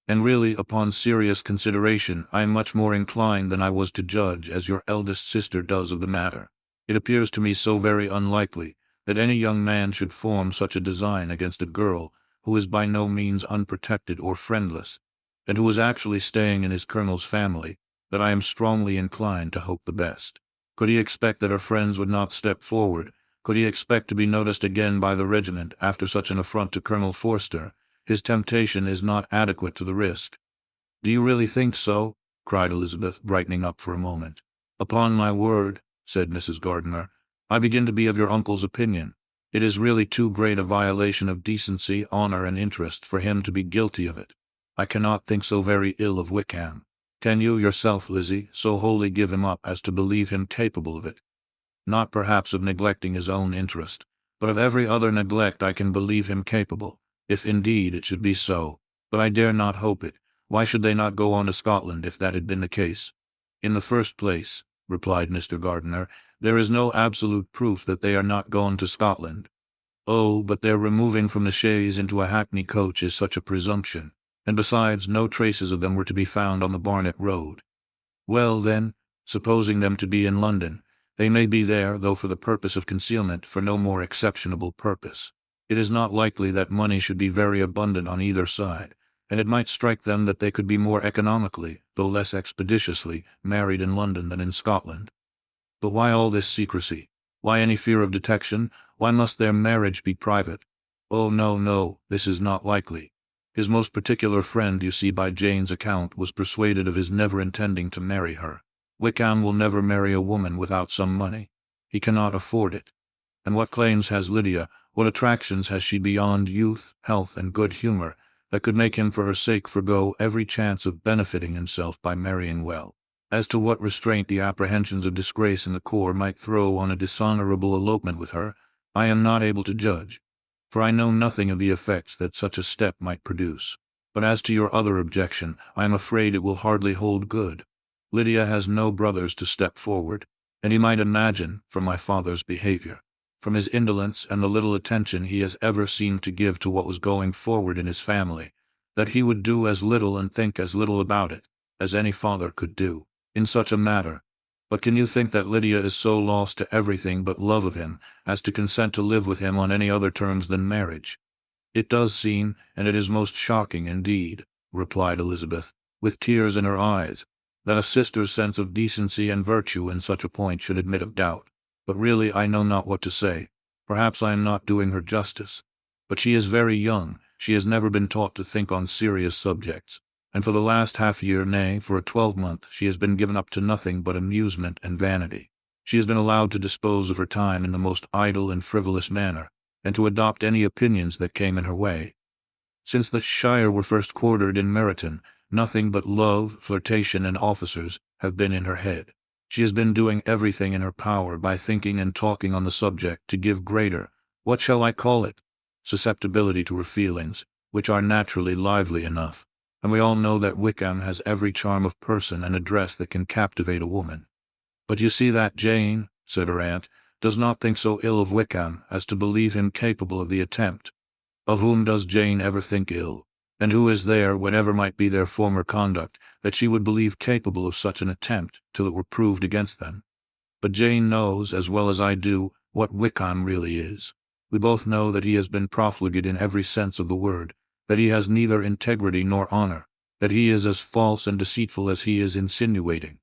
"And really, upon serious consideration, I am much more inclined than I was to judge as your eldest sister does of the matter. It appears to me so very unlikely that any young man should form such a design against a girl who is by no means unprotected or friendless, and who is actually staying in his colonel's family, that I am strongly inclined to hope the best. Could he expect that her friends would not step forward? Could he expect to be noticed again by the regiment after such an affront to Colonel Forster? His temptation is not adequate to the risk." "Do you really think so?" cried Elizabeth, brightening up for a moment. "Upon my word," said Mrs. Gardiner, "I begin to be of your uncle's opinion. It is really too great a violation of decency, honor, and interest for him to be guilty of it. I cannot think so very ill of Wickham. Can you yourself, Lizzie, so wholly give him up as to believe him capable of it? Not perhaps of neglecting his own interest, but of every other neglect I can believe him capable, if indeed it should be so. But I dare not hope it. Why should they not go on to Scotland if that had been the case?" "In the first place," replied Mr. Gardiner, "there is no absolute proof that they are not gone to Scotland." "Oh, but their removing from the chaise into a hackney coach is such a presumption, and besides, no traces of them were to be found on the Barnet road." "Well, then, supposing them to be in London, they may be there, though for the purpose of concealment, for no more exceptionable purpose. It is not likely that money should be very abundant on either side, and it might strike them that they could be more economically, though less expeditiously, married in London than in Scotland. But why all this secrecy? Why any fear of detection? Why must their marriage be private? Oh, no, no, this is not likely. His most particular friend, you see by Jane's account, was persuaded of his never intending to marry her. Wickham will never marry a woman without some money. He cannot afford it. And what claims has Lydia, what attractions has she beyond youth, health, and good humor, that could make him for her sake forego every chance of benefiting himself by marrying well? As to what restraint the apprehensions of disgrace in the corps might throw on a dishonorable elopement with her, I am not able to judge, for I know nothing of the effects that such a step might produce. But as to your other objection, I am afraid it will hardly hold good. Lydia has no brothers to step forward, and he might imagine, from my father's behavior, from his indolence and the little attention he has ever seemed to give to what was going forward in his family, that he would do as little and think as little about it as any father could do in such a matter. But can you think that Lydia is so lost to everything but love of him as to consent to live with him on any other terms than marriage? It does seem, and it is most shocking indeed, replied Elizabeth, with tears in her eyes, that a sister's sense of decency and virtue in such a point should admit of doubt. But really I know not what to say. Perhaps I am not doing her justice. But she is very young, she has never been taught to think on serious subjects, and for the last half-year, nay, for a 12-month, she has been given up to nothing but amusement and vanity. She has been allowed to dispose of her time in the most idle and frivolous manner, and to adopt any opinions that came in her way. Since the Shire were first quartered in Meryton, nothing but love, flirtation, and officers have been in her head. She has been doing everything in her power by thinking and talking on the subject to give greater, what shall I call it, susceptibility to her feelings, which are naturally lively enough, and we all know that Wickham has every charm of person and address that can captivate a woman. But you see that Jane, said her aunt, does not think so ill of Wickham as to believe him capable of the attempt. Of whom does Jane ever think ill? And who is there, whatever might be their former conduct, that she would believe capable of such an attempt, till it were proved against them? But Jane knows, as well as I do, what Wickham really is. We both know that he has been profligate in every sense of the word, that he has neither integrity nor honor, that he is as false and deceitful as he is insinuating.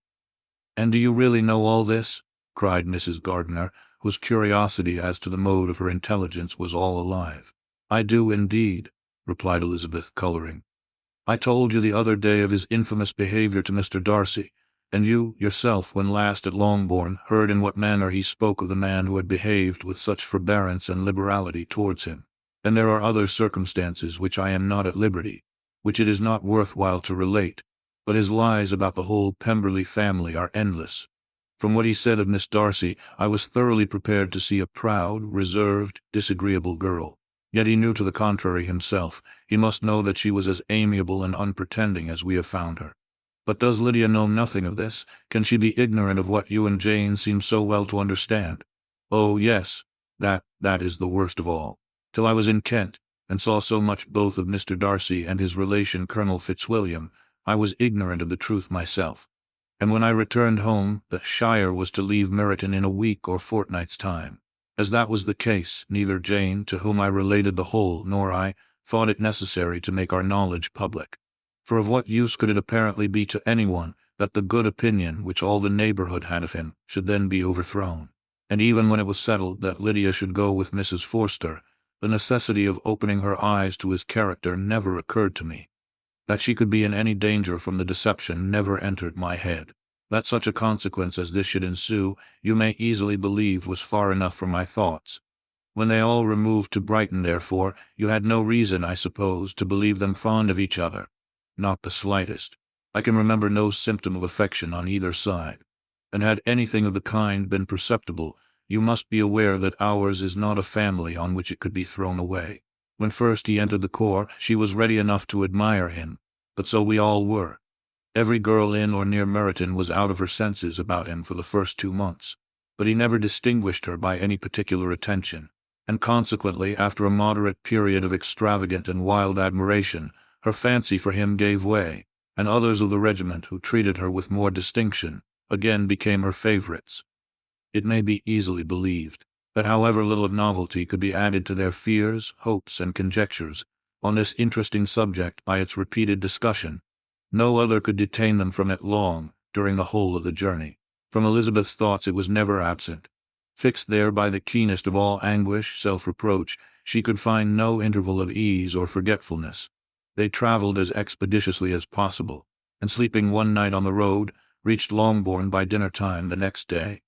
And do you really know all this? Cried Mrs. Gardiner, whose curiosity as to the mode of her intelligence was all alive. I do indeed, replied Elizabeth, coloring. I told you the other day of his infamous behavior to Mr. Darcy, and you, yourself, when last at Longbourn, heard in what manner he spoke of the man who had behaved with such forbearance and liberality towards him. And there are other circumstances which I am not at liberty, which it is not worth while to relate, but his lies about the whole Pemberley family are endless. From what he said of Miss Darcy, I was thoroughly prepared to see a proud, reserved, disagreeable girl. Yet he knew to the contrary himself. He must know that she was as amiable and unpretending as we have found her. But does Lydia know nothing of this? Can she be ignorant of what you and Jane seem so well to understand? Oh, yes, that is the worst of all. Till I was in Kent, and saw so much both of Mr. Darcy and his relation Colonel Fitzwilliam, I was ignorant of the truth myself. And when I returned home, the Shire was to leave Meryton in a week or fortnight's time. As that was the case, neither Jane, to whom I related the whole, nor I, thought it necessary to make our knowledge public. For of what use could it apparently be to anyone that the good opinion which all the neighborhood had of him should then be overthrown? And even when it was settled that Lydia should go with Mrs. Forster, the necessity of opening her eyes to his character never occurred to me. That she could be in any danger from the deception never entered my head. That such a consequence as this should ensue, you may easily believe was far enough from my thoughts. When they all removed to Brighton, therefore, you had no reason, I suppose, to believe them fond of each other. Not the slightest. I can remember no symptom of affection on either side. And had anything of the kind been perceptible, you must be aware that ours is not a family on which it could be thrown away. When first he entered the corps, she was ready enough to admire him, but so we all were. Every girl in or near Meryton was out of her senses about him for the first 2 months, but he never distinguished her by any particular attention, and consequently, after a moderate period of extravagant and wild admiration, her fancy for him gave way, and others of the regiment who treated her with more distinction again became her favorites. It may be easily believed that however little of novelty could be added to their fears, hopes, and conjectures on this interesting subject by its repeated discussion, no other could detain them from it long during the whole of the journey. From Elizabeth's thoughts it was never absent. Fixed there by the keenest of all anguish, self-reproach, she could find no interval of ease or forgetfulness. They traveled as expeditiously as possible, and sleeping one night on the road, reached Longbourn by dinner-time the next day.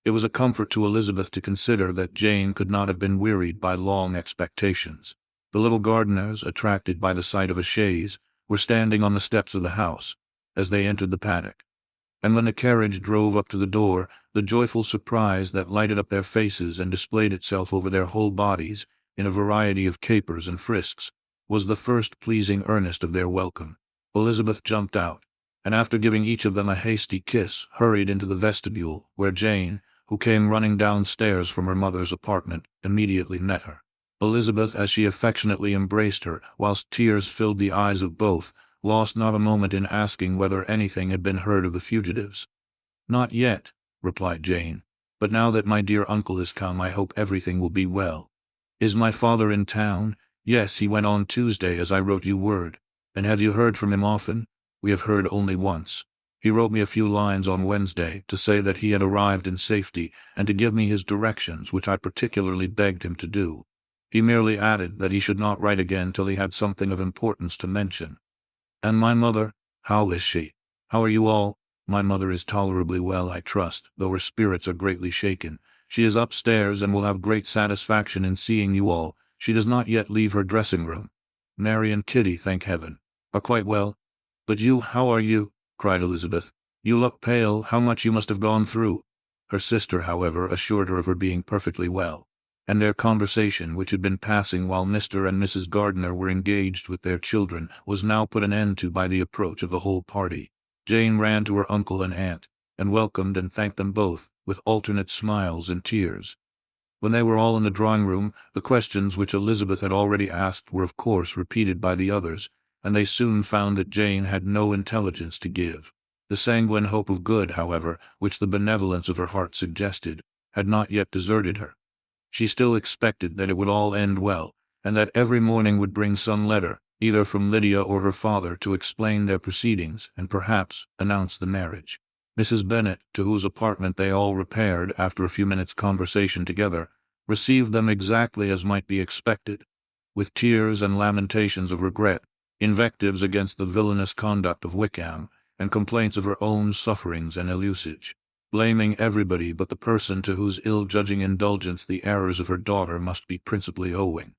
It was a comfort to Elizabeth to consider that Jane could not have been wearied by long expectations. The little gardeners, attracted by the sight of a chaise, were standing on the steps of the house, as they entered the paddock. And when the carriage drove up to the door, the joyful surprise that lighted up their faces and displayed itself over their whole bodies, in a variety of capers and frisks, was the first pleasing earnest of their welcome. Elizabeth jumped out, and after giving each of them a hasty kiss, hurried into the vestibule, where Jane, who came running downstairs from her mother's apartment, immediately met her. Elizabeth, as she affectionately embraced her, whilst tears filled the eyes of both, lost not a moment in asking whether anything had been heard of the fugitives. "Not yet," replied Jane, "but now that my dear uncle is come, I hope everything will be well." "Is my father in town?" "Yes, he went on Tuesday, as I wrote you word." "And have you heard from him often?" "We have heard only once. He wrote me a few lines on Wednesday, to say that he had arrived in safety, and to give me his directions, which I particularly begged him to do. He merely added that he should not write again till he had something of importance to mention." "And my mother, how is she? How are you all?" "My mother is tolerably well, I trust, though her spirits are greatly shaken. She is upstairs, and will have great satisfaction in seeing you all. She does not yet leave her dressing-room. Mary and Kitty, thank heaven, are quite well. But you, how are you?" cried Elizabeth. "You look pale. How much you must have gone through." Her sister, however, assured her of her being perfectly well, and their conversation, which had been passing while Mr. and Mrs. Gardiner were engaged with their children, was now put an end to by the approach of the whole party. Jane ran to her uncle and aunt, and welcomed and thanked them both, with alternate smiles and tears. When they were all in the drawing-room, the questions which Elizabeth had already asked were of course repeated by the others, and they soon found that Jane had no intelligence to give. The sanguine hope of good, however, which the benevolence of her heart suggested, had not yet deserted her. She still expected that it would all end well, and that every morning would bring some letter, either from Lydia or her father, to explain their proceedings, and perhaps announce the marriage. Mrs. Bennet, to whose apartment they all repaired after a few minutes' conversation together, received them exactly as might be expected, with tears and lamentations of regret, invectives against the villainous conduct of Wickham, and complaints of her own sufferings and ill usage, blaming everybody but the person to whose ill-judging indulgence the errors of her daughter must be principally owing.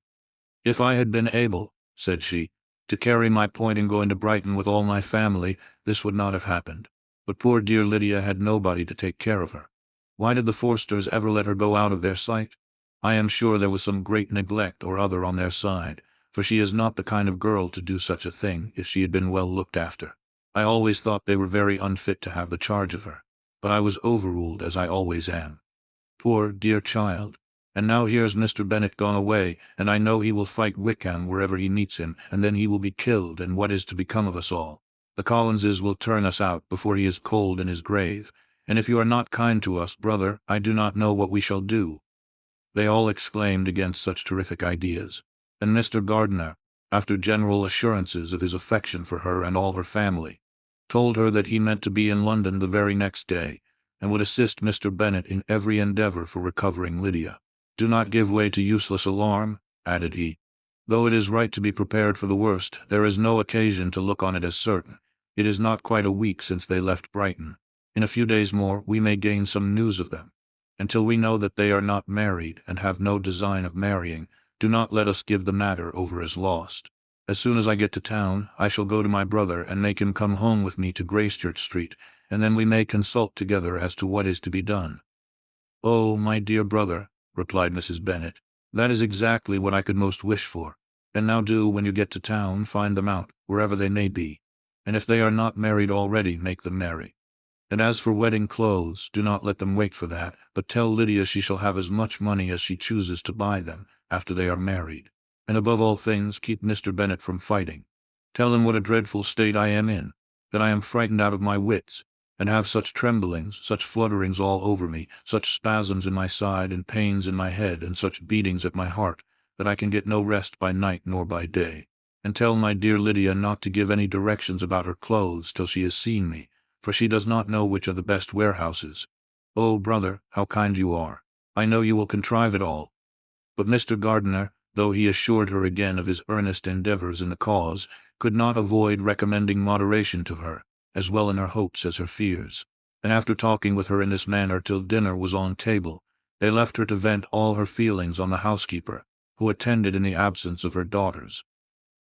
"If I had been able," said she, "to carry my point in going to Brighton with all my family, this would not have happened. But poor dear Lydia had nobody to take care of her. Why did the Forsters ever let her go out of their sight? I am sure there was some great neglect or other on their side, for she is not the kind of girl to do such a thing if she had been well looked after. I always thought they were very unfit to have the charge of her, but I was overruled, as I always am. Poor dear child. And now here's Mr. Bennet gone away, and I know he will fight Wickham wherever he meets him, and then he will be killed, and what is to become of us all? The Collinses will turn us out before he is cold in his grave, and if you are not kind to us, brother, I do not know what we shall do." They all exclaimed against such terrific ideas, and Mr. Gardiner, after general assurances of his affection for her and all her family, told her that he meant to be in London the very next day, and would assist Mr. Bennet in every endeavour for recovering Lydia. "Do not give way to useless alarm," added he. "Though it is right to be prepared for the worst, there is no occasion to look on it as certain. It is not quite a week since they left Brighton. In a few days more we may gain some news of them. Until we know that they are not married and have no design of marrying, do not let us give the matter over as lost. As soon as I get to town, I shall go to my brother and make him come home with me to Gracechurch Street, and then we may consult together as to what is to be done." "Oh, my dear brother," replied Mrs. Bennet, "that is exactly what I could most wish for. And now do, when you get to town, find them out, wherever they may be. And if they are not married already, make them marry. And as for wedding clothes, do not let them wait for that, but tell Lydia she shall have as much money as she chooses to buy them, after they are married. And above all things, keep Mr. Bennet from fighting. Tell him what a dreadful state I am in, that I am frightened out of my wits, and have such tremblings, such flutterings all over me, such spasms in my side and pains in my head, and such beatings at my heart, that I can get no rest by night nor by day. And tell my dear Lydia not to give any directions about her clothes till she has seen me, for she does not know which are the best warehouses. Oh, brother, how kind you are! I know you will contrive it all." But Mr. Gardiner, though he assured her again of his earnest endeavours in the cause, could not avoid recommending moderation to her, as well in her hopes as her fears. and after talking with her in this manner till dinner was on table, they left her to vent all her feelings on the housekeeper, who attended in the absence of her daughters.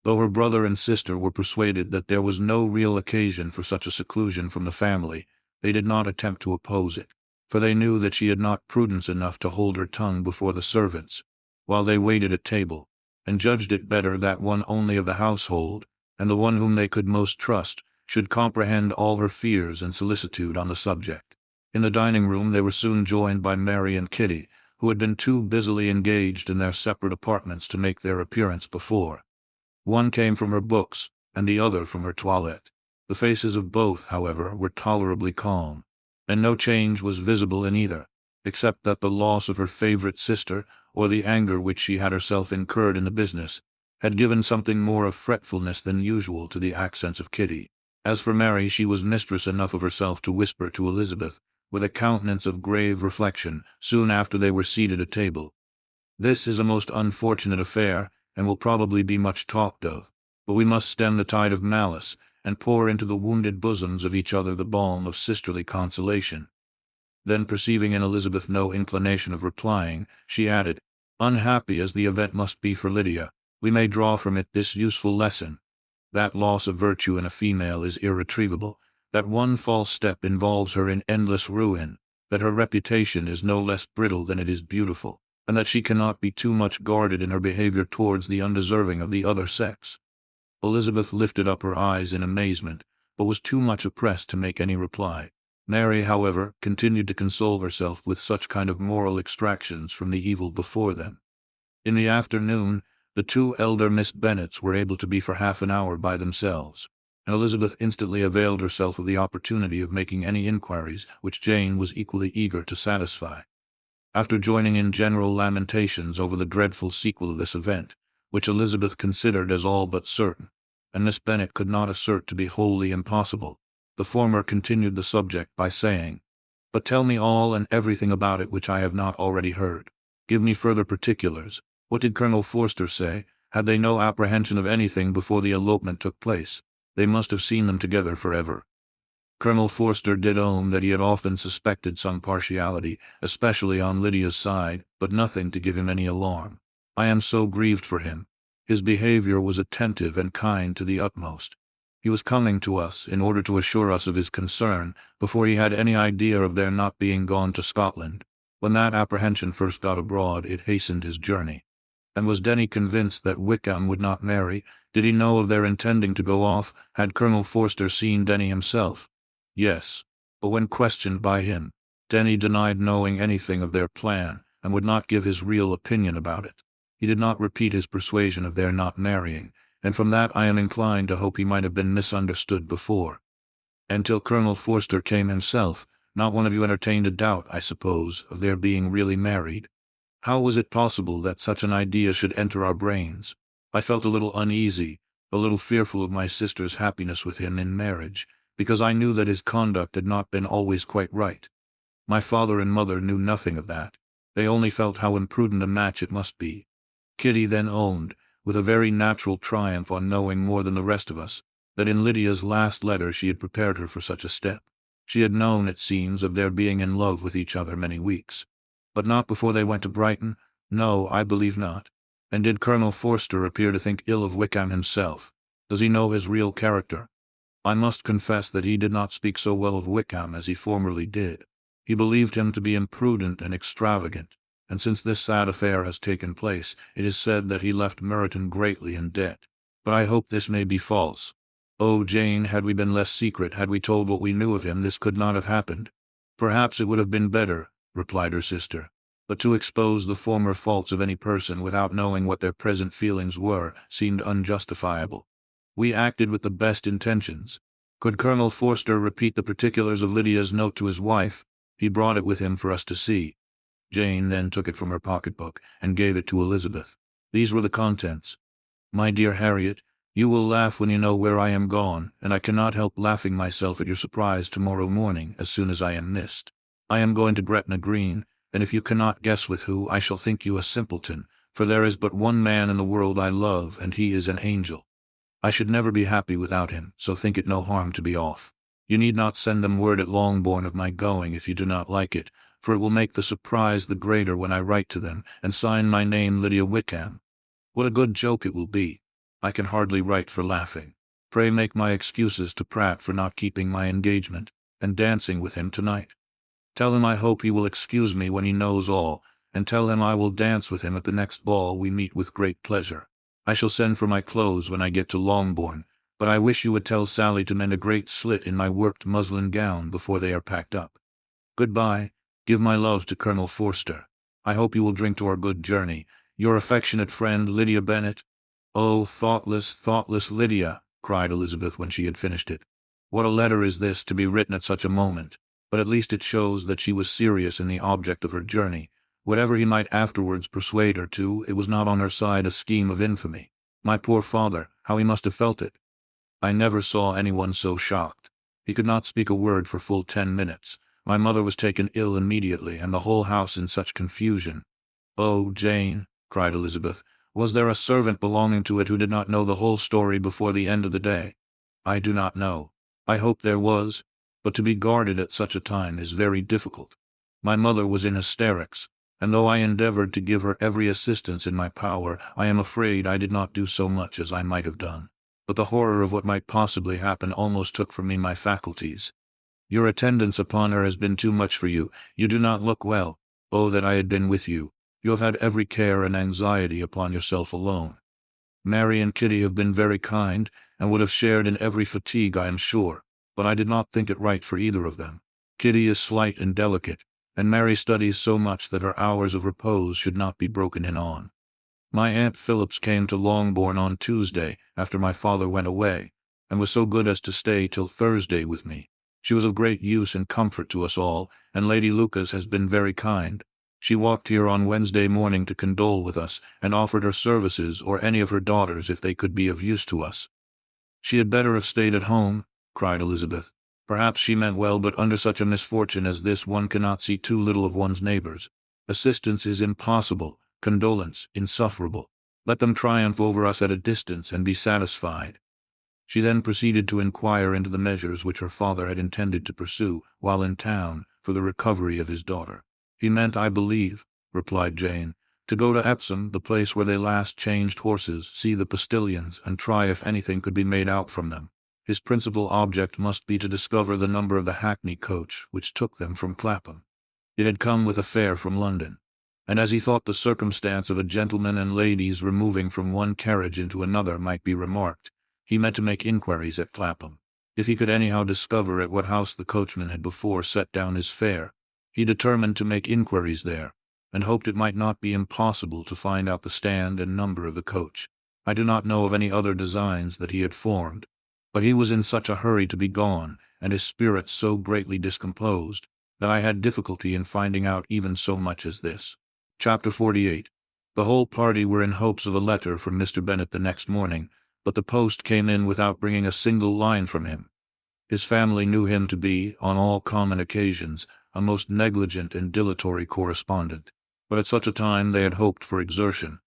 Though her brother and sister were persuaded that there was no real occasion for such a seclusion from the family, they did not attempt to oppose it, for they knew that she had not prudence enough to hold her tongue before the servants, while they waited at table, and judged it better that one only of the household, and the one whom they could most trust, should comprehend all her fears and solicitude on the subject. In the dining-room they were soon joined by Mary and Kitty, who had been too busily engaged in their separate apartments to make their appearance before. One came from her books, and the other from her toilette. The faces of both, however, were tolerably calm, and no change was visible in either, except that the loss of her favorite sister, or the anger which she had herself incurred in the business, had given something more of fretfulness than usual to the accents of Kitty. As for Mary, she was mistress enough of herself to whisper to Elizabeth, with a countenance of grave reflection, soon after they were seated at table, "This is a most unfortunate affair, and will probably be much talked of, but we must stem the tide of malice, and pour into the wounded bosoms of each other the balm of sisterly consolation." Then, perceiving in Elizabeth no inclination of replying, she added, "Unhappy as the event must be for Lydia, we may draw from it this useful lesson: that loss of virtue in a female is irretrievable, that one false step involves her in endless ruin, that her reputation is no less brittle than it is beautiful, and that she cannot be too much guarded in her behavior towards the undeserving of the other sex." Elizabeth lifted up her eyes in amazement, but was too much oppressed to make any reply. Mary, however, continued to console herself with such kind of moral extractions from the evil before them. In the afternoon, the two elder Miss Bennets were able to be for half an hour by themselves, and Elizabeth instantly availed herself of the opportunity of making any inquiries which Jane was equally eager to satisfy. After joining in general lamentations over the dreadful sequel of this event, which Elizabeth considered as all but certain, and Miss Bennet could not assert to be wholly impossible, the former continued the subject by saying, "But tell me all and everything about it which I have not already heard. Give me further particulars. What did Colonel Forster say? Had they no apprehension of anything before the elopement took place? They must have seen them together forever." Colonel Forster did own that he had often suspected some partiality, especially on Lydia's side, but nothing to give him any alarm. "I am so grieved for him. His behavior was attentive and kind to the utmost. He was coming to us in order to assure us of his concern, before he had any idea of their not being gone to Scotland. When that apprehension first got abroad, it hastened his journey." "And was Denny convinced that Wickham would not marry? Did he know of their intending to go off? Had Colonel Forster seen Denny himself?" "Yes, but when questioned by him, Denny denied knowing anything of their plan, and would not give his real opinion about it. He did not repeat his persuasion of their not marrying, and from that I am inclined to hope he might have been misunderstood before." "And till Colonel Forster came himself, not one of you entertained a doubt, I suppose, of their being really married? How was it possible that such an idea should enter our brains? I felt a little uneasy, a little fearful of my sister's happiness with him in marriage, because I knew that his conduct had not been always quite right. My father and mother knew nothing of that. They only felt how imprudent a match it must be." Kitty then owned, with a very natural triumph on knowing more than the rest of us, that in Lydia's last letter she had prepared her for such a step. She had known, it seems, of their being in love with each other many weeks. "But not before they went to Brighton? No, I believe not. And did Colonel Forster appear to think ill of Wickham himself? Does he know his real character?" "I must confess that he did not speak so well of Wickham as he formerly did. He believed him to be imprudent and extravagant, and since this sad affair has taken place, it is said that he left Meryton greatly in debt. But I hope this may be false. Oh, Jane, had we been less secret, had we told what we knew of him, this could not have happened." "Perhaps it would have been better," replied her sister. "But to expose the former faults of any person without knowing what their present feelings were seemed unjustifiable. We acted with the best intentions. Could Colonel Forster repeat the particulars of Lydia's note to his wife? He brought it with him for us to see." Jane then took it from her pocketbook and gave it to Elizabeth. These were the contents: "My dear Harriet, you will laugh when you know where I am gone, and I cannot help laughing myself at your surprise tomorrow morning as soon as I am missed. I am going to Gretna Green, and if you cannot guess with who, I shall think you a simpleton, for there is but one man in the world I love, and he is an angel. I should never be happy without him, so think it no harm to be off. You need not send them word at Longbourn of my going if you do not like it, for it will make the surprise the greater when I write to them, and sign my name Lydia Wickham. What a good joke it will be! I can hardly write for laughing. Pray make my excuses to Pratt for not keeping my engagement, and dancing with him tonight. Tell him I hope he will excuse me when he knows all, and tell him I will dance with him at the next ball we meet with great pleasure. I shall send for my clothes when I get to Longbourn, but I wish you would tell Sally to mend a great slit in my worked muslin gown before they are packed up. Good-bye. Give my love to Colonel Forster. I hope you will drink to our good journey. Your affectionate friend, Lydia Bennet. Oh, thoughtless, thoughtless Lydia, cried Elizabeth when she had finished it. What a letter is this to be written at such a moment, but at least it shows that she was serious in the object of her journey. Whatever he might afterwards persuade her to, it was not on her side a scheme of infamy. My poor father, how he must have felt it! I never saw anyone so shocked. He could not speak a word for full 10 minutes. My mother was taken ill immediately, and the whole house in such confusion. Oh, Jane, cried Elizabeth, was there a servant belonging to it who did not know the whole story before the end of the day? I do not know. I hope there was, but to be guarded at such a time is very difficult. My mother was in hysterics, and though I endeavored to give her every assistance in my power, I am afraid I did not do so much as I might have done. But the horror of what might possibly happen almost took from me my faculties. Your attendance upon her has been too much for you. You do not look well. Oh, that I had been with you. You have had every care and anxiety upon yourself alone. Mary and Kitty have been very kind, and would have shared in every fatigue, I am sure, but I did not think it right for either of them. Kitty is slight and delicate, and Mary studies so much that her hours of repose should not be broken in on. My Aunt Phillips came to Longbourn on Tuesday, after my father went away, and was so good as to stay till Thursday with me. She was of great use and comfort to us all, and Lady Lucas has been very kind. She walked here on Wednesday morning to condole with us, and offered her services or any of her daughters if they could be of use to us. She had better have stayed at home, cried Elizabeth. Perhaps she meant well, but under such a misfortune as this one cannot see too little of one's neighbors. Assistance is impossible, condolence insufferable. Let them triumph over us at a distance and be satisfied. She then proceeded to inquire into the measures which her father had intended to pursue, while in town, for the recovery of his daughter. He meant, I believe, replied Jane, to go to Epsom, the place where they last changed horses, see the postilions, and try if anything could be made out from them. His principal object must be to discover the number of the hackney coach which took them from Clapham. It had come with a fare from London, and as he thought the circumstance of a gentleman and ladies removing from one carriage into another might be remarked, he meant to make inquiries at Clapham. If he could anyhow discover at what house the coachman had before set down his fare, he determined to make inquiries there, and hoped it might not be impossible to find out the stand and number of the coach. I do not know of any other designs that he had formed, but he was in such a hurry to be gone, and his spirits so greatly discomposed, that I had difficulty in finding out even so much as this. Chapter 48. The whole party were in hopes of a letter from Mr. Bennet the next morning, but the post came in without bringing a single line from him. His family knew him to be, on all common occasions, a most negligent and dilatory correspondent, but at such a time they had hoped for exertion.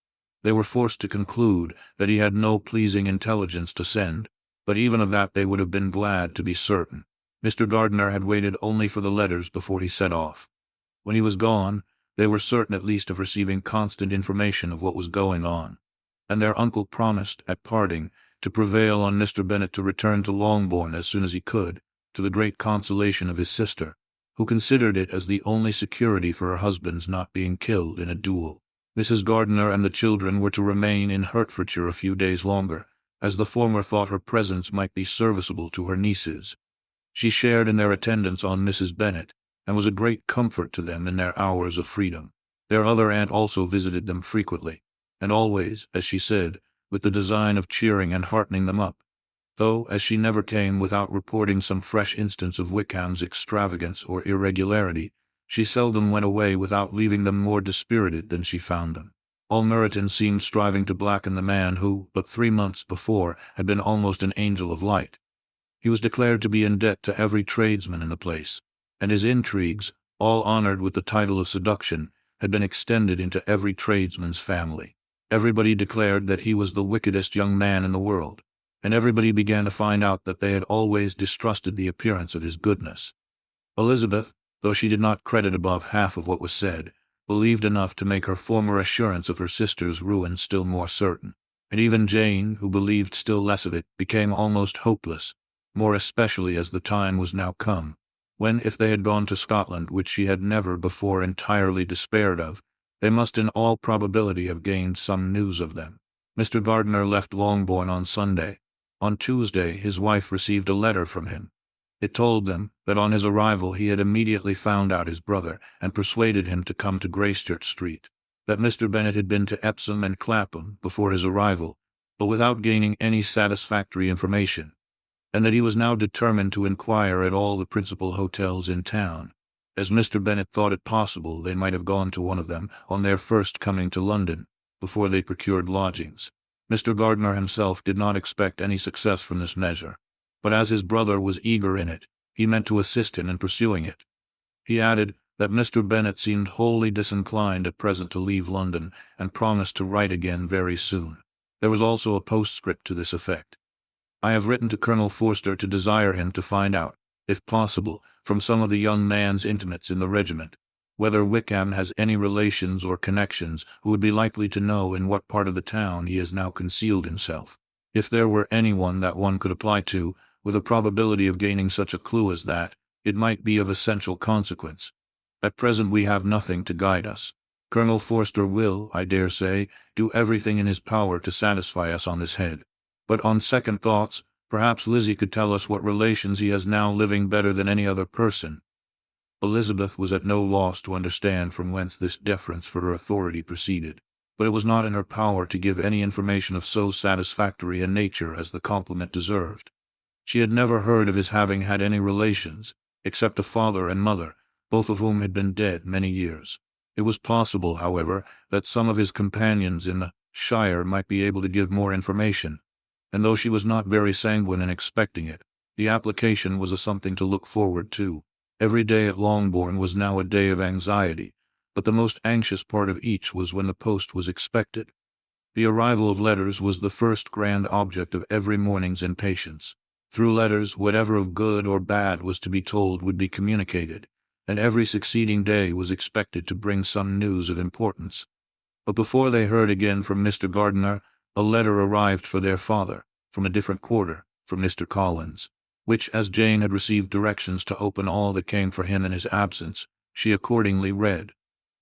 They were forced to conclude that he had no pleasing intelligence to send, but even of that they would have been glad to be certain. Mr. Gardiner had waited only for the letters before he set off. When he was gone, they were certain at least of receiving constant information of what was going on, and their uncle promised, at parting, to prevail on Mr. Bennet to return to Longbourn as soon as he could, to the great consolation of his sister, who considered it as the only security for her husband's not being killed in a duel. Mrs. Gardiner and the children were to remain in Hertfordshire a few days longer, as the former thought her presence might be serviceable to her nieces. She shared in their attendance on Mrs. Bennet, and was a great comfort to them in their hours of freedom. Their other aunt also visited them frequently, and always, as she said, with the design of cheering and heartening them up, though, as she never came without reporting some fresh instance of Wickham's extravagance or irregularity, she seldom went away without leaving them more dispirited than she found them. All Meryton seemed striving to blacken the man who, but 3 months before, had been almost an angel of light. He was declared to be in debt to every tradesman in the place, and his intrigues, all honored with the title of seduction, had been extended into every tradesman's family. Everybody declared that he was the wickedest young man in the world, and everybody began to find out that they had always distrusted the appearance of his goodness. Elizabeth, though she did not credit above half of what was said, believed enough to make her former assurance of her sister's ruin still more certain. And even Jane, who believed still less of it, became almost hopeless, more especially as the time was now come, when, if they had gone to Scotland, which she had never before entirely despaired of, they must in all probability have gained some news of them. Mr. Gardiner left Longbourn on Sunday. On Tuesday his wife received a letter from him. It told them that on his arrival he had immediately found out his brother and persuaded him to come to Gracechurch Street, that Mr. Bennet had been to Epsom and Clapham before his arrival, but without gaining any satisfactory information, and that he was now determined to inquire at all the principal hotels in town, as Mr. Bennet thought it possible they might have gone to one of them on their first coming to London, before they procured lodgings. Mr. Gardiner himself did not expect any success from this measure, but as his brother was eager in it, he meant to assist him in pursuing it. He added that Mr. Bennet seemed wholly disinclined at present to leave London, and promised to write again very soon. There was also a postscript to this effect. I have written to Colonel Forster to desire him to find out, if possible, from some of the young man's intimates in the regiment, whether Wickham has any relations or connections who would be likely to know in what part of the town he has now concealed himself. If there were anyone that one could apply to, with a probability of gaining such a clue as that, it might be of essential consequence. At present we have nothing to guide us. Colonel Forster will, I dare say, do everything in his power to satisfy us on this head. But on second thoughts, perhaps Lizzie could tell us what relations he has now living better than any other person. Elizabeth was at no loss to understand from whence this deference for her authority proceeded, but it was not in her power to give any information of so satisfactory a nature as the compliment deserved. She had never heard of his having had any relations, except a father and mother, both of whom had been dead many years. It was possible, however, that some of his companions in the shire might be able to give more information, and though she was not very sanguine in expecting it, the application was a something to look forward to. Every day at Longbourn was now a day of anxiety, but the most anxious part of each was when the post was expected. The arrival of letters was the first grand object of every morning's impatience. Through letters, whatever of good or bad was to be told would be communicated, and every succeeding day was expected to bring some news of importance. But before they heard again from Mr. Gardiner, a letter arrived for their father, from a different quarter, from Mr. Collins, which, as Jane had received directions to open all that came for him in his absence, she accordingly read.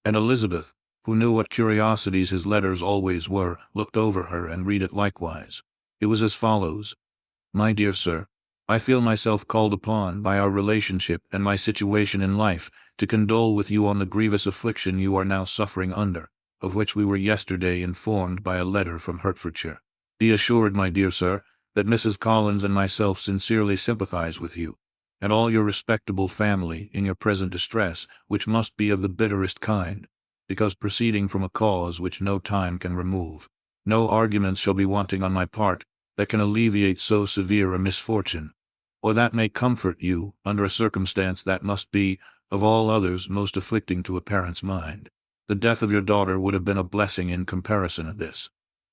And Elizabeth, who knew what curiosities his letters always were, looked over her and read it likewise. It was as follows: My dear sir, I feel myself called upon by our relationship and my situation in life to condole with you on the grievous affliction you are now suffering under, of which we were yesterday informed by a letter from Hertfordshire. Be assured, my dear sir, that Mrs. Collins and myself sincerely sympathize with you, and all your respectable family, in your present distress, which must be of the bitterest kind, because proceeding from a cause which no time can remove. No arguments shall be wanting on my part that can alleviate so severe a misfortune, or that may comfort you under a circumstance that must be, of all others, most afflicting to a parent's mind. The death of your daughter would have been a blessing in comparison of this,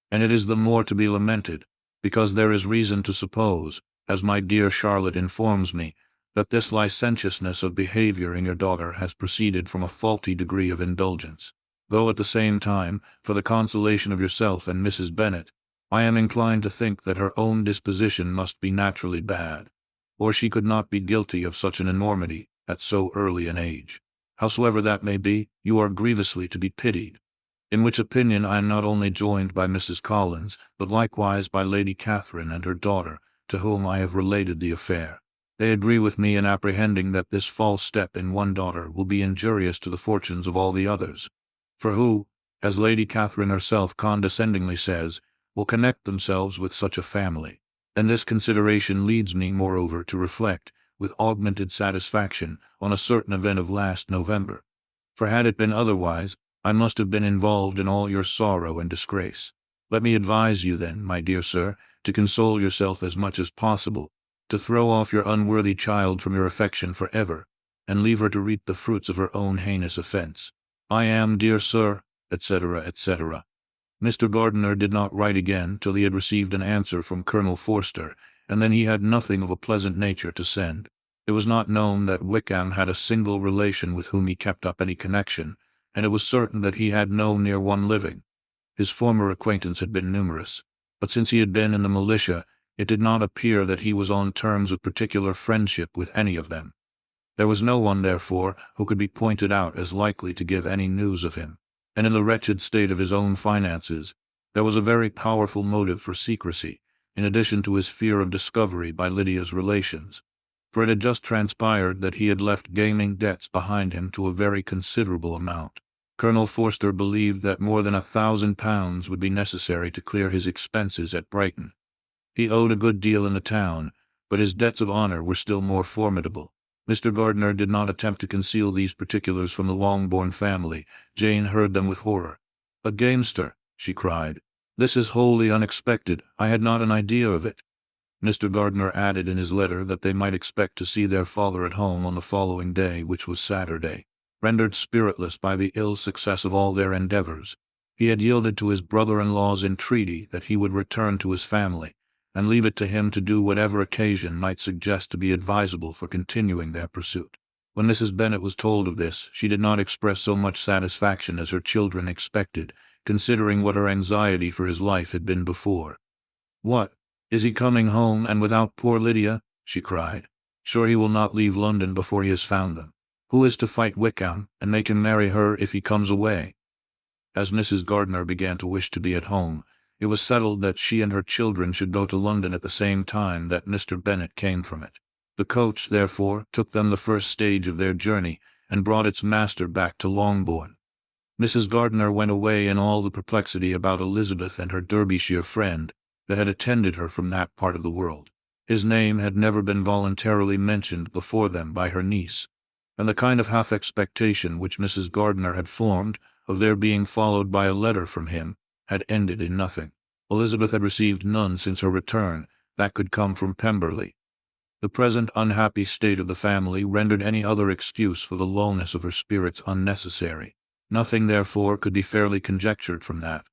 and it is the more to be lamented, because there is reason to suppose, as my dear Charlotte informs me, that this licentiousness of behavior in your daughter has proceeded from a faulty degree of indulgence, though at the same time, for the consolation of yourself and Mrs. Bennet, I am inclined to think that her own disposition must be naturally bad, or she could not be guilty of such an enormity at so early an age. Howsoever that may be, you are grievously to be pitied, in which opinion I am not only joined by Mrs. Collins, but likewise by Lady Catherine and her daughter, to whom I have related the affair. They agree with me in apprehending that this false step in one daughter will be injurious to the fortunes of all the others, for who, as Lady Catherine herself condescendingly says, will connect themselves with such a family. And this consideration leads me, moreover, to reflect, with augmented satisfaction, on a certain event of last November. For had it been otherwise, I must have been involved in all your sorrow and disgrace. Let me advise you then, my dear sir, to console yourself as much as possible, to throw off your unworthy child from your affection for ever, and leave her to reap the fruits of her own heinous offense. I am, dear sir, etc., etc. Mr. Gardiner did not write again till he had received an answer from Colonel Forster, and then he had nothing of a pleasant nature to send. It was not known that Wickham had a single relation with whom he kept up any connection, and it was certain that he had no near one living. His former acquaintance had been numerous, but since he had been in the militia, it did not appear that he was on terms of particular friendship with any of them. There was no one, therefore, who could be pointed out as likely to give any news of him, and in the wretched state of his own finances, there was a very powerful motive for secrecy, in addition to his fear of discovery by Lydia's relations, for it had just transpired that he had left gaming debts behind him to a very considerable amount. Colonel Forster believed that more than £1,000 would be necessary to clear his expenses at Brighton. He owed a good deal in the town, but his debts of honor were still more formidable. Mr. Gardiner did not attempt to conceal these particulars from the Longbourn family. Jane heard them with horror. "A gamester!" she cried. "This is wholly unexpected. I had not an idea of it." Mr. Gardiner added in his letter that they might expect to see their father at home on the following day, which was Saturday. Rendered spiritless by the ill success of all their endeavors, he had yielded to his brother-in-law's entreaty that he would return to his family, and leave it to him to do whatever occasion might suggest to be advisable for continuing their pursuit. When Mrs. Bennet was told of this, she did not express so much satisfaction as her children expected, considering what her anxiety for his life had been before. "What, is he coming home, and without poor Lydia?" she cried. "Sure he will not leave London before he has found them. Who is to fight Wickham, and make him marry her if he comes away?" As Mrs. Gardiner began to wish to be at home, it was settled that she and her children should go to London at the same time that Mr. Bennet came from it. The coach, therefore, took them the first stage of their journey, and brought its master back to Longbourn. Mrs. Gardiner went away in all the perplexity about Elizabeth and her Derbyshire friend, that had attended her from that part of the world. His name had never been voluntarily mentioned before them by her niece, and the kind of half-expectation which Mrs. Gardiner had formed of their being followed by a letter from him had ended in nothing. Elizabeth had received none since her return that could come from Pemberley. The present unhappy state of the family rendered any other excuse for the lowness of her spirits unnecessary. Nothing, therefore, could be fairly conjectured from that,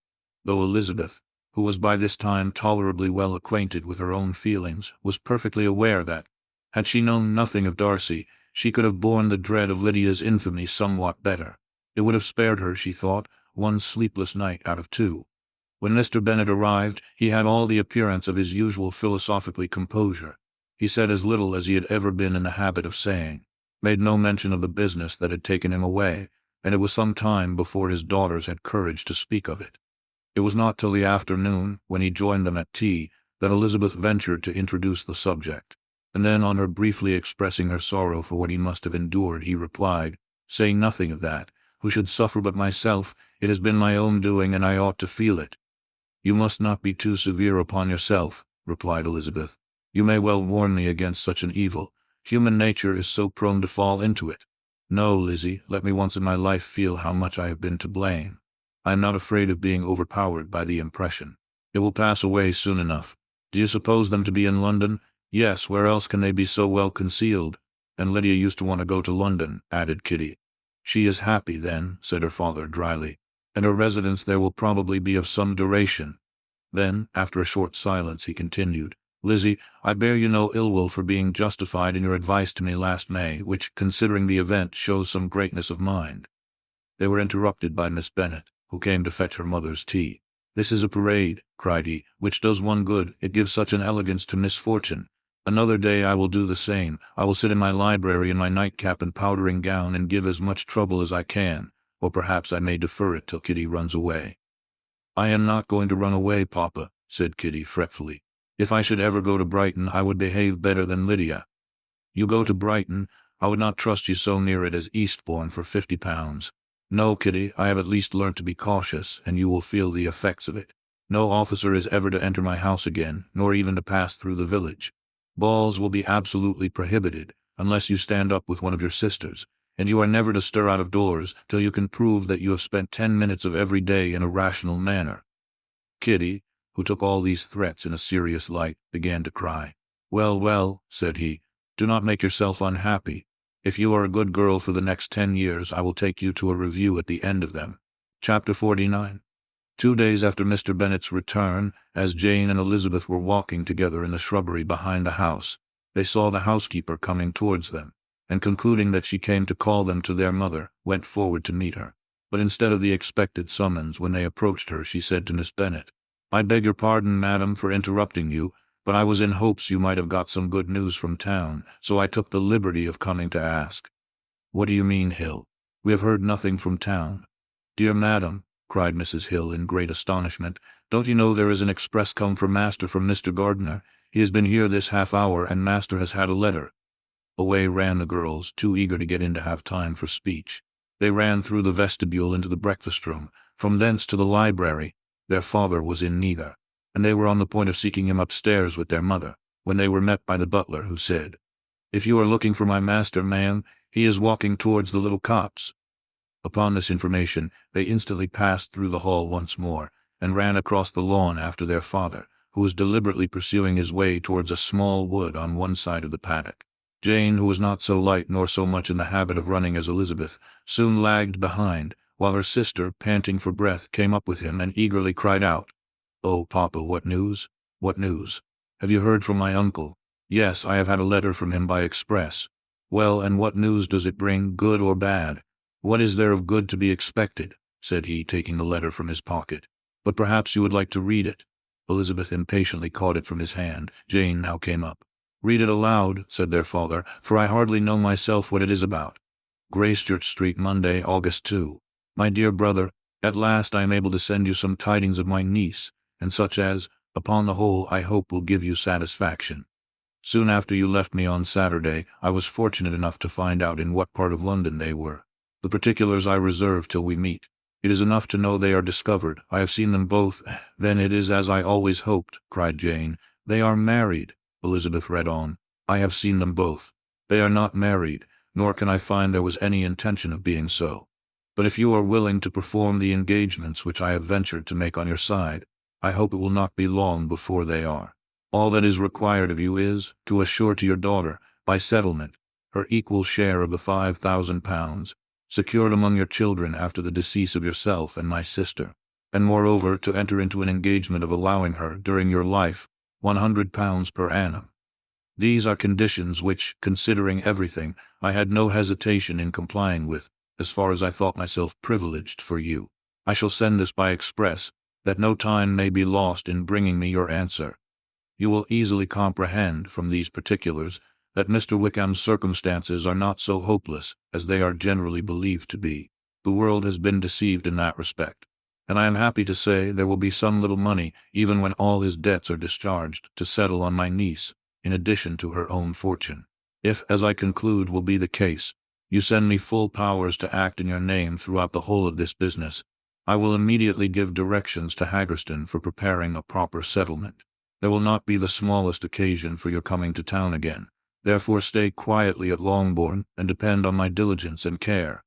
though Elizabeth, who was by this time tolerably well acquainted with her own feelings, was perfectly aware that, had she known nothing of Darcy, she could have borne the dread of Lydia's infamy somewhat better. It would have spared her, she thought, one sleepless night out of two. When Mr. Bennet arrived, he had all the appearance of his usual philosophically composure. He said as little as he had ever been in the habit of saying, made no mention of the business that had taken him away, and it was some time before his daughters had courage to speak of it. It was not till the afternoon, when he joined them at tea, that Elizabeth ventured to introduce the subject, and then, on her briefly expressing her sorrow for what he must have endured, he replied, "Say nothing of that. Who should suffer but myself? It has been my own doing, and I ought to feel it." "You must not be too severe upon yourself," replied Elizabeth. "You may well warn me against such an evil. Human nature is so prone to fall into it. No, Lizzie, let me once in my life feel how much I have been to blame. I am not afraid of being overpowered by the impression. It will pass away soon enough. Do you suppose them to be in London?" "Yes, where else can they be so well concealed? And Lydia used to want to go to London," added Kitty. "She is happy, then," said her father dryly, "and her residence there will probably be of some duration." Then, after a short silence, he continued, "Lizzie, I bear you no ill will for being justified in your advice to me last May, which, considering the event, shows some greatness of mind." They were interrupted by Miss Bennet, who came to fetch her mother's tea. "This is a parade," cried he, "which does one good. It gives such an elegance to misfortune. Another day I will do the same. I will sit in my library in my nightcap and powdering gown and give as much trouble as I can, or perhaps I may defer it till Kitty runs away." "I am not going to run away, Papa," said Kitty fretfully. "If I should ever go to Brighton, I would behave better than Lydia." "You go to Brighton? I would not trust you so near it as Eastbourne for £50. No, Kitty, I have at least learnt to be cautious, and you will feel the effects of it. No officer is ever to enter my house again, nor even to pass through the village. Balls will be absolutely prohibited, unless you stand up with one of your sisters, and you are never to stir out of doors till you can prove that you have spent 10 minutes of every day in a rational manner." Kitty, who took all these threats in a serious light, began to cry. "Well, well," said he, "do not make yourself unhappy. If you are a good girl for the next 10 years, I will take you to a review at the end of them." Chapter 49. 2 days after Mr. Bennet's return, as Jane and Elizabeth were walking together in the shrubbery behind the house, they saw the housekeeper coming towards them, and concluding that she came to call them to their mother, went forward to meet her. But instead of the expected summons when they approached her, she said to Miss Bennet, "I beg your pardon, madam, for interrupting you, but I was in hopes you might have got some good news from town, so I took the liberty of coming to ask." "What do you mean, Hill? We have heard nothing from town." "Dear madam," cried Mrs. Hill in great astonishment, "don't you know there is an express come for master from Mr. Gardiner? He has been here this half hour, and master has had a letter." Away ran the girls, too eager to get in to have time for speech. They ran through the vestibule into the breakfast-room, from thence to the library. Their father was in neither, and they were on the point of seeking him upstairs with their mother, when they were met by the butler, who said, "If you are looking for my master, ma'am, he is walking towards the little copse." Upon this information, they instantly passed through the hall once more, and ran across the lawn after their father, who was deliberately pursuing his way towards a small wood on one side of the paddock. Jane, who was not so light nor so much in the habit of running as Elizabeth, soon lagged behind, while her sister, panting for breath, came up with him and eagerly cried out, "Oh, papa, what news? What news? Have you heard from my uncle?" "Yes, I have had a letter from him by express." "Well, and what news does it bring, good or bad?" "What is there of good to be expected?" said he, taking the letter from his pocket. "But perhaps you would like to read it." Elizabeth impatiently caught it from his hand. Jane now came up. "Read it aloud," said their father, "for I hardly know myself what it is about." "Gracechurch Street, Monday, August 2. My dear brother, at last I am able to send you some tidings of my niece, and such as, upon the whole, I hope will give you satisfaction. Soon after you left me on Saturday, I was fortunate enough to find out in what part of London they were. The particulars I reserve till we meet. It is enough to know they are discovered. I have seen them both." "Then it is as I always hoped," cried Jane. "They are married," Elizabeth read on. "I have seen them both. They are not married, nor can I find there was any intention of being so. But if you are willing to perform the engagements which I have ventured to make on your side, I hope it will not be long before they are. All that is required of you is, to assure to your daughter, by settlement, her equal share of the £5,000, secured among your children after the decease of yourself and my sister, and moreover to enter into an engagement of allowing her, during your life, £100 per annum. These are conditions which, considering everything, I had no hesitation in complying with, as far as I thought myself privileged for you. I shall send this by express, that no time may be lost in bringing me your answer. You will easily comprehend, from these particulars, that Mr. Wickham's circumstances are not so hopeless as they are generally believed to be. The world has been deceived in that respect, and I am happy to say there will be some little money, even when all his debts are discharged, to settle on my niece, in addition to her own fortune. If, as I conclude will be the case, you send me full powers to act in your name throughout the whole of this business, I will immediately give directions to Haggerston for preparing a proper settlement. There will not be the smallest occasion for your coming to town again. Therefore stay quietly at Longbourn, and depend on my diligence and care.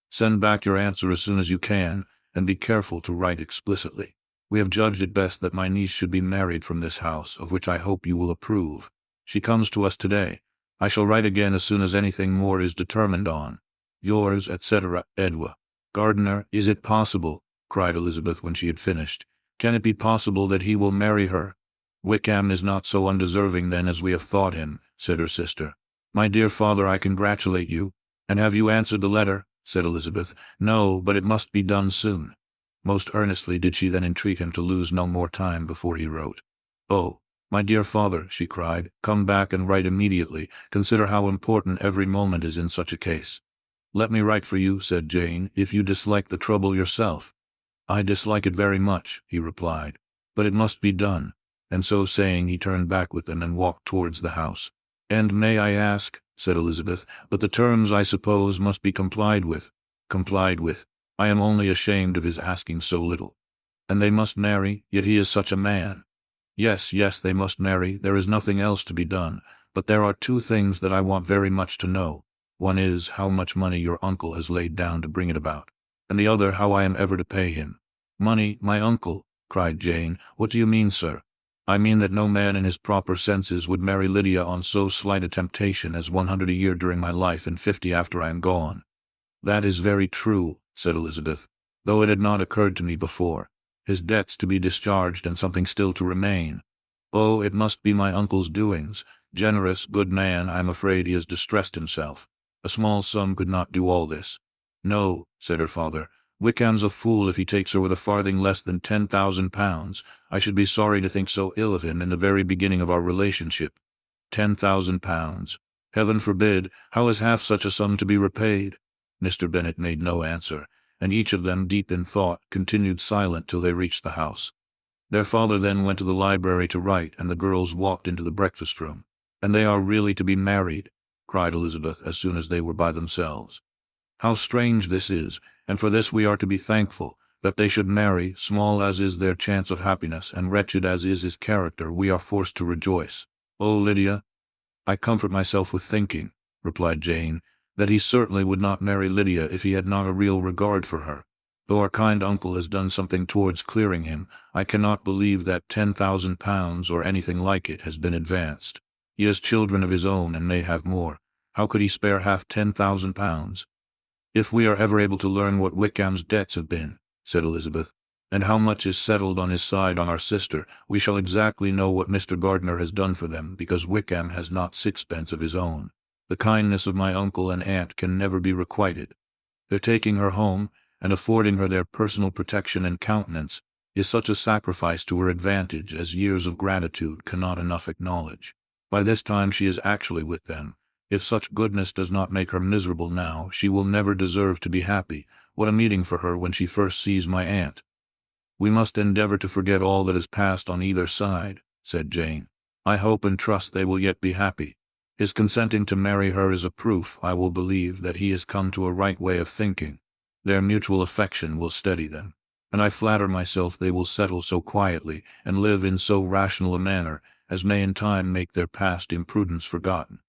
Send back your answer as soon as you can, and be careful to write explicitly. We have judged it best that my niece should be married from this house, of which I hope you will approve. She comes to us today. I shall write again as soon as anything more is determined on. Yours, etc., Edward Gardiner. "Is it possible?" cried Elizabeth when she had finished. "Can it be possible that he will marry her?" "Wickham is not so undeserving then as we have thought him," said her sister. "My dear father, I congratulate you." "And have you answered the letter?" said Elizabeth. "No, but it must be done soon." Most earnestly did she then entreat him to lose no more time before he wrote. "Oh, my dear father," she cried, "come back and write immediately. Consider how important every moment is in such a case." "Let me write for you," said Jane, "if you dislike the trouble yourself." "I dislike it very much," he replied, "but it must be done." And so saying, he turned back with them and walked towards the house. "And may I ask," said Elizabeth, "but the terms, I suppose, must be complied with." "Complied with? I am only ashamed of his asking so little." "And they must marry, yet he is such a man." "Yes, yes, they must marry, there is nothing else to be done, but there are two things that I want very much to know. One is, how much money your uncle has laid down to bring it about, and the other, how I am ever to pay him." "Money, my uncle?" cried Jane. "What do you mean, sir?" "I mean that no man in his proper senses would marry Lydia on so slight a temptation as 100 a year during my life and 50 after I am gone." "That is very true," said Elizabeth, "though it had not occurred to me before. his debts to be discharged and something still to remain. Oh, it must be my uncle's doings. Generous, good man, I am afraid he has distressed himself. A small sum could not do all this. No, said her father, Wickham's a fool if he takes her with a farthing less than £10,000. I should be sorry to think so ill of him in the very beginning of our relationship. £10,000. Heaven forbid! How is half such a sum to be repaid? Mr. Bennet made no answer, and each of them, deep in thought, continued silent till they reached the house. Their father then went to the library to write, and the girls walked into the breakfast-room. "And they are really to be married?" cried Elizabeth as soon as they were by themselves. "How strange this is, and for this we are to be thankful, that they should marry. Small as is their chance of happiness, and wretched as is his character, we are forced to rejoice. Oh, Lydia!" "I comfort myself with thinking," replied Jane, "that he certainly would not marry Lydia if he had not a real regard for her. Though our kind uncle has done something towards clearing him, I cannot believe that £10,000 or anything like it has been advanced. He has children of his own and may have more. How could he spare half £10,000? "If we are ever able to learn what Wickham's debts have been," said Elizabeth, "and how much is settled on his side on our sister, we shall exactly know what Mr. Gardiner has done for them, because Wickham has not sixpence of his own. The kindness of my uncle and aunt can never be requited. Their taking her home, and affording her their personal protection and countenance, is such a sacrifice to her advantage as years of gratitude cannot enough acknowledge. By this time she is actually with them. If such goodness does not make her miserable now, she will never deserve to be happy. What a meeting for her when she first sees my aunt!" "We must endeavor to forget all that has passed on either side," said Jane. "I hope and trust they will yet be happy. His consenting to marry her is a proof, I will believe, that he has come to a right way of thinking. Their mutual affection will steady them, and I flatter myself they will settle so quietly, and live in so rational a manner, as may in time make their past imprudence forgotten."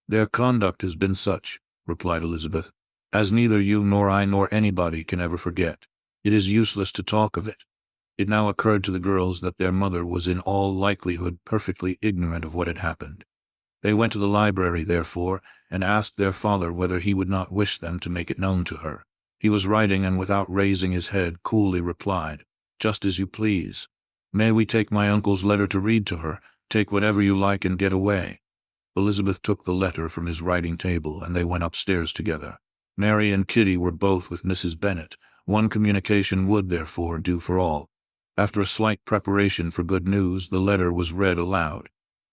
"Their conduct has been such," replied Elizabeth, "as neither you nor I nor anybody can ever forget. It is useless to talk of it." It now occurred to the girls that their mother was in all likelihood perfectly ignorant of what had happened. They went to the library, therefore, and asked their father whether he would not wish them to make it known to her. He was writing, and without raising his head, coolly replied, "Just as you please. May we take my uncle's letter to read to her? Take whatever you like and get away." Elizabeth took the letter from his writing-table, and they went upstairs together. Mary and Kitty were both with Mrs. Bennet. One communication would, therefore, do for all. After a slight preparation for good news, the letter was read aloud.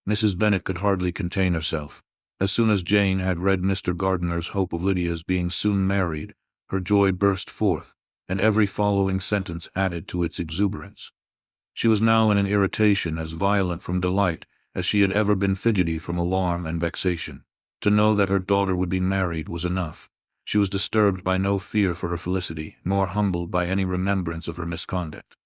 Mrs. Bennet could hardly contain herself. As soon as Jane had read Mr. Gardiner's hope of Lydia's being soon married, her joy burst forth, and every following sentence added to its exuberance. She was now in an irritation as violent from delight as she had ever been fidgety from alarm and vexation. To know that her daughter would be married was enough. She was disturbed by no fear for her felicity, nor humbled by any remembrance of her misconduct.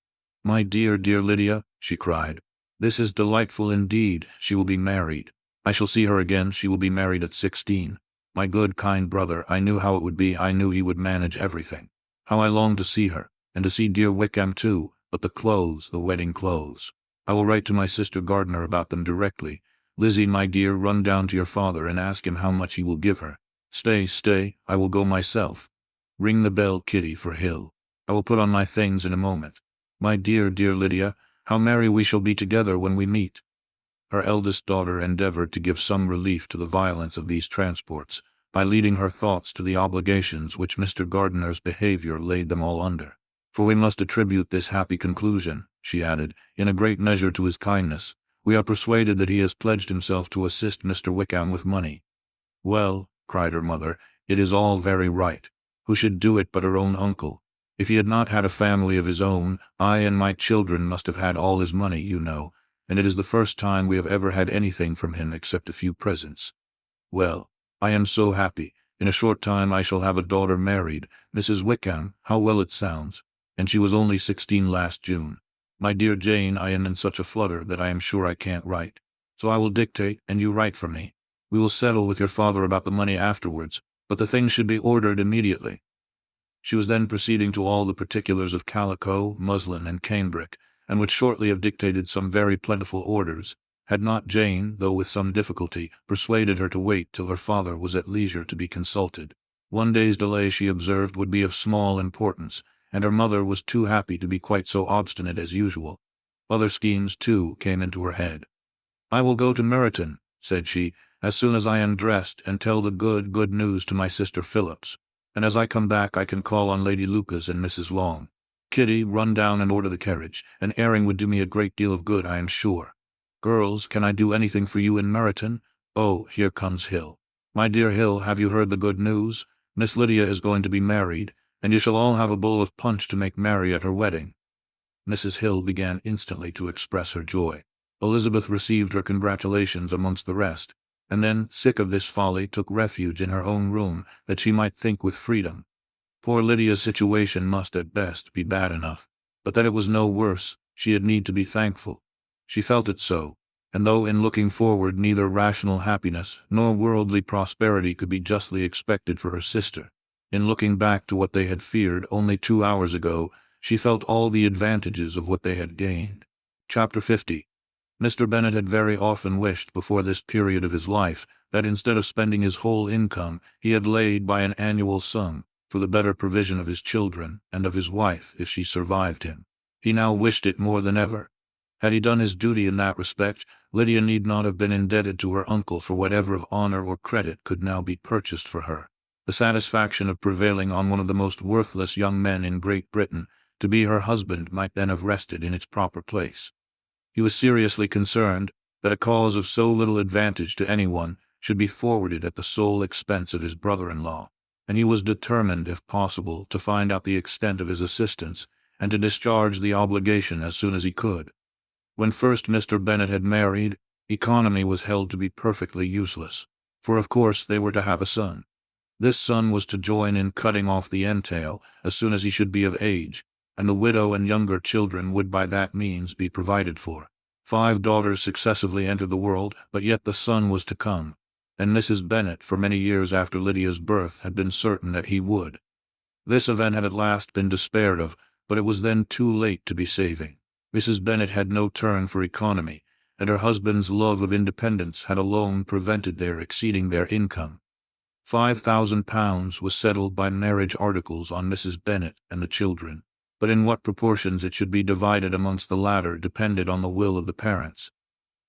"My dear, dear Lydia," she cried, "this is delightful indeed. She will be married. I shall see her again. She will be married at 16. My good, kind brother, I knew how it would be. I knew he would manage everything. How I long to see her, and to see dear Wickham too. But the clothes, the wedding clothes. I will write to my sister Gardiner about them directly. Lizzie, my dear, run down to your father and ask him how much he will give her. Stay, I will go myself. Ring the bell, Kitty, for Hill. I will put on my things in a moment. My dear, dear Lydia, how merry we shall be together when we meet." Her eldest daughter endeavored to give some relief to the violence of these transports, by leading her thoughts to the obligations which Mr. Gardiner's behavior laid them all under. "For we must attribute this happy conclusion," she added, "in a great measure to his kindness. We are persuaded that he has pledged himself to assist Mr. Wickham with money." "Well," cried her mother, "it is all very right. Who should do it but her own uncle? If he had not had a family of his own, I and my children must have had all his money, you know, and it is the first time we have ever had anything from him except a few presents. Well, I am so happy. In a short time I shall have a daughter married, Mrs. Wickham. How well it sounds! And she was only 16 last June. My dear Jane, I am in such a flutter that I am sure I can't write. So I will dictate, and you write for me. We will settle with your father about the money afterwards, but the things should be ordered immediately." She was then proceeding to all the particulars of calico, muslin, and cambric, and would shortly have dictated some very plentiful orders, had not Jane, though with some difficulty, persuaded her to wait till her father was at leisure to be consulted. One day's delay, she observed, would be of small importance, and her mother was too happy to be quite so obstinate as usual. Other schemes, too, came into her head. "I will go to Meryton," said she, "as soon as I am dressed, and tell the good news to my sister Phillips. And as I come back I can call on Lady Lucas and Mrs. Long. Kitty, run down and order the carriage. An airing would do me a great deal of good, I am sure. Girls, can I do anything for you in Meryton? Oh, here comes Hill. My dear Hill, have you heard the good news? Miss Lydia is going to be married, and you shall all have a bowl of punch to make merry at her wedding." Mrs. Hill began instantly to express her joy. Elizabeth received her congratulations amongst the rest, and then, sick of this folly, took refuge in her own room, that she might think with freedom. Poor Lydia's situation must at best be bad enough, but that it was no worse, she had need to be thankful. She felt it so, and though in looking forward neither rational happiness nor worldly prosperity could be justly expected for her sister, in looking back to what they had feared only 2 hours ago, she felt all the advantages of what they had gained. Chapter 50. Mr. Bennet had very often wished before this period of his life that instead of spending his whole income he had laid by an annual sum for the better provision of his children and of his wife if she survived him. He now wished it more than ever. Had he done his duty in that respect, Lydia need not have been indebted to her uncle for whatever of honor or credit could now be purchased for her. The satisfaction of prevailing on one of the most worthless young men in Great Britain to be her husband might then have rested in its proper place. He was seriously concerned that a cause of so little advantage to anyone should be forwarded at the sole expense of his brother-in-law, and he was determined, if possible, to find out the extent of his assistance, and to discharge the obligation as soon as he could. When first Mr. Bennet had married, economy was held to be perfectly useless, for of course they were to have a son. This son was to join in cutting off the entail as soon as he should be of age, and the widow and younger children would by that means be provided for. 5 daughters successively entered the world, but yet the son was to come, and Mrs. Bennet for many years after Lydia's birth had been certain that he would. This event had at last been despaired of, but it was then too late to be saving. Mrs. Bennet had no turn for economy, and her husband's love of independence had alone prevented their exceeding their income. £5,000 was settled by marriage articles on Mrs. Bennet and the children, but in what proportions it should be divided amongst the latter depended on the will of the parents.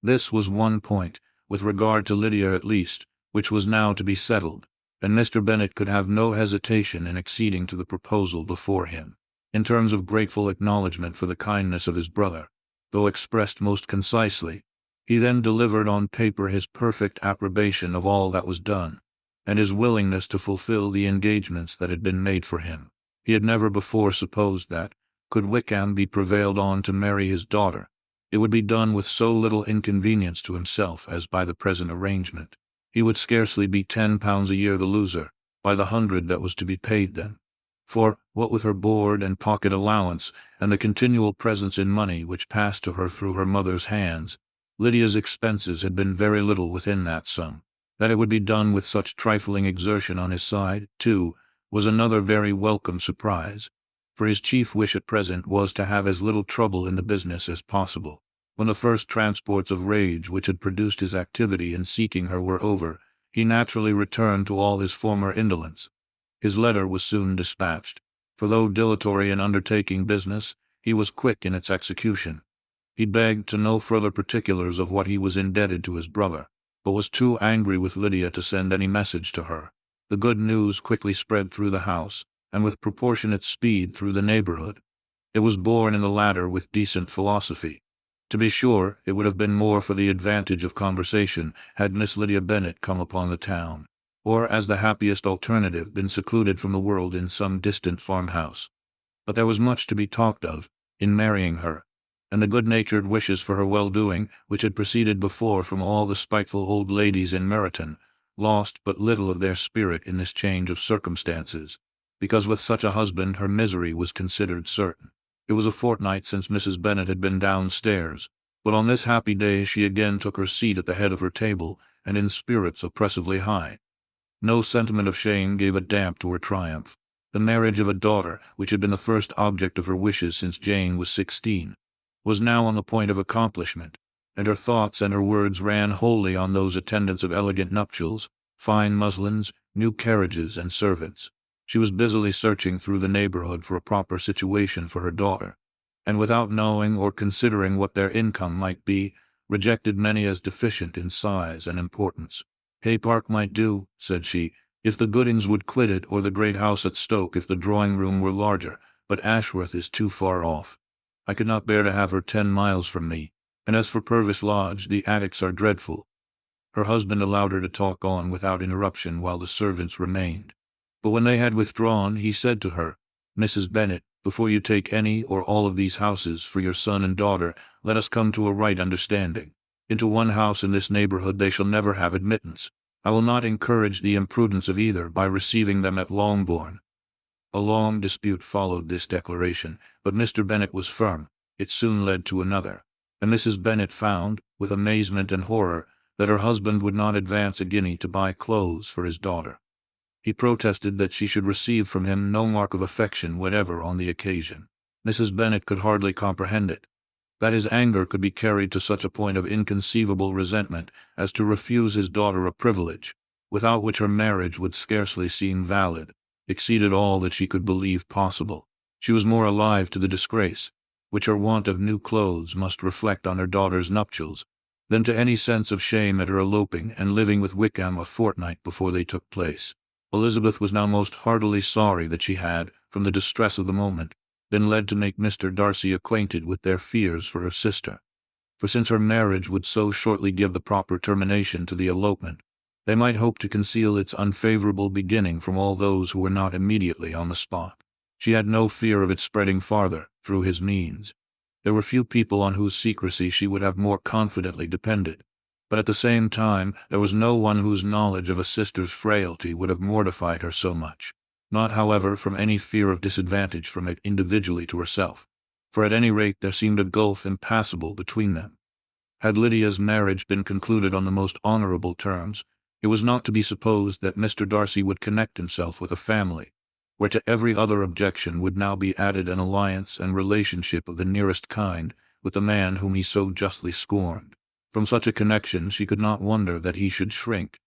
This was one point, with regard to Lydia at least, which was now to be settled, and Mr. Bennet could have no hesitation in acceding to the proposal before him, in terms of grateful acknowledgment for the kindness of his brother, though expressed most concisely. He then delivered on paper his perfect approbation of all that was done, and his willingness to fulfill the engagements that had been made for him. He had never before supposed that, could Wickham be prevailed on to marry his daughter, it would be done with so little inconvenience to himself as by the present arrangement. He would scarcely be £10 a year the loser, by the 100 that was to be paid them. For, what with her board and pocket allowance, and the continual presents in money which passed to her through her mother's hands, Lydia's expenses had been very little within that sum. That it would be done with such trifling exertion on his side, too, was another very welcome surprise, for his chief wish at present was to have as little trouble in the business as possible. When the first transports of rage which had produced his activity in seeking her were over, he naturally returned to all his former indolence. His letter was soon dispatched, for though dilatory in undertaking business, he was quick in its execution. He begged to know further particulars of what he was indebted to his brother, but was too angry with Lydia to send any message to her. The good news quickly spread through the house, and with proportionate speed through the neighborhood. It was borne in the latter with decent philosophy. To be sure, it would have been more for the advantage of conversation had Miss Lydia Bennet come upon the town, or, as the happiest alternative, been secluded from the world in some distant farmhouse. But there was much to be talked of, in marrying her, and the good-natured wishes for her well-doing, which had proceeded before from all the spiteful old ladies in Meryton, lost but little of their spirit in this change of circumstances, because with such a husband her misery was considered certain. It was a fortnight since Mrs. Bennet had been downstairs, but on this happy day she again took her seat at the head of her table, and in spirits oppressively high. No sentiment of shame gave a damp to her triumph. The marriage of a daughter, which had been the first object of her wishes since Jane was 16, was now on the point of accomplishment, and her thoughts and her words ran wholly on those attendants of elegant nuptials, fine muslins, new carriages, and servants. She was busily searching through the neighborhood for a proper situation for her daughter, and without knowing or considering what their income might be, rejected many as deficient in size and importance. Hay Park might do, said she, if the Goodings would quit it, or the great house at Stoke if the drawing-room were larger, but Ashworth is too far off. I could not bear to have her 10 miles from me, and as for Purvis Lodge, the attics are dreadful. Her husband allowed her to talk on without interruption while the servants remained. But when they had withdrawn, he said to her, "Mrs. Bennet, before you take any or all of these houses for your son and daughter, let us come to a right understanding. Into one house in this neighborhood they shall never have admittance. I will not encourage the imprudence of either by receiving them at Longbourn." A long dispute followed this declaration, but Mr. Bennet was firm. It soon led to another, and Mrs. Bennet found, with amazement and horror, that her husband would not advance a guinea to buy clothes for his daughter. He protested that she should receive from him no mark of affection whatever on the occasion. Mrs. Bennet could hardly comprehend it. That his anger could be carried to such a point of inconceivable resentment as to refuse his daughter a privilege, without which her marriage would scarcely seem valid, exceeded all that she could believe possible. She was more alive to the disgrace, which her want of new clothes must reflect on her daughter's nuptials, than to any sense of shame at her eloping and living with Wickham a fortnight before they took place. Elizabeth was now most heartily sorry that she had, from the distress of the moment, been led to make Mr. Darcy acquainted with their fears for her sister. For since her marriage would so shortly give the proper termination to the elopement, they might hope to conceal its unfavorable beginning from all those who were not immediately on the spot. She had no fear of its spreading farther, through his means. There were few people on whose secrecy she would have more confidently depended, but at the same time there was no one whose knowledge of a sister's frailty would have mortified her so much. Not, however, from any fear of disadvantage from it individually to herself, for at any rate there seemed a gulf impassable between them. Had Lydia's marriage been concluded on the most honorable terms, it was not to be supposed that Mr. Darcy would connect himself with a family, where to every other objection would now be added an alliance and relationship of the nearest kind with the man whom he so justly scorned. From such a connection she could not wonder that he should shrink.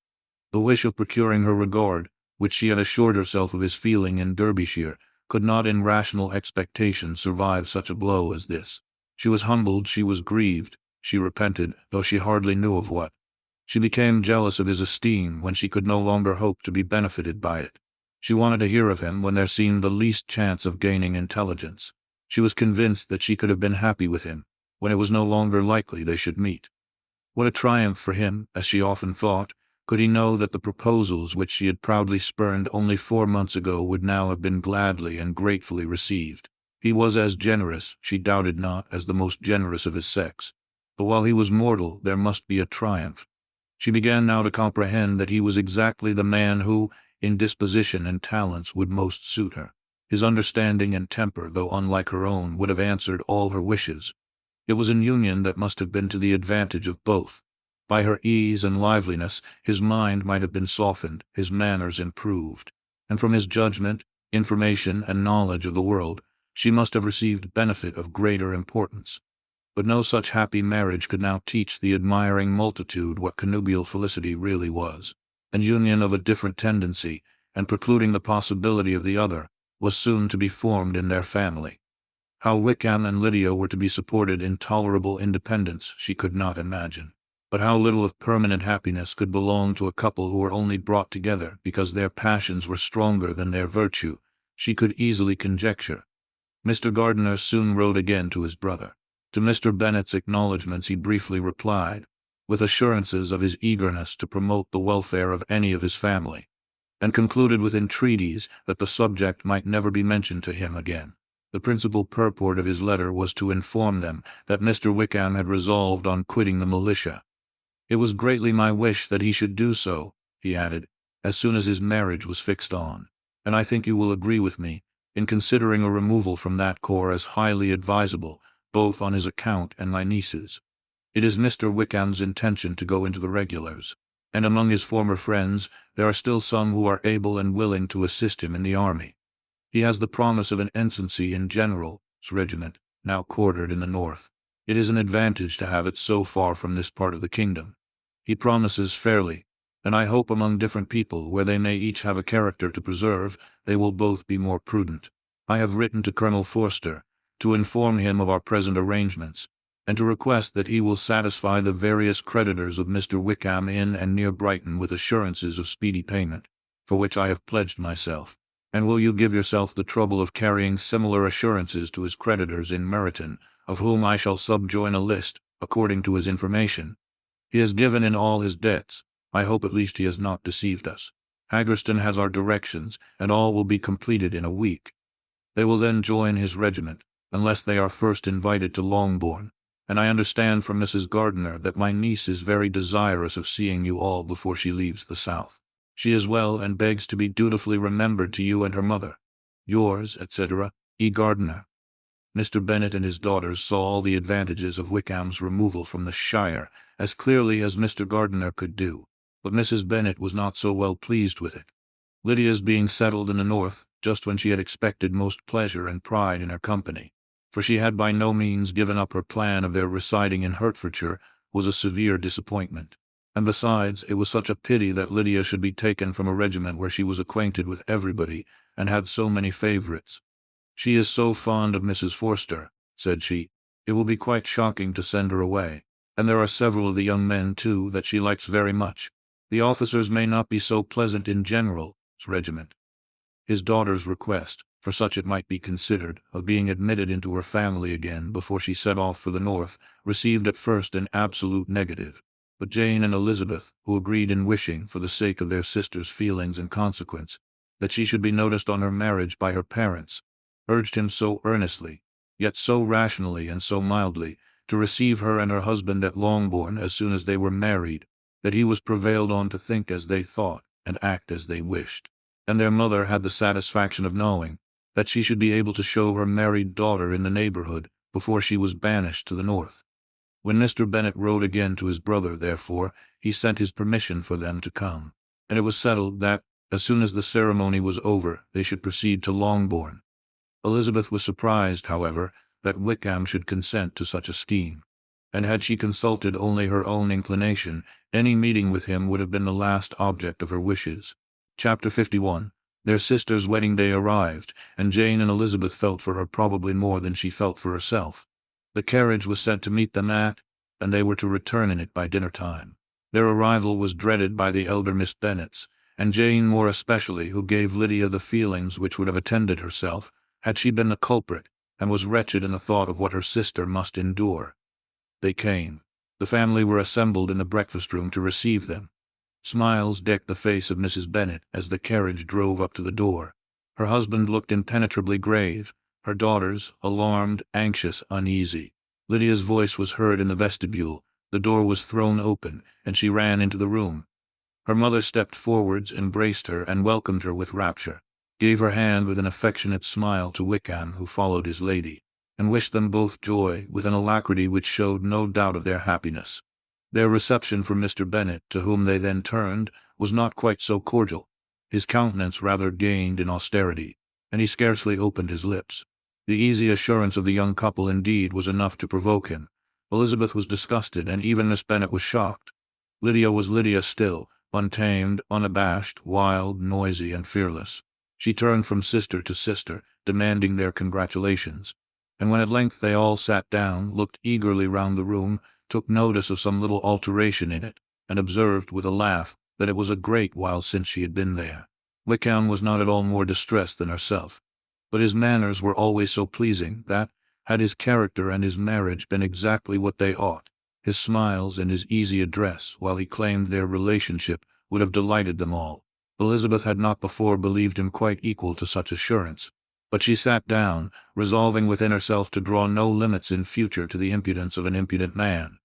The wish of procuring her regard, which she had assured herself of his feeling in Derbyshire, could not in rational expectation survive such a blow as this. She was humbled, she was grieved, she repented, though she hardly knew of what. She became jealous of his esteem when she could no longer hope to be benefited by it. She wanted to hear of him when there seemed the least chance of gaining intelligence. She was convinced that she could have been happy with him, when it was no longer likely they should meet. What a triumph for him, as she often thought, could he know that the proposals which she had proudly spurned only 4 months ago would now have been gladly and gratefully received. He was as generous, she doubted not, as the most generous of his sex. But while he was mortal, there must be a triumph. She began now to comprehend that he was exactly the man who, in disposition and talents, would most suit her. His understanding and temper, though unlike her own, would have answered all her wishes. It was an union that must have been to the advantage of both. By her ease and liveliness, his mind might have been softened, his manners improved, and from his judgment, information, and knowledge of the world, she must have received benefit of greater importance. But no such happy marriage could now teach the admiring multitude what connubial felicity really was. An union of a different tendency, and precluding the possibility of the other, was soon to be formed in their family. How Wickham and Lydia were to be supported in tolerable independence she could not imagine. But how little of permanent happiness could belong to a couple who were only brought together because their passions were stronger than their virtue, she could easily conjecture. Mr. Gardiner soon wrote again to his brother. To Mr. Bennet's acknowledgments he briefly replied, with assurances of his eagerness to promote the welfare of any of his family, and concluded with entreaties that the subject might never be mentioned to him again. The principal purport of his letter was to inform them that Mr. Wickham had resolved on quitting the militia. It was greatly my wish that he should do so, he added, as soon as his marriage was fixed on, and I think you will agree with me, in considering a removal from that corps as highly advisable, both on his account and my niece's. It is Mr. Wickham's intention to go into the regulars, and among his former friends there are still some who are able and willing to assist him in the army. He has the promise of an ensigncy in General's regiment, now quartered in the north. It is an advantage to have it so far from this part of the kingdom. He promises fairly, and I hope among different people, where they may each have a character to preserve, they will both be more prudent. I have written to Colonel Forster, to inform him of our present arrangements, and to request that he will satisfy the various creditors of Mr. Wickham in and near Brighton with assurances of speedy payment, for which I have pledged myself. And will you give yourself the trouble of carrying similar assurances to his creditors in Meryton, of whom I shall subjoin a list, according to his information. He has given in all his debts. I hope at least he has not deceived us. Haggerston has our directions, and all will be completed in a week. They will then join his regiment, unless they are first invited to Longbourn, and I understand from Mrs. Gardiner that my niece is very desirous of seeing you all before she leaves the south. She is well, and begs to be dutifully remembered to you and her mother. Yours, etc., E. Gardiner. Mr. Bennet and his daughters saw all the advantages of Wickham's removal from the shire as clearly as Mr. Gardiner could do, but Mrs. Bennet was not so well pleased with it. Lydia's being settled in the north, just when she had expected most pleasure and pride in her company, for she had by no means given up her plan of their residing in Hertfordshire, was a severe disappointment. And besides, it was such a pity that Lydia should be taken from a regiment where she was acquainted with everybody, and had so many favourites. She is so fond of Mrs. Forster, said she, it will be quite shocking to send her away, and there are several of the young men, too, that she likes very much. The officers may not be so pleasant in General's regiment. His daughter's request, for such it might be considered, of being admitted into her family again before she set off for the north, received at first an absolute negative. But Jane and Elizabeth, who agreed in wishing, for the sake of their sister's feelings and consequence, that she should be noticed on her marriage by her parents, urged him so earnestly, yet so rationally and so mildly, to receive her and her husband at Longbourn as soon as they were married, that he was prevailed on to think as they thought, and act as they wished. And their mother had the satisfaction of knowing that she should be able to show her married daughter in the neighbourhood before she was banished to the north. When Mr. Bennet wrote again to his brother, therefore, he sent his permission for them to come, and it was settled that, as soon as the ceremony was over, they should proceed to Longbourn. Elizabeth was surprised, however, that Wickham should consent to such a scheme, and had she consulted only her own inclination, any meeting with him would have been the last object of her wishes. Chapter 51. Their sister's wedding day arrived, and Jane and Elizabeth felt for her probably more than she felt for herself. The carriage was sent to meet them and they were to return in it by dinner-time. Their arrival was dreaded by the elder Miss Bennets, and Jane more especially, who gave Lydia the feelings which would have attended herself, had she been the culprit, and was wretched in the thought of what her sister must endure. They came. The family were assembled in the breakfast-room to receive them. Smiles decked the face of Mrs. Bennet as the carriage drove up to the door. Her husband looked impenetrably grave, her daughters, alarmed, anxious, uneasy. Lydia's voice was heard in the vestibule, the door was thrown open, and she ran into the room. Her mother stepped forwards, embraced her, and welcomed her with rapture, gave her hand with an affectionate smile to Wickham, who followed his lady, and wished them both joy with an alacrity which showed no doubt of their happiness. Their reception from Mr. Bennet, to whom they then turned, was not quite so cordial. His countenance rather gained in austerity, and he scarcely opened his lips. The easy assurance of the young couple, indeed, was enough to provoke him. Elizabeth was disgusted, and even Miss Bennet was shocked. Lydia was Lydia still, untamed, unabashed, wild, noisy, and fearless. She turned from sister to sister, demanding their congratulations, and when at length they all sat down, looked eagerly round the room, took notice of some little alteration in it, and observed with a laugh that it was a great while since she had been there. Wickham was not at all more distressed than herself, but his manners were always so pleasing that, had his character and his marriage been exactly what they ought, his smiles and his easy address, while he claimed their relationship, would have delighted them all. Elizabeth had not before believed him quite equal to such assurance, but she sat down, resolving within herself to draw no limits in future to the impudence of an impudent man.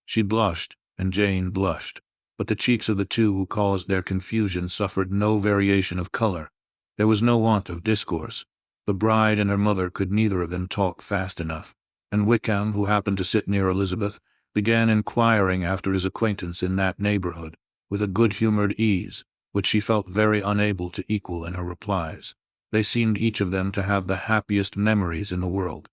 She blushed, and Jane blushed, but the cheeks of the two who caused their confusion suffered no variation of color. There was no want of discourse. The bride and her mother could neither of them talk fast enough, and Wickham, who happened to sit near Elizabeth, began inquiring after his acquaintance in that neighbourhood, with a good-humoured ease, which she felt very unable to equal in her replies. They seemed each of them to have the happiest memories in the world.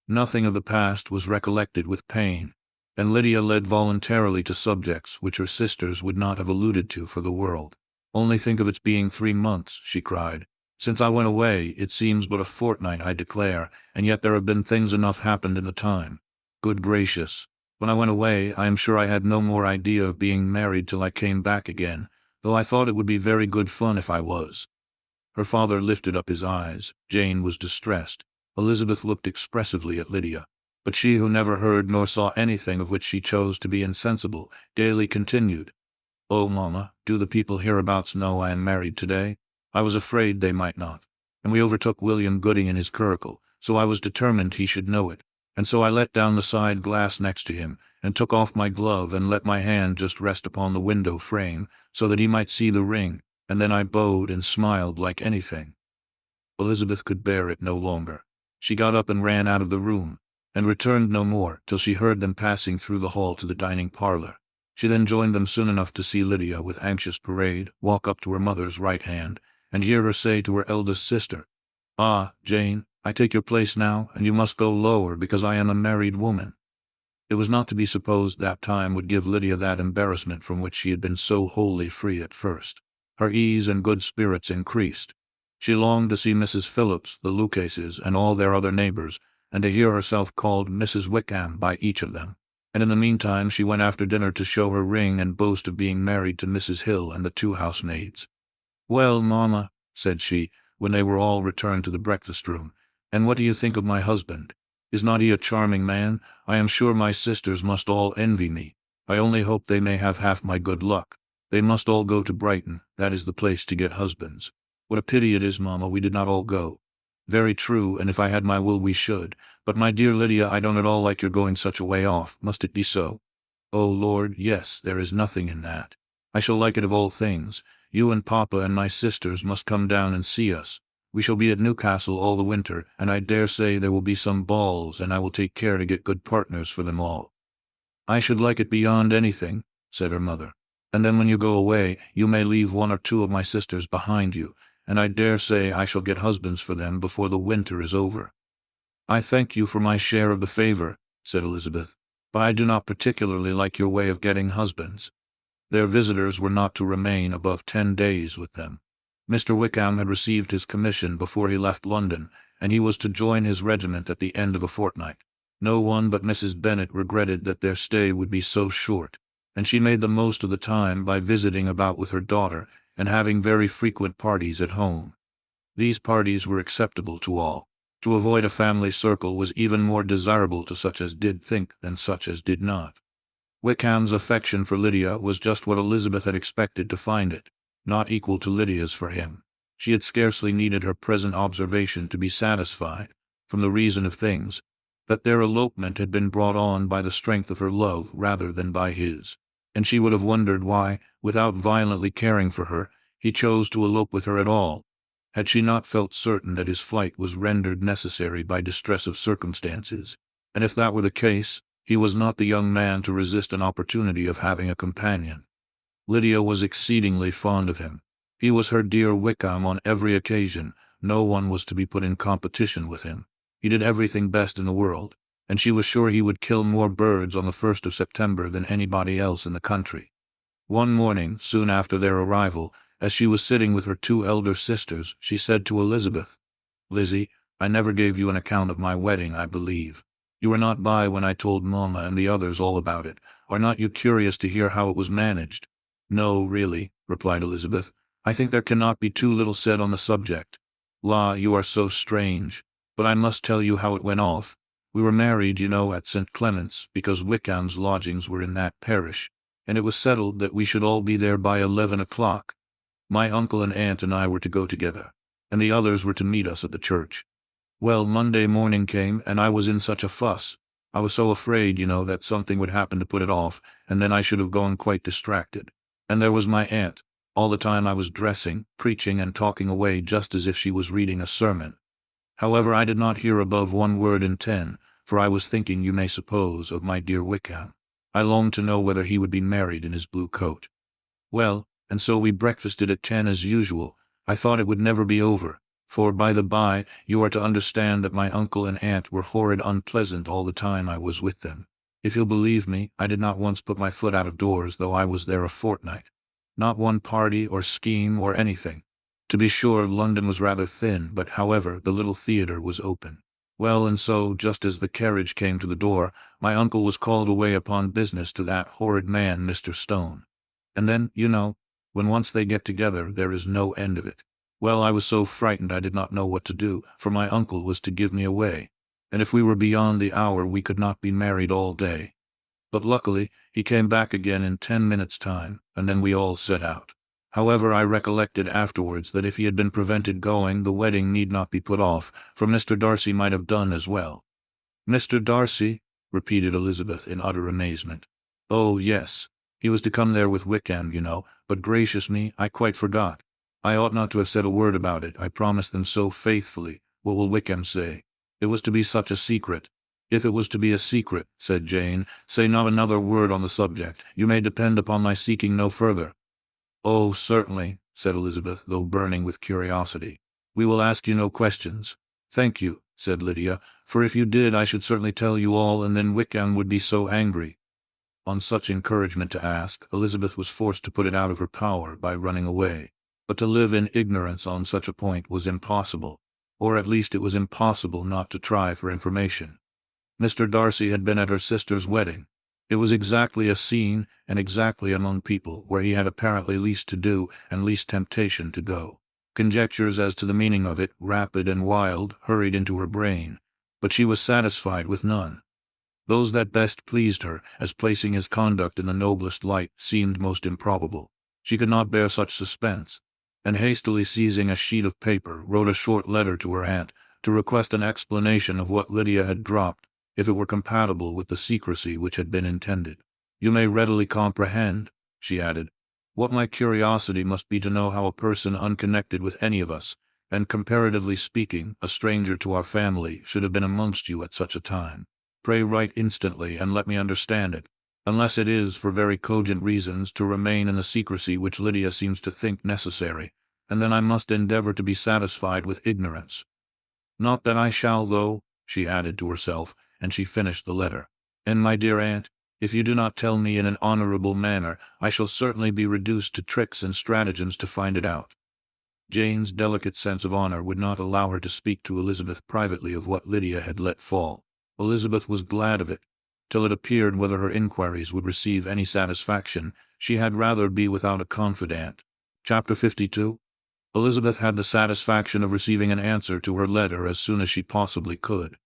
Nothing of the past was recollected with pain. and Lydia led voluntarily to subjects which her sisters would not have alluded to for the world. "Only think of its being 3 months," she cried. "Since I went away, it seems but a fortnight, I declare, and yet there have been things enough happened in the time. Good gracious! When I went away, I am sure I had no more idea of being married till I came back again, though I thought it would be very good fun if I was." Her father lifted up his eyes. Jane was distressed. Elizabeth looked expressively at Lydia. But she, who never heard nor saw anything of which she chose to be insensible, gaily continued, "Oh, mamma, do the people hereabouts know I am married today? I was afraid they might not. And we overtook William Gooding in his curricle, so I was determined he should know it. And so I let down the side glass next to him, and took off my glove and let my hand just rest upon the window frame, so that he might see the ring, and then I bowed and smiled like anything." Elizabeth could bear it no longer. She got up and ran out of the room, and returned no more till she heard them passing through the hall to the dining parlor. She then joined them soon enough to see Lydia, with anxious parade, walk up to her mother's right hand, and hear her say to her eldest sister, "Ah, Jane, I take your place now, and you must go lower because I am a married woman." It was not to be supposed that time would give Lydia that embarrassment from which she had been so wholly free at first. Her ease and good spirits increased. She longed to see Mrs. Phillips, the Lucases, and all their other neighbors, and to hear herself called Mrs. Wickham by each of them. And in the meantime she went after dinner to show her ring and boast of being married to Mrs. Hill and the 2 housemaids. "Well, mamma," said she, when they were all returned to the breakfast-room, "and what do you think of my husband? Is not he a charming man? I am sure my sisters must all envy me. I only hope they may have half my good luck. They must all go to Brighton. That is the place to get husbands. What a pity it is, mamma, we did not all go." "Very true, and if I had my will we should. But my dear Lydia, I don't at all like your going such a way off. Must it be so?" "Oh, Lord, yes, there is nothing in that. I shall like it of all things. You and Papa and my sisters must come down and see us. We shall be at Newcastle all the winter, and I dare say there will be some balls, and I will take care to get good partners for them all." "I should like it beyond anything," said her mother. "And then when you go away, you may leave 1 or 2 of my sisters behind you, and I dare say I shall get husbands for them before the winter is over." "I thank you for my share of the favor," said Elizabeth, "but I do not particularly like your way of getting husbands." Their visitors were not to remain above 10 days with them. Mr. Wickham had received his commission before he left London, and he was to join his regiment at the end of a fortnight. No one but Mrs. Bennet regretted that their stay would be so short, and she made the most of the time by visiting about with her daughter and having very frequent parties at home. These parties were acceptable to all. To avoid a family circle was even more desirable to such as did think than such as did not. Wickham's affection for Lydia was just what Elizabeth had expected to find it, not equal to Lydia's for him. She had scarcely needed her present observation to be satisfied, from the reason of things, that their elopement had been brought on by the strength of her love rather than by his, and she would have wondered why, without violently caring for her, he chose to elope with her at all, had she not felt certain that his flight was rendered necessary by distress of circumstances. And if that were the case, he was not the young man to resist an opportunity of having a companion. Lydia was exceedingly fond of him. He was her dear Wickham on every occasion. No one was to be put in competition with him. He did everything best in the world, and she was sure he would kill more birds on the 1st of September than anybody else in the country. One morning, soon after their arrival, as she was sitting with her 2 elder sisters, she said to Elizabeth, "Lizzie, I never gave you an account of my wedding, I believe. You were not by when I told Mamma and the others all about it. Are not you curious to hear how it was managed?" "No, really," replied Elizabeth. "I think there cannot be too little said on the subject." "La, you are so strange. But I must tell you how it went off. We were married, you know, at St. Clement's, because Wickham's lodgings were in that parish, and it was settled that we should all be there by 11 o'clock. My uncle and aunt and I were to go together, and the others were to meet us at the church. Well, Monday morning came, and I was in such a fuss. I was so afraid, you know, that something would happen to put it off, and then I should have gone quite distracted. And there was my aunt. All the time I was dressing, preaching, and talking away just as if she was reading a sermon. However, I did not hear above 1 word in 10, for I was thinking, you may suppose, of my dear Wickham. I longed to know whether he would be married in his blue coat. Well, and so we breakfasted at 10 as usual. I thought it would never be over, for, by the by, you are to understand that my uncle and aunt were horrid unpleasant all the time I was with them. If you'll believe me, I did not once put my foot out of doors, though I was there a fortnight. Not one party or scheme or anything. To be sure, London was rather thin, but however, the little theatre was open. Well, and so, just as the carriage came to the door, my uncle was called away upon business to that horrid man, Mr. Stone. And then, you know, when once they get together, there is no end of it. Well, I was so frightened I did not know what to do, for my uncle was to give me away, and if we were beyond the hour we could not be married all day. But luckily, he came back again in 10 minutes' time, and then we all set out. However, I recollected afterwards that if he had been prevented going, the wedding need not be put off, for Mr. Darcy might have done as well. Mr. Darcy? Repeated Elizabeth in utter amazement. Oh, yes. He was to come there with Wickham, you know, but gracious me, I quite forgot. I ought not to have said a word about it. I promised them so faithfully. What will Wickham say? It was to be such a secret. If it was to be a secret, said Jane, say not another word on the subject. You may depend upon my seeking no further. Oh, certainly, said Elizabeth, though burning with curiosity. We will ask you no questions. Thank you, said Lydia, for if you did I should certainly tell you all, and then Wickham would be so angry. On such encouragement to ask, Elizabeth was forced to put it out of her power by running away. But to live in ignorance on such a point was impossible, or at least it was impossible not to try for information. Mr. Darcy had been at her sister's wedding. It was exactly a scene, and exactly among people where he had apparently least to do and least temptation to go. Conjectures as to the meaning of it, rapid and wild, hurried into her brain, but she was satisfied with none. Those that best pleased her, as placing his conduct in the noblest light, seemed most improbable. She could not bear such suspense, and hastily seizing a sheet of paper, wrote a short letter to her aunt, to request an explanation of what Lydia had dropped, if it were compatible with the secrecy which had been intended. You may readily comprehend, she added, what my curiosity must be to know how a person unconnected with any of us, and comparatively speaking, a stranger to our family, should have been amongst you at such a time. Pray write instantly, and let me understand it, unless it is, for very cogent reasons, to remain in the secrecy which Lydia seems to think necessary, and then I must endeavor to be satisfied with ignorance. Not that I shall, though, she added to herself, and she finished the letter. And my dear aunt, if you do not tell me in an honorable manner, I shall certainly be reduced to tricks and stratagems to find it out. Jane's delicate sense of honor would not allow her to speak to Elizabeth privately of what Lydia had let fall. Elizabeth was glad of it. Till it appeared whether her inquiries would receive any satisfaction, she had rather be without a confidant. Chapter 52. Elizabeth had the satisfaction of receiving an answer to her letter as soon as she possibly could.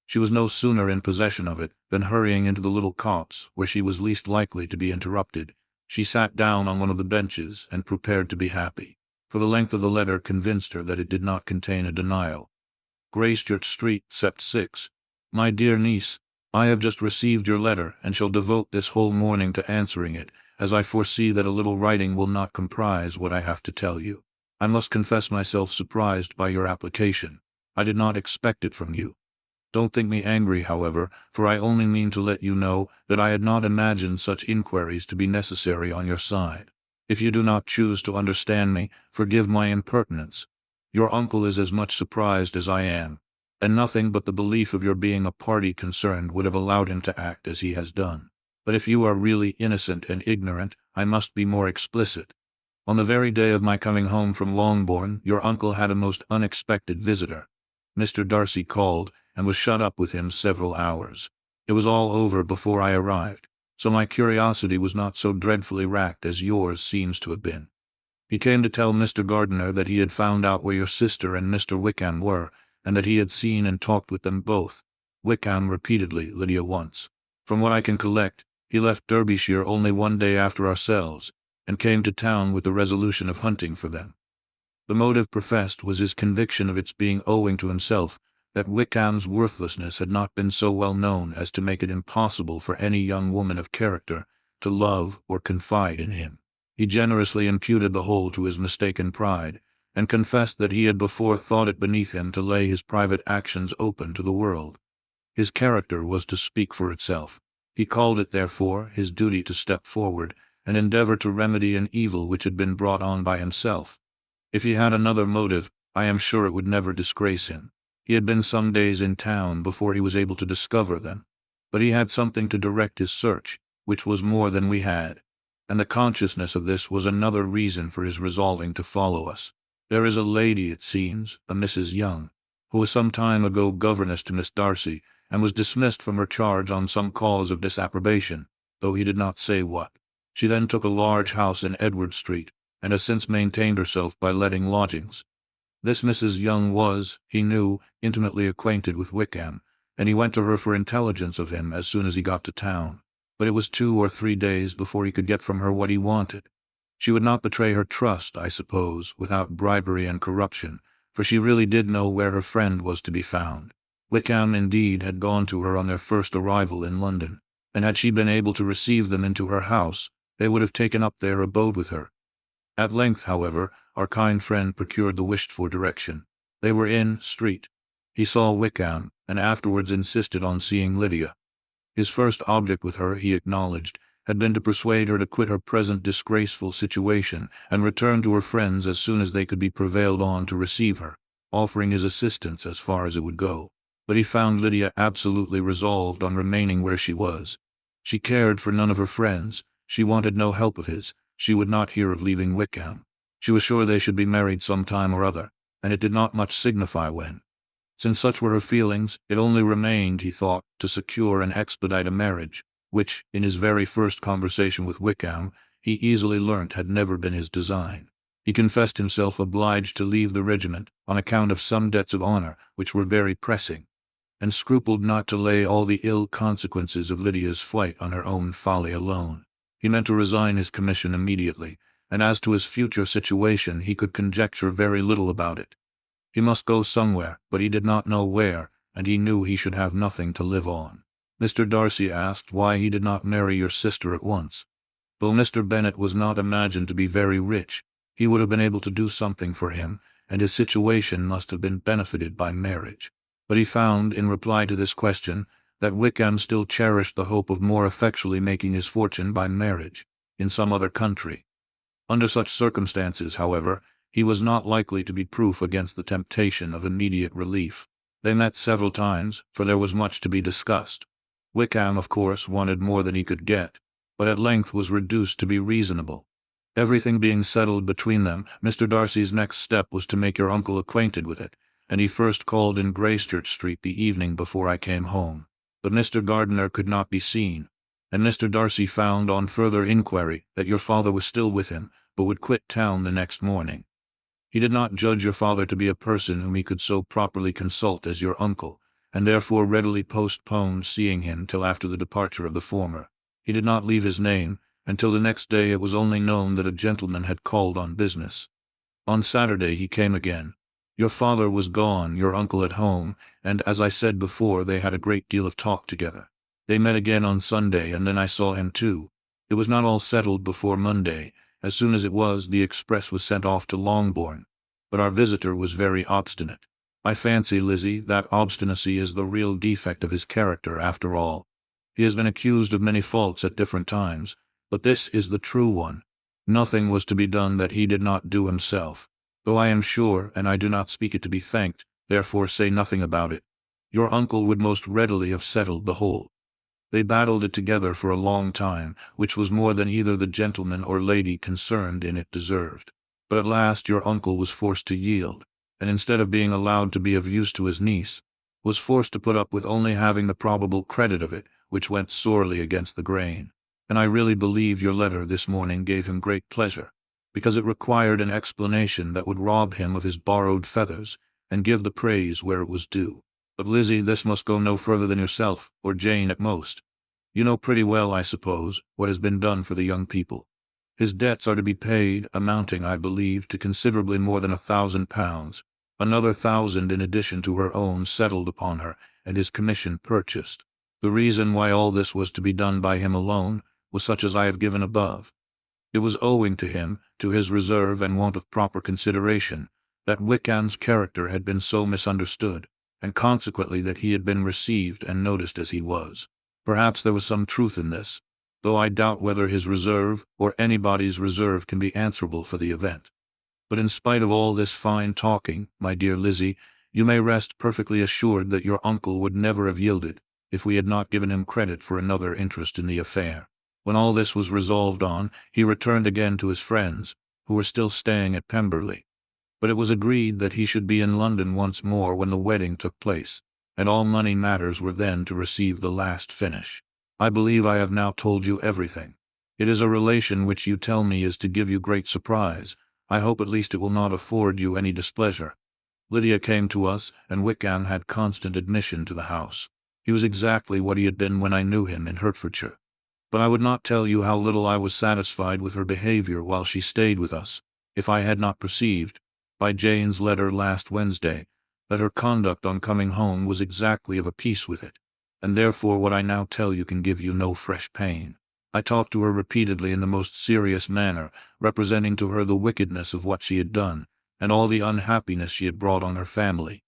She was no sooner in possession of it than, hurrying into the little copse, where she was least likely to be interrupted, she sat down on one of the benches and prepared to be happy, for the length of the letter convinced her that it did not contain a denial. Gracechurch Street, Sept. 6. My dear niece, I have just received your letter, and shall devote this whole morning to answering it, as I foresee that a little writing will not comprise what I have to tell you. I must confess myself surprised by your application. I did not expect it from you. Don't think me angry, however, for I only mean to let you know that I had not imagined such inquiries to be necessary on your side. If you do not choose to understand me, forgive my impertinence. Your uncle is as much surprised as I am, and nothing but the belief of your being a party concerned would have allowed him to act as he has done. But if you are really innocent and ignorant, I must be more explicit. On the very day of my coming home from Longbourn, your uncle had a most unexpected visitor. Mr. Darcy called, and was shut up with him several hours. It was all over before I arrived, so my curiosity was not so dreadfully racked as yours seems to have been. He came to tell Mr. Gardiner that he had found out where your sister and Mr. Wickham were, and that he had seen and talked with them both. Wickham repeatedly, Lydia once. From what I can collect, he left Derbyshire only one day after ourselves, and came to town with the resolution of hunting for them. The motive professed was his conviction of its being owing to himself, that Wickham's worthlessness had not been so well known as to make it impossible for any young woman of character to love or confide in him. He generously imputed the whole to his mistaken pride, and confessed that he had before thought it beneath him to lay his private actions open to the world. His character was to speak for itself. He called it, therefore, his duty to step forward and endeavor to remedy an evil which had been brought on by himself. If he had another motive, I am sure it would never disgrace him. He had been some days in town before he was able to discover them, But he had something to direct his search, which was more than we had, and the consciousness of this was another reason for his resolving to follow us. There is a lady, it seems, a Mrs. Young, who was some time ago governess to Miss Darcy, and was dismissed from her charge on some cause of disapprobation, though he did not say what. She then took a large house in Edward Street, and has since maintained herself by letting lodgings. This Mrs. Young was, he knew, intimately acquainted with Wickham, and he went to her for intelligence of him as soon as he got to town. But it was 2 or 3 days before he could get from her what he wanted. She would not betray her trust, I suppose, without bribery and corruption, for she really did know where her friend was to be found. Wickham, indeed, had gone to her on their first arrival in London, and had she been able to receive them into her house, they would have taken up their abode with her. At length, however, our kind friend procured the wished-for direction. They were in Street. He saw Wickham, and afterwards insisted on seeing Lydia. His first object with her, he acknowledged, had been to persuade her to quit her present disgraceful situation and return to her friends as soon as they could be prevailed on to receive her, offering his assistance as far as it would go. But he found Lydia absolutely resolved on remaining where she was. She cared for none of her friends. She wanted no help of his. She would not hear of leaving Wickham. She was sure they should be married some time or other, and it did not much signify when. Since such were her feelings, it only remained, he thought, to secure and expedite a marriage, which, in his very first conversation with Wickham, he easily learnt had never been his design. He confessed himself obliged to leave the regiment on account of some debts of honor which were very pressing, and scrupled not to lay all the ill consequences of Lydia's flight on her own folly alone. He meant to resign his commission immediately, and as to his future situation he could conjecture very little about it. He must go somewhere, but he did not know where, and he knew he should have nothing to live on. Mr. Darcy asked why he did not marry your sister at once. Though Mr. Bennet was not imagined to be very rich, he would have been able to do something for him, and his situation must have been benefited by marriage. But he found, in reply to this question, that Wickham still cherished the hope of more effectually making his fortune by marriage, in some other country. Under such circumstances, however, he was not likely to be proof against the temptation of immediate relief. They met several times, for there was much to be discussed. Wickham, of course, wanted more than he could get, but at length was reduced to be reasonable. Everything being settled between them, Mr. Darcy's next step was to make your uncle acquainted with it, and he first called in Gracechurch Street the evening before I came home. But Mr. Gardiner could not be seen, and Mr. Darcy found on further inquiry that your father was still with him, but would quit town the next morning. He did not judge your father to be a person whom he could so properly consult as your uncle, and therefore readily postponed seeing him till after the departure of the former. He did not leave his name, until the next day it was only known that a gentleman had called on business. On Saturday he came again. Your father was gone, your uncle at home, and as I said before, they had a great deal of talk together. They met again on Sunday, and then I saw him too. It was not all settled before Monday. As soon as it was, the express was sent off to Longbourn, but our visitor was very obstinate. I fancy, Lizzie, that obstinacy is the real defect of his character after all. He has been accused of many faults at different times, but this is the true one. Nothing was to be done that he did not do himself, though I am sure, and I do not speak it to be thanked, therefore say nothing about it. Your uncle would most readily have settled the whole. They battled it together for a long time, which was more than either the gentleman or lady concerned in it deserved. But at last your uncle was forced to yield, and instead of being allowed to be of use to his niece, was forced to put up with only having the probable credit of it, which went sorely against the grain. And I really believe your letter this morning gave him great pleasure, because it required an explanation that would rob him of his borrowed feathers, and give the praise where it was due. But Lizzie, this must go no further than yourself, or Jane at most. You know pretty well, I suppose, what has been done for the young people. His debts are to be paid, amounting, I believe, to considerably more than £1,000, another 1,000 in addition to her own settled upon her, and his commission purchased. The reason why all this was to be done by him alone was such as I have given above. It was owing to him, to his reserve and want of proper consideration, that Wickham's character had been so misunderstood, and consequently that he had been received and noticed as he was. Perhaps there was some truth in this, though I doubt whether his reserve or anybody's reserve can be answerable for the event. But in spite of all this fine talking, my dear Lizzie, you may rest perfectly assured that your uncle would never have yielded, if we had not given him credit for another interest in the affair. When all this was resolved on, he returned again to his friends, who were still staying at Pemberley. But it was agreed that he should be in London once more when the wedding took place, and all money matters were then to receive the last finish. I believe I have now told you everything. It is a relation which you tell me is to give you great surprise. I hope at least it will not afford you any displeasure. Lydia came to us, and Wickham had constant admission to the house. He was exactly what he had been when I knew him in Hertfordshire. But I would not tell you how little I was satisfied with her behavior while she stayed with us, if I had not perceived, by Jane's letter last Wednesday, that her conduct on coming home was exactly of a piece with it, and therefore what I now tell you can give you no fresh pain. I talked to her repeatedly in the most serious manner, representing to her the wickedness of what she had done, and all the unhappiness she had brought on her family.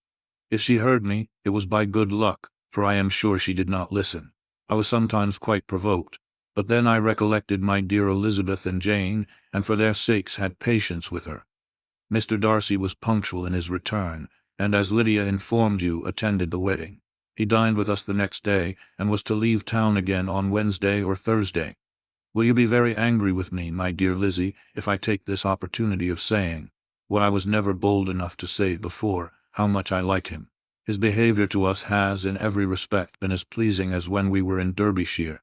If she heard me, it was by good luck, for I am sure she did not listen. I was sometimes quite provoked, but then I recollected my dear Elizabeth and Jane, and for their sakes had patience with her. Mr. Darcy was punctual in his return, and as Lydia informed you, attended the wedding. He dined with us the next day, and was to leave town again on Wednesday or Thursday. Will you be very angry with me, my dear Lizzie, if I take this opportunity of saying, what I was never bold enough to say before, how much I like him? His behavior to us has in every respect been as pleasing as when we were in Derbyshire.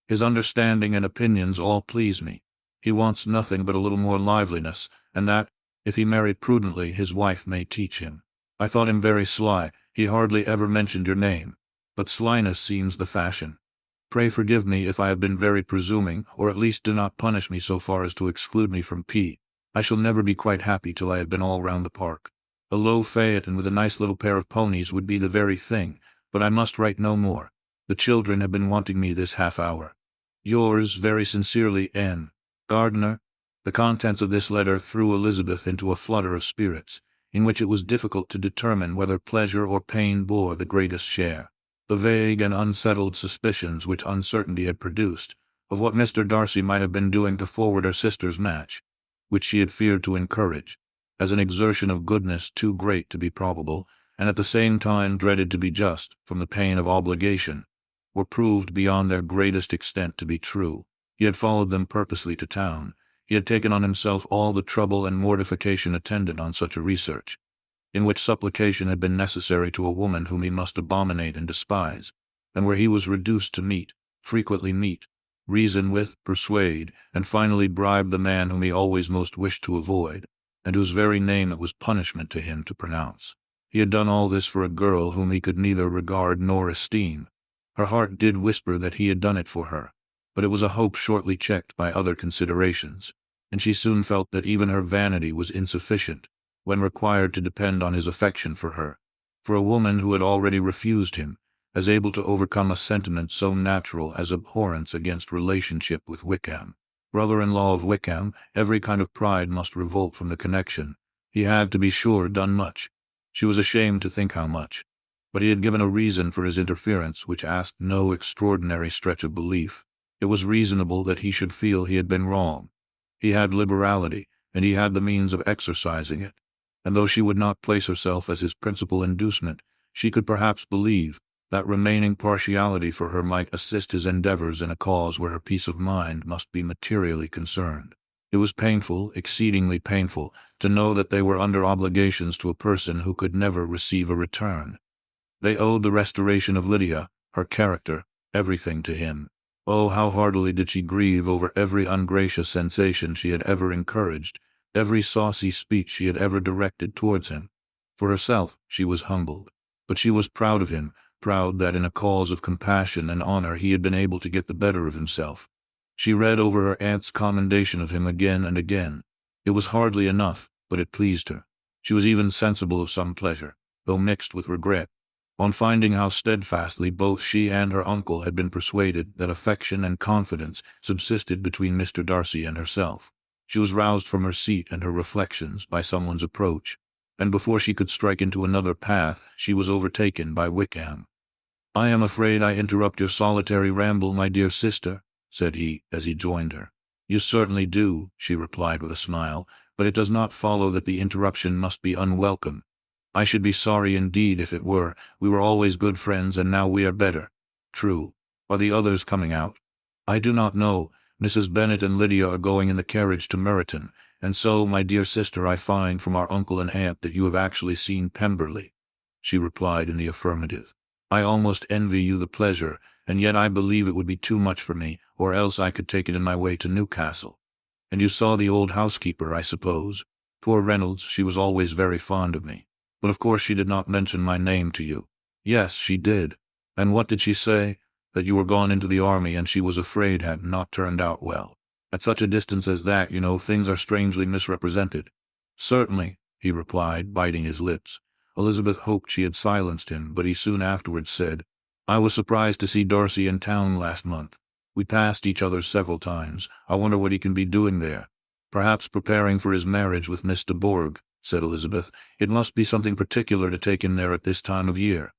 His understanding and opinions all please me. He wants nothing but a little more liveliness, and that, if he marry prudently, his wife may teach him. I thought him very sly. He hardly ever mentioned your name, but slyness seems the fashion. Pray forgive me if I have been very presuming, or at least do not punish me so far as to exclude me from P. I shall never be quite happy till I have been all round the park. A low phaeton with a nice little pair of ponies would be the very thing, but I must write no more. The children have been wanting me this half hour. Yours very sincerely, N. Gardiner. The contents of this letter threw Elizabeth into a flutter of spirits, in which it was difficult to determine whether pleasure or pain bore the greatest share. The vague and unsettled suspicions which uncertainty had produced, of what Mr. Darcy might have been doing to forward her sister's match, which she had feared to encourage, as an exertion of goodness too great to be probable, and at the same time dreaded to be just, from the pain of obligation, were proved beyond their greatest extent to be true. He had followed them purposely to town. He had taken on himself all the trouble and mortification attendant on such a research, in which supplication had been necessary to a woman whom he must abominate and despise, and where he was reduced to frequently meet, reason with, persuade, and finally bribe the man whom he always most wished to avoid, and whose very name it was punishment to him to pronounce. He had done all this for a girl whom he could neither regard nor esteem. Her heart did whisper that he had done it for her, but it was a hope shortly checked by other considerations, and she soon felt that even her vanity was insufficient, when required to depend on his affection for her, for a woman who had already refused him, as able to overcome a sentiment so natural as abhorrence against relationship with Wickham. Brother-in-law of Wickham, every kind of pride must revolt from the connection. He had, to be sure, done much. She was ashamed to think how much. But he had given a reason for his interference which asked no extraordinary stretch of belief. It was reasonable that he should feel he had been wrong. He had liberality, and he had the means of exercising it. And though she would not place herself as his principal inducement, she could perhaps believe that remaining partiality for her might assist his endeavors in a cause where her peace of mind must be materially concerned. It was painful, exceedingly painful, to know that they were under obligations to a person who could never receive a return. They owed the restoration of Lydia, her character, everything to him. Oh, how heartily did she grieve over every ungracious sensation she had ever encouraged, every saucy speech she had ever directed towards him. For herself, she was humbled, but she was proud of him, proud that in a cause of compassion and honor he had been able to get the better of himself. She read over her aunt's commendation of him again and again. It was hardly enough, but it pleased her. She was even sensible of some pleasure, though mixed with regret, on finding how steadfastly both she and her uncle had been persuaded that affection and confidence subsisted between Mr. Darcy and herself. She was roused from her seat and her reflections by someone's approach, and before she could strike into another path, she was overtaken by Wickham. "I am afraid I interrupt your solitary ramble, my dear sister," said he, as he joined her. "You certainly do," she replied with a smile, "but it does not follow that the interruption must be unwelcome. I should be sorry indeed if it were. We were always good friends, and now we are better. true. Are the others coming out? I do not know. Mrs. Bennet and Lydia are going in the carriage to Meryton, and so, my dear sister, I find from our uncle and aunt that you have actually seen Pemberley. She replied in the affirmative. I almost envy you the pleasure, and yet I believe it would be too much for me, or else I could take it in my way to Newcastle. And you saw the old housekeeper, I suppose? Poor Reynolds, she was always very fond of me. But of course she did not mention my name to you. Yes, she did. And what did she say? That you were gone into the army and she was afraid had not turned out well. At such a distance as that, you know, things are strangely misrepresented. Certainly, he replied, biting his lips. Elizabeth hoped she had silenced him, but he soon afterwards said, I was surprised to see Darcy in town last month. We passed each other several times. I wonder what he can be doing there. Perhaps preparing for his marriage with Miss de Bourgh, said Elizabeth. It must be something particular to take him there at this time of year.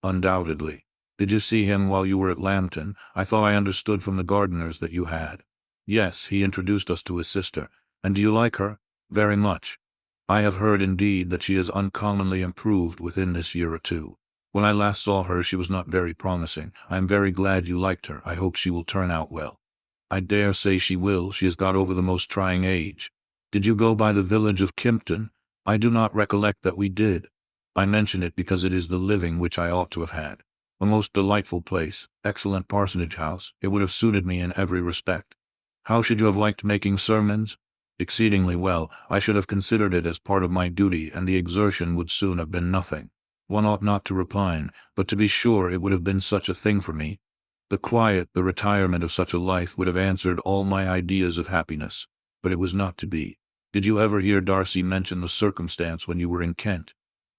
Undoubtedly. Did you see him while you were at Lambton? I thought I understood from the gardeners that you had. Yes, he introduced us to his sister. And do you like her? Very much. I have heard indeed that she has uncommonly improved within this year or two. When I last saw her she was not very promising. I am very glad you liked her. I hope she will turn out well. I dare say she will. She has got over the most trying age. Did you go by the village of Kimpton? I do not recollect that we did. I mention it because it is the living which I ought to have had. A most delightful place, excellent parsonage house. It would have suited me in every respect. How should you have liked making sermons? Exceedingly well. I should have considered it as part of my duty, and the exertion would soon have been nothing. One ought not to repine, but to be sure it would have been such a thing for me. The quiet, the retirement of such a life would have answered all my ideas of happiness. But it was not to be. Did you ever hear Darcy mention the circumstance when you were in Kent?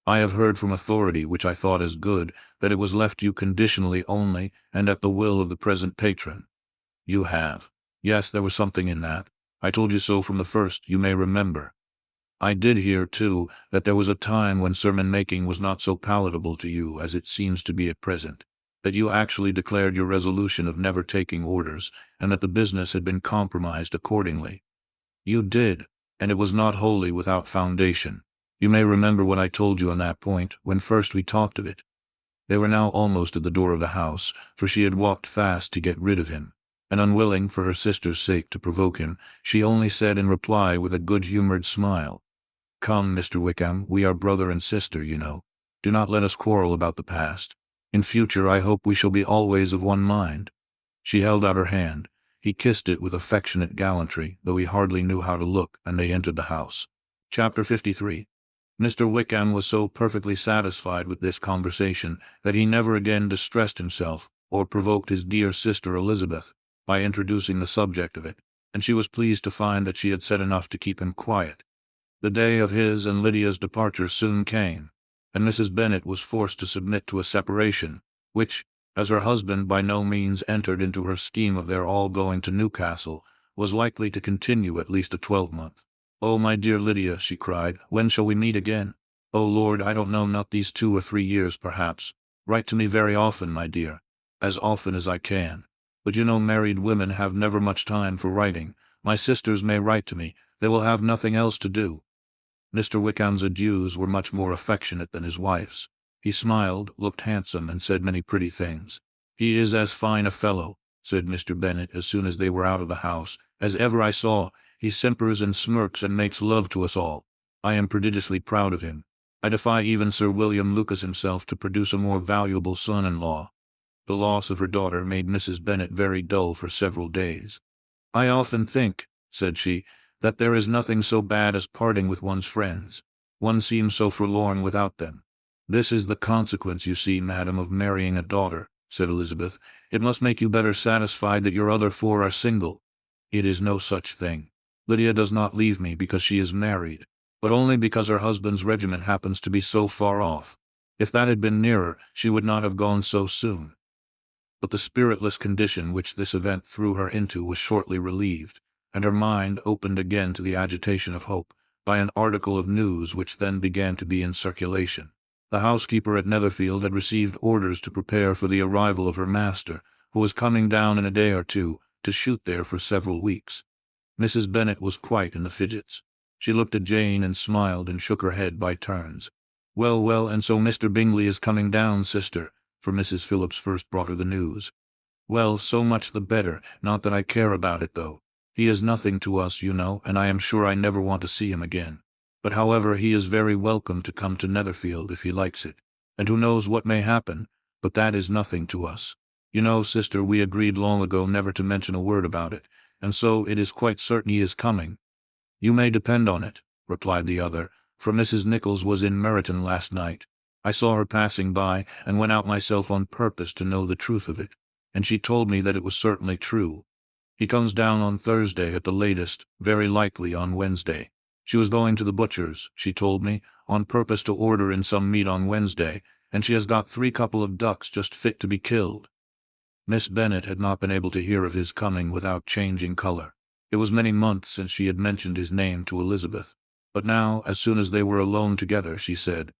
I have heard from authority, which I thought as good, that it was left you conditionally only, and at the will of the present patron. You have. Yes, there was something in that. I told you so from the first, you may remember. I did hear, too, that there was a time when sermon-making was not so palatable to you as it seems to be at present, that you actually declared your resolution of never taking orders, and that the business had been compromised accordingly. You did, and it was not wholly without foundation. You may remember what I told you on that point, when first we talked of it. They were now almost at the door of the house, for she had walked fast to get rid of him, and unwilling for her sister's sake to provoke him, she only said in reply with a good-humored smile, Come, Mr. Wickham, we are brother and sister, you know. Do not let us quarrel about the past. In future I hope we shall be always of one mind. She held out her hand. He kissed it with affectionate gallantry, though he hardly knew how to look, and they entered the house. Chapter 53. Mr. Wickham was so perfectly satisfied with this conversation that he never again distressed himself, or provoked his dear sister Elizabeth, by introducing the subject of it, and she was pleased to find that she had said enough to keep him quiet. The day of his and Lydia's departure soon came, and Mrs. Bennet was forced to submit to a separation, which, as her husband by no means entered into her scheme of their all going to Newcastle, was likely to continue at least a 12-month. Oh, my dear Lydia, she cried, when shall we meet again? Oh, Lord, I don't know, not these 2 or 3 years, perhaps. Write to me very often, my dear, as often as I can. But you know married women have never much time for writing. My sisters may write to me. They will have nothing else to do. Mr. Wickham's adieus were much more affectionate than his wife's. He smiled, looked handsome, and said many pretty things. He is as fine a fellow, said Mr. Bennet as soon as they were out of the house, as ever I saw. He simpers and smirks and makes love to us all. I am prodigiously proud of him. I defy even Sir William Lucas himself to produce a more valuable son-in-law. The loss of her daughter made Mrs. Bennet very dull for several days. I often think, said she, that there is nothing so bad as parting with one's friends. One seems so forlorn without them. This is the consequence, you see, madam, of marrying a daughter, said Elizabeth. It must make you better satisfied that your other 4 are single. It is no such thing. Lydia does not leave me because she is married, but only because her husband's regiment happens to be so far off. If that had been nearer, she would not have gone so soon. But the spiritless condition which this event threw her into was shortly relieved, and her mind opened again to the agitation of hope, by an article of news which then began to be in circulation. The housekeeper at Netherfield had received orders to prepare for the arrival of her master, who was coming down in a day or 2, to shoot there for several weeks. Mrs. Bennet was quite in the fidgets. She looked at Jane and smiled and shook her head by turns. Well, and so Mr. Bingley is coming down, sister, for Mrs. Phillips first brought her the news. "Well, so much the better, not that I care about it though. He is nothing to us, you know, and I am sure I never want to see him again. But however, he is very welcome to come to Netherfield if he likes it. And who knows what may happen, but that is nothing to us. You know, sister, we agreed long ago never to mention a word about it, and so it is quite certain he is coming." "You may depend on it," replied the other, "for Mrs. Nichols was in Meryton last night. I saw her passing by, and went out myself on purpose to know the truth of it, and she told me that it was certainly true. He comes down on Thursday at the latest, very likely on Wednesday. She was going to the butcher's, she told me, on purpose to order in some meat on Wednesday, and she has got 3 couple of ducks just fit to be killed." Miss Bennet had not been able to hear of his coming without changing color. It was many months since she had mentioned his name to Elizabeth, but now, as soon as they were alone together, she said,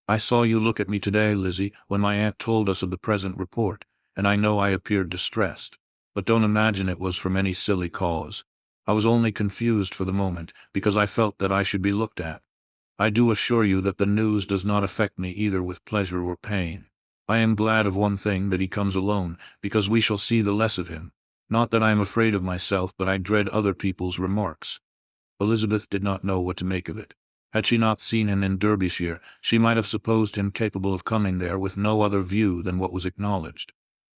"I saw you look at me today, Lizzie, when my aunt told us of the present report, and I know I appeared distressed. But don't imagine it was from any silly cause. I was only confused for the moment, because I felt that I should be looked at. I do assure you that the news does not affect me either with pleasure or pain. I am glad of one thing, that he comes alone, because we shall see the less of him. Not that I am afraid of myself, but I dread other people's remarks." Elizabeth did not know what to make of it. Had she not seen him in Derbyshire, she might have supposed him capable of coming there with no other view than what was acknowledged.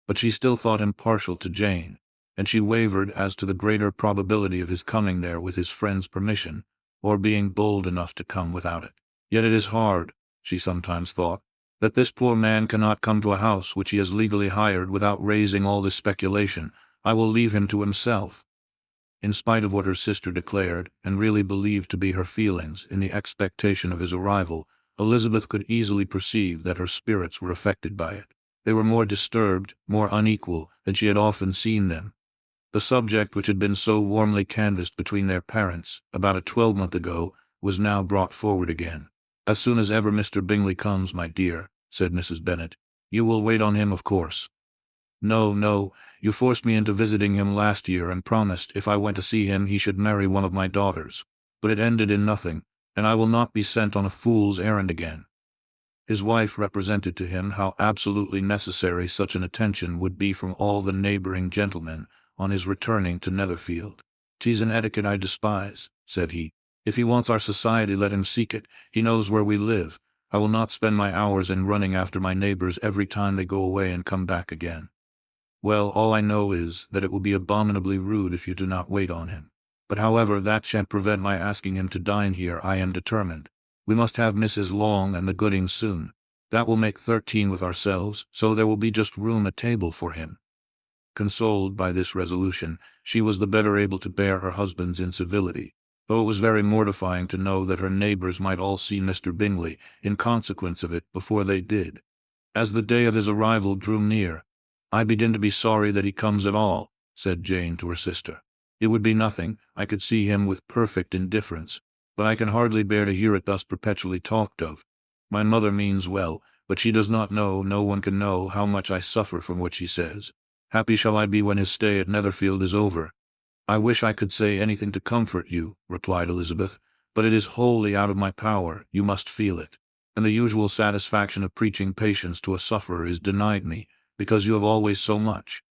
But she still thought him partial to Jane, and she wavered as to the greater probability of his coming there with his friend's permission, or being bold enough to come without it. Yet it is hard, she sometimes thought, that this poor man cannot come to a house which he has legally hired without raising all this speculation. I will leave him to himself. In spite of what her sister declared, and really believed to be her feelings in the expectation of his arrival, Elizabeth could easily perceive that her spirits were affected by it. They were more disturbed, more unequal, than she had often seen them. The subject which had been so warmly canvassed between their parents, about a 12-month ago, was now brought forward again. "As soon as ever Mr. Bingley comes, my dear," said Mrs. Bennet. "You will wait on him, of course." "No, no, you forced me into visiting him last year, and promised if I went to see him he should marry one of my daughters. But it ended in nothing, and I will not be sent on a fool's errand again." His wife represented to him how absolutely necessary such an attention would be from all the neighboring gentlemen on his returning to Netherfield. "'Tis an etiquette I despise," said he. "If he wants our society, let him seek it. He knows where we live. I will not spend my hours in running after my neighbors every time they go away and come back again." "Well, all I know is that it will be abominably rude if you do not wait on him. But however, that shan't prevent my asking him to dine here. I am determined. We must have Mrs. Long and the Goodings soon. That will make 13 with ourselves, so there will be just room at table for him." Consoled by this resolution, she was the better able to bear her husband's incivility, though it was very mortifying to know that her neighbors might all see Mr. Bingley, in consequence of it, before they did. As the day of his arrival drew near, "I begin to be sorry that he comes at all," said Jane to her sister. "It would be nothing, I could see him with perfect indifference, but I can hardly bear to hear it thus perpetually talked of. My mother means well, but she does not know, no one can know, how much I suffer from what she says. Happy shall I be when his stay at Netherfield is over." "I wish I could say anything to comfort you," replied Elizabeth, "but it is wholly out of my power. You must feel it. And the usual satisfaction of preaching patience to a sufferer is denied me, because you have always so much."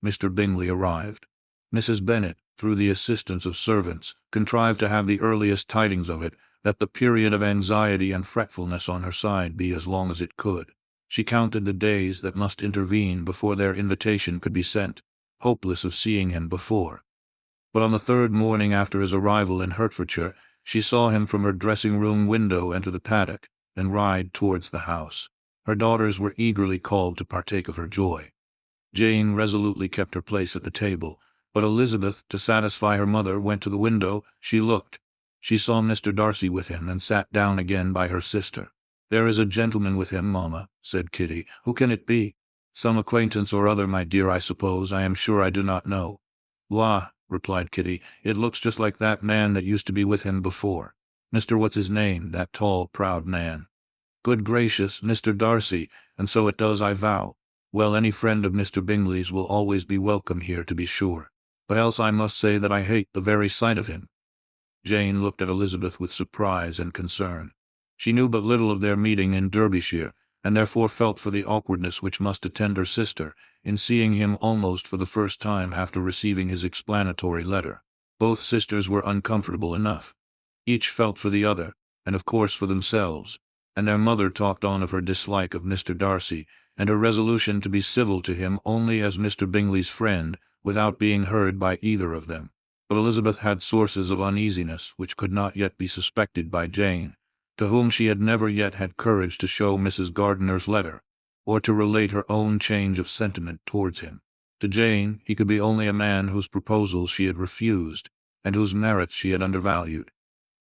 Mr. Bingley arrived. Mrs. Bennet, through the assistance of servants, contrived to have the earliest tidings of it, that the period of anxiety and fretfulness on her side be as long as it could. She counted the days that must intervene before their invitation could be sent, hopeless of seeing him before. But on the 3rd morning after his arrival in Hertfordshire, she saw him from her dressing-room window enter the paddock, and ride towards the house. Her daughters were eagerly called to partake of her joy. Jane resolutely kept her place at the table, but Elizabeth, to satisfy her mother, went to the window. She looked. She saw Mr. Darcy with him, and sat down again by her sister. "There is a gentleman with him, mamma," said Kitty. "Who can it be?" "Some acquaintance or other, my dear, I suppose. I am sure I do not know." "La," replied Kitty, "it looks just like that man that used to be with him before. Mr. What's-his-name, that tall, proud man." "Good gracious, Mr. Darcy, and so it does, I vow. Well, any friend of Mr. Bingley's will always be welcome here, to be sure. But else I must say that I hate the very sight of him." Jane looked at Elizabeth with surprise and concern. She knew but little of their meeting in Derbyshire, and therefore felt for the awkwardness which must attend her sister, in seeing him almost for the first time after receiving his explanatory letter. Both sisters were uncomfortable enough. Each felt for the other, and of course for themselves, and their mother talked on of her dislike of Mr. Darcy, and her resolution to be civil to him only as Mr. Bingley's friend, without being heard by either of them. But Elizabeth had sources of uneasiness which could not yet be suspected by Jane, to whom she had never yet had courage to show Mrs. Gardiner's letter, or to relate her own change of sentiment towards him. To Jane, he could be only a man whose proposals she had refused, and whose merits she had undervalued.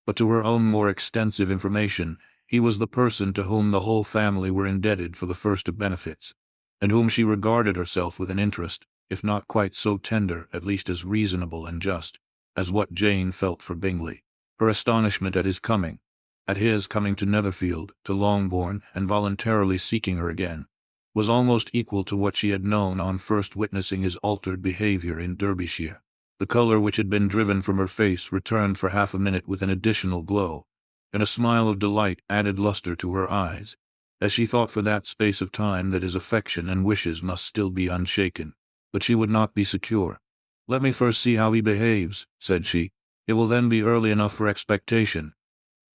But to her own more extensive information, he was the person to whom the whole family were indebted for the first of benefits, and whom she regarded herself with an interest, if not quite so tender, at least as reasonable and just, as what Jane felt for Bingley. Her astonishment at his coming to Netherfield, to Longbourn, and voluntarily seeking her again, was almost equal to what she had known on first witnessing his altered behavior in Derbyshire. The color which had been driven from her face returned for half a minute with an additional glow, and a smile of delight added luster to her eyes, as she thought for that space of time that his affection and wishes must still be unshaken. But she would not be secure. "Let me first see how he behaves," said she. "It will then be early enough for expectation."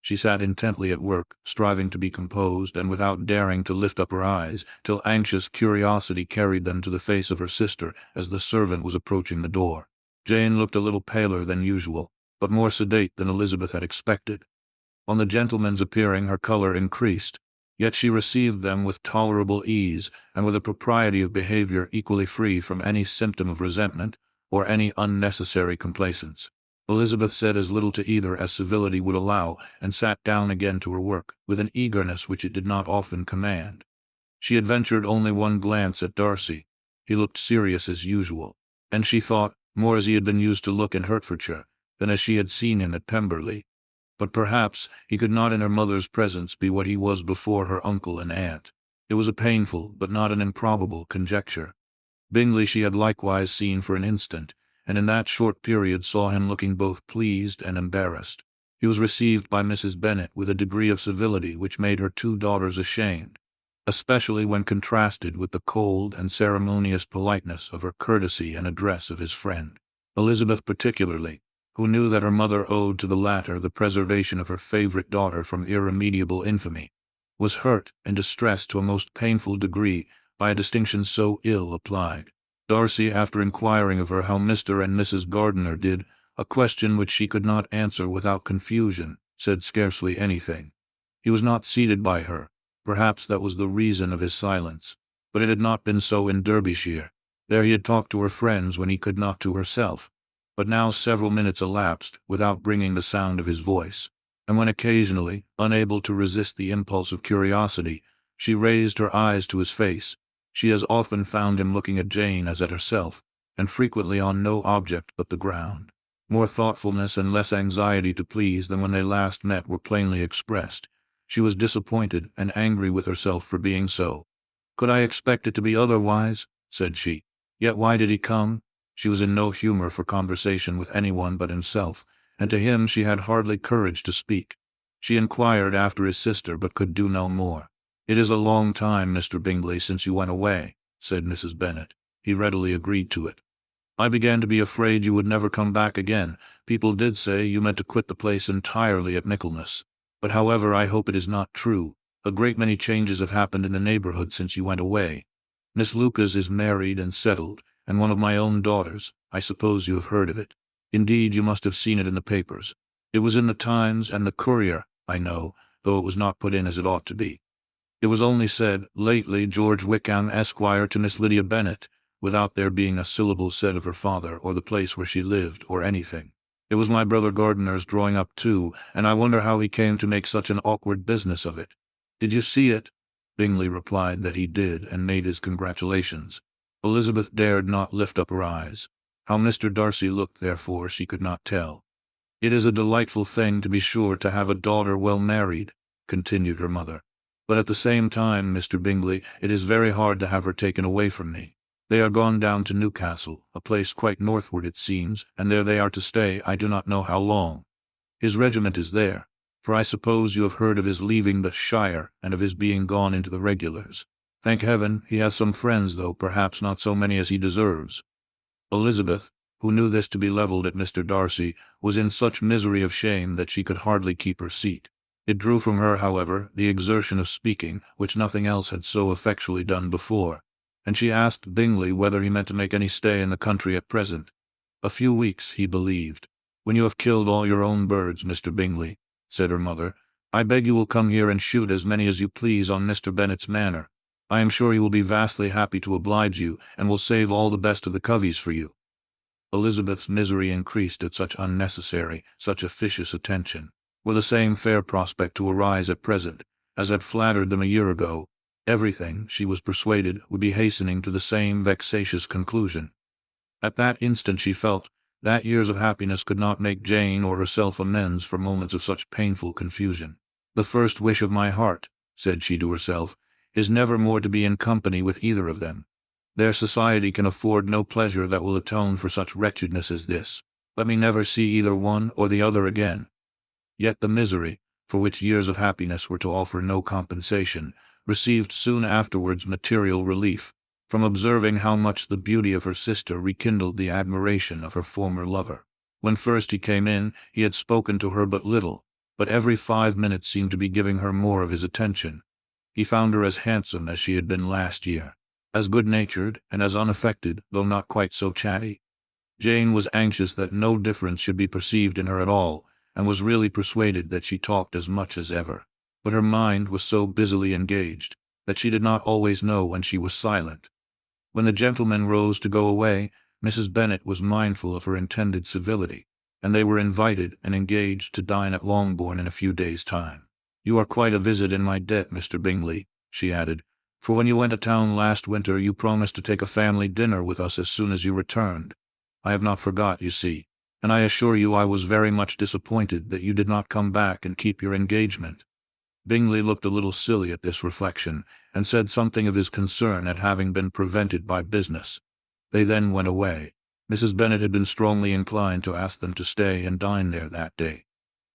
She sat intently at work, striving to be composed, and without daring to lift up her eyes, till anxious curiosity carried them to the face of her sister as the servant was approaching the door. Jane looked a little paler than usual, but more sedate than Elizabeth had expected. On the gentleman's appearing, her color increased, yet she received them with tolerable ease, and with a propriety of behavior equally free from any symptom of resentment, or any unnecessary complaisance. Elizabeth said as little to either as civility would allow, and sat down again to her work, with an eagerness which it did not often command. She had ventured only one glance at Darcy. He looked serious as usual, and she thought, more as he had been used to look in Hertfordshire, than as she had seen him at Pemberley. But perhaps he could not in her mother's presence be what he was before her uncle and aunt. It was a painful, but not an improbable, conjecture. Bingley she had likewise seen for an instant, and in that short period saw him looking both pleased and embarrassed. He was received by Mrs. Bennet with a degree of civility which made her two daughters ashamed, especially when contrasted with the cold and ceremonious politeness of her courtesy and address of his friend. Elizabeth particularly, who knew that her mother owed to the latter the preservation of her favorite daughter from irremediable infamy, was hurt and distressed to a most painful degree by a distinction so ill applied. Darcy, after inquiring of her how Mr. and Mrs. Gardiner did, a question which she could not answer without confusion, said scarcely anything. He was not seated by her. Perhaps that was the reason of his silence, but it had not been so in Derbyshire. There he had talked to her friends when he could not to herself. But now several minutes elapsed without bringing the sound of his voice, and when occasionally, unable to resist the impulse of curiosity, she raised her eyes to his face, she as often found him looking at Jane as at herself, and frequently on no object but the ground. More thoughtfulness and less anxiety to please than when they last met were plainly expressed. She was disappointed and angry with herself for being so. "Could I expect it to be otherwise?" said she. "Yet why did he come?" She was in no humor for conversation with anyone but himself, and to him she had hardly courage to speak. She inquired after his sister, but could do no more. "It is a long time, Mr. Bingley, since you went away," said Mrs. Bennet. He readily agreed to it. "I began to be afraid you would never come back again. People did say you meant to quit the place entirely at Michaelmas. But however, I hope it is not true. A great many changes have happened in the neighborhood since you went away. Miss Lucas is married and settled, and one of my own daughters. I suppose you have heard of it. Indeed, you must have seen it in the papers. It was in the Times and the Courier, I know, though it was not put in as it ought to be. It was only said, lately George Wickham, Esquire, to Miss Lydia Bennet, without there being a syllable said of her father, or the place where she lived, or anything. It was my brother Gardiner's drawing up too, and I wonder how he came to make such an awkward business of it." "Did you see it?" Bingley replied that he did, and made his congratulations. Elizabeth dared not lift up her eyes. How Mr. Darcy looked, therefore, she could not tell. "It is a delightful thing, to be sure, to have a daughter well married," continued her mother. "But at the same time, Mr. Bingley, it is very hard to have her taken away from me. They are gone down to Newcastle, a place quite northward it seems, and there they are to stay I do not know how long. His regiment is there. for I suppose you have heard of his leaving the shire and of his being gone into the regulars. Thank heaven, he has some friends, though perhaps not so many as he deserves." Elizabeth, who knew this to be levelled at Mr. Darcy, was in such misery of shame that she could hardly keep her seat. It drew from her, however, the exertion of speaking, which nothing else had so effectually done before, and she asked Bingley whether he meant to make any stay in the country at present. "A few weeks, he believed. When you have killed all your own birds, Mr. Bingley," said her mother, "I beg you will come here and shoot as many as you please on Mr. Bennet's manor. I am sure he will be vastly happy to oblige you, and will save all the best of the coveys for you." Elizabeth's misery increased at such unnecessary, such officious attention. Were the same fair prospect to arise at present, as had flattered them a year ago, everything, she was persuaded, would be hastening to the same vexatious conclusion. At that instant she felt that years of happiness could not make Jane or herself amends for moments of such painful confusion. "The first wish of my heart," said she to herself, "is never more to be in company with either of them. Their society can afford no pleasure that will atone for such wretchedness as this. Let me never see either one or the other again." Yet the misery, for which years of happiness were to offer no compensation, received soon afterwards material relief, from observing how much the beauty of her sister rekindled the admiration of her former lover. When first he came in, he had spoken to her but little, but every 5 minutes seemed to be giving her more of his attention. He found her as handsome as she had been last year, as good-natured and as unaffected, though not quite so chatty. Jane was anxious that no difference should be perceived in her at all, and was really persuaded that she talked as much as ever. But her mind was so busily engaged that she did not always know when she was silent. When the gentlemen rose to go away, Mrs. Bennet was mindful of her intended civility, and they were invited and engaged to dine at Longbourn in a few days' time. "You are quite a visit in my debt, Mr. Bingley," she added, "for when you went to town last winter you promised to take a family dinner with us as soon as you returned. I have not forgot, you see, and I assure you I was very much disappointed that you did not come back and keep your engagement." Bingley looked a little silly at this reflection, and said something of his concern at having been prevented by business. They then went away. Mrs. Bennet had been strongly inclined to ask them to stay and dine there that day,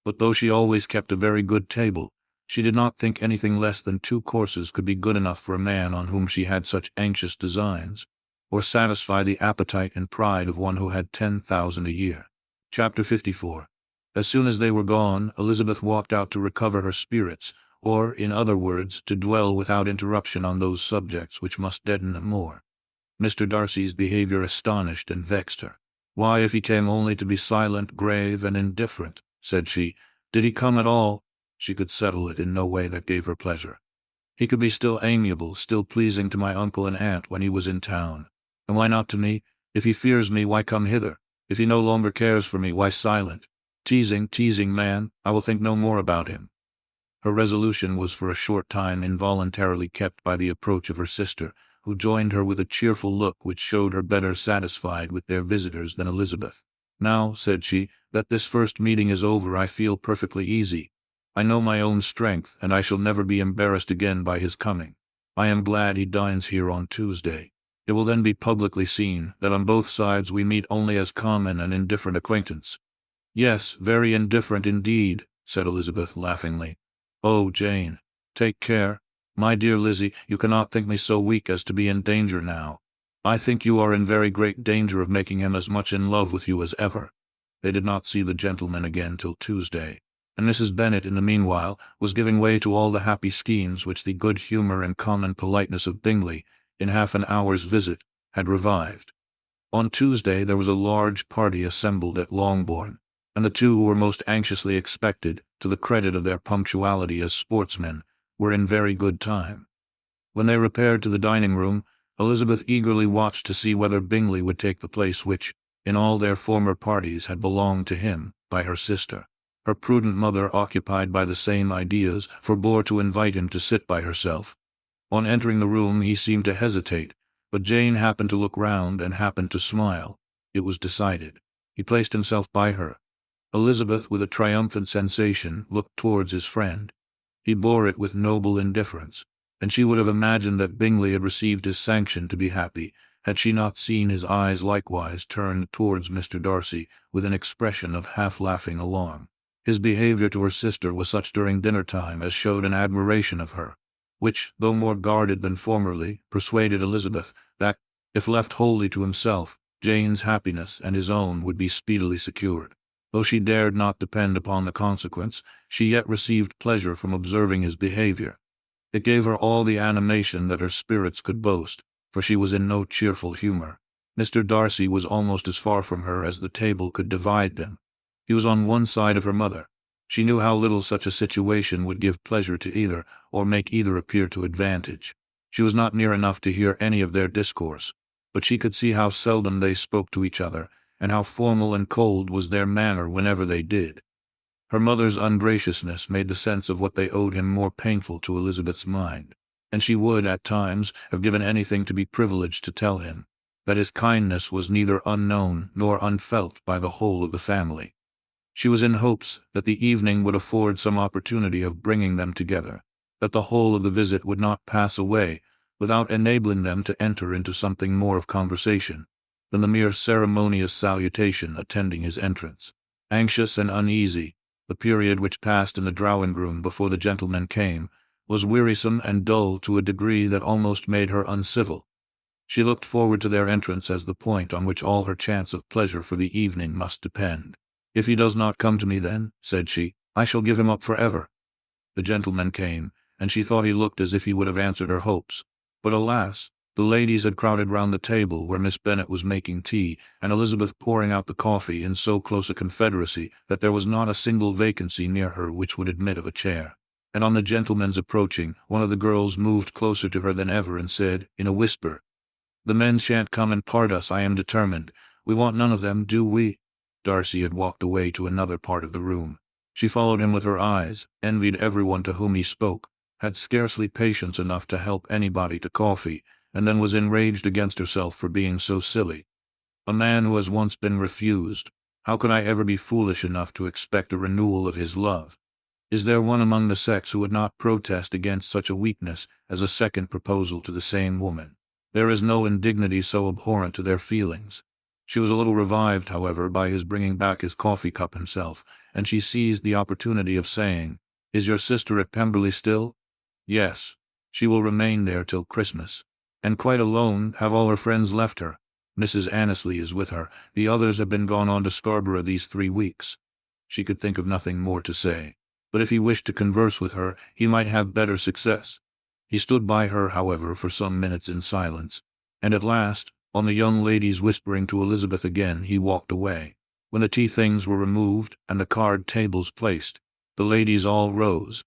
but though she always kept a very good table, she did not think anything less than 2 courses could be good enough for a man on whom she had such anxious designs, or satisfy the appetite and pride of one who had 10,000 a year. Chapter 54. As soon as they were gone, Elizabeth walked out to recover her spirits, or, in other words, to dwell without interruption on those subjects which must deaden them more. Mr. Darcy's behavior astonished and vexed her. "Why, if he came only to be silent, grave, and indifferent," said she, "did he come at all?" She could settle it in no way that gave her pleasure. "He could be still amiable, still pleasing to my uncle and aunt when he was in town. And why not to me? If he fears me, why come hither? If he no longer cares for me, why silent? Teasing, teasing man, I will think no more about him." Her resolution was for a short time involuntarily kept by the approach of her sister, who joined her with a cheerful look which showed her better satisfied with their visitors than Elizabeth. "Now," said she, "that this first meeting is over, I feel perfectly easy. I know my own strength, and I shall never be embarrassed again by his coming. I am glad he dines here on Tuesday. It will then be publicly seen that on both sides we meet only as common and indifferent acquaintance." "Yes, very indifferent indeed," said Elizabeth laughingly. "Oh, Jane, take care. My dear Lizzie, you cannot think me so weak as to be in danger now. I think you are in very great danger of making him as much in love with you as ever." They did not see the gentleman again till Tuesday, and Mrs. Bennet in the meanwhile was giving way to all the happy schemes which the good humour and common politeness of Bingley, in half an hour's visit, had revived. On Tuesday there was a large party assembled at Longbourn, and the two who were most anxiously expected, to the credit of their punctuality as sportsmen, were in very good time. When they repaired to the dining-room, Elizabeth eagerly watched to see whether Bingley would take the place which, in all their former parties, had belonged to him by her sister. Her prudent mother, occupied by the same ideas, forbore to invite him to sit by herself. On entering the room he seemed to hesitate, but Jane happened to look round and happened to smile. It was decided. He placed himself by her. Elizabeth, with a triumphant sensation, looked towards his friend. He bore it with noble indifference, and she would have imagined that Bingley had received his sanction to be happy, had she not seen his eyes likewise turned towards Mr. Darcy with an expression of half-laughing alarm. His behavior to her sister was such during dinner time as showed an admiration of her, which, though more guarded than formerly, persuaded Elizabeth that, if left wholly to himself, Jane's happiness and his own would be speedily secured. Though she dared not depend upon the consequence, she yet received pleasure from observing his behavior. It gave her all the animation that her spirits could boast, for she was in no cheerful humor. Mr. Darcy was almost as far from her as the table could divide them. He was on one side of her mother. She knew how little such a situation would give pleasure to either, or make either appear to advantage. She was not near enough to hear any of their discourse, but she could see how seldom they spoke to each other, and how formal and cold was their manner whenever they did. Her mother's ungraciousness made the sense of what they owed him more painful to Elizabeth's mind, and she would, at times, have given anything to be privileged to tell him that his kindness was neither unknown nor unfelt by the whole of the family. She was in hopes that the evening would afford some opportunity of bringing them together, that the whole of the visit would not pass away without enabling them to enter into something more of conversation than the mere ceremonious salutation attending his entrance. Anxious and uneasy, the period which passed in the drawing-room before the gentlemen came was wearisome and dull to a degree that almost made her uncivil. She looked forward to their entrance as the point on which all her chance of pleasure for the evening must depend. "If he does not come to me then," said she, "I shall give him up forever." The gentleman came, and she thought he looked as if he would have answered her hopes. But alas, the ladies had crowded round the table where Miss Bennet was making tea, and Elizabeth pouring out the coffee in so close a confederacy that there was not a single vacancy near her which would admit of a chair. And on the gentleman's approaching, one of the girls moved closer to her than ever and said, in a whisper, "The men shan't come and part us, I am determined. We want none of them, do we?" Darcy had walked away to another part of the room. She followed him with her eyes, envied everyone to whom he spoke, had scarcely patience enough to help anybody to coffee, and then was enraged against herself for being so silly. A man who has once been refused, how could I ever be foolish enough to expect a renewal of his love? Is there one among the sex who would not protest against such a weakness as a second proposal to the same woman? There is no indignity so abhorrent to their feelings. She was a little revived, however, by his bringing back his coffee cup himself, and she seized the opportunity of saying, "Is your sister at Pemberley still?" "Yes. She will remain there till Christmas." "And quite alone? Have all her friends left her?" "Mrs. Annesley is with her. The others have been gone on to Scarborough these 3 weeks." She could think of nothing more to say, but if he wished to converse with her, he might have better success. He stood by her, however, for some minutes in silence, and at last, on the young ladies whispering to Elizabeth again, he walked away. When the tea things were removed and the card tables placed, the ladies all rose,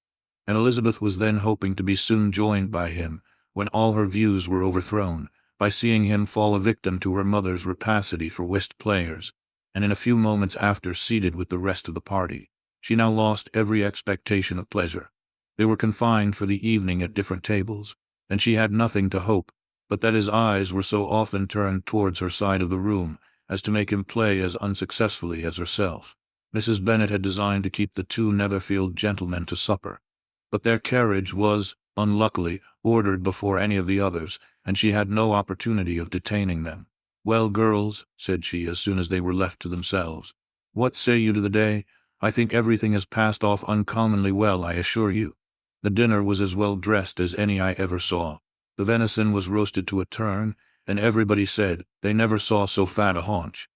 and Elizabeth was then hoping to be soon joined by him, when all her views were overthrown, by seeing him fall a victim to her mother's rapacity for whist players, and in a few moments after seated with the rest of the party. She now lost every expectation of pleasure. They were confined for the evening at different tables, and she had nothing to hope but that his eyes were so often turned towards her side of the room as to make him play as unsuccessfully as herself. Mrs. Bennet had designed to keep the 2 Netherfield gentlemen to supper, but their carriage was, unluckily, ordered before any of the others, and she had no opportunity of detaining them. "Well, girls," said she as soon as they were left to themselves, "what say you to the day? I think everything has passed off uncommonly well, I assure you. The dinner was as well dressed as any I ever saw. The venison was roasted to a turn, and everybody said they never saw so fat a haunch.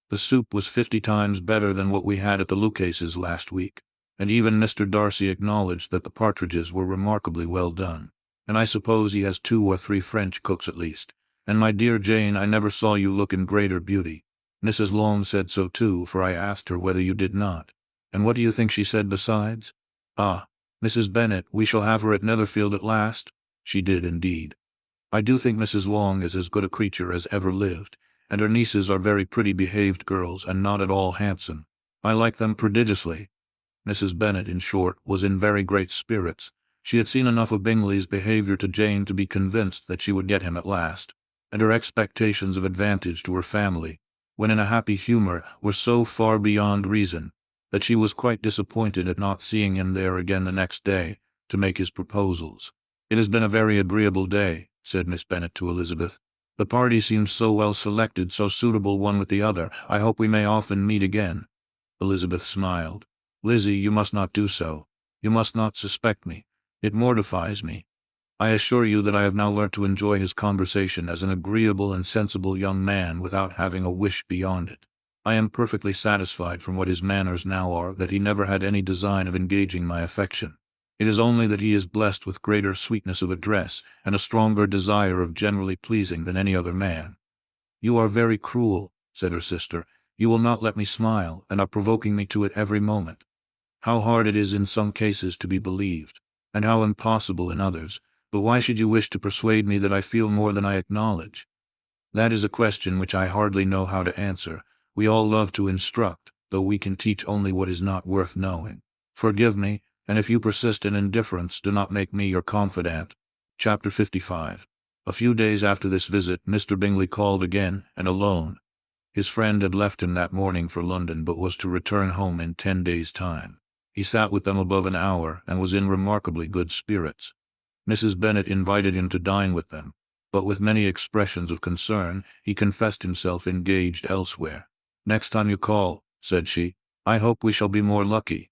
The soup was 50 times better than what we had at the Lucases last week, and even Mr. Darcy acknowledged that the partridges were remarkably well done. And I suppose he has 2 or 3 French cooks at least. And my dear Jane, I never saw you look in greater beauty. Mrs. Long said so too, for I asked her whether you did not. And what do you think she said besides? Ah, Mrs. Bennet, we shall have her at Netherfield at last? She did indeed. I do think Mrs. Long is as good a creature as ever lived, and her nieces are very pretty behaved girls and not at all handsome. I like them prodigiously." Mrs. Bennet, in short, was in very great spirits. She had seen enough of Bingley's behavior to Jane to be convinced that she would get him at last, and her expectations of advantage to her family, when in a happy humor, were so far beyond reason, that she was quite disappointed at not seeing him there again the next day, to make his proposals. "It has been a very agreeable day," said Miss Bennet to Elizabeth. "The party seems so well selected, so suitable one with the other. I hope we may often meet again." Elizabeth smiled. Lizzie, you must not do so. You must not suspect me. It mortifies me. I assure you that I have now learnt to enjoy his conversation as an agreeable and sensible young man without having a wish beyond it. I am perfectly satisfied from what his manners now are that he never had any design of engaging my affection. It is only that he is blessed with greater sweetness of address and a stronger desire of generally pleasing than any other man. You are very cruel, said her sister. You will not let me smile, and are provoking me to it every moment. How hard it is in some cases to be believed, and how impossible in others. But why should you wish to persuade me that I feel more than I acknowledge? That is a question which I hardly know how to answer. We all love to instruct, though we can teach only what is not worth knowing. Forgive me, and if you persist in indifference, do not make me your confidant. Chapter 55. A few days after this visit, Mr. Bingley called again, and alone. His friend had left him that morning for London, but was to return home in 10 days' time. He sat with them above an hour, and was in remarkably good spirits. Mrs. Bennet invited him to dine with them, but with many expressions of concern, he confessed himself engaged elsewhere. "Next time you call," said she, "I hope we shall be more lucky."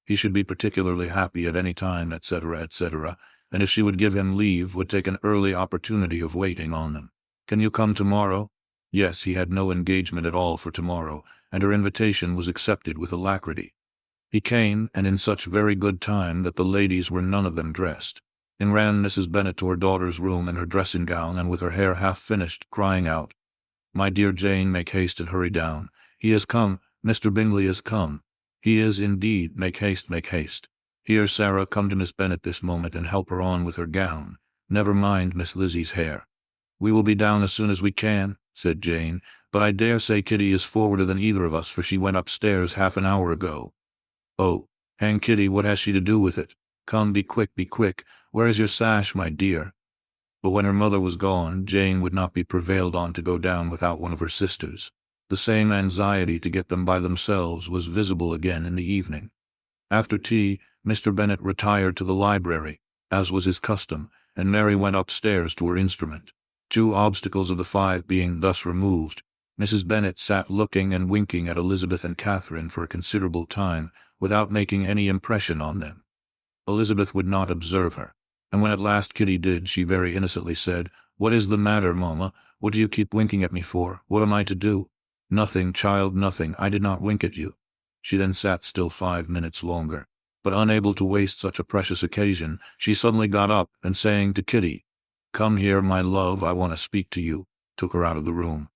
He should be particularly happy at any time, etc., etc., and if she would give him leave, would take an early opportunity of waiting on them. "Can you come tomorrow?" Yes, he had no engagement at all for tomorrow, and her invitation was accepted with alacrity. He came, and in such very good time that the ladies were none of them dressed. In ran Mrs. Bennet to her daughter's room in her dressing gown and with her hair half finished, crying out, "My dear Jane, make haste and hurry down. He has come, Mr. Bingley has come. He is indeed, make haste, make haste. Here, Sarah, come to Miss Bennet this moment and help her on with her gown. Never mind Miss Lizzie's hair." "We will be down as soon as we can," said Jane, "but I dare say Kitty is forwarder than either of us, for she went upstairs half an hour ago." "Oh, hang Kitty, what has she to do with it? Come, be quick, be quick. Where is your sash, my dear?" But when her mother was gone, Jane would not be prevailed on to go down without one of her sisters. The same anxiety to get them by themselves was visible again in the evening. After tea, Mr. Bennet retired to the library, as was his custom, and Mary went upstairs to her instrument. 2 obstacles of the 5 being thus removed, Mrs. Bennet sat looking and winking at Elizabeth and Catherine for a considerable time, without making any impression on them. Elizabeth would not observe her, and when at last Kitty did, she very innocently said, "What is the matter, mamma? What do you keep winking at me for? What am I to do?" "Nothing, child, nothing. I did not wink at you." She then sat still 5 minutes longer, but unable to waste such a precious occasion, she suddenly got up, and saying to Kitty, "Come here, my love, I want to speak to you," took her out of the room.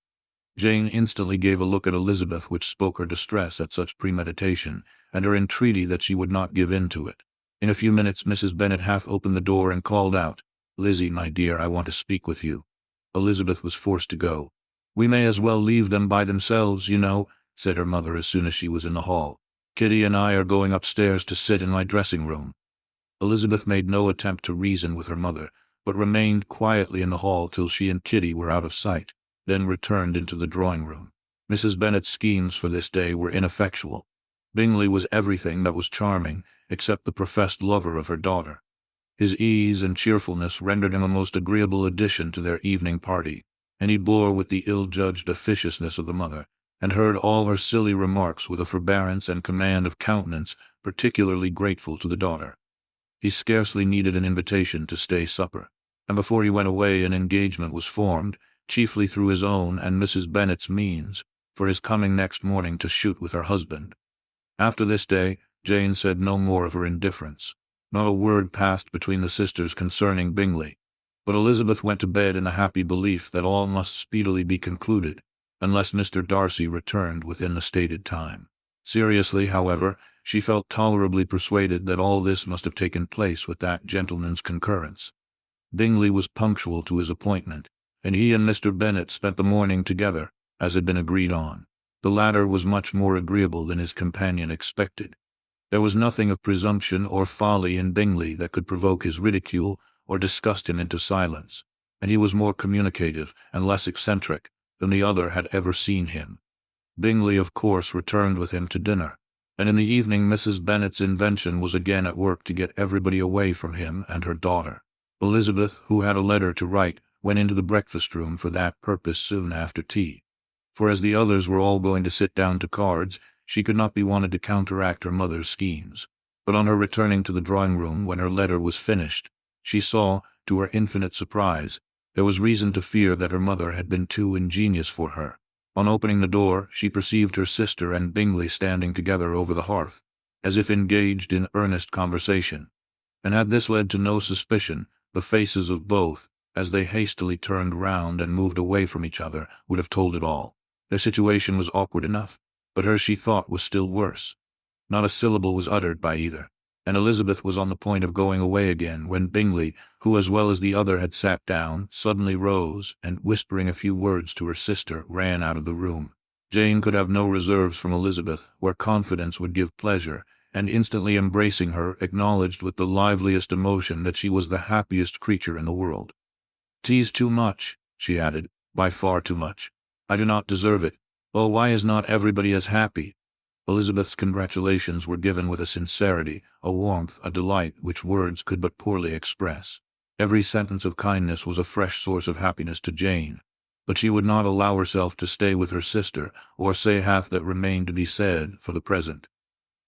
Jane instantly gave a look at Elizabeth which spoke her distress at such premeditation, and her entreaty that she would not give in to it. In a few minutes Mrs. Bennet half opened the door and called out, "Lizzie, my dear, I want to speak with you." Elizabeth was forced to go. "We may as well leave them by themselves, you know," said her mother as soon as she was in the hall. "Kitty and I are going upstairs to sit in my dressing room." Elizabeth made no attempt to reason with her mother, but remained quietly in the hall till she and Kitty were out of sight, then returned into the drawing-room. Mrs. Bennet's schemes for this day were ineffectual. Bingley was everything that was charming, except the professed lover of her daughter. His ease and cheerfulness rendered him a most agreeable addition to their evening party, and he bore with the ill-judged officiousness of the mother, and heard all her silly remarks with a forbearance and command of countenance particularly grateful to the daughter. He scarcely needed an invitation to stay supper, and before he went away an engagement was formed, chiefly through his own and Mrs. Bennet's means, for his coming next morning to shoot with her husband. After this day, Jane said no more of her indifference. Not a word passed between the sisters concerning Bingley, but Elizabeth went to bed in the happy belief that all must speedily be concluded, unless Mr. Darcy returned within the stated time. Seriously, however, she felt tolerably persuaded that all this must have taken place with that gentleman's concurrence. Bingley was punctual to his appointment, and he and Mr. Bennet spent the morning together, as had been agreed on. The latter was much more agreeable than his companion expected. There was nothing of presumption or folly in Bingley that could provoke his ridicule or disgust him into silence, and he was more communicative and less eccentric than the other had ever seen him. Bingley, of course, returned with him to dinner, and in the evening Mrs. Bennet's invention was again at work to get everybody away from him and her daughter. Elizabeth, who had a letter to write, went into the breakfast-room for that purpose soon after tea, for as the others were all going to sit down to cards, she could not be wanted to counteract her mother's schemes. But on her returning to the drawing-room when her letter was finished, she saw, to her infinite surprise, there was reason to fear that her mother had been too ingenious for her. On opening the door, she perceived her sister and Bingley standing together over the hearth, as if engaged in earnest conversation. And had this led to no suspicion, the faces of both, as they hastily turned round and moved away from each other, would have told it all. Their situation was awkward enough, but hers, she thought, was still worse. Not a syllable was uttered by either, and Elizabeth was on the point of going away again when Bingley, who as well as the other had sat down, suddenly rose, and whispering a few words to her sister, ran out of the room. Jane could have no reserves from Elizabeth, where confidence would give pleasure, and instantly embracing her, acknowledged with the liveliest emotion that she was the happiest creature in the world. "'Tis too much," she added, "by far too much. I do not deserve it. Oh, why is not everybody as happy?" Elizabeth's congratulations were given with a sincerity, a warmth, a delight which words could but poorly express. Every sentence of kindness was a fresh source of happiness to Jane, but she would not allow herself to stay with her sister, or say half that remained to be said, for the present.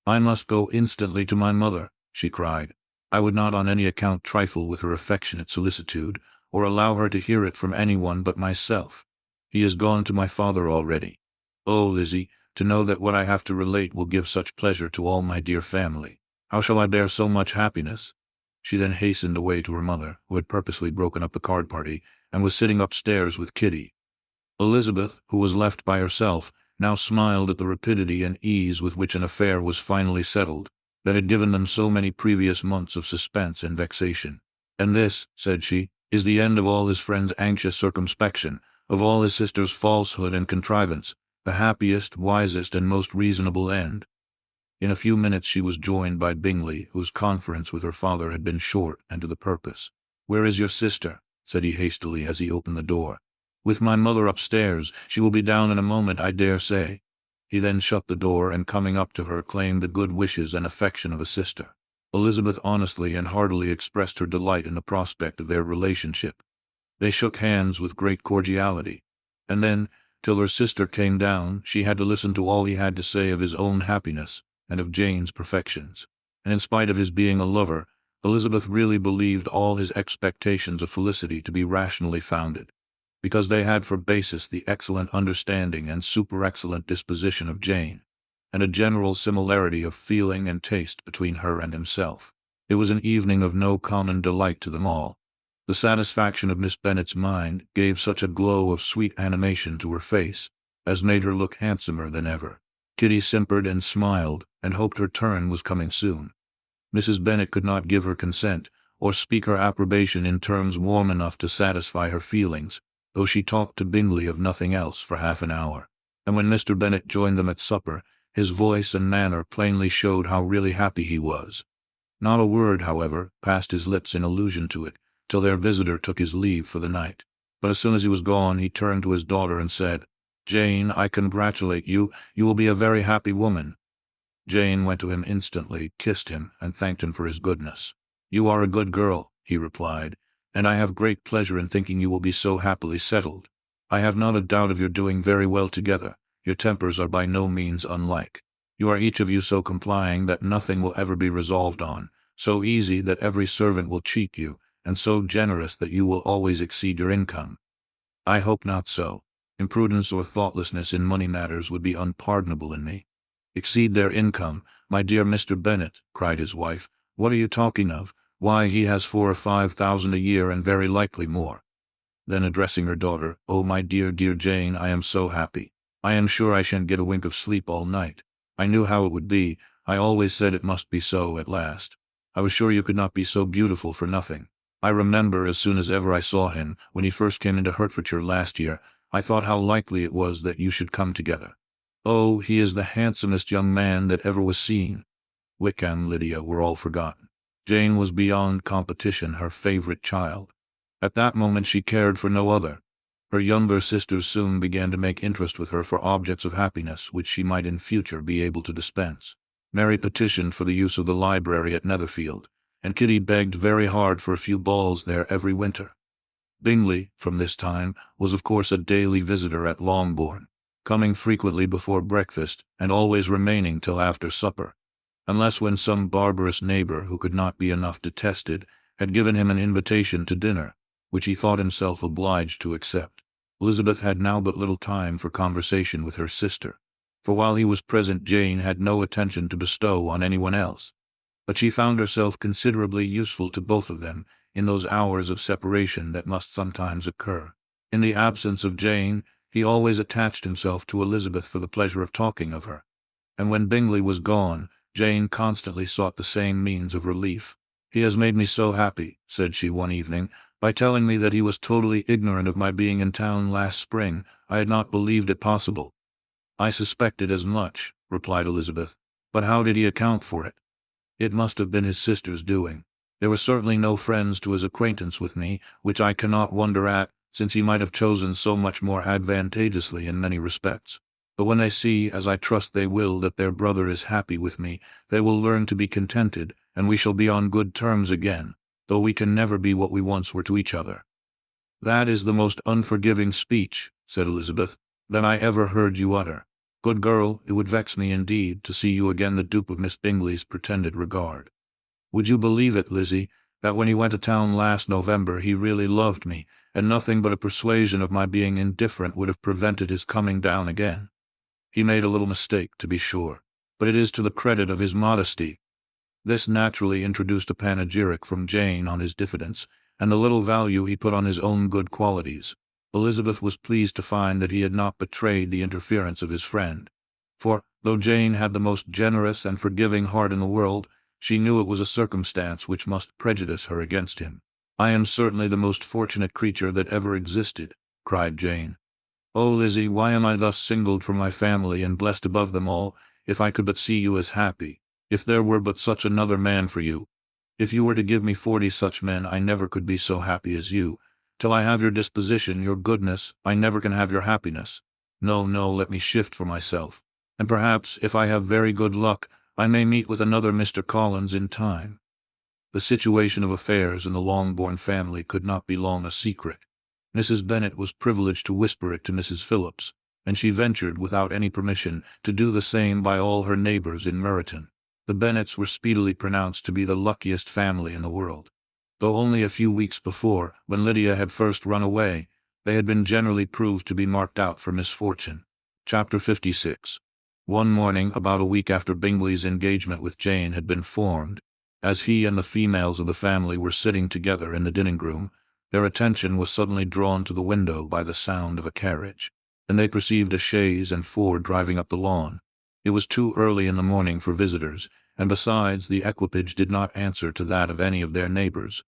"I must go instantly to my mother," she cried. "I would not on any account trifle with her affectionate solicitude, or allow her to hear it from anyone but myself. He is gone to my father already. Oh, Lizzie, to know that what I have to relate will give such pleasure to all my dear family. How shall I bear so much happiness?" She then hastened away to her mother, who had purposely broken up the card party, and was sitting upstairs with Kitty. Elizabeth, who was left by herself, now smiled at the rapidity and ease with which an affair was finally settled, that had given them so many previous months of suspense and vexation. "And this," said she, "is the end of all his friend's anxious circumspection, of all his sister's falsehood and contrivance, the happiest, wisest, and most reasonable end." In a few minutes she was joined by Bingley, whose conference with her father had been short and to the purpose. "Where is your sister?" said he hastily as he opened the door. "With my mother upstairs. She will be down in a moment, I dare say." He then shut the door, and coming up to her, claimed the good wishes and affection of a sister. Elizabeth honestly and heartily expressed her delight in the prospect of their relationship. They shook hands with great cordiality, and then, till her sister came down, she had to listen to all he had to say of his own happiness and of Jane's perfections. And in spite of his being a lover, Elizabeth really believed all his expectations of felicity to be rationally founded, because they had for basis the excellent understanding and super-excellent disposition of Jane, and a general similarity of feeling and taste between her and himself. It was an evening of no common delight to them all. The satisfaction of Miss Bennet's mind gave such a glow of sweet animation to her face, as made her look handsomer than ever. Kitty simpered and smiled, and hoped her turn was coming soon. Mrs. Bennet could not give her consent, or speak her approbation in terms warm enough to satisfy her feelings, though she talked to Bingley of nothing else for half an hour. And when Mr. Bennet joined them at supper, his voice and manner plainly showed how really happy he was. Not a word, however, passed his lips in allusion to it, till their visitor took his leave for the night. But as soon as he was gone, he turned to his daughter and said, "Jane, I congratulate you. You will be a very happy woman." Jane went to him instantly, kissed him, and thanked him for his goodness. "You are a good girl," he replied, "and I have great pleasure in thinking you will be so happily settled. I have not a doubt of your doing very well together. Your tempers are by no means unlike. You are each of you so complying that nothing will ever be resolved on, so easy that every servant will cheat you, and so generous that you will always exceed your income. I hope not so. Imprudence or thoughtlessness in money matters would be unpardonable in me." "Exceed their income, my dear Mr. Bennet," cried his wife. "What are you talking of? Why, he has 4,000 or 5,000 a year, and very likely more." Then addressing her daughter, "Oh, my dear, dear Jane, I am so happy. I am sure I shan't get a wink of sleep all night. I knew how it would be. I always said it must be so at last. I was sure you could not be so beautiful for nothing. I remember, as soon as ever I saw him, when he first came into Hertfordshire last year, I thought how likely it was that you should come together. Oh, he is the handsomest young man that ever was seen." Wickham, Lydia were all forgotten. Jane was beyond competition her favorite child. At that moment she cared for no other. Her younger sisters soon began to make interest with her for objects of happiness which she might in future be able to dispense. Mary petitioned for the use of the library at Netherfield, and Kitty begged very hard for a few balls there every winter. Bingley, from this time, was of course a daily visitor at Longbourn. coming frequently before breakfast and always remaining till after supper, unless when some barbarous neighbor who could not be enough detested had given him an invitation to dinner, which he thought himself obliged to accept. Elizabeth had now but little time for conversation with her sister, for while he was present Jane had no attention to bestow on anyone else. But she found herself considerably useful to both of them in those hours of separation that must sometimes occur. In the absence of Jane, he always attached himself to Elizabeth for the pleasure of talking of her, and when Bingley was gone, Jane constantly sought the same means of relief. "He has made me so happy," said she one evening, "by telling me that he was totally ignorant of my being in town last spring. I had not believed it possible." "I suspected as much," replied Elizabeth. "But how did he account for it?" "It must have been his sister's doing. There were certainly no friends to his acquaintance with me, which I cannot wonder at, since he might have chosen so much more advantageously in many respects. But when they see, as I trust they will, that their brother is happy with me, they will learn to be contented, and we shall be on good terms again, though we can never be what we once were to each other." "That is the most unforgiving speech," said Elizabeth, "that I ever heard you utter. Good girl, it would vex me indeed to see you again the dupe of Miss Bingley's pretended regard. Would you believe it, Lizzie, that when he went to town last November he really loved me, and nothing but a persuasion of my being indifferent would have prevented his coming down again? He made a little mistake, to be sure, but it is to the credit of his modesty." This naturally introduced a panegyric from Jane on his diffidence, and the little value he put on his own good qualities. Elizabeth was pleased to find that he had not betrayed the interference of his friend, for, though Jane had the most generous and forgiving heart in the world, she knew it was a circumstance which must prejudice her against him. "I am certainly the most fortunate creature that ever existed," cried Jane. "Oh, Lizzie, why am I thus singled from my family and blessed above them all? If I could but see you as happy! If there were but such another man for you! If you were to give me 40 such men, I never could be so happy as you. Till I have your disposition, your goodness, I never can have your happiness. No, no, let me shift for myself, and perhaps, if I have very good luck, I may meet with another Mr. Collins in time." The situation of affairs in the Longbourn family could not be long a secret. Mrs. Bennet was privileged to whisper it to Mrs. Phillips, and she ventured, without any permission, to do the same by all her neighbors in Meryton. The Bennets were speedily pronounced to be the luckiest family in the world. Though only a few weeks before, when Lydia had first run away, they had been generally proved to be marked out for misfortune. Chapter 56. One morning, about a week after Bingley's engagement with Jane had been formed, as he and the females of the family were sitting together in the dining-room, their attention was suddenly drawn to the window by the sound of a carriage, and they perceived a chaise and four driving up the lawn. It was too early in the morning for visitors, and besides, the equipage did not answer to that of any of their neighbors.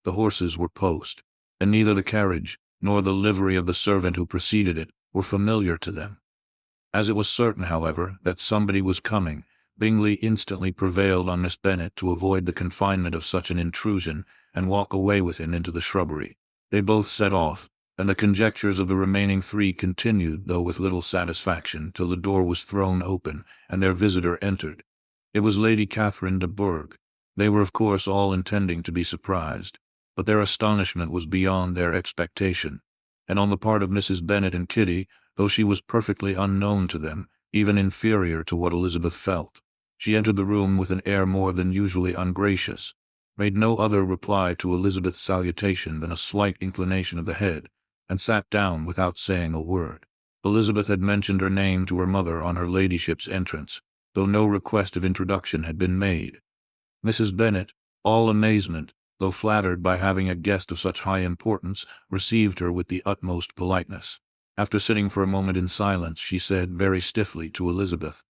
The horses were post, and neither the carriage nor the livery of the servant who preceded it were familiar to them. As it was certain, however, that somebody was coming, Bingley instantly prevailed on Miss Bennet to avoid the confinement of such an intrusion, and walk away with him into the shrubbery. They both set off, and the conjectures of the remaining three continued, though with little satisfaction, till the door was thrown open, and their visitor entered. It was Lady Catherine de Bourgh. They were of course all intending to be surprised, but their astonishment was beyond their expectation, and on the part of Mrs. Bennet and Kitty, though she was perfectly unknown to them, even inferior to what Elizabeth felt. She entered the room with an air more than usually ungracious, made no other reply to Elizabeth's salutation than a slight inclination of the head, and sat down without saying a word. Elizabeth had mentioned her name to her mother on her ladyship's entrance, though no request of introduction had been made. Mrs. Bennet, all amazement, though flattered by having a guest of such high importance, received her with the utmost politeness. After sitting for a moment in silence, she said very stiffly to Elizabeth,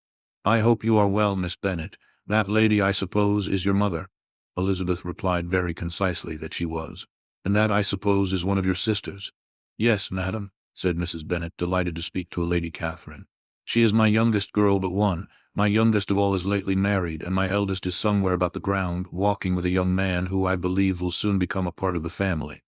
"I hope you are well, Miss Bennet. That lady, I suppose, is your mother?" Elizabeth replied very concisely that she was. "And that, I suppose, is one of your sisters?" "Yes, madam," said Mrs. Bennet, delighted to speak to a Lady Catherine. "She is my youngest girl but one. My youngest of all is lately married, and my eldest is somewhere about the ground, walking with a young man who I believe will soon become a part of the family."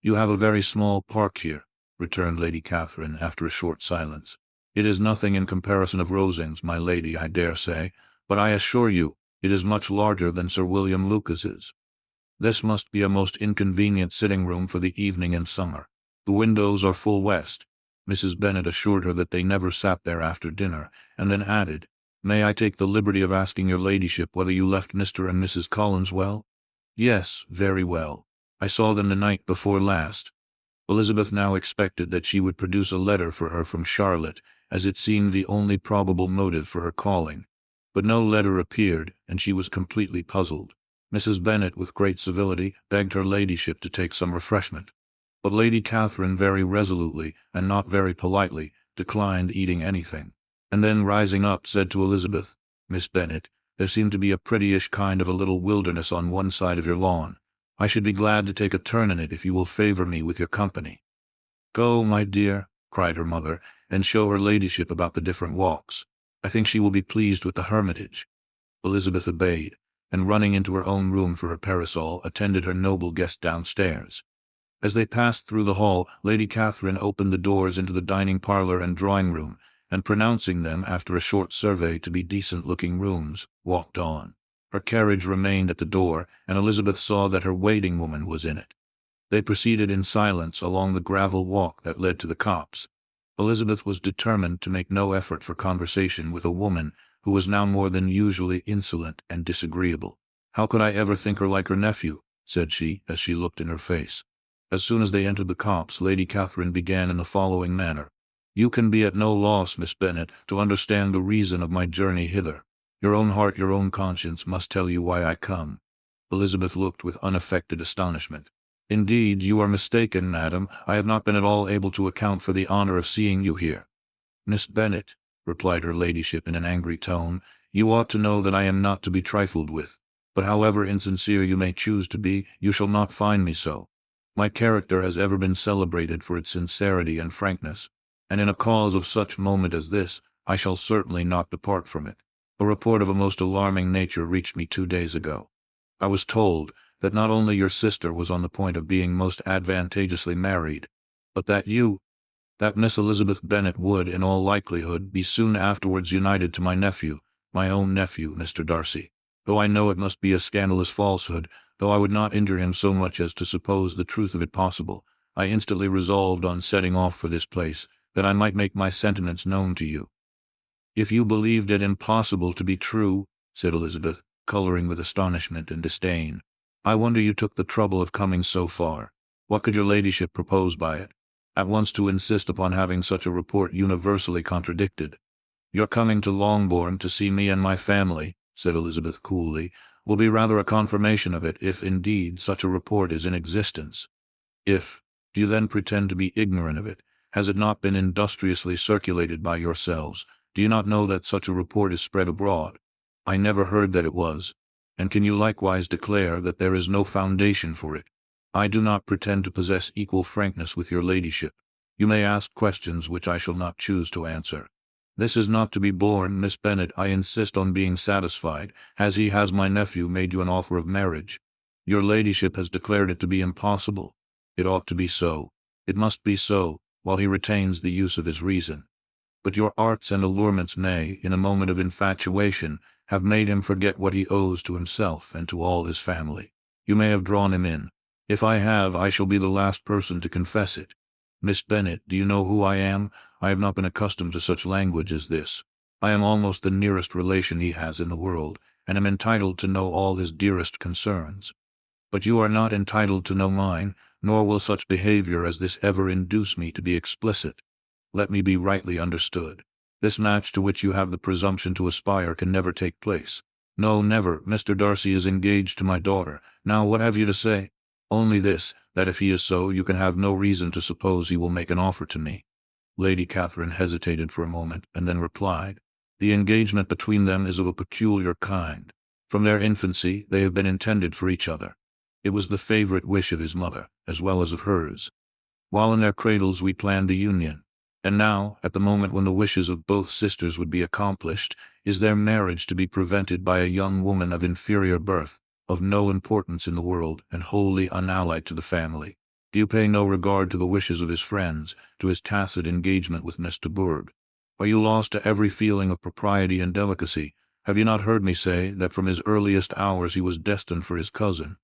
"You have a very small park here," returned Lady Catherine, after a short silence. "It is nothing in comparison of Rosings, my lady, I dare say, but I assure you it is much larger than Sir William Lucas's. This must be a most inconvenient sitting-room for the evening in summer. The windows are full west. Mrs. Bennet assured her that they never sat there after dinner, and then added, "May I take the liberty of asking your ladyship whether you left Mr. and Mrs. Collins well?" "Yes, very well. I saw them the night before last." Elizabeth now expected that she would produce a letter for her from Charlotte, as it seemed the only probable motive for her calling. But no letter appeared, and she was completely puzzled. Mrs. Bennet, with great civility, begged her ladyship to take some refreshment. But Lady Catherine very resolutely, and not very politely, declined eating anything, and then rising up said to Elizabeth, "Miss Bennet, there seemed to be a prettyish kind of a little wilderness on one side of your lawn. I should be glad to take a turn in it if you will favor me with your company." "Go, my dear," cried her mother, "and show her ladyship about the different walks. I think she will be pleased with the hermitage." Elizabeth obeyed, and running into her own room for her parasol, attended her noble guest downstairs. As they passed through the hall, Lady Catherine opened the doors into the dining parlour and drawing-room, and pronouncing them, after a short survey, to be decent-looking rooms, walked on. Her carriage remained at the door, and Elizabeth saw that her waiting-woman was in it. They proceeded in silence along the gravel walk that led to the copse. Elizabeth was determined to make no effort for conversation with a woman who was now more than usually insolent and disagreeable. "How could I ever think her like her nephew?" said she, as she looked in her face. As soon as they entered the copse, Lady Catherine began in the following manner. "You can be at no loss, Miss Bennet, to understand the reason of my journey hither. Your own heart, your own conscience must tell you why I come." Elizabeth looked with unaffected astonishment. "Indeed, you are mistaken, madam. I have not been at all able to account for the honor of seeing you here." "Miss Bennet," replied her ladyship in an angry tone, "you ought to know that I am not to be trifled with. But however insincere you may choose to be, you shall not find me so. My character has ever been celebrated for its sincerity and frankness, and in a cause of such moment as this, I shall certainly not depart from it. A report of a most alarming nature reached me 2 days ago. I was told that not only your sister was on the point of being most advantageously married, but that Miss Elizabeth Bennet would, in all likelihood, be soon afterwards united to my nephew, my own nephew, Mr. Darcy. Though I know it must be a scandalous falsehood, though I would not injure him so much as to suppose the truth of it possible, I instantly resolved on setting off for this place, that I might make my sentiments known to you." "If you believed it impossible to be true," said Elizabeth, coloring with astonishment and disdain, "I wonder you took the trouble of coming so far. What could your ladyship propose by it? At once to insist upon having such a report universally contradicted." "Your coming to Longbourn to see me and my family," said Elizabeth coolly, "will be rather a confirmation of it, if indeed such a report is in existence." "If, do you then pretend to be ignorant of it? Has it not been industriously circulated by yourselves? Do you not know that such a report is spread abroad?" "I never heard that it was." "And can you likewise declare that there is no foundation for it?" "I do not pretend to possess equal frankness with your ladyship. You may ask questions which I shall not choose to answer." "This is not to be borne, Miss Bennet. I insist on being satisfied. Has my nephew made you an offer of marriage?" "Your ladyship has declared it to be impossible." "It ought to be so. It must be so, while he retains the use of his reason. But your arts and allurements may, in a moment of infatuation, have made him forget what he owes to himself and to all his family. You may have drawn him in. If I have, I shall be the last person to confess it. Miss Bennet, do you know who I am? I have not been accustomed to such language as this. I am almost the nearest relation he has in the world, and am entitled to know all his dearest concerns. But you are not entitled to know mine, nor will such behavior as this ever induce me to be explicit. Let me be rightly understood. This match to which you have the presumption to aspire can never take place. No, never. Mr. Darcy is engaged to my daughter. Now what have you to say? Only this, that if he is so, you can have no reason to suppose he will make an offer to me." Lady Catherine hesitated for a moment, and then replied, "The engagement between them is of a peculiar kind. From their infancy, they have been intended for each other. It was the favorite wish of his mother, as well as of hers. While in their cradles we planned the union. And now, at the moment when the wishes of both sisters would be accomplished, is their marriage to be prevented by a young woman of inferior birth, of no importance in the world, and wholly unallied to the family? Do you pay no regard to the wishes of his friends, to his tacit engagement with Miss de Bourgh? Are you lost to every feeling of propriety and delicacy? Have you not heard me say that from his earliest hours he was destined for his cousin?"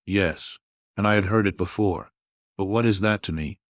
"Yes, and I had heard it before. But what is that to me?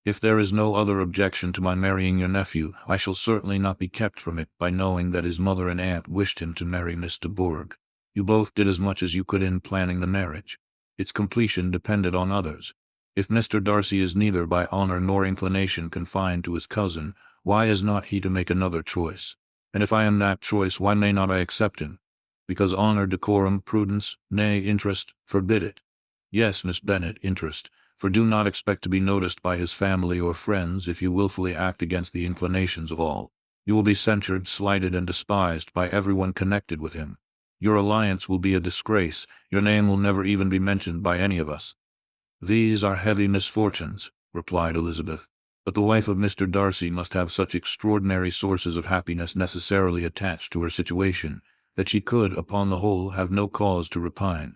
If there is no other objection to my marrying your nephew, I shall certainly not be kept from it by knowing that his mother and aunt wished him to marry Miss de Bourgh. You both did as much as you could in planning the marriage. Its completion depended on others. If Mr. Darcy is neither by honor nor inclination confined to his cousin, why is not he to make another choice? And if I am that choice, why may not I accept him? Because honor, decorum, prudence, nay, interest, forbid it. Yes, Miss Bennet, interest, for do not expect to be noticed by his family or friends if you wilfully act against the inclinations of all. You will be censured, slighted, and despised by everyone connected with him. Your alliance will be a disgrace, your name will never even be mentioned by any of us. These are heavy misfortunes, replied Elizabeth, but the wife of Mr. Darcy must have such extraordinary sources of happiness necessarily attached to her situation, that she could, upon the whole, have no cause to repine.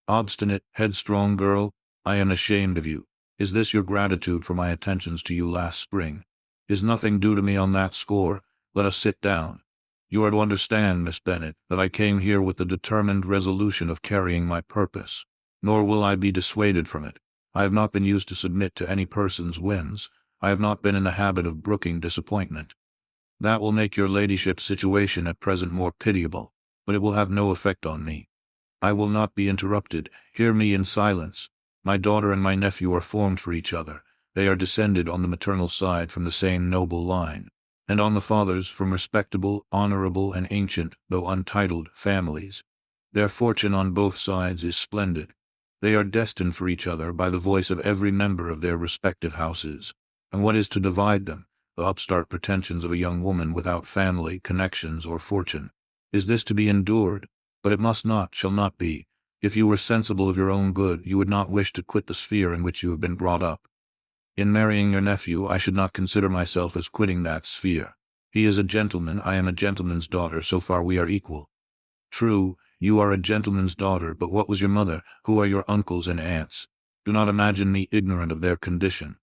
Obstinate, headstrong girl, I am ashamed of you. Is this your gratitude for my attentions to you last spring? Is nothing due to me on that score? Let us sit down. You are to understand, Miss Bennet, that I came here with the determined resolution of carrying my purpose, nor will I be dissuaded from it. I have not been used to submit to any person's whims. I have not been in the habit of brooking disappointment. That will make your ladyship's situation at present more pitiable, but it will have no effect on me. I will not be interrupted. Hear me in silence. My daughter and my nephew are formed for each other. They are descended on the maternal side from the same noble line, and on the father's from respectable, honorable, and ancient, though untitled, families. Their fortune on both sides is splendid. They are destined for each other by the voice of every member of their respective houses. And what is to divide them? The upstart pretensions of a young woman without family, connections, or fortune. Is this to be endured? But it must not, shall not be. If you were sensible of your own good, you would not wish to quit the sphere in which you have been brought up. In marrying your nephew, I should not consider myself as quitting that sphere. He is a gentleman, I am a gentleman's daughter, so far we are equal. True, you are a gentleman's daughter, but what was your mother? Who are your uncles and aunts? Do not imagine me ignorant of their condition.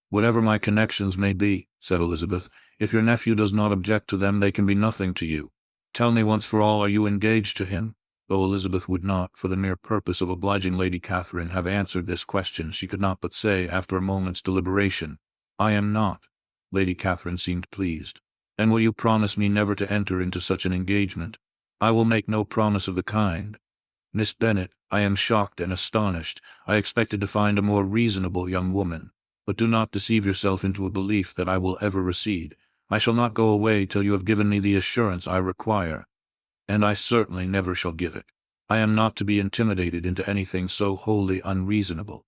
Whatever my connections may be, said Elizabeth, if your nephew does not object to them, they can be nothing to you. Tell me once for all, are you engaged to him? Though Elizabeth would not, for the mere purpose of obliging Lady Catherine, have answered this question, she could not but say, after a moment's deliberation, I am not. Lady Catherine seemed pleased. And will you promise me never to enter into such an engagement? I will make no promise of the kind. Miss Bennet, I am shocked and astonished. I expected to find a more reasonable young woman. But do not deceive yourself into a belief that I will ever recede. I shall not go away till you have given me the assurance I require. And I certainly never shall give it. I am not to be intimidated into anything so wholly unreasonable.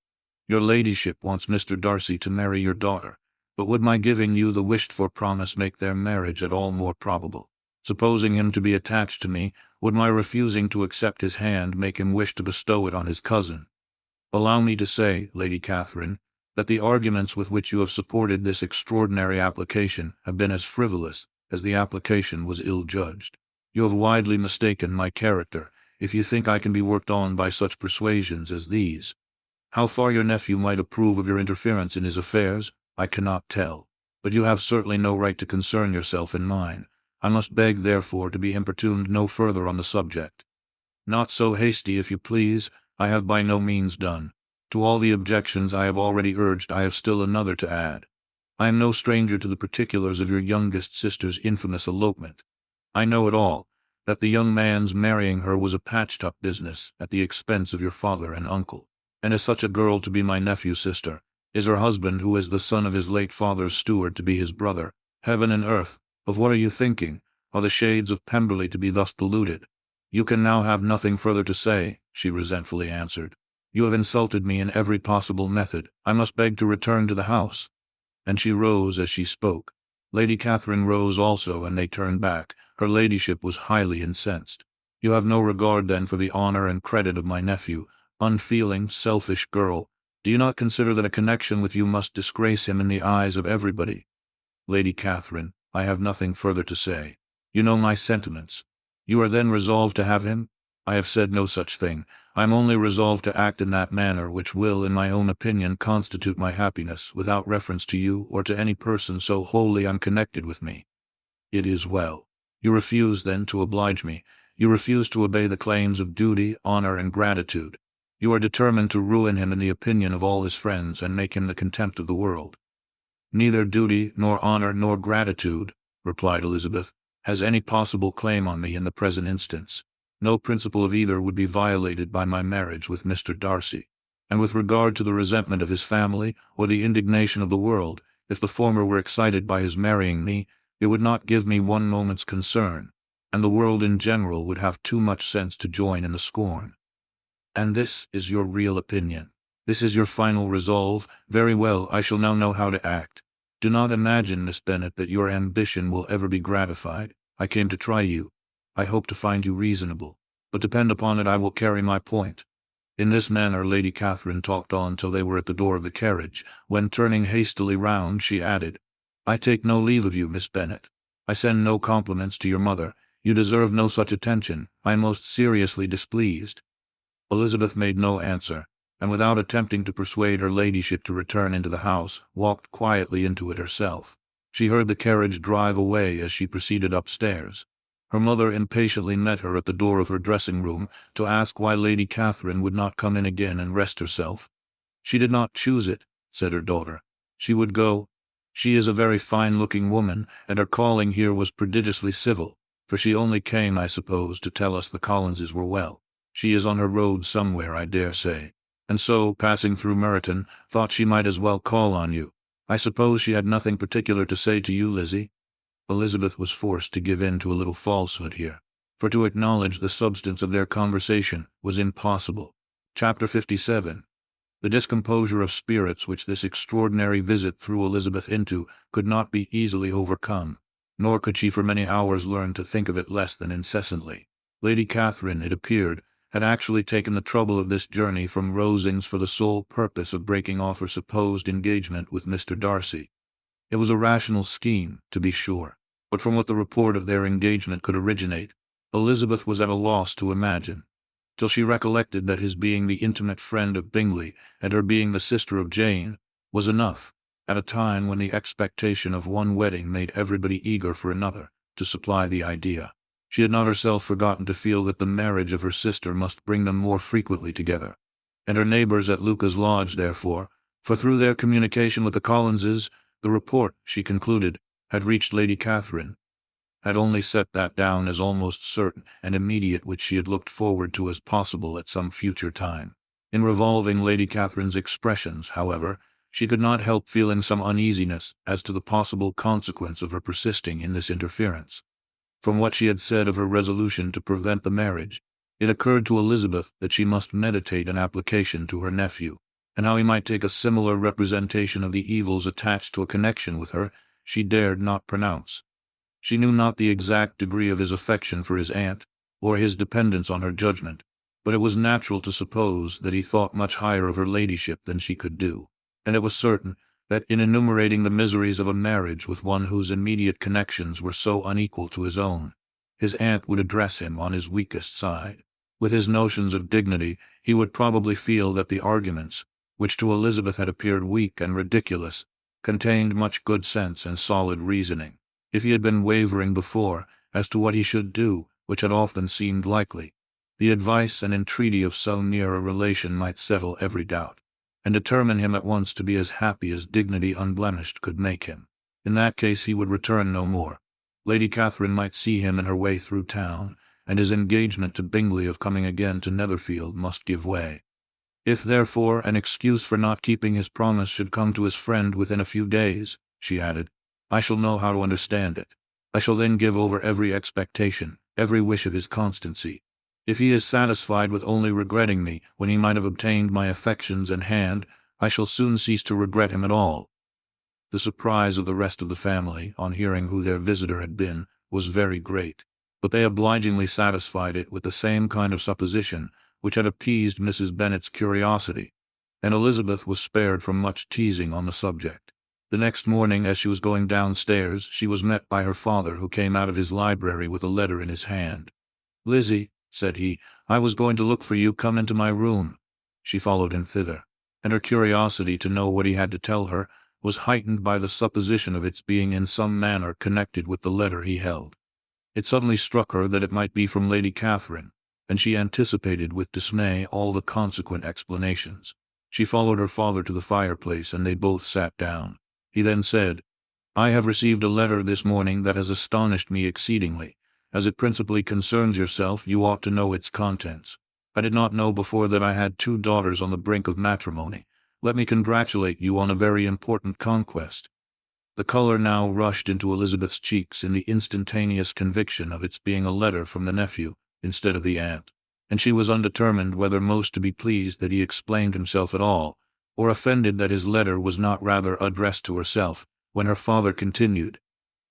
Your ladyship wants Mr. Darcy to marry your daughter, but would my giving you the wished-for promise make their marriage at all more probable? Supposing him to be attached to me, would my refusing to accept his hand make him wish to bestow it on his cousin? Allow me to say, Lady Catherine, that the arguments with which you have supported this extraordinary application have been as frivolous as the application was ill-judged. You have widely mistaken my character, if you think I can be worked on by such persuasions as these. How far your nephew might approve of your interference in his affairs, I cannot tell, but you have certainly no right to concern yourself in mine. I must beg, therefore, to be importuned no further on the subject. Not so hasty, if you please. I have by no means done. To all the objections I have already urged, I have still another to add. I am no stranger to the particulars of your youngest sister's infamous elopement. I know it all, that the young man's marrying her was a patched-up business at the expense of your father and uncle. And is such a girl to be my nephew's sister? Is her husband, who is the son of his late father's steward, to be his brother? Heaven and earth, of what are you thinking? Are the shades of Pemberley to be thus polluted? You can now have nothing further to say, she resentfully answered. You have insulted me in every possible method. I must beg to return to the house. And she rose as she spoke. Lady Catherine rose also, and they turned back. Her ladyship was highly incensed. You have no regard, then, for the honor and credit of my nephew. Unfeeling, selfish girl. Do you not consider that a connection with you must disgrace him in the eyes of everybody? Lady Catherine, I have nothing further to say. You know my sentiments. You are then resolved to have him? I have said no such thing. I am only resolved to act in that manner which will, in my own opinion, constitute my happiness, without reference to you or to any person so wholly unconnected with me. It is well. You refuse, then, to oblige me. You refuse to obey the claims of duty, honor, and gratitude. You are determined to ruin him in the opinion of all his friends and make him the contempt of the world. "Neither duty, nor honor, nor gratitude," replied Elizabeth, "has any possible claim on me in the present instance. No principle of either would be violated by my marriage with Mr. Darcy. And with regard to the resentment of his family, or the indignation of the world, if the former were excited by his marrying me, it would not give me one moment's concern, and the world in general would have too much sense to join in the scorn." "And this is your real opinion? This is your final resolve? Very well, I shall now know how to act. Do not imagine, Miss Bennet, that your ambition will ever be gratified. I came to try you. I hope to find you reasonable. But depend upon it, I will carry my point." In this manner Lady Catherine talked on till they were at the door of the carriage, when, turning hastily round, she added, "I take no leave of you, Miss Bennet. I send no compliments to your mother. You deserve no such attention. I am most seriously displeased." Elizabeth made no answer, and without attempting to persuade her ladyship to return into the house, walked quietly into it herself. She heard the carriage drive away as she proceeded upstairs. Her mother impatiently met her at the door of her dressing-room to ask why Lady Catherine would not come in again and rest herself. "She did not choose it," said her daughter. "She would go. She is a very fine-looking woman, and her calling here was prodigiously civil, for she only came, I suppose, to tell us the Collinses were well. She is on her road somewhere, I dare say, and so, passing through Meryton, thought she might as well call on you. I suppose she had nothing particular to say to you, Lizzie?" Elizabeth was forced to give in to a little falsehood here, for to acknowledge the substance of their conversation was impossible. Chapter 57. The discomposure of spirits which this extraordinary visit threw Elizabeth into could not be easily overcome, nor could she for many hours learn to think of it less than incessantly. Lady Catherine, it appeared, had actually taken the trouble of this journey from Rosings for the sole purpose of breaking off her supposed engagement with Mr. Darcy. It was a rational scheme, to be sure, but from what the report of their engagement could originate, Elizabeth was at a loss to imagine, till she recollected that his being the intimate friend of Bingley, and her being the sister of Jane, was enough, at a time when the expectation of one wedding made everybody eager for another, to supply the idea. She had not herself forgotten to feel that the marriage of her sister must bring them more frequently together, and her neighbours at Lucas Lodge, therefore, for through their communication with the Collinses, the report, she concluded, had reached Lady Catherine, had only set that down as almost certain and immediate which she had looked forward to as possible at some future time. In revolving Lady Catherine's expressions, however, she could not help feeling some uneasiness as to the possible consequence of her persisting in this interference. From what she had said of her resolution to prevent the marriage, it occurred to Elizabeth that she must meditate an application to her nephew, and how he might take a similar representation of the evils attached to a connection with her she dared not pronounce. She knew not the exact degree of his affection for his aunt, or his dependence on her judgment, but it was natural to suppose that he thought much higher of her ladyship than she could do, and it was certain that in enumerating the miseries of a marriage with one whose immediate connections were so unequal to his own, his aunt would address him on his weakest side. With his notions of dignity, he would probably feel that the arguments, which to Elizabeth had appeared weak and ridiculous, contained much good sense and solid reasoning. If he had been wavering before as to what he should do, which had often seemed likely, the advice and entreaty of so near a relation might settle every doubt, and determine him at once to be as happy as dignity unblemished could make him. In that case he would return no more. Lady Catherine might see him in her way through town, and his engagement to Bingley of coming again to Netherfield must give way. If, therefore, an excuse for not keeping his promise should come to his friend within a few days, she added, I shall know how to understand it. I shall then give over every expectation, every wish of his constancy. If he is satisfied with only regretting me when he might have obtained my affections and hand, I shall soon cease to regret him at all. The surprise of the rest of the family, on hearing who their visitor had been, was very great, but they obligingly satisfied it with the same kind of supposition which had appeased Mrs. Bennet's curiosity, and Elizabeth was spared from much teasing on the subject. The next morning, as she was going downstairs, she was met by her father, who came out of his library with a letter in his hand. "Lizzie," said he, "I was going to look for you. Come into my room." She followed him thither, and her curiosity to know what he had to tell her was heightened by the supposition of its being in some manner connected with the letter he held. It suddenly struck her that it might be from Lady Catherine, and she anticipated with dismay all the consequent explanations. She followed her father to the fireplace, and they both sat down. He then said, "I have received a letter this morning that has astonished me exceedingly. As it principally concerns yourself, you ought to know its contents. I did not know before that I had 2 daughters on the brink of matrimony. Let me congratulate you on a very important conquest." The color now rushed into Elizabeth's cheeks in the instantaneous conviction of its being a letter from the nephew, instead of the aunt, and she was undetermined whether most to be pleased that he explained himself at all, or offended that his letter was not rather addressed to herself, when her father continued,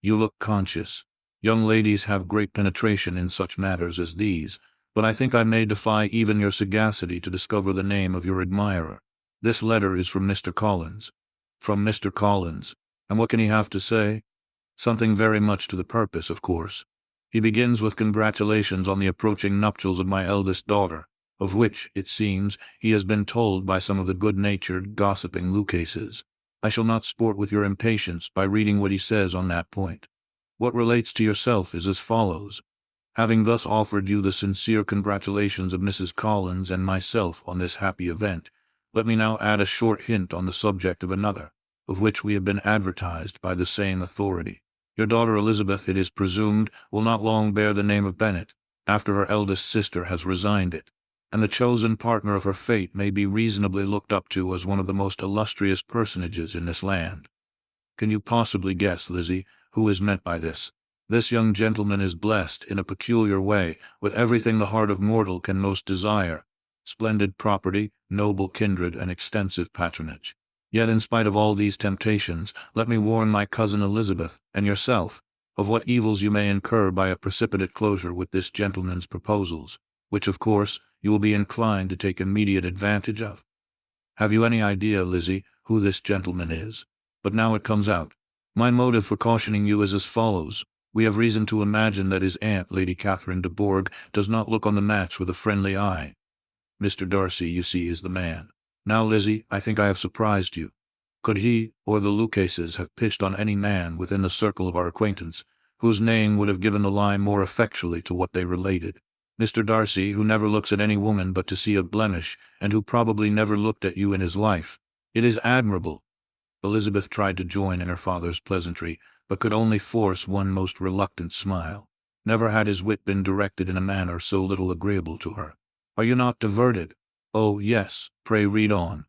"You look conscious. Young ladies have great penetration in such matters as these, but I think I may defy even your sagacity to discover the name of your admirer. This letter is from Mr. Collins." "From Mr. Collins. And what can he have to say?" "Something very much to the purpose, of course. He begins with congratulations on the approaching nuptials of my eldest daughter, of which, it seems, he has been told by some of the good-natured, gossiping Lucases. I shall not sport with your impatience by reading what he says on that point. What relates to yourself is as follows. Having thus offered you the sincere congratulations of Mrs. Collins and myself on this happy event, let me now add a short hint on the subject of another, of which we have been advertised by the same authority. Your daughter Elizabeth, it is presumed, will not long bear the name of Bennet, after her eldest sister has resigned it, and the chosen partner of her fate may be reasonably looked up to as one of the most illustrious personages in this land. Can you possibly guess, Lizzie, who is meant by this? This young gentleman is blessed, in a peculiar way, with everything the heart of mortal can most desire: splendid property, noble kindred, and extensive patronage. Yet in spite of all these temptations, let me warn my cousin Elizabeth, and yourself, of what evils you may incur by a precipitate closure with this gentleman's proposals, which, of course, you will be inclined to take immediate advantage of. Have you any idea, Lizzie, who this gentleman is? But now it comes out. My motive for cautioning you is as follows. We have reason to imagine that his aunt, Lady Catherine de Bourgh, does not look on the match with a friendly eye. Mr. Darcy, you see, is the man. Now, Lizzie, I think I have surprised you. Could he, or the Lucases, have pitched on any man within the circle of our acquaintance, whose name would have given the lie more effectually to what they related? Mr. Darcy, who never looks at any woman but to see a blemish, and who probably never looked at you in his life. It is admirable." Elizabeth tried to join in her father's pleasantry, but could only force one most reluctant smile. Never had his wit been directed in a manner so little agreeable to her. "Are you not diverted?" "Oh, yes, pray read on."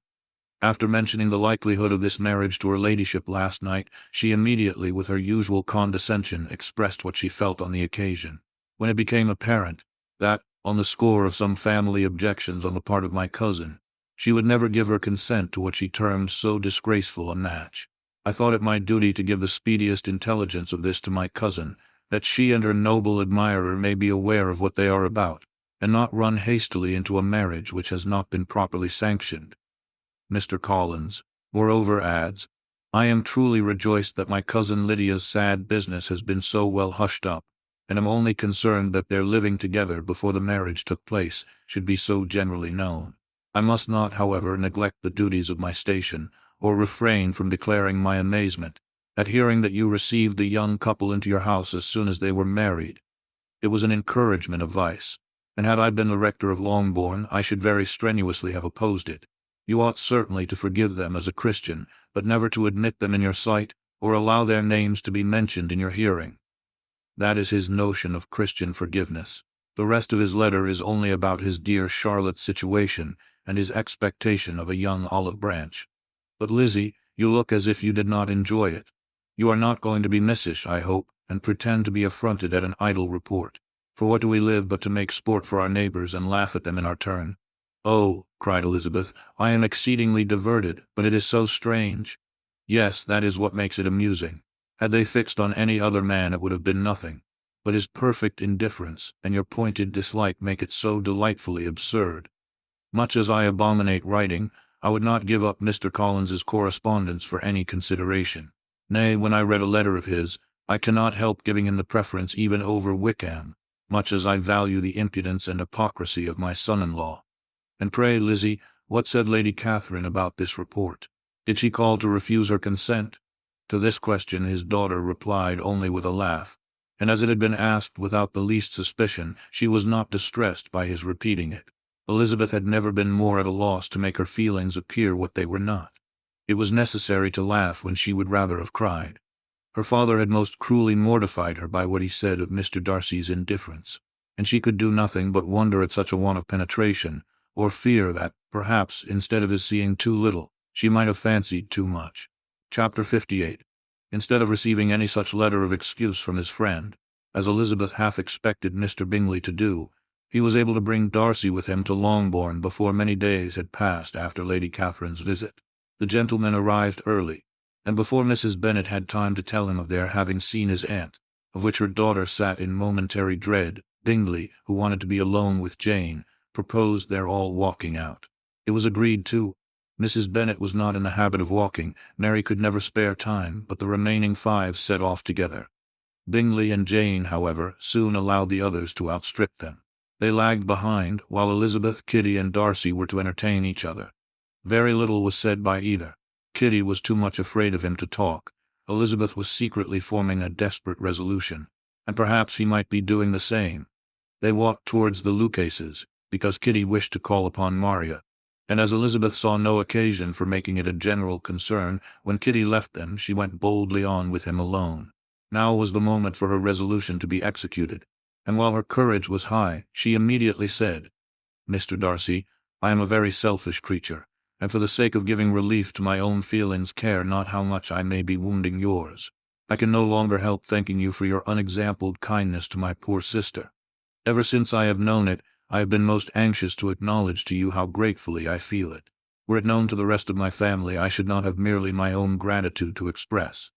After mentioning the likelihood of this marriage to her ladyship last night, she immediately, with her usual condescension, expressed what she felt on the occasion. When it became apparent that, on the score of some family objections on the part of my cousin, she would never give her consent to what she termed so disgraceful a match, I thought it my duty to give the speediest intelligence of this to my cousin, that she and her noble admirer may be aware of what they are about, and not run hastily into a marriage which has not been properly sanctioned. Mr. Collins, moreover, adds, "I am truly rejoiced that my cousin Lydia's sad business has been so well hushed up, and am only concerned that their living together before the marriage took place should be so generally known. I must not, however, neglect the duties of my station, or refrain from declaring my amazement at hearing that you received the young couple into your house as soon as they were married. It was an encouragement of vice, and had I been the rector of Longbourn, I should very strenuously have opposed it. You ought certainly to forgive them as a Christian, but never to admit them in your sight, or allow their names to be mentioned in your hearing." That is his notion of Christian forgiveness. The rest of his letter is only about his dear Charlotte's situation, and his expectation of a young olive branch. But, Lizzie, you look as if you did not enjoy it. You are not going to be missish, I hope, and pretend to be affronted at an idle report. For what do we live but to make sport for our neighbors and laugh at them in our turn? "Oh," cried Elizabeth, "I am exceedingly diverted, but it is so strange." "Yes, that is what makes it amusing. Had they fixed on any other man it would have been nothing. But his perfect indifference and your pointed dislike make it so delightfully absurd. Much as I abominate writing, I would not give up Mr. Collins's correspondence for any consideration. Nay, when I read a letter of his, I cannot help giving him the preference even over Wickham, much as I value the impudence and hypocrisy of my son-in-law. And pray, Lizzie, what said Lady Catherine about this report? Did she call to refuse her consent?" To this question his daughter replied only with a laugh, and as it had been asked without the least suspicion, she was not distressed by his repeating it. Elizabeth had never been more at a loss to make her feelings appear what they were not. It was necessary to laugh when she would rather have cried. Her father had most cruelly mortified her by what he said of Mr. Darcy's indifference, and she could do nothing but wonder at such a want of penetration, or fear that, perhaps, instead of his seeing too little, she might have fancied too much. Chapter 58. Instead of receiving any such letter of excuse from his friend, as Elizabeth half expected Mr. Bingley to do, he was able to bring Darcy with him to Longbourn before many days had passed after Lady Catherine's visit. The gentleman arrived early, and before Mrs. Bennet had time to tell him of their having seen his aunt, of which her daughter sat in momentary dread, Bingley, who wanted to be alone with Jane, proposed their all walking out. It was agreed to. Mrs. Bennet was not in the habit of walking, Mary could never spare time, but the remaining 5 set off together. Bingley and Jane, however, soon allowed the others to outstrip them. They lagged behind, while Elizabeth, Kitty, and Darcy were to entertain each other. Very little was said by either. Kitty was too much afraid of him to talk. Elizabeth was secretly forming a desperate resolution, and perhaps he might be doing the same. They walked towards the Lucases, because Kitty wished to call upon Maria, and as Elizabeth saw no occasion for making it a general concern, when Kitty left them she went boldly on with him alone. Now was the moment for her resolution to be executed, and while her courage was high, she immediately said, "Mr. Darcy, I am a very selfish creature, and for the sake of giving relief to my own feelings care not how much I may be wounding yours. I can no longer help thanking you for your unexampled kindness to my poor sister. Ever since I have known it, I have been most anxious to acknowledge to you how gratefully I feel it. Were it known to the rest of my family, I should not have merely my own gratitude to express."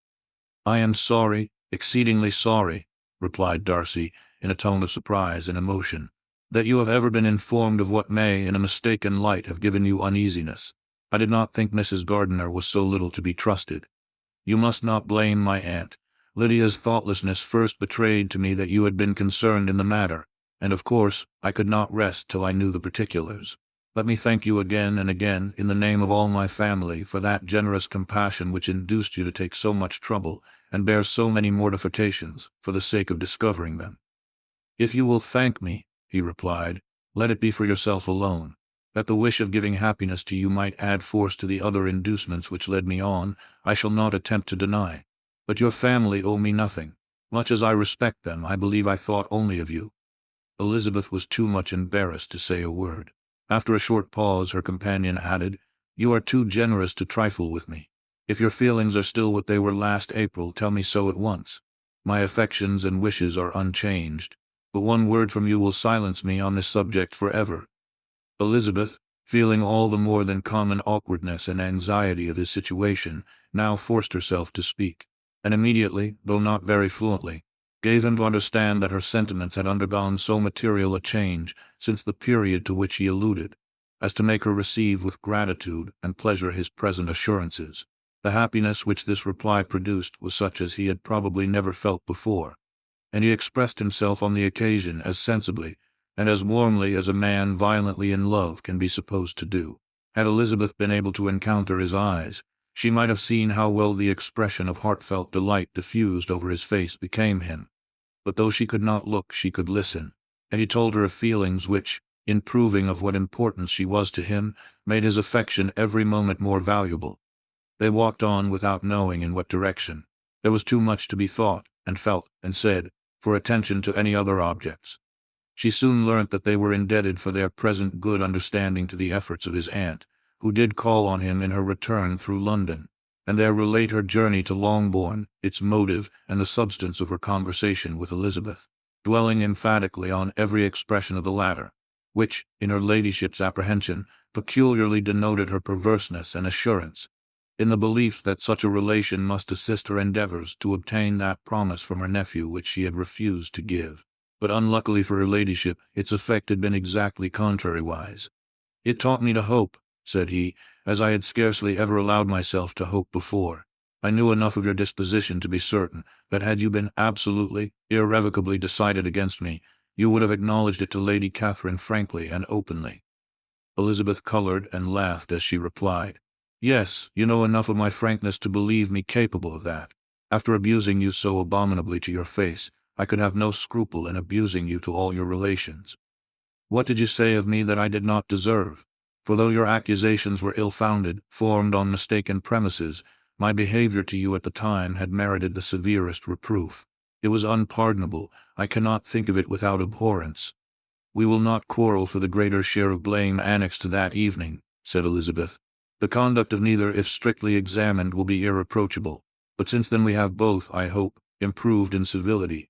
"I am sorry, exceedingly sorry," replied Darcy, in a tone of surprise and emotion, "that you have ever been informed of what may, in a mistaken light, have given you uneasiness. I did not think Mrs. Gardiner was so little to be trusted. You must not blame my aunt. Lydia's thoughtlessness first betrayed to me that you had been concerned in the matter, and of course I could not rest till I knew the particulars. Let me thank you again and again, in the name of all my family, for that generous compassion which induced you to take so much trouble, and bear so many mortifications, for the sake of discovering them." "If you will thank me," he replied, "let it be for yourself alone. That the wish of giving happiness to you might add force to the other inducements which led me on, I shall not attempt to deny. But your family owe me nothing. Much as I respect them, I believe I thought only of you." Elizabeth was too much embarrassed to say a word. After a short pause, her companion added, "You are too generous to trifle with me. If your feelings are still what they were last April, tell me so at once. My affections and wishes are unchanged, but one word from you will silence me on this subject forever." Elizabeth, feeling all the more than common awkwardness and anxiety of his situation, now forced herself to speak, and immediately, though not very fluently, gave him to understand that her sentiments had undergone so material a change since the period to which he alluded, as to make her receive with gratitude and pleasure his present assurances. The happiness which this reply produced was such as he had probably never felt before, and he expressed himself on the occasion as sensibly and as warmly as a man violently in love can be supposed to do. Had Elizabeth been able to encounter his eyes, she might have seen how well the expression of heartfelt delight diffused over his face became him. But though she could not look, she could listen, and he told her of feelings which, in proving of what importance she was to him, made his affection every moment more valuable. They walked on without knowing in what direction. There was too much to be thought, and felt, and said, for attention to any other objects. She soon learnt that they were indebted for their present good understanding to the efforts of his aunt, who did call on him in her return through London, and there relate her journey to Longbourn, its motive, and the substance of her conversation with Elizabeth, dwelling emphatically on every expression of the latter, which, in her ladyship's apprehension, peculiarly denoted her perverseness and assurance, in the belief that such a relation must assist her endeavours to obtain that promise from her nephew which she had refused to give. But unluckily for her ladyship, its effect had been exactly contrariwise. "It taught me to hope," said he, "as I had scarcely ever allowed myself to hope before. I knew enough of your disposition to be certain that had you been absolutely, irrevocably decided against me, you would have acknowledged it to Lady Catherine frankly and openly." Elizabeth colored and laughed as she replied, "Yes, you know enough of my frankness to believe me capable of that. After abusing you so abominably to your face, I could have no scruple in abusing you to all your relations. What did you say of me that I did not deserve?" For though your accusations were ill-founded, formed on mistaken premises, my behavior to you at the time had merited the severest reproof. It was unpardonable. I cannot think of it without abhorrence. We will not quarrel for the greater share of blame annexed to that evening, said Elizabeth. The conduct of neither, if strictly examined, will be irreproachable. But since then we have both, I hope, improved in civility.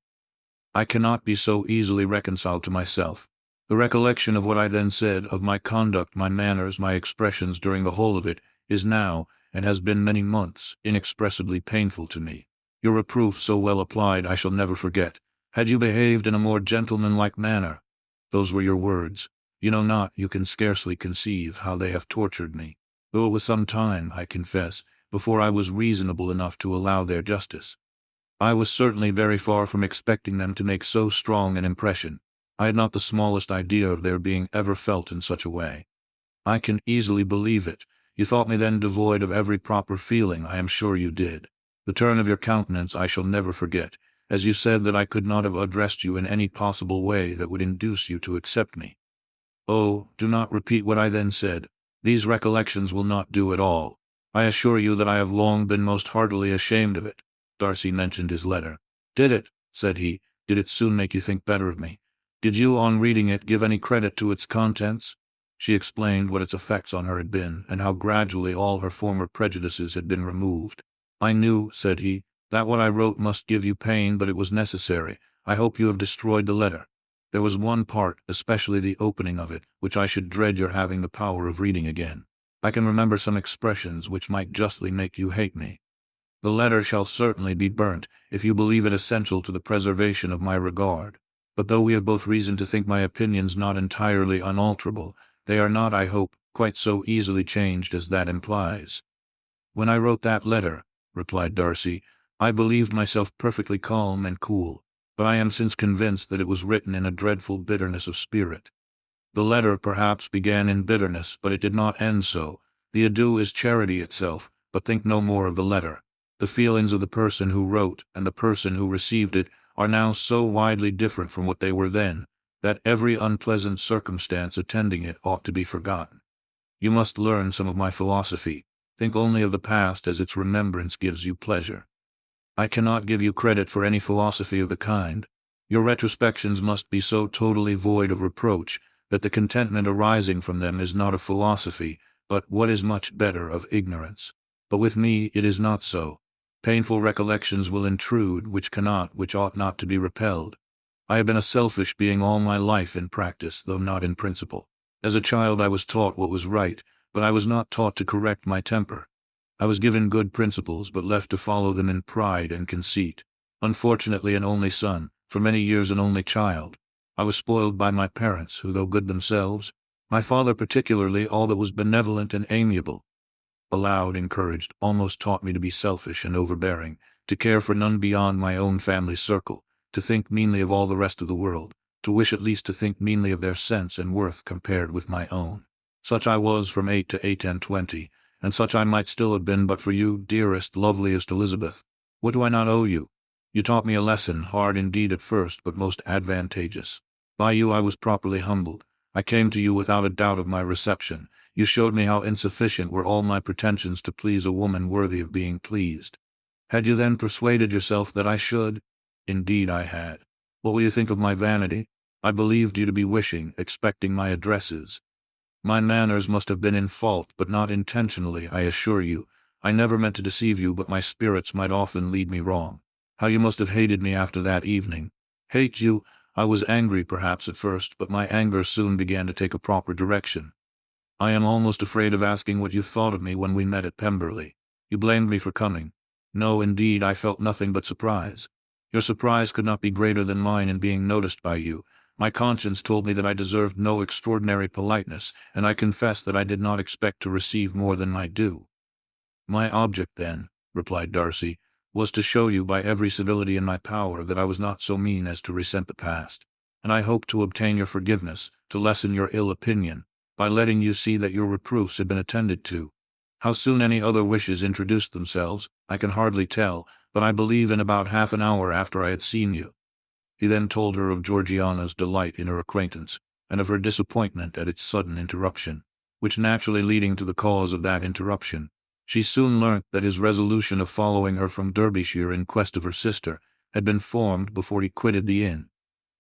I cannot be so easily reconciled to myself. The recollection of what I then said, of my conduct, my manners, my expressions during the whole of it, is now, and has been many months, inexpressibly painful to me. Your reproof, so well applied, I shall never forget. Had you behaved in a more gentlemanlike manner? Those were your words. You know not, you can scarcely conceive how they have tortured me. Though it was some time, I confess, before I was reasonable enough to allow their justice. I was certainly very far from expecting them to make so strong an impression. I had not the smallest idea of their being ever felt in such a way. I can easily believe it. You thought me then devoid of every proper feeling. I am sure you did. The turn of your countenance I shall never forget, as you said that I could not have addressed you in any possible way that would induce you to accept me. Oh, do not repeat what I then said. These recollections will not do at all. I assure you that I have long been most heartily ashamed of it. Darcy mentioned his letter. Did it, said he, did it soon make you think better of me? Did you, on reading it, give any credit to its contents? She explained what its effects on her had been, and how gradually all her former prejudices had been removed. I knew, said he, that what I wrote must give you pain, but it was necessary. I hope you have destroyed the letter. There was one part, especially the opening of it, which I should dread your having the power of reading again. I can remember some expressions which might justly make you hate me. The letter shall certainly be burnt, if you believe it essential to the preservation of my regard. But though we have both reason to think my opinions not entirely unalterable, they are not, I hope, quite so easily changed as that implies. When I wrote that letter, replied Darcy, I believed myself perfectly calm and cool, but I am since convinced that it was written in a dreadful bitterness of spirit. The letter perhaps began in bitterness, but it did not end so. The ado is charity itself, but think no more of the letter. The feelings of the person who wrote and the person who received it are now so widely different from what they were then, that every unpleasant circumstance attending it ought to be forgotten. You must learn some of my philosophy. Think only of the past as its remembrance gives you pleasure. I cannot give you credit for any philosophy of the kind. Your retrospections must be so totally void of reproach that the contentment arising from them is not of philosophy, but, what is much better, of ignorance. But with me it is not so. Painful recollections will intrude, which ought not to be repelled. I have been a selfish being all my life in practice, though not in principle. As a child I was taught what was right, but I was not taught to correct my temper. I was given good principles, but left to follow them in pride and conceit. Unfortunately an only son, for many years an only child, I was spoiled by my parents, who, though good themselves, my father particularly, all that was benevolent and amiable, allowed, encouraged, almost taught me to be selfish and overbearing, to care for none beyond my own family circle, to think meanly of all the rest of the world, to wish at least to think meanly of their sense and worth compared with my own. Such I was from 8 to 8 and 20, and such I might still have been but for you, dearest, loveliest Elizabeth. What do I not owe you? You taught me a lesson, hard indeed at first, but most advantageous. By you I was properly humbled. I came to you without a doubt of my reception. You showed me how insufficient were all my pretensions to please a woman worthy of being pleased. Had you then persuaded yourself that I should? Indeed I had. What will you think of my vanity? I believed you to be wishing, expecting my addresses. My manners must have been in fault, but not intentionally, I assure you. I never meant to deceive you, but my spirits might often lead me wrong. How you must have hated me after that evening. Hate you? I was angry perhaps at first, but my anger soon began to take a proper direction. I am almost afraid of asking what you thought of me when we met at Pemberley. You blamed me for coming. No, indeed, I felt nothing but surprise. Your surprise could not be greater than mine in being noticed by you. My conscience told me that I deserved no extraordinary politeness, and I confess that I did not expect to receive more than my due. My object, then, replied Darcy, was to show you by every civility in my power that I was not so mean as to resent the past, and I hoped to obtain your forgiveness, to lessen your ill opinion, by letting you see that your reproofs had been attended to. How soon any other wishes introduced themselves, I can hardly tell, but I believe in about half an hour after I had seen you. He then told her of Georgiana's delight in her acquaintance, and of her disappointment at its sudden interruption. which naturally leading to the cause of that interruption. She soon learnt that his resolution of following her from Derbyshire in quest of her sister had been formed before he quitted the inn,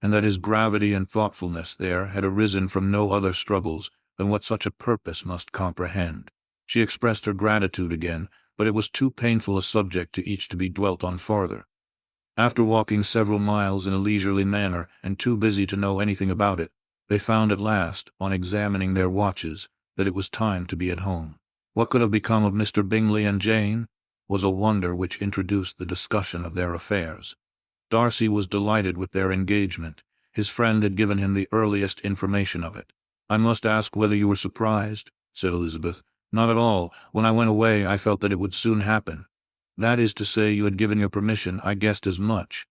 and that his gravity and thoughtfulness there had arisen from no other struggles than what such a purpose must comprehend. She expressed her gratitude again, but it was too painful a subject to each to be dwelt on farther. After walking several miles in a leisurely manner, and too busy to know anything about it, they found at last, on examining their watches, that it was time to be at home. What could have become of Mr. Bingley and Jane was a wonder which introduced the discussion of their affairs. Darcy was delighted with their engagement. His friend had given him the earliest information of it. "I must ask whether you were surprised," said Elizabeth. "Not at all. When I went away, I felt that it would soon happen." "That is to say, you had given your permission. I guessed as much."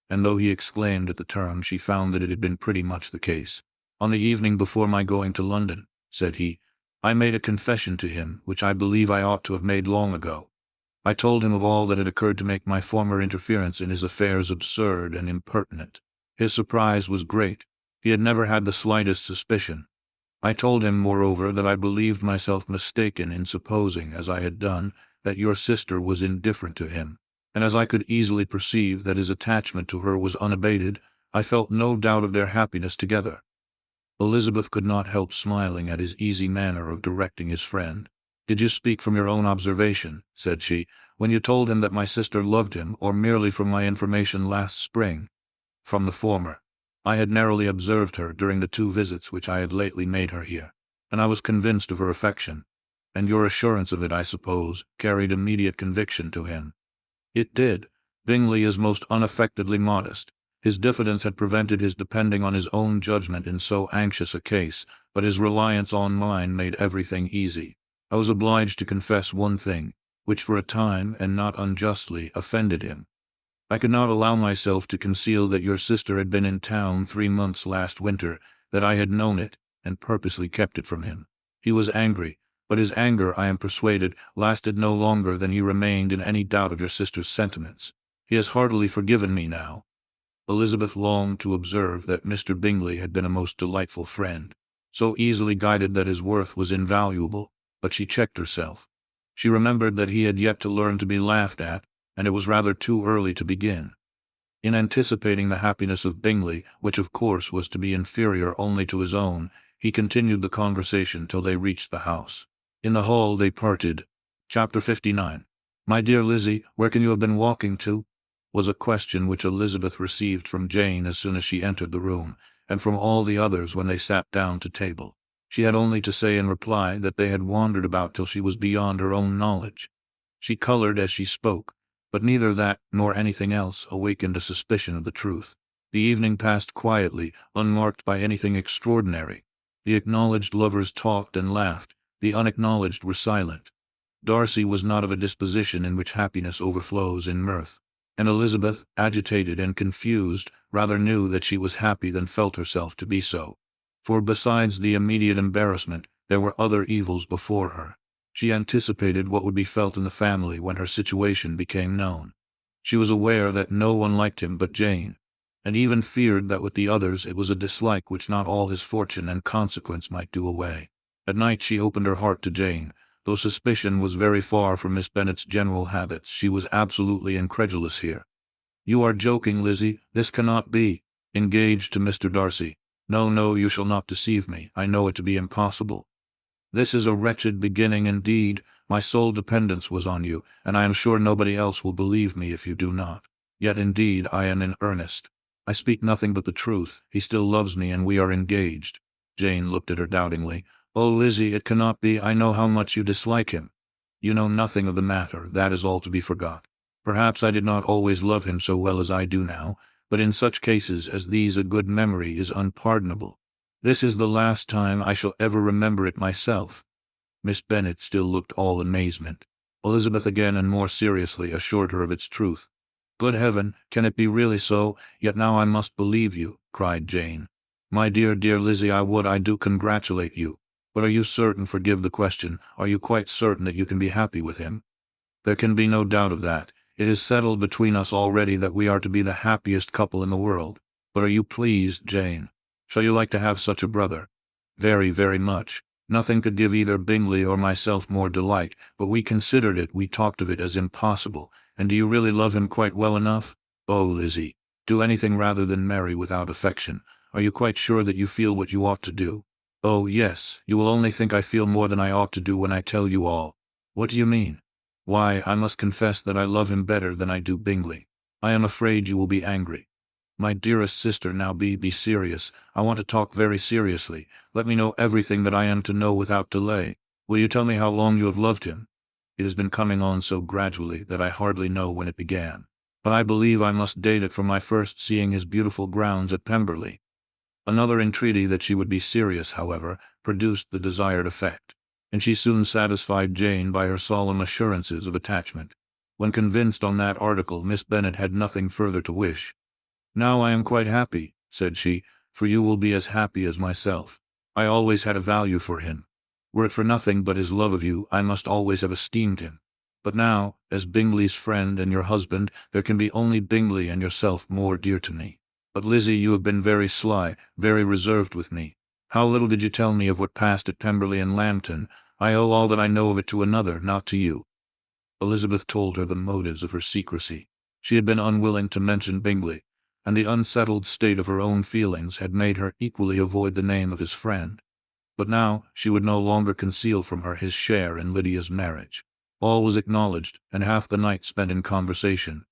And though he exclaimed at the term, she found that it had been pretty much the case. "On the evening before my going to London," said he, "I made a confession to him, which I believe I ought to have made long ago. I told him of all that had occurred to make my former interference in his affairs absurd and impertinent. His surprise was great. He had never had the slightest suspicion. I told him, moreover, that I believed myself mistaken in supposing, as I had done, that your sister was indifferent to him, and as I could easily perceive that his attachment to her was unabated, I felt no doubt of their happiness together." Elizabeth could not help smiling at his easy manner of directing his friend. "Did you speak from your own observation," said she, "when you told him that my sister loved him, or merely from my information last spring?" "From the former. I had narrowly observed her during the 2 visits which I had lately made her here, and I was convinced of her affection. And your assurance of it, I suppose, carried immediate conviction to him." "It did. Bingley is most unaffectedly modest. His diffidence had prevented his depending on his own judgment in so anxious a case, but his reliance on mine made everything easy. I was obliged to confess one thing, which for a time, and not unjustly, offended him. I could not allow myself to conceal that your sister had been in town 3 months last winter, that I had known it, and purposely kept it from him. He was angry, but his anger, I am persuaded, lasted no longer than he remained in any doubt of your sister's sentiments. He has heartily forgiven me now." Elizabeth longed to observe that Mr. Bingley had been a most delightful friend, so easily guided that his worth was invaluable, but she checked herself. She remembered that he had yet to learn to be laughed at, and it was rather too early to begin. In anticipating the happiness of Bingley, which of course was to be inferior only to his own, he continued the conversation till they reached the house. In the hall they parted. Chapter 59. "My dear Lizzie, where can you have been walking to?" was a question which Elizabeth received from Jane as soon as she entered the room, and from all the others when they sat down to table. She had only to say in reply that they had wandered about till she was beyond her own knowledge. She colored as she spoke, but neither that nor anything else awakened a suspicion of the truth. The evening passed quietly, unmarked by anything extraordinary. The acknowledged lovers talked and laughed, the unacknowledged were silent. Darcy was not of a disposition in which happiness overflows in mirth, and Elizabeth, agitated and confused, rather knew that she was happy than felt herself to be so. For besides the immediate embarrassment, there were other evils before her. She anticipated what would be felt in the family when her situation became known. She was aware that no one liked him but Jane, and even feared that with the others it was a dislike which not all his fortune and consequence might do away. At night she opened her heart to Jane. Though suspicion was very far from Miss Bennet's general habits, she was absolutely incredulous here. "You are joking, Lizzie. This cannot be. Engaged to Mr. Darcy? No, no, you shall not deceive me. I know it to be impossible." "This is a wretched beginning indeed. My sole dependence was on you, and I am sure nobody else will believe me if you do not. Yet indeed I am in earnest. I speak nothing but the truth. He still loves me, and we are engaged." Jane looked at her doubtingly. "Oh, Lizzie, it cannot be. I know how much you dislike him." "You know nothing of the matter. That is all to be forgot. Perhaps I did not always love him so well as I do now, but in such cases as these a good memory is unpardonable. This is the last time I shall ever remember it myself." Miss Bennet still looked all amazement. Elizabeth again and more seriously assured her of its truth. "Good heaven, can it be really so? Yet now I must believe you," cried Jane. "My dear, dear Lizzie, I do congratulate you. But are you certain, forgive the question, are you quite certain that you can be happy with him?" "There can be no doubt of that. It is settled between us already that we are to be the happiest couple in the world. But are you pleased, Jane? Shall you like to have such a brother?" "Very, very much." Nothing could give either Bingley or myself more delight, but we considered it, we talked of it as impossible. And do you really love him quite well enough? Oh, Lizzie, do anything rather than marry without affection. Are you quite sure that you feel what you ought to do? Oh, yes, you will only think I feel more than I ought to do when I tell you all. What do you mean? Why, I must confess that I love him better than I do Bingley. I am afraid you will be angry. My dearest sister, now be serious. I want to talk very seriously. Let me know everything that I am to know without delay. Will you tell me how long you have loved him? It has been coming on so gradually that I hardly know when it began. But I believe I must date it from my first seeing his beautiful grounds at Pemberley. Another entreaty that she would be serious, however, produced the desired effect, and she soon satisfied Jane by her solemn assurances of attachment. When convinced on that article, Miss Bennet had nothing further to wish. Now I am quite happy, said she, for you will be as happy as myself. I always had a value for him. Were it for nothing but his love of you, I must always have esteemed him. But now, as Bingley's friend and your husband, there can be only Bingley and yourself more dear to me. But Lizzie, you have been very sly, very reserved with me. How little did you tell me of what passed at Pemberley and Lambton? I owe all that I know of it to another, not to you. Elizabeth told her the motives of her secrecy. She had been unwilling to mention Bingley, and the unsettled state of her own feelings had made her equally avoid the name of his friend. But now she would no longer conceal from her his share in Lydia's marriage. All was acknowledged, and half the night spent in conversation.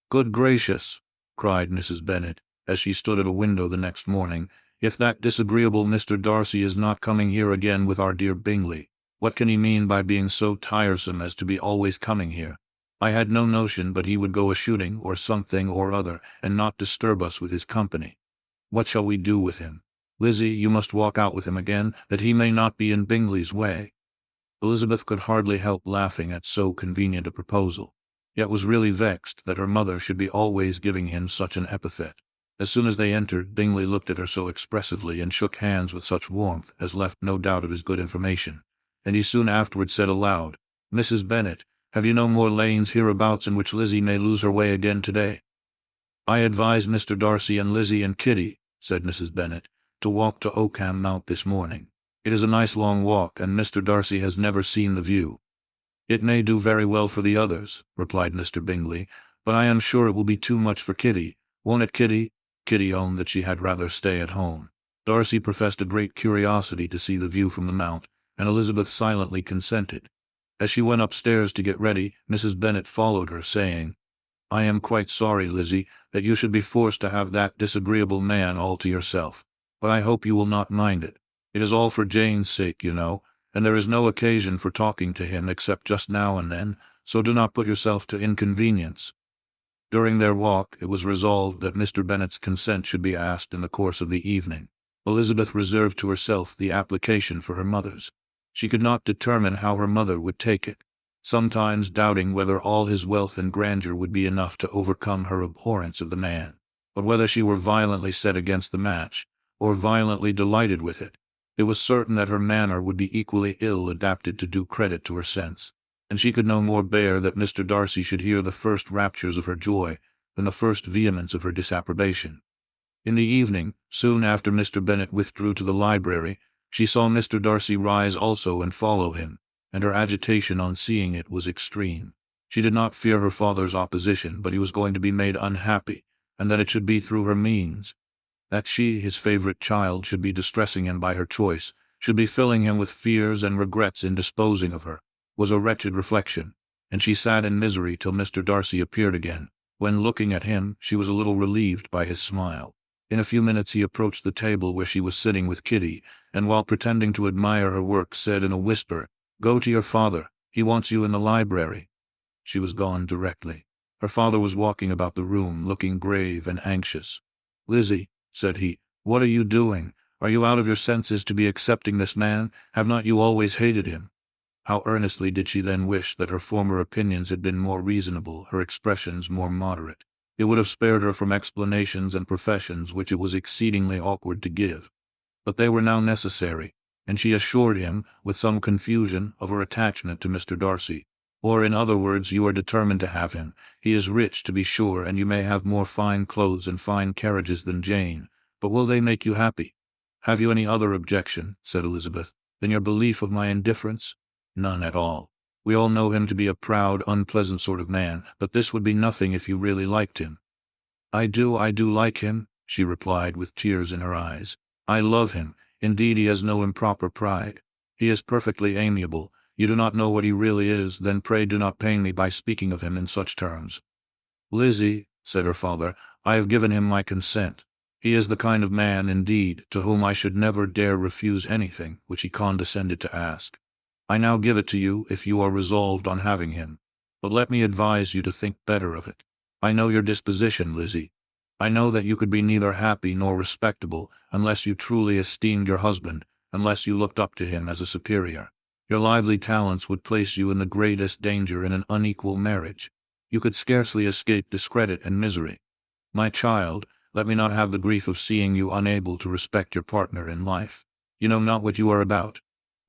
Good gracious, cried Mrs. Bennet, as she stood at a window the next morning, if that disagreeable Mr. Darcy is not coming here again with our dear Bingley. What can he mean by being so tiresome as to be always coming here? I had no notion but he would go a-shooting or something or other, and not disturb us with his company. What shall we do with him? Lizzie, you must walk out with him again, that he may not be in Bingley's way. Elizabeth could hardly help laughing at so convenient a proposal, yet was really vexed that her mother should be always giving him such an epithet. As soon as they entered, Bingley looked at her so expressively and shook hands with such warmth as left no doubt of his good information, and he soon afterward said aloud, Mrs. Bennet, have you no more lanes hereabouts in which Lizzie may lose her way again today? I advise Mr. Darcy and Lizzie and Kitty, said Mrs. Bennet, to walk to Oakham Mount this morning. It is a nice long walk, and Mr. Darcy has never seen the view. It may do very well for the others, replied Mr. Bingley, but I am sure it will be too much for Kitty. Won't it, Kitty? Kitty owned that she had rather stay at home. Darcy professed a great curiosity to see the view from the mount, and Elizabeth silently consented. As she went upstairs to get ready, Mrs. Bennet followed her, saying, I am quite sorry, Lizzie, that you should be forced to have that disagreeable man all to yourself, but I hope you will not mind it. It is all for Jane's sake, you know, and there is no occasion for talking to him except just now and then, so do not put yourself to inconvenience. During their walk, it was resolved that Mr. Bennet's consent should be asked in the course of the evening. Elizabeth reserved to herself the application for her mother's. She could not determine how her mother would take it, sometimes doubting whether all his wealth and grandeur would be enough to overcome her abhorrence of the man, but whether she were violently set against the match, or violently delighted with it. It was certain that her manner would be equally ill adapted to do credit to her sense, and she could no more bear that Mr. Darcy should hear the first raptures of her joy than the first vehemence of her disapprobation. In the evening, soon after Mr. Bennet withdrew to the library, she saw Mr. Darcy rise also and follow him, and her agitation on seeing it was extreme. She did not fear her father's opposition, but he was going to be made unhappy, and that it should be through her means. That she, his favorite child, should be distressing him by her choice, should be filling him with fears and regrets in disposing of her, was a wretched reflection, and she sat in misery till Mr. Darcy appeared again, when, looking at him, she was a little relieved by his smile. In a few minutes he approached the table where she was sitting with Kitty, and while pretending to admire her work, said in a whisper, Go to your father, he wants you in the library. She was gone directly. Her father was walking about the room, looking grave and anxious. Lizzie, said he, what are you doing? Are you out of your senses to be accepting this man? Have not you always hated him? How earnestly did she then wish that her former opinions had been more reasonable, her expressions more moderate. It would have spared her from explanations and professions which it was exceedingly awkward to give. But they were now necessary, and she assured him, with some confusion, of her attachment to Mr. Darcy. Or, in other words, you are determined to have him. He is rich, to be sure, and you may have more fine clothes and fine carriages than Jane, but will they make you happy? Have you any other objection? Said Elizabeth. Then your belief of my indifference? None at all. We all know him to be a proud, unpleasant sort of man, but this would be nothing if you really liked him. I do like him, she replied with tears in her eyes. I love him. Indeed, he has no improper pride. He is perfectly amiable. You do not know what he really is, then pray do not pain me by speaking of him in such terms. Lizzie, said her father, I have given him my consent. He is the kind of man, indeed, to whom I should never dare refuse anything which he condescended to ask. I now give it to you if you are resolved on having him. But let me advise you to think better of it. I know your disposition, Lizzie. I know that you could be neither happy nor respectable unless you truly esteemed your husband, unless you looked up to him as a superior. Your lively talents would place you in the greatest danger in an unequal marriage. You could scarcely escape discredit and misery. My child, let me not have the grief of seeing you unable to respect your partner in life. You know not what you are about.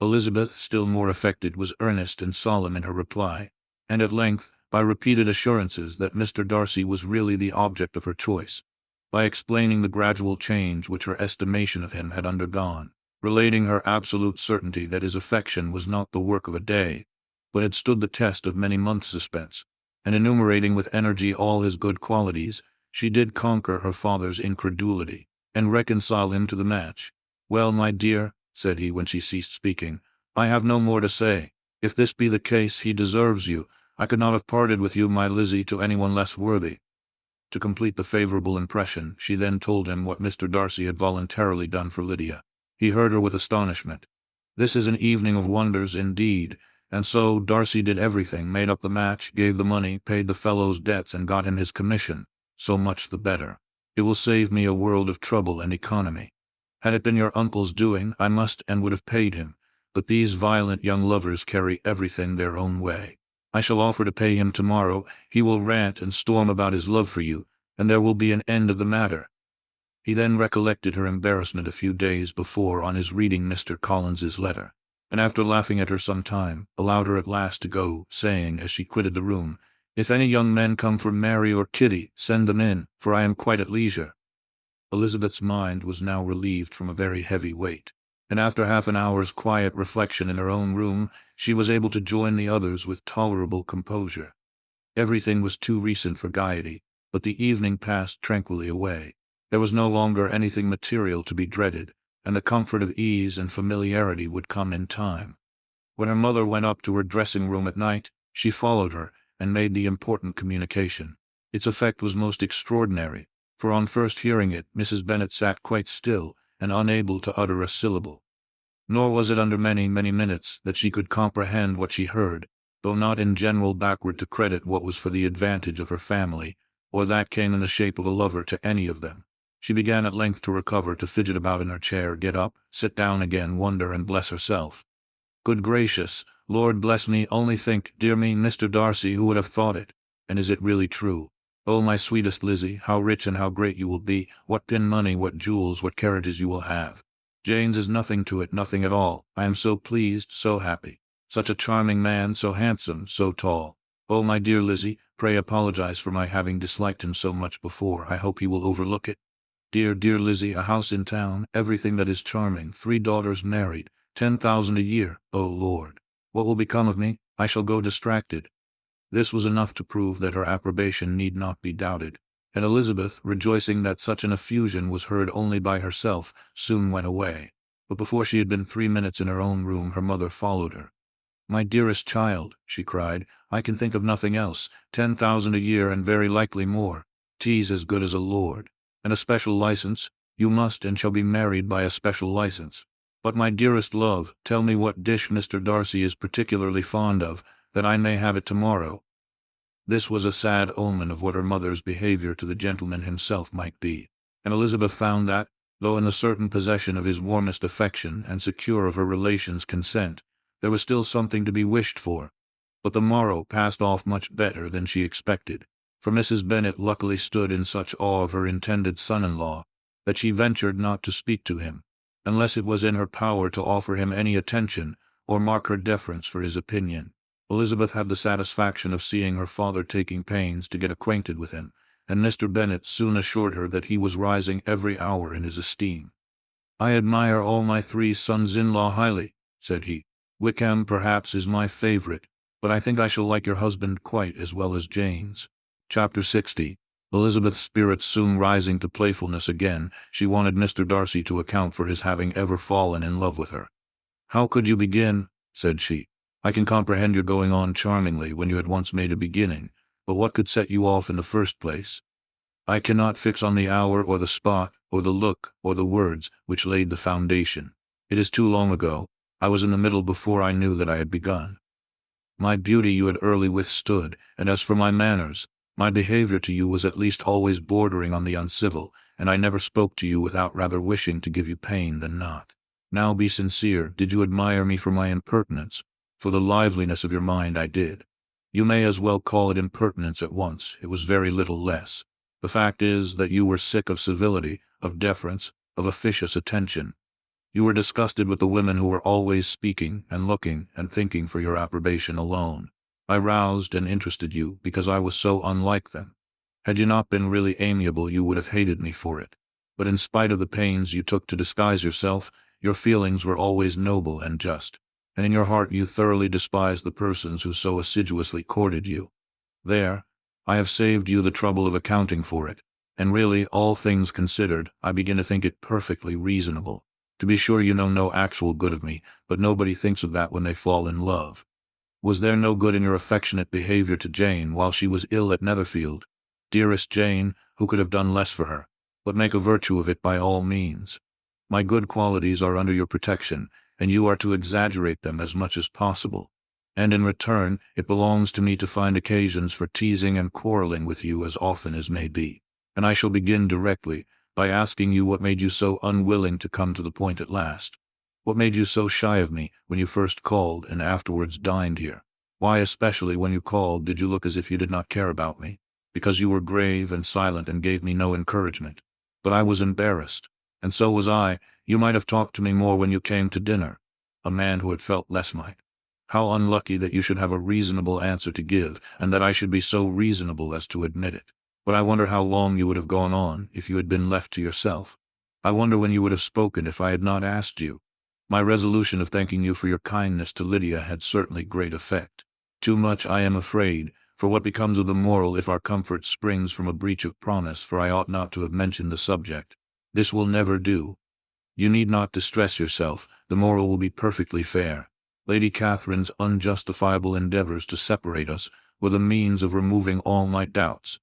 Elizabeth, still more affected, was earnest and solemn in her reply, and at length, by repeated assurances that Mr. Darcy was really the object of her choice, by explaining the gradual change which her estimation of him had undergone, relating her absolute certainty that his affection was not the work of a day, but had stood the test of many months' suspense, and enumerating with energy all his good qualities, she did conquer her father's incredulity, and reconcile him to the match. Well, my dear, said he when she ceased speaking, I have no more to say. If this be the case, he deserves you. I could not have parted with you, my Lizzie, to anyone less worthy. To complete the favorable impression, she then told him what Mr. Darcy had voluntarily done for Lydia. He heard her with astonishment. This is an evening of wonders, indeed. And so Darcy did everything, made up the match, gave the money, paid the fellow's debts, and got him his commission. So much the better. It will save me a world of trouble and economy. Had it been your uncle's doing, I must and would have paid him, but these violent young lovers carry everything their own way. I shall offer to pay him tomorrow. He will rant and storm about his love for you, and there will be an end of the matter. He then recollected her embarrassment a few days before on his reading Mr. Collins's letter, and after laughing at her some time, allowed her at last to go, saying as she quitted the room, If any young men come for Mary or Kitty, send them in, for I am quite at leisure. Elizabeth's mind was now relieved from a very heavy weight, and after half an hour's quiet reflection in her own room, she was able to join the others with tolerable composure. Everything was too recent for gaiety, but the evening passed tranquilly away. There was no longer anything material to be dreaded, and the comfort of ease and familiarity would come in time. When her mother went up to her dressing-room at night, she followed her, and made the important communication. Its effect was most extraordinary, for on first hearing it, Mrs. Bennet sat quite still, and unable to utter a syllable. Nor was it under many, many minutes that she could comprehend what she heard, though not in general backward to credit what was for the advantage of her family, or that came in the shape of a lover to any of them. She began at length to recover, to fidget about in her chair, get up, sit down again, wonder and bless herself. Good gracious, Lord bless me, only think, dear me, Mr. Darcy, who would have thought it? And is it really true? Oh, my sweetest Lizzie, how rich and how great you will be, what pin money, what jewels, what carriages you will have. Jane's is nothing to it, nothing at all. I am so pleased, so happy. Such a charming man, so handsome, so tall. Oh, my dear Lizzie, pray apologize for my having disliked him so much before. I hope he will overlook it. Dear, dear Lizzie, a house in town, everything that is charming, 3 daughters married, 10,000 a year. Oh, Lord, what will become of me? I shall go distracted. This was enough to prove that her approbation need not be doubted, and Elizabeth, rejoicing that such an effusion was heard only by herself, soon went away. But before she had been 3 minutes in her own room, her mother followed her. My dearest child, she cried, I can think of nothing else. 10,000 a year, and very likely more. Tea's as good as a lord. And a special license. You must and shall be married by a special license. But my dearest love, tell me what dish Mr. Darcy is particularly fond of, that I may have it tomorrow. This was a sad omen of what her mother's behavior to the gentleman himself might be, and Elizabeth found that, though in the certain possession of his warmest affection and secure of her relations' consent, there was still something to be wished for. But the morrow passed off much better than she expected, for Mrs. Bennet luckily stood in such awe of her intended son-in-law, that she ventured not to speak to him, unless it was in her power to offer him any attention, or mark her deference for his opinion. Elizabeth had the satisfaction of seeing her father taking pains to get acquainted with him, and Mr. Bennet soon assured her that he was rising every hour in his esteem. I admire all my 3 sons-in-law highly, said he. "Wickham, perhaps, is my favorite, but I think I shall like your husband quite as well as Jane's." Chapter 60. Elizabeth's spirits soon rising to playfulness again, she wanted Mr. Darcy to account for his having ever fallen in love with her. "How could you begin?" said she. "I can comprehend your going on charmingly when you had once made a beginning, but what could set you off in the first place? I cannot fix on the hour or the spot or the look or the words which laid the foundation. It is too long ago. I was in the middle before I knew that I had begun. My beauty you had early withstood, and as for my manners, my behavior to you was at least always bordering on the uncivil, and I never spoke to you without rather wishing to give you pain than not. Now be sincere, did you admire me for my impertinence? For the liveliness of your mind I did. You may as well call it impertinence at once, it was very little less. The fact is that you were sick of civility, of deference, of officious attention. You were disgusted with the women who were always speaking and looking and thinking for your approbation alone. I roused and interested you because I was so unlike them. Had you not been really amiable, you would have hated me for it. But in spite of the pains you took to disguise yourself, your feelings were always noble and just, and in your heart you thoroughly despised the persons who so assiduously courted you. There, I have saved you the trouble of accounting for it, and really, all things considered, I begin to think it perfectly reasonable. To be sure, you know no actual good of me, but nobody thinks of that when they fall in love. Was there no good in your affectionate behavior to Jane while she was ill at Netherfield? Dearest Jane, who could have done less for her? But make a virtue of it by all means. My good qualities are under your protection, and you are to exaggerate them as much as possible. And in return, it belongs to me to find occasions for teasing and quarreling with you as often as may be. And I shall begin directly, by asking you what made you so unwilling to come to the point at last. What made you so shy of me when you first called and afterwards dined here? Why, especially when you called, did you look as if you did not care about me? Because you were grave and silent and gave me no encouragement. But I was embarrassed, and so was I. You might have talked to me more when you came to dinner. A man who had felt less might. How unlucky that you should have a reasonable answer to give, and that I should be so reasonable as to admit it. But I wonder how long you would have gone on if you had been left to yourself. I wonder when you would have spoken if I had not asked you. My resolution of thanking you for your kindness to Lydia had certainly great effect. Too much, I am afraid, for what becomes of the moral if our comfort springs from a breach of promise, for I ought not to have mentioned the subject. This will never do. You need not distress yourself, the moral will be perfectly fair. Lady Catherine's unjustifiable endeavors to separate us were the means of removing all my doubts.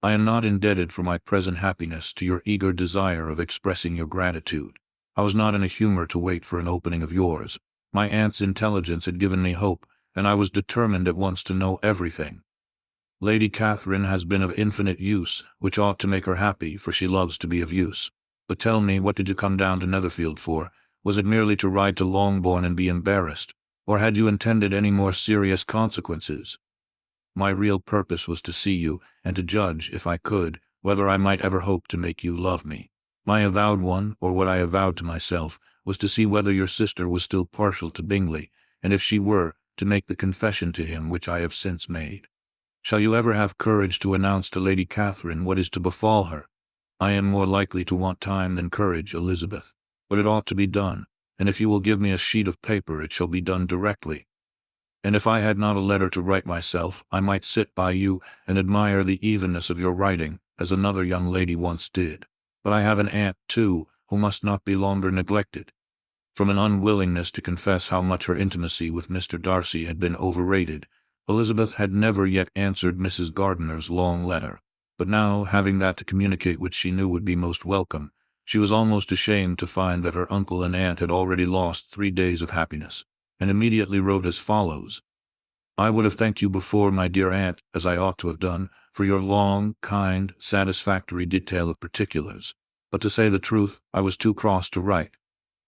I am not indebted for my present happiness to your eager desire of expressing your gratitude. I was not in a humor to wait for an opening of yours. My aunt's intelligence had given me hope, and I was determined at once to know everything. Lady Catherine has been of infinite use, which ought to make her happy, for she loves to be of use. But tell me, what did you come down to Netherfield for? Was it merely to ride to Longbourn and be embarrassed? Or had you intended any more serious consequences? My real purpose was to see you, and to judge, if I could, whether I might ever hope to make you love me. My avowed one, or what I avowed to myself, was to see whether your sister was still partial to Bingley, and if she were, to make the confession to him which I have since made. Shall you ever have courage to announce to Lady Catherine what is to befall her? I am more likely to want time than courage, Elizabeth. But it ought to be done, and if you will give me a sheet of paper it shall be done directly. And if I had not a letter to write myself, I might sit by you and admire the evenness of your writing, as another young lady once did. But I have an aunt, too, who must not be longer neglected. From an unwillingness to confess how much her intimacy with Mr. Darcy had been overrated, Elizabeth had never yet answered Mrs. Gardiner's long letter. But now, having that to communicate which she knew would be most welcome, she was almost ashamed to find that her uncle and aunt had already lost 3 days of happiness, and immediately wrote as follows: I would have thanked you before, my dear aunt, as I ought to have done, for your long, kind, satisfactory detail of particulars. But to say the truth, I was too cross to write.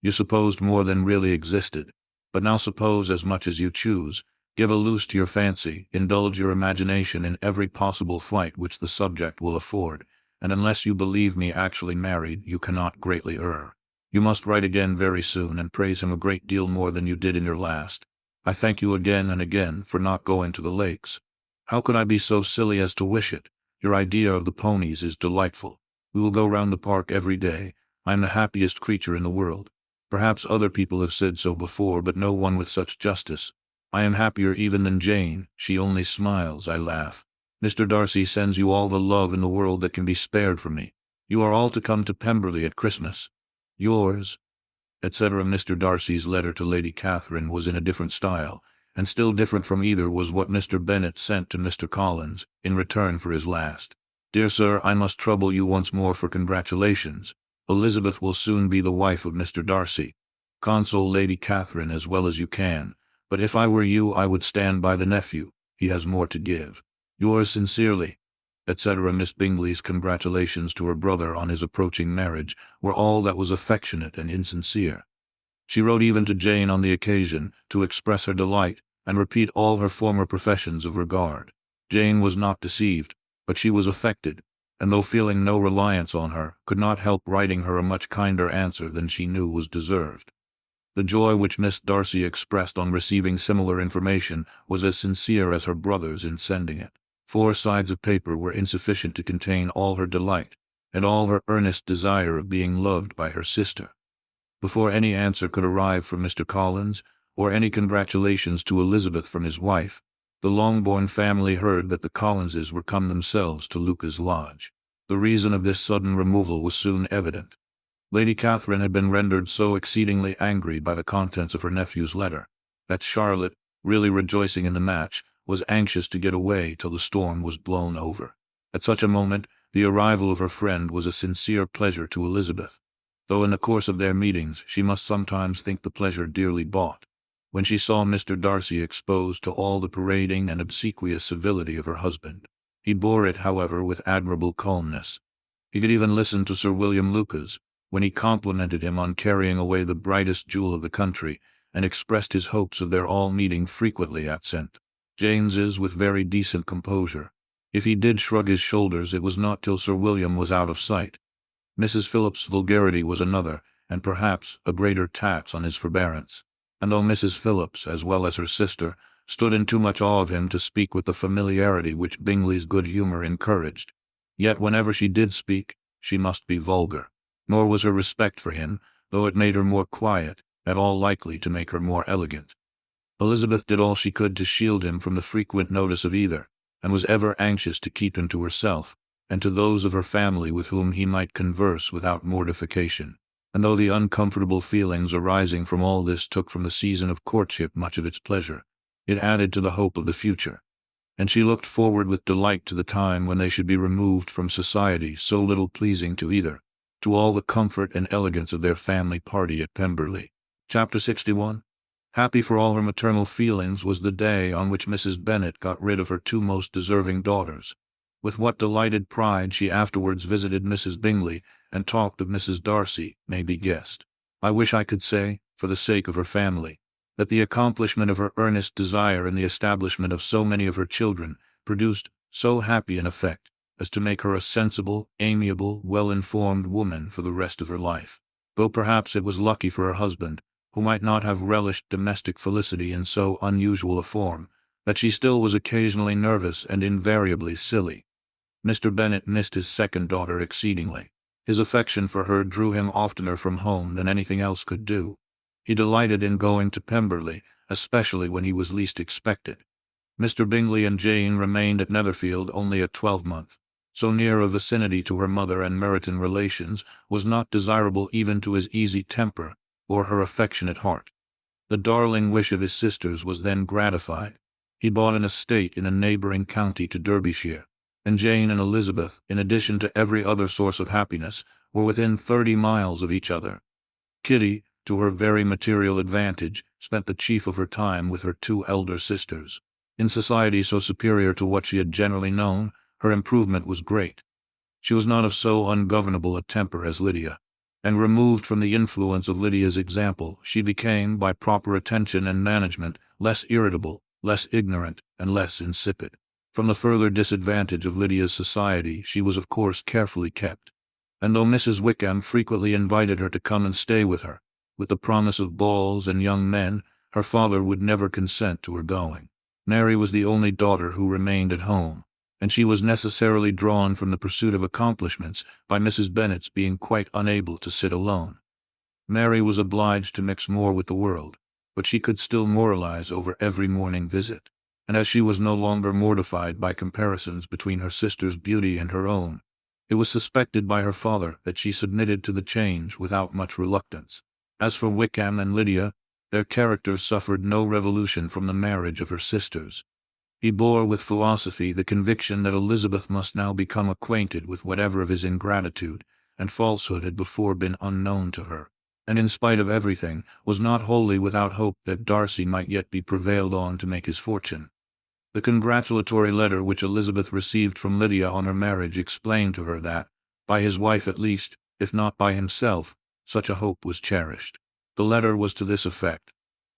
You supposed more than really existed. But now suppose as much as you choose. Give a loose to your fancy, indulge your imagination in every possible flight which the subject will afford, and unless you believe me actually married, you cannot greatly err. You must write again very soon, and praise him a great deal more than you did in your last. I thank you again and again for not going to the lakes. How could I be so silly as to wish it? Your idea of the ponies is delightful. We will go round the park every day. I am the happiest creature in the world. Perhaps other people have said so before, but no one with such justice. I am happier even than Jane. She only smiles. I laugh. Mr. Darcy sends you all the love in the world that can be spared from me. You are all to come to Pemberley at Christmas. Yours, etc. Mr. Darcy's letter to Lady Catherine was in a different style, and still different from either was what Mr. Bennet sent to Mr. Collins, in return for his last. Dear sir, I must trouble you once more for congratulations. Elizabeth will soon be the wife of Mr. Darcy. Console Lady Catherine as well as you can, but if I were you I would stand by the nephew. He has more to give. Yours sincerely, etc. Miss Bingley's congratulations to her brother on his approaching marriage were all that was affectionate and insincere. She wrote even to Jane on the occasion, to express her delight, and repeat all her former professions of regard. Jane was not deceived, but she was affected, and though feeling no reliance on her, could not help writing her a much kinder answer than she knew was deserved. The joy which Miss Darcy expressed on receiving similar information was as sincere as her brother's in sending it. 4 sides of paper were insufficient to contain all her delight, and all her earnest desire of being loved by her sister. Before any answer could arrive from Mr. Collins, or any congratulations to Elizabeth from his wife, the Longbourn family heard that the Collinses were come themselves to Lucas Lodge. The reason of this sudden removal was soon evident. Lady Catherine had been rendered so exceedingly angry by the contents of her nephew's letter, that Charlotte, really rejoicing in the match, was anxious to get away till the storm was blown over. At such a moment, the arrival of her friend was a sincere pleasure to Elizabeth, though in the course of their meetings she must sometimes think the pleasure dearly bought. When she saw Mr. Darcy exposed to all the parading and obsequious civility of her husband, he bore it, however, with admirable calmness. He could even listen to Sir William Lucas, when he complimented him on carrying away the brightest jewel of the country, and expressed his hopes of their all meeting frequently at St. James's with very decent composure. If he did shrug his shoulders, it was not till Sir William was out of sight. Mrs. Phillips's vulgarity was another, and perhaps a greater tax on his forbearance. And though Mrs. Phillips, as well as her sister, stood in too much awe of him to speak with the familiarity which Bingley's good humour encouraged, yet whenever she did speak, she must be vulgar. Nor was her respect for him, though it made her more quiet, at all likely to make her more elegant. Elizabeth did all she could to shield him from the frequent notice of either, and was ever anxious to keep him to herself, and to those of her family with whom he might converse without mortification. And though the uncomfortable feelings arising from all this took from the season of courtship much of its pleasure, it added to the hope of the future, and she looked forward with delight to the time when they should be removed from society so little pleasing to either, to all the comfort and elegance of their family party at Pemberley. Chapter 61. Happy for all her maternal feelings was the day on which Mrs. Bennet got rid of her 2 most deserving daughters. With what delighted pride she afterwards visited Mrs. Bingley, and talked of Mrs. Darcy, may be guessed. I wish I could say, for the sake of her family, that the accomplishment of her earnest desire in the establishment of so many of her children produced so happy an effect, as to make her a sensible, amiable, well-informed woman for the rest of her life. Though perhaps it was lucky for her husband, who might not have relished domestic felicity in so unusual a form, that she still was occasionally nervous and invariably silly. Mr. Bennet missed his second daughter exceedingly. His affection for her drew him oftener from home than anything else could do. He delighted in going to Pemberley, especially when he was least expected. Mr. Bingley and Jane remained at Netherfield only a 12-month. So near a vicinity to her mother and Meryton relations was not desirable even to his easy temper or her affectionate heart. The darling wish of his sisters was then gratified. He bought an estate in a neighbouring county to Derbyshire, and Jane and Elizabeth, in addition to every other source of happiness, were within 30 miles of each other. Kitty, to her very material advantage, spent the chief of her time with her 2 elder sisters. In society so superior to what she had generally known, her improvement was great. She was not of so ungovernable a temper as Lydia, and removed from the influence of Lydia's example, she became, by proper attention and management, less irritable, less ignorant, and less insipid. From the further disadvantage of Lydia's society she was of course carefully kept, and though Mrs. Wickham frequently invited her to come and stay with her, with the promise of balls and young men, her father would never consent to her going. Mary was the only daughter who remained at home, and she was necessarily drawn from the pursuit of accomplishments by Mrs. Bennet's being quite unable to sit alone. Mary was obliged to mix more with the world, but she could still moralize over every morning visit, and as she was no longer mortified by comparisons between her sister's beauty and her own, it was suspected by her father that she submitted to the change without much reluctance. As for Wickham and Lydia, their characters suffered no revolution from the marriage of her sisters. He bore with philosophy the conviction that Elizabeth must now become acquainted with whatever of his ingratitude and falsehood had before been unknown to her, and in spite of everything, was not wholly without hope that Darcy might yet be prevailed on to make his fortune. The congratulatory letter which Elizabeth received from Lydia on her marriage explained to her that, by his wife at least, if not by himself, such a hope was cherished. The letter was to this effect: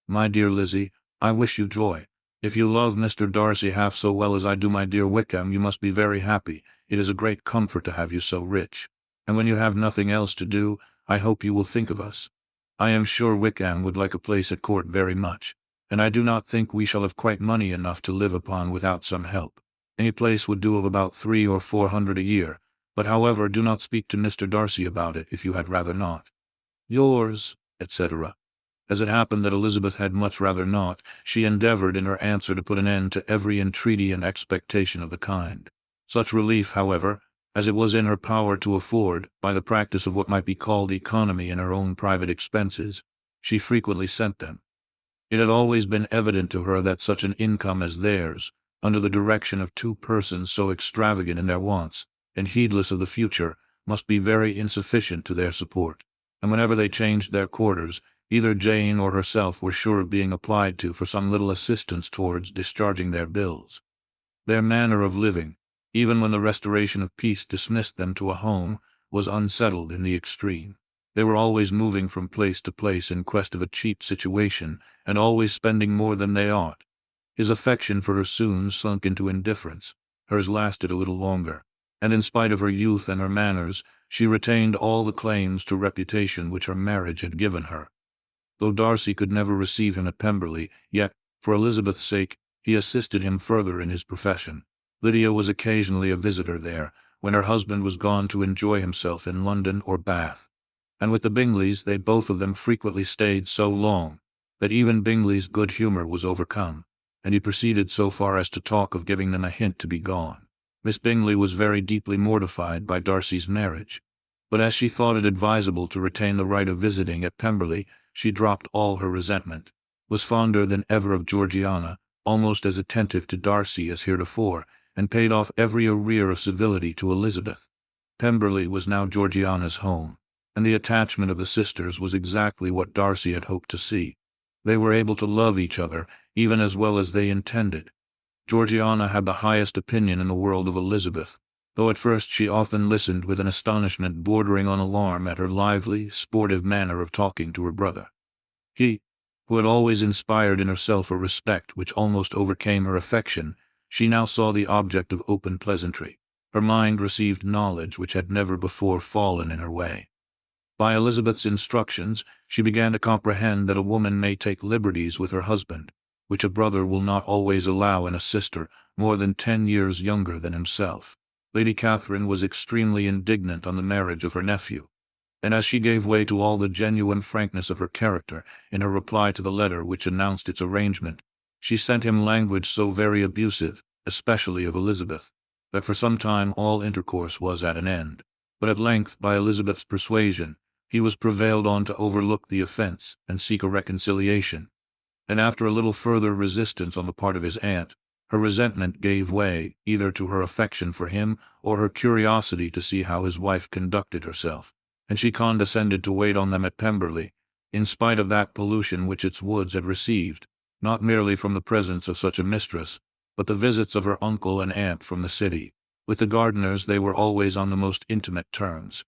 "My dear Lizzie, I wish you joy. If you love Mr. Darcy half so well as I do my dear Wickham, you must be very happy. It is a great comfort to have you so rich. And when you have nothing else to do, I hope you will think of us. I am sure Wickham would like a place at court very much, and I do not think we shall have quite money enough to live upon without some help. Any place would do of about 300 or 400 a year, but however, do not speak to Mr. Darcy about it if you had rather not. Yours, etc." As it happened that Elizabeth had much rather not, she endeavored in her answer to put an end to every entreaty and expectation of the kind. Such relief, however, as it was in her power to afford, by the practice of what might be called economy in her own private expenses, she frequently sent them. It had always been evident to her that such an income as theirs, under the direction of two persons so extravagant in their wants, and heedless of the future, must be very insufficient to their support, and whenever they changed their quarters, either Jane or herself were sure of being applied to for some little assistance towards discharging their bills. Their manner of living, even when the restoration of peace dismissed them to a home, was unsettled in the extreme. They were always moving from place to place in quest of a cheap situation, and always spending more than they ought. His affection for her soon sunk into indifference. Hers lasted a little longer, and in spite of her youth and her manners, she retained all the claims to reputation which her marriage had given her. Though Darcy could never receive him at Pemberley, yet, for Elizabeth's sake, he assisted him further in his profession. Lydia was occasionally a visitor there, when her husband was gone to enjoy himself in London or Bath. And with the Bingleys they both of them frequently stayed so long, that even Bingley's good humour was overcome, and he proceeded so far as to talk of giving them a hint to be gone. Miss Bingley was very deeply mortified by Darcy's marriage, but as she thought it advisable to retain the right of visiting at Pemberley, she dropped all her resentment, was fonder than ever of Georgiana, almost as attentive to Darcy as heretofore, and paid off every arrear of civility to Elizabeth. Pemberley was now Georgiana's home, and the attachment of the sisters was exactly what Darcy had hoped to see. They were able to love each other, even as well as they intended. Georgiana had the highest opinion in the world of Elizabeth, though at first she often listened with an astonishment bordering on alarm at her lively, sportive manner of talking to her brother. He, who had always inspired in herself a respect which almost overcame her affection, she now saw the object of open pleasantry. Her mind received knowledge which had never before fallen in her way. By Elizabeth's instructions, she began to comprehend that a woman may take liberties with her husband, which a brother will not always allow in a sister more than 10 years younger than himself. Lady Catherine was extremely indignant on the marriage of her nephew, and as she gave way to all the genuine frankness of her character in her reply to the letter which announced its arrangement, she sent him language so very abusive, especially of Elizabeth, that for some time all intercourse was at an end. But at length, by Elizabeth's persuasion, he was prevailed on to overlook the offence and seek a reconciliation, and after a little further resistance on the part of his aunt, her resentment gave way either to her affection for him or her curiosity to see how his wife conducted herself, and she condescended to wait on them at Pemberley, in spite of that pollution which its woods had received, not merely from the presence of such a mistress, but the visits of her uncle and aunt from the city. With the Gardiners they were always on the most intimate terms.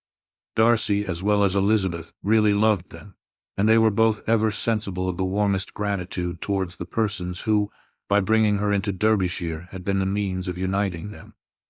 Darcy, as well as Elizabeth, really loved them, and they were both ever sensible of the warmest gratitude towards the persons who, by bringing her into Derbyshire, had been the means of uniting them.